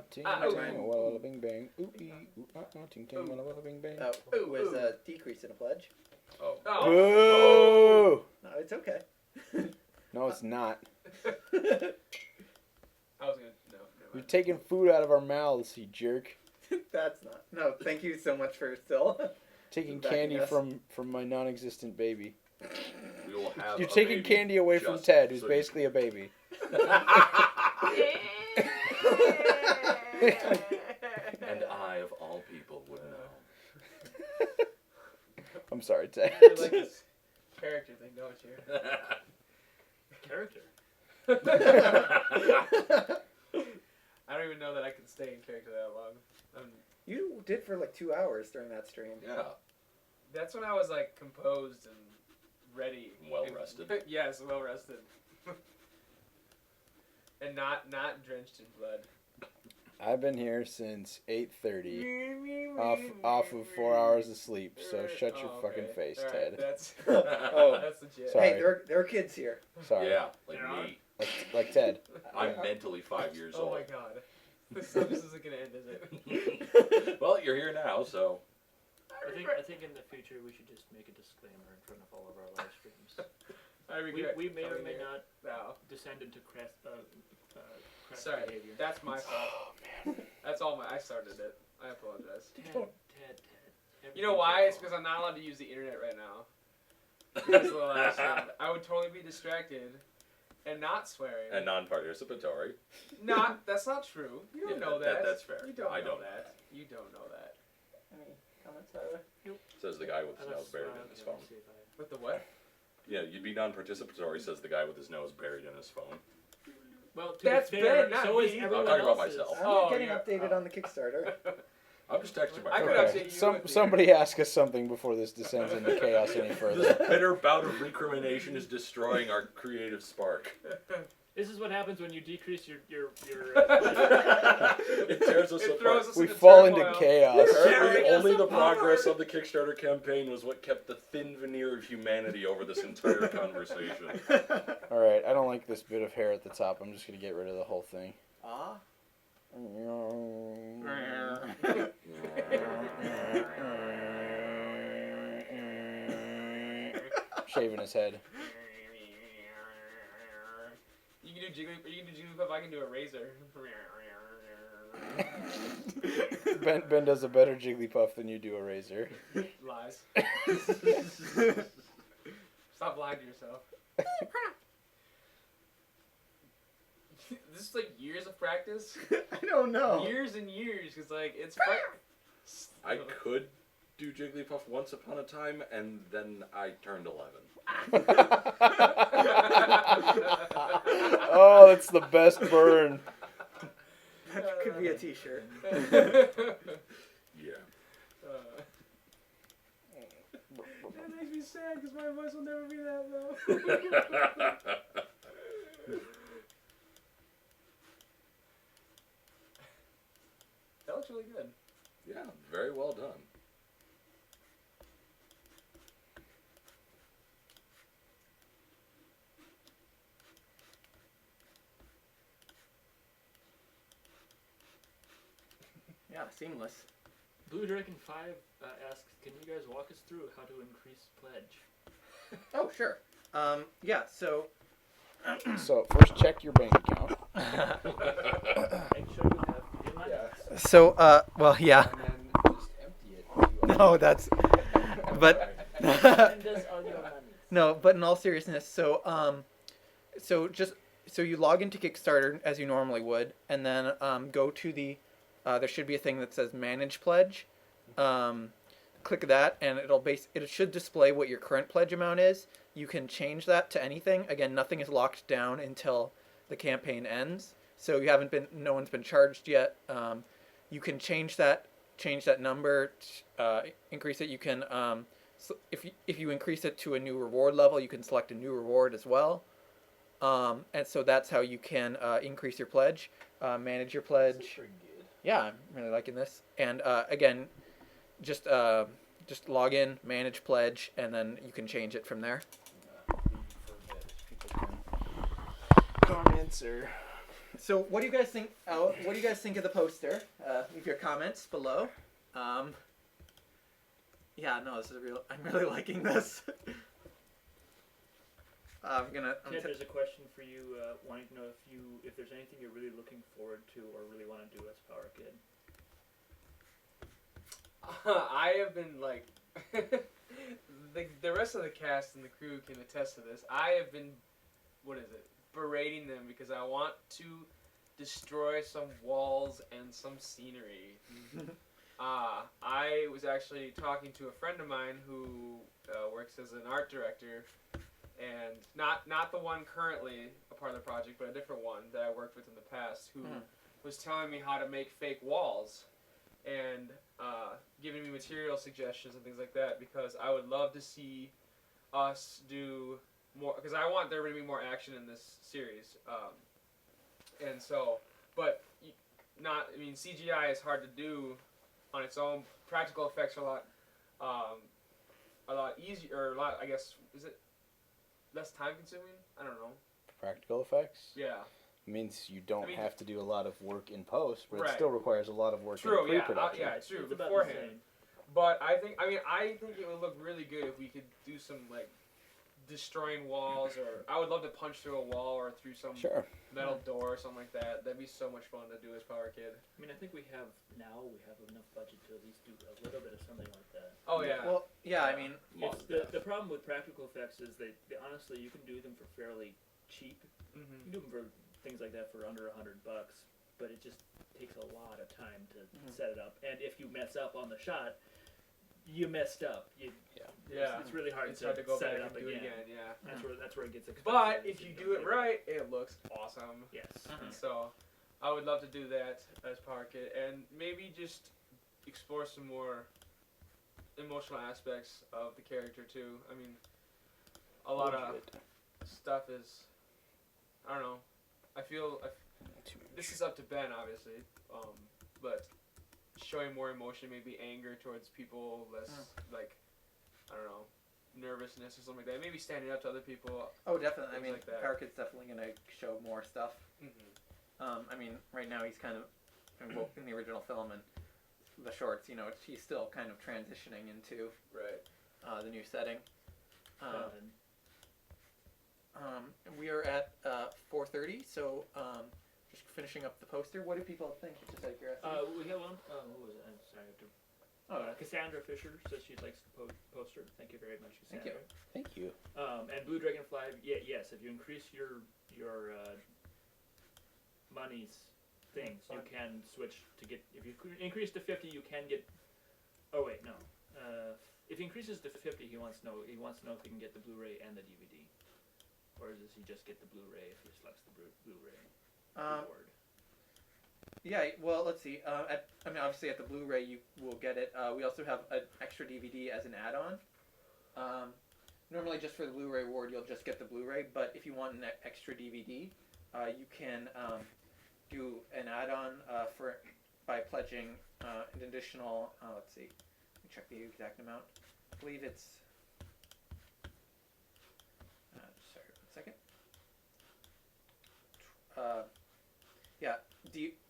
Speaker 13: Ting tang, walla bing bang. Ooh ee, ting tang, walla bing bang.
Speaker 1: was a decrease in a pledge.
Speaker 3: Oh.
Speaker 13: Boo!
Speaker 1: No, it's okay.
Speaker 13: No, it's not.
Speaker 15: I was gonna no.
Speaker 13: You're taking food out of our mouths, you jerk.
Speaker 1: That's not. No, thank you so much for still.
Speaker 13: Taking
Speaker 1: backing
Speaker 13: candy
Speaker 1: us.
Speaker 13: from my non-existent baby.
Speaker 3: We will have
Speaker 13: You're
Speaker 3: a
Speaker 13: taking
Speaker 3: baby
Speaker 13: candy away from
Speaker 3: just
Speaker 13: Ted, who's
Speaker 3: so
Speaker 13: basically a baby.
Speaker 3: And I, of all people, would know.
Speaker 13: I'm sorry, Ted.
Speaker 15: You like this character thing, don't you?
Speaker 7: Character.
Speaker 15: I don't even know that I can stay in character that long.
Speaker 1: You did for like 2 hours during that stream.
Speaker 3: Yeah.
Speaker 15: That's when I was like composed and ready.
Speaker 3: Well rested.
Speaker 15: Yes, well rested. And not drenched in blood.
Speaker 13: I've been here since 8:30, off of 4 hours of sleep. So shut your fucking face,
Speaker 15: All right,
Speaker 13: Ted.
Speaker 15: That's
Speaker 1: Oh.
Speaker 15: that's legit.
Speaker 13: Sorry.
Speaker 1: Hey, there are kids here.
Speaker 13: Sorry.
Speaker 3: Yeah, like
Speaker 15: Yeah.
Speaker 3: me.
Speaker 13: Like Ted.
Speaker 3: I'm mentally 5 years
Speaker 15: Oh
Speaker 3: old.
Speaker 15: my god. This isn't gonna end, is it?
Speaker 3: Well, you're here now, so.
Speaker 7: I think in the future we should just make a disclaimer in front of all of our live streams.
Speaker 15: I regret
Speaker 7: We may or
Speaker 15: coming
Speaker 7: may
Speaker 15: here.
Speaker 7: not
Speaker 15: No.
Speaker 7: descend into crass
Speaker 15: Sorry,
Speaker 7: behavior.
Speaker 15: that's my fault. That's all I started it. I apologize.
Speaker 7: Ted.
Speaker 15: You know why? It's because I'm not allowed to use the internet right now. Because of the last stream. I would totally be distracted and not swearing.
Speaker 3: And non-participatory.
Speaker 15: That's not true. You don't
Speaker 3: Yeah,
Speaker 15: know
Speaker 3: that-
Speaker 15: that.
Speaker 3: that's fair.
Speaker 15: You don't
Speaker 3: I
Speaker 15: know
Speaker 3: don't know
Speaker 15: that. You don't know that.
Speaker 1: Any comments, Tyler?
Speaker 3: Says the guy with his nose buried in his phone.
Speaker 15: With the what?
Speaker 3: Yeah, you'd be non-participatory, says the guy with his nose buried in his phone.
Speaker 7: Well, to
Speaker 15: That's
Speaker 7: be fair,
Speaker 15: Ben, not
Speaker 7: so is
Speaker 15: me.
Speaker 7: everyone
Speaker 3: I'm talking about
Speaker 7: else's.
Speaker 3: myself.
Speaker 1: I'm
Speaker 15: Oh,
Speaker 1: not getting
Speaker 15: yeah.
Speaker 1: updated on the Kickstarter.
Speaker 3: I'm just texting my
Speaker 15: I could
Speaker 3: friend.
Speaker 15: update you with the-
Speaker 13: Somebody ask us something before this descends into chaos any
Speaker 3: This
Speaker 13: further.
Speaker 3: bitter bout of recrimination is destroying our creative spark.
Speaker 7: This is what happens when you decrease your
Speaker 3: It tears us
Speaker 15: It
Speaker 3: apart.
Speaker 15: throws us
Speaker 13: We
Speaker 15: into
Speaker 13: fall into
Speaker 15: turmoil.
Speaker 13: chaos.
Speaker 3: Apparently, only the progress of the Kickstarter campaign was what kept the thin veneer of humanity over this entire conversation.
Speaker 13: Alright, I don't like this bit of hair at the top. I'm just going to get rid of the whole thing.
Speaker 1: Ah.
Speaker 13: Shaving his head.
Speaker 15: You can do Jigglypuff, I can do a razor.
Speaker 13: Ben does a better Jigglypuff than you do a razor.
Speaker 15: Lies. Stop lying to yourself. This is like years of practice.
Speaker 1: I don't know.
Speaker 15: Years and years, because like it's fun.
Speaker 3: I could do Jigglypuff once upon a time, and then I turned 11.
Speaker 13: Oh, that's the best burn.
Speaker 1: That could be a t-shirt.
Speaker 3: Yeah.
Speaker 15: That makes me sad because my voice will never be that low. That looks really good.
Speaker 3: Yeah, very well done.
Speaker 1: Yeah, seamless.
Speaker 7: Blue Dragon 5 asks, can you guys walk us through how to increase pledge?
Speaker 1: Oh, sure. Yeah, so...
Speaker 13: So, first check your bank account.
Speaker 7: Make sure you have your money.
Speaker 1: So, well, yeah.
Speaker 13: And then just empty it.
Speaker 1: No, that's... But...
Speaker 7: Send us all your money.
Speaker 1: No, but in all seriousness, so you log into Kickstarter as you normally would, and then go to the there should be a thing that says Manage Pledge. Click that, and it should display what your current pledge amount is. You can change that to anything. Again, nothing is locked down until the campaign ends. So no one's been charged yet. You can change that number, increase it. You can if you increase it to a new reward level, you can select a new reward as well. And so that's how you can increase your pledge, manage your pledge. Yeah, I'm really liking this. And again, just log in, manage pledge, and then you can change it from there.
Speaker 8: Comments or
Speaker 1: So what do you guys think? What do you guys think of the poster? Leave your comments below. Yeah, no, this is real. I'm really liking this.
Speaker 7: Ted, there's a question for you, wanting to know if there's anything you're really looking forward to or really want to do as Power Kid.
Speaker 15: I have been like, the rest of the cast and the crew can attest to this. I have been, berating them because I want to destroy some walls and some scenery. I was actually talking to a friend of mine who works as an art director, and not the one currently a part of the project, but a different one that I worked with in the past, who was telling me how to make fake walls and giving me material suggestions and things like that, because I would love to see us do more, because I want there to be more action in this series. And so, but CGI is hard to do on its own. Practical effects are a lot easier, or a lot, I guess, is it less time consuming? I don't know.
Speaker 2: Practical effects?
Speaker 15: Yeah.
Speaker 2: Means you don't have to do a lot of work in post, but it still requires a lot of work in
Speaker 15: yeah,
Speaker 2: pre-production.
Speaker 15: it's true, beforehand. But I think it would look really good if we could do some, like, destroying walls, or I would love to punch through a wall or through some metal door or something like that. That'd be so much fun to do as Power Kid.
Speaker 7: I mean, I think we have enough budget to at least do a little bit of something like that.
Speaker 15: Oh yeah.
Speaker 1: Well, yeah, I mean,
Speaker 7: it's the problem with practical effects is they honestly, you can do them for fairly cheap. You can do them for things like that for under $100, but it just takes a lot of time to set it up. And if you mess up on the shot, you messed up. It's really hard to
Speaker 15: go
Speaker 7: set
Speaker 15: back
Speaker 7: it up
Speaker 15: and do
Speaker 7: again.
Speaker 15: it again. Yeah,
Speaker 7: that's where it gets expensive.
Speaker 15: But if you do it right, it looks awesome.
Speaker 7: Yes.
Speaker 15: And so, I would love to do that as Power Kid, and maybe just explore some more emotional aspects of the character too. I mean, a lot of stuff is, I don't know. I feel this is up to Ben, obviously, but showing more emotion, maybe anger towards people, less like, I don't know, nervousness or something like that. Maybe standing up to other people.
Speaker 1: Oh, definitely. I mean,
Speaker 15: like that.
Speaker 1: Power Kid's definitely gonna show more stuff. I mean, right now he's kind of in the original film and the shorts. You know, he's still kind of transitioning into the new setting. We are at 4:30, so just finishing up the poster. What do people think? Just out of curiosity.
Speaker 7: We have one. Who was it? I'm sorry. Cassandra Fisher says she likes the poster. Thank you very much, Cassandra.
Speaker 2: Thank you.
Speaker 7: And Blue Dragonfly. Yes. If you increase your money's things, you can switch to get. If you increase to 50, you can get. Oh wait, no. If he increases to 50, he wants to know if he can get the Blu-ray and the DVD, or does he just get the Blu-ray if he selects the Blu-ray reward?
Speaker 1: Yeah, well, let's see. I mean, obviously at the Blu-ray you will get it. We also have an extra DVD as an add-on. Normally just for the Blu-ray reward you'll just get the Blu-ray, but if you want an extra DVD, you can do an add-on by pledging an additional, let's see, let me check the exact amount. I believe it's, sorry, 1 second.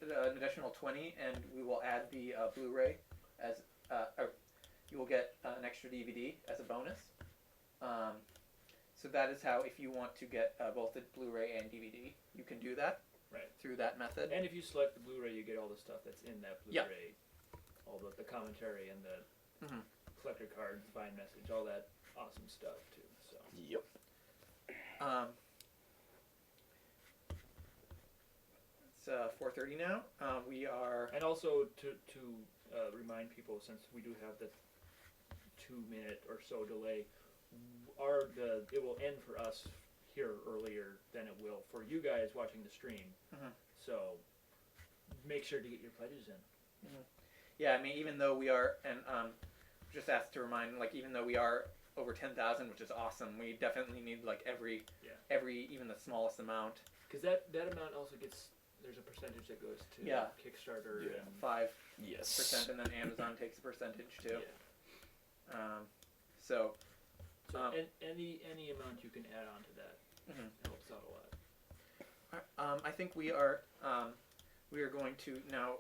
Speaker 1: An additional 20, and we will add the Blu-ray as, you will get an extra DVD as a bonus. So that is how, if you want to get both the Blu-ray and DVD, you can do that through that method.
Speaker 7: And if you select the Blu-ray, you get all the stuff that's in that Blu-ray, all the commentary and the collector cards, Vine message, all that awesome stuff too. So.
Speaker 2: Yep.
Speaker 1: It's 4:30 now. We are.
Speaker 7: And also to remind people, since we do have the 2-minute or so delay, it will end for us here earlier than it will for you guys watching the stream. So make sure to get your pledges in.
Speaker 1: Yeah, I mean, even though we are just asked to remind, like, even though we are over 10,000, which is awesome, we definitely need like every even the smallest amount.
Speaker 7: Because that amount also gets, there's a percentage that goes to Kickstarter and
Speaker 1: 5%, and then Amazon takes a percentage too. So
Speaker 7: any amount you can add on to that helps out a lot.
Speaker 1: I think we are going to now.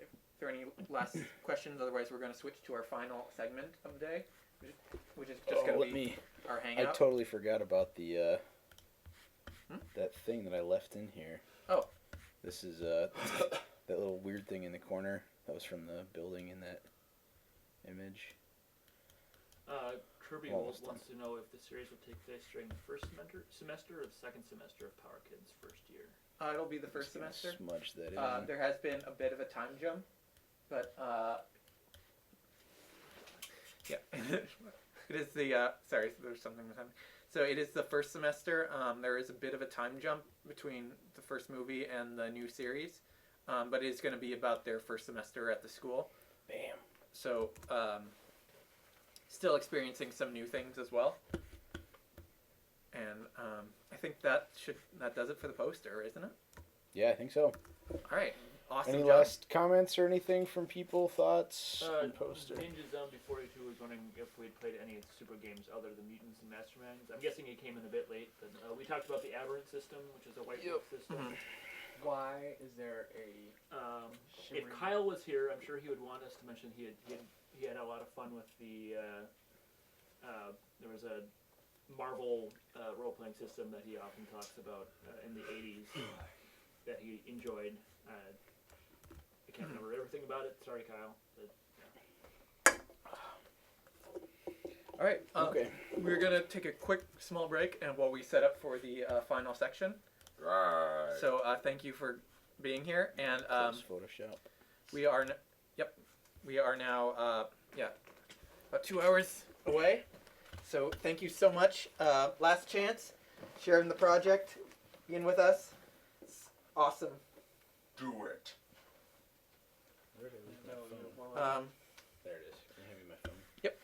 Speaker 1: If there are any last questions, otherwise we're going to switch to our final segment of the day, which is just going to be our hangout.
Speaker 13: I totally forgot about the that thing that I left in here.
Speaker 1: Oh,
Speaker 13: this is that little weird thing in the corner that was from the building in that image.
Speaker 7: Kirby wants to know if the series will take place during the first semester or the second semester of Power Kids' first year.
Speaker 1: It'll be the first semester.
Speaker 13: Smudge that in.
Speaker 1: There has been a bit of a time jump, but yeah, it is the sorry, there's something with time. So it is the first semester. There is a bit of a time jump between the first movie and the new series, but it is going to be about their first semester at the school.
Speaker 13: Bam.
Speaker 1: So still experiencing some new things as well. And I think that does it for the poster, isn't it?
Speaker 13: Yeah, I think so.
Speaker 1: All right, awesome.
Speaker 13: Any
Speaker 1: job.
Speaker 13: last comments or anything from people? Thoughts on poster?
Speaker 7: Ninja Zombie 42 was wondering if we'd played any super games other than Mutants and Masterminds. I'm guessing it came in a bit late, but we talked about the Aberrant system, which is a whiteboard system.
Speaker 15: Why is there a?
Speaker 7: If Kyle was here, I'm sure he would want us to mention he had a lot of fun with the. There was a Marvel role-playing system that he often talks about in the 80s that he enjoyed. I can't remember everything about it. Sorry, Kyle. But, yeah.
Speaker 1: All right.
Speaker 13: Okay.
Speaker 1: We're gonna take a quick small break, and while we set up for the final section.
Speaker 14: Right.
Speaker 1: So thank you for being here, and
Speaker 13: Photoshop.
Speaker 1: we are now about 2 hours away. So thank you so much. Last chance, sharing the project, being with us. It's awesome.
Speaker 14: Do it.
Speaker 13: Where did I leave my phone? There it is. Can you hand me my phone?
Speaker 1: Yep.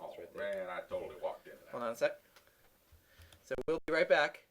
Speaker 14: Oh,
Speaker 13: right there.
Speaker 14: man, I totally walked into that.
Speaker 1: Hold on a sec. So we'll be right back.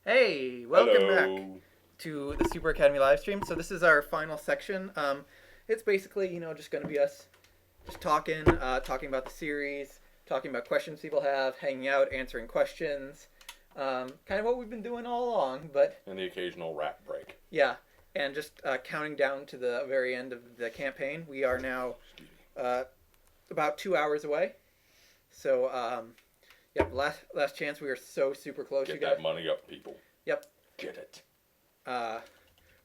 Speaker 1: Hey, welcome
Speaker 3: Hello.
Speaker 1: back to the Super Academy live stream. So this is our final section. It's basically, just going to be us just talking about the series, talking about questions people have, hanging out, answering questions. Kind of what we've been doing all along, but
Speaker 3: And the occasional rap break.
Speaker 1: yeah, and just counting down to the very end of the campaign. We are now about 2 hours away. So, yeah, last chance. We are so super close.
Speaker 3: Get
Speaker 1: you
Speaker 3: that
Speaker 1: guys.
Speaker 3: money up, people.
Speaker 1: Yep.
Speaker 3: Get it.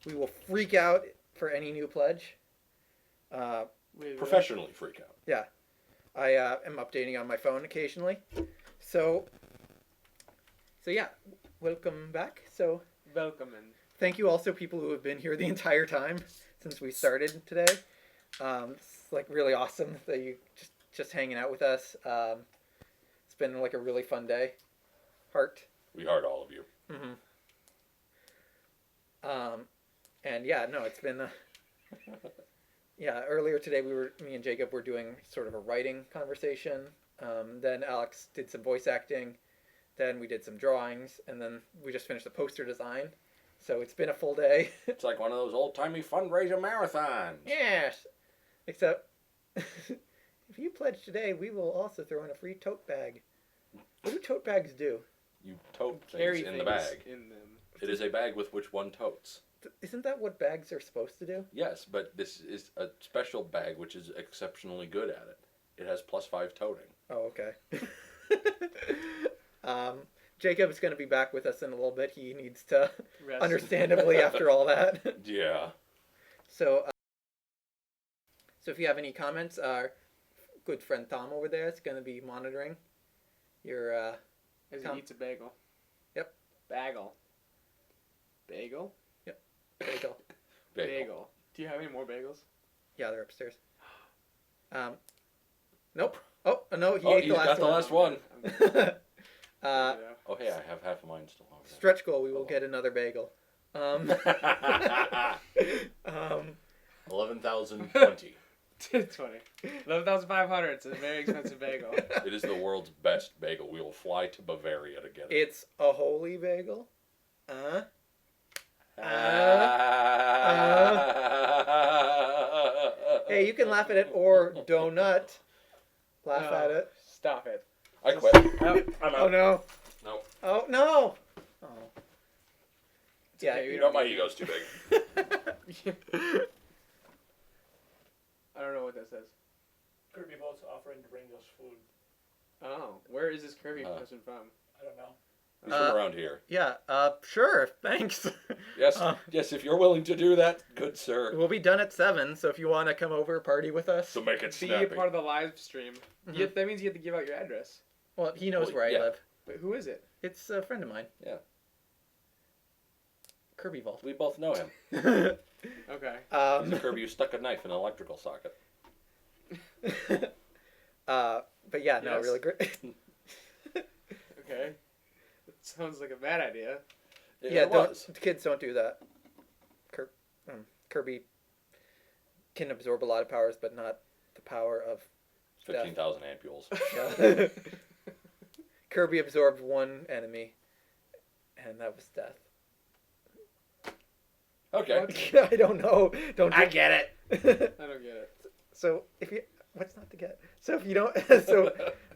Speaker 1: We will freak out for any new pledge.
Speaker 3: Professionally freak out.
Speaker 1: Yeah. I am updating on my phone occasionally. So yeah, welcome back. So
Speaker 15: Welcome in.
Speaker 1: thank you also people who have been here the entire time since we started today. It's like really awesome that you just hanging out with us. It's been like a really fun day. Heart.
Speaker 3: We heart all of you.
Speaker 1: Mm-hmm. And yeah, no, it's been. Yeah, earlier today me and Jacob were doing sort of a writing conversation. Then Alex did some voice acting. Then we did some drawings, and then we just finished the poster design. So it's been a full day.
Speaker 3: It's like one of those old-timey fundraiser marathons.
Speaker 1: Yes! Except, if you pledge today, we will also throw in a free tote bag. What do tote bags do?
Speaker 3: You tote
Speaker 15: Carry
Speaker 3: things in the
Speaker 15: things
Speaker 3: bag.
Speaker 15: in them.
Speaker 3: It is a bag with which one totes.
Speaker 1: Isn't that what bags are supposed to do?
Speaker 3: Yes, but this is a special bag which is exceptionally good at it. It has +5 toting.
Speaker 1: Oh, okay. Jacob is going to be back with us in a little bit. He needs to,
Speaker 15: Rest.
Speaker 1: understandably, after all that.
Speaker 3: Yeah.
Speaker 1: So if you have any comments, our good friend Tom over there is going to be monitoring your.
Speaker 15: As
Speaker 1: Tom.
Speaker 15: he eats a bagel.
Speaker 1: Yep.
Speaker 15: Bagel. Bagel?
Speaker 1: Bagel.
Speaker 15: Bagel. Do you have any more bagels?
Speaker 1: Yeah, they're upstairs. Nope. Oh no, he
Speaker 3: Oh,
Speaker 1: ate
Speaker 3: he's
Speaker 1: the last
Speaker 3: got the
Speaker 1: one.
Speaker 3: last one.
Speaker 1: uh,
Speaker 3: Oh, hey, I have half of mine still over there.
Speaker 1: stretch goal. We will get another bagel.
Speaker 3: 11,020.
Speaker 15: 20. 11,500. It's a very expensive bagel.
Speaker 3: It is the world's best bagel. We will fly to Bavaria to get it.
Speaker 1: It's a holy bagel. Hey, you can laugh at it or donut. Laugh at it.
Speaker 15: Stop it.
Speaker 3: I quit. I'm out.
Speaker 1: Oh no.
Speaker 3: No.
Speaker 1: Oh no. Oh. Yeah,
Speaker 15: okay,
Speaker 3: You know my ego's too big.
Speaker 15: I don't know what that says.
Speaker 7: Kirby Bolt's offering to bring us food.
Speaker 15: Oh, where is this Kirby person from?
Speaker 7: I don't know.
Speaker 3: He's from around here.
Speaker 1: Yeah. Sure. Thanks.
Speaker 3: Yes. Yes. If you're willing to do that, good sir.
Speaker 1: We'll be done at 7, so if you want to come over, party with us.
Speaker 3: So make it
Speaker 15: Be
Speaker 3: snappy.
Speaker 15: a part of the live stream.
Speaker 1: Mhm.
Speaker 15: That means you have to give out your address.
Speaker 1: Well, he knows
Speaker 3: Well,
Speaker 1: where
Speaker 3: yeah.
Speaker 1: I live.
Speaker 15: But who is it?
Speaker 1: It's a friend of mine.
Speaker 3: Yeah.
Speaker 1: Kirby Vault.
Speaker 3: We both know him.
Speaker 15: Okay.
Speaker 3: He's the Kirby who stuck a knife in an electrical socket.
Speaker 1: But yeah, no,
Speaker 15: Yes.
Speaker 1: really great.
Speaker 15: Okay. That sounds like a bad idea.
Speaker 1: Yeah,
Speaker 3: it was.
Speaker 1: kids don't do that. Kirby can absorb a lot of powers, but not the power of
Speaker 3: 15,000 ampules.
Speaker 1: Yeah. Kirby absorbed one enemy, and that was death.
Speaker 3: Okay.
Speaker 1: I don't know.
Speaker 3: I get it.
Speaker 15: I don't get it.
Speaker 1: So if you, what's not to get? So if you don't, so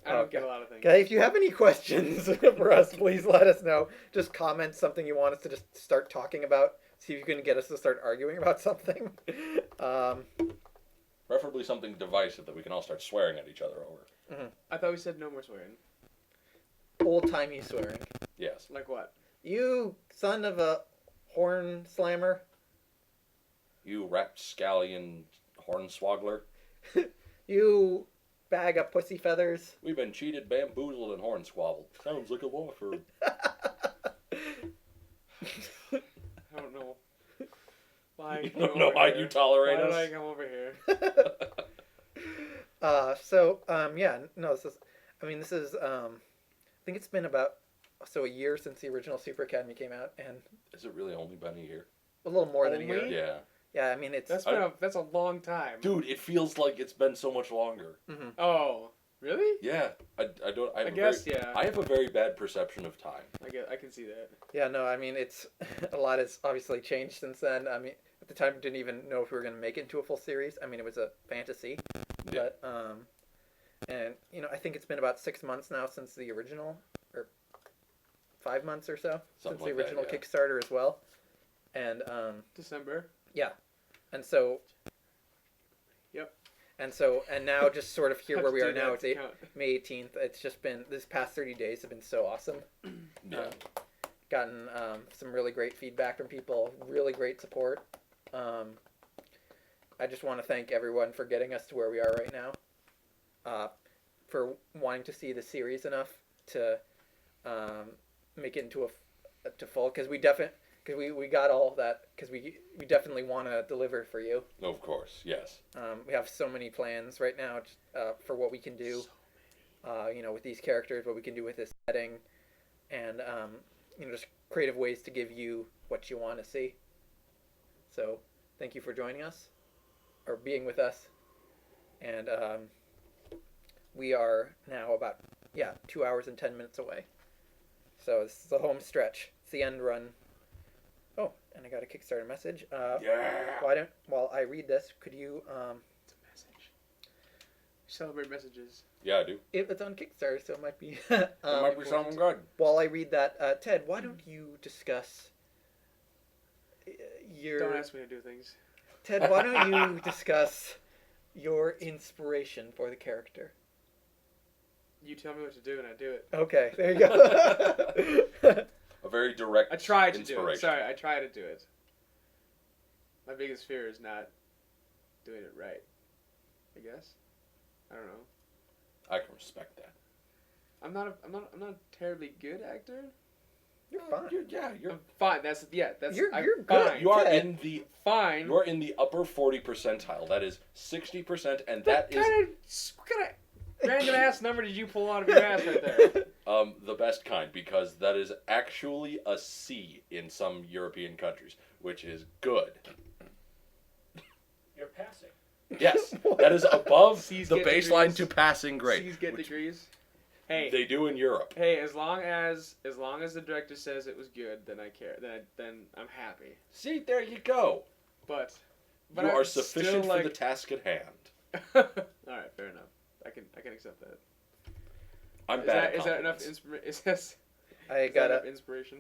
Speaker 15: I don't get a lot of things.
Speaker 1: Okay, if you have any questions for us, please let us know. Just comment something you want us to just start talking about. See if you can get us to start arguing about something.
Speaker 3: Preferably something divisive that we can all start swearing at each other over.
Speaker 15: I thought we said no more swearing.
Speaker 1: Old-timey swearing.
Speaker 3: Yes.
Speaker 15: Like what?
Speaker 1: You son of a horn slammer.
Speaker 3: You rapscallion hornswoggler.
Speaker 1: You bag of pussy feathers.
Speaker 3: We've been cheated, bamboozled, and hornswoggled. Sounds like a law firm.
Speaker 15: I don't know. Why?
Speaker 3: You don't know why you tolerate
Speaker 15: Why
Speaker 3: us?
Speaker 15: did I come over here?
Speaker 1: Yeah, no, this is, I think it's been about, a year since the original Super Academy came out, and
Speaker 3: Has it really only been a year?
Speaker 1: a little more than a year.
Speaker 15: Only?
Speaker 3: Yeah.
Speaker 1: Yeah, I mean, it's...
Speaker 15: That's a long time.
Speaker 3: Dude, it feels like it's been so much longer.
Speaker 1: Mhm.
Speaker 15: Oh. Really?
Speaker 3: Yeah, I don't. I, have
Speaker 15: I
Speaker 3: a
Speaker 15: guess,
Speaker 3: very,
Speaker 15: yeah.
Speaker 3: I have a very bad perception of time.
Speaker 15: I can see that.
Speaker 1: Yeah, no, I mean, it's a lot has obviously changed since then. I mean, at the time, didn't even know if we were going to make it into a full series. I mean, it was a fantasy,
Speaker 3: Yeah.
Speaker 1: but and you know, I think it's been about 6 months now since the original, or 5 months or so
Speaker 3: Something
Speaker 1: since
Speaker 3: like
Speaker 1: the
Speaker 3: that,
Speaker 1: original
Speaker 3: yeah.
Speaker 1: Kickstarter as well, and
Speaker 15: December.
Speaker 1: yeah, and so.
Speaker 15: Yep.
Speaker 1: And now just sort of here
Speaker 15: Have
Speaker 1: where
Speaker 15: to
Speaker 1: we
Speaker 15: do
Speaker 1: are now,
Speaker 15: that
Speaker 1: it's
Speaker 15: to count.
Speaker 1: May 18th. It's just been, this past 30 days have been so awesome.
Speaker 3: Yeah.
Speaker 1: Gotten some really great feedback from people, really great support. I just want to thank everyone for getting us to where we are right now. For wanting to see the series enough to make it into to full, because we got all that, because we definitely want to deliver for you.
Speaker 3: Of course, yes.
Speaker 1: We have so many plans right now for what we can do, you know, with these characters, what we can do with this setting, and you know, just creative ways to give you what you want to see. So, thank you for joining us, or being with us, and we are now about 2 hours and 10 minutes away. So this is the home stretch. It's the end run. Oh, and I got a Kickstarter message.
Speaker 3: Yeah.
Speaker 1: While I read this, could you
Speaker 15: It's a message. Celebrate messages.
Speaker 3: Yeah, I do.
Speaker 1: it's on Kickstarter, so it might be
Speaker 14: It might be something good.
Speaker 1: while I read that, Ted, why don't you discuss your
Speaker 15: Don't ask me to do things.
Speaker 1: Ted, why don't you discuss your inspiration for the character?
Speaker 15: You tell me what to do and I do it.
Speaker 1: Okay, there you go.
Speaker 3: A very direct
Speaker 15: I try to do
Speaker 3: inspiration.
Speaker 15: it. Sorry, I try to do it. My biggest fear is not doing it right. I guess. I don't know.
Speaker 3: I can respect that.
Speaker 15: I'm not a terribly good actor.
Speaker 1: You're fine.
Speaker 3: You're
Speaker 15: I'm fine. That's
Speaker 1: You're
Speaker 15: I'm
Speaker 1: good.
Speaker 15: fine.
Speaker 3: You are
Speaker 1: Ted.
Speaker 3: in the
Speaker 15: Fine.
Speaker 3: You're in the upper 40 percentile. That is 60%, and that is
Speaker 15: what kind of random ass number did you pull out of your ass right there?
Speaker 3: the best kind, because that is actually a C in some European countries, which is good.
Speaker 12: You're passing.
Speaker 3: Yes, that is above
Speaker 15: C's
Speaker 3: the
Speaker 15: get
Speaker 3: baseline
Speaker 15: degrees.
Speaker 3: to passing grade.
Speaker 15: C's get
Speaker 3: which
Speaker 15: degrees. Hey,
Speaker 3: They do in Europe.
Speaker 15: hey, as long as the director says it was good, then I care. Then I'm happy.
Speaker 3: See, there you go.
Speaker 15: But
Speaker 3: You
Speaker 15: I'm
Speaker 3: are
Speaker 15: still,
Speaker 3: sufficient for
Speaker 15: like...
Speaker 3: the task at hand.
Speaker 15: All right, fair enough. I can accept that.
Speaker 3: I'm
Speaker 15: Is
Speaker 3: bad
Speaker 15: that,
Speaker 3: at
Speaker 15: is that enough
Speaker 3: compliments.
Speaker 1: I got
Speaker 15: enough
Speaker 1: a
Speaker 15: inspiration?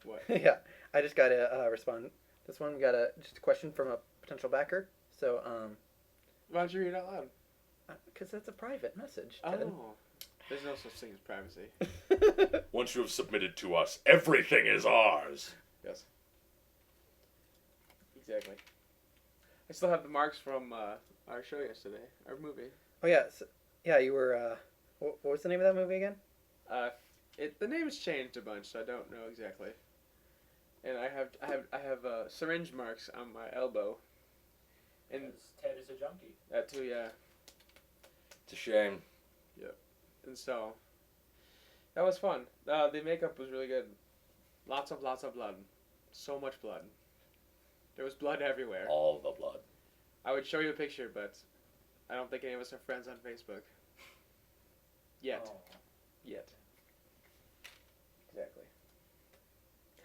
Speaker 15: What?
Speaker 1: yeah. I just got to respond. This one we got just a question from a potential backer. So
Speaker 15: Why don't you read it out loud?
Speaker 1: because that's a private message.
Speaker 15: Oh,
Speaker 1: Ted.
Speaker 15: there's no such thing as privacy.
Speaker 3: Once you have submitted to us, everything is ours.
Speaker 15: Yes. Exactly. I still have the marks from our show yesterday, our movie.
Speaker 1: Oh yeah, yeah. You were. What was the name of that movie again?
Speaker 15: The name has changed a bunch, so I don't know exactly. And I have syringe marks on my elbow. And
Speaker 12: Ted is a junkie.
Speaker 15: that too, yeah.
Speaker 3: It's a shame.
Speaker 15: And so that was fun. The makeup was really good. Lots of blood. So much blood. There was blood everywhere.
Speaker 3: All the blood.
Speaker 15: I would show you a picture, but I don't think any of us are friends on Facebook. Yet.
Speaker 12: Oh.
Speaker 15: Yet. Exactly.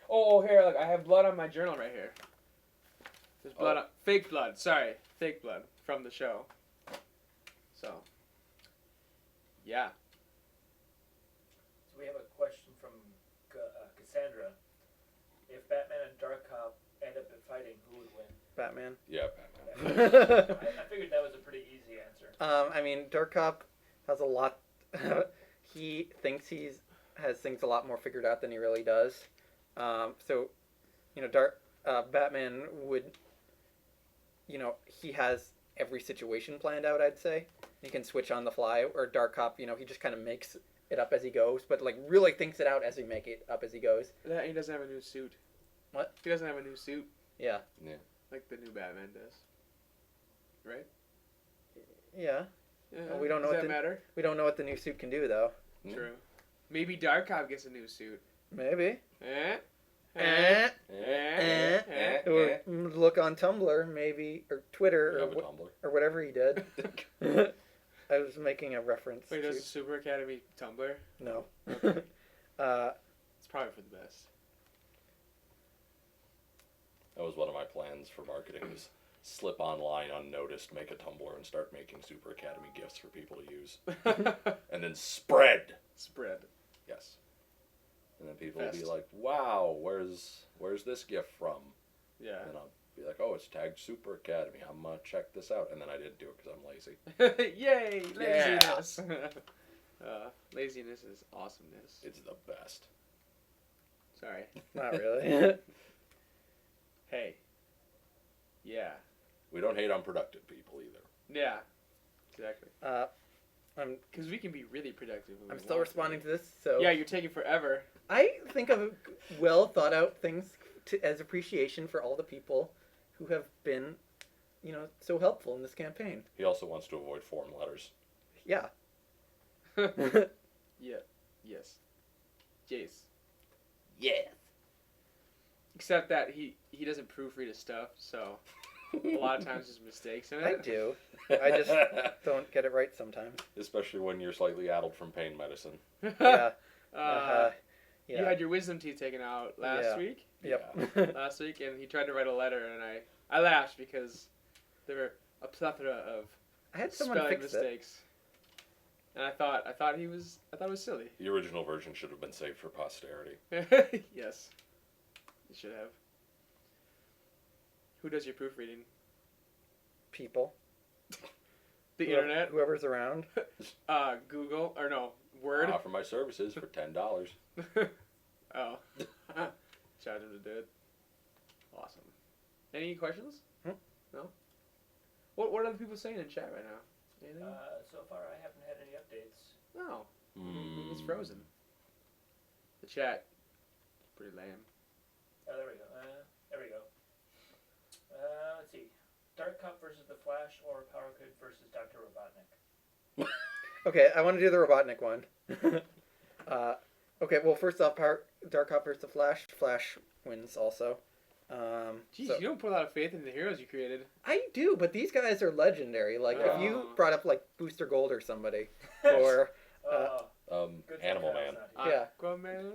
Speaker 15: Oh, here, look, I have blood on my journal right here. There's blood on, fake blood, sorry. Fake blood from the show. So, yeah.
Speaker 12: So we have a question from Cassandra. If Batman and Dark Cop end up fighting, who would win?
Speaker 1: Batman.
Speaker 3: Yeah, Batman.
Speaker 12: I figured that was a pretty easy answer.
Speaker 1: I mean, Dark Cop has a lot. He thinks has things a lot more figured out than he really does. So, you know, Batman would. You know, he has every situation planned out. I'd say he can switch on the fly. Or Dark Cop, you know, he just kind of makes it up as he goes, but like really thinks it out as he make it up as he goes.
Speaker 15: He doesn't have a new suit.
Speaker 1: What?
Speaker 15: He doesn't have a new suit.
Speaker 1: Yeah.
Speaker 3: Yeah.
Speaker 15: Like the new Batman does. Right?
Speaker 1: Yeah.
Speaker 15: Yeah.
Speaker 1: We don't know
Speaker 15: Does
Speaker 1: what
Speaker 15: that matter?
Speaker 1: We don't know what the new suit can do though.
Speaker 15: True. Maybe Dark Cop gets a new suit.
Speaker 1: Maybe.
Speaker 15: Eh?
Speaker 1: Or look on Tumblr, maybe, or Twitter,
Speaker 3: You have a Tumblr.
Speaker 1: or whatever he did. I was making a reference.
Speaker 15: Wait,
Speaker 1: to...
Speaker 15: there's a Super Academy Tumblr?
Speaker 1: No.
Speaker 15: It's probably for the best.
Speaker 3: That was one of my plans for marketing, was slip online unnoticed, make a Tumblr, and start making Super Academy gifts for people to use. And then spread.
Speaker 15: Spread.
Speaker 3: Yes. And then people
Speaker 15: Best.
Speaker 3: will be like, wow, where's this gift from?
Speaker 15: Yeah.
Speaker 3: And I'll be like, oh, it's tagged Super Academy. I'm going to check this out. And then I didn't do it because I'm lazy.
Speaker 15: Yay!
Speaker 3: Yeah.
Speaker 15: Laziness. Laziness is awesomeness.
Speaker 3: It's the best.
Speaker 15: Sorry.
Speaker 1: Not really.
Speaker 15: Hey. Yeah.
Speaker 3: We don't hate unproductive people either.
Speaker 15: Yeah. Exactly.
Speaker 1: I'm
Speaker 15: Because we can be really productive. When
Speaker 1: I'm
Speaker 15: we
Speaker 1: still
Speaker 15: want
Speaker 1: responding
Speaker 15: to.
Speaker 1: to this. So
Speaker 15: Yeah, you're taking forever.
Speaker 1: I think of well thought out things as appreciation for all the people who have been, so helpful in this campaign.
Speaker 3: He also wants to avoid form letters.
Speaker 1: Yeah.
Speaker 15: Yeah. Yes. Jace.
Speaker 3: Yeah.
Speaker 15: Except that he doesn't proofread his stuff, so a lot of times there's mistakes in it.
Speaker 1: I do. I just don't get it right sometimes.
Speaker 3: Especially when you're slightly addled from pain medicine.
Speaker 1: Yeah.
Speaker 15: You
Speaker 1: Yeah.
Speaker 15: had your wisdom teeth taken out last week.
Speaker 1: Yep.
Speaker 15: Last week, and he tried to write a letter, and I laughed because there were a plethora of
Speaker 1: I had someone
Speaker 15: spelling
Speaker 1: fix it.
Speaker 15: mistakes, and I thought it was silly.
Speaker 3: The original version should have been saved for posterity.
Speaker 15: Yes, you should have. Who does your proofreading?
Speaker 1: People.
Speaker 15: The internet.
Speaker 1: Whoever's around.
Speaker 15: Google or no Word.
Speaker 3: Offer my services for $10.
Speaker 15: Oh. Charge him to do it. Awesome. Any questions? No? What are the people saying in chat right now? Anything?
Speaker 12: So far, I haven't had any updates.
Speaker 15: No. It's frozen. The chat. Pretty lame.
Speaker 12: Oh, there we go. There we go. Let's see. Dark Cup versus the Flash or Power Grid versus Dr. Robotnik?
Speaker 1: Okay, I want to do the Robotnik one. Okay, well, first off, Dark Hop versus the Flash. Flash wins also.
Speaker 15: Jeez,
Speaker 1: so-
Speaker 15: you don't put a lot of faith in the heroes you created.
Speaker 1: I do, but these guys are legendary. Like, if you
Speaker 15: Oh.
Speaker 1: brought up, like, Booster Gold or somebody, or...
Speaker 12: Good
Speaker 3: Animal
Speaker 12: thing
Speaker 3: Man.
Speaker 12: Kyle's not here.
Speaker 1: Yeah.
Speaker 15: Aquaman.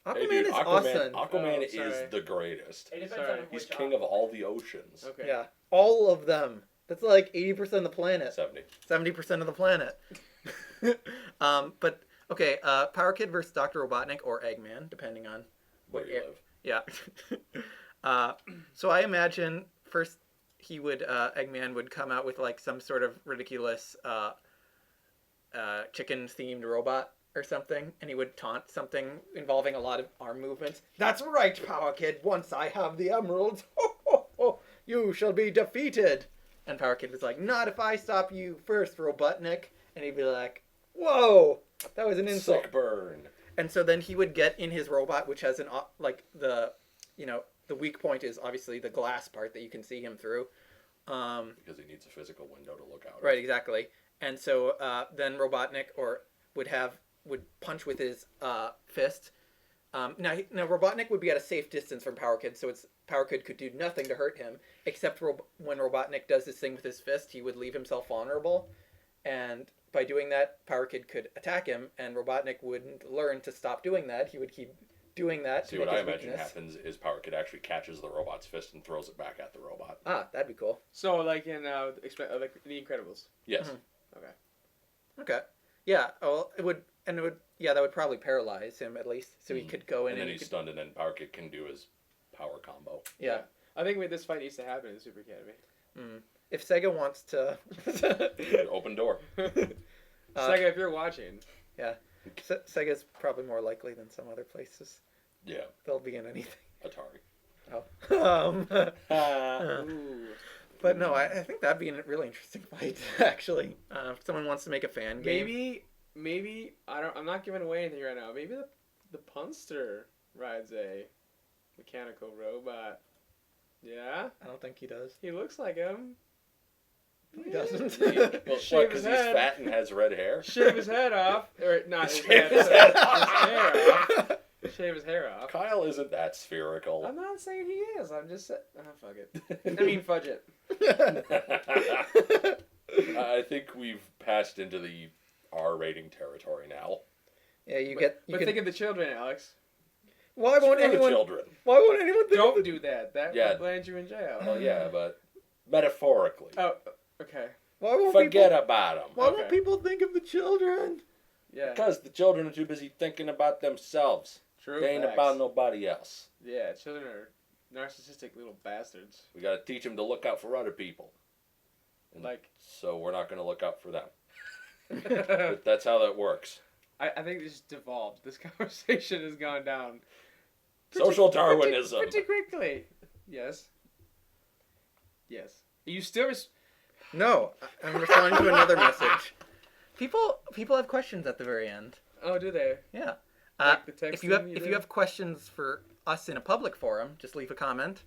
Speaker 1: Aquaman
Speaker 3: Hey, dude,
Speaker 1: is
Speaker 3: Aquaman,
Speaker 1: awesome.
Speaker 3: Aquaman
Speaker 15: Oh,
Speaker 3: is
Speaker 15: sorry.
Speaker 3: the greatest.
Speaker 12: It depends
Speaker 15: Sorry.
Speaker 12: on
Speaker 3: He's
Speaker 12: which
Speaker 3: king of all the oceans.
Speaker 15: Okay.
Speaker 1: Yeah, all of them. That's like 80% of the planet.
Speaker 3: 70.
Speaker 1: 70% of the planet. But, okay, Power Kid versus Dr. Robotnik or Eggman, depending on
Speaker 3: Where you live.
Speaker 1: Yeah. So I imagine first Eggman would come out with like some sort of ridiculous chicken-themed robot or something, and he would taunt something involving a lot of arm movements. That's right, Power Kid. Once I have the emeralds, you shall be defeated. And Power Kid was like, not if I stop you first, Robotnik. And he'd be like, whoa, that was an insult.
Speaker 3: Sick burn.
Speaker 1: And so then he would get in his robot, which has the weak point is obviously the glass part that you can see him through.
Speaker 3: Because he needs a physical window to look out.
Speaker 1: Right, exactly. And so then Robotnik would punch with his fist. Now Robotnik would be at a safe distance from Power Kid, so Power Kid could do nothing to hurt him, except when Robotnik does this thing with his fist, he would leave himself vulnerable. And by doing that, Power Kid could attack him, and Robotnik wouldn't learn to stop doing that. He would keep doing that.
Speaker 3: See,
Speaker 1: to
Speaker 3: what
Speaker 1: make
Speaker 3: I
Speaker 1: his
Speaker 3: imagine
Speaker 1: weakness.
Speaker 3: happens is Power Kid actually catches the robot's fist and throws it back at the robot.
Speaker 1: Ah, that'd be cool.
Speaker 15: So like in like The Incredibles.
Speaker 3: Yes.
Speaker 1: Mhm.
Speaker 15: Okay.
Speaker 1: Okay. Yeah. Well, it would. Yeah, that would probably paralyze him at least, so he could go in
Speaker 3: And then
Speaker 1: he
Speaker 3: he's
Speaker 1: could,
Speaker 3: stunned, and then Power Kid can do his power combo.
Speaker 1: Yeah.
Speaker 15: I think this fight needs to happen in the Super Academy.
Speaker 1: If Sega wants to.
Speaker 3: Open door.
Speaker 15: Sega, if you're watching.
Speaker 1: Yeah. Sega's probably more likely than some other places.
Speaker 3: Yeah.
Speaker 1: They'll be in anything.
Speaker 3: Atari.
Speaker 1: Oh. But no, I think that'd be a really interesting fight, actually. If someone wants to make a fan game.
Speaker 15: Maybe I'm not giving away anything right now. Maybe the punster rides a mechanical robot. Yeah?
Speaker 1: I don't think he does.
Speaker 15: He looks like him.
Speaker 1: He doesn't.
Speaker 3: Well,
Speaker 15: Shave
Speaker 3: because
Speaker 15: his
Speaker 3: he's
Speaker 15: head.
Speaker 3: fat and has red hair?
Speaker 15: Shave his head off. Or not his
Speaker 3: Shave
Speaker 15: head.
Speaker 3: his
Speaker 15: His
Speaker 3: head
Speaker 15: hair off. Shave his hair off.
Speaker 3: Kyle isn't that spherical.
Speaker 15: I'm not saying he is. I'm just saying. Oh, fuck it. I mean, fudge it.
Speaker 3: I think we've passed into the R rating territory now.
Speaker 1: Yeah,
Speaker 15: But think of the children, Alex.
Speaker 1: Why won't
Speaker 3: Screw the
Speaker 1: anyone?
Speaker 3: children.
Speaker 1: Why won't anyone think?
Speaker 15: Don't do that. That
Speaker 3: Yeah.
Speaker 15: will land you in jail.
Speaker 3: Well, yeah, but metaphorically.
Speaker 15: Oh, okay.
Speaker 1: Why won't
Speaker 3: Forget
Speaker 1: people?
Speaker 3: about them.
Speaker 1: Why won't
Speaker 15: Okay.
Speaker 1: people think of the children?
Speaker 15: Yeah.
Speaker 3: Because the children are too busy thinking about themselves.
Speaker 15: True.
Speaker 3: They ain't
Speaker 15: facts.
Speaker 3: about nobody else.
Speaker 15: Yeah, children are narcissistic little bastards.
Speaker 3: We got to teach them to look out for other people. And
Speaker 15: Like,
Speaker 3: so we're not going to look out for them. But that's how that works.
Speaker 15: I think this devolved. This conversation has gone down.
Speaker 3: Social Darwinism.
Speaker 15: Pretty quickly. Yes. Yes. You still.
Speaker 1: No, I'm responding to another message. People have questions at the very end.
Speaker 15: Oh, do they?
Speaker 1: Yeah.
Speaker 15: Like the text
Speaker 1: if you have
Speaker 15: thing you
Speaker 1: if
Speaker 15: did?
Speaker 1: you have questions for us in a public forum, just leave a comment.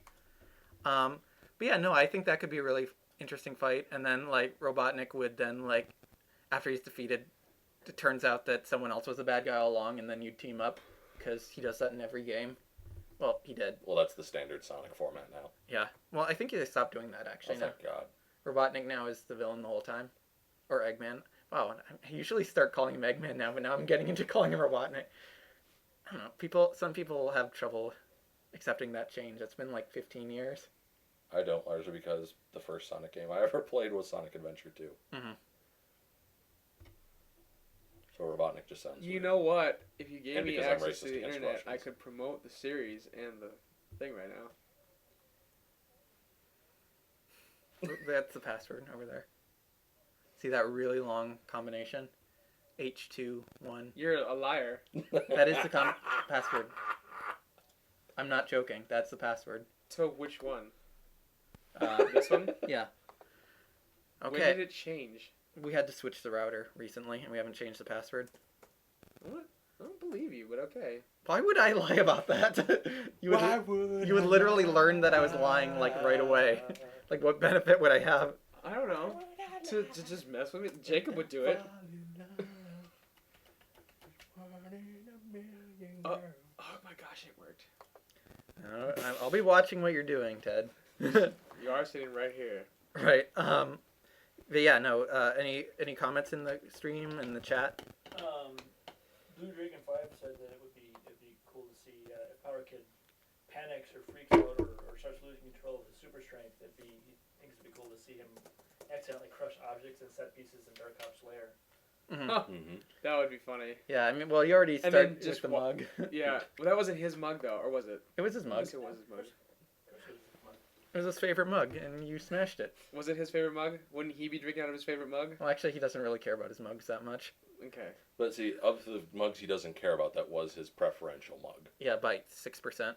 Speaker 1: But yeah, no, I think that could be a really interesting fight. And then like Robotnik would then like after he's defeated, it turns out that someone else was the bad guy all along, and then you'd team up because he does that in every game. Well, he did.
Speaker 3: Well, that's the standard Sonic format now.
Speaker 1: Yeah. Well, I think they stopped doing that actually.
Speaker 3: Oh,
Speaker 1: now.
Speaker 3: thank God.
Speaker 1: Robotnik now is the villain the whole time, or Eggman. Wow, I usually start calling him Eggman now, but now I'm getting into calling him Robotnik. I don't know. Some people have trouble accepting that change. It's been like 15 years.
Speaker 3: I don't, largely because the first Sonic game I ever played was Sonic Adventure 2.
Speaker 1: Mm-hmm.
Speaker 3: So Robotnik just sounds
Speaker 15: You
Speaker 3: weird.
Speaker 15: know what? If you gave
Speaker 3: And
Speaker 15: me
Speaker 3: because I'm
Speaker 15: access to
Speaker 3: racist
Speaker 15: the
Speaker 3: against
Speaker 15: internet, I
Speaker 3: Russians.
Speaker 15: could promote the series and the thing right now.
Speaker 1: That's the password over there. See that really long combination? H21.
Speaker 15: You're a liar.
Speaker 1: That is the password. I'm not joking. That's the password.
Speaker 15: So which one?
Speaker 1: This one? Yeah.
Speaker 15: When
Speaker 1: Okay.
Speaker 15: did it change?
Speaker 1: We had to switch the router recently, and we haven't changed the password.
Speaker 15: What? I don't believe you, but okay.
Speaker 1: Why would I lie about that? you would literally learn that I was lying like right away. Like, what benefit would I have?
Speaker 15: I don't know. To just mess with me? Jacob would do it. Oh my gosh, it worked.
Speaker 1: I'll be watching what you're doing, Ted.
Speaker 15: You are sitting right here.
Speaker 1: Right. But yeah, no. Any comments in the stream and the chat?
Speaker 12: Blue Dragon 5 said that it'd be cool to see if Power Kid panics or freaks out or starts losing control of his super strength. He thinks it'd be cool to see him accidentally crush objects and set pieces in Dark Hop's lair.
Speaker 1: Mm-hmm.
Speaker 15: Huh. That would be funny.
Speaker 1: Yeah, I mean, well, you already
Speaker 15: And
Speaker 1: started
Speaker 15: then just
Speaker 1: with the mug.
Speaker 15: Yeah, well, that wasn't his mug though, or was it?
Speaker 1: It was his mug.
Speaker 15: Yes, it was his mug.
Speaker 1: It was his favorite mug, and you smashed it.
Speaker 15: Was it his favorite mug? Wouldn't he be drinking out of his favorite mug?
Speaker 1: Well, actually, he doesn't really care about his mugs that much.
Speaker 15: Okay.
Speaker 3: But see, of the mugs he doesn't care about, that was his preferential mug.
Speaker 1: Yeah, by 6%.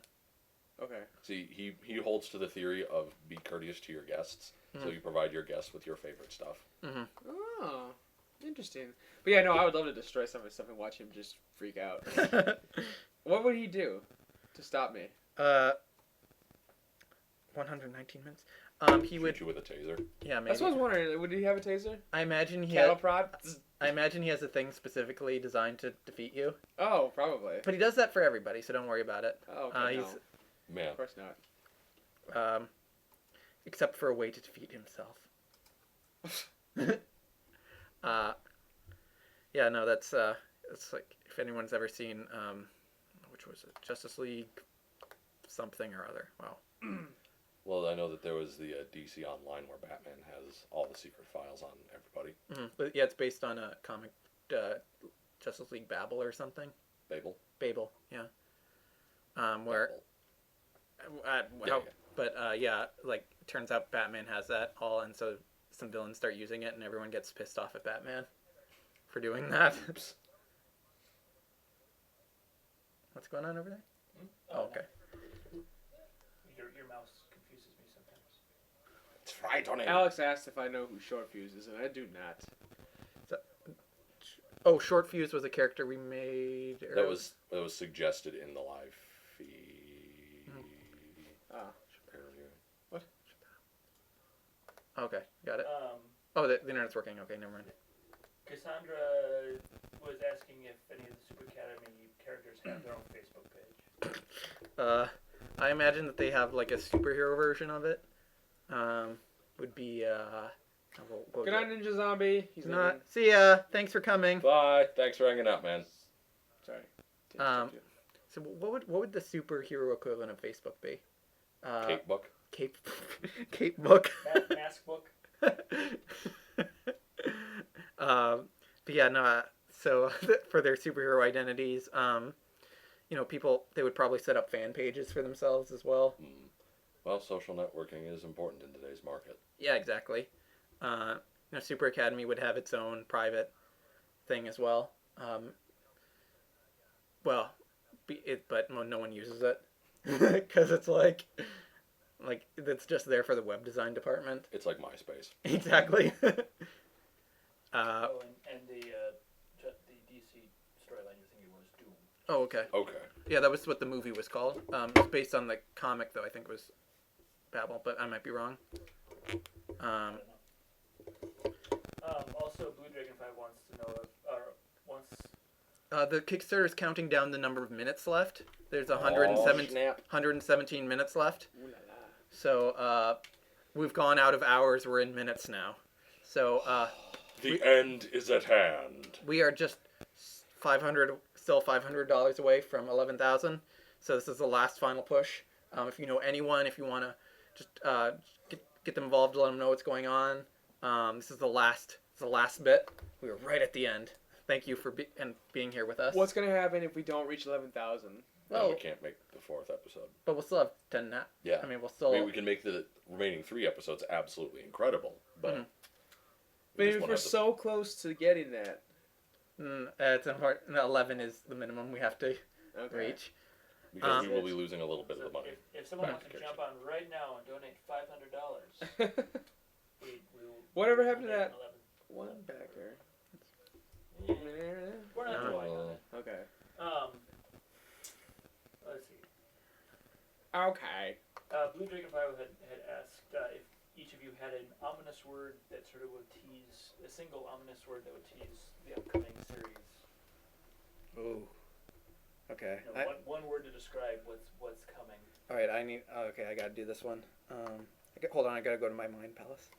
Speaker 15: Okay.
Speaker 3: See, he holds to the theory of be courteous to your guests, so you provide your guests with your favorite stuff.
Speaker 1: Mm-hmm.
Speaker 15: Oh, interesting. But yeah, no, I would love to destroy some of his stuff and watch him just freak out. What would he do to stop me?
Speaker 1: 119 minutes. He would
Speaker 3: Shoot you with a taser.
Speaker 1: Yeah, maybe.
Speaker 15: That's what I was wondering. Would he have a taser?
Speaker 1: I imagine he
Speaker 15: Cattle prod?
Speaker 1: I imagine he has a thing specifically designed to defeat you.
Speaker 15: Oh, probably.
Speaker 1: But he does that for everybody, so don't worry about it.
Speaker 15: Oh, okay,
Speaker 1: he's
Speaker 3: Man.
Speaker 15: Of course not.
Speaker 1: Except for a way to defeat himself. Yeah, no, that's like if anyone's ever seen which was it, Justice League something or other. Wow.
Speaker 3: Well, I know that there was the DC Online where Batman has all the secret files on everybody.
Speaker 1: Mm-hmm. But yeah, it's based on a comic, Justice League Babel or something. Babel, yeah. Where, but yeah, like turns out Batman has that all, and so some villains start using it, and everyone gets pissed off at Batman for doing that. What's going on over there? Oh, okay.
Speaker 12: Your mouse confuses me sometimes.
Speaker 3: It's right on it.
Speaker 15: Alex asked if I know who Short Fuse is, and I do not.
Speaker 1: Oh, Short Fuse was a character we made.
Speaker 3: That was suggested in the live feed. Earlier.
Speaker 15: What?
Speaker 1: Okay, got it. Oh, the internet's working. Okay, never mind.
Speaker 12: Cassandra was asking if any of the Super Academy characters have their own Facebook page.
Speaker 1: I imagine that they have like a superhero version of it. Would be We'll
Speaker 15: Good night, Ninja Zombie. He's
Speaker 1: not. See ya. Thanks for coming.
Speaker 3: Bye. Thanks for hanging out, man.
Speaker 15: Sorry.
Speaker 1: So what would the superhero equivalent of Facebook be?
Speaker 3: Cake book.
Speaker 1: Cape book.
Speaker 12: Mask book.
Speaker 1: But yeah, no. So for their superhero identities, people they would probably set up fan pages for themselves as well.
Speaker 3: Well, social networking is important in today's market.
Speaker 1: Yeah, exactly. Super Academy would have its own private thing as well. But no one uses it because it's like it's just there for the web design department.
Speaker 3: It's like MySpace.
Speaker 1: Exactly.
Speaker 12: And the DC storyline you're thinking was Doom.
Speaker 1: Oh, okay.
Speaker 3: Okay.
Speaker 1: Yeah, that was what the movie was called. It's based on the comic, though. I think it was Babel, but I might be wrong.
Speaker 12: Also, Blue Dragon 5 wants to know
Speaker 1: the Kickstarter is counting down the number of minutes left. There's
Speaker 3: snap.
Speaker 1: 117 minutes left. So we've gone out of hours. We're in minutes now. So
Speaker 3: the end is at hand.
Speaker 1: We are just $500 away from 11,000. So this is the last final push. If you know anyone, if you want to just get them involved, let them know what's going on. This is the last bit. We were right at the end. Thank you for being here with us.
Speaker 15: What's gonna happen if we don't reach 11,000?
Speaker 3: Well, we can't make the 4th episode.
Speaker 1: But we'll still have 10 now.
Speaker 3: Yeah.
Speaker 1: I mean, we'll still.
Speaker 3: Maybe we can make the remaining 3 episodes absolutely incredible, but.
Speaker 15: But if we're so close to getting that.
Speaker 1: It's important. 11 is the minimum we have to reach.
Speaker 3: Because we will be losing a little bit of the money.
Speaker 12: If someone wants to jump on right now and donate $500,
Speaker 15: whatever happened to that one back there?
Speaker 12: We're not doing that.
Speaker 15: Okay.
Speaker 12: Let's see.
Speaker 15: Okay.
Speaker 12: Blue Dragon 5 had asked if each of you had an ominous word that sort of would tease, a single ominous word that would tease the upcoming series.
Speaker 1: Ooh. Okay.
Speaker 12: One word to describe what's coming.
Speaker 1: All right. I gotta do this one. Hold on. I gotta go to my mind palace.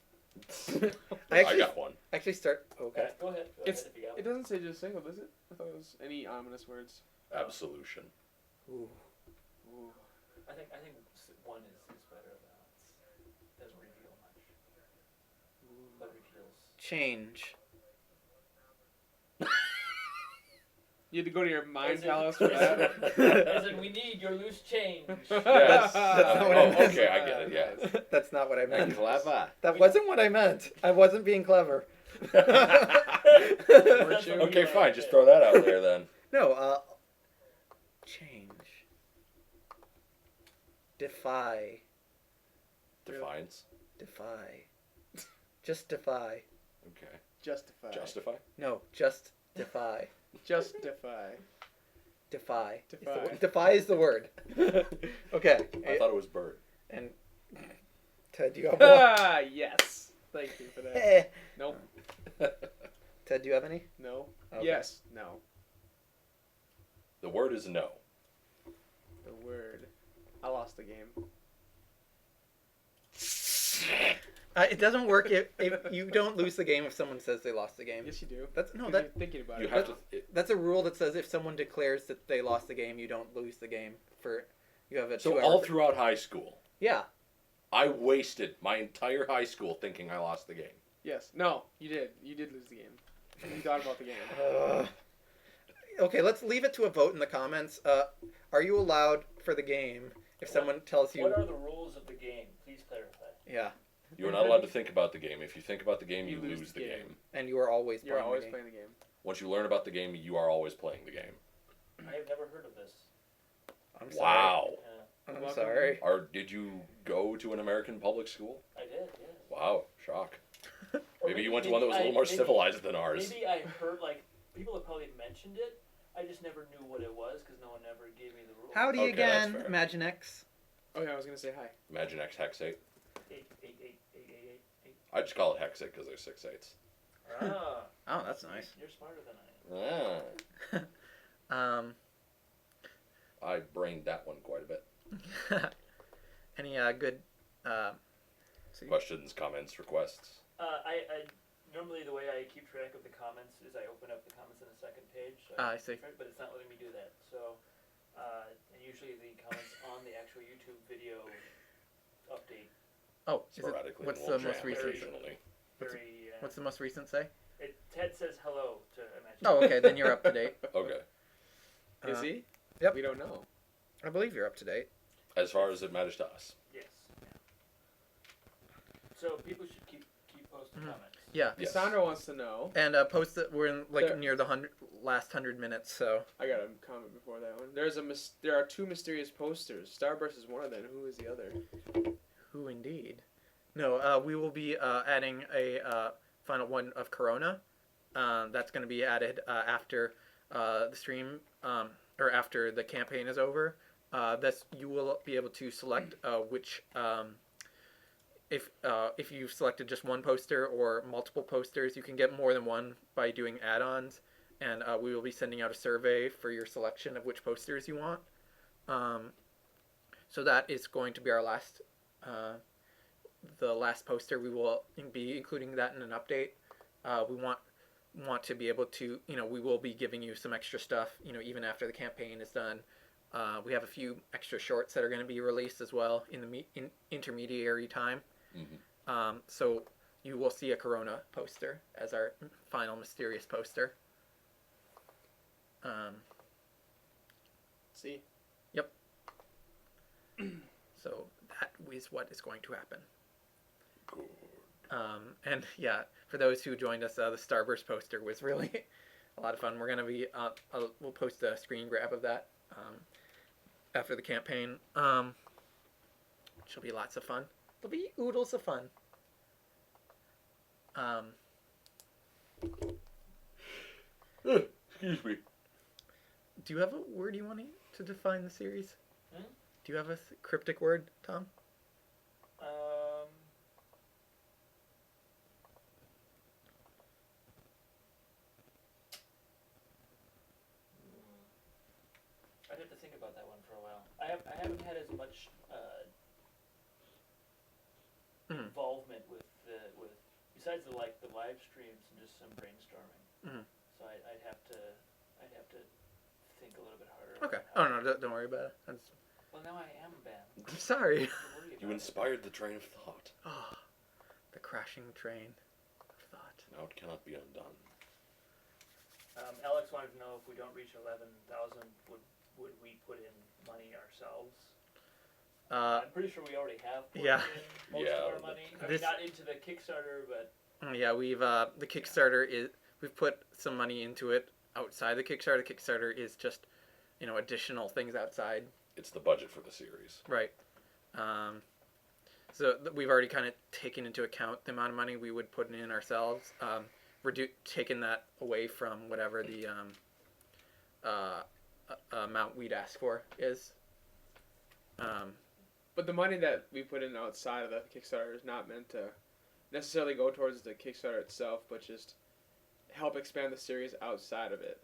Speaker 3: I got one.
Speaker 1: Actually, start. Okay.
Speaker 12: Go ahead.
Speaker 15: It doesn't say just single, does it? I thought it was any ominous words.
Speaker 3: Absolution.
Speaker 1: Ooh.
Speaker 12: I think one is better than doesn't reveal much. But reveals
Speaker 1: Change.
Speaker 15: You had to go to your mind palace for that.
Speaker 12: As in, we need your loose change.
Speaker 3: Yes. That's not what I meant. Okay, I get it. Yeah.
Speaker 1: That's not what I meant.
Speaker 2: Clever.
Speaker 1: That wasn't what I meant. I wasn't being clever.
Speaker 3: Okay, fine. Just throw that out there then.
Speaker 1: No. Change. Defy.
Speaker 3: Defiance.
Speaker 1: Defy. Just defy.
Speaker 3: Okay.
Speaker 15: Justify.
Speaker 3: Justify?
Speaker 1: No, just defy.
Speaker 15: Justify.
Speaker 1: Defy.
Speaker 15: Defy.
Speaker 1: Defy is the word. Okay.
Speaker 3: I thought it was bird.
Speaker 1: And Ted, do you have one?
Speaker 15: Yes. Thank you for that. Nope.
Speaker 1: Ted, do you have any?
Speaker 15: No.
Speaker 1: Okay.
Speaker 15: Yes. No.
Speaker 3: The word is no.
Speaker 15: The word. I lost the game.
Speaker 1: It doesn't work if you don't lose the game if someone says they lost the game.
Speaker 15: Yes, you do.
Speaker 1: That's no.
Speaker 15: You're thinking about
Speaker 3: You
Speaker 15: it.
Speaker 3: have to.
Speaker 1: That's a rule that says if someone declares that they lost the game, you don't lose the game. You have a
Speaker 3: So
Speaker 1: 2 hour.
Speaker 3: all throughout high school,
Speaker 1: Yeah.
Speaker 3: I wasted my entire high school thinking I lost the game.
Speaker 15: Yes. No, you did. You did lose the game. You thought about the game.
Speaker 1: Okay, let's leave it to a vote in the comments. Are you allowed for the game if someone tells you?
Speaker 12: What are the rules of the game? Please clarify.
Speaker 1: Yeah.
Speaker 3: You are not allowed to think about the game. If you think about the game, you lose the game.
Speaker 1: And you are always
Speaker 15: You're
Speaker 1: playing
Speaker 15: always
Speaker 1: the game.
Speaker 15: playing the game.
Speaker 3: Once you learn about the game, you are always playing the game.
Speaker 12: I have never heard of this.
Speaker 1: I'm sorry.
Speaker 3: Wow.
Speaker 1: I'm sorry.
Speaker 3: Did you go to an American public school?
Speaker 12: I did, yes.
Speaker 3: Wow, shock. Maybe you went to one that was a little more civilized than ours.
Speaker 12: Maybe I heard, people have probably mentioned it. I just never knew what it was because no one ever gave me the rules.
Speaker 1: Howdy
Speaker 3: Okay,
Speaker 1: again,
Speaker 3: that's fair.
Speaker 1: Imaginex.
Speaker 15: Oh yeah, I was gonna say hi.
Speaker 3: Imagine X Hexate.
Speaker 12: 8.
Speaker 3: I just call it Hexate because there's 6 8s.
Speaker 12: Ah.
Speaker 1: Oh, that's nice.
Speaker 12: You're smarter than I am.
Speaker 3: I brained that one quite a bit.
Speaker 1: Any good
Speaker 3: Questions, comments, requests?
Speaker 12: I normally the way I keep track of the comments is I open up the comments on the second page. So
Speaker 1: I see.
Speaker 12: But it's not letting me do that. So, and usually the comments on the actual YouTube video update.
Speaker 1: Oh, is it,
Speaker 3: Sporadically,
Speaker 1: what's
Speaker 3: and
Speaker 1: the
Speaker 3: we'll
Speaker 1: most
Speaker 3: jam
Speaker 1: recent?
Speaker 3: occasionally.
Speaker 1: What's the most recent say?
Speaker 12: Ted says hello to Imagine.
Speaker 1: Oh, okay, then you're up to date.
Speaker 3: Okay.
Speaker 6: Is he?
Speaker 1: Yep.
Speaker 6: We don't know.
Speaker 1: I believe you're up to date.
Speaker 3: As far as it matters to us.
Speaker 12: Yes. Yeah. So people should keep posting comments.
Speaker 1: Yeah.
Speaker 6: Yes. Sandra wants to know.
Speaker 1: And post it. We're in near the last 100 minutes, so.
Speaker 5: I got a comment before that one. There are 2 mysterious posters. Starburst is one of them. Who is the other?
Speaker 1: Who indeed? No, we will be adding a final one of Corona. That's going to be added after the stream or after the campaign is over. You will be able to select which. If you've selected just one poster or multiple posters, you can get more than one by doing add-ons, and we will be sending out a survey for your selection of which posters you want. So that is going to be our last, the last poster. We will be including that in an update. We want to be able to, we will be giving you some extra stuff, even after the campaign is done. We have a few extra shorts that are going to be released as well in the intermediary time.
Speaker 3: Mm-hmm.
Speaker 1: So you will see a Corona poster as our final mysterious poster.
Speaker 5: See?
Speaker 1: Yep. So that is what is going to happen.
Speaker 3: Good.
Speaker 1: And yeah, for those who joined us, the Starburst poster was really a lot of fun. We're going to be, we'll post a screen grab of that after the campaign, which will be lots of fun. There'll be oodles of fun.
Speaker 3: Excuse me.
Speaker 1: Do you have a word you want to define the series?
Speaker 12: Hmm?
Speaker 1: Do you have a cryptic word, Tom?
Speaker 12: I'd have to think about that one for a while. I haven't had as much involvement with besides the live streams and just some brainstorming.
Speaker 1: Mm-hmm.
Speaker 12: So I'd have to think a little bit harder.
Speaker 1: Okay. Oh no, don't worry about it.
Speaker 12: Well, now I am Ben.
Speaker 1: I'm sorry.
Speaker 3: You inspired the train of thought.
Speaker 1: Oh, the crashing train of thought.
Speaker 3: Now it cannot be undone.
Speaker 12: Alex wanted to know if we don't reach 11,000, would we put in money ourselves? I'm pretty sure we already have put in most of our money. I mean, not into the Kickstarter, but...
Speaker 1: Yeah, we've, the Kickstarter is, we've put some money into it outside the Kickstarter. The Kickstarter is just, additional things outside.
Speaker 3: It's the budget for the series.
Speaker 1: Right. So we've already kind of taken into account the amount of money we would put in ourselves. We're taking that away from whatever the amount we'd ask for is.
Speaker 5: But the money that we put in outside of the Kickstarter is not meant to necessarily go towards the Kickstarter itself, but just help expand the series outside of it,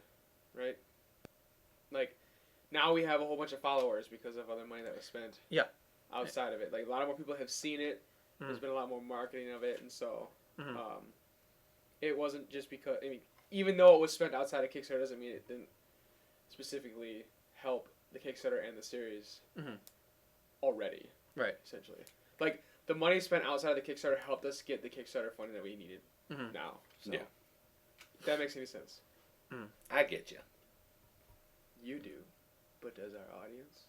Speaker 5: right? Like, now we have a whole bunch of followers because of other money that was spent.
Speaker 1: Yeah.
Speaker 5: Outside of it, like a lot more people have seen it. There's been a lot more marketing of it, and so it wasn't just because. I mean, even though it was spent outside of Kickstarter, doesn't mean it didn't specifically help the Kickstarter and the series already.
Speaker 1: Right.
Speaker 5: Essentially, like the money spent outside of the Kickstarter helped us get the Kickstarter funding that we needed now. So,
Speaker 3: yeah.
Speaker 5: If that makes any sense.
Speaker 3: I get you.
Speaker 5: You do, but does our audience?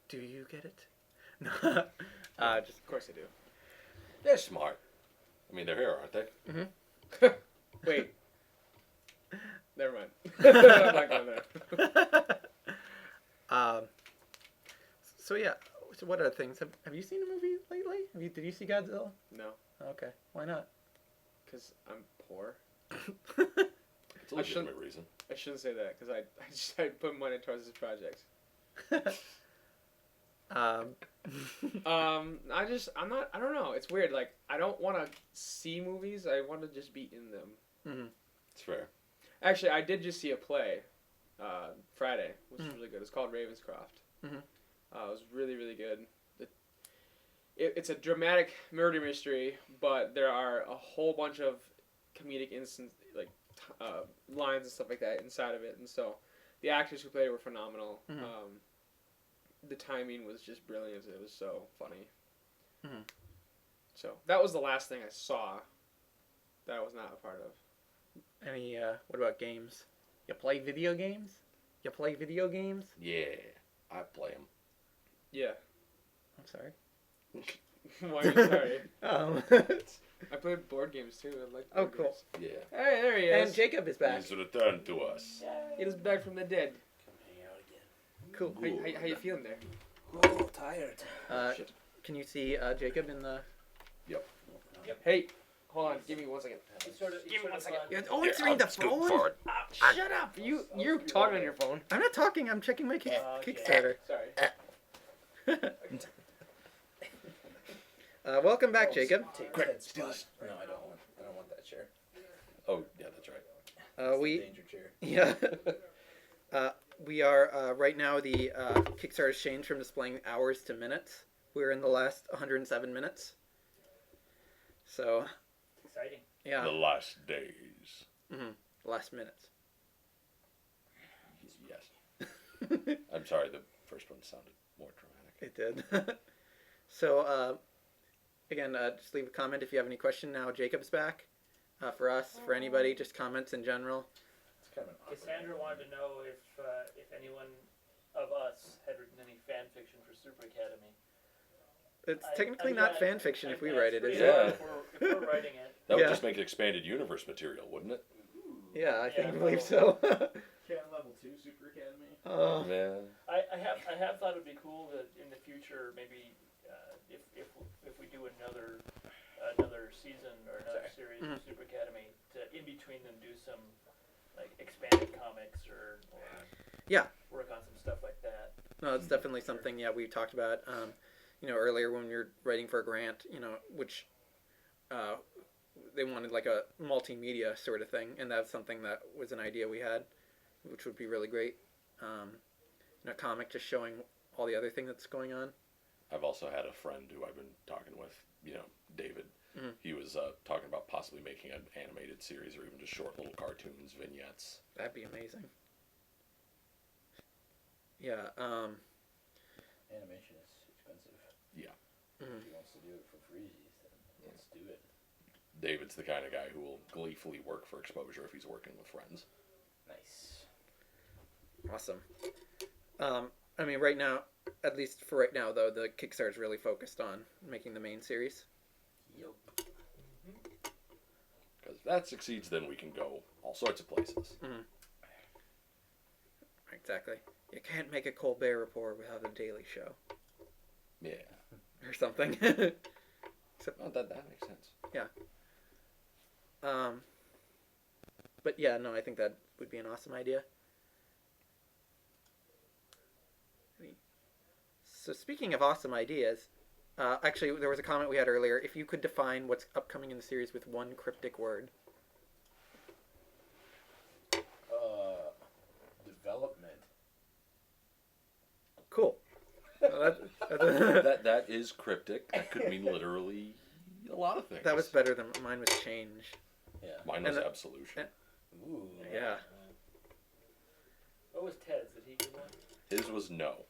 Speaker 1: Do you get it? No.
Speaker 5: Just of course I do.
Speaker 3: They're smart. I mean, they're here, aren't they?
Speaker 1: Mm-hmm.
Speaker 5: Wait. Never mind. I'm not going there.
Speaker 1: So yeah. So what other things have you seen a movie lately? Did you see Godzilla?
Speaker 5: No.
Speaker 1: Okay. Why not?
Speaker 5: Because I'm poor.
Speaker 3: It's a legitimate reason.
Speaker 5: I shouldn't say that because I put money towards this project. I don't know. It's weird. Like, I don't want to see movies. I want to just be in them.
Speaker 1: Mm-hmm.
Speaker 3: It's fair.
Speaker 5: Actually, I did just see a play Friday, which was really good. It's called Ravenscroft.
Speaker 1: Mm-hmm.
Speaker 5: It was really, really good.
Speaker 16: it's a dramatic murder mystery, but there are a whole bunch of comedic lines and stuff like that inside of it, and so the actors who played it were phenomenal. The timing was just brilliant. It was so funny. So that was the last thing I saw that I was not a part of.
Speaker 1: Any, what about games? You play video games? You play video games?
Speaker 3: Yeah, I play them.
Speaker 16: Yeah.
Speaker 1: I'm sorry.
Speaker 16: Why are you sorry? I played board games too. I like board
Speaker 1: cool.
Speaker 16: games.
Speaker 3: Yeah.
Speaker 16: Hey, there he is.
Speaker 1: And Jacob is back.
Speaker 3: He's returned to us.
Speaker 16: He is back from the dead.
Speaker 10: Come hang out again.
Speaker 1: Cool.
Speaker 16: How you feeling there?
Speaker 10: Oh, tired.
Speaker 1: Can you see Jacob in the...
Speaker 3: Yep.
Speaker 16: Hey, hold on. Give me 1 second.
Speaker 12: Give me 1 second.
Speaker 1: You're always reading the phone?
Speaker 3: Forward.
Speaker 16: Shut up. You're talking on your phone.
Speaker 1: I'm not talking. I'm checking my Kickstarter.
Speaker 16: Sorry.
Speaker 1: Welcome back, Jacob.
Speaker 3: Quick, steal this.
Speaker 2: No, I don't want that chair.
Speaker 3: Oh, yeah, that's right.
Speaker 1: We
Speaker 2: Danger chair.
Speaker 1: Yeah. We are right now. The Kickstarter's changed from displaying hours to minutes. We're in the last 107 minutes. So.
Speaker 12: Exciting.
Speaker 1: Yeah.
Speaker 3: The last days.
Speaker 1: Last minutes.
Speaker 3: Yes. I'm sorry, the first one sounded more dramatic.
Speaker 1: It did. So, again, just leave a comment if you have any question. Now Jacob's back. For us, for anybody, just comments in general.
Speaker 2: It's kind of an awkward
Speaker 12: Cassandra wanted to know if anyone of us had written any fan fiction for Super Academy.
Speaker 1: It's technically not fan fiction if we write it, is it?
Speaker 3: Yeah.
Speaker 12: If we're writing it.
Speaker 3: That would just make it expanded universe material, wouldn't it?
Speaker 1: Yeah, I believe so.
Speaker 2: Can level 2 Super Academy.
Speaker 1: Oh.
Speaker 3: Man.
Speaker 12: I have thought it'd be cool that in the future maybe if we do another season or another series of Super Academy, to in between them do some like expanded comics or work on some stuff like that.
Speaker 1: No, it's definitely something. Yeah, we talked about. Earlier when we were writing for a grant. Which they wanted like a multimedia sort of thing, and that's something that was an idea we had, which would be really great. A comic just showing all the other thing that's going on.
Speaker 3: I've also had a friend who I've been talking with, David. He was talking about possibly making an animated series or even just short little cartoons, vignettes.
Speaker 1: That'd be amazing. Yeah.
Speaker 10: Animation is expensive.
Speaker 3: Yeah.
Speaker 10: If he wants to do it for free, then let's do it.
Speaker 3: David's the kind of guy who will gleefully work for exposure if he's working with friends.
Speaker 10: Nice.
Speaker 1: Awesome. Right now, at least for right now, though, the Kickstarter is really focused on making the main series.
Speaker 10: Yup.
Speaker 3: Because if that succeeds, then we can go all sorts of places.
Speaker 1: Exactly. You can't make a Colbert Report without a Daily Show.
Speaker 3: Yeah.
Speaker 1: Or something.
Speaker 3: Well, that makes sense.
Speaker 1: Yeah. But yeah, no, I think that would be an awesome idea. So speaking of awesome ideas, actually there was a comment we had earlier. If you could define what's upcoming in the series with one cryptic word.
Speaker 10: Development.
Speaker 1: Cool.
Speaker 3: That is cryptic. That could mean literally a lot of things.
Speaker 1: That was better than mine was change.
Speaker 10: Yeah.
Speaker 3: Mine was absolution.
Speaker 10: Ooh.
Speaker 1: Yeah.
Speaker 12: What was Ted's? Did he give one?
Speaker 3: His was no.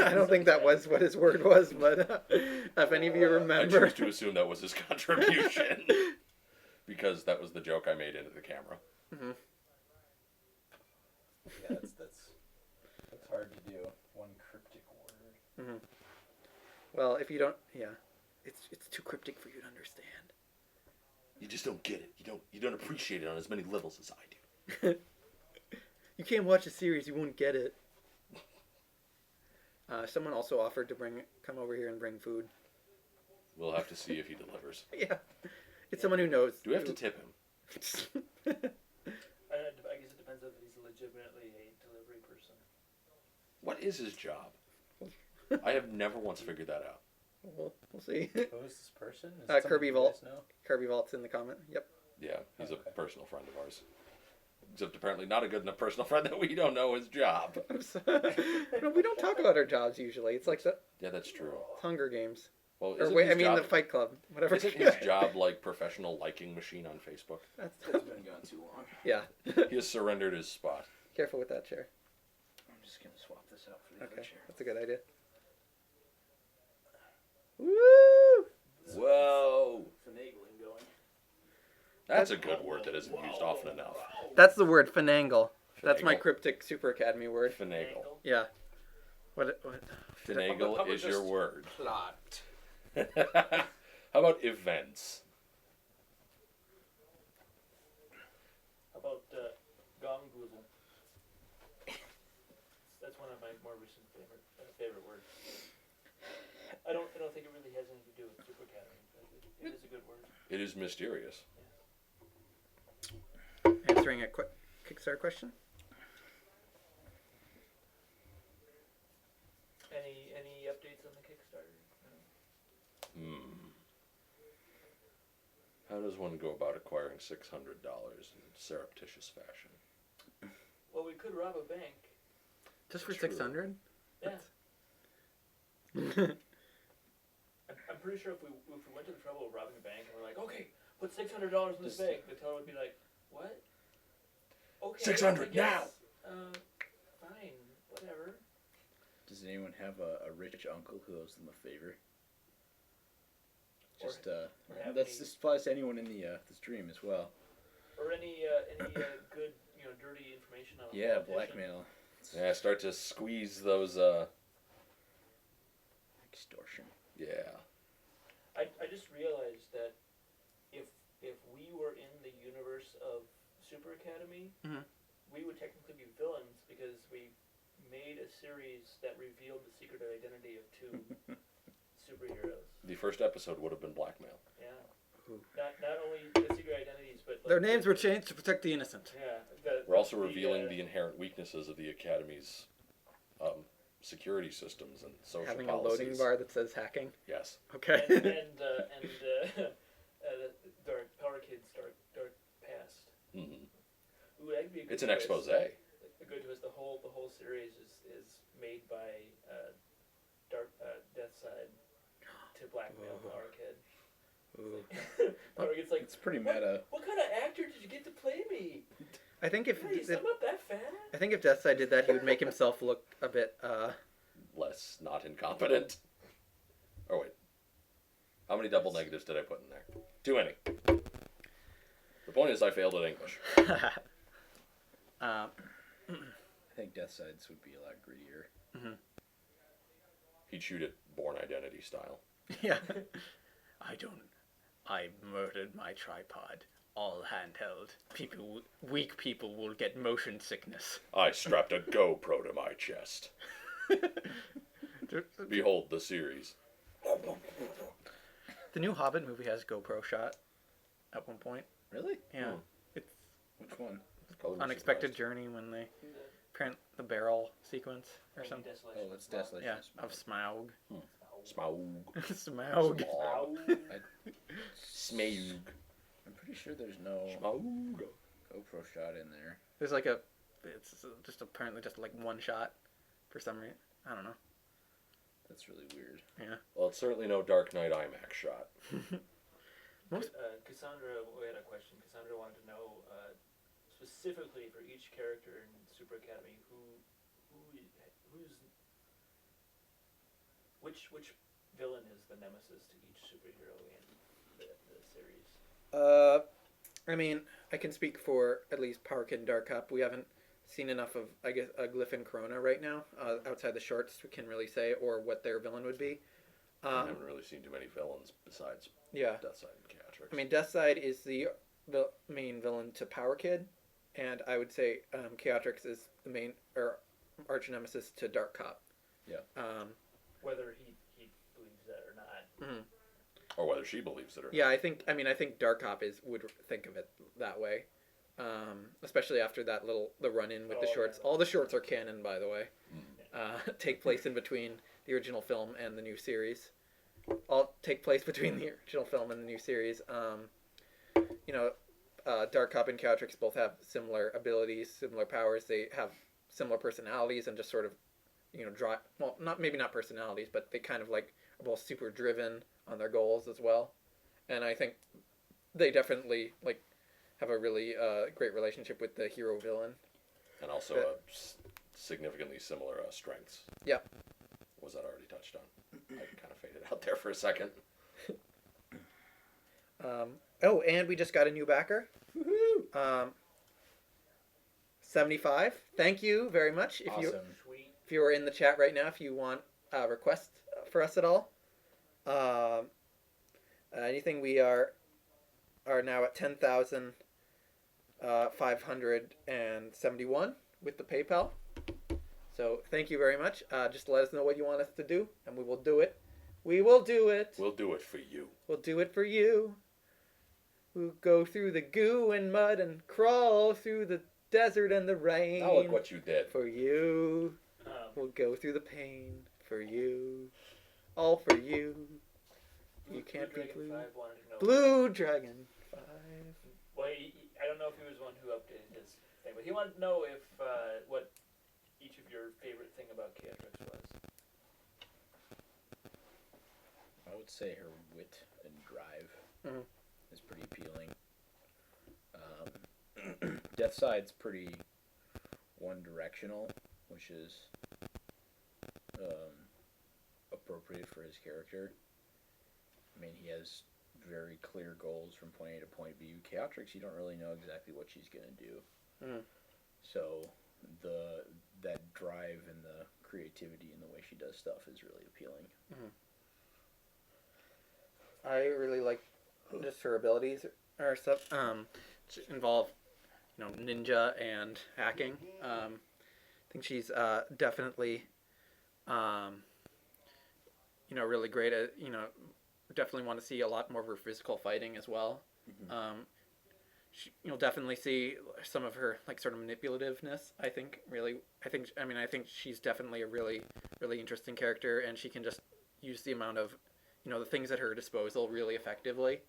Speaker 1: I don't think that was what his word was, but if any of you remember.
Speaker 3: I choose to assume that was his contribution. Because that was the joke I made into the camera.
Speaker 10: Yeah, that's hard to do. One cryptic word.
Speaker 1: Well, if you don't, it's too cryptic for you to understand.
Speaker 3: You just don't get it. You don't appreciate it on as many levels as I do.
Speaker 1: You can't watch a series, you won't get it. Someone also offered to come over here and bring food.
Speaker 3: We'll have to see if he delivers.
Speaker 1: Yeah, it's someone who knows.
Speaker 3: Do we have to tip him?
Speaker 12: I guess it depends if he's legitimately a delivery person.
Speaker 3: What is his job? I have never once figured that out.
Speaker 1: We'll see.
Speaker 10: Who is this person? Is it
Speaker 1: Kirby
Speaker 10: somebody you
Speaker 1: Vault.
Speaker 10: guys know?
Speaker 1: Kirby Vault's in the comment. Yep.
Speaker 3: Yeah, he's a personal friend of ours. Except apparently not a good enough personal friend that we don't know his job.
Speaker 1: No, we don't talk about our jobs usually. It's like the
Speaker 3: Yeah, that's true.
Speaker 1: Hunger Games.
Speaker 3: Well,
Speaker 1: Or
Speaker 3: isn't
Speaker 1: wait,
Speaker 3: his
Speaker 1: I mean
Speaker 3: job,
Speaker 1: the Fight Club. Whatever.
Speaker 3: Isn't his job like professional liking machine on Facebook?
Speaker 1: That's
Speaker 10: been gone too long.
Speaker 1: Yeah.
Speaker 3: He has surrendered his spot.
Speaker 1: Careful with that chair.
Speaker 10: I'm just gonna swap this out for the other
Speaker 1: Okay,
Speaker 10: chair.
Speaker 1: that's a good idea. Woo!
Speaker 3: Whoa.
Speaker 10: Finagling going.
Speaker 3: That's a good word that isn't used often enough.
Speaker 1: That's the word finagle. That's my
Speaker 3: Finagle.
Speaker 1: cryptic Super Academy word.
Speaker 3: Finagle.
Speaker 1: Yeah. What?
Speaker 3: Finagle is your word.
Speaker 10: Plot.
Speaker 3: How about events?
Speaker 12: How about Gonggoozle? That's one of my more recent favorite words. I don't think it really has anything to do with Super Academy, but it is a good word.
Speaker 3: It is mysterious.
Speaker 1: Answering a quick Kickstarter question.
Speaker 12: Any updates on the Kickstarter? No?
Speaker 3: How does one go about acquiring $600 in surreptitious fashion?
Speaker 12: Well, we could rob a bank.
Speaker 1: Just for
Speaker 3: True.
Speaker 1: 600?
Speaker 12: Yeah. I'm pretty sure if we went to the trouble of robbing a bank and we're like, okay, put $600 in this bank, the teller would be like, what? Okay.
Speaker 3: 600
Speaker 12: I guess,
Speaker 3: now.
Speaker 12: Fine, whatever.
Speaker 13: Does anyone have a rich uncle who owes them a favor? Just
Speaker 12: have
Speaker 13: this applies to anyone in the stream as well.
Speaker 12: Or any good dirty information on a
Speaker 13: Yeah,
Speaker 12: politician.
Speaker 13: blackmail.
Speaker 3: Yeah, start to squeeze those.
Speaker 13: Extortion.
Speaker 3: Yeah.
Speaker 12: I just realized that if we were in the universe of Super Academy,
Speaker 1: Mhm.
Speaker 12: we would technically be villains because we made a series that revealed the secret identity of two superheroes.
Speaker 3: The first episode would have been blackmail.
Speaker 12: Yeah. Not only the secret identities, but
Speaker 1: Their names were changed to protect the innocent.
Speaker 12: Yeah.
Speaker 3: We're also revealing the inherent weaknesses of the Academy's security systems and social
Speaker 1: Having
Speaker 3: policies.
Speaker 1: a loading bar that says hacking.
Speaker 3: Yes.
Speaker 1: Okay.
Speaker 12: and Dark Power Kids Dark Past.
Speaker 3: Mm-hmm.
Speaker 12: Ooh, that'd be a good
Speaker 3: It's an
Speaker 12: twist.
Speaker 3: expose.
Speaker 12: A good twist. The whole series is made by Deathside to blackmail Power Kid. Power Kid's like,
Speaker 13: It's pretty meta.
Speaker 12: What kind of actor did you get to play me?
Speaker 1: I think if
Speaker 12: Nice, I'm not that fat.
Speaker 1: I think if Deathside did that, he would make himself look a bit
Speaker 3: Less not incompetent. Oh wait. How many double negatives did I put in there? Too many. The point is I failed at English.
Speaker 13: I think Deathside's would be a lot grittier.
Speaker 1: Mm-hmm.
Speaker 3: He'd shoot it Born Identity style.
Speaker 1: Yeah. I murdered my tripod. All handheld. Weak people will get motion sickness.
Speaker 3: I strapped a GoPro to my chest. Behold the series.
Speaker 1: The new Hobbit movie has GoPro shot at one point.
Speaker 13: Really?
Speaker 1: Yeah. It's
Speaker 13: Which one?
Speaker 1: Unexpected Journey when they print the barrel sequence or something.
Speaker 13: Oh, it's Desolation.
Speaker 1: Yeah, of Smaug.
Speaker 3: Smaug.
Speaker 1: Smaug.
Speaker 3: Smaug.
Speaker 13: I'm pretty sure there's no
Speaker 3: Smaug.
Speaker 13: GoPro shot in there.
Speaker 1: There's it's just apparently just like one shot for some reason. I don't know.
Speaker 13: That's really weird.
Speaker 1: Yeah.
Speaker 3: Well, it's certainly no Dark Knight IMAX shot.
Speaker 12: Cassandra, we had a question. Cassandra wanted to know specifically for each character in Super Academy which villain is the nemesis to each superhero in the series.
Speaker 1: I mean, I can speak for at least Power Kid and Dark Cop. We haven't seen enough of, I guess, Glyph and Corona right now, outside the shorts, we can really say, or what their villain would be.
Speaker 3: I haven't really seen too many villains besides Deathside and Chatrix.
Speaker 1: I mean, Deathside is the main villain to Power Kid, and I would say Chatrix is the main, or arch nemesis to Dark Cop.
Speaker 13: Yeah.
Speaker 12: Whether he believes that or not.
Speaker 1: Mm-hmm.
Speaker 3: Or whether she believes it or not.
Speaker 1: Yeah, I think Dark Cop would think of it that way. Especially after that the run-in with the shorts. Yeah. All the shorts are canon, by the way. Take place in between the original film and the new series. All take place between the original film and the new series. Dark Cop and Catrix both have similar abilities, similar powers. They have similar personalities and just sort of, drive. Well, maybe not personalities, but they kind of like are both super driven on their goals as well. And I think they definitely like have a really great relationship with the hero villain.
Speaker 3: And also significantly similar strengths.
Speaker 1: Yeah.
Speaker 3: Was that already touched on? I kind of faded out there for a second.
Speaker 1: Oh, and we just got a new backer. Woohoo! 75. Thank you very much. If you are in the chat right now, if you want a request for us at all, anything, we are now at 10,571 with the PayPal. So thank you very much. Just let us know what you want us to do, and we will do it. We will do it.
Speaker 3: We'll do it for you.
Speaker 1: We'll do it for you. We'll go through the goo and mud and crawl through the desert and the rain.
Speaker 3: Now look what you did.
Speaker 1: For you. We'll go through the pain for you. All for you. You can't be blue. Blue Dragon 5.
Speaker 12: Well, I don't know if he was the one who updated his thing, but he wanted to know if what each of your favorite thing about Catrix was.
Speaker 13: I would say her wit and drive is pretty appealing. Deathside's pretty one-directional, which is appropriate for his character. I mean, he has very clear goals from point A to point B. Catrix, you don't really know exactly what she's going to do. So that drive and the creativity and the way she does stuff is really appealing.
Speaker 1: I really like just her abilities or stuff. Involve, ninja and hacking. I think she's definitely, really great at, definitely want to see a lot more of her physical fighting as well. You'll definitely see some of her like sort of manipulativeness. I think she's definitely a really, really interesting character, and she can just use the amount of, the things at her disposal really effectively.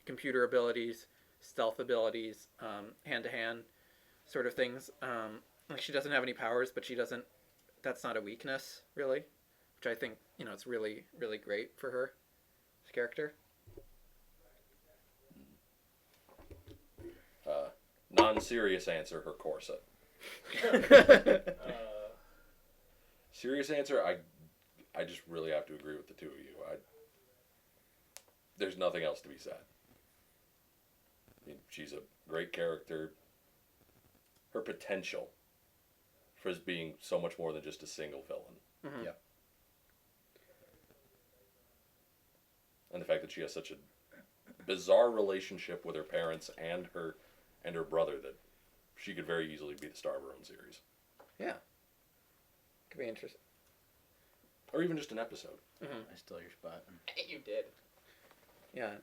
Speaker 1: Computer abilities, stealth abilities, hand-to-hand sort of things. Like she doesn't have any powers, but that's not a weakness, really, which I think, it's really, really great for her as a character.
Speaker 3: Non-serious answer, her corset. Serious answer, I just really have to agree with the two of you. There's nothing else to be said. I mean, she's a great character. Her potential for being so much more than just a single villain.
Speaker 13: Yeah.
Speaker 3: And the fact that she has such a bizarre relationship with her parents and her brother that she could very easily be the star of her own series.
Speaker 1: Yeah. Could be interesting.
Speaker 3: Or even just an episode.
Speaker 13: I stole your spot.
Speaker 16: You did.
Speaker 1: Yeah.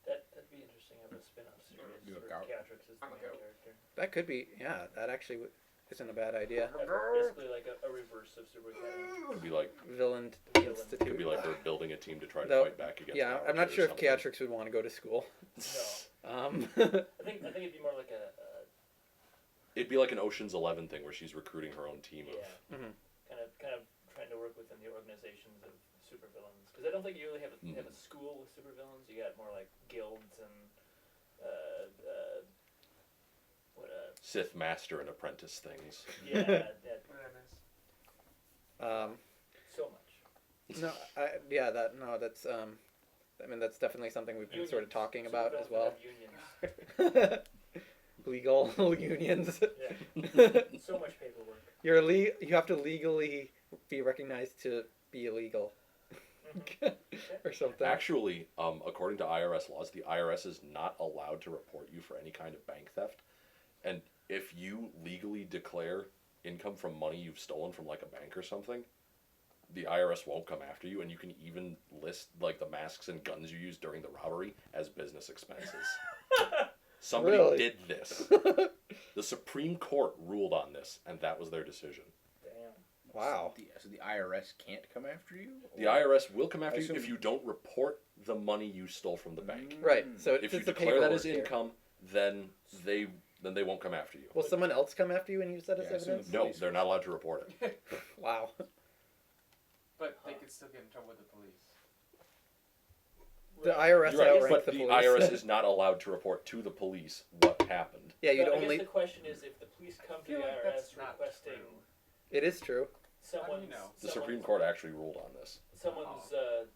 Speaker 12: That'd be interesting. Have a spin-off series where Catrix is the main character.
Speaker 1: That could be. Yeah. That actually isn't a bad idea.
Speaker 12: Basically, like a reverse of Super Academy.
Speaker 3: Could be like
Speaker 1: Villain Institute.
Speaker 3: Could be like we're building a team to try to fight back against.
Speaker 1: Yeah, I'm not sure if Catrix would want to go to school.
Speaker 12: No. I think it'd be more like
Speaker 3: It'd be like an Ocean's 11 thing where she's recruiting her own team of.
Speaker 12: Kind of trying to work within the organizations of supervillains, because I don't think you really have a school with supervillains. You got more like guilds and
Speaker 3: Sith master and apprentice things.
Speaker 12: Yeah. So much.
Speaker 1: No, that's that's definitely something we've been sort of talking about as well. Legal unions.
Speaker 12: Yeah. So much paperwork.
Speaker 1: You have to legally be recognized to be illegal. Or something.
Speaker 3: Actually, according to IRS laws, the IRS is not allowed to report you for any kind of bank theft. And if you legally declare income from money you've stolen from like a bank or something, the IRS won't come after you, and you can even list like the masks and guns you used during the robbery as business expenses. Somebody did this. The Supreme Court ruled on this, and that was their decision.
Speaker 12: Damn.
Speaker 1: Wow.
Speaker 13: So the IRS can't come after you?
Speaker 3: The IRS will come after you if you don't report the money you stole from the bank.
Speaker 1: Right. So
Speaker 3: If you
Speaker 1: it's the
Speaker 3: declare that as
Speaker 1: paperwork here.
Speaker 3: income, then they won't come after you.
Speaker 1: Will someone else come after you and use that as evidence?
Speaker 3: No, they're not allowed to report it.
Speaker 1: Wow.
Speaker 15: But they could still get in trouble with the police.
Speaker 1: The IRS
Speaker 3: You're right,
Speaker 1: outranks
Speaker 3: but
Speaker 1: the
Speaker 3: the
Speaker 1: police.
Speaker 3: IRS is not allowed to report to the police what happened.
Speaker 1: Yeah, you'd
Speaker 12: But I
Speaker 1: only.
Speaker 12: guess the question is, if the police come to
Speaker 15: feel
Speaker 12: the
Speaker 15: like that's
Speaker 12: IRS
Speaker 15: not
Speaker 12: requesting
Speaker 15: true.
Speaker 1: It is true.
Speaker 12: someone's,
Speaker 15: know?
Speaker 3: The Supreme Court actually ruled on this.
Speaker 12: someone's
Speaker 15: okay.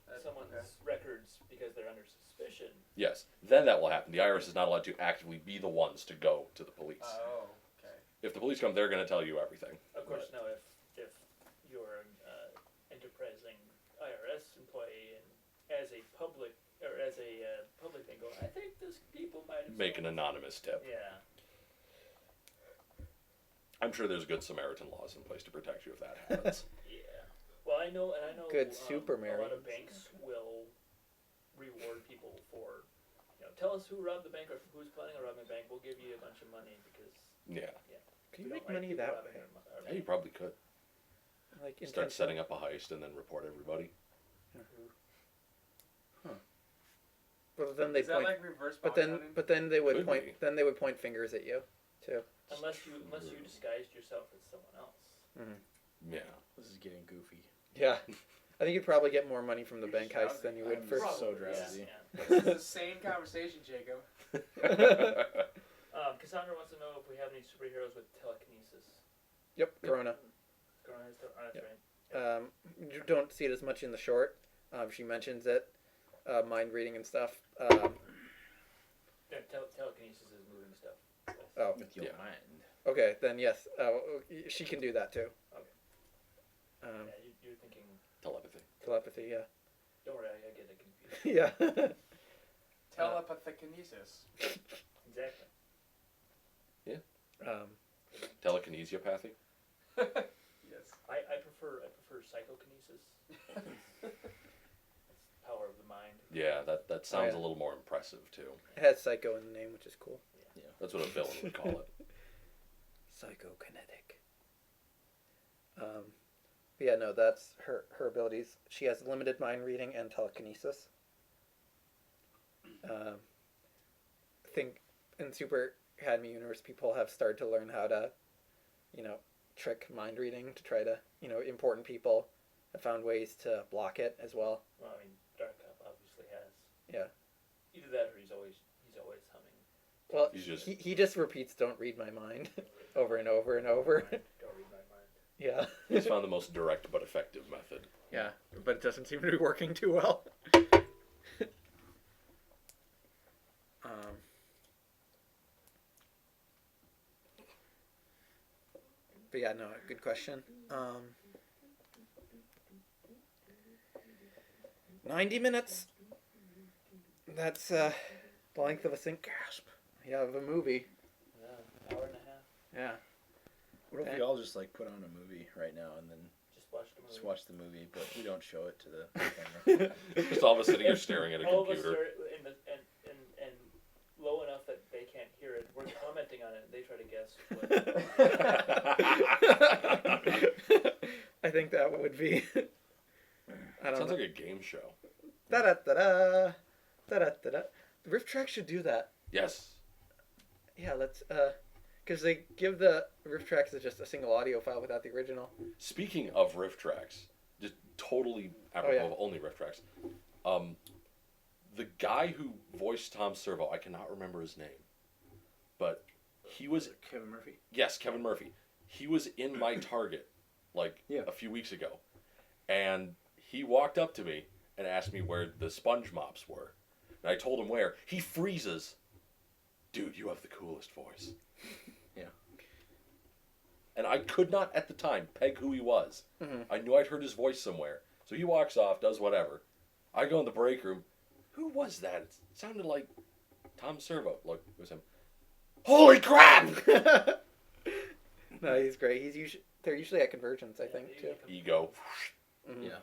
Speaker 12: records because they're under suspicion.
Speaker 3: Yes, then that will happen. The IRS is not allowed to actively be the ones to go to the police.
Speaker 15: Oh, okay.
Speaker 3: If the police come, they're going to tell you everything.
Speaker 12: Of course, no. If you're an enterprising IRS employee and as a public thing, go, I think this people might have
Speaker 3: Make an anonymous tip.
Speaker 12: Yeah.
Speaker 3: I'm sure there's good Samaritan laws in place to protect you if that happens.
Speaker 12: Yeah. Well, I know
Speaker 1: Good super
Speaker 12: a lot of
Speaker 1: Marines.
Speaker 12: banks will reward people for, tell us who robbed the bank or who's planning on robbing the bank. We'll give you a bunch of money because.
Speaker 3: Yeah.
Speaker 1: Can
Speaker 12: we
Speaker 1: you
Speaker 12: don't
Speaker 1: make
Speaker 12: like
Speaker 1: money
Speaker 12: people
Speaker 1: that
Speaker 12: robbing
Speaker 1: way?
Speaker 12: our
Speaker 3: Yeah, you
Speaker 12: bank.
Speaker 3: probably could.
Speaker 1: Like
Speaker 3: Start
Speaker 1: intentional-
Speaker 3: setting up a heist and then report everybody.
Speaker 1: But then they
Speaker 15: Is that
Speaker 1: point.
Speaker 15: like reverse
Speaker 1: But
Speaker 15: bounty hunting?
Speaker 1: then they would
Speaker 3: Could
Speaker 1: point.
Speaker 3: be.
Speaker 1: Then they would point fingers at you, too.
Speaker 12: Unless you disguised yourself as someone else.
Speaker 3: Yeah.
Speaker 13: This is getting goofy.
Speaker 1: Yeah. I think you'd probably get more money from the
Speaker 15: You're
Speaker 1: bank heist than you would
Speaker 13: I'm
Speaker 1: for.
Speaker 13: so
Speaker 15: Probably,
Speaker 13: drowsy.
Speaker 15: This is the same conversation, Jacob.
Speaker 12: Cassandra wants to know if we have any superheroes with telekinesis.
Speaker 1: Yep, Corona.
Speaker 12: Corona has that's
Speaker 1: Yep.
Speaker 12: right.
Speaker 1: You don't see it as much in the short. She mentions it, mind reading and stuff.
Speaker 12: Yeah, telekinesis is moving stuff.
Speaker 1: Oh,
Speaker 13: With your
Speaker 3: Yeah.
Speaker 13: mind.
Speaker 1: okay, then yes, she can do that too.
Speaker 12: Okay. Yeah, you're thinking
Speaker 3: Telepathy.
Speaker 1: Telepathy, yeah,
Speaker 12: don't worry, I get it confused.
Speaker 1: yeah.
Speaker 15: Telepathikinesis.
Speaker 12: Exactly.
Speaker 3: Telekinesiopathy.
Speaker 15: Yes.
Speaker 12: I prefer psychokinesis. It's power of the mind.
Speaker 3: Yeah, that sounds
Speaker 1: yeah.
Speaker 3: a little more impressive too.
Speaker 1: It has psycho in the name, which is cool.
Speaker 3: That's what a villain would call it.
Speaker 1: Psychokinetic. But yeah, no, that's her abilities. She has limited mind reading and telekinesis. I think in Super Academy Universe, people have started to learn how to, trick mind reading to try to, important people have found ways to block it as well.
Speaker 12: Well, I mean, Dark Cup obviously has.
Speaker 1: Yeah.
Speaker 12: Either that or he's always humming.
Speaker 1: Well,
Speaker 3: He's just-
Speaker 1: he just repeats "Don't read my mind" over and over and over.
Speaker 12: Don't read my mind.
Speaker 1: Yeah.
Speaker 3: He's found the most direct but effective method.
Speaker 1: Yeah, but it doesn't seem to be working too well. But yeah, no, good question. 90 minutes. That's the length of a sync gasp. Yeah, of a movie.
Speaker 12: Yeah, hour and a half.
Speaker 1: Yeah.
Speaker 13: What if we all just like put on a movie right now and then
Speaker 12: Just watch the movie.
Speaker 13: just watch the movie, but we don't show it to the camera?
Speaker 3: Just all of us sitting here staring at a
Speaker 12: All of us
Speaker 3: computer.
Speaker 12: are and low enough that they can't hear it. We're commenting on it, and they try to guess.
Speaker 1: I think that would be. I don't
Speaker 3: Sounds
Speaker 1: know.
Speaker 3: like a game show.
Speaker 1: Da da da da da da da. The riff track should do that.
Speaker 3: Yes.
Speaker 1: Yeah, let's because they give the riff tracks as just a single audio file without the original.
Speaker 3: Speaking of riff tracks, just totally apropos
Speaker 1: yeah.
Speaker 3: of only riff tracks. The guy who voiced Tom Servo, I cannot remember his name, but he was
Speaker 13: Kevin Murphy.
Speaker 3: Yes, Kevin Murphy. He was in my Target a few weeks ago, and he walked up to me and asked me where the sponge mops were, and I told him where. He freezes. Dude, you have the coolest voice.
Speaker 13: Yeah.
Speaker 3: And I could not at the time peg who he was.
Speaker 1: Mhm.
Speaker 3: I knew I'd heard his voice somewhere. So he walks off, does whatever. I go in the break room. Who was that? It sounded like Tom Servo. Look, it was him. Holy crap!
Speaker 1: No, he's great. They're usually at convergence, I think, too.
Speaker 3: Ego.
Speaker 1: Mhm.
Speaker 13: Yeah.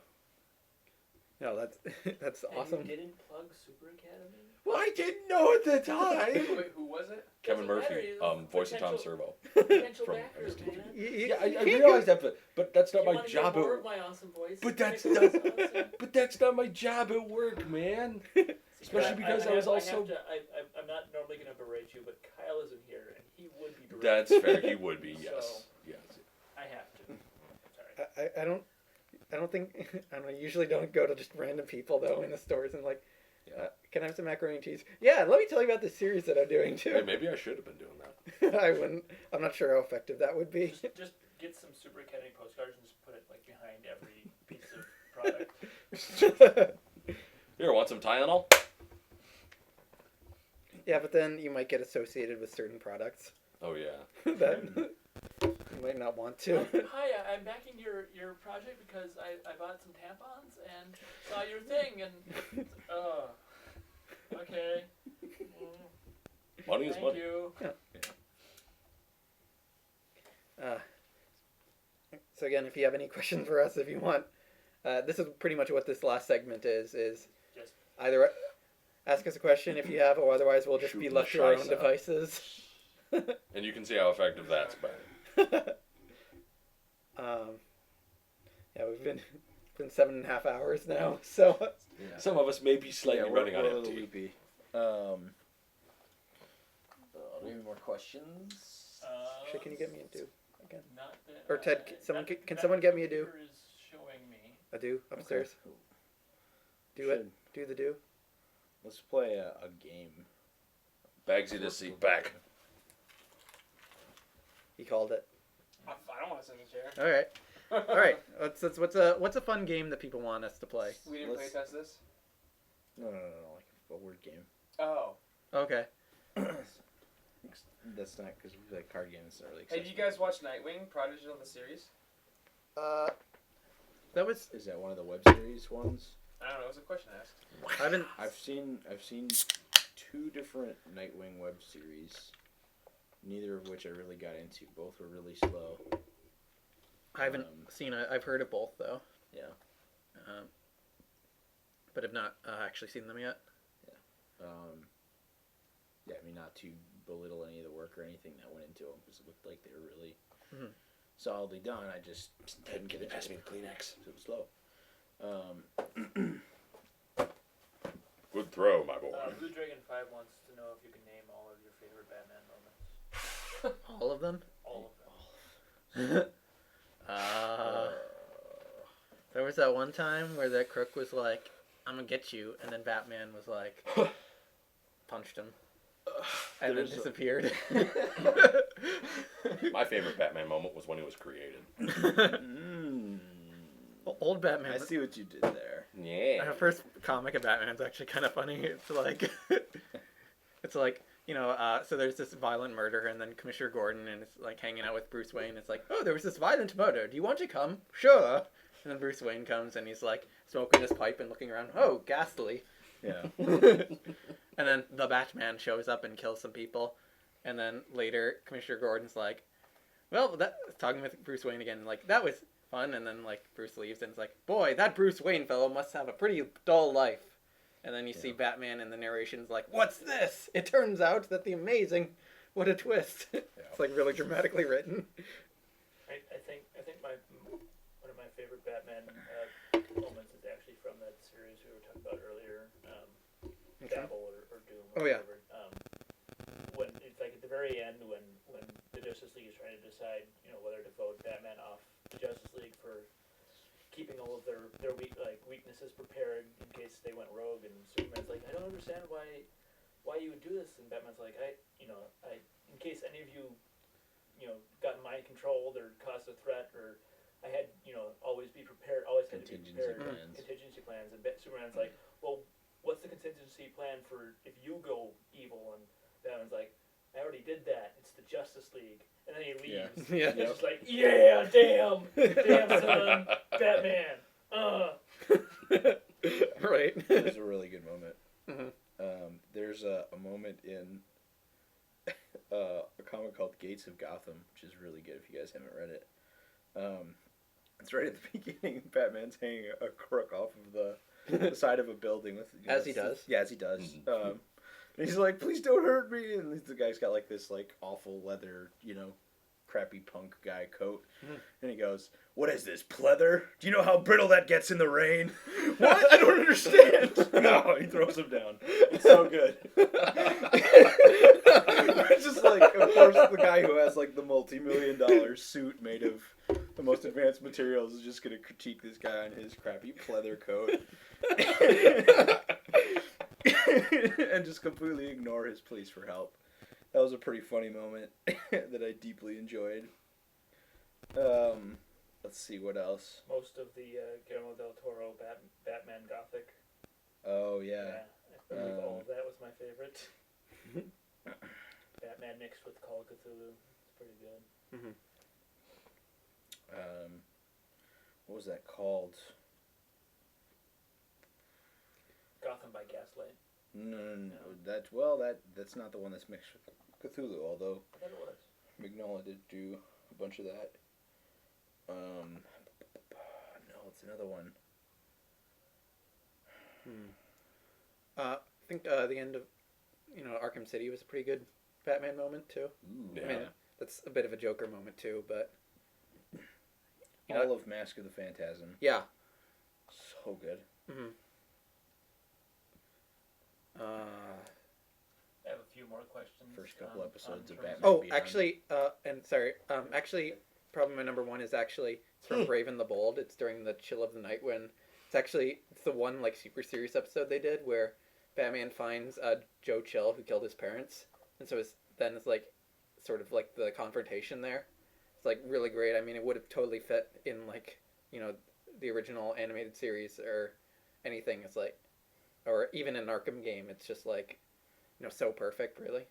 Speaker 1: No, that's
Speaker 12: And
Speaker 1: awesome.
Speaker 12: you didn't plug Super Academy?
Speaker 3: Well, I didn't know at the time.
Speaker 15: Wait, who was it?
Speaker 3: Kevin
Speaker 12: Doesn't
Speaker 3: Murphy,
Speaker 12: matter,
Speaker 3: voice of Tom
Speaker 12: potential-
Speaker 3: Servo.
Speaker 12: Potential
Speaker 3: From
Speaker 12: backers,
Speaker 3: MST.
Speaker 12: man.
Speaker 3: Yeah, I
Speaker 1: can't
Speaker 3: realize that, but that's not
Speaker 12: You
Speaker 3: my
Speaker 12: wanna
Speaker 3: job
Speaker 12: get more
Speaker 3: at
Speaker 12: of my awesome voice?
Speaker 3: But that's
Speaker 12: Make
Speaker 3: not,
Speaker 12: this awesome.
Speaker 3: but that's not my job at work, man. Especially because I was also.
Speaker 12: I'm not normally going to berate you, but Kyle isn't here, and he would be berated.
Speaker 3: That's fair. He would be. Yes.
Speaker 12: So,
Speaker 3: Yes.
Speaker 12: I have to. Sorry.
Speaker 1: I don't think I usually don't go to just random people though in the stores and like, can I have some macaroni and cheese? Yeah, let me tell you about this series that I'm doing too.
Speaker 3: Hey, maybe I should have been doing that.
Speaker 1: I wouldn't. I'm not sure how effective that would be.
Speaker 12: Just get some Super Academy postcards and just put it like behind every piece of product.
Speaker 3: Here, want some Tylenol?
Speaker 1: Yeah, but then you might get associated with certain products
Speaker 3: Oh yeah.
Speaker 1: that you might not want to.
Speaker 12: Hi, I'm backing your project because I bought some tampons and saw your thing and okay.
Speaker 3: Money is
Speaker 12: Thank
Speaker 3: money.
Speaker 12: you.
Speaker 1: So again, if you have any questions for us, if you want, this is pretty much what this last segment is
Speaker 12: Just
Speaker 1: either ask us a question if you have, or otherwise we'll just
Speaker 3: Shoot
Speaker 1: be
Speaker 3: the
Speaker 1: left to our own
Speaker 3: shites out.
Speaker 1: devices.
Speaker 3: And you can see how effective that's been.
Speaker 1: Yeah, we've been 7.5 hours now, so
Speaker 3: Some of us may be slightly
Speaker 13: Yeah,
Speaker 3: running on
Speaker 13: we're a little
Speaker 3: empty.
Speaker 13: loopy. Any more questions?
Speaker 1: shit, can you get me a do again?
Speaker 12: Not that,
Speaker 1: Or Ted,
Speaker 12: not that
Speaker 1: can someone get me a do?
Speaker 12: computer is showing me.
Speaker 1: A do upstairs.
Speaker 13: Okay.
Speaker 1: Do it. Do the do.
Speaker 13: Let's play a game.
Speaker 3: Bagsy to seat back.
Speaker 1: He called it.
Speaker 15: I don't want to sit in the chair.
Speaker 1: All right. All right. What's a fun game that people want us to play?
Speaker 15: We didn't play test this?
Speaker 13: No, like a word game.
Speaker 15: Oh.
Speaker 1: Okay.
Speaker 13: That's not because we like card games. It's not really.
Speaker 15: Hey, did you guys watch Nightwing, Prodigy on the series?
Speaker 1: That was.
Speaker 13: Is that one of the web series ones?
Speaker 15: I don't know. It was a question asked.
Speaker 1: I haven't.
Speaker 13: I've seen 2 different Nightwing web series. Neither of which I really got into. Both were really slow.
Speaker 1: I haven't seen. I've heard of both though.
Speaker 13: Yeah.
Speaker 1: But have not actually seen them yet.
Speaker 13: Yeah, I mean, not to belittle any of the work or anything that went into them, because it looked like they were really solidly done. I just didn't get it.
Speaker 3: Pass me the Kleenex.
Speaker 13: It was slow.
Speaker 3: Good throw, my boy.
Speaker 12: Blue Dragon 5 wants to know if you can name all of your favorite Batman moments.
Speaker 1: All of them.
Speaker 12: All of them.
Speaker 1: There was that one time where that crook was like, "I'm gonna get you," and then Batman was like, punched him, and then disappeared.
Speaker 3: My favorite Batman moment was when he was created.
Speaker 1: Old Batman.
Speaker 13: I see what you did there.
Speaker 3: Yeah.
Speaker 1: The first comic of Batman is actually kind of funny. It's like, so there's this violent murder, and then Commissioner Gordon and it's like hanging out with Bruce Wayne. It's like, oh, there was this violent murder. Do you want to come? Sure. And then Bruce Wayne comes, and he's like smoking his pipe and looking around. Oh, ghastly.
Speaker 13: Yeah.
Speaker 1: And then the Batman shows up and kills some people. And then later, Commissioner Gordon's like, well, talking with Bruce Wayne again, like, that was fun. And then, like, Bruce leaves and it's like, boy, that Bruce Wayne fellow must have a pretty dull life. And then you see Batman in the narration's like, what's this? It turns out that the amazing, what a twist. It's like really dramatically written.
Speaker 12: I think one of my favorite Batman moments is actually from that series we were talking about earlier, Babel or Doom. Or whatever. When it's like at the very end when the Justice League is trying to decide, whether to vote Batman off the Justice League for keeping all of their weaknesses prepared in case they went rogue, and Superman's like, I don't understand why you would do this, and Batman's like, in case any of you got mind controlled or caused a threat, or I had always be prepared, always had to be prepared. Contingency plans. And Superman's like, well, what's the contingency plan for if you go evil? And Batman's like, I already did that. It's the Justice League. And then he leaves.
Speaker 1: Yeah.
Speaker 12: It's just like, yeah, damn son, Batman.
Speaker 1: Right.
Speaker 13: It was a really good moment.
Speaker 1: Mm-hmm.
Speaker 13: There's a moment in a comic called Gates of Gotham, which is really good if you guys haven't read it. It's right at the beginning. Batman's hanging a crook off of the side of a building with.
Speaker 1: As he does.
Speaker 13: Yeah, as he does. And he's like, "Please don't hurt me!" And the guy's got like this like awful leather, crappy punk guy coat, and he goes, "What is this, pleather? Do you know how brittle that gets in the rain?" What? I don't understand. No, he throws him down. It's so good. It's just like, of course, the guy who has like the multi-million-dollar suit made of the most advanced materials is just gonna critique this guy on his crappy pleather coat, and just completely ignore his pleas for help. That was a pretty funny moment that I deeply enjoyed. Let's see what else.
Speaker 12: Most of the Guillermo del Toro Batman Gothic.
Speaker 13: Oh yeah.
Speaker 12: I believe all of that was my favorite. Batman mixed with Call of Cthulhu. It's pretty good.
Speaker 13: What was that called?
Speaker 12: Gotham by Gaslight.
Speaker 13: No. That's not the one that's mixed with Cthulhu. Although
Speaker 12: I thought it was.
Speaker 13: Mignola did do a bunch of that. No, it's another one.
Speaker 1: I think the end of Arkham City was a pretty good Batman moment too.
Speaker 13: Yeah.
Speaker 1: I mean, that's a bit of a Joker moment too, but
Speaker 13: all of Mask of the Phantasm.
Speaker 1: Yeah.
Speaker 13: So good.
Speaker 12: I have a few more questions.
Speaker 13: First couple episodes of Batman.
Speaker 1: Oh,
Speaker 13: Beyond.
Speaker 1: actually, probably my number one is actually from Brave and the Bold. It's during the chill of the night when it's the one like super serious episode they did where Batman finds Joe Chill who killed his parents, and so it's like sort of like the confrontation there. It's like really great. I mean, it would have totally fit in like the original animated series or anything. It's like, or even an Arkham game. It's just like so perfect, really.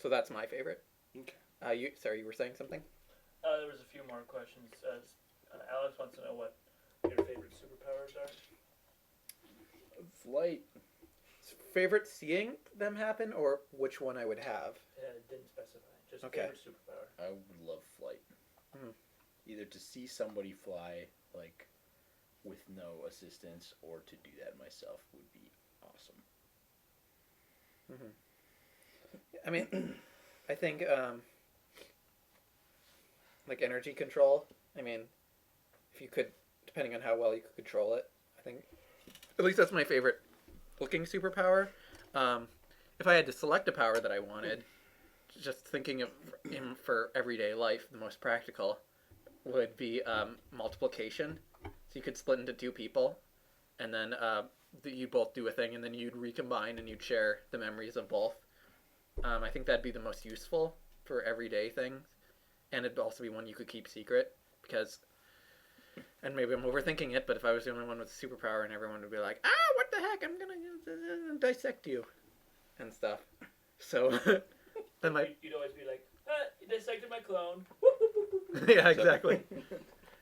Speaker 1: So that's my favorite.
Speaker 3: Okay.
Speaker 1: You were saying something?
Speaker 12: There was a few more questions. Alex wants to know what your favorite superpowers are.
Speaker 13: Flight.
Speaker 1: Favorite seeing them happen, or which one I would have?
Speaker 12: It didn't specify. Just
Speaker 1: Okay.
Speaker 12: favorite superpower.
Speaker 13: I would love flight. Either to see somebody fly like with no assistance, or to do that myself would be awesome.
Speaker 1: I mean, I think like energy control. I mean, if you could, depending on how well you could control it, I think at least that's my favorite looking superpower. If I had to select a power that I wanted, just thinking of him for everyday life, the most practical would be multiplication. So you could split into two people, and then you both do a thing, and then you'd recombine and you'd share the memories of both. I think that'd be the most useful for everyday things, and it'd also be one you could keep secret because, and maybe I'm overthinking it, but if I was the only one with a superpower and everyone would be like, what the heck, I'm gonna dissect you and stuff. So then
Speaker 12: You'd always be like, you dissected my clone.
Speaker 1: yeah, exactly.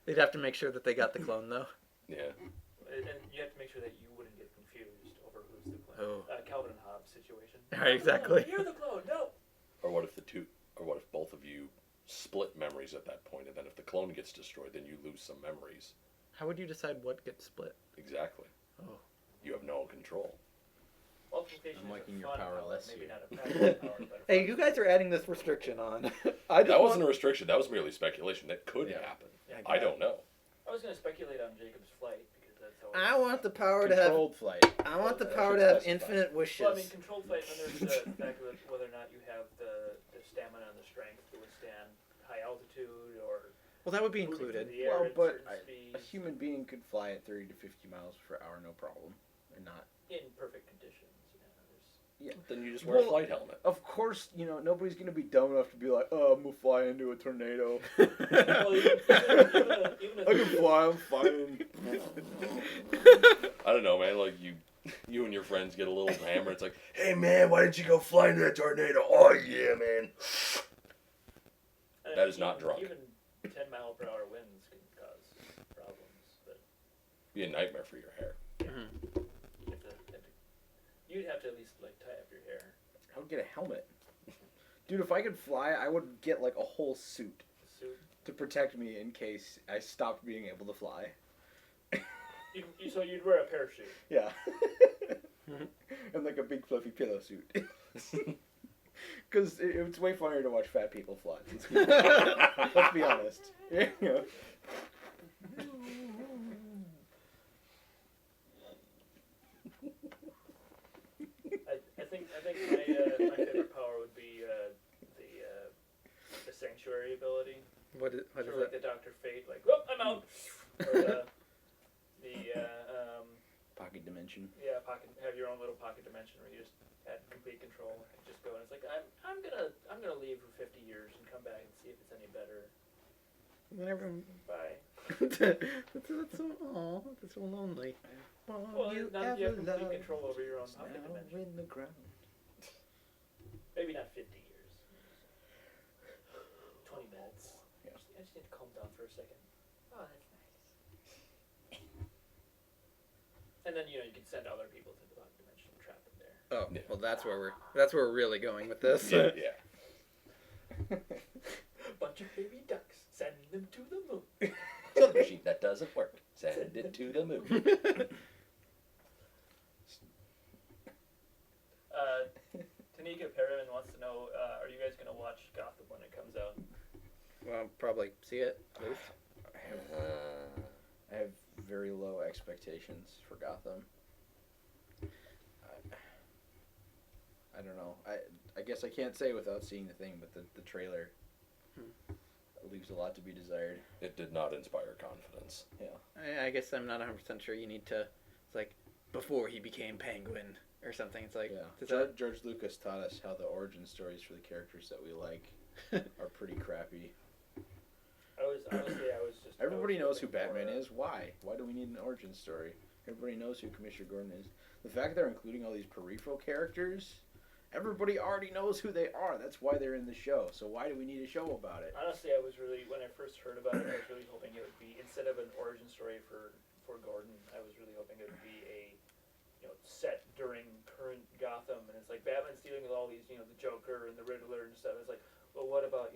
Speaker 1: They'd have to make sure that they got the clone though.
Speaker 3: Yeah.
Speaker 12: And you have to make sure that you wouldn't get confused over who's the clone. Calvin and Hobbes situation.
Speaker 1: Right, exactly.
Speaker 12: You're the clone. No.
Speaker 3: Or what if both of you split memories at that point, and then if the clone gets destroyed, then you lose some memories.
Speaker 1: How would you decide what gets split?
Speaker 3: Exactly.
Speaker 1: Oh.
Speaker 3: You have no control.
Speaker 12: Multiplication
Speaker 13: I'm liking
Speaker 12: is a
Speaker 13: your
Speaker 12: fun
Speaker 13: power
Speaker 12: power,
Speaker 13: less
Speaker 12: maybe
Speaker 13: here.
Speaker 12: not a practical power, but a
Speaker 1: Hey,
Speaker 12: fun
Speaker 1: you guys are adding this restriction on.
Speaker 3: That wasn't a restriction. That was merely speculation. That could happen.
Speaker 12: Yeah.
Speaker 3: I don't know.
Speaker 12: I was going to speculate on Jacob's flight because that's how.
Speaker 1: I want the power to have.
Speaker 13: Controlled flight.
Speaker 1: I want the
Speaker 12: That
Speaker 1: power
Speaker 12: should
Speaker 1: to have
Speaker 12: specify.
Speaker 1: infinite wishes.
Speaker 12: Well, I mean, controlled flight, and then there's the fact of whether or not you have the stamina and the strength to withstand high altitude or.
Speaker 1: Well, that would be
Speaker 12: moving
Speaker 1: included.
Speaker 12: through the air
Speaker 13: Well,
Speaker 12: at
Speaker 13: but
Speaker 12: certain
Speaker 13: a
Speaker 12: speeds
Speaker 13: human being could fly at 30 to 50 miles per hour, no problem, and not.
Speaker 12: in perfect conditions.
Speaker 13: Yeah.
Speaker 3: Then you just wear a flight helmet.
Speaker 13: Of course, nobody's gonna be dumb enough to be like, "Oh, I'm gonna fly into a tornado."
Speaker 12: Well, even
Speaker 13: I can fly. I'm fine.
Speaker 3: I don't know, man. Like you and your friends get a little hammer. It's like, hey man, why didn't you go fly into that tornado? Oh yeah, man. That is not drunk.
Speaker 12: Even 10-mile-per-hour winds can cause problems, but
Speaker 3: Be a nightmare for your hair.
Speaker 12: you'd have to at least like tie up your hair.
Speaker 13: I would get a helmet. Dude, if I could fly, I would get like a whole suit to protect me in case I stopped being able to fly.
Speaker 12: So you'd wear a parachute.
Speaker 2: Yeah. And like a big fluffy pillow suit. Because it's way funnier to watch fat people fly. Let's be honest. Yeah.
Speaker 12: I think my favorite power would be the sanctuary ability.
Speaker 1: What is
Speaker 12: sort of
Speaker 1: that?
Speaker 12: like the Dr. Fate, like, whoop, I'm out. Or
Speaker 2: Pocket dimension.
Speaker 12: yeah, have your own little pocket dimension where you just had complete control. And just go and it's like I'm gonna leave for 50 years and come back and see if it's any better.
Speaker 1: Whenever.
Speaker 12: Bye.
Speaker 1: that's so lonely.
Speaker 12: Well, now that you have complete control over your own pocket dimension.
Speaker 2: In the ground.
Speaker 12: Maybe not 50 years. 20 minutes.
Speaker 2: Yeah.
Speaker 12: I just need to calm down for a second. Oh, that's nice. And then you can send other people to the pocket dimension and trap them there.
Speaker 1: Oh, well, that's where we're really going with this.
Speaker 3: Yeah.
Speaker 12: Bunch of baby ducks. Send them to the moon.
Speaker 3: It's a machine that doesn't work. Send it to the moon.
Speaker 12: Tanika Perriman wants to know, are you guys going to watch Gotham when it comes out?
Speaker 1: Well, probably see it. At least.
Speaker 2: I have very low expectations for Gotham. I don't know. I guess I can't say without seeing the thing, but the trailer leaves a lot to be desired.
Speaker 3: It did not inspire confidence.
Speaker 2: Yeah.
Speaker 1: I guess I'm not 100% sure. You need to. It's like before he became Penguin or something. It's like
Speaker 2: George Lucas taught us how the origin stories for the characters that we like are pretty crappy. Everybody knows who Batman is. Why? Why do we need an origin story? Everybody knows who Commissioner Gordon is. The fact they're including all these peripheral characters, everybody already knows who they are. That's why they're in the show. So why do we need a show about it?
Speaker 12: Honestly, I was really, when I first heard about it, I was really hoping it would be, instead of an origin story for Gordon, I was really hoping it would be a, set during current Gotham. And it's like Batman's dealing with all these, the Joker and the Riddler and stuff. It's like, well, what about,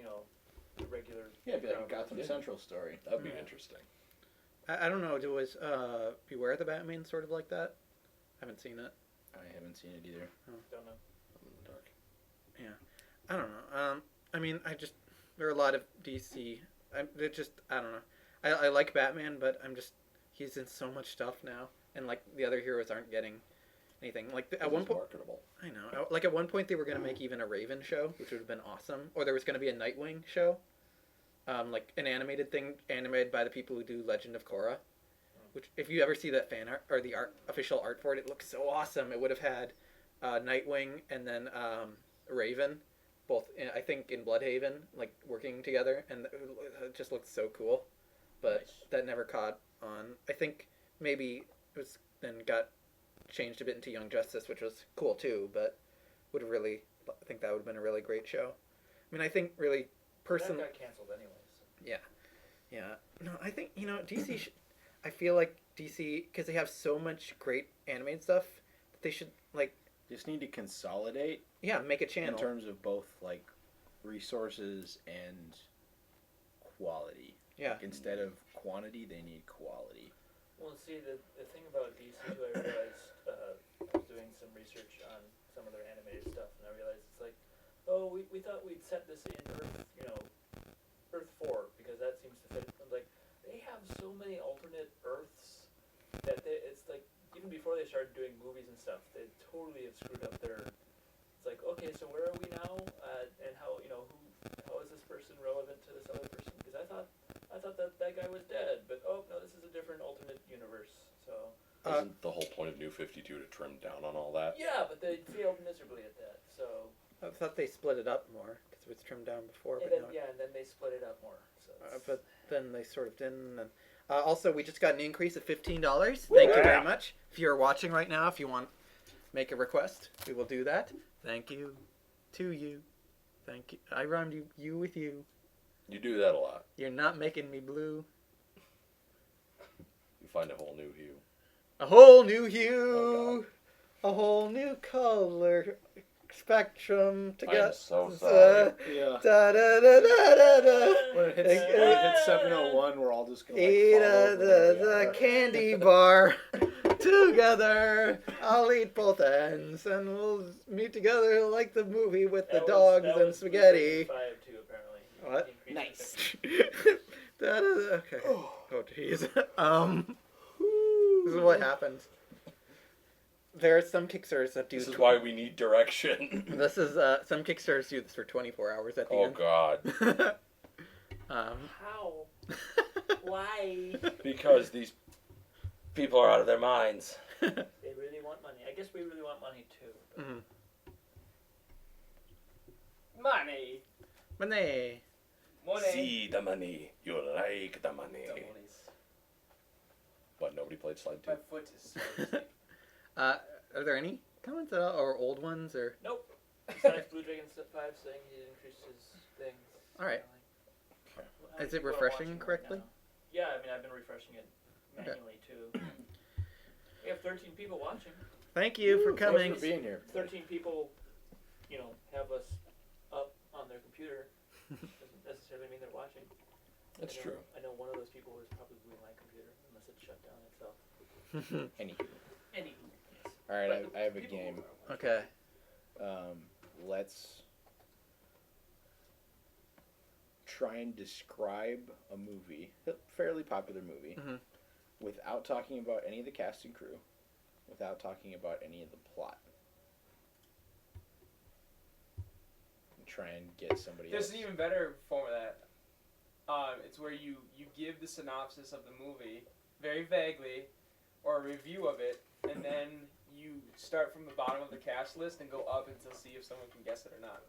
Speaker 12: the regular...
Speaker 2: Yeah, it'd be like a Gotham Central story.
Speaker 3: That'd be interesting.
Speaker 1: I don't know. Was Beware the Batman sort of like that? I haven't seen it.
Speaker 2: I haven't seen it either.
Speaker 1: Oh.
Speaker 12: Don't know.
Speaker 3: I'm in the dark.
Speaker 1: Yeah, I don't know. I mean, there are a lot of DC. I don't know. I like Batman, but he's in so much stuff now, and like the other heroes aren't getting anything. Like at one point,
Speaker 3: marketable.
Speaker 1: I know. Like at one point, they were gonna make even a Raven show, which would have been awesome, or there was gonna be a Nightwing show, like an animated thing, animated by the people who do Legend of Korra. Which, if you ever see that fan art or the official art for it, it looks so awesome. It would have had Nightwing and then Raven, both I think in Bloodhaven, like working together, and it just looks so cool. But that never caught on. I think maybe it was then got changed a bit into Young Justice, which was cool too. But I think that would have been a really great show. I mean, I think really personally.
Speaker 12: That got canceled anyways.
Speaker 1: Yeah. No, I think DC. I feel like DC, because they have so much great animated stuff, that they should
Speaker 2: just need to consolidate.
Speaker 1: Yeah, make a channel
Speaker 2: in terms of both like resources and quality.
Speaker 1: Yeah.
Speaker 2: Instead of quantity, they need quality.
Speaker 12: Well, see, the thing about DC, too, I realized, I was doing some research on some of their animated stuff, and I realized it's like, oh, we thought we'd set this in Earth 4, because that seems to fit. Like, they have so many alternate Earths that it's like, even before they started doing movies and stuff, they totally have screwed up their... It's like, okay, so where are we now? And how is this person relevant to this other person? Because I thought that guy was dead, but oh no, this is a different alternate universe. So
Speaker 3: isn't the whole point of New 52 to trim down on all that?
Speaker 12: Yeah, but they failed miserably at that. So
Speaker 1: I thought they split it up more because it was trimmed down before.
Speaker 12: And then they split it up more. So
Speaker 1: but then they sort of didn't. And also, we just got an increase of $15. Thank you very much. If you're watching right now, if you want make a request, we will do that. Thank you to you. Thank you. I rhymed you with you.
Speaker 3: You do that a lot.
Speaker 1: You're not making me blue.
Speaker 3: You find a whole new hue.
Speaker 1: A whole new hue. A whole new color.
Speaker 5: spectrum to
Speaker 3: I'm
Speaker 5: get.
Speaker 3: so sorry.
Speaker 8: Yeah.
Speaker 5: Da, da, da, da, da, da.
Speaker 8: When it hits 7:01, we're all just gonna like
Speaker 5: Eat
Speaker 8: fall over where we
Speaker 5: the
Speaker 8: are.
Speaker 5: candy bar together. I'll eat both ends, and we'll meet together like the movie with the dogs
Speaker 12: that
Speaker 5: and
Speaker 12: was
Speaker 5: spaghetti.
Speaker 12: 5 too, apparently.
Speaker 5: What?
Speaker 12: Increased
Speaker 5: Okay. Oh, jeez. This is what happens. There are some Kickstarters that do.
Speaker 3: This is why we need direction.
Speaker 5: This is some Kickstarters do this for 24 hours at the
Speaker 3: Oh
Speaker 5: end.
Speaker 3: God.
Speaker 12: How? Why?
Speaker 3: Because these people are out of their minds.
Speaker 12: They really want money. I guess we really want money too.
Speaker 5: Mm-hmm.
Speaker 15: Money.
Speaker 5: Money.
Speaker 15: Money.
Speaker 3: See the money. You like the money. What? Nobody played Slide 2?
Speaker 15: My foot is so asleep.
Speaker 5: Are there any comments at all, or old ones, or?
Speaker 12: Nope. Besides Blue Dragon 5 saying he increased his things.
Speaker 5: All right.
Speaker 12: How many
Speaker 5: Is it
Speaker 12: people are
Speaker 5: refreshing
Speaker 12: watching right
Speaker 5: correctly?
Speaker 12: now? Yeah, I mean I've been refreshing it manually too. We have 13 people watching.
Speaker 5: Thank you for coming.
Speaker 2: Thanks for being here.
Speaker 12: 13 people, have us up on their computer. Doesn't necessarily mean they're watching.
Speaker 3: That's true.
Speaker 12: I know one of those people was probably my computer, unless it shut down itself.
Speaker 2: Anywho.
Speaker 12: Anywho.
Speaker 2: All right, I have a game.
Speaker 5: Okay.
Speaker 2: Let's try and describe a movie, a fairly popular movie, without talking about any of the cast and crew, without talking about any of the plot. And try and get somebody
Speaker 15: There's
Speaker 2: else.
Speaker 15: an even better form of that. It's where you give the synopsis of the movie very vaguely, or a review of it, and then you start from the bottom of the cast list and go up until see if someone can guess it or not.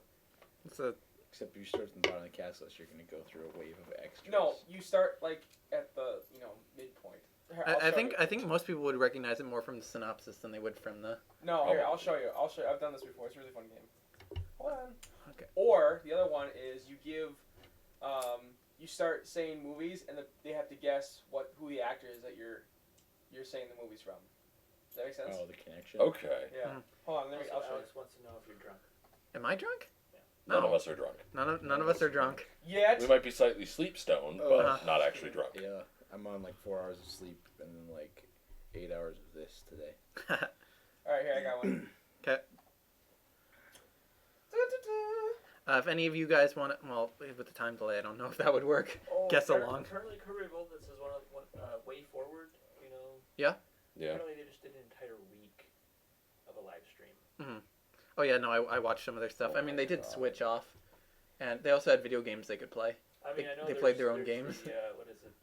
Speaker 5: So,
Speaker 2: except if you start from the bottom of the cast list, you're going to go through a wave of extras.
Speaker 15: No, you start like at the midpoint. Here, I'll
Speaker 5: I
Speaker 15: show
Speaker 5: think
Speaker 15: you.
Speaker 5: I think most people would recognize it more from the synopsis than they would from the.
Speaker 15: No, here I'll show you. I've done this before. It's a really fun game. Hold on.
Speaker 5: Okay.
Speaker 15: Or the other one is you give, you start saying movies and they have to guess who the actor is that you're saying the movie's from. Does that make sense?
Speaker 2: Oh, the connection.
Speaker 3: Okay.
Speaker 15: Yeah. Hold on. I'll show you.
Speaker 12: Alex wants to know if you're drunk.
Speaker 5: Am I drunk?
Speaker 3: None
Speaker 5: No.
Speaker 3: of us are drunk.
Speaker 5: None of us are drunk.
Speaker 15: Yet.
Speaker 3: We might be slightly sleep stoned, but not actually drunk.
Speaker 2: Yeah, I'm on like 4 hours of sleep and then like 8 hours of this today.
Speaker 15: All right, here I got one.
Speaker 5: Okay. If any of you guys want to, well, with the time delay, I don't know if that would work. Guess along.
Speaker 12: Apparently, Curry Revolt, this is one Way Forward.
Speaker 5: Yeah.
Speaker 3: Yeah.
Speaker 12: Apparently, they just did an entire week of a live stream.
Speaker 5: Mm-hmm. Oh yeah, no, I watched some of their stuff. I mean, they did switch off, and they also had video games they could play.
Speaker 12: I mean, I know
Speaker 5: they played their own games.
Speaker 12: What is it?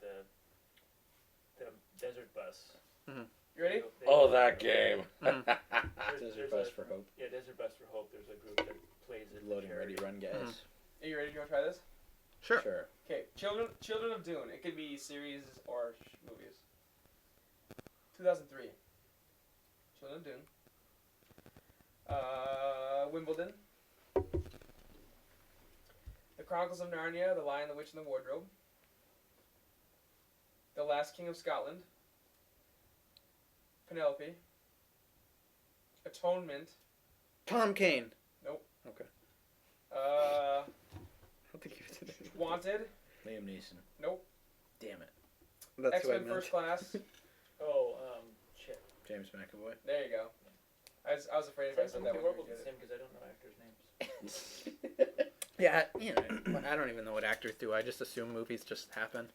Speaker 12: The Desert Bus.
Speaker 5: Mm-hmm.
Speaker 15: You ready?
Speaker 3: Oh, that game.
Speaker 2: Desert Bus for Hope.
Speaker 12: Yeah, Desert Bus for Hope. There's a group that plays it.
Speaker 2: Loading ready, run, guys.
Speaker 15: Are you ready? Do you want to try this?
Speaker 5: Sure.
Speaker 2: Sure.
Speaker 15: Okay, Children of Dune. It could be series or movies. 2003. Children of Dune. Wimbledon. The Chronicles of Narnia, The Lion, the Witch, and the Wardrobe. The Last King of Scotland. Penelope. Atonement.
Speaker 5: Tom Kane.
Speaker 15: Nope.
Speaker 5: Okay.
Speaker 15: Uh,
Speaker 5: I don't think you did it.
Speaker 15: Wanted.
Speaker 2: Liam Neeson.
Speaker 15: Nope.
Speaker 2: Damn it.
Speaker 5: That's what I
Speaker 15: X-Men
Speaker 5: meant.
Speaker 15: First Class.
Speaker 12: Oh, shit.
Speaker 2: James McAvoy.
Speaker 15: There you go. I was afraid if I said that one.
Speaker 12: We're both the same because I don't know actors' names.
Speaker 5: Yeah, I don't even know what actors do. I just assume movies just happen.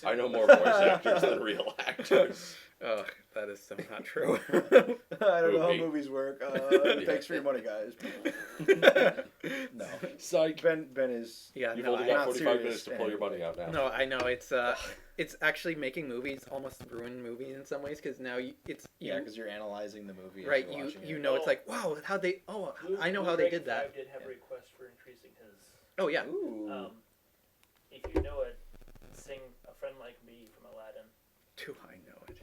Speaker 3: I know more voice actors than real actors.
Speaker 5: Oh, that is so not true.
Speaker 2: I don't know how
Speaker 3: Movie.
Speaker 2: movies work. Thanks for your money, guys. No.
Speaker 3: Psych.
Speaker 2: Ben is.
Speaker 5: Yeah,
Speaker 3: You've
Speaker 5: no,
Speaker 3: only
Speaker 5: I'm
Speaker 3: got
Speaker 5: not
Speaker 3: 45
Speaker 5: serious.
Speaker 3: minutes to pull your money out now.
Speaker 5: No, I know it's actually making movies almost ruin movies in some ways because now
Speaker 2: Yeah, because you're analyzing the movie.
Speaker 5: right.
Speaker 2: As you're watching
Speaker 5: You
Speaker 2: it.
Speaker 5: know it's like wow how they I know how they did that.
Speaker 12: Did have a request for increasing his.
Speaker 5: Oh yeah.
Speaker 2: Ooh.
Speaker 12: If you know it, sing "A Friend Like Me" from Aladdin.
Speaker 5: Do I know it?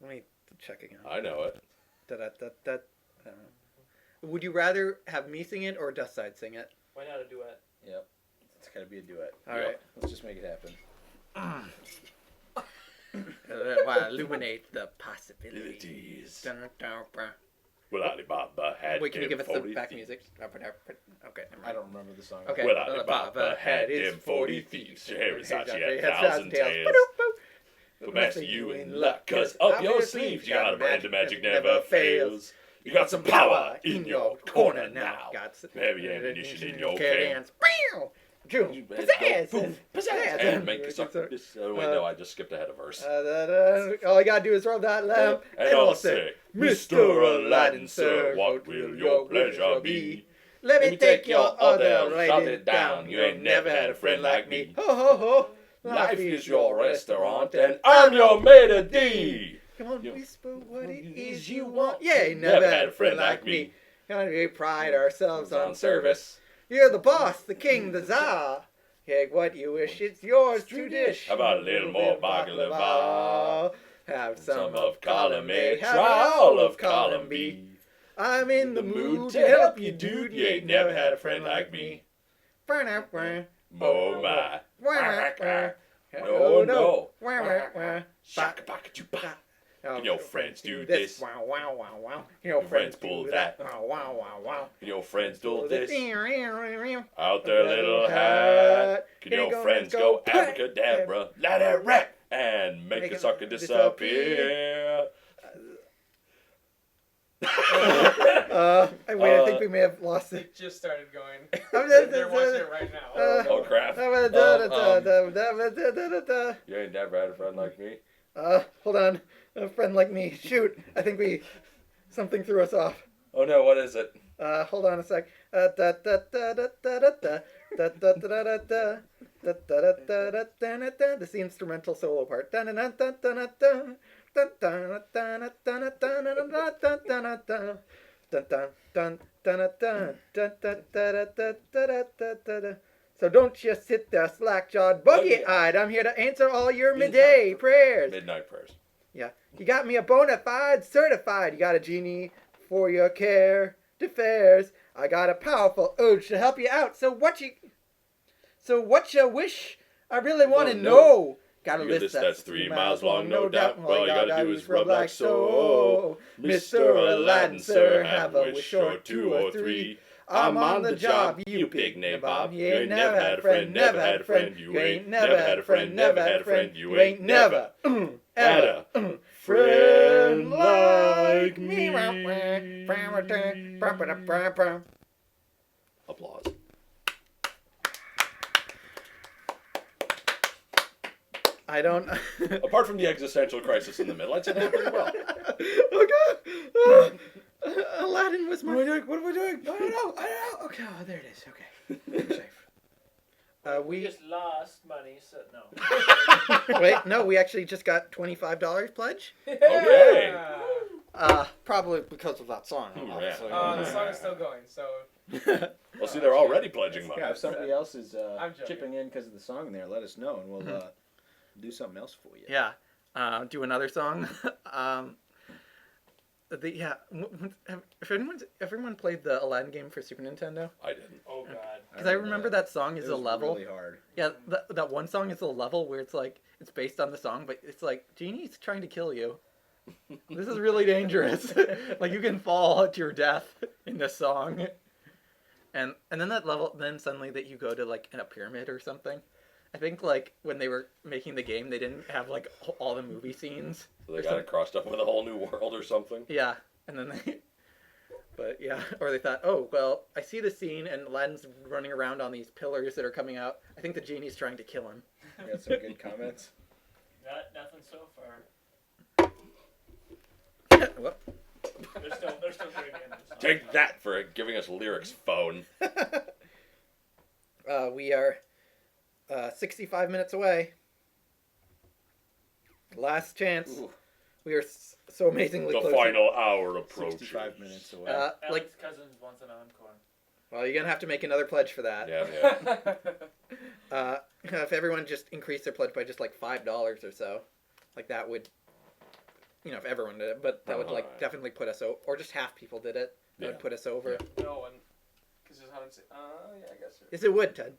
Speaker 5: Let me check again.
Speaker 3: I know it.
Speaker 5: Da. Would you rather have me sing it or Dustside sing it?
Speaker 12: Why not a duet?
Speaker 2: Yep. It's got to be a duet.
Speaker 5: All right.
Speaker 2: Let's just make it happen.
Speaker 1: illuminate the possibilities.
Speaker 3: Well, Alibaba had
Speaker 1: Wait, can you
Speaker 3: them
Speaker 1: give us the
Speaker 3: 40
Speaker 1: back
Speaker 3: thieves.
Speaker 1: music? Okay, never
Speaker 13: I don't remember the song.
Speaker 1: Okay.
Speaker 3: Well, Alibaba had them 40 thieves. Harry Sachi had 1,000 tails. But master, you in luck, 'cause up your sleeves you got a brand of magic never fails. You got some power in your corner now. Heavy ammunition in your cans.
Speaker 1: Pizzazz!
Speaker 3: And make a sucker. Oh, wait, no, I just skipped ahead a verse.
Speaker 1: All you gotta do is rub that lamp,
Speaker 3: And I'll say, Mr. Aladdin, sir, what will your pleasure be?
Speaker 1: Let me take your order,
Speaker 3: shut it down. You ain't never had a friend like me.
Speaker 1: Ho ho ho!
Speaker 3: Life is your restaurant, and I'm your maitre d'.
Speaker 1: Come on, whisper what it is you want. Yeah, you never had a friend like me. We pride ourselves on service. You're the boss, the king, the czar. Take what you wish, it's yours to dish.
Speaker 3: How about a little more baklava?
Speaker 1: Have some
Speaker 3: of column A,
Speaker 1: have
Speaker 3: try all of column B.
Speaker 1: I'm in the mood to help you, dude. You ain't never had a friend like me.
Speaker 3: Oh my.
Speaker 1: Oh
Speaker 3: no.
Speaker 1: Shaka
Speaker 3: baka chupa. Can your friends do this?
Speaker 1: Wow, wow, wow, wow.
Speaker 3: Your friends pull that.
Speaker 1: Wow, wow, wow, wow.
Speaker 3: Can your friends do this?
Speaker 1: Out
Speaker 3: Out their little hat. Can your friends go abracadabra, let it rap, and make a sucker disappear?
Speaker 1: Wait, I think we may have lost it.
Speaker 15: Just started going. They're watching it right now.
Speaker 3: Oh crap. You ain't never had a friend like me.
Speaker 1: Hold on. A friend like me. Shoot. I think something threw us off.
Speaker 3: Oh no, what is it?
Speaker 1: Hold on a sec. This is the instrumental solo part. So don't just sit there slack-jawed, buggy-eyed. I'm here to answer all your midday prayers.
Speaker 3: Midnight prayers.
Speaker 1: Yeah. You got me a bona fide certified. You got a genie for your care affairs. I got a powerful urge to help you out. So what's your wish? I really want to know. Got a list
Speaker 3: that's 3 miles long, no doubt. All you gotta do is rub like so. Mr. Aladdin, sir, have a wish or 2 or 3. I'm on the job, you big nabob. You ain't never had a friend, never had a friend. You ain't never had a friend, never had a friend. You ain't never had a friend like me. Applause.
Speaker 1: I don't.
Speaker 3: Apart from the existential crisis in the middle, I'd say that pretty well.
Speaker 1: Oh God! Aladdin was my. What are we doing? I don't know. Okay, there it is. Okay, we're safe.
Speaker 12: We just lost money, so no.
Speaker 1: Wait, no, we actually just got $25 pledge.
Speaker 3: Okay.
Speaker 1: Probably because of that song. Obviously.
Speaker 15: The song is still going, so.
Speaker 3: Well, see, they're already pledging money.
Speaker 13: Yeah, if somebody else is
Speaker 15: I'm joking.
Speaker 13: chipping in because of the song there, let us know and we'll do something else for you.
Speaker 1: Yeah. Do another song. If everyone played the Aladdin game for Super Nintendo?
Speaker 3: I didn't.
Speaker 12: Oh God.
Speaker 1: Because I remember that song is a level.
Speaker 13: Really hard.
Speaker 1: Yeah, that one song is a level where it's like it's based on the song, but it's like Genie's trying to kill you. This is really dangerous. Like you can fall to your death in this song. And then that level, then suddenly that you go to like in a pyramid or something. I think like when they were making the game, they didn't have like all the movie scenes.
Speaker 3: So they got it crossed up with a whole new world or something.
Speaker 1: Yeah, and then but yeah, or they thought, oh well, I see the scene and Aladdin's running around on these pillars that are coming out. I think the genie's trying to kill him.
Speaker 13: You got some good comments.
Speaker 12: Nothing so far.
Speaker 1: Whoop.
Speaker 12: They're still doing the end of the song.
Speaker 3: Take that for giving us lyrics, phone.
Speaker 1: We are 65 minutes away. Last chance.
Speaker 13: Ooh.
Speaker 1: We are so amazingly
Speaker 3: The
Speaker 1: close.
Speaker 3: final hour approaches.
Speaker 13: 65 minutes away.
Speaker 12: Alex Cousins wants an encore.
Speaker 1: Well, you're gonna have to make another pledge for that.
Speaker 3: Yeah.
Speaker 1: If everyone just increased their pledge by just like $5 or so, like that would, if everyone did it, but that would like definitely put us over, or just half people did it, that would put us over.
Speaker 15: No one. Because there's 100. Yeah, I guess.
Speaker 1: Yes, it would, Ted.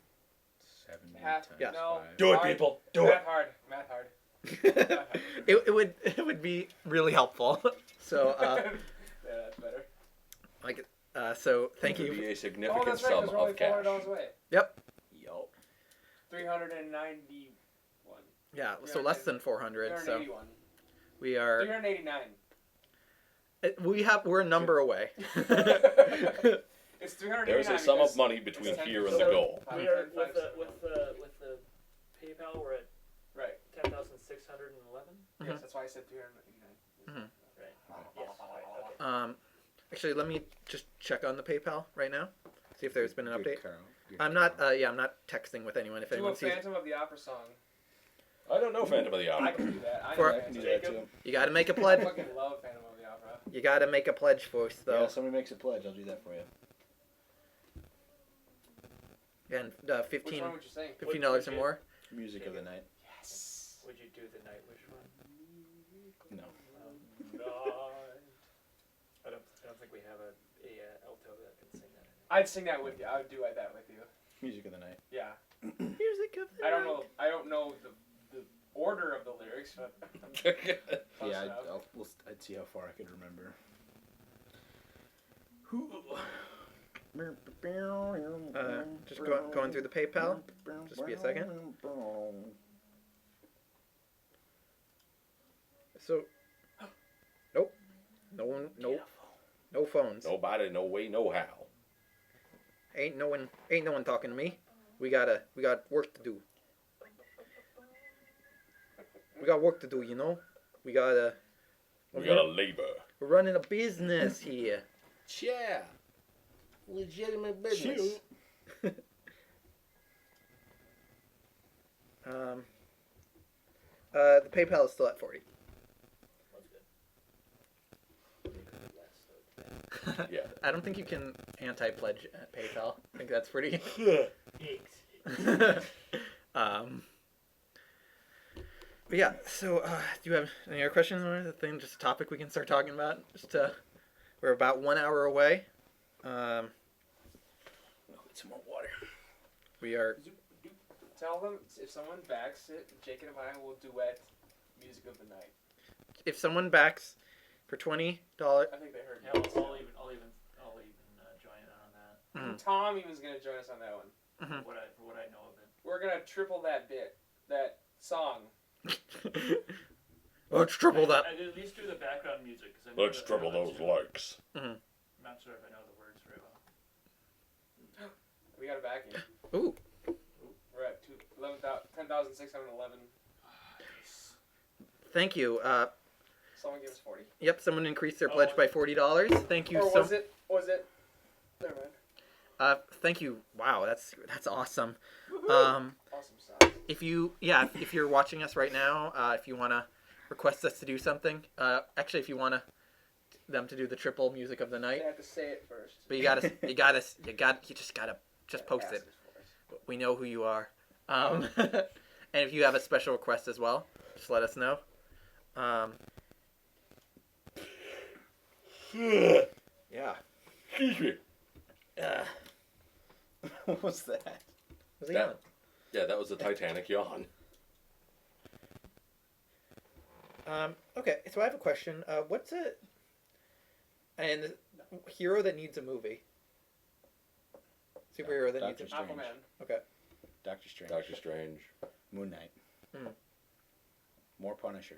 Speaker 13: 70
Speaker 15: Half.
Speaker 1: Yeah.
Speaker 15: No.
Speaker 3: Do it,
Speaker 15: Hard.
Speaker 3: people. Do it.
Speaker 15: Math hard.
Speaker 1: it would be really helpful. So
Speaker 15: Yeah, that's better.
Speaker 1: so thank
Speaker 3: It would
Speaker 1: you.
Speaker 3: be a
Speaker 15: Oh,
Speaker 3: significant
Speaker 15: that's right,
Speaker 3: sum
Speaker 15: because we're only
Speaker 3: of cash.
Speaker 15: $400 away.
Speaker 1: Yep.
Speaker 3: Yup.
Speaker 15: 391.
Speaker 1: Yeah. So less than 400. So
Speaker 15: 381.
Speaker 1: we are.
Speaker 15: 389.
Speaker 1: We're a number away.
Speaker 15: It's 389.
Speaker 3: There's a sum
Speaker 15: because
Speaker 3: of money between
Speaker 15: it's
Speaker 3: here
Speaker 15: 10%.
Speaker 3: and the goal.
Speaker 7: We are with the PayPal. We're at
Speaker 15: Right.
Speaker 7: 10,611.
Speaker 15: Yes, that's why I said 389.
Speaker 7: Right. Yes. Right. Okay.
Speaker 1: Actually, let me just check on the PayPal right now. See if there's been an
Speaker 13: Good
Speaker 1: update.
Speaker 13: Carl. Good
Speaker 1: I'm not. I'm not texting with anyone. If
Speaker 15: Do a
Speaker 1: anyone sees,
Speaker 15: Phantom of the Opera song.
Speaker 3: I don't know Phantom of the
Speaker 15: I
Speaker 3: Opera.
Speaker 15: can do that. I
Speaker 1: For-
Speaker 15: know
Speaker 13: I can do that
Speaker 15: Jacob.
Speaker 13: too.
Speaker 1: you got to make a
Speaker 15: I
Speaker 1: pledge.
Speaker 15: fucking love Phantom of the Opera.
Speaker 1: You got to make a pledge first, though.
Speaker 13: Yeah, somebody makes a pledge. I'll do that for you.
Speaker 1: And
Speaker 15: Which
Speaker 1: 15
Speaker 15: one would you sing?
Speaker 1: $15 or more.
Speaker 13: Music of the night.
Speaker 15: Yes.
Speaker 7: Would you do the Nightwish one?
Speaker 13: No.
Speaker 7: I don't think we have a alto that can sing that.
Speaker 15: I'd sing that with you. I would duet that with you.
Speaker 13: Music of the night.
Speaker 15: Yeah.
Speaker 1: Music of the
Speaker 15: I don't know. I don't know the order of the lyrics, but close
Speaker 13: Yeah,
Speaker 15: enough.
Speaker 13: I'd see how far I could remember.
Speaker 1: Just going through the PayPal. Just be a second. So, nope, no one, nope, no phones.
Speaker 3: Nobody, no way, no how.
Speaker 1: Ain't no one talking to me. We got work to do. We got work to do, you know. We gotta
Speaker 3: labor.
Speaker 1: We're running a business here.
Speaker 14: Yeah. Legitimate business.
Speaker 1: The PayPal is still at 40.
Speaker 3: Yeah.
Speaker 1: I don't think you can anti-pledge at PayPal. I think that's pretty. But yeah. So, do you have any other questions or anything? Just a topic we can start talking about. We're about 1 hour away.
Speaker 3: I'll get some more water.
Speaker 1: We are.
Speaker 15: Tell them if someone backs it, Jacob and I will duet Music of the Night.
Speaker 1: If someone backs for $20,
Speaker 15: I think they heard.
Speaker 7: Yeah, I'll even join in on that.
Speaker 15: Tom even's gonna join us on that one.
Speaker 1: Mhm.
Speaker 7: For what I know of it.
Speaker 15: We're gonna triple that song.
Speaker 1: Let's triple that.
Speaker 7: I'd at least do the background music. Cause
Speaker 3: Let's triple those likes.
Speaker 7: I'm not sure if I know the words very well.
Speaker 15: We got a backing.
Speaker 1: Ooh.
Speaker 15: We're at 10,611.
Speaker 1: Thank you.
Speaker 15: Someone give us 40.
Speaker 1: Yep, someone increased their pledge by $40. Thank you
Speaker 15: Or
Speaker 1: so.
Speaker 15: was it? Never mind.
Speaker 1: Thank you. Wow, that's awesome.
Speaker 15: Awesome sauce.
Speaker 1: If you're watching us right now, if you want to request us to do something, actually, if you want them to do the triple music of the
Speaker 15: They
Speaker 1: night,
Speaker 15: have to say it first.
Speaker 1: but you just gotta post
Speaker 15: Ask
Speaker 1: it.
Speaker 15: us first.
Speaker 1: We know who you are. And if you have a special request as well, just let us know. Yeah.
Speaker 3: Excuse me.
Speaker 13: What was that?
Speaker 1: Was he on?
Speaker 3: Yeah, that was a Titanic yawn.
Speaker 1: Okay, so I have a question. What's a hero that needs a movie? Superhero that needs
Speaker 13: Doctor
Speaker 1: a
Speaker 13: Strange.
Speaker 15: Aquaman.
Speaker 1: Okay.
Speaker 13: Doctor Strange.
Speaker 3: Doctor Strange.
Speaker 13: Moon Knight. More Punisher.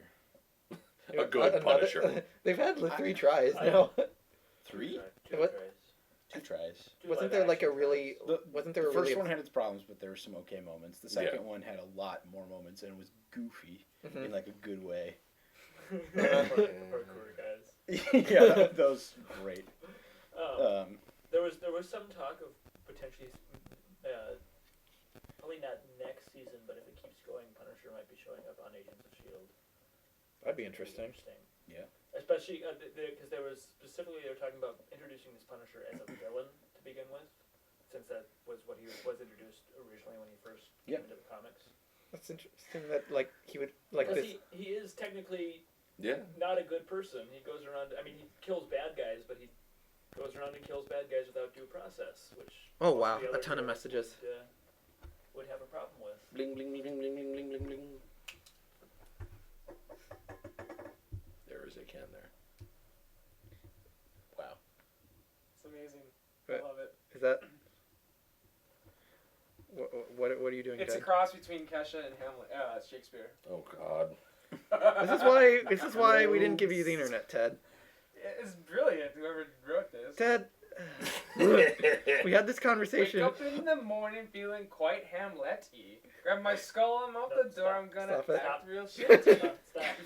Speaker 3: A good Punisher.
Speaker 1: They've had 3 tries now.
Speaker 13: 3?
Speaker 1: What?
Speaker 13: 2 tries.
Speaker 1: Wasn't there like a really? Wasn't there
Speaker 13: The
Speaker 1: a
Speaker 13: first
Speaker 1: really?
Speaker 13: one had its problems, but there were some okay moments. The second one had a lot more moments and was goofy in like a good way.
Speaker 7: Parkour guys.
Speaker 13: Yeah, that was great.
Speaker 7: There was some talk of potentially, probably not next season, but if it keeps going, Punisher might be showing up on Agents of S.H.I.E.L.D.
Speaker 1: That'd be interesting.
Speaker 13: Yeah.
Speaker 7: Especially because they were talking about introducing this Punisher as a villain to begin with, since that was what he was introduced originally when he first came into the comics.
Speaker 1: That's interesting. That he would like
Speaker 7: Because
Speaker 1: this.
Speaker 7: he is technically
Speaker 3: Yeah.
Speaker 7: not a good person. He goes around. I mean, he kills bad guys, but he goes around and kills bad guys without due process, which
Speaker 1: Oh,
Speaker 7: most
Speaker 1: wow,
Speaker 7: the
Speaker 1: a
Speaker 7: other
Speaker 1: ton of
Speaker 7: heroes
Speaker 1: messages.
Speaker 7: would have a problem with.
Speaker 3: Bling bling bling bling bling bling bling bling.
Speaker 5: you doing,
Speaker 15: It's a
Speaker 5: Ted?
Speaker 15: cross between Kesha and Hamlet. Shakespeare.
Speaker 3: Oh God.
Speaker 5: This is why we didn't give you the internet, Ted.
Speaker 15: It's brilliant. Whoever wrote this.
Speaker 5: Ted, we had this conversation.
Speaker 15: Wake up in the morning feeling quite Hamlet-y. Grab my skull, I'm out the door, I'm gonna
Speaker 5: Stop it.
Speaker 15: act real shit.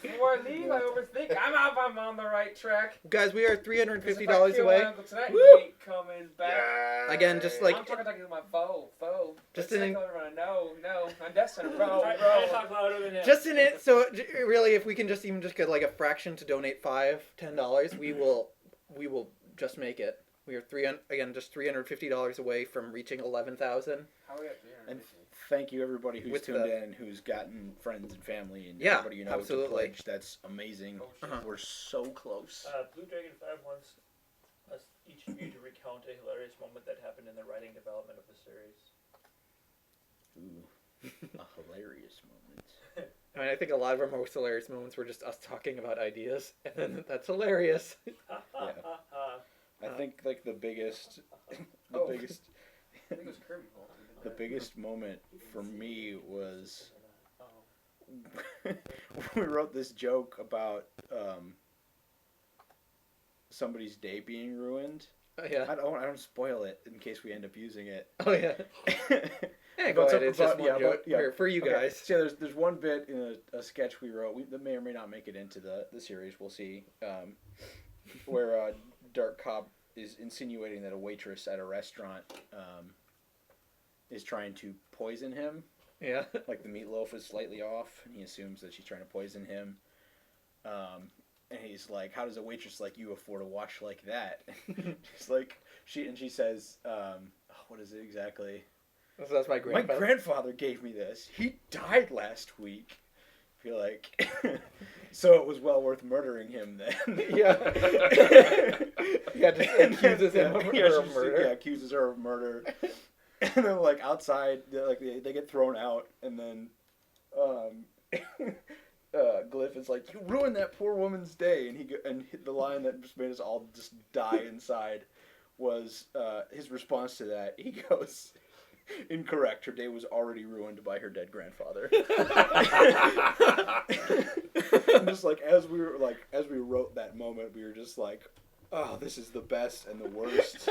Speaker 15: Before I leave, I overthink. I'm on the right track.
Speaker 5: Guys, we are $350 away.
Speaker 15: Tonight,
Speaker 5: Woo!
Speaker 15: he ain't coming back.
Speaker 5: Again, just like
Speaker 15: I'm talking to my foe.
Speaker 5: Just
Speaker 15: Just
Speaker 5: an-
Speaker 15: everyone. No, I'm destined. Bro.
Speaker 12: Try to talk louder than him.
Speaker 5: just in it. So really, if we can just even just get like a fraction to donate $10, we will just make it. We are just $350 away from reaching 11,000.
Speaker 15: How we at
Speaker 13: And thank you everybody who's
Speaker 5: With
Speaker 13: tuned
Speaker 5: the-
Speaker 13: in, who's gotten friends and family, and
Speaker 5: Yeah,
Speaker 13: everybody you know
Speaker 5: absolutely.
Speaker 13: to pledge. That's amazing.
Speaker 5: Uh-huh.
Speaker 13: We're so close.
Speaker 12: Blue Dragon 5 wants us each of you to recount a hilarious moment that happened in the writing development of the series.
Speaker 13: Ooh, a hilarious moment.
Speaker 5: I mean, I think a lot of our most hilarious moments were just us talking about ideas, and then that's hilarious.
Speaker 13: I think like the biggest,
Speaker 15: I think it was Kirby Bolt.
Speaker 13: the biggest moment for me was we wrote this joke about somebody's day being ruined.
Speaker 5: Oh, yeah.
Speaker 13: I don't spoil it in case we end up using it.
Speaker 5: Oh yeah. Yeah, go ahead. It's just one joke for you
Speaker 13: Okay,
Speaker 5: guys.
Speaker 13: So there's one bit in a sketch we wrote that may or may not make it into the series. We'll see. Where Dark Cop is insinuating that a waitress at a restaurant is trying to poison him.
Speaker 5: Yeah.
Speaker 13: Like the meatloaf is slightly off, and he assumes that she's trying to poison him. And he's like, "How does a waitress like you afford a watch like that?" She's like, she says, "What is it exactly?"
Speaker 5: So that's my grandfather.
Speaker 13: My grandfather gave me this. He died last week. I feel like, so it was well worth murdering him then.
Speaker 5: Yeah. Yeah, just accuses him of murder.
Speaker 13: Yeah, accuses her of murder. And then like outside, they get thrown out, and then Glyph is like, "You ruined that poor woman's day," and the line that just made us all just die inside was his response to that. He goes, "Incorrect. Her day was already ruined by her dead grandfather." And just like as we wrote that moment, we were just like, "Oh, this is the best and the worst,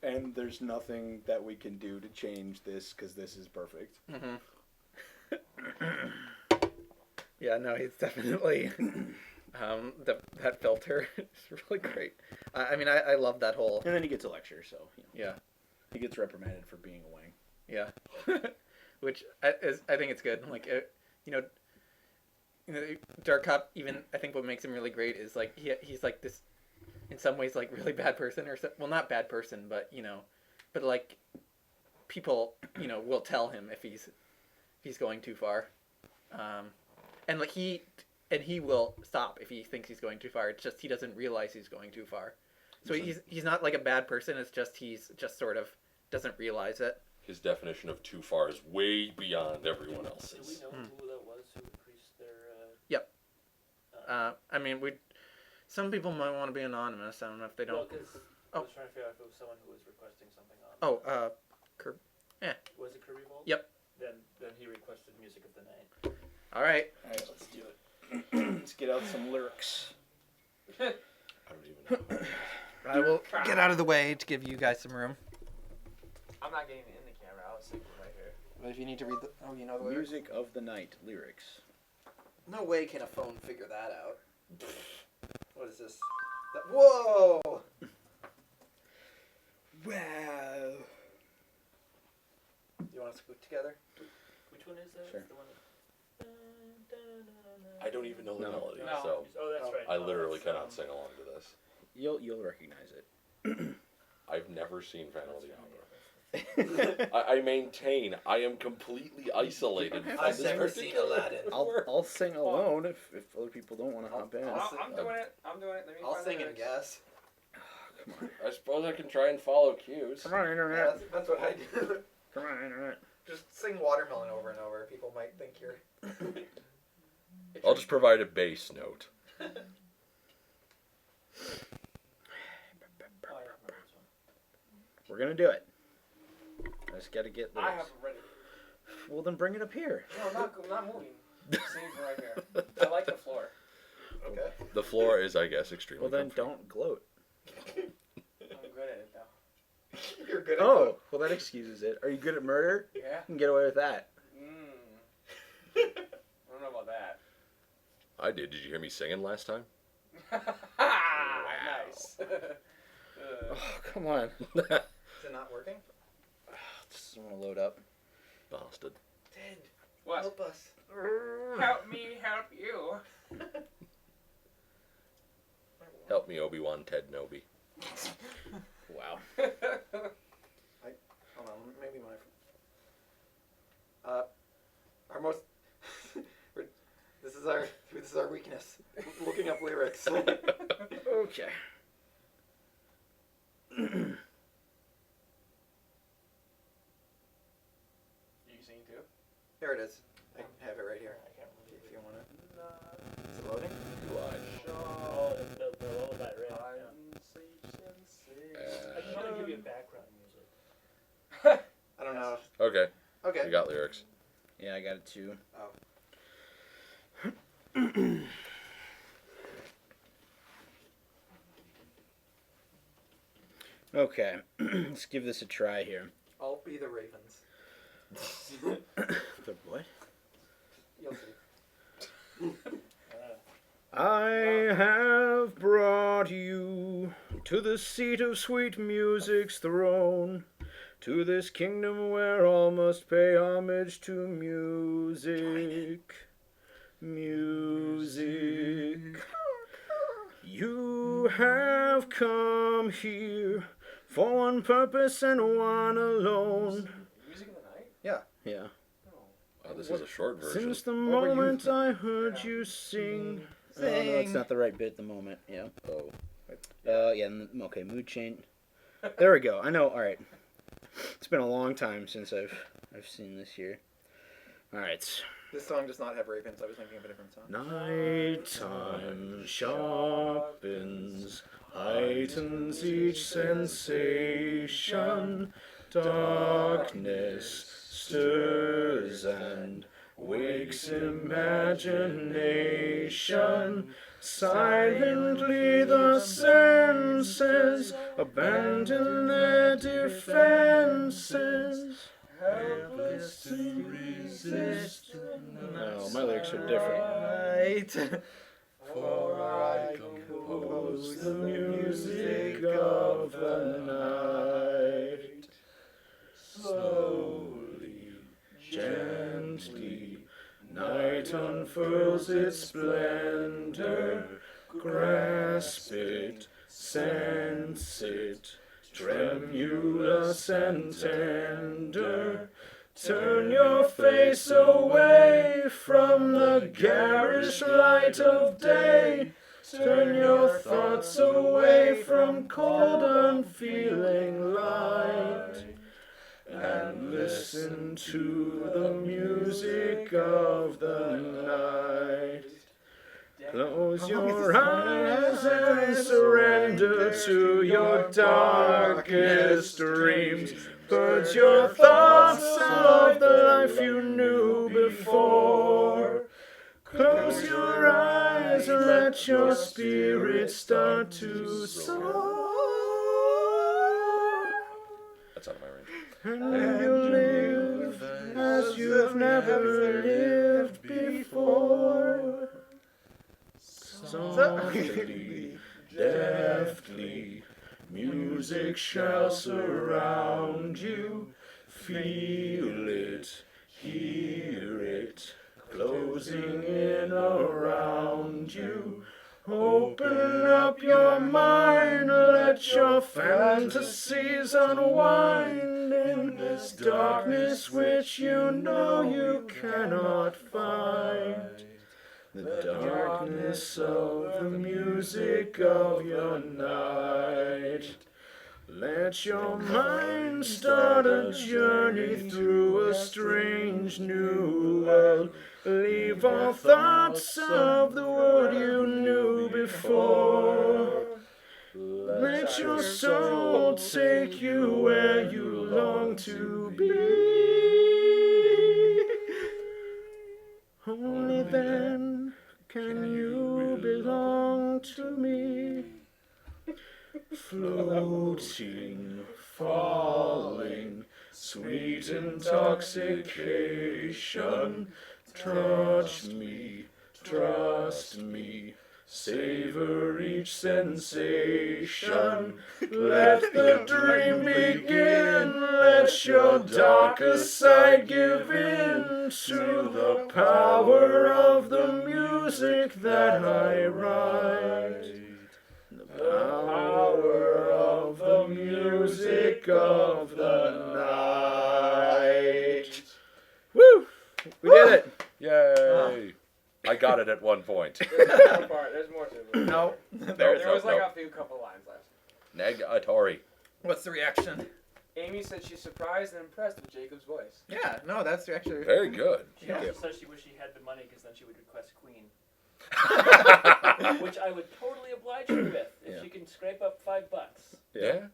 Speaker 13: and there's nothing that we can do to change this because this is perfect."
Speaker 5: Mm-hmm. Yeah, no, he's definitely that filter is really great. I mean, I love that whole.
Speaker 13: And then he gets a lecture, so
Speaker 5: Yeah.
Speaker 13: he gets reprimanded for being a wang.
Speaker 5: Yeah, which I think it's good. Like, Dark Cop. Even I think what makes him really great is like he's like this, in some ways, like really bad person or so. Well, not bad person, but but like people will tell him if he's going too far, and like he will stop if he thinks he's going too far. It's just he doesn't realize he's going too far. So he's not like a bad person. It's just he's just sort of doesn't realize it.
Speaker 3: His definition of too far is way beyond everyone else's.
Speaker 12: Do we know who that was who increased their...
Speaker 5: Yep. I mean, some people might want to be anonymous. I don't know if they don't.
Speaker 12: Well, because I was trying to figure out if it was someone who was requesting something on...
Speaker 5: Kirby.
Speaker 12: Was it Kirby Bolt?
Speaker 5: Yep.
Speaker 12: Then he requested Music of the Night.
Speaker 5: All right,
Speaker 13: let's do it. Let's get out some lyrics.
Speaker 3: I don't even know.
Speaker 5: I will get out of the way to give you guys some room.
Speaker 15: I'm not getting it in the camera. I was thinking right here.
Speaker 5: But if you need to read the lyrics?
Speaker 13: Music of the night lyrics.
Speaker 5: No way can a phone figure that out. What is this? Whoa! Wow. You want us to speak together?
Speaker 12: Which one is that?
Speaker 13: Sure.
Speaker 12: The one that...
Speaker 3: I don't even know the melody,
Speaker 12: No.
Speaker 3: so
Speaker 12: Oh, that's right.
Speaker 3: I
Speaker 12: No,
Speaker 3: literally
Speaker 12: that's,
Speaker 3: cannot sing along to this.
Speaker 13: You'll recognize it.
Speaker 3: I've never seen Phantom of the Opera. I maintain I am completely isolated from
Speaker 5: I've
Speaker 3: this
Speaker 5: never seen
Speaker 3: particular
Speaker 5: Aladdin.
Speaker 13: I'll sing alone if other people don't want to hop in.
Speaker 15: I'm doing it. Let me
Speaker 5: I'll
Speaker 15: find
Speaker 5: sing
Speaker 15: the
Speaker 5: and
Speaker 15: lyrics.
Speaker 5: guess.
Speaker 13: Come on.
Speaker 3: I suppose I can try and follow cues.
Speaker 13: Come on, internet.
Speaker 5: That's what I do.
Speaker 13: Come on, internet.
Speaker 5: Just sing Watermelon over and over. People might think you're...
Speaker 3: I'll just provide a bass note.
Speaker 13: We're gonna do it. I just gotta get this.
Speaker 15: I have it ready.
Speaker 13: Well, then bring it up here.
Speaker 16: No, I'm not moving. Same from right here. I like the floor.
Speaker 2: Okay.
Speaker 3: The floor is, I guess, extremely
Speaker 13: Well, then
Speaker 3: comfy.
Speaker 13: don't gloat.
Speaker 16: I'm good at it though.
Speaker 1: You're good at
Speaker 13: Oh, well, that excuses it. Are you good at murder?
Speaker 16: Yeah.
Speaker 13: You can get away with that.
Speaker 16: I don't know about that.
Speaker 3: I did. Did you hear me singing last time?
Speaker 16: Nice.
Speaker 13: Oh, come on.
Speaker 1: Is it not working?
Speaker 13: This doesn't want to load up.
Speaker 3: Bastard.
Speaker 1: Ted,
Speaker 16: What?
Speaker 1: help us.
Speaker 16: Help me, help you.
Speaker 3: Help me, Obi-Wan Ted Nobi.
Speaker 13: Wow.
Speaker 1: Hold on, maybe my. Our most. This is our weakness. Looking up lyrics.
Speaker 13: Okay.
Speaker 16: You sing too?
Speaker 1: Here it is. I have it right here.
Speaker 12: I can't remember.
Speaker 1: If you want to. Is it loading?
Speaker 12: Oh, the lullaby, right? I just want to give you background music.
Speaker 1: I don't know.
Speaker 3: Okay.
Speaker 1: Okay.
Speaker 3: We got lyrics.
Speaker 13: Yeah, I got it too.
Speaker 1: Oh.
Speaker 13: Okay. Let's give this a try here.
Speaker 1: I'll be the Ravens.
Speaker 13: The what?
Speaker 1: You'll see.
Speaker 13: I have brought you to the seat of sweet music's throne, to this kingdom where all must pay homage to music. Music. You have come here for one purpose and one alone.
Speaker 16: Music of the night?
Speaker 1: Yeah.
Speaker 13: Yeah.
Speaker 3: Wow, this is a short version.
Speaker 13: Since the
Speaker 1: What were you-
Speaker 13: moment I heard you sing. Oh, no, it's
Speaker 1: Sing.
Speaker 13: not the right bit at the moment. Yeah.
Speaker 3: Oh.
Speaker 13: Yeah. Okay. Mood change. There we go. I know. All right. It's been a long time since I've seen this here. All right.
Speaker 1: This song does not have ravens. I was thinking of a different song.
Speaker 13: Nighttime sharpens, heightens each sensation. Darkness stirs and wakes imagination. Silently the senses abandon their defenses. Helpless to resist. No, my lyrics are different. For I compose the music of the night. Slowly, gently, night unfurls its splendor. Grasp it, sense it, tremulous and tender. Turn your face away from the garish light of day. Turn your thoughts away from cold, unfeeling light. And listen to the music of the night. Close your eyes and surrender to your darkest dreams. Put your thoughts of the life you knew before. Close your eyes and let your spirit start to soar.
Speaker 3: That's out of my range.
Speaker 13: And you live as you've never lived before. Softly, deftly, music shall surround you. Feel it, hear it, closing in around you. Open up your mind, let your fantasies unwind in this darkness which you know you cannot find. The darkness of the music of your night. Let your mind start a journey through a strange new world. Leave all thoughts of the world you knew before. Let your soul take you where you long to be. Only then can you belong to me. Floating, falling, sweet intoxication. Touch me, trust me, savor each sensation. Let the dream begin, let your darkest side give in to the power of the music that I write. The power of the music of the night. Woo! We did it!
Speaker 3: Yay! I got it at one point.
Speaker 15: There's more part. There's more to it.
Speaker 1: No.
Speaker 15: There was like a few couple lines left.
Speaker 3: Negatory.
Speaker 1: What's the reaction?
Speaker 15: Amy said she's surprised and impressed with Jacob's voice.
Speaker 1: Yeah, no, that's actually
Speaker 3: Very good.
Speaker 12: She also said she wished she had the money because then she would request Queen. Which I would totally oblige her with if she can scrape up $5.
Speaker 3: Yeah.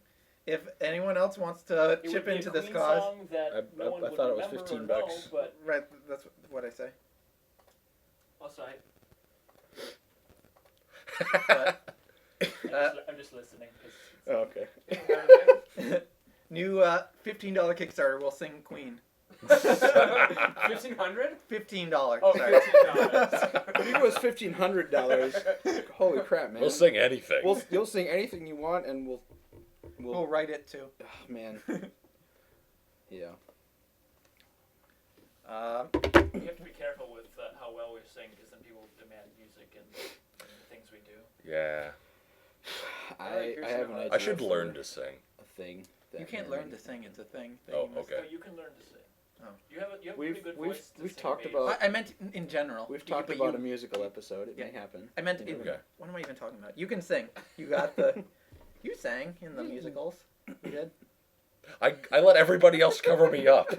Speaker 1: If anyone else wants to
Speaker 12: It
Speaker 1: chip
Speaker 12: would be
Speaker 1: into
Speaker 12: a
Speaker 1: this
Speaker 12: Queen
Speaker 1: cause,
Speaker 12: song that no one
Speaker 13: I
Speaker 12: would
Speaker 13: thought it was
Speaker 12: remember
Speaker 13: $15
Speaker 12: or know, but
Speaker 1: right, that's what I say.
Speaker 12: also
Speaker 1: But,
Speaker 12: I'm just listening.
Speaker 13: Oh, okay.
Speaker 1: new $15 Kickstarter. We'll sing Queen.
Speaker 15: 1,500?
Speaker 1: $15.
Speaker 15: Oh,
Speaker 1: sorry.
Speaker 15: $15.
Speaker 13: I think it was $1,500. Holy crap, man!
Speaker 3: We'll sing anything.
Speaker 13: You'll sing anything you want, and
Speaker 1: We'll write it too.
Speaker 13: Oh, man. Yeah.
Speaker 12: You have to be careful with how well we sing because then people demand music and the things we do.
Speaker 3: Yeah.
Speaker 13: I have an idea.
Speaker 3: I should learn to sing.
Speaker 13: A thing.
Speaker 1: You can't learn to sing. It's a thing.
Speaker 3: Oh,
Speaker 1: you must-
Speaker 3: okay.
Speaker 12: No, you can learn to sing.
Speaker 1: Oh.
Speaker 12: You have a pretty good voice.
Speaker 13: We've
Speaker 12: to
Speaker 13: talked
Speaker 12: sing
Speaker 13: about.
Speaker 1: I meant in general.
Speaker 13: We've
Speaker 1: You-
Speaker 13: talked
Speaker 1: but
Speaker 13: about
Speaker 1: you-
Speaker 13: a musical episode. It may happen.
Speaker 1: I meant
Speaker 3: Okay.
Speaker 1: What am I even talking about? You can sing. You got the. You sang in the musicals. You did.
Speaker 3: I let everybody else cover me up.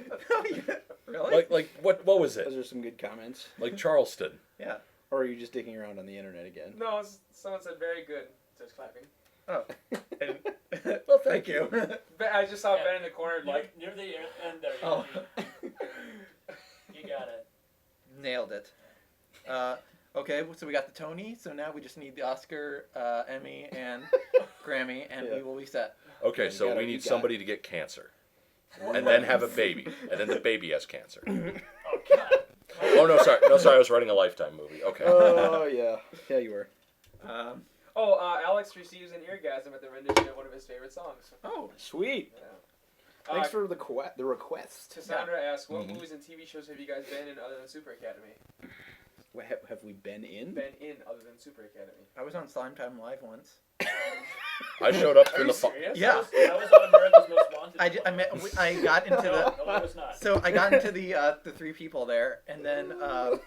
Speaker 1: Really?
Speaker 3: Like what was
Speaker 13: Those
Speaker 3: it?
Speaker 13: are some good comments.
Speaker 3: Like Charleston.
Speaker 1: Yeah.
Speaker 13: Or are you just dicking around on the internet again?
Speaker 15: No, someone said very good. Just clapping.
Speaker 1: Oh.
Speaker 3: Well,
Speaker 1: Thank you.
Speaker 15: I just saw Ben in the corner like.
Speaker 12: Near the end there.
Speaker 1: Oh.
Speaker 12: You got it.
Speaker 1: Nailed it. Okay, so we got the Tony. So now we just need the Oscar, Emmy, and Grammy, and we will be set.
Speaker 3: Okay,
Speaker 13: You
Speaker 3: so
Speaker 13: gotta-
Speaker 3: we
Speaker 13: you
Speaker 3: need
Speaker 13: got
Speaker 3: somebody to get cancer. And then have a baby. And then the baby has cancer. Oh, no, sorry. No, sorry. I was writing a Lifetime movie. Okay.
Speaker 13: Oh, yeah. Yeah, you were.
Speaker 15: Alex receives an eargasm at the rendition of one of his favorite songs.
Speaker 1: Oh,
Speaker 13: sweet.
Speaker 15: Yeah.
Speaker 13: Thanks for the request.
Speaker 15: Cassandra asks, what
Speaker 3: Mhm.
Speaker 15: movies and TV shows have you guys been in other than Super Academy?
Speaker 13: What, have we been in?
Speaker 15: Been in other than Super Academy.
Speaker 1: I was on Slime Time Live once.
Speaker 3: I showed up
Speaker 15: Are
Speaker 3: in
Speaker 15: you
Speaker 3: the
Speaker 15: serious?
Speaker 1: Yeah.
Speaker 12: That was on America's Most Wanted.
Speaker 1: I got into
Speaker 12: No,
Speaker 1: the.
Speaker 12: no, it was not.
Speaker 1: So I got into the three people there, and then I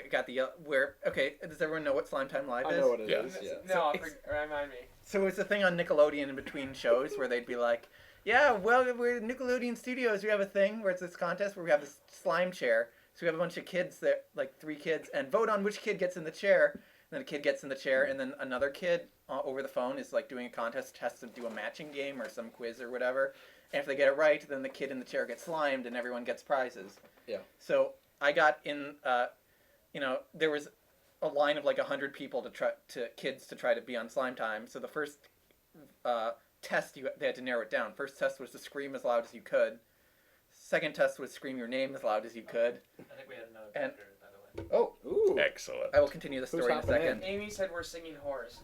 Speaker 1: got the where. Okay, does everyone know what Slime Time Live is?
Speaker 13: I know what it
Speaker 3: Yeah.
Speaker 13: is. Yeah.
Speaker 15: No,
Speaker 1: it's-
Speaker 15: remind me.
Speaker 1: So it's a thing on Nickelodeon in between shows where they'd be like, "Yeah, well, we're Nickelodeon Studios. We have a thing where it's this contest where we have this slime chair. So we have a bunch of kids there, like 3 kids, and vote on which kid gets in the chair. And then a kid gets in the chair, and then another kid over the phone is like doing a contest, has to do a matching game or some quiz or whatever. And if they get it right, then the kid in the chair gets slimed, and everyone gets prizes.
Speaker 13: Yeah.
Speaker 1: So I got in. There was a line of like 100 people kids to try to be on Slime Time. So the first test they had to narrow it down. First test was to scream as loud as you could. Second test was scream your name as loud as you could.
Speaker 12: I think we had another
Speaker 1: And-
Speaker 12: chapter, by the way.
Speaker 1: Oh,
Speaker 13: Ooh.
Speaker 3: Excellent.
Speaker 1: I will continue the
Speaker 13: Who's
Speaker 1: story in a
Speaker 13: hopping in?
Speaker 1: second.
Speaker 15: Amy said we're singing whores.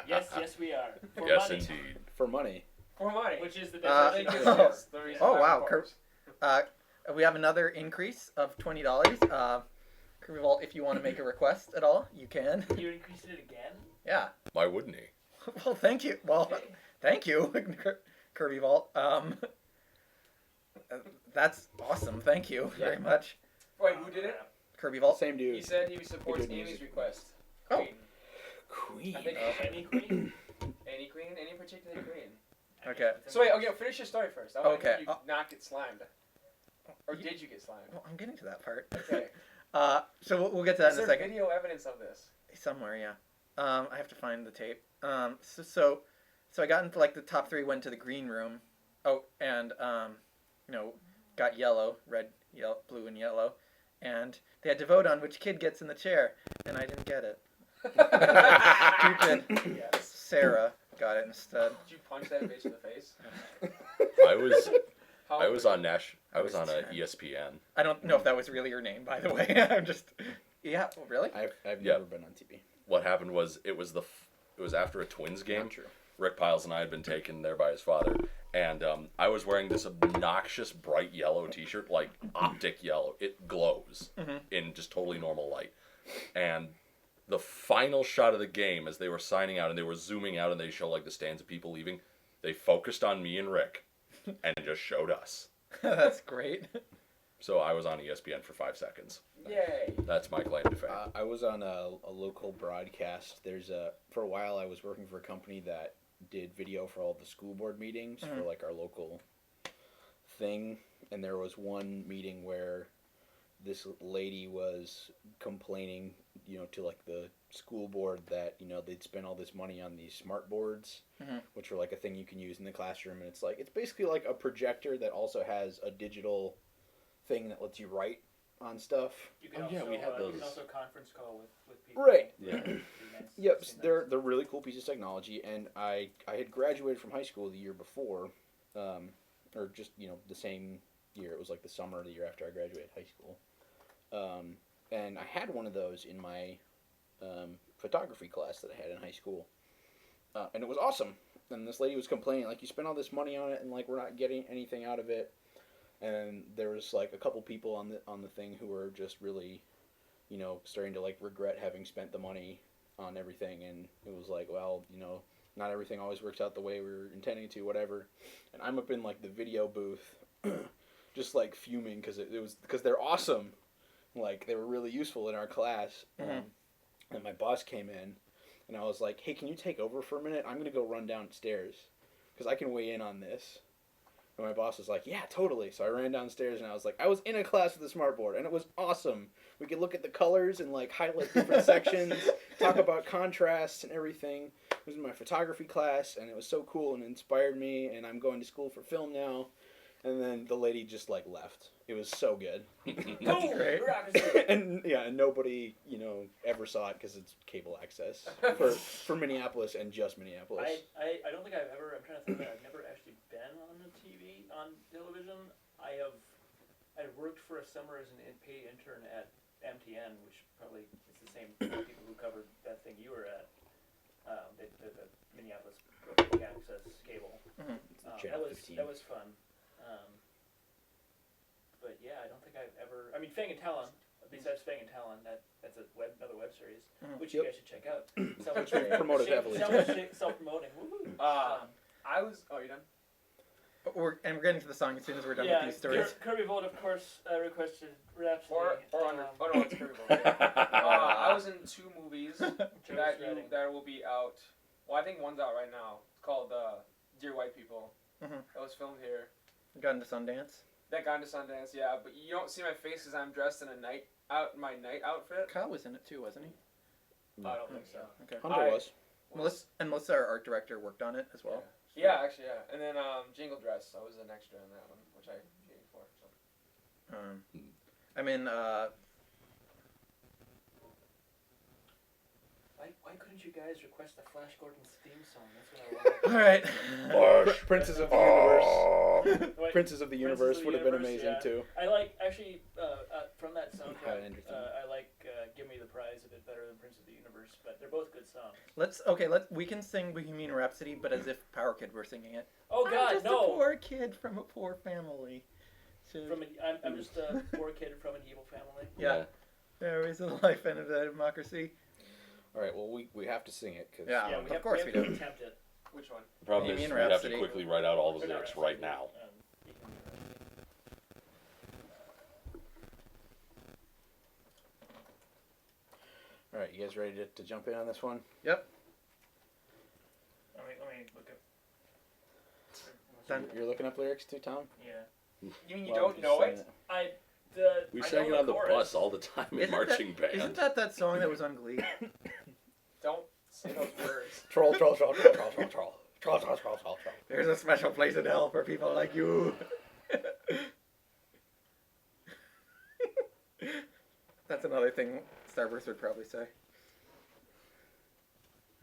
Speaker 12: Yes, we are. For
Speaker 3: Yes,
Speaker 12: money.
Speaker 3: indeed.
Speaker 13: For money.
Speaker 15: For money.
Speaker 12: Which is the
Speaker 15: Thank
Speaker 12: definition.
Speaker 15: you,
Speaker 1: oh.
Speaker 15: yes, the reason
Speaker 1: Oh
Speaker 15: why
Speaker 1: wow,
Speaker 15: we're whores.
Speaker 1: we have another increase of $20. Kirby Vault, if you want to make a request at all, you can.
Speaker 12: You increased it again?
Speaker 1: Yeah.
Speaker 3: Why wouldn't he?
Speaker 1: Well, thank you. Well, thank you, Kirby Vault. That's awesome. Thank you very much,
Speaker 15: Wait, who did it?
Speaker 1: Kirby Vault.
Speaker 13: Same dude.
Speaker 15: He said he supports
Speaker 13: He did
Speaker 15: Amy's
Speaker 13: music.
Speaker 15: request.
Speaker 1: Oh.
Speaker 13: Queen.
Speaker 15: I think
Speaker 12: Any queen?
Speaker 15: any queen, any particular queen.
Speaker 1: Okay.
Speaker 15: So wait, okay, finish your story first. I want to
Speaker 1: Okay.
Speaker 15: hear you not get slimed. Or did you get slimed?
Speaker 1: Well, I'm getting to that part.
Speaker 15: Okay.
Speaker 1: So we'll get to that
Speaker 15: Is
Speaker 1: in a
Speaker 15: there
Speaker 1: second.
Speaker 15: video evidence of this?
Speaker 1: Somewhere, yeah. I have to find the tape. So I got into like the top 3, went to the green room. Oh, and got yellow, red, yellow, blue, and yellow. and they had to vote on which kid gets in the chair, and I didn't get it. Stupid Sarah got it instead.
Speaker 16: Did you punch that bitch in the face?
Speaker 3: I was on
Speaker 1: I was
Speaker 3: a
Speaker 1: 10.
Speaker 3: ESPN.
Speaker 1: I don't know if that was really your name, by the way. I'm just, yeah, really?
Speaker 2: I've
Speaker 3: Yeah.
Speaker 2: never been on TV.
Speaker 3: What happened was it was after a Twins game.
Speaker 2: Not true.
Speaker 3: Rick Piles and I had been taken there by his father, and I was wearing this obnoxious bright yellow T-shirt, like optic yellow. It glows in just totally normal light. And the final shot of the game, as they were signing out and they were zooming out and they show like the stands of people leaving, they focused on me and Rick, and just showed us.
Speaker 1: That's great.
Speaker 3: So I was on ESPN for 5 seconds.
Speaker 16: Yay!
Speaker 3: That's my claim to fame.
Speaker 2: I was on a local broadcast. For a while I was working for a company that did video for all the school board meetings for like our local thing, and there was one meeting where this lady was complaining, to like the school board that, they'd spent all this money on these smart boards, which are like a thing you can use in the classroom, and it's basically like a projector that also has a digital thing that lets you write on stuff.
Speaker 12: You can
Speaker 3: we had those.
Speaker 12: You can also conference call with people.
Speaker 2: Right.
Speaker 3: Yeah.
Speaker 2: Yep, they're really cool pieces of technology, and I had graduated from high school the year before, or just the same year. It was like the summer of the year after I graduated high school, and I had one of those in my photography class that I had in high school, and it was awesome. And this lady was complaining, like, you spent all this money on it, and like we're not getting anything out of it. And there was like a couple people on the thing who were just really, starting to like regret having spent the money on everything, and it was like, well, not everything always works out the way we were intending to, whatever. And I'm up in like the video booth, just like fuming because they're awesome, like they were really useful in our class. And my boss came in, and I was like, hey, can you take over for a minute? I'm gonna go run downstairs because I can weigh in on this. And my boss was like, yeah, totally. So I ran downstairs, and I was like, I was in a class with a smartboard, and it was awesome. We could look at the colors and like highlight different sections, talk about contrasts and everything. It was in my photography class, and it was so cool and inspired me, and I'm going to school for film now. And then the lady just like left. It was so good.
Speaker 1: That's great.
Speaker 2: And nobody, ever saw it because it's cable access for Minneapolis and just Minneapolis.
Speaker 12: I don't think I've ever. I'm trying to think that I've never actually been on the TV on television. I worked for a summer as an paid intern at MTN, which probably is the same people who covered that thing you were at. The Minneapolis public access cable. That was fun. But yeah, I don't think I've ever. I mean, Fang and Talon. Besides Fang and Talon, that's another web series, which you guys should check out.
Speaker 2: Which we promoted heavily.
Speaker 12: Self-promoting. Woo-hoo.
Speaker 16: I was. Oh, you're done.
Speaker 1: We're getting to the song as soon as we're done with these stories.
Speaker 12: Kirby Vogt, of course, requested Rhapsody.
Speaker 16: Oh no, it's Kirby Vogt. I was in 2 movies that will be out. Well, I think one's out right now. It's called Dear White People. That was filmed here.
Speaker 1: Got into Sundance.
Speaker 16: That got into Sundance, yeah. But you don't see my face because I'm dressed in my night outfit.
Speaker 1: Kyle was in it too, wasn't he?
Speaker 16: I don't think so.
Speaker 1: Okay.
Speaker 2: Hunter was.
Speaker 1: Melissa, our art director, worked on it as well.
Speaker 16: Yeah, actually, yeah. And then Jingle Dress, I was an extra in that one, which I paid for. So.
Speaker 1: I'm in.
Speaker 12: Why couldn't you guys request the Flash Gordon's theme song? That's what I wanted.
Speaker 1: All right.
Speaker 2: Princes of the Universe. Princes of the Universe would have been amazing too.
Speaker 12: I like actually from that soundtrack. I like "Give Me the Prize" a bit better than "Prince of the Universe," but they're both good songs.
Speaker 1: We can sing Bohemian Rhapsody, but as if Power Kid were singing it.
Speaker 12: Oh God,
Speaker 1: I'm just
Speaker 12: no!
Speaker 1: a poor kid from a poor family.
Speaker 12: I'm just a poor kid from an evil family.
Speaker 1: Yeah. There is a life and a democracy.
Speaker 2: All right. Well, we have to sing it because
Speaker 1: of course we do.
Speaker 12: Attempt it.
Speaker 16: Which one?
Speaker 3: The problem is
Speaker 1: Bohemian
Speaker 3: we have to
Speaker 1: Rhapsody.
Speaker 3: quickly write out all the lyrics right now.
Speaker 2: All right, you guys ready to jump in on this one?
Speaker 1: Yep.
Speaker 12: Let me look up.
Speaker 2: You're looking up lyrics too, Tom?
Speaker 12: Yeah.
Speaker 16: You mean you don't know it?
Speaker 3: We sang it on the bus all the time in marching band.
Speaker 1: Isn't that song that was on Glee?
Speaker 16: Don't say those words.
Speaker 2: Troll.
Speaker 1: There's a special place in hell for people like you. another thing Starburst would probably say.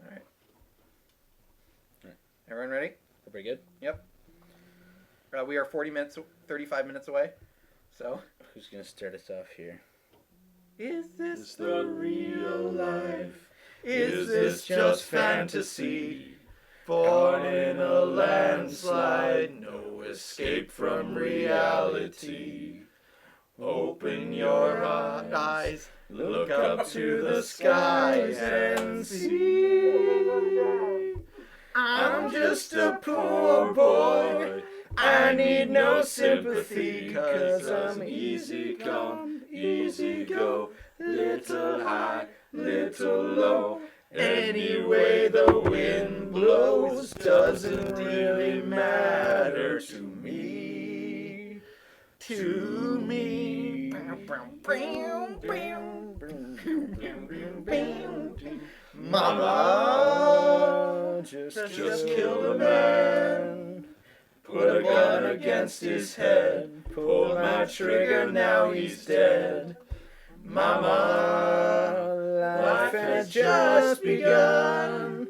Speaker 1: All right. Everyone ready?
Speaker 13: Pretty good.
Speaker 1: Yep. We are 35 minutes away. So.
Speaker 13: Who's gonna start us off here?
Speaker 1: Is this
Speaker 3: the real life?
Speaker 1: Is
Speaker 3: this just fantasy?
Speaker 1: Born
Speaker 3: in a landslide, no escape from reality. Open your eyes, look up to the skies and see. I'm just a poor boy, I need no sympathy, 'cause I'm easy come, easy go, little high, little low. Anyway the wind blows doesn't really matter to me. To me. Mama just killed a man. Put a gun against his head. Pulled my trigger, now he's dead. Mama, life had just begun,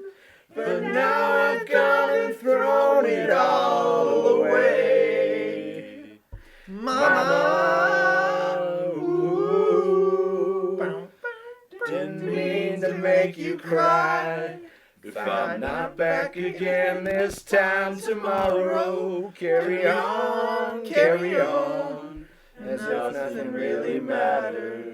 Speaker 3: but now I've gone and thrown it all away. Mama, ooh, didn't mean to make you cry. If I'm not back again this time tomorrow, carry on, as if nothing really matters.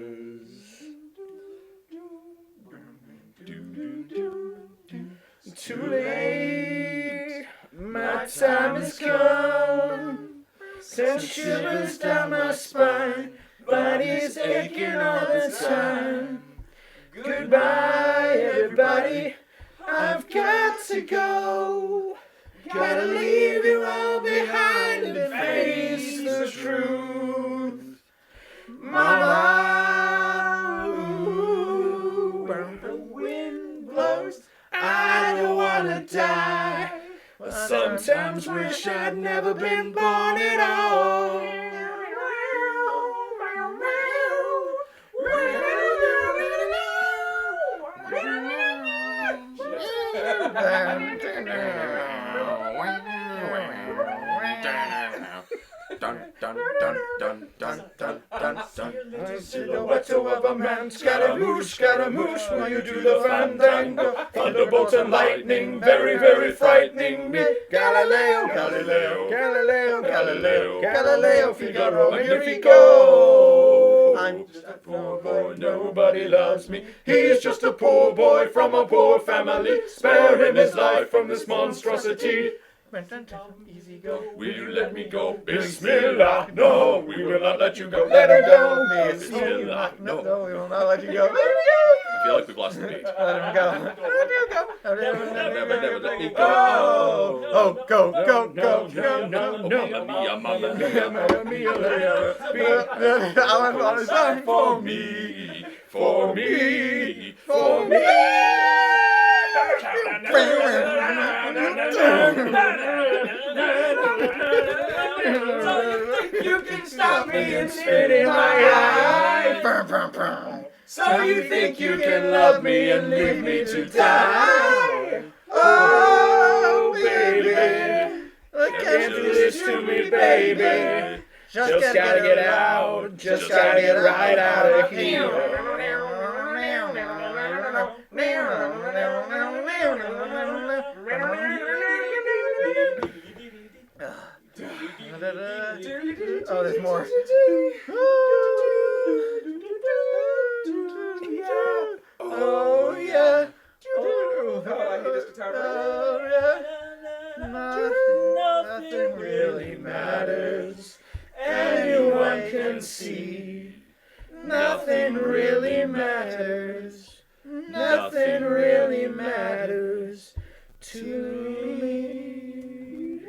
Speaker 3: Too late, my time is come. Sends shivers down my spine, body's aching all the time. Goodbye, everybody, I've got to go. Gotta leave you all behind and face the truth. Mama, ooh, when the wind blows, I don't wanna die. I sometimes wish I'd never been born at all. Silhouette of a man, Scaramouche, will you do the fandango? Thunderbolts and lightning, very, very frightening me. Galileo, Galileo, Galileo, Galileo, Galileo, Figaro, Magnifico. I'm just a poor boy, nobody loves me. He's just a poor boy from a poor family. Spare him his life from this monstrosity. Easy go. Will you let me go? Bismillah, no, we will not let you go. Let him go. Bismillah, no, we will not let you go. Let him go. I feel like we've lost the beat.
Speaker 1: Let him go. Let you go. Never let me go. Oh, go, go, go, no, no, no.
Speaker 3: Mamma mia,
Speaker 1: Alan on his own
Speaker 3: for me, for me, for me.
Speaker 15: You can stop me and spit in my eye.
Speaker 3: So you think you can love me and leave me to die?
Speaker 1: Oh, baby,
Speaker 3: Can't do this to me, baby.
Speaker 1: just gotta get out, just gotta get right out of here. Oh, there's more. Oh, yeah.
Speaker 15: Oh, I hate this guitar.
Speaker 1: Oh, yeah. Nothing really matters. Anyone can see. Nothing really matters. Nothing really matters to me.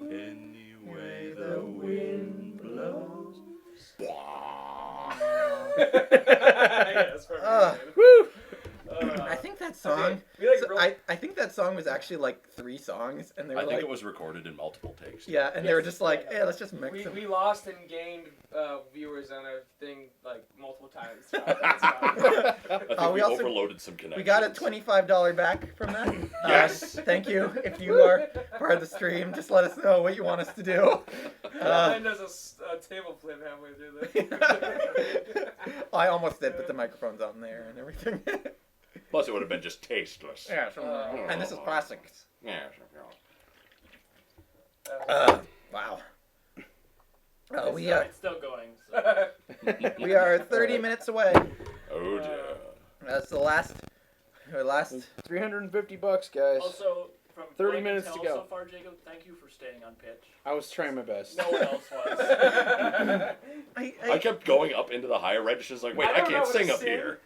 Speaker 1: Anyway, the wind blows.
Speaker 15: Yes,
Speaker 1: I think that song.
Speaker 15: We like
Speaker 1: so
Speaker 15: broke-
Speaker 1: I I think that song was actually like 3 songs, and they were
Speaker 3: I think
Speaker 1: like,
Speaker 3: it was recorded in multiple takes.
Speaker 1: yeah, and they were just like, hey, let's just mix them.
Speaker 16: We lost and gained viewers on our thing like multiple times.
Speaker 3: I think we
Speaker 1: also
Speaker 3: overloaded some connections.
Speaker 1: We got a $25 back from that.
Speaker 3: Yes.
Speaker 1: Thank you. If you are part of the stream, just let us know what you want us to do.
Speaker 16: And there's a table flip halfway through there.
Speaker 1: I almost did, but the microphone's on there and everything.
Speaker 3: Plus, it would have been just tasteless.
Speaker 1: Yeah, and this is plastics.
Speaker 3: Yeah.
Speaker 1: Wow.
Speaker 12: It's still going. So.
Speaker 1: We are 30 minutes away.
Speaker 3: Oh dear.
Speaker 1: That's the last
Speaker 13: $350, guys.
Speaker 12: Also, from
Speaker 13: 30
Speaker 12: what I
Speaker 13: minutes
Speaker 12: can
Speaker 13: to
Speaker 12: tell
Speaker 13: go.
Speaker 12: so far, Jacob, thank you for staying on pitch.
Speaker 13: I was trying my best.
Speaker 12: No one else was.
Speaker 3: I kept going up into the higher registers like, wait, I can't sing up here.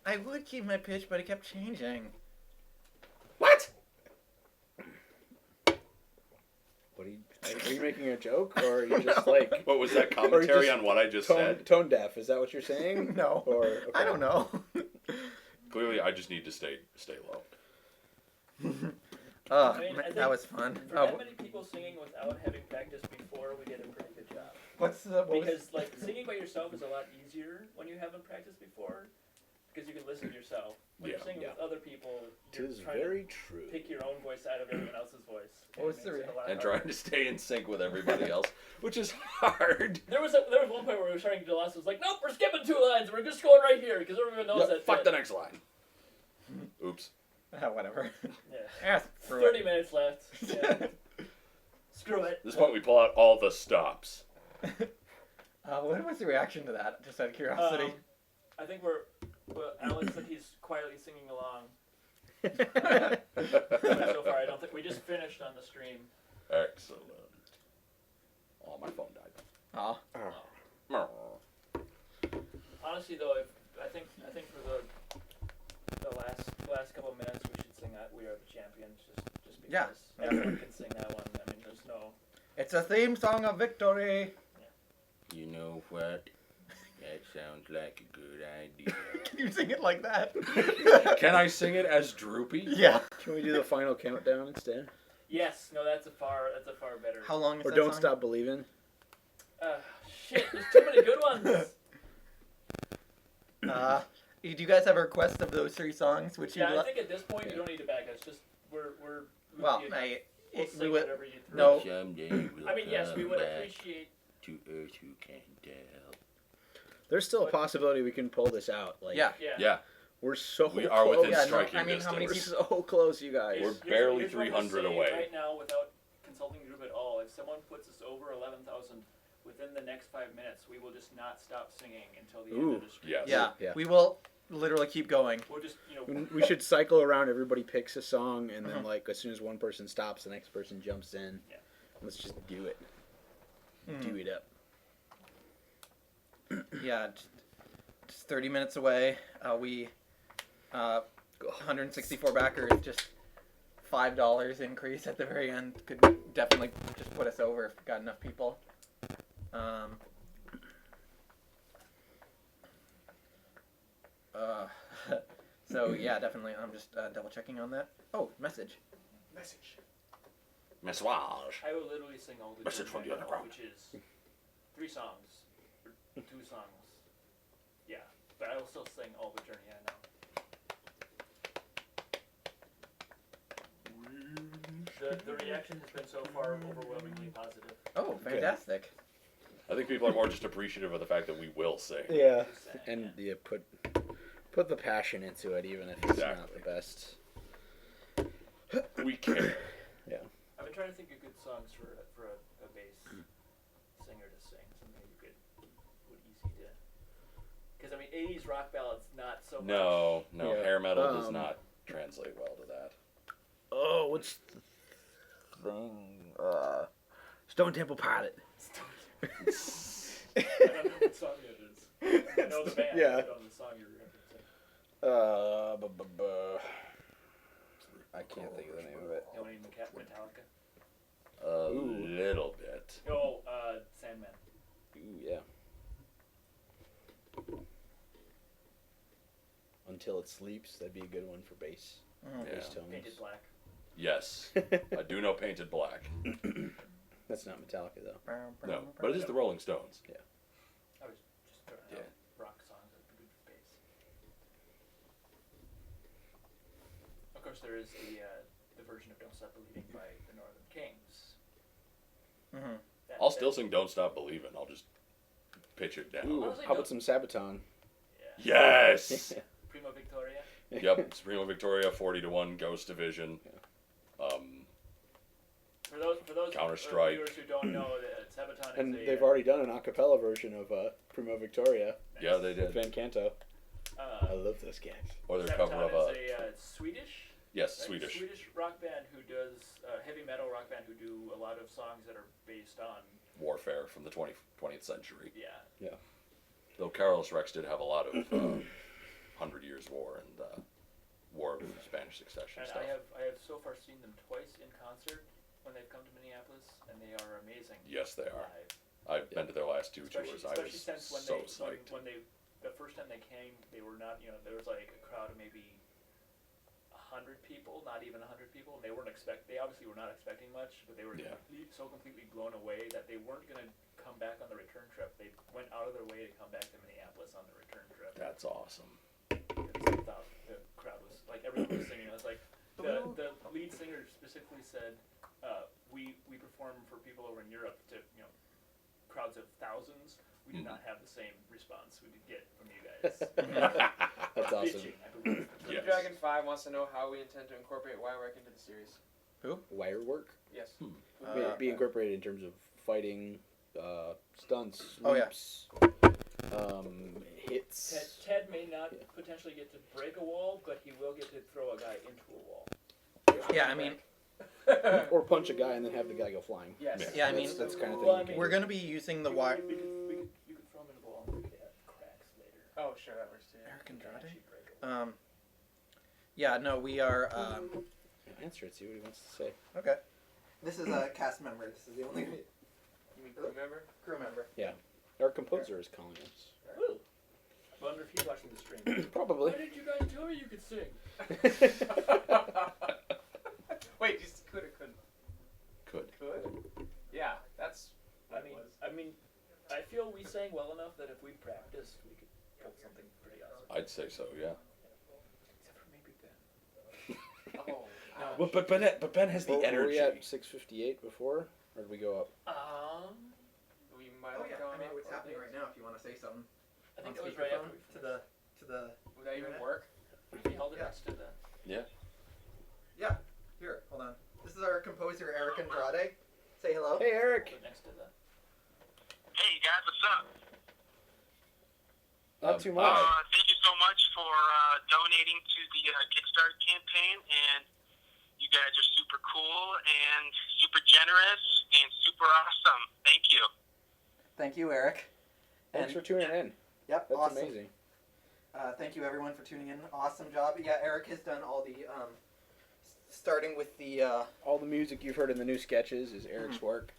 Speaker 1: I would keep my pitch, but it kept changing.
Speaker 3: What?
Speaker 13: What are you making a joke, or are you just like?
Speaker 3: What was that commentary on what I just said?
Speaker 13: Tone deaf? Is that what you're saying?
Speaker 1: No.
Speaker 13: Or okay.
Speaker 1: I don't know.
Speaker 3: Clearly, I just need to stay low.
Speaker 1: That was fun.
Speaker 12: For that many people singing without having practiced before, we did a pretty good job. Because singing by yourself is a lot easier when you haven't practiced before, because you can listen to yourself. When you're singing with other people, you're trying to pick your own voice out of everyone else's voice.
Speaker 3: And trying to stay in sync with everybody else, which is hard.
Speaker 12: There was one point where we were starting to do last. It was like, nope, we're skipping 2 lines. We're just going right here because everyone knows that.
Speaker 3: Fuck the next line. Oops.
Speaker 1: Whatever.
Speaker 12: Yeah. 30 minutes left. Yeah. Screw it.
Speaker 3: At this point, we pull out all the stops.
Speaker 1: What was the reaction to that? Just out of curiosity.
Speaker 12: I think Alex said he's quietly singing along. So far, I don't think we just finished on the stream.
Speaker 3: Excellent. Oh, my phone died.
Speaker 12: Honestly, though, I think for the last couple of minutes, we should sing "We Are the Champions" just because everyone can sing that one. I mean, there's no.
Speaker 1: It's a theme song of victory.
Speaker 3: Yeah. You know what? That sounds like a good idea.
Speaker 1: Can you sing it like that?
Speaker 3: Can I sing it as Droopy?
Speaker 1: Yeah.
Speaker 13: Can we do the final countdown instead?
Speaker 12: Yes. No, that's a far better.
Speaker 1: How long is
Speaker 13: or
Speaker 1: that
Speaker 13: Don't
Speaker 1: song?
Speaker 13: Stop Believing?
Speaker 12: Shit, there's too many good ones.
Speaker 1: Do you guys have a request of those 3 songs? Which
Speaker 12: I think at this point you don't need to back us. Just we'll
Speaker 1: we would.
Speaker 12: whatever you throw.
Speaker 1: No.
Speaker 3: Someday we'll
Speaker 12: I mean, yes, we would
Speaker 3: come
Speaker 12: appreciate.
Speaker 3: to Earth who can tell.
Speaker 13: There's still a possibility we can pull this out. Like,
Speaker 3: Yeah.
Speaker 13: We're so
Speaker 3: We are
Speaker 13: close.
Speaker 3: within striking distance.
Speaker 1: how many
Speaker 13: We're so close, you guys.
Speaker 3: We're barely
Speaker 12: Here's what we'll
Speaker 3: 300
Speaker 12: say
Speaker 3: away.
Speaker 12: right now, without consulting the group at all, if someone puts us over 11,000 within the next 5 minutes, we will just not stop singing until the end of the stream.
Speaker 3: Yes.
Speaker 1: Yeah. We will literally keep going.
Speaker 12: We'll just,
Speaker 13: We should cycle around. Everybody picks a song, and then like as soon as one person stops, the next person jumps in.
Speaker 12: Yeah.
Speaker 13: Let's just do it. Do it up.
Speaker 1: Yeah. Just 30 minutes away. 164 backers. Just $5 increase at the very end could definitely just put us over if we got enough people. So yeah, definitely. I'm just double checking on that. Oh, message.
Speaker 3: Message.
Speaker 12: I will literally sing all the
Speaker 3: Message from the underground.
Speaker 12: which is 3 songs, or 2 songs. Yeah, but I will still sing all the Journey I know. The reaction has been so far overwhelmingly positive.
Speaker 1: Oh, fantastic.
Speaker 3: I think people are more just appreciative of the fact that we will sing.
Speaker 13: Yeah, and put the passion into it, even if it's not the best.
Speaker 3: We care.
Speaker 13: Yeah.
Speaker 12: I've been trying to think of good songs for a bass singer to sing. Something would easy to. Because I mean, 80s rock ballads not so much.
Speaker 3: No,
Speaker 13: Yeah.
Speaker 3: hair metal does not translate well to that.
Speaker 13: Oh, what's the thing? Stone Temple Pilot.
Speaker 12: I don't know what song it is. I know the band.
Speaker 13: Yeah.
Speaker 12: I don't know the song you're referencing.
Speaker 13: I can't think of the name of it.
Speaker 12: You don't need Metallica?
Speaker 3: A little bit.
Speaker 12: Oh, Sandman.
Speaker 13: Ooh, yeah. Until It Sleeps, that'd be a good one for bass.
Speaker 3: Yeah.
Speaker 2: Bass tones.
Speaker 12: Painted black.
Speaker 3: Yes, I do know Painted Black.
Speaker 2: That's not Metallica though.
Speaker 3: No, but it is the Rolling Stones.
Speaker 2: Yeah.
Speaker 12: I was just throwing out rock songs that would be good for bass. Of course, there is the version of "Don't Stop Believing" by the Northern Kings.
Speaker 1: Mm-hmm.
Speaker 3: I'll still sing "Don't Stop Believing." I'll just pitch it down.
Speaker 2: Ooh, how about some Sabaton?
Speaker 3: Yes.
Speaker 12: Primo Victoria.
Speaker 3: Yep, Supremo Victoria, 40-1, Ghost Division.
Speaker 12: For those
Speaker 3: Counter-Strike.
Speaker 12: viewers who don't know, that Sabaton is
Speaker 2: And
Speaker 12: a
Speaker 2: they've already done an a cappella version of Primo Victoria.
Speaker 3: Yeah, they did.
Speaker 2: Van Canto. I love those guys.
Speaker 3: Or their
Speaker 12: Sabaton
Speaker 3: cover of
Speaker 12: is a Swedish.
Speaker 3: Yes,
Speaker 12: right?
Speaker 3: Swedish.
Speaker 12: Swedish rock band who does heavy metal rock band who do a lot of songs that are based on
Speaker 3: warfare from the 20th century.
Speaker 12: Yeah.
Speaker 2: Yeah.
Speaker 3: Though Carlos Rex did have a lot of 100 Years War and War of Spanish Succession
Speaker 12: And
Speaker 3: stuff.
Speaker 12: I have so far seen them twice in concert when they've come to Minneapolis, and they are amazing.
Speaker 3: Yes, they are.
Speaker 12: live.
Speaker 3: I've been to their last two tours. I was
Speaker 12: Since when
Speaker 3: so
Speaker 12: they
Speaker 3: psyched.
Speaker 12: when they the first time they came, they were not there was like a crowd of maybe 100 people, not even 100 people. They obviously were not expecting much, but they were so completely blown away that they weren't going to come back on the return trip. They went out of their way to come back to Minneapolis on the return trip.
Speaker 3: That's awesome.
Speaker 12: They thought the crowd was like everyone was singing. I was like the lead singer specifically said, "We perform for people over in Europe to crowds of thousands. We did not have the same response we did get from you guys."
Speaker 2: That's awesome.
Speaker 12: Bitching,
Speaker 16: Blue Dragon 5 wants to know how we intend to incorporate wirework into the series.
Speaker 1: Who?
Speaker 2: Wire work?
Speaker 16: Yes.
Speaker 2: Be incorporated in terms of fighting, stunts,
Speaker 1: Oh, yeah.
Speaker 2: leaps, hits.
Speaker 12: Ted may not potentially get to break a wall, but he will get to throw a guy into a wall.
Speaker 1: Yeah, I mean,
Speaker 2: Or punch a guy and then have the guy go flying.
Speaker 12: Yes.
Speaker 1: Yeah, I mean,
Speaker 2: that's kind of thing.
Speaker 12: Well, I
Speaker 2: you can
Speaker 1: we're
Speaker 2: do.
Speaker 1: going to be using the wire.
Speaker 12: You could throw him in the wall and get cracks later.
Speaker 16: Oh, sure, that works too.
Speaker 1: Eric Andrade? Yeah, no, we are.
Speaker 2: Answer it. See what he wants to say.
Speaker 1: Okay. This is a cast member. This is the only
Speaker 16: You mean crew member?
Speaker 1: crew member.
Speaker 2: Yeah. Our composer is calling us.
Speaker 12: Woo! I wonder if he's watching the stream.
Speaker 2: Probably.
Speaker 12: Why didn't you guys tell me you could sing?
Speaker 16: Wait, just could or couldn't?
Speaker 3: Could.
Speaker 16: Could? Yeah, that's.
Speaker 12: I mean, I feel we sang well enough that if we practiced, we could pull something pretty awesome.
Speaker 3: I'd say so, yeah.
Speaker 12: Except for maybe Ben.
Speaker 16: Oh.
Speaker 3: Well, but Ben has the
Speaker 2: Were we
Speaker 3: energy.
Speaker 2: at 658 before? Or did we go up?
Speaker 16: We might
Speaker 1: Oh
Speaker 16: have
Speaker 1: yeah,
Speaker 16: gone
Speaker 1: I mean
Speaker 16: up
Speaker 1: it's
Speaker 16: a
Speaker 1: happening
Speaker 16: bit.
Speaker 1: right now. If you want to say something.
Speaker 12: I think
Speaker 1: on
Speaker 12: that was right after
Speaker 1: speakerphone
Speaker 12: we
Speaker 1: to the.
Speaker 16: Would that even
Speaker 1: internet?
Speaker 16: work?
Speaker 12: If we held it next to the.
Speaker 3: Yeah.
Speaker 1: Yeah. Here, hold on. This is our composer Eric Andrade. Say hello.
Speaker 2: Hey, Eric.
Speaker 12: Put next to the.
Speaker 17: Hey, you guys, what's up?
Speaker 2: Not too much.
Speaker 17: Thank you so much for donating to the Kickstarter campaign, and you guys are super cool and super generous and super awesome. Thank you.
Speaker 1: Thank you, Eric.
Speaker 2: Thanks for tuning in.
Speaker 1: Yep,
Speaker 2: That's
Speaker 1: awesome.
Speaker 2: amazing.
Speaker 1: Thank you everyone for tuning in. Awesome job. Yeah, Eric has done all the starting with the
Speaker 2: All the music you've heard in the new sketches is Eric's work.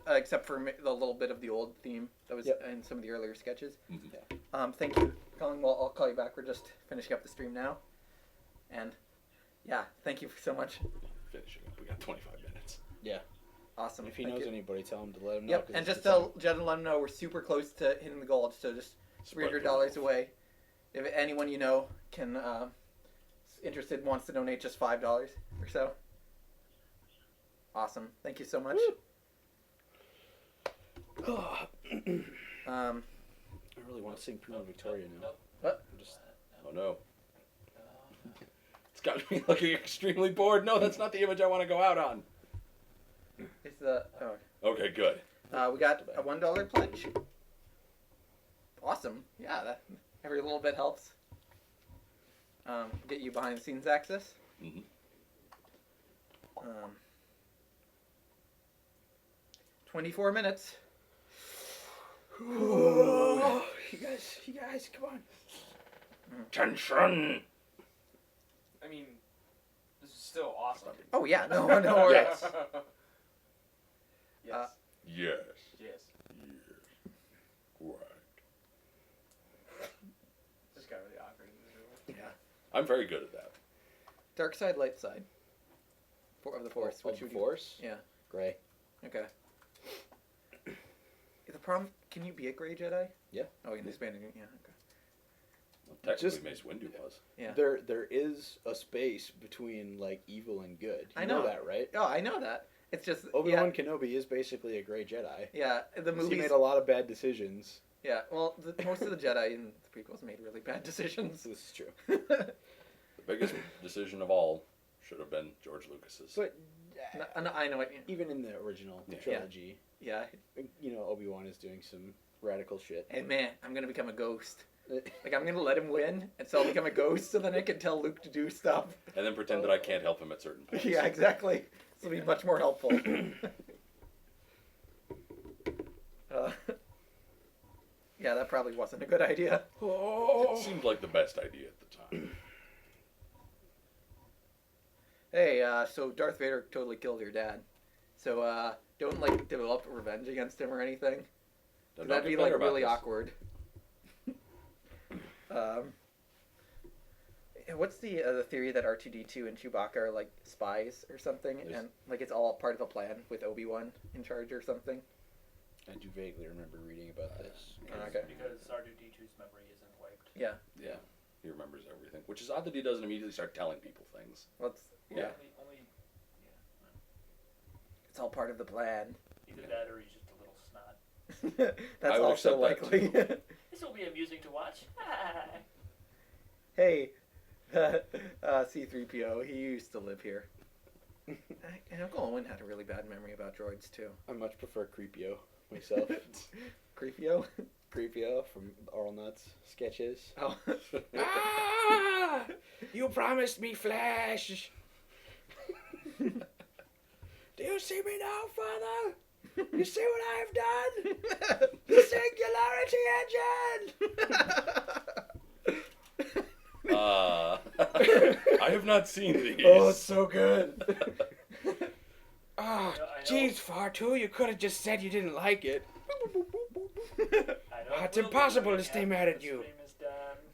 Speaker 1: except for the little bit of the old theme that was in some of the earlier sketches.
Speaker 3: Mm-hmm.
Speaker 1: Thank you, Colin. Well, I'll call you back. We're just finishing up the stream now, and yeah, thank you so much.
Speaker 3: Finishing up. We got 25 minutes.
Speaker 2: Yeah.
Speaker 1: Awesome.
Speaker 2: If he
Speaker 1: Thank
Speaker 2: knows
Speaker 1: you.
Speaker 2: anybody, tell him to let him know.
Speaker 1: Yep,
Speaker 2: 'cause
Speaker 1: and
Speaker 2: it's
Speaker 1: just
Speaker 2: the
Speaker 1: tell Jed and let him know we're super close to hitting the goal. So just $300 away. If anyone you know can interested wants to donate just $5 or so. Awesome. Thank you so much.
Speaker 2: I really want to sing Primo Victoria now.
Speaker 1: What?
Speaker 3: Oh no. It's got me looking extremely bored. No, that's not the image I want to go out on.
Speaker 1: It's the
Speaker 3: Okay, good.
Speaker 1: we got a $1 pledge. Awesome. Yeah, that every little bit helps. Get you behind the scenes access.
Speaker 3: Mm-hmm.
Speaker 1: 24 minutes.
Speaker 2: You guys, come on.
Speaker 3: Tension.
Speaker 16: I mean, this is still awesome.
Speaker 1: Oh yeah, no worries.
Speaker 16: Yes. Yes.
Speaker 3: Yes.
Speaker 16: Yes.
Speaker 3: Right.
Speaker 16: This got really awkward in this room.
Speaker 1: Yeah.
Speaker 3: I'm very good at that.
Speaker 1: Dark side, light side. Of the Force.
Speaker 2: Of the Force?
Speaker 1: Yeah.
Speaker 2: Gray.
Speaker 1: Okay. The problem, can you be a gray Jedi?
Speaker 2: Yeah.
Speaker 1: Oh, in this band, yeah, okay.
Speaker 3: Well, technically,
Speaker 2: Just-
Speaker 3: Mace Windu was.
Speaker 1: Yeah.
Speaker 2: There is a space between like evil and good. You
Speaker 1: I know.
Speaker 2: that, right?
Speaker 1: Oh, I know that. It's just
Speaker 2: Obi-Wan Kenobi is basically a gray Jedi.
Speaker 1: Yeah, the
Speaker 2: He
Speaker 1: movies.
Speaker 2: made a lot of bad decisions.
Speaker 1: Yeah, well, most of the Jedi in the prequels made really bad decisions.
Speaker 2: This is true.
Speaker 3: The biggest decision of all should have been George Lucas's.
Speaker 2: But
Speaker 1: No, I know it.
Speaker 2: even in the original trilogy,
Speaker 1: Yeah.
Speaker 2: you know, Obi-Wan is doing some radical shit.
Speaker 1: Hey man, I'm gonna become a ghost. Like I'm gonna let him win, and so I'll become a ghost, so then I can tell Luke to do stuff.
Speaker 3: And then pretend that I can't help him at certain points.
Speaker 1: Yeah, exactly. This will be much more helpful. Yeah, that probably wasn't a good idea.
Speaker 3: It seemed like the best idea at the time.
Speaker 1: Hey, so Darth Vader totally killed your dad. So, don't, like, develop revenge against him or anything. 'Cause that'd be, like, really awkward. What's the theory that R2-D2 and Chewbacca are, like, spies or something? And, like, it's all part of a plan with Obi-Wan in charge or something?
Speaker 2: I do vaguely remember reading about this.
Speaker 1: Okay.
Speaker 12: Because R2-D2's memory isn't wiped.
Speaker 1: Yeah.
Speaker 3: Yeah. He remembers everything, which is odd that he doesn't immediately start telling people things.
Speaker 1: Well,
Speaker 3: Yeah.
Speaker 1: It's all part of the plan.
Speaker 12: Either that or he's just a little snot.
Speaker 1: That's
Speaker 3: I would
Speaker 1: also
Speaker 3: accept that,
Speaker 1: likely.
Speaker 12: This will be amusing to watch.
Speaker 1: Hey, C-3PO, he used to live here. And Uncle Owen had a really bad memory about droids, too.
Speaker 2: I much prefer Creepio myself.
Speaker 1: Creepio?
Speaker 2: Creepio from Oral Nuts sketches.
Speaker 1: Oh.
Speaker 2: Ah! You promised me flesh! Do you see me now, Father? You see what I have done? The Singularity Engine!
Speaker 3: I have not seen these.
Speaker 2: Oh, it's so good. Oh, jeez, Fartu, you could have just said you didn't like it. It's impossible to stay mad at you.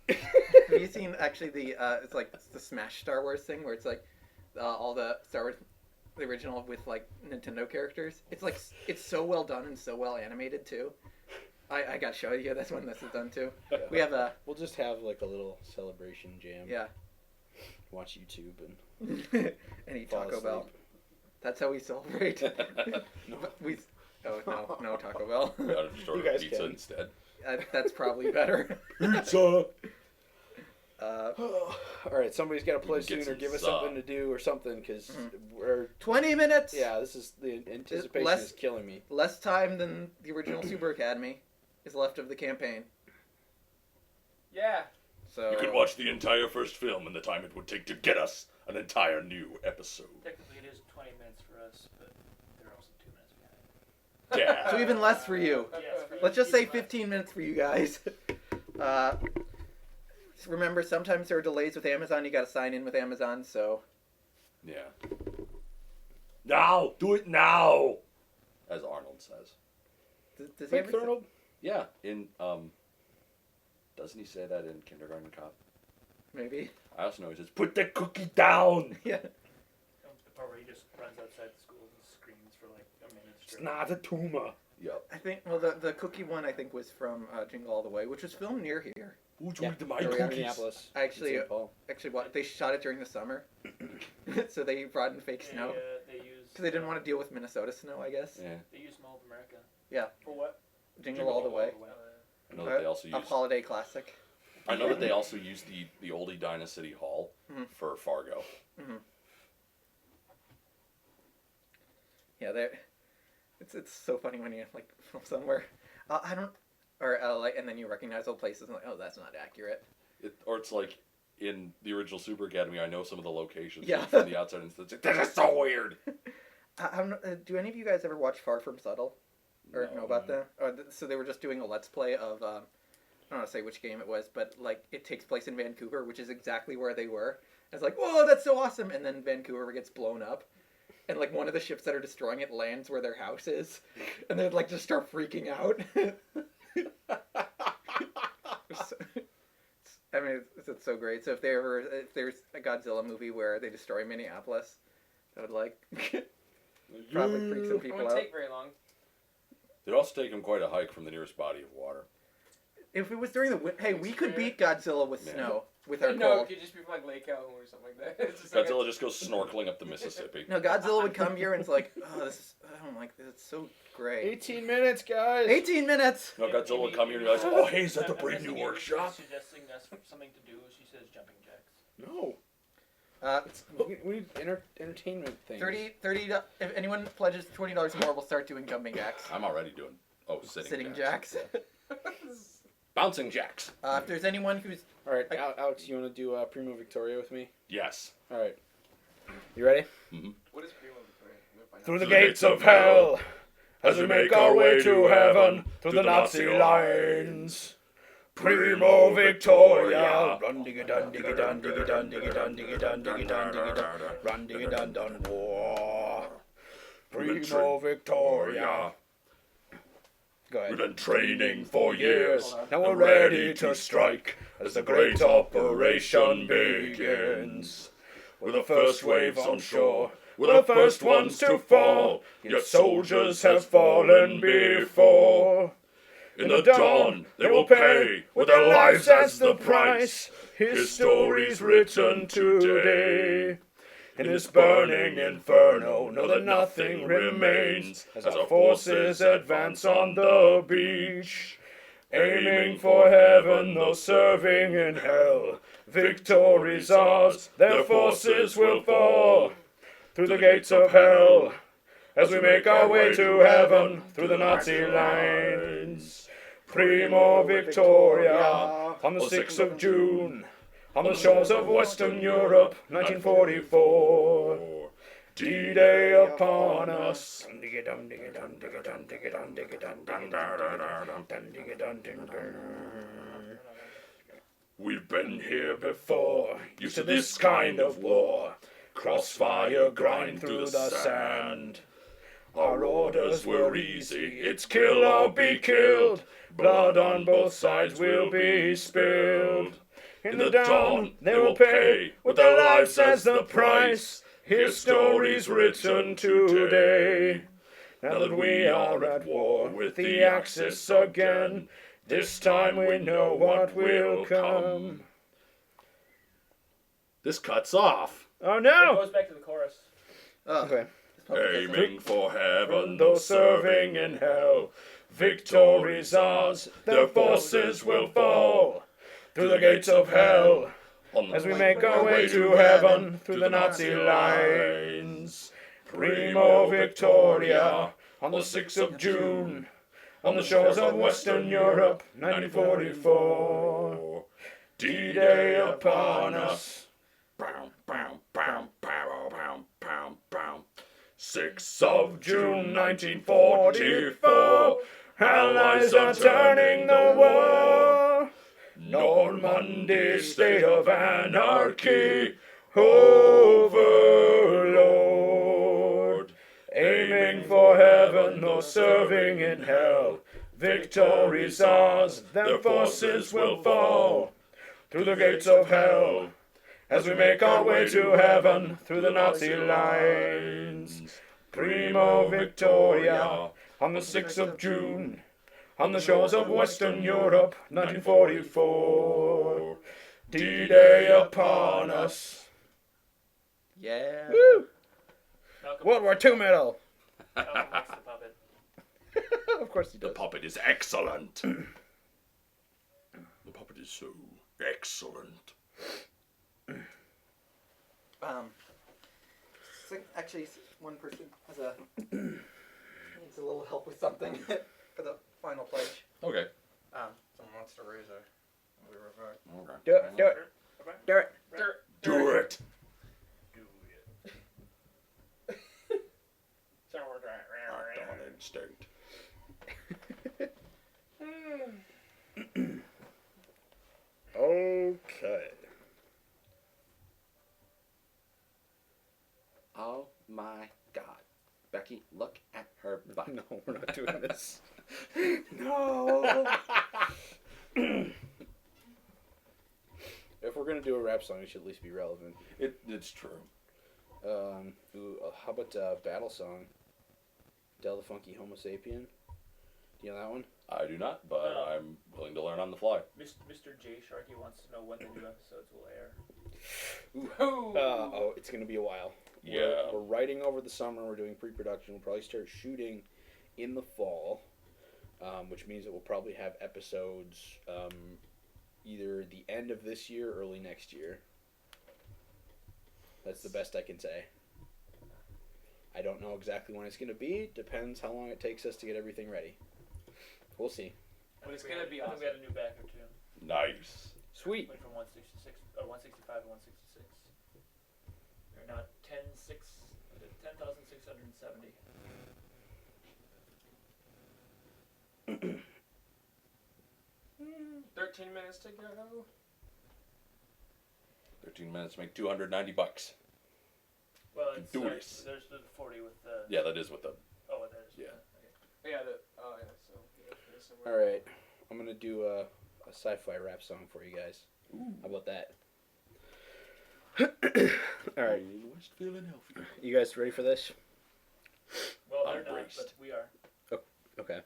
Speaker 1: Have you seen, actually, it's like the Smash Star Wars thing, where it's like all the Star Wars, the original with, like, Nintendo characters? It's like, it's so well done and so well animated, too. I gotta show you this one. This is done, too. We have a...
Speaker 2: We'll just have, like, a little celebration jam.
Speaker 1: Yeah.
Speaker 2: Watch YouTube and...
Speaker 1: and eat
Speaker 2: fall
Speaker 1: Taco Bell.
Speaker 2: asleep.
Speaker 1: That's how we celebrate. No Taco Bell.
Speaker 3: We ought to just order pizza instead.
Speaker 1: That's probably better.
Speaker 2: Pizza! Alright, somebody's got to play soon or give us something to do or something, because we're...
Speaker 1: 20 minutes!
Speaker 2: Yeah, this is... The anticipation is killing me.
Speaker 1: Less time than the original Super Academy is left of the campaign.
Speaker 16: Yeah.
Speaker 1: So...
Speaker 3: You could watch the entire first film in the time it would take to get us an entire new episode.
Speaker 12: Technically, it is 20 minutes for us, but they're also 2 minutes behind.
Speaker 3: Yeah.
Speaker 1: So even less for you.
Speaker 12: Yes, for
Speaker 1: Let's
Speaker 12: you,
Speaker 1: just say
Speaker 12: even less.
Speaker 1: 15 minutes for you guys. Just remember, sometimes there are delays with Amazon. You got to sign in with Amazon, so...
Speaker 3: Yeah. Now! Do it now! As Arnold says.
Speaker 1: Does he ever say-
Speaker 3: Yeah, in, doesn't he say that in Kindergarten Cop?
Speaker 1: Maybe.
Speaker 3: I also know he says, put the cookie down!
Speaker 1: Yeah.
Speaker 12: The part where he just runs outside the school and screams for like a minute straight.
Speaker 3: It's not a tumor. Yep.
Speaker 1: I think, well, the cookie one, I think, was from Jingle All the Way, which was filmed near here.
Speaker 3: Who told my
Speaker 2: Or
Speaker 3: cookies?
Speaker 2: Minneapolis.
Speaker 1: Actually,
Speaker 2: St. Paul.
Speaker 1: they shot it during the summer. So they brought in fake snow.
Speaker 12: They use...
Speaker 1: Because they didn't want to deal with Minnesota snow, I guess.
Speaker 3: Yeah.
Speaker 12: They use Mall of America.
Speaker 1: Yeah.
Speaker 12: For what?
Speaker 1: Jingle All the Way.
Speaker 3: I know that they also
Speaker 1: A
Speaker 3: use...
Speaker 1: holiday classic.
Speaker 3: I know that they also use the old Edina City Hall for Fargo.
Speaker 1: Mm-hmm. Yeah, it's so funny when you like film somewhere. I don't, or like, and then you recognize old places and like, oh, that's not accurate.
Speaker 3: Or it's like in the original Super Academy, I know some of the locations
Speaker 1: Yeah.
Speaker 3: from the outside, and it's like, this is so weird.
Speaker 1: Do any of you guys ever watch Far From Subtle, or know about them? So they were just doing a let's play of I don't want to say which game it was, but like it takes place in Vancouver, which is exactly where they were. And it's like, whoa, that's so awesome! And then Vancouver gets blown up, and like one of the ships that are destroying it lands where their house is, and they like just start freaking out. I mean, it's so great. So if there's a Godzilla movie where they destroy Minneapolis, that would like probably freak some
Speaker 16: It
Speaker 1: people
Speaker 16: won't
Speaker 1: out.
Speaker 16: take very long.
Speaker 3: They'd also take him quite a hike from the nearest body of water.
Speaker 1: If it was during the we could beat Godzilla with
Speaker 3: Yeah.
Speaker 1: snow with our
Speaker 16: No,
Speaker 1: cold.
Speaker 16: it could just be from like Lake Calhoun or something like that. It's just like
Speaker 3: Godzilla just goes snorkeling up the Mississippi.
Speaker 1: No, Godzilla would come here and it's like, oh, I don't like this. It's so great.
Speaker 13: 18 minutes, guys.
Speaker 1: 18 minutes.
Speaker 3: No, Godzilla would come here and be like, oh, hey, is that the Brave New Workshop?
Speaker 12: Suggesting that's something to do. She says jumping jacks.
Speaker 13: No. We need entertainment things.
Speaker 1: 30. If anyone pledges $20 more, we'll start doing jumping jacks.
Speaker 3: I'm already doing. Oh, sitting
Speaker 1: jacks.
Speaker 3: Bouncing jacks.
Speaker 1: If there's anyone who's
Speaker 13: All right, Alex, you want to do Primo Victoria with me?
Speaker 3: Yes.
Speaker 13: All right. You ready?
Speaker 3: Mm-hmm.
Speaker 16: What is Primo Victoria?
Speaker 9: Through the gates of hell, as we make our way to heaven, through the Nazi lines. Primo Victoria.
Speaker 13: Run digga dun digga dun digga dun digga dun digga dun digga dun digga dun. Run digga dun dun war.
Speaker 9: Primo Victoria.
Speaker 13: Go ahead.
Speaker 9: We've been training for years. Now we're ready to strike as the great operation begins. We're the first waves on shore. We're the first ones to fall. Yet soldiers have fallen before. In the dawn, they will pay with their lives as the price. His story's written today. In this burning inferno, know that nothing remains as our forces advance on the beach. Aiming for heaven, though serving in hell. Victory's ours, their forces will fall. Through the gates of hell, as we make our way to heaven, through the Nazi lines. Primo Victoria, on the 6th of June, on the shores of Western Europe, 1944. D-Day upon us. We've been here before, used to this kind of war. Crossfire grind through the sand. Our orders were easy, it's kill or be killed. Blood on both sides will be spilled. In the dawn, they will pay with their lives as the price. His story's written today. Now that we are at war with the Axis again, this time we know what will come.
Speaker 3: This cuts off.
Speaker 13: Oh
Speaker 12: It
Speaker 13: no!
Speaker 12: goes back to the chorus.
Speaker 13: Okay.
Speaker 9: Aiming for heaven, though serving in hell. Victory's ours, their forces will fall. Through the gates of hell, as we make our way to heaven, through the Nazi lines. Primo Victoria, on the 6th of June, on the shores of Western Europe, 1944. D-Day upon us. 6th of June, 1944. Allies are turning the war. Normandy, state of anarchy. Overlord. Aiming for heaven, though serving in hell. Victory's ours, their forces will fall. Through the gates of hell, as we make our way to heaven, through the Nazi lines. Primo Victoria, on the 6th of June, on the shores of Western Europe, 1944. D-Day upon us.
Speaker 1: Yeah.
Speaker 13: Woo!
Speaker 12: Malcolm
Speaker 13: World War II medal.
Speaker 12: Malcolm likes the puppet.
Speaker 13: Of course he
Speaker 3: The
Speaker 13: does.
Speaker 3: puppet is excellent. The puppet is so excellent.
Speaker 1: Actually, one person needs a little help with something for the final pledge.
Speaker 3: Okay.
Speaker 1: Someone wants to raise a.
Speaker 3: Okay.
Speaker 13: Do it. Do it. Do it.
Speaker 3: Do it. Dawn instinct.
Speaker 9: Okay.
Speaker 3: Oh my God. Becky, look at her butt.
Speaker 13: No, we're not doing this.
Speaker 3: No.
Speaker 2: If we're gonna do a rap song, it should at least be relevant.
Speaker 3: It's true.
Speaker 2: How about Battle Song? Del the Funky Homo Sapien. Do you know that one?
Speaker 3: I do not, but I'm willing to learn on the fly.
Speaker 12: Mr. J Sharky wants to know when the new episodes will air.
Speaker 2: It's gonna be a while.
Speaker 3: Yeah.
Speaker 2: We're writing over the summer. We're doing pre-production. We'll probably start shooting in the fall, which means that we'll probably have episodes either the end of this year, or early next year. That's the best I can say. I don't know exactly when it's gonna be. Depends how long it takes us to get everything ready. We'll see.
Speaker 16: But it's gonna be
Speaker 12: I
Speaker 16: awesome.
Speaker 12: think we had a new backer too.
Speaker 3: Nice.
Speaker 2: Sweet.
Speaker 12: Went from 166 or 165 to 166. They're now 10,670.
Speaker 16: 13 minutes to go.
Speaker 3: 13 minutes make $290.
Speaker 12: Well, it's
Speaker 3: Do this.
Speaker 12: there's the 40 with the.
Speaker 3: Yeah, that is with the.
Speaker 12: Oh, that is.
Speaker 3: Yeah.
Speaker 16: Yeah. So.
Speaker 2: All right, I'm gonna do a sci-fi rap song for you guys. How about that? All right.
Speaker 3: West Philadelphia.
Speaker 2: You guys ready for this?
Speaker 12: Well, they're
Speaker 3: I'm
Speaker 12: not,
Speaker 3: braced.
Speaker 12: but we are.
Speaker 2: Okay.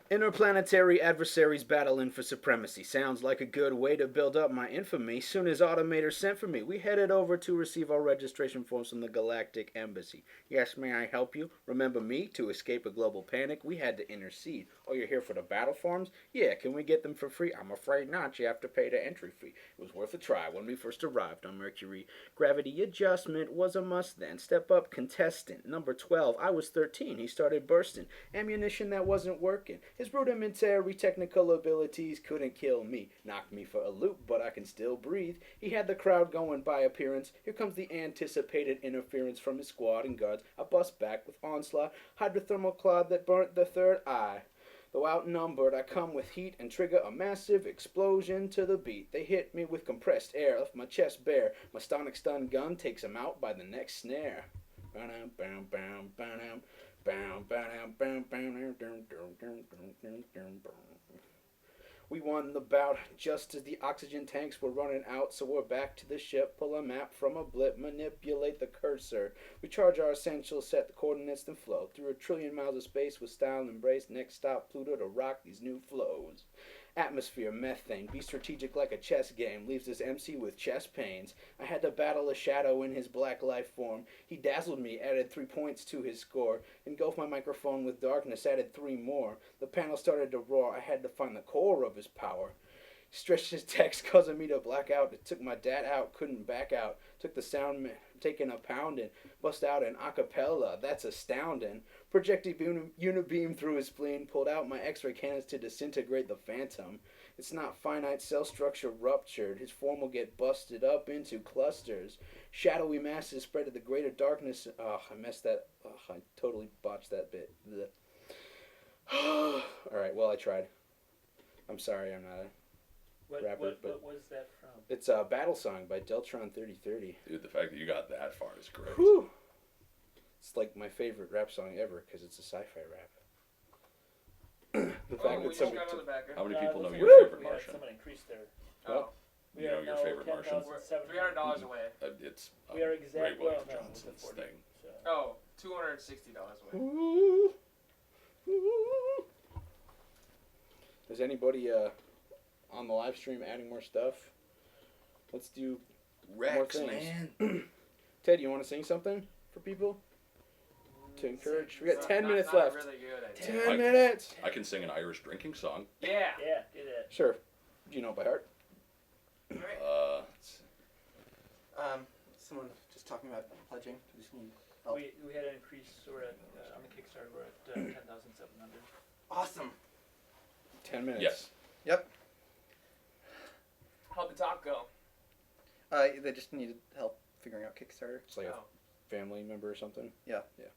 Speaker 2: Interplanetary adversaries battling for supremacy. Sounds like a good way to build up my infamy. Soon as Automator sent for me, we headed over to receive our registration forms from the Galactic Embassy. Yes, may I help you? Remember me? To escape a global panic, we had to intercede. Oh, you're here for the battle forms? Yeah, can we get them for free? I'm afraid not. You have to pay the entry fee. It was worth a try when we first arrived on Mercury. Gravity adjustment was a must then. Step up, contestant. Number 12. I was 13. He started bursting. Ammunition that wasn't working. His rudimentary technical abilities couldn't kill me. Knocked me for a loop, but I can still breathe. He had the crowd going by appearance. Here comes the anticipated interference from his squad and guards. I bust back with onslaught. Hydrothermal cloud that burnt the third eye. Though outnumbered, I come with heat and trigger a massive explosion to the beat. They hit me with compressed air, left my chest bare. My sonic stun gun takes him out by the next snare. Ba-dum, bam, bam, ba-dum. We won the bout just as the oxygen tanks were running out, so we're back to the ship. Pull a map from a blip, manipulate the cursor. We charge our essentials, set the coordinates, then flow through 1 trillion miles of space with style and embrace. Next stop, Pluto to rock these new flows. Atmosphere, methane, be strategic like a chess game, leaves this MC with chest pains. I had to battle a shadow in his black life form. He dazzled me, added 3 points to his score. Engulfed my microphone with darkness, added 3 more. The panel started to roar, I had to find the core of his power. Stretched his text, causing me to black out. It took my dad out, couldn't back out. Took the sound man, taking a pounding. Bust out an acapella, that's astounding. Projected unibeam through his spleen. Pulled out my x-ray cannons to disintegrate the phantom. It's not finite, cell structure ruptured. His form will get busted up into clusters. Shadowy masses spread to the greater darkness. Oh, I messed that. Oh, I totally botched that bit. Alright, well, I tried. I'm sorry, I'm not a rapper, but
Speaker 12: what was that from?
Speaker 2: it's a battle song by Deltron 3030.
Speaker 3: Dude, the fact that you got that far is great.
Speaker 2: Whew. It's like my favorite rap song ever because it's a sci-fi rap. The fact that somebody
Speaker 3: How many people know
Speaker 12: looks
Speaker 3: your
Speaker 12: like
Speaker 3: favorite
Speaker 12: we had
Speaker 3: Martian?
Speaker 12: someone increased there.
Speaker 2: What?
Speaker 3: You know your favorite Martian?
Speaker 16: We're $300 away.
Speaker 3: It's
Speaker 12: We are
Speaker 3: Ray
Speaker 12: exactly
Speaker 3: William Johnson's thing.
Speaker 16: Oh, $260 away.
Speaker 2: Ooh. Is anybody on the live stream adding more stuff? Let's do more
Speaker 14: Rex,
Speaker 2: things.
Speaker 14: man.
Speaker 2: Ted, you want to sing something for people to encourage? We got 10
Speaker 16: Not-
Speaker 2: minutes
Speaker 16: not
Speaker 2: left.
Speaker 16: really good at
Speaker 2: 10 minutes.
Speaker 3: I can sing an Irish drinking song.
Speaker 16: Yeah.
Speaker 12: Yeah, do that.
Speaker 2: Sure. Do you know it by heart?
Speaker 1: Someone just talking about pledging. We just need help.
Speaker 12: We had an increase. So we're at on the Kickstarter. We're at 10,700.
Speaker 1: Awesome.
Speaker 2: 10 minutes.
Speaker 3: Yes.
Speaker 1: Yep.
Speaker 16: How'd the talk go?
Speaker 1: They just needed help figuring out Kickstarter.
Speaker 2: It's like a family member or something?
Speaker 1: Yeah.
Speaker 2: Yeah.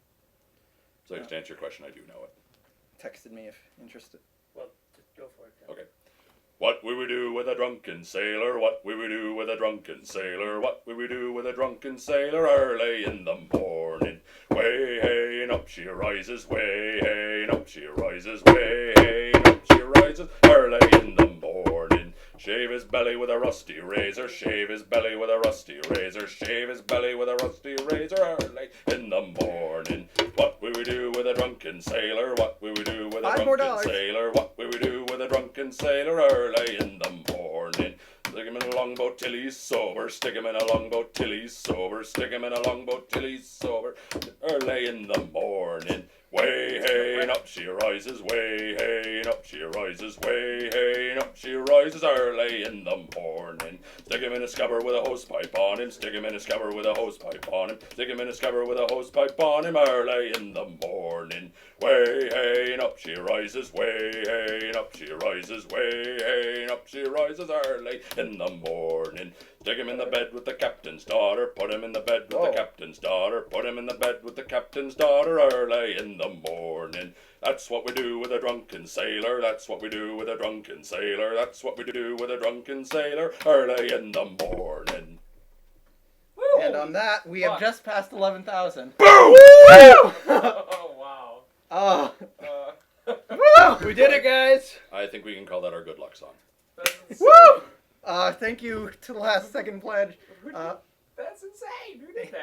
Speaker 3: So to answer your question, I do know it.
Speaker 1: Texted me if interested.
Speaker 12: Well, go for it.
Speaker 3: Okay. What we would do with a drunken sailor, what we would do with a drunken sailor, what we would do with a drunken sailor early in the morning. Way hey and up she rises, way hey and up she rises, way hey and up she rises early in the morning. Shave his belly with a rusty razor. Shave his belly with a rusty razor. Shave his belly with a rusty razor early in the morning. What will we do with a drunken sailor? What will we do with a
Speaker 1: $5 more.
Speaker 3: drunken sailor? What will we do with a drunken sailor early in the morning? Stick him in a longboat till he's sober. Stick him in a longboat till he's sober. Stick him in a longboat till he's sober. Early in the morning. Way hey and up she rises. Way hey and up she rises. Way hey and up she rises early in the morning. Stick him in a scupper with a hosepipe on him. Stick him in a scupper with a hosepipe on him. Stick him in a scupper with a hosepipe on him early in the morning. Way hey and up she rises. Way hey and up she rises. Way hey and up she rises early in the morning. Stick him in the bed with the captain's daughter. Put him in the bed with the captain's daughter. Put him in the bed with the captain's daughter early in the morning. That's what we do with a drunken sailor. That's what we do with a drunken sailor. That's what we do with a drunken sailor early in the morning.
Speaker 1: And on that, we have just passed 11,000.
Speaker 3: Boom!
Speaker 16: Oh, wow.
Speaker 13: We did it, guys.
Speaker 3: I think we can call that our good luck song.
Speaker 1: Woo! Thank you to the last second pledge.
Speaker 16: That's insane. Who did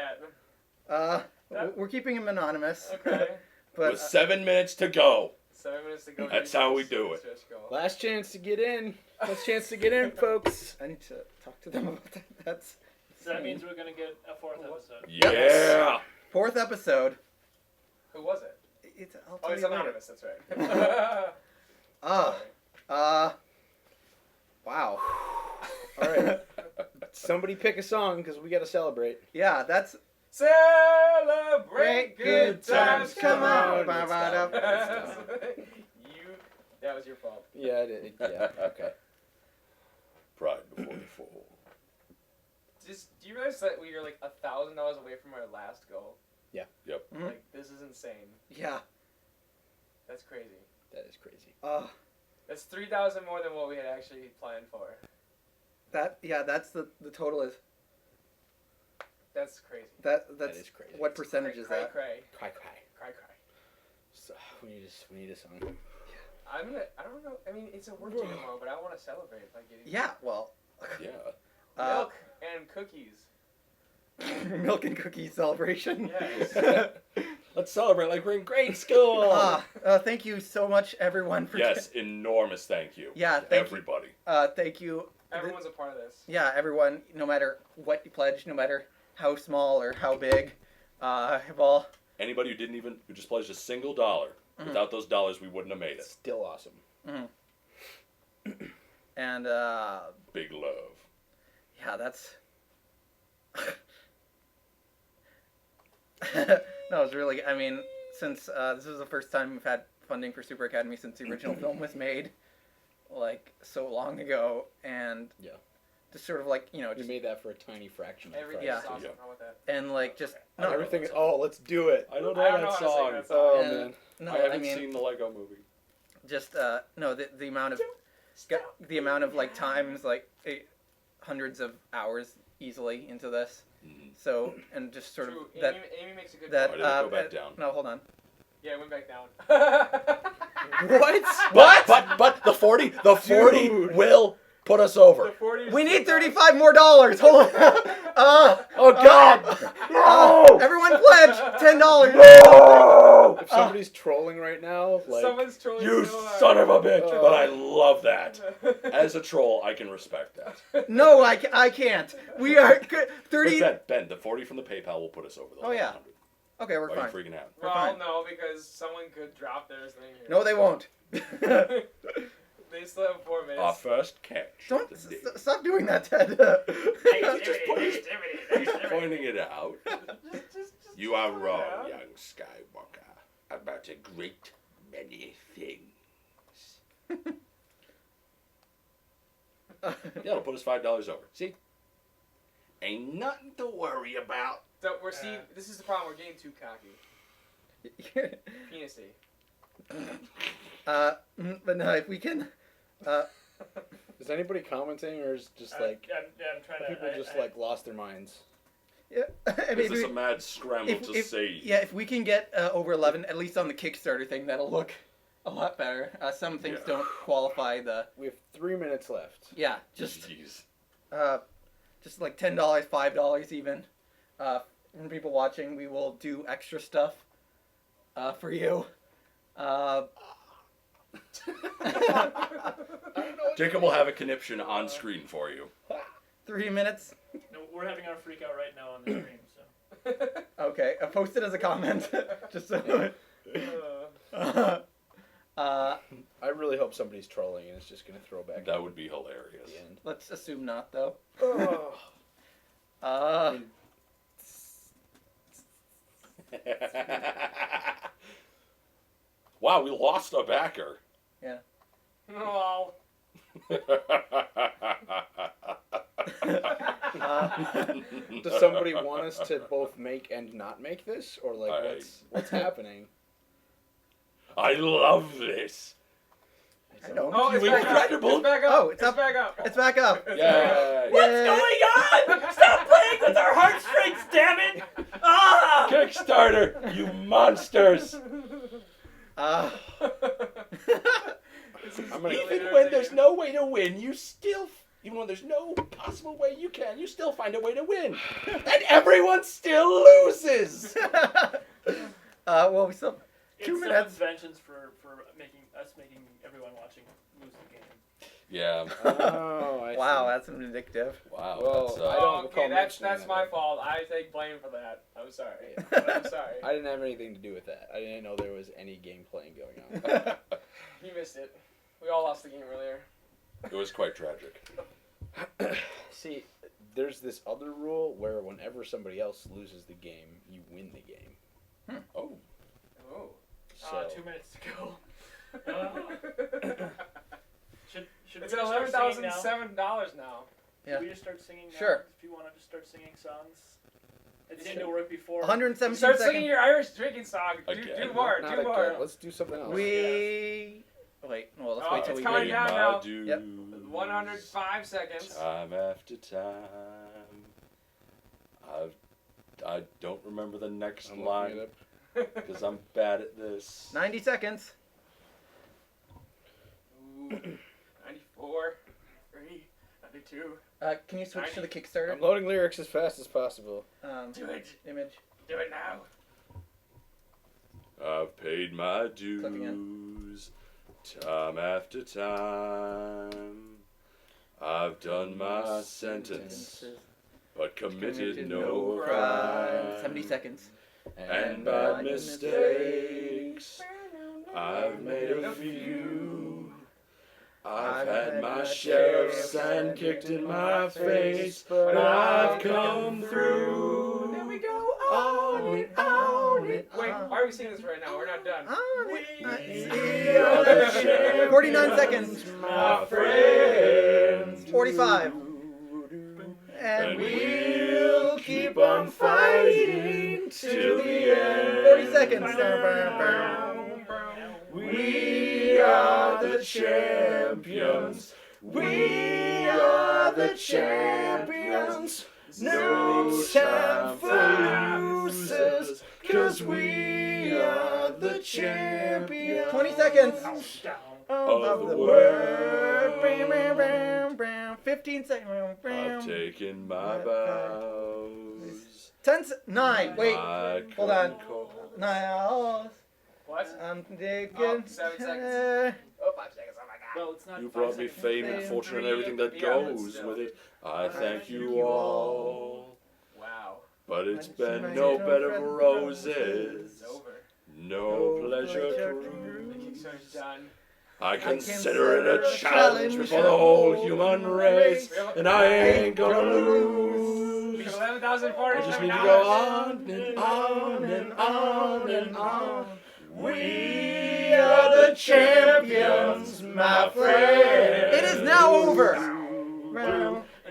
Speaker 16: that?
Speaker 1: We're keeping him anonymous.
Speaker 16: Okay.
Speaker 1: But
Speaker 3: With 7 minutes to go.
Speaker 16: 7 minutes to go.
Speaker 3: That's how we do it.
Speaker 13: Last chance to get in. Last chance to get in, folks.
Speaker 1: I need to talk to them about that.
Speaker 12: So that means we're going to get a 4th episode.
Speaker 3: Yeah.
Speaker 1: 4th episode.
Speaker 16: Who was it?
Speaker 1: I'll
Speaker 16: Oh,
Speaker 1: tell
Speaker 16: it's
Speaker 1: you later.
Speaker 16: anonymous. That's right.
Speaker 1: Wow.
Speaker 13: All right. Somebody pick a song because we got to celebrate.
Speaker 1: Yeah, that's...
Speaker 16: Celebrate good times.
Speaker 1: Come on.
Speaker 16: That was your fault.
Speaker 13: Yeah, I did. Yeah, okay.
Speaker 3: Pride before the fall.
Speaker 16: Do you realize that we are like $1,000 away from our last goal?
Speaker 13: Yeah.
Speaker 3: Yep.
Speaker 16: Like, this is insane.
Speaker 1: Yeah.
Speaker 16: That's crazy.
Speaker 13: That is crazy.
Speaker 16: That's 3,000 more than what we had actually planned for.
Speaker 1: That's the total is...
Speaker 16: That's crazy.
Speaker 1: That's
Speaker 13: That is crazy.
Speaker 1: What percentage is that?
Speaker 16: Cray.
Speaker 13: Cry, cry.
Speaker 16: Cry, cry.
Speaker 13: So, we need a song.
Speaker 16: I don't know. I mean, it's a work day tomorrow, but I want to celebrate by getting
Speaker 1: Yeah, well...
Speaker 3: Yeah.
Speaker 16: milk and cookies.
Speaker 1: Milk and cookie celebration.
Speaker 16: Yes.
Speaker 6: Let's celebrate like we're in grade school.
Speaker 1: Thank you so much, everyone. For
Speaker 3: Yes, enormous thank you.
Speaker 1: Yeah,
Speaker 3: to
Speaker 1: thank
Speaker 3: everybody.
Speaker 1: Thank you.
Speaker 16: Everyone's a part of this.
Speaker 1: Yeah, everyone, no matter what you pledge, no matter how small or how big, have all...
Speaker 3: Anybody who just pledged a single dollar.
Speaker 1: Mhm.
Speaker 3: Without those dollars, we wouldn't have made it.
Speaker 13: Still awesome.
Speaker 1: Mm-hmm. And,
Speaker 3: Big love.
Speaker 1: yeah, that's... No, it's really... I mean, since this is the first time we've had funding for Super Academy since the original film was made, like, so long ago, and...
Speaker 13: Yeah.
Speaker 1: Just sort of like, you know...
Speaker 13: We
Speaker 1: Just,
Speaker 13: made that for a tiny fraction of the
Speaker 16: Everything's
Speaker 13: price.
Speaker 16: awesome.
Speaker 3: Yeah.
Speaker 16: How about that?
Speaker 1: and, like, just...
Speaker 3: I
Speaker 1: No,
Speaker 13: Everything. Oh, let's do it.
Speaker 6: I don't
Speaker 16: I
Speaker 6: know
Speaker 16: don't know
Speaker 6: that
Speaker 16: how to sing
Speaker 6: song.
Speaker 16: that song.
Speaker 13: Oh,
Speaker 1: And-
Speaker 13: man.
Speaker 1: no,
Speaker 6: I haven't
Speaker 1: I mean,
Speaker 6: seen the Lego movie.
Speaker 1: just no, the amount of the amount of like times like hundreds of hours easily into this. So and just sort
Speaker 16: True.
Speaker 1: of that
Speaker 16: Amy makes a good
Speaker 1: that
Speaker 16: point.
Speaker 3: Why did it go back down?
Speaker 1: No, hold on.
Speaker 16: Yeah, it went back down.
Speaker 13: What?
Speaker 6: But the 40 will put us over.
Speaker 1: We need $35 more. Hold on.
Speaker 6: Oh God! No!
Speaker 1: Everyone pledge $10.
Speaker 6: No!
Speaker 13: If somebody's trolling right now, like
Speaker 16: Someone's trolling.
Speaker 3: You
Speaker 16: so hard.
Speaker 3: son of a bitch! But I love that. As a troll, I can respect that.
Speaker 1: No, I can't. We are 30.
Speaker 3: But Ben, the 40 from the PayPal will put us over the
Speaker 1: Oh, yeah.
Speaker 3: 100.
Speaker 1: Okay, we're
Speaker 3: Why
Speaker 1: fine.
Speaker 3: are you freaking out?
Speaker 1: We're
Speaker 16: Well,
Speaker 1: fine.
Speaker 16: no, because someone could drop theirs thing here.
Speaker 1: No, they won't.
Speaker 16: They still have 4 minutes.
Speaker 3: Our first catch.
Speaker 1: Don't
Speaker 3: of the day.
Speaker 1: stop doing that, Ted.
Speaker 3: Just pointing it out. You are wrong, young Skywalker, about a great many things. Yeah, it'll put us $5 over. See? Ain't nothing to worry about.
Speaker 16: So this is the problem. We're getting too cocky. Penisy.
Speaker 1: But no, if we can.
Speaker 13: is anybody commenting or is just like
Speaker 12: I'm trying to.
Speaker 13: people just like lost their minds?
Speaker 1: Yeah, I mean,
Speaker 3: Is this a mad scramble to save?
Speaker 1: Yeah, if we can get over 11, at least on the Kickstarter thing, that'll look a lot better. Some things don't qualify the.
Speaker 2: We have 3 minutes left.
Speaker 1: Yeah, just
Speaker 3: Jeez.
Speaker 1: just like $10, $5 even. From people watching, we will do extra stuff for you.
Speaker 3: Jacob will have a conniption on screen for you.
Speaker 1: 3 minutes.
Speaker 12: No, we're having our freak out right now on the stream, so.
Speaker 1: Okay, post it as a comment, just so.
Speaker 2: I really hope somebody's trolling and it's just gonna throw back.
Speaker 3: That would be hilarious.
Speaker 1: Let's assume not, though.
Speaker 3: Wow, we lost a backer.
Speaker 1: Yeah.
Speaker 16: Oh.
Speaker 2: Does somebody want us to both make and not make this, or like what's happening?
Speaker 3: I love this.
Speaker 1: I don't.
Speaker 16: Oh, it's back up. It's back up.
Speaker 1: Oh,
Speaker 16: it's back up.
Speaker 1: It's back up.
Speaker 3: Yeah.
Speaker 12: What's going on? Stop playing with our heartstrings, damn it! Ah!
Speaker 3: Kickstarter, you monsters! Even when there's no way to win, even when there's no possible way you can, you still find a way to win. And everyone still loses!
Speaker 1: Well, we still
Speaker 12: It's
Speaker 1: 2 minutes.
Speaker 12: Inventions for making everyone watching lose the game.
Speaker 3: Yeah.
Speaker 2: Oh, I
Speaker 1: Wow,
Speaker 2: see.
Speaker 1: that's vindictive.
Speaker 3: Wow.
Speaker 2: Well,
Speaker 3: that's,
Speaker 2: I don't
Speaker 16: Oh,
Speaker 2: recall
Speaker 16: okay, that's
Speaker 2: mentioning
Speaker 16: my
Speaker 2: that.
Speaker 16: fault. I take blame for that. I'm sorry. I'm sorry.
Speaker 2: I didn't have anything to do with that. I didn't know there was any game playing going on.
Speaker 16: You missed it. We all lost the game earlier.
Speaker 3: It was quite tragic.
Speaker 2: See, there's this other rule where whenever somebody else loses the game, you win the game.
Speaker 3: Oh.
Speaker 16: Oh.
Speaker 2: So
Speaker 12: 2 minutes to go. Should
Speaker 16: It's
Speaker 12: we
Speaker 16: at
Speaker 12: just start singing now?
Speaker 16: $11,007 now.
Speaker 1: Yeah.
Speaker 12: Should we just start singing now?
Speaker 1: Sure.
Speaker 12: If you want to just start singing songs. It seemed to work before.
Speaker 1: 117
Speaker 16: Start
Speaker 1: seconds.
Speaker 16: singing your Irish drinking song. Do
Speaker 3: Again.
Speaker 16: more.
Speaker 2: Not
Speaker 16: Do more.
Speaker 2: again. Let's do something else.
Speaker 1: Wait, well, let's
Speaker 16: Oh,
Speaker 1: wait till
Speaker 16: it's
Speaker 1: we
Speaker 16: coming
Speaker 1: get
Speaker 16: down
Speaker 3: My
Speaker 16: now.
Speaker 3: dues,
Speaker 1: Yep.
Speaker 16: 105 seconds.
Speaker 3: Time after time. I don't remember the next
Speaker 2: I'm
Speaker 3: line
Speaker 2: looking
Speaker 3: because I'm bad at this.
Speaker 1: 90 seconds.
Speaker 16: Ooh, 94, 3, 92.
Speaker 1: Can you switch to the Kickstarter?
Speaker 2: I'm loading lyrics as fast as possible.
Speaker 16: Do it.
Speaker 1: Image.
Speaker 16: Do it now.
Speaker 3: I've paid my
Speaker 1: Clipping
Speaker 3: dues time after time. I've done my sentence, but committed no crime.
Speaker 1: 70 seconds.
Speaker 3: And by mistakes, I've made a few. I've had my share of sand kicked in my face, but I've come through.
Speaker 16: There we go.
Speaker 1: On it, on it.
Speaker 16: Wait, why are we singing this right now? We're not done.
Speaker 3: We are the champions,
Speaker 1: 49 seconds.
Speaker 3: my friends.
Speaker 1: 45.
Speaker 3: And we'll keep on fighting till the end.
Speaker 1: 40 seconds.
Speaker 3: We are the champions. We are the champions. No time for losers, 'cause we are the champions.
Speaker 1: 20 seconds.
Speaker 3: Of the world.
Speaker 1: 15 seconds.
Speaker 3: I've taken my vows.
Speaker 1: 9. Wait.
Speaker 3: My
Speaker 1: Hold on.
Speaker 3: concord.
Speaker 1: 9.
Speaker 16: What?
Speaker 1: I'm digging.
Speaker 16: Oh, 7 seconds. Oh, 5 seconds. Oh my god.
Speaker 12: Well, it's not.
Speaker 3: You
Speaker 12: 5
Speaker 3: brought me
Speaker 12: seconds.
Speaker 3: fame and fortune and everything that
Speaker 16: Yeah, but
Speaker 3: goes
Speaker 16: still.
Speaker 3: with it. I thank you all.
Speaker 16: Wow.
Speaker 3: But it's been no bed of roses,
Speaker 16: It's over.
Speaker 3: no pleasure
Speaker 16: The
Speaker 3: cruise.
Speaker 16: Kickstarter's done.
Speaker 3: I consider it a challenge before the whole human race, and I ain't gonna lose.
Speaker 16: We got 11,040.
Speaker 3: I just need to go on and on and on and on. We are the champions, my friend.
Speaker 1: It is now over.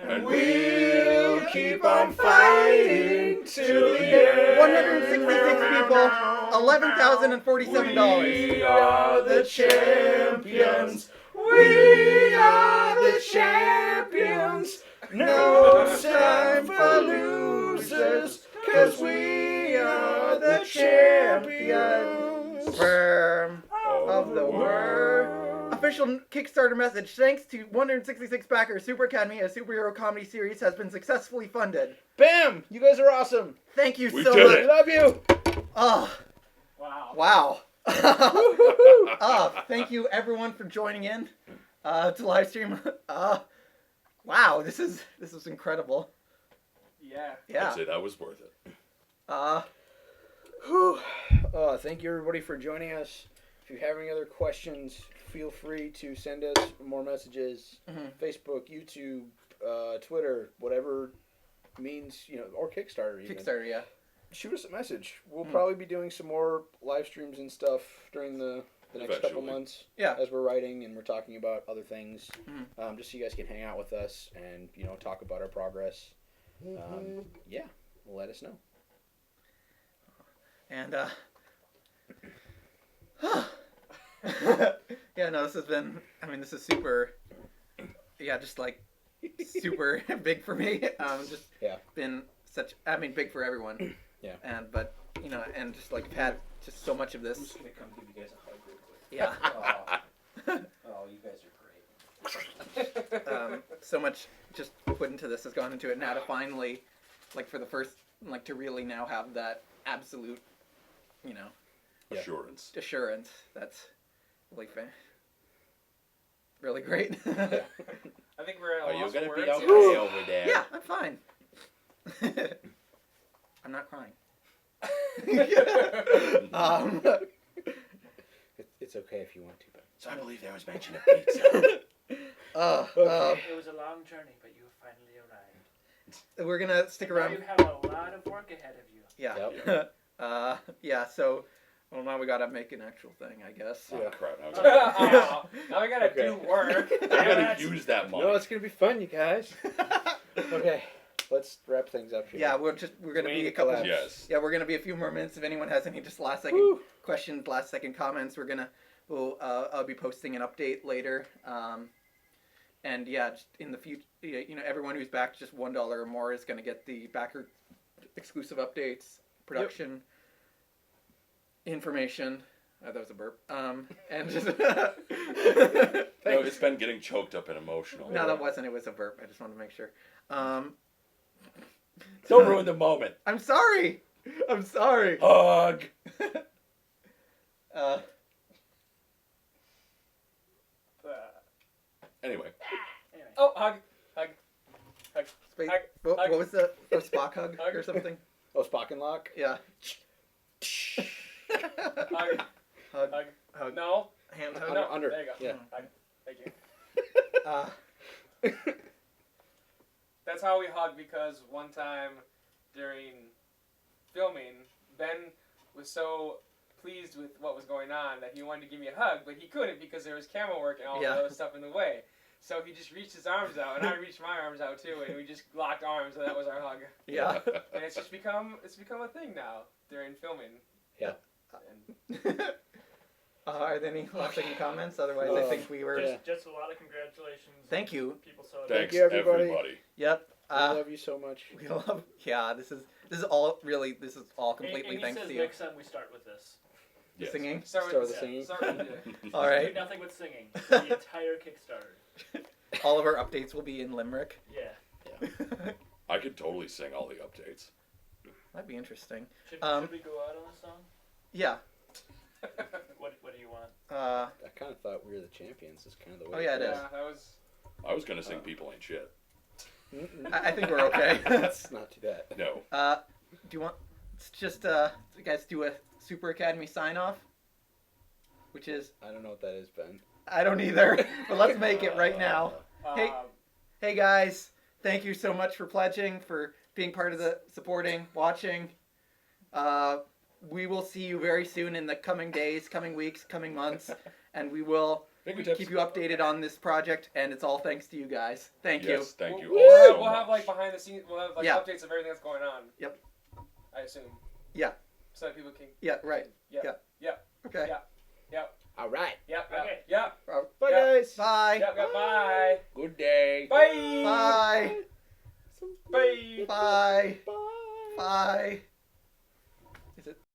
Speaker 3: And we'll keep on fighting till the end.
Speaker 1: 166 people. $11,047.
Speaker 3: We are the champions. We are the champions. No time for losers, 'cause we are the champions.
Speaker 1: Of of the world. Official Kickstarter message. Thanks to 166 backers, Super Academy, a superhero comedy series, has been successfully funded.
Speaker 2: Bam! You guys are awesome.
Speaker 1: Thank you
Speaker 3: We
Speaker 1: so
Speaker 3: did
Speaker 1: much.
Speaker 3: it.
Speaker 2: Love you.
Speaker 1: Oh,
Speaker 16: Wow.
Speaker 1: wow. Thank you everyone for joining in to live stream. Wow, this is incredible.
Speaker 16: Yeah.
Speaker 1: Yeah.
Speaker 3: I'd say that was worth it.
Speaker 2: Thank you everybody for joining us. If you have any other questions, feel free to send us more messages. Facebook, YouTube, Twitter, whatever means, or Kickstarter even.
Speaker 1: Kickstarter, yeah.
Speaker 2: Shoot us a message. We'll probably be doing some more live streams and stuff during the next couple
Speaker 3: Eventually.
Speaker 2: months.
Speaker 1: Yeah.
Speaker 2: As we're writing and we're talking about other things. Just so you guys can hang out with us and, talk about our progress. Yeah, let us know.
Speaker 1: And yeah, no, this has been, this is super, just like super big for me. Been such, big for everyone.
Speaker 2: Yeah.
Speaker 1: But and just like had just so much of this.
Speaker 10: I'm just gonna come give you guys a hug real quick.
Speaker 1: Yeah.
Speaker 10: Oh, you guys are great.
Speaker 1: So much just put into this has gone into it. Now to finally, like for the first, like to really now have that absolute,
Speaker 3: Assurance.
Speaker 1: That's really really great.
Speaker 16: I think we're at a
Speaker 2: Are you
Speaker 16: loss
Speaker 2: gonna
Speaker 16: for
Speaker 2: be
Speaker 16: words.
Speaker 2: okay over there?
Speaker 1: Yeah, I'm fine. I'm not crying.
Speaker 2: It's okay if you want to, but
Speaker 3: So I believe there was mention of pizza.
Speaker 12: It was a long journey, but you finally arrived.
Speaker 1: We're gonna stick
Speaker 12: Now
Speaker 1: around.
Speaker 12: you have a lot of work ahead of you.
Speaker 1: Yeah.
Speaker 2: Yep.
Speaker 1: So, well, now we gotta make an actual thing, I guess.
Speaker 3: Oh, crap. Now
Speaker 16: Now we gotta do work.
Speaker 3: I gotta use that money.
Speaker 2: No, it's gonna be fun, you guys. Okay, let's wrap things up here.
Speaker 1: Yeah, we're gonna be a couple.
Speaker 2: collabs.
Speaker 3: Yes.
Speaker 1: Yeah, we're gonna be a few more minutes. If anyone has any just last second questions, last second comments, I'll be posting an update later. And yeah, just in the future, everyone who's backed just $1 or more is gonna get the backer exclusive updates, production information. That was a burp. And just
Speaker 3: No, it's been getting choked up and emotional.
Speaker 1: no, that wasn't. It was a burp. I just wanted to make sure.
Speaker 2: Don't ruin the moment.
Speaker 1: I'm sorry. I'm sorry.
Speaker 3: Hug. Anyway.
Speaker 16: Oh, hug.
Speaker 1: Space,
Speaker 16: Hug.
Speaker 1: what was the Spock hug or something?
Speaker 2: Oh, Spock and Lock?
Speaker 1: Yeah.
Speaker 16: Hug.
Speaker 1: Hug.
Speaker 16: No.
Speaker 1: Hand hug.
Speaker 16: No.
Speaker 2: Under.
Speaker 16: There you go.
Speaker 2: Yeah.
Speaker 16: Hug. Thank you. That's how we hug, because one time during filming, Ben was so pleased with what was going on that he wanted to give me a hug, but he couldn't because there was camera work and all the other stuff in the way. So he just reached his arms out, and I reached my arms out too, and we just locked arms, and that was our hug.
Speaker 1: Yeah.
Speaker 16: And it's just become a thing now during filming.
Speaker 2: Yeah.
Speaker 1: Are there any last second comments? Otherwise, I think we were.
Speaker 12: Just a lot of congratulations.
Speaker 1: Thank you.
Speaker 12: People saw it.
Speaker 3: Thanks,
Speaker 2: you, everybody.
Speaker 1: Yep.
Speaker 2: We love you so much.
Speaker 1: We love. Yeah. This is all really. This is all completely
Speaker 12: and
Speaker 1: thanks
Speaker 12: says
Speaker 1: to you.
Speaker 12: next time we start with this.
Speaker 3: Yes.
Speaker 1: Singing.
Speaker 2: Start with the singing.
Speaker 16: Start with it.
Speaker 1: All right.
Speaker 12: Do nothing but singing. The entire Kickstarter.
Speaker 1: All of our updates will be in Limerick.
Speaker 12: Yeah.
Speaker 3: I could totally sing all the updates.
Speaker 1: That'd be interesting.
Speaker 12: Should we go out on a song?
Speaker 1: Yeah.
Speaker 12: What do you want?
Speaker 2: I kind of thought We Were the Champions is kind of the way.
Speaker 1: Oh yeah, it is.
Speaker 16: Yeah, that was.
Speaker 3: I was gonna sing People Ain't Shit.
Speaker 1: I think we're okay.
Speaker 2: That's not too bad.
Speaker 3: No.
Speaker 1: Do you want? Let's just you guys do a Super Academy sign off, which is
Speaker 2: I don't know what that is, Ben.
Speaker 1: I don't either, but let's make it right now. Hey guys, thank you so much for pledging, for being part of the supporting, watching. We will see you very soon in the coming days, coming weeks, coming months, and we will keep you updated on this project, and it's all thanks to you guys. Thank you.
Speaker 3: Yes, thank you all
Speaker 16: We'll
Speaker 3: so
Speaker 16: have
Speaker 3: much.
Speaker 16: behind the scenes. We'll have
Speaker 1: Yeah.
Speaker 16: updates of everything that's going on.
Speaker 1: Yep.
Speaker 16: I assume.
Speaker 1: Yeah.
Speaker 16: So that people can.
Speaker 1: Yeah. Right.
Speaker 16: Yeah.
Speaker 1: Yeah.
Speaker 16: Yeah.
Speaker 1: Okay.
Speaker 16: Yeah. Yeah.
Speaker 2: All right.
Speaker 16: Yeah.
Speaker 12: Okay.
Speaker 16: Yeah.
Speaker 2: Bye,
Speaker 16: Yeah.
Speaker 2: guys.
Speaker 1: Bye.
Speaker 16: Yeah. Bye.
Speaker 2: Good day.
Speaker 16: Bye.
Speaker 1: Bye.
Speaker 16: Bye.
Speaker 1: Bye.
Speaker 2: Bye.
Speaker 1: Bye.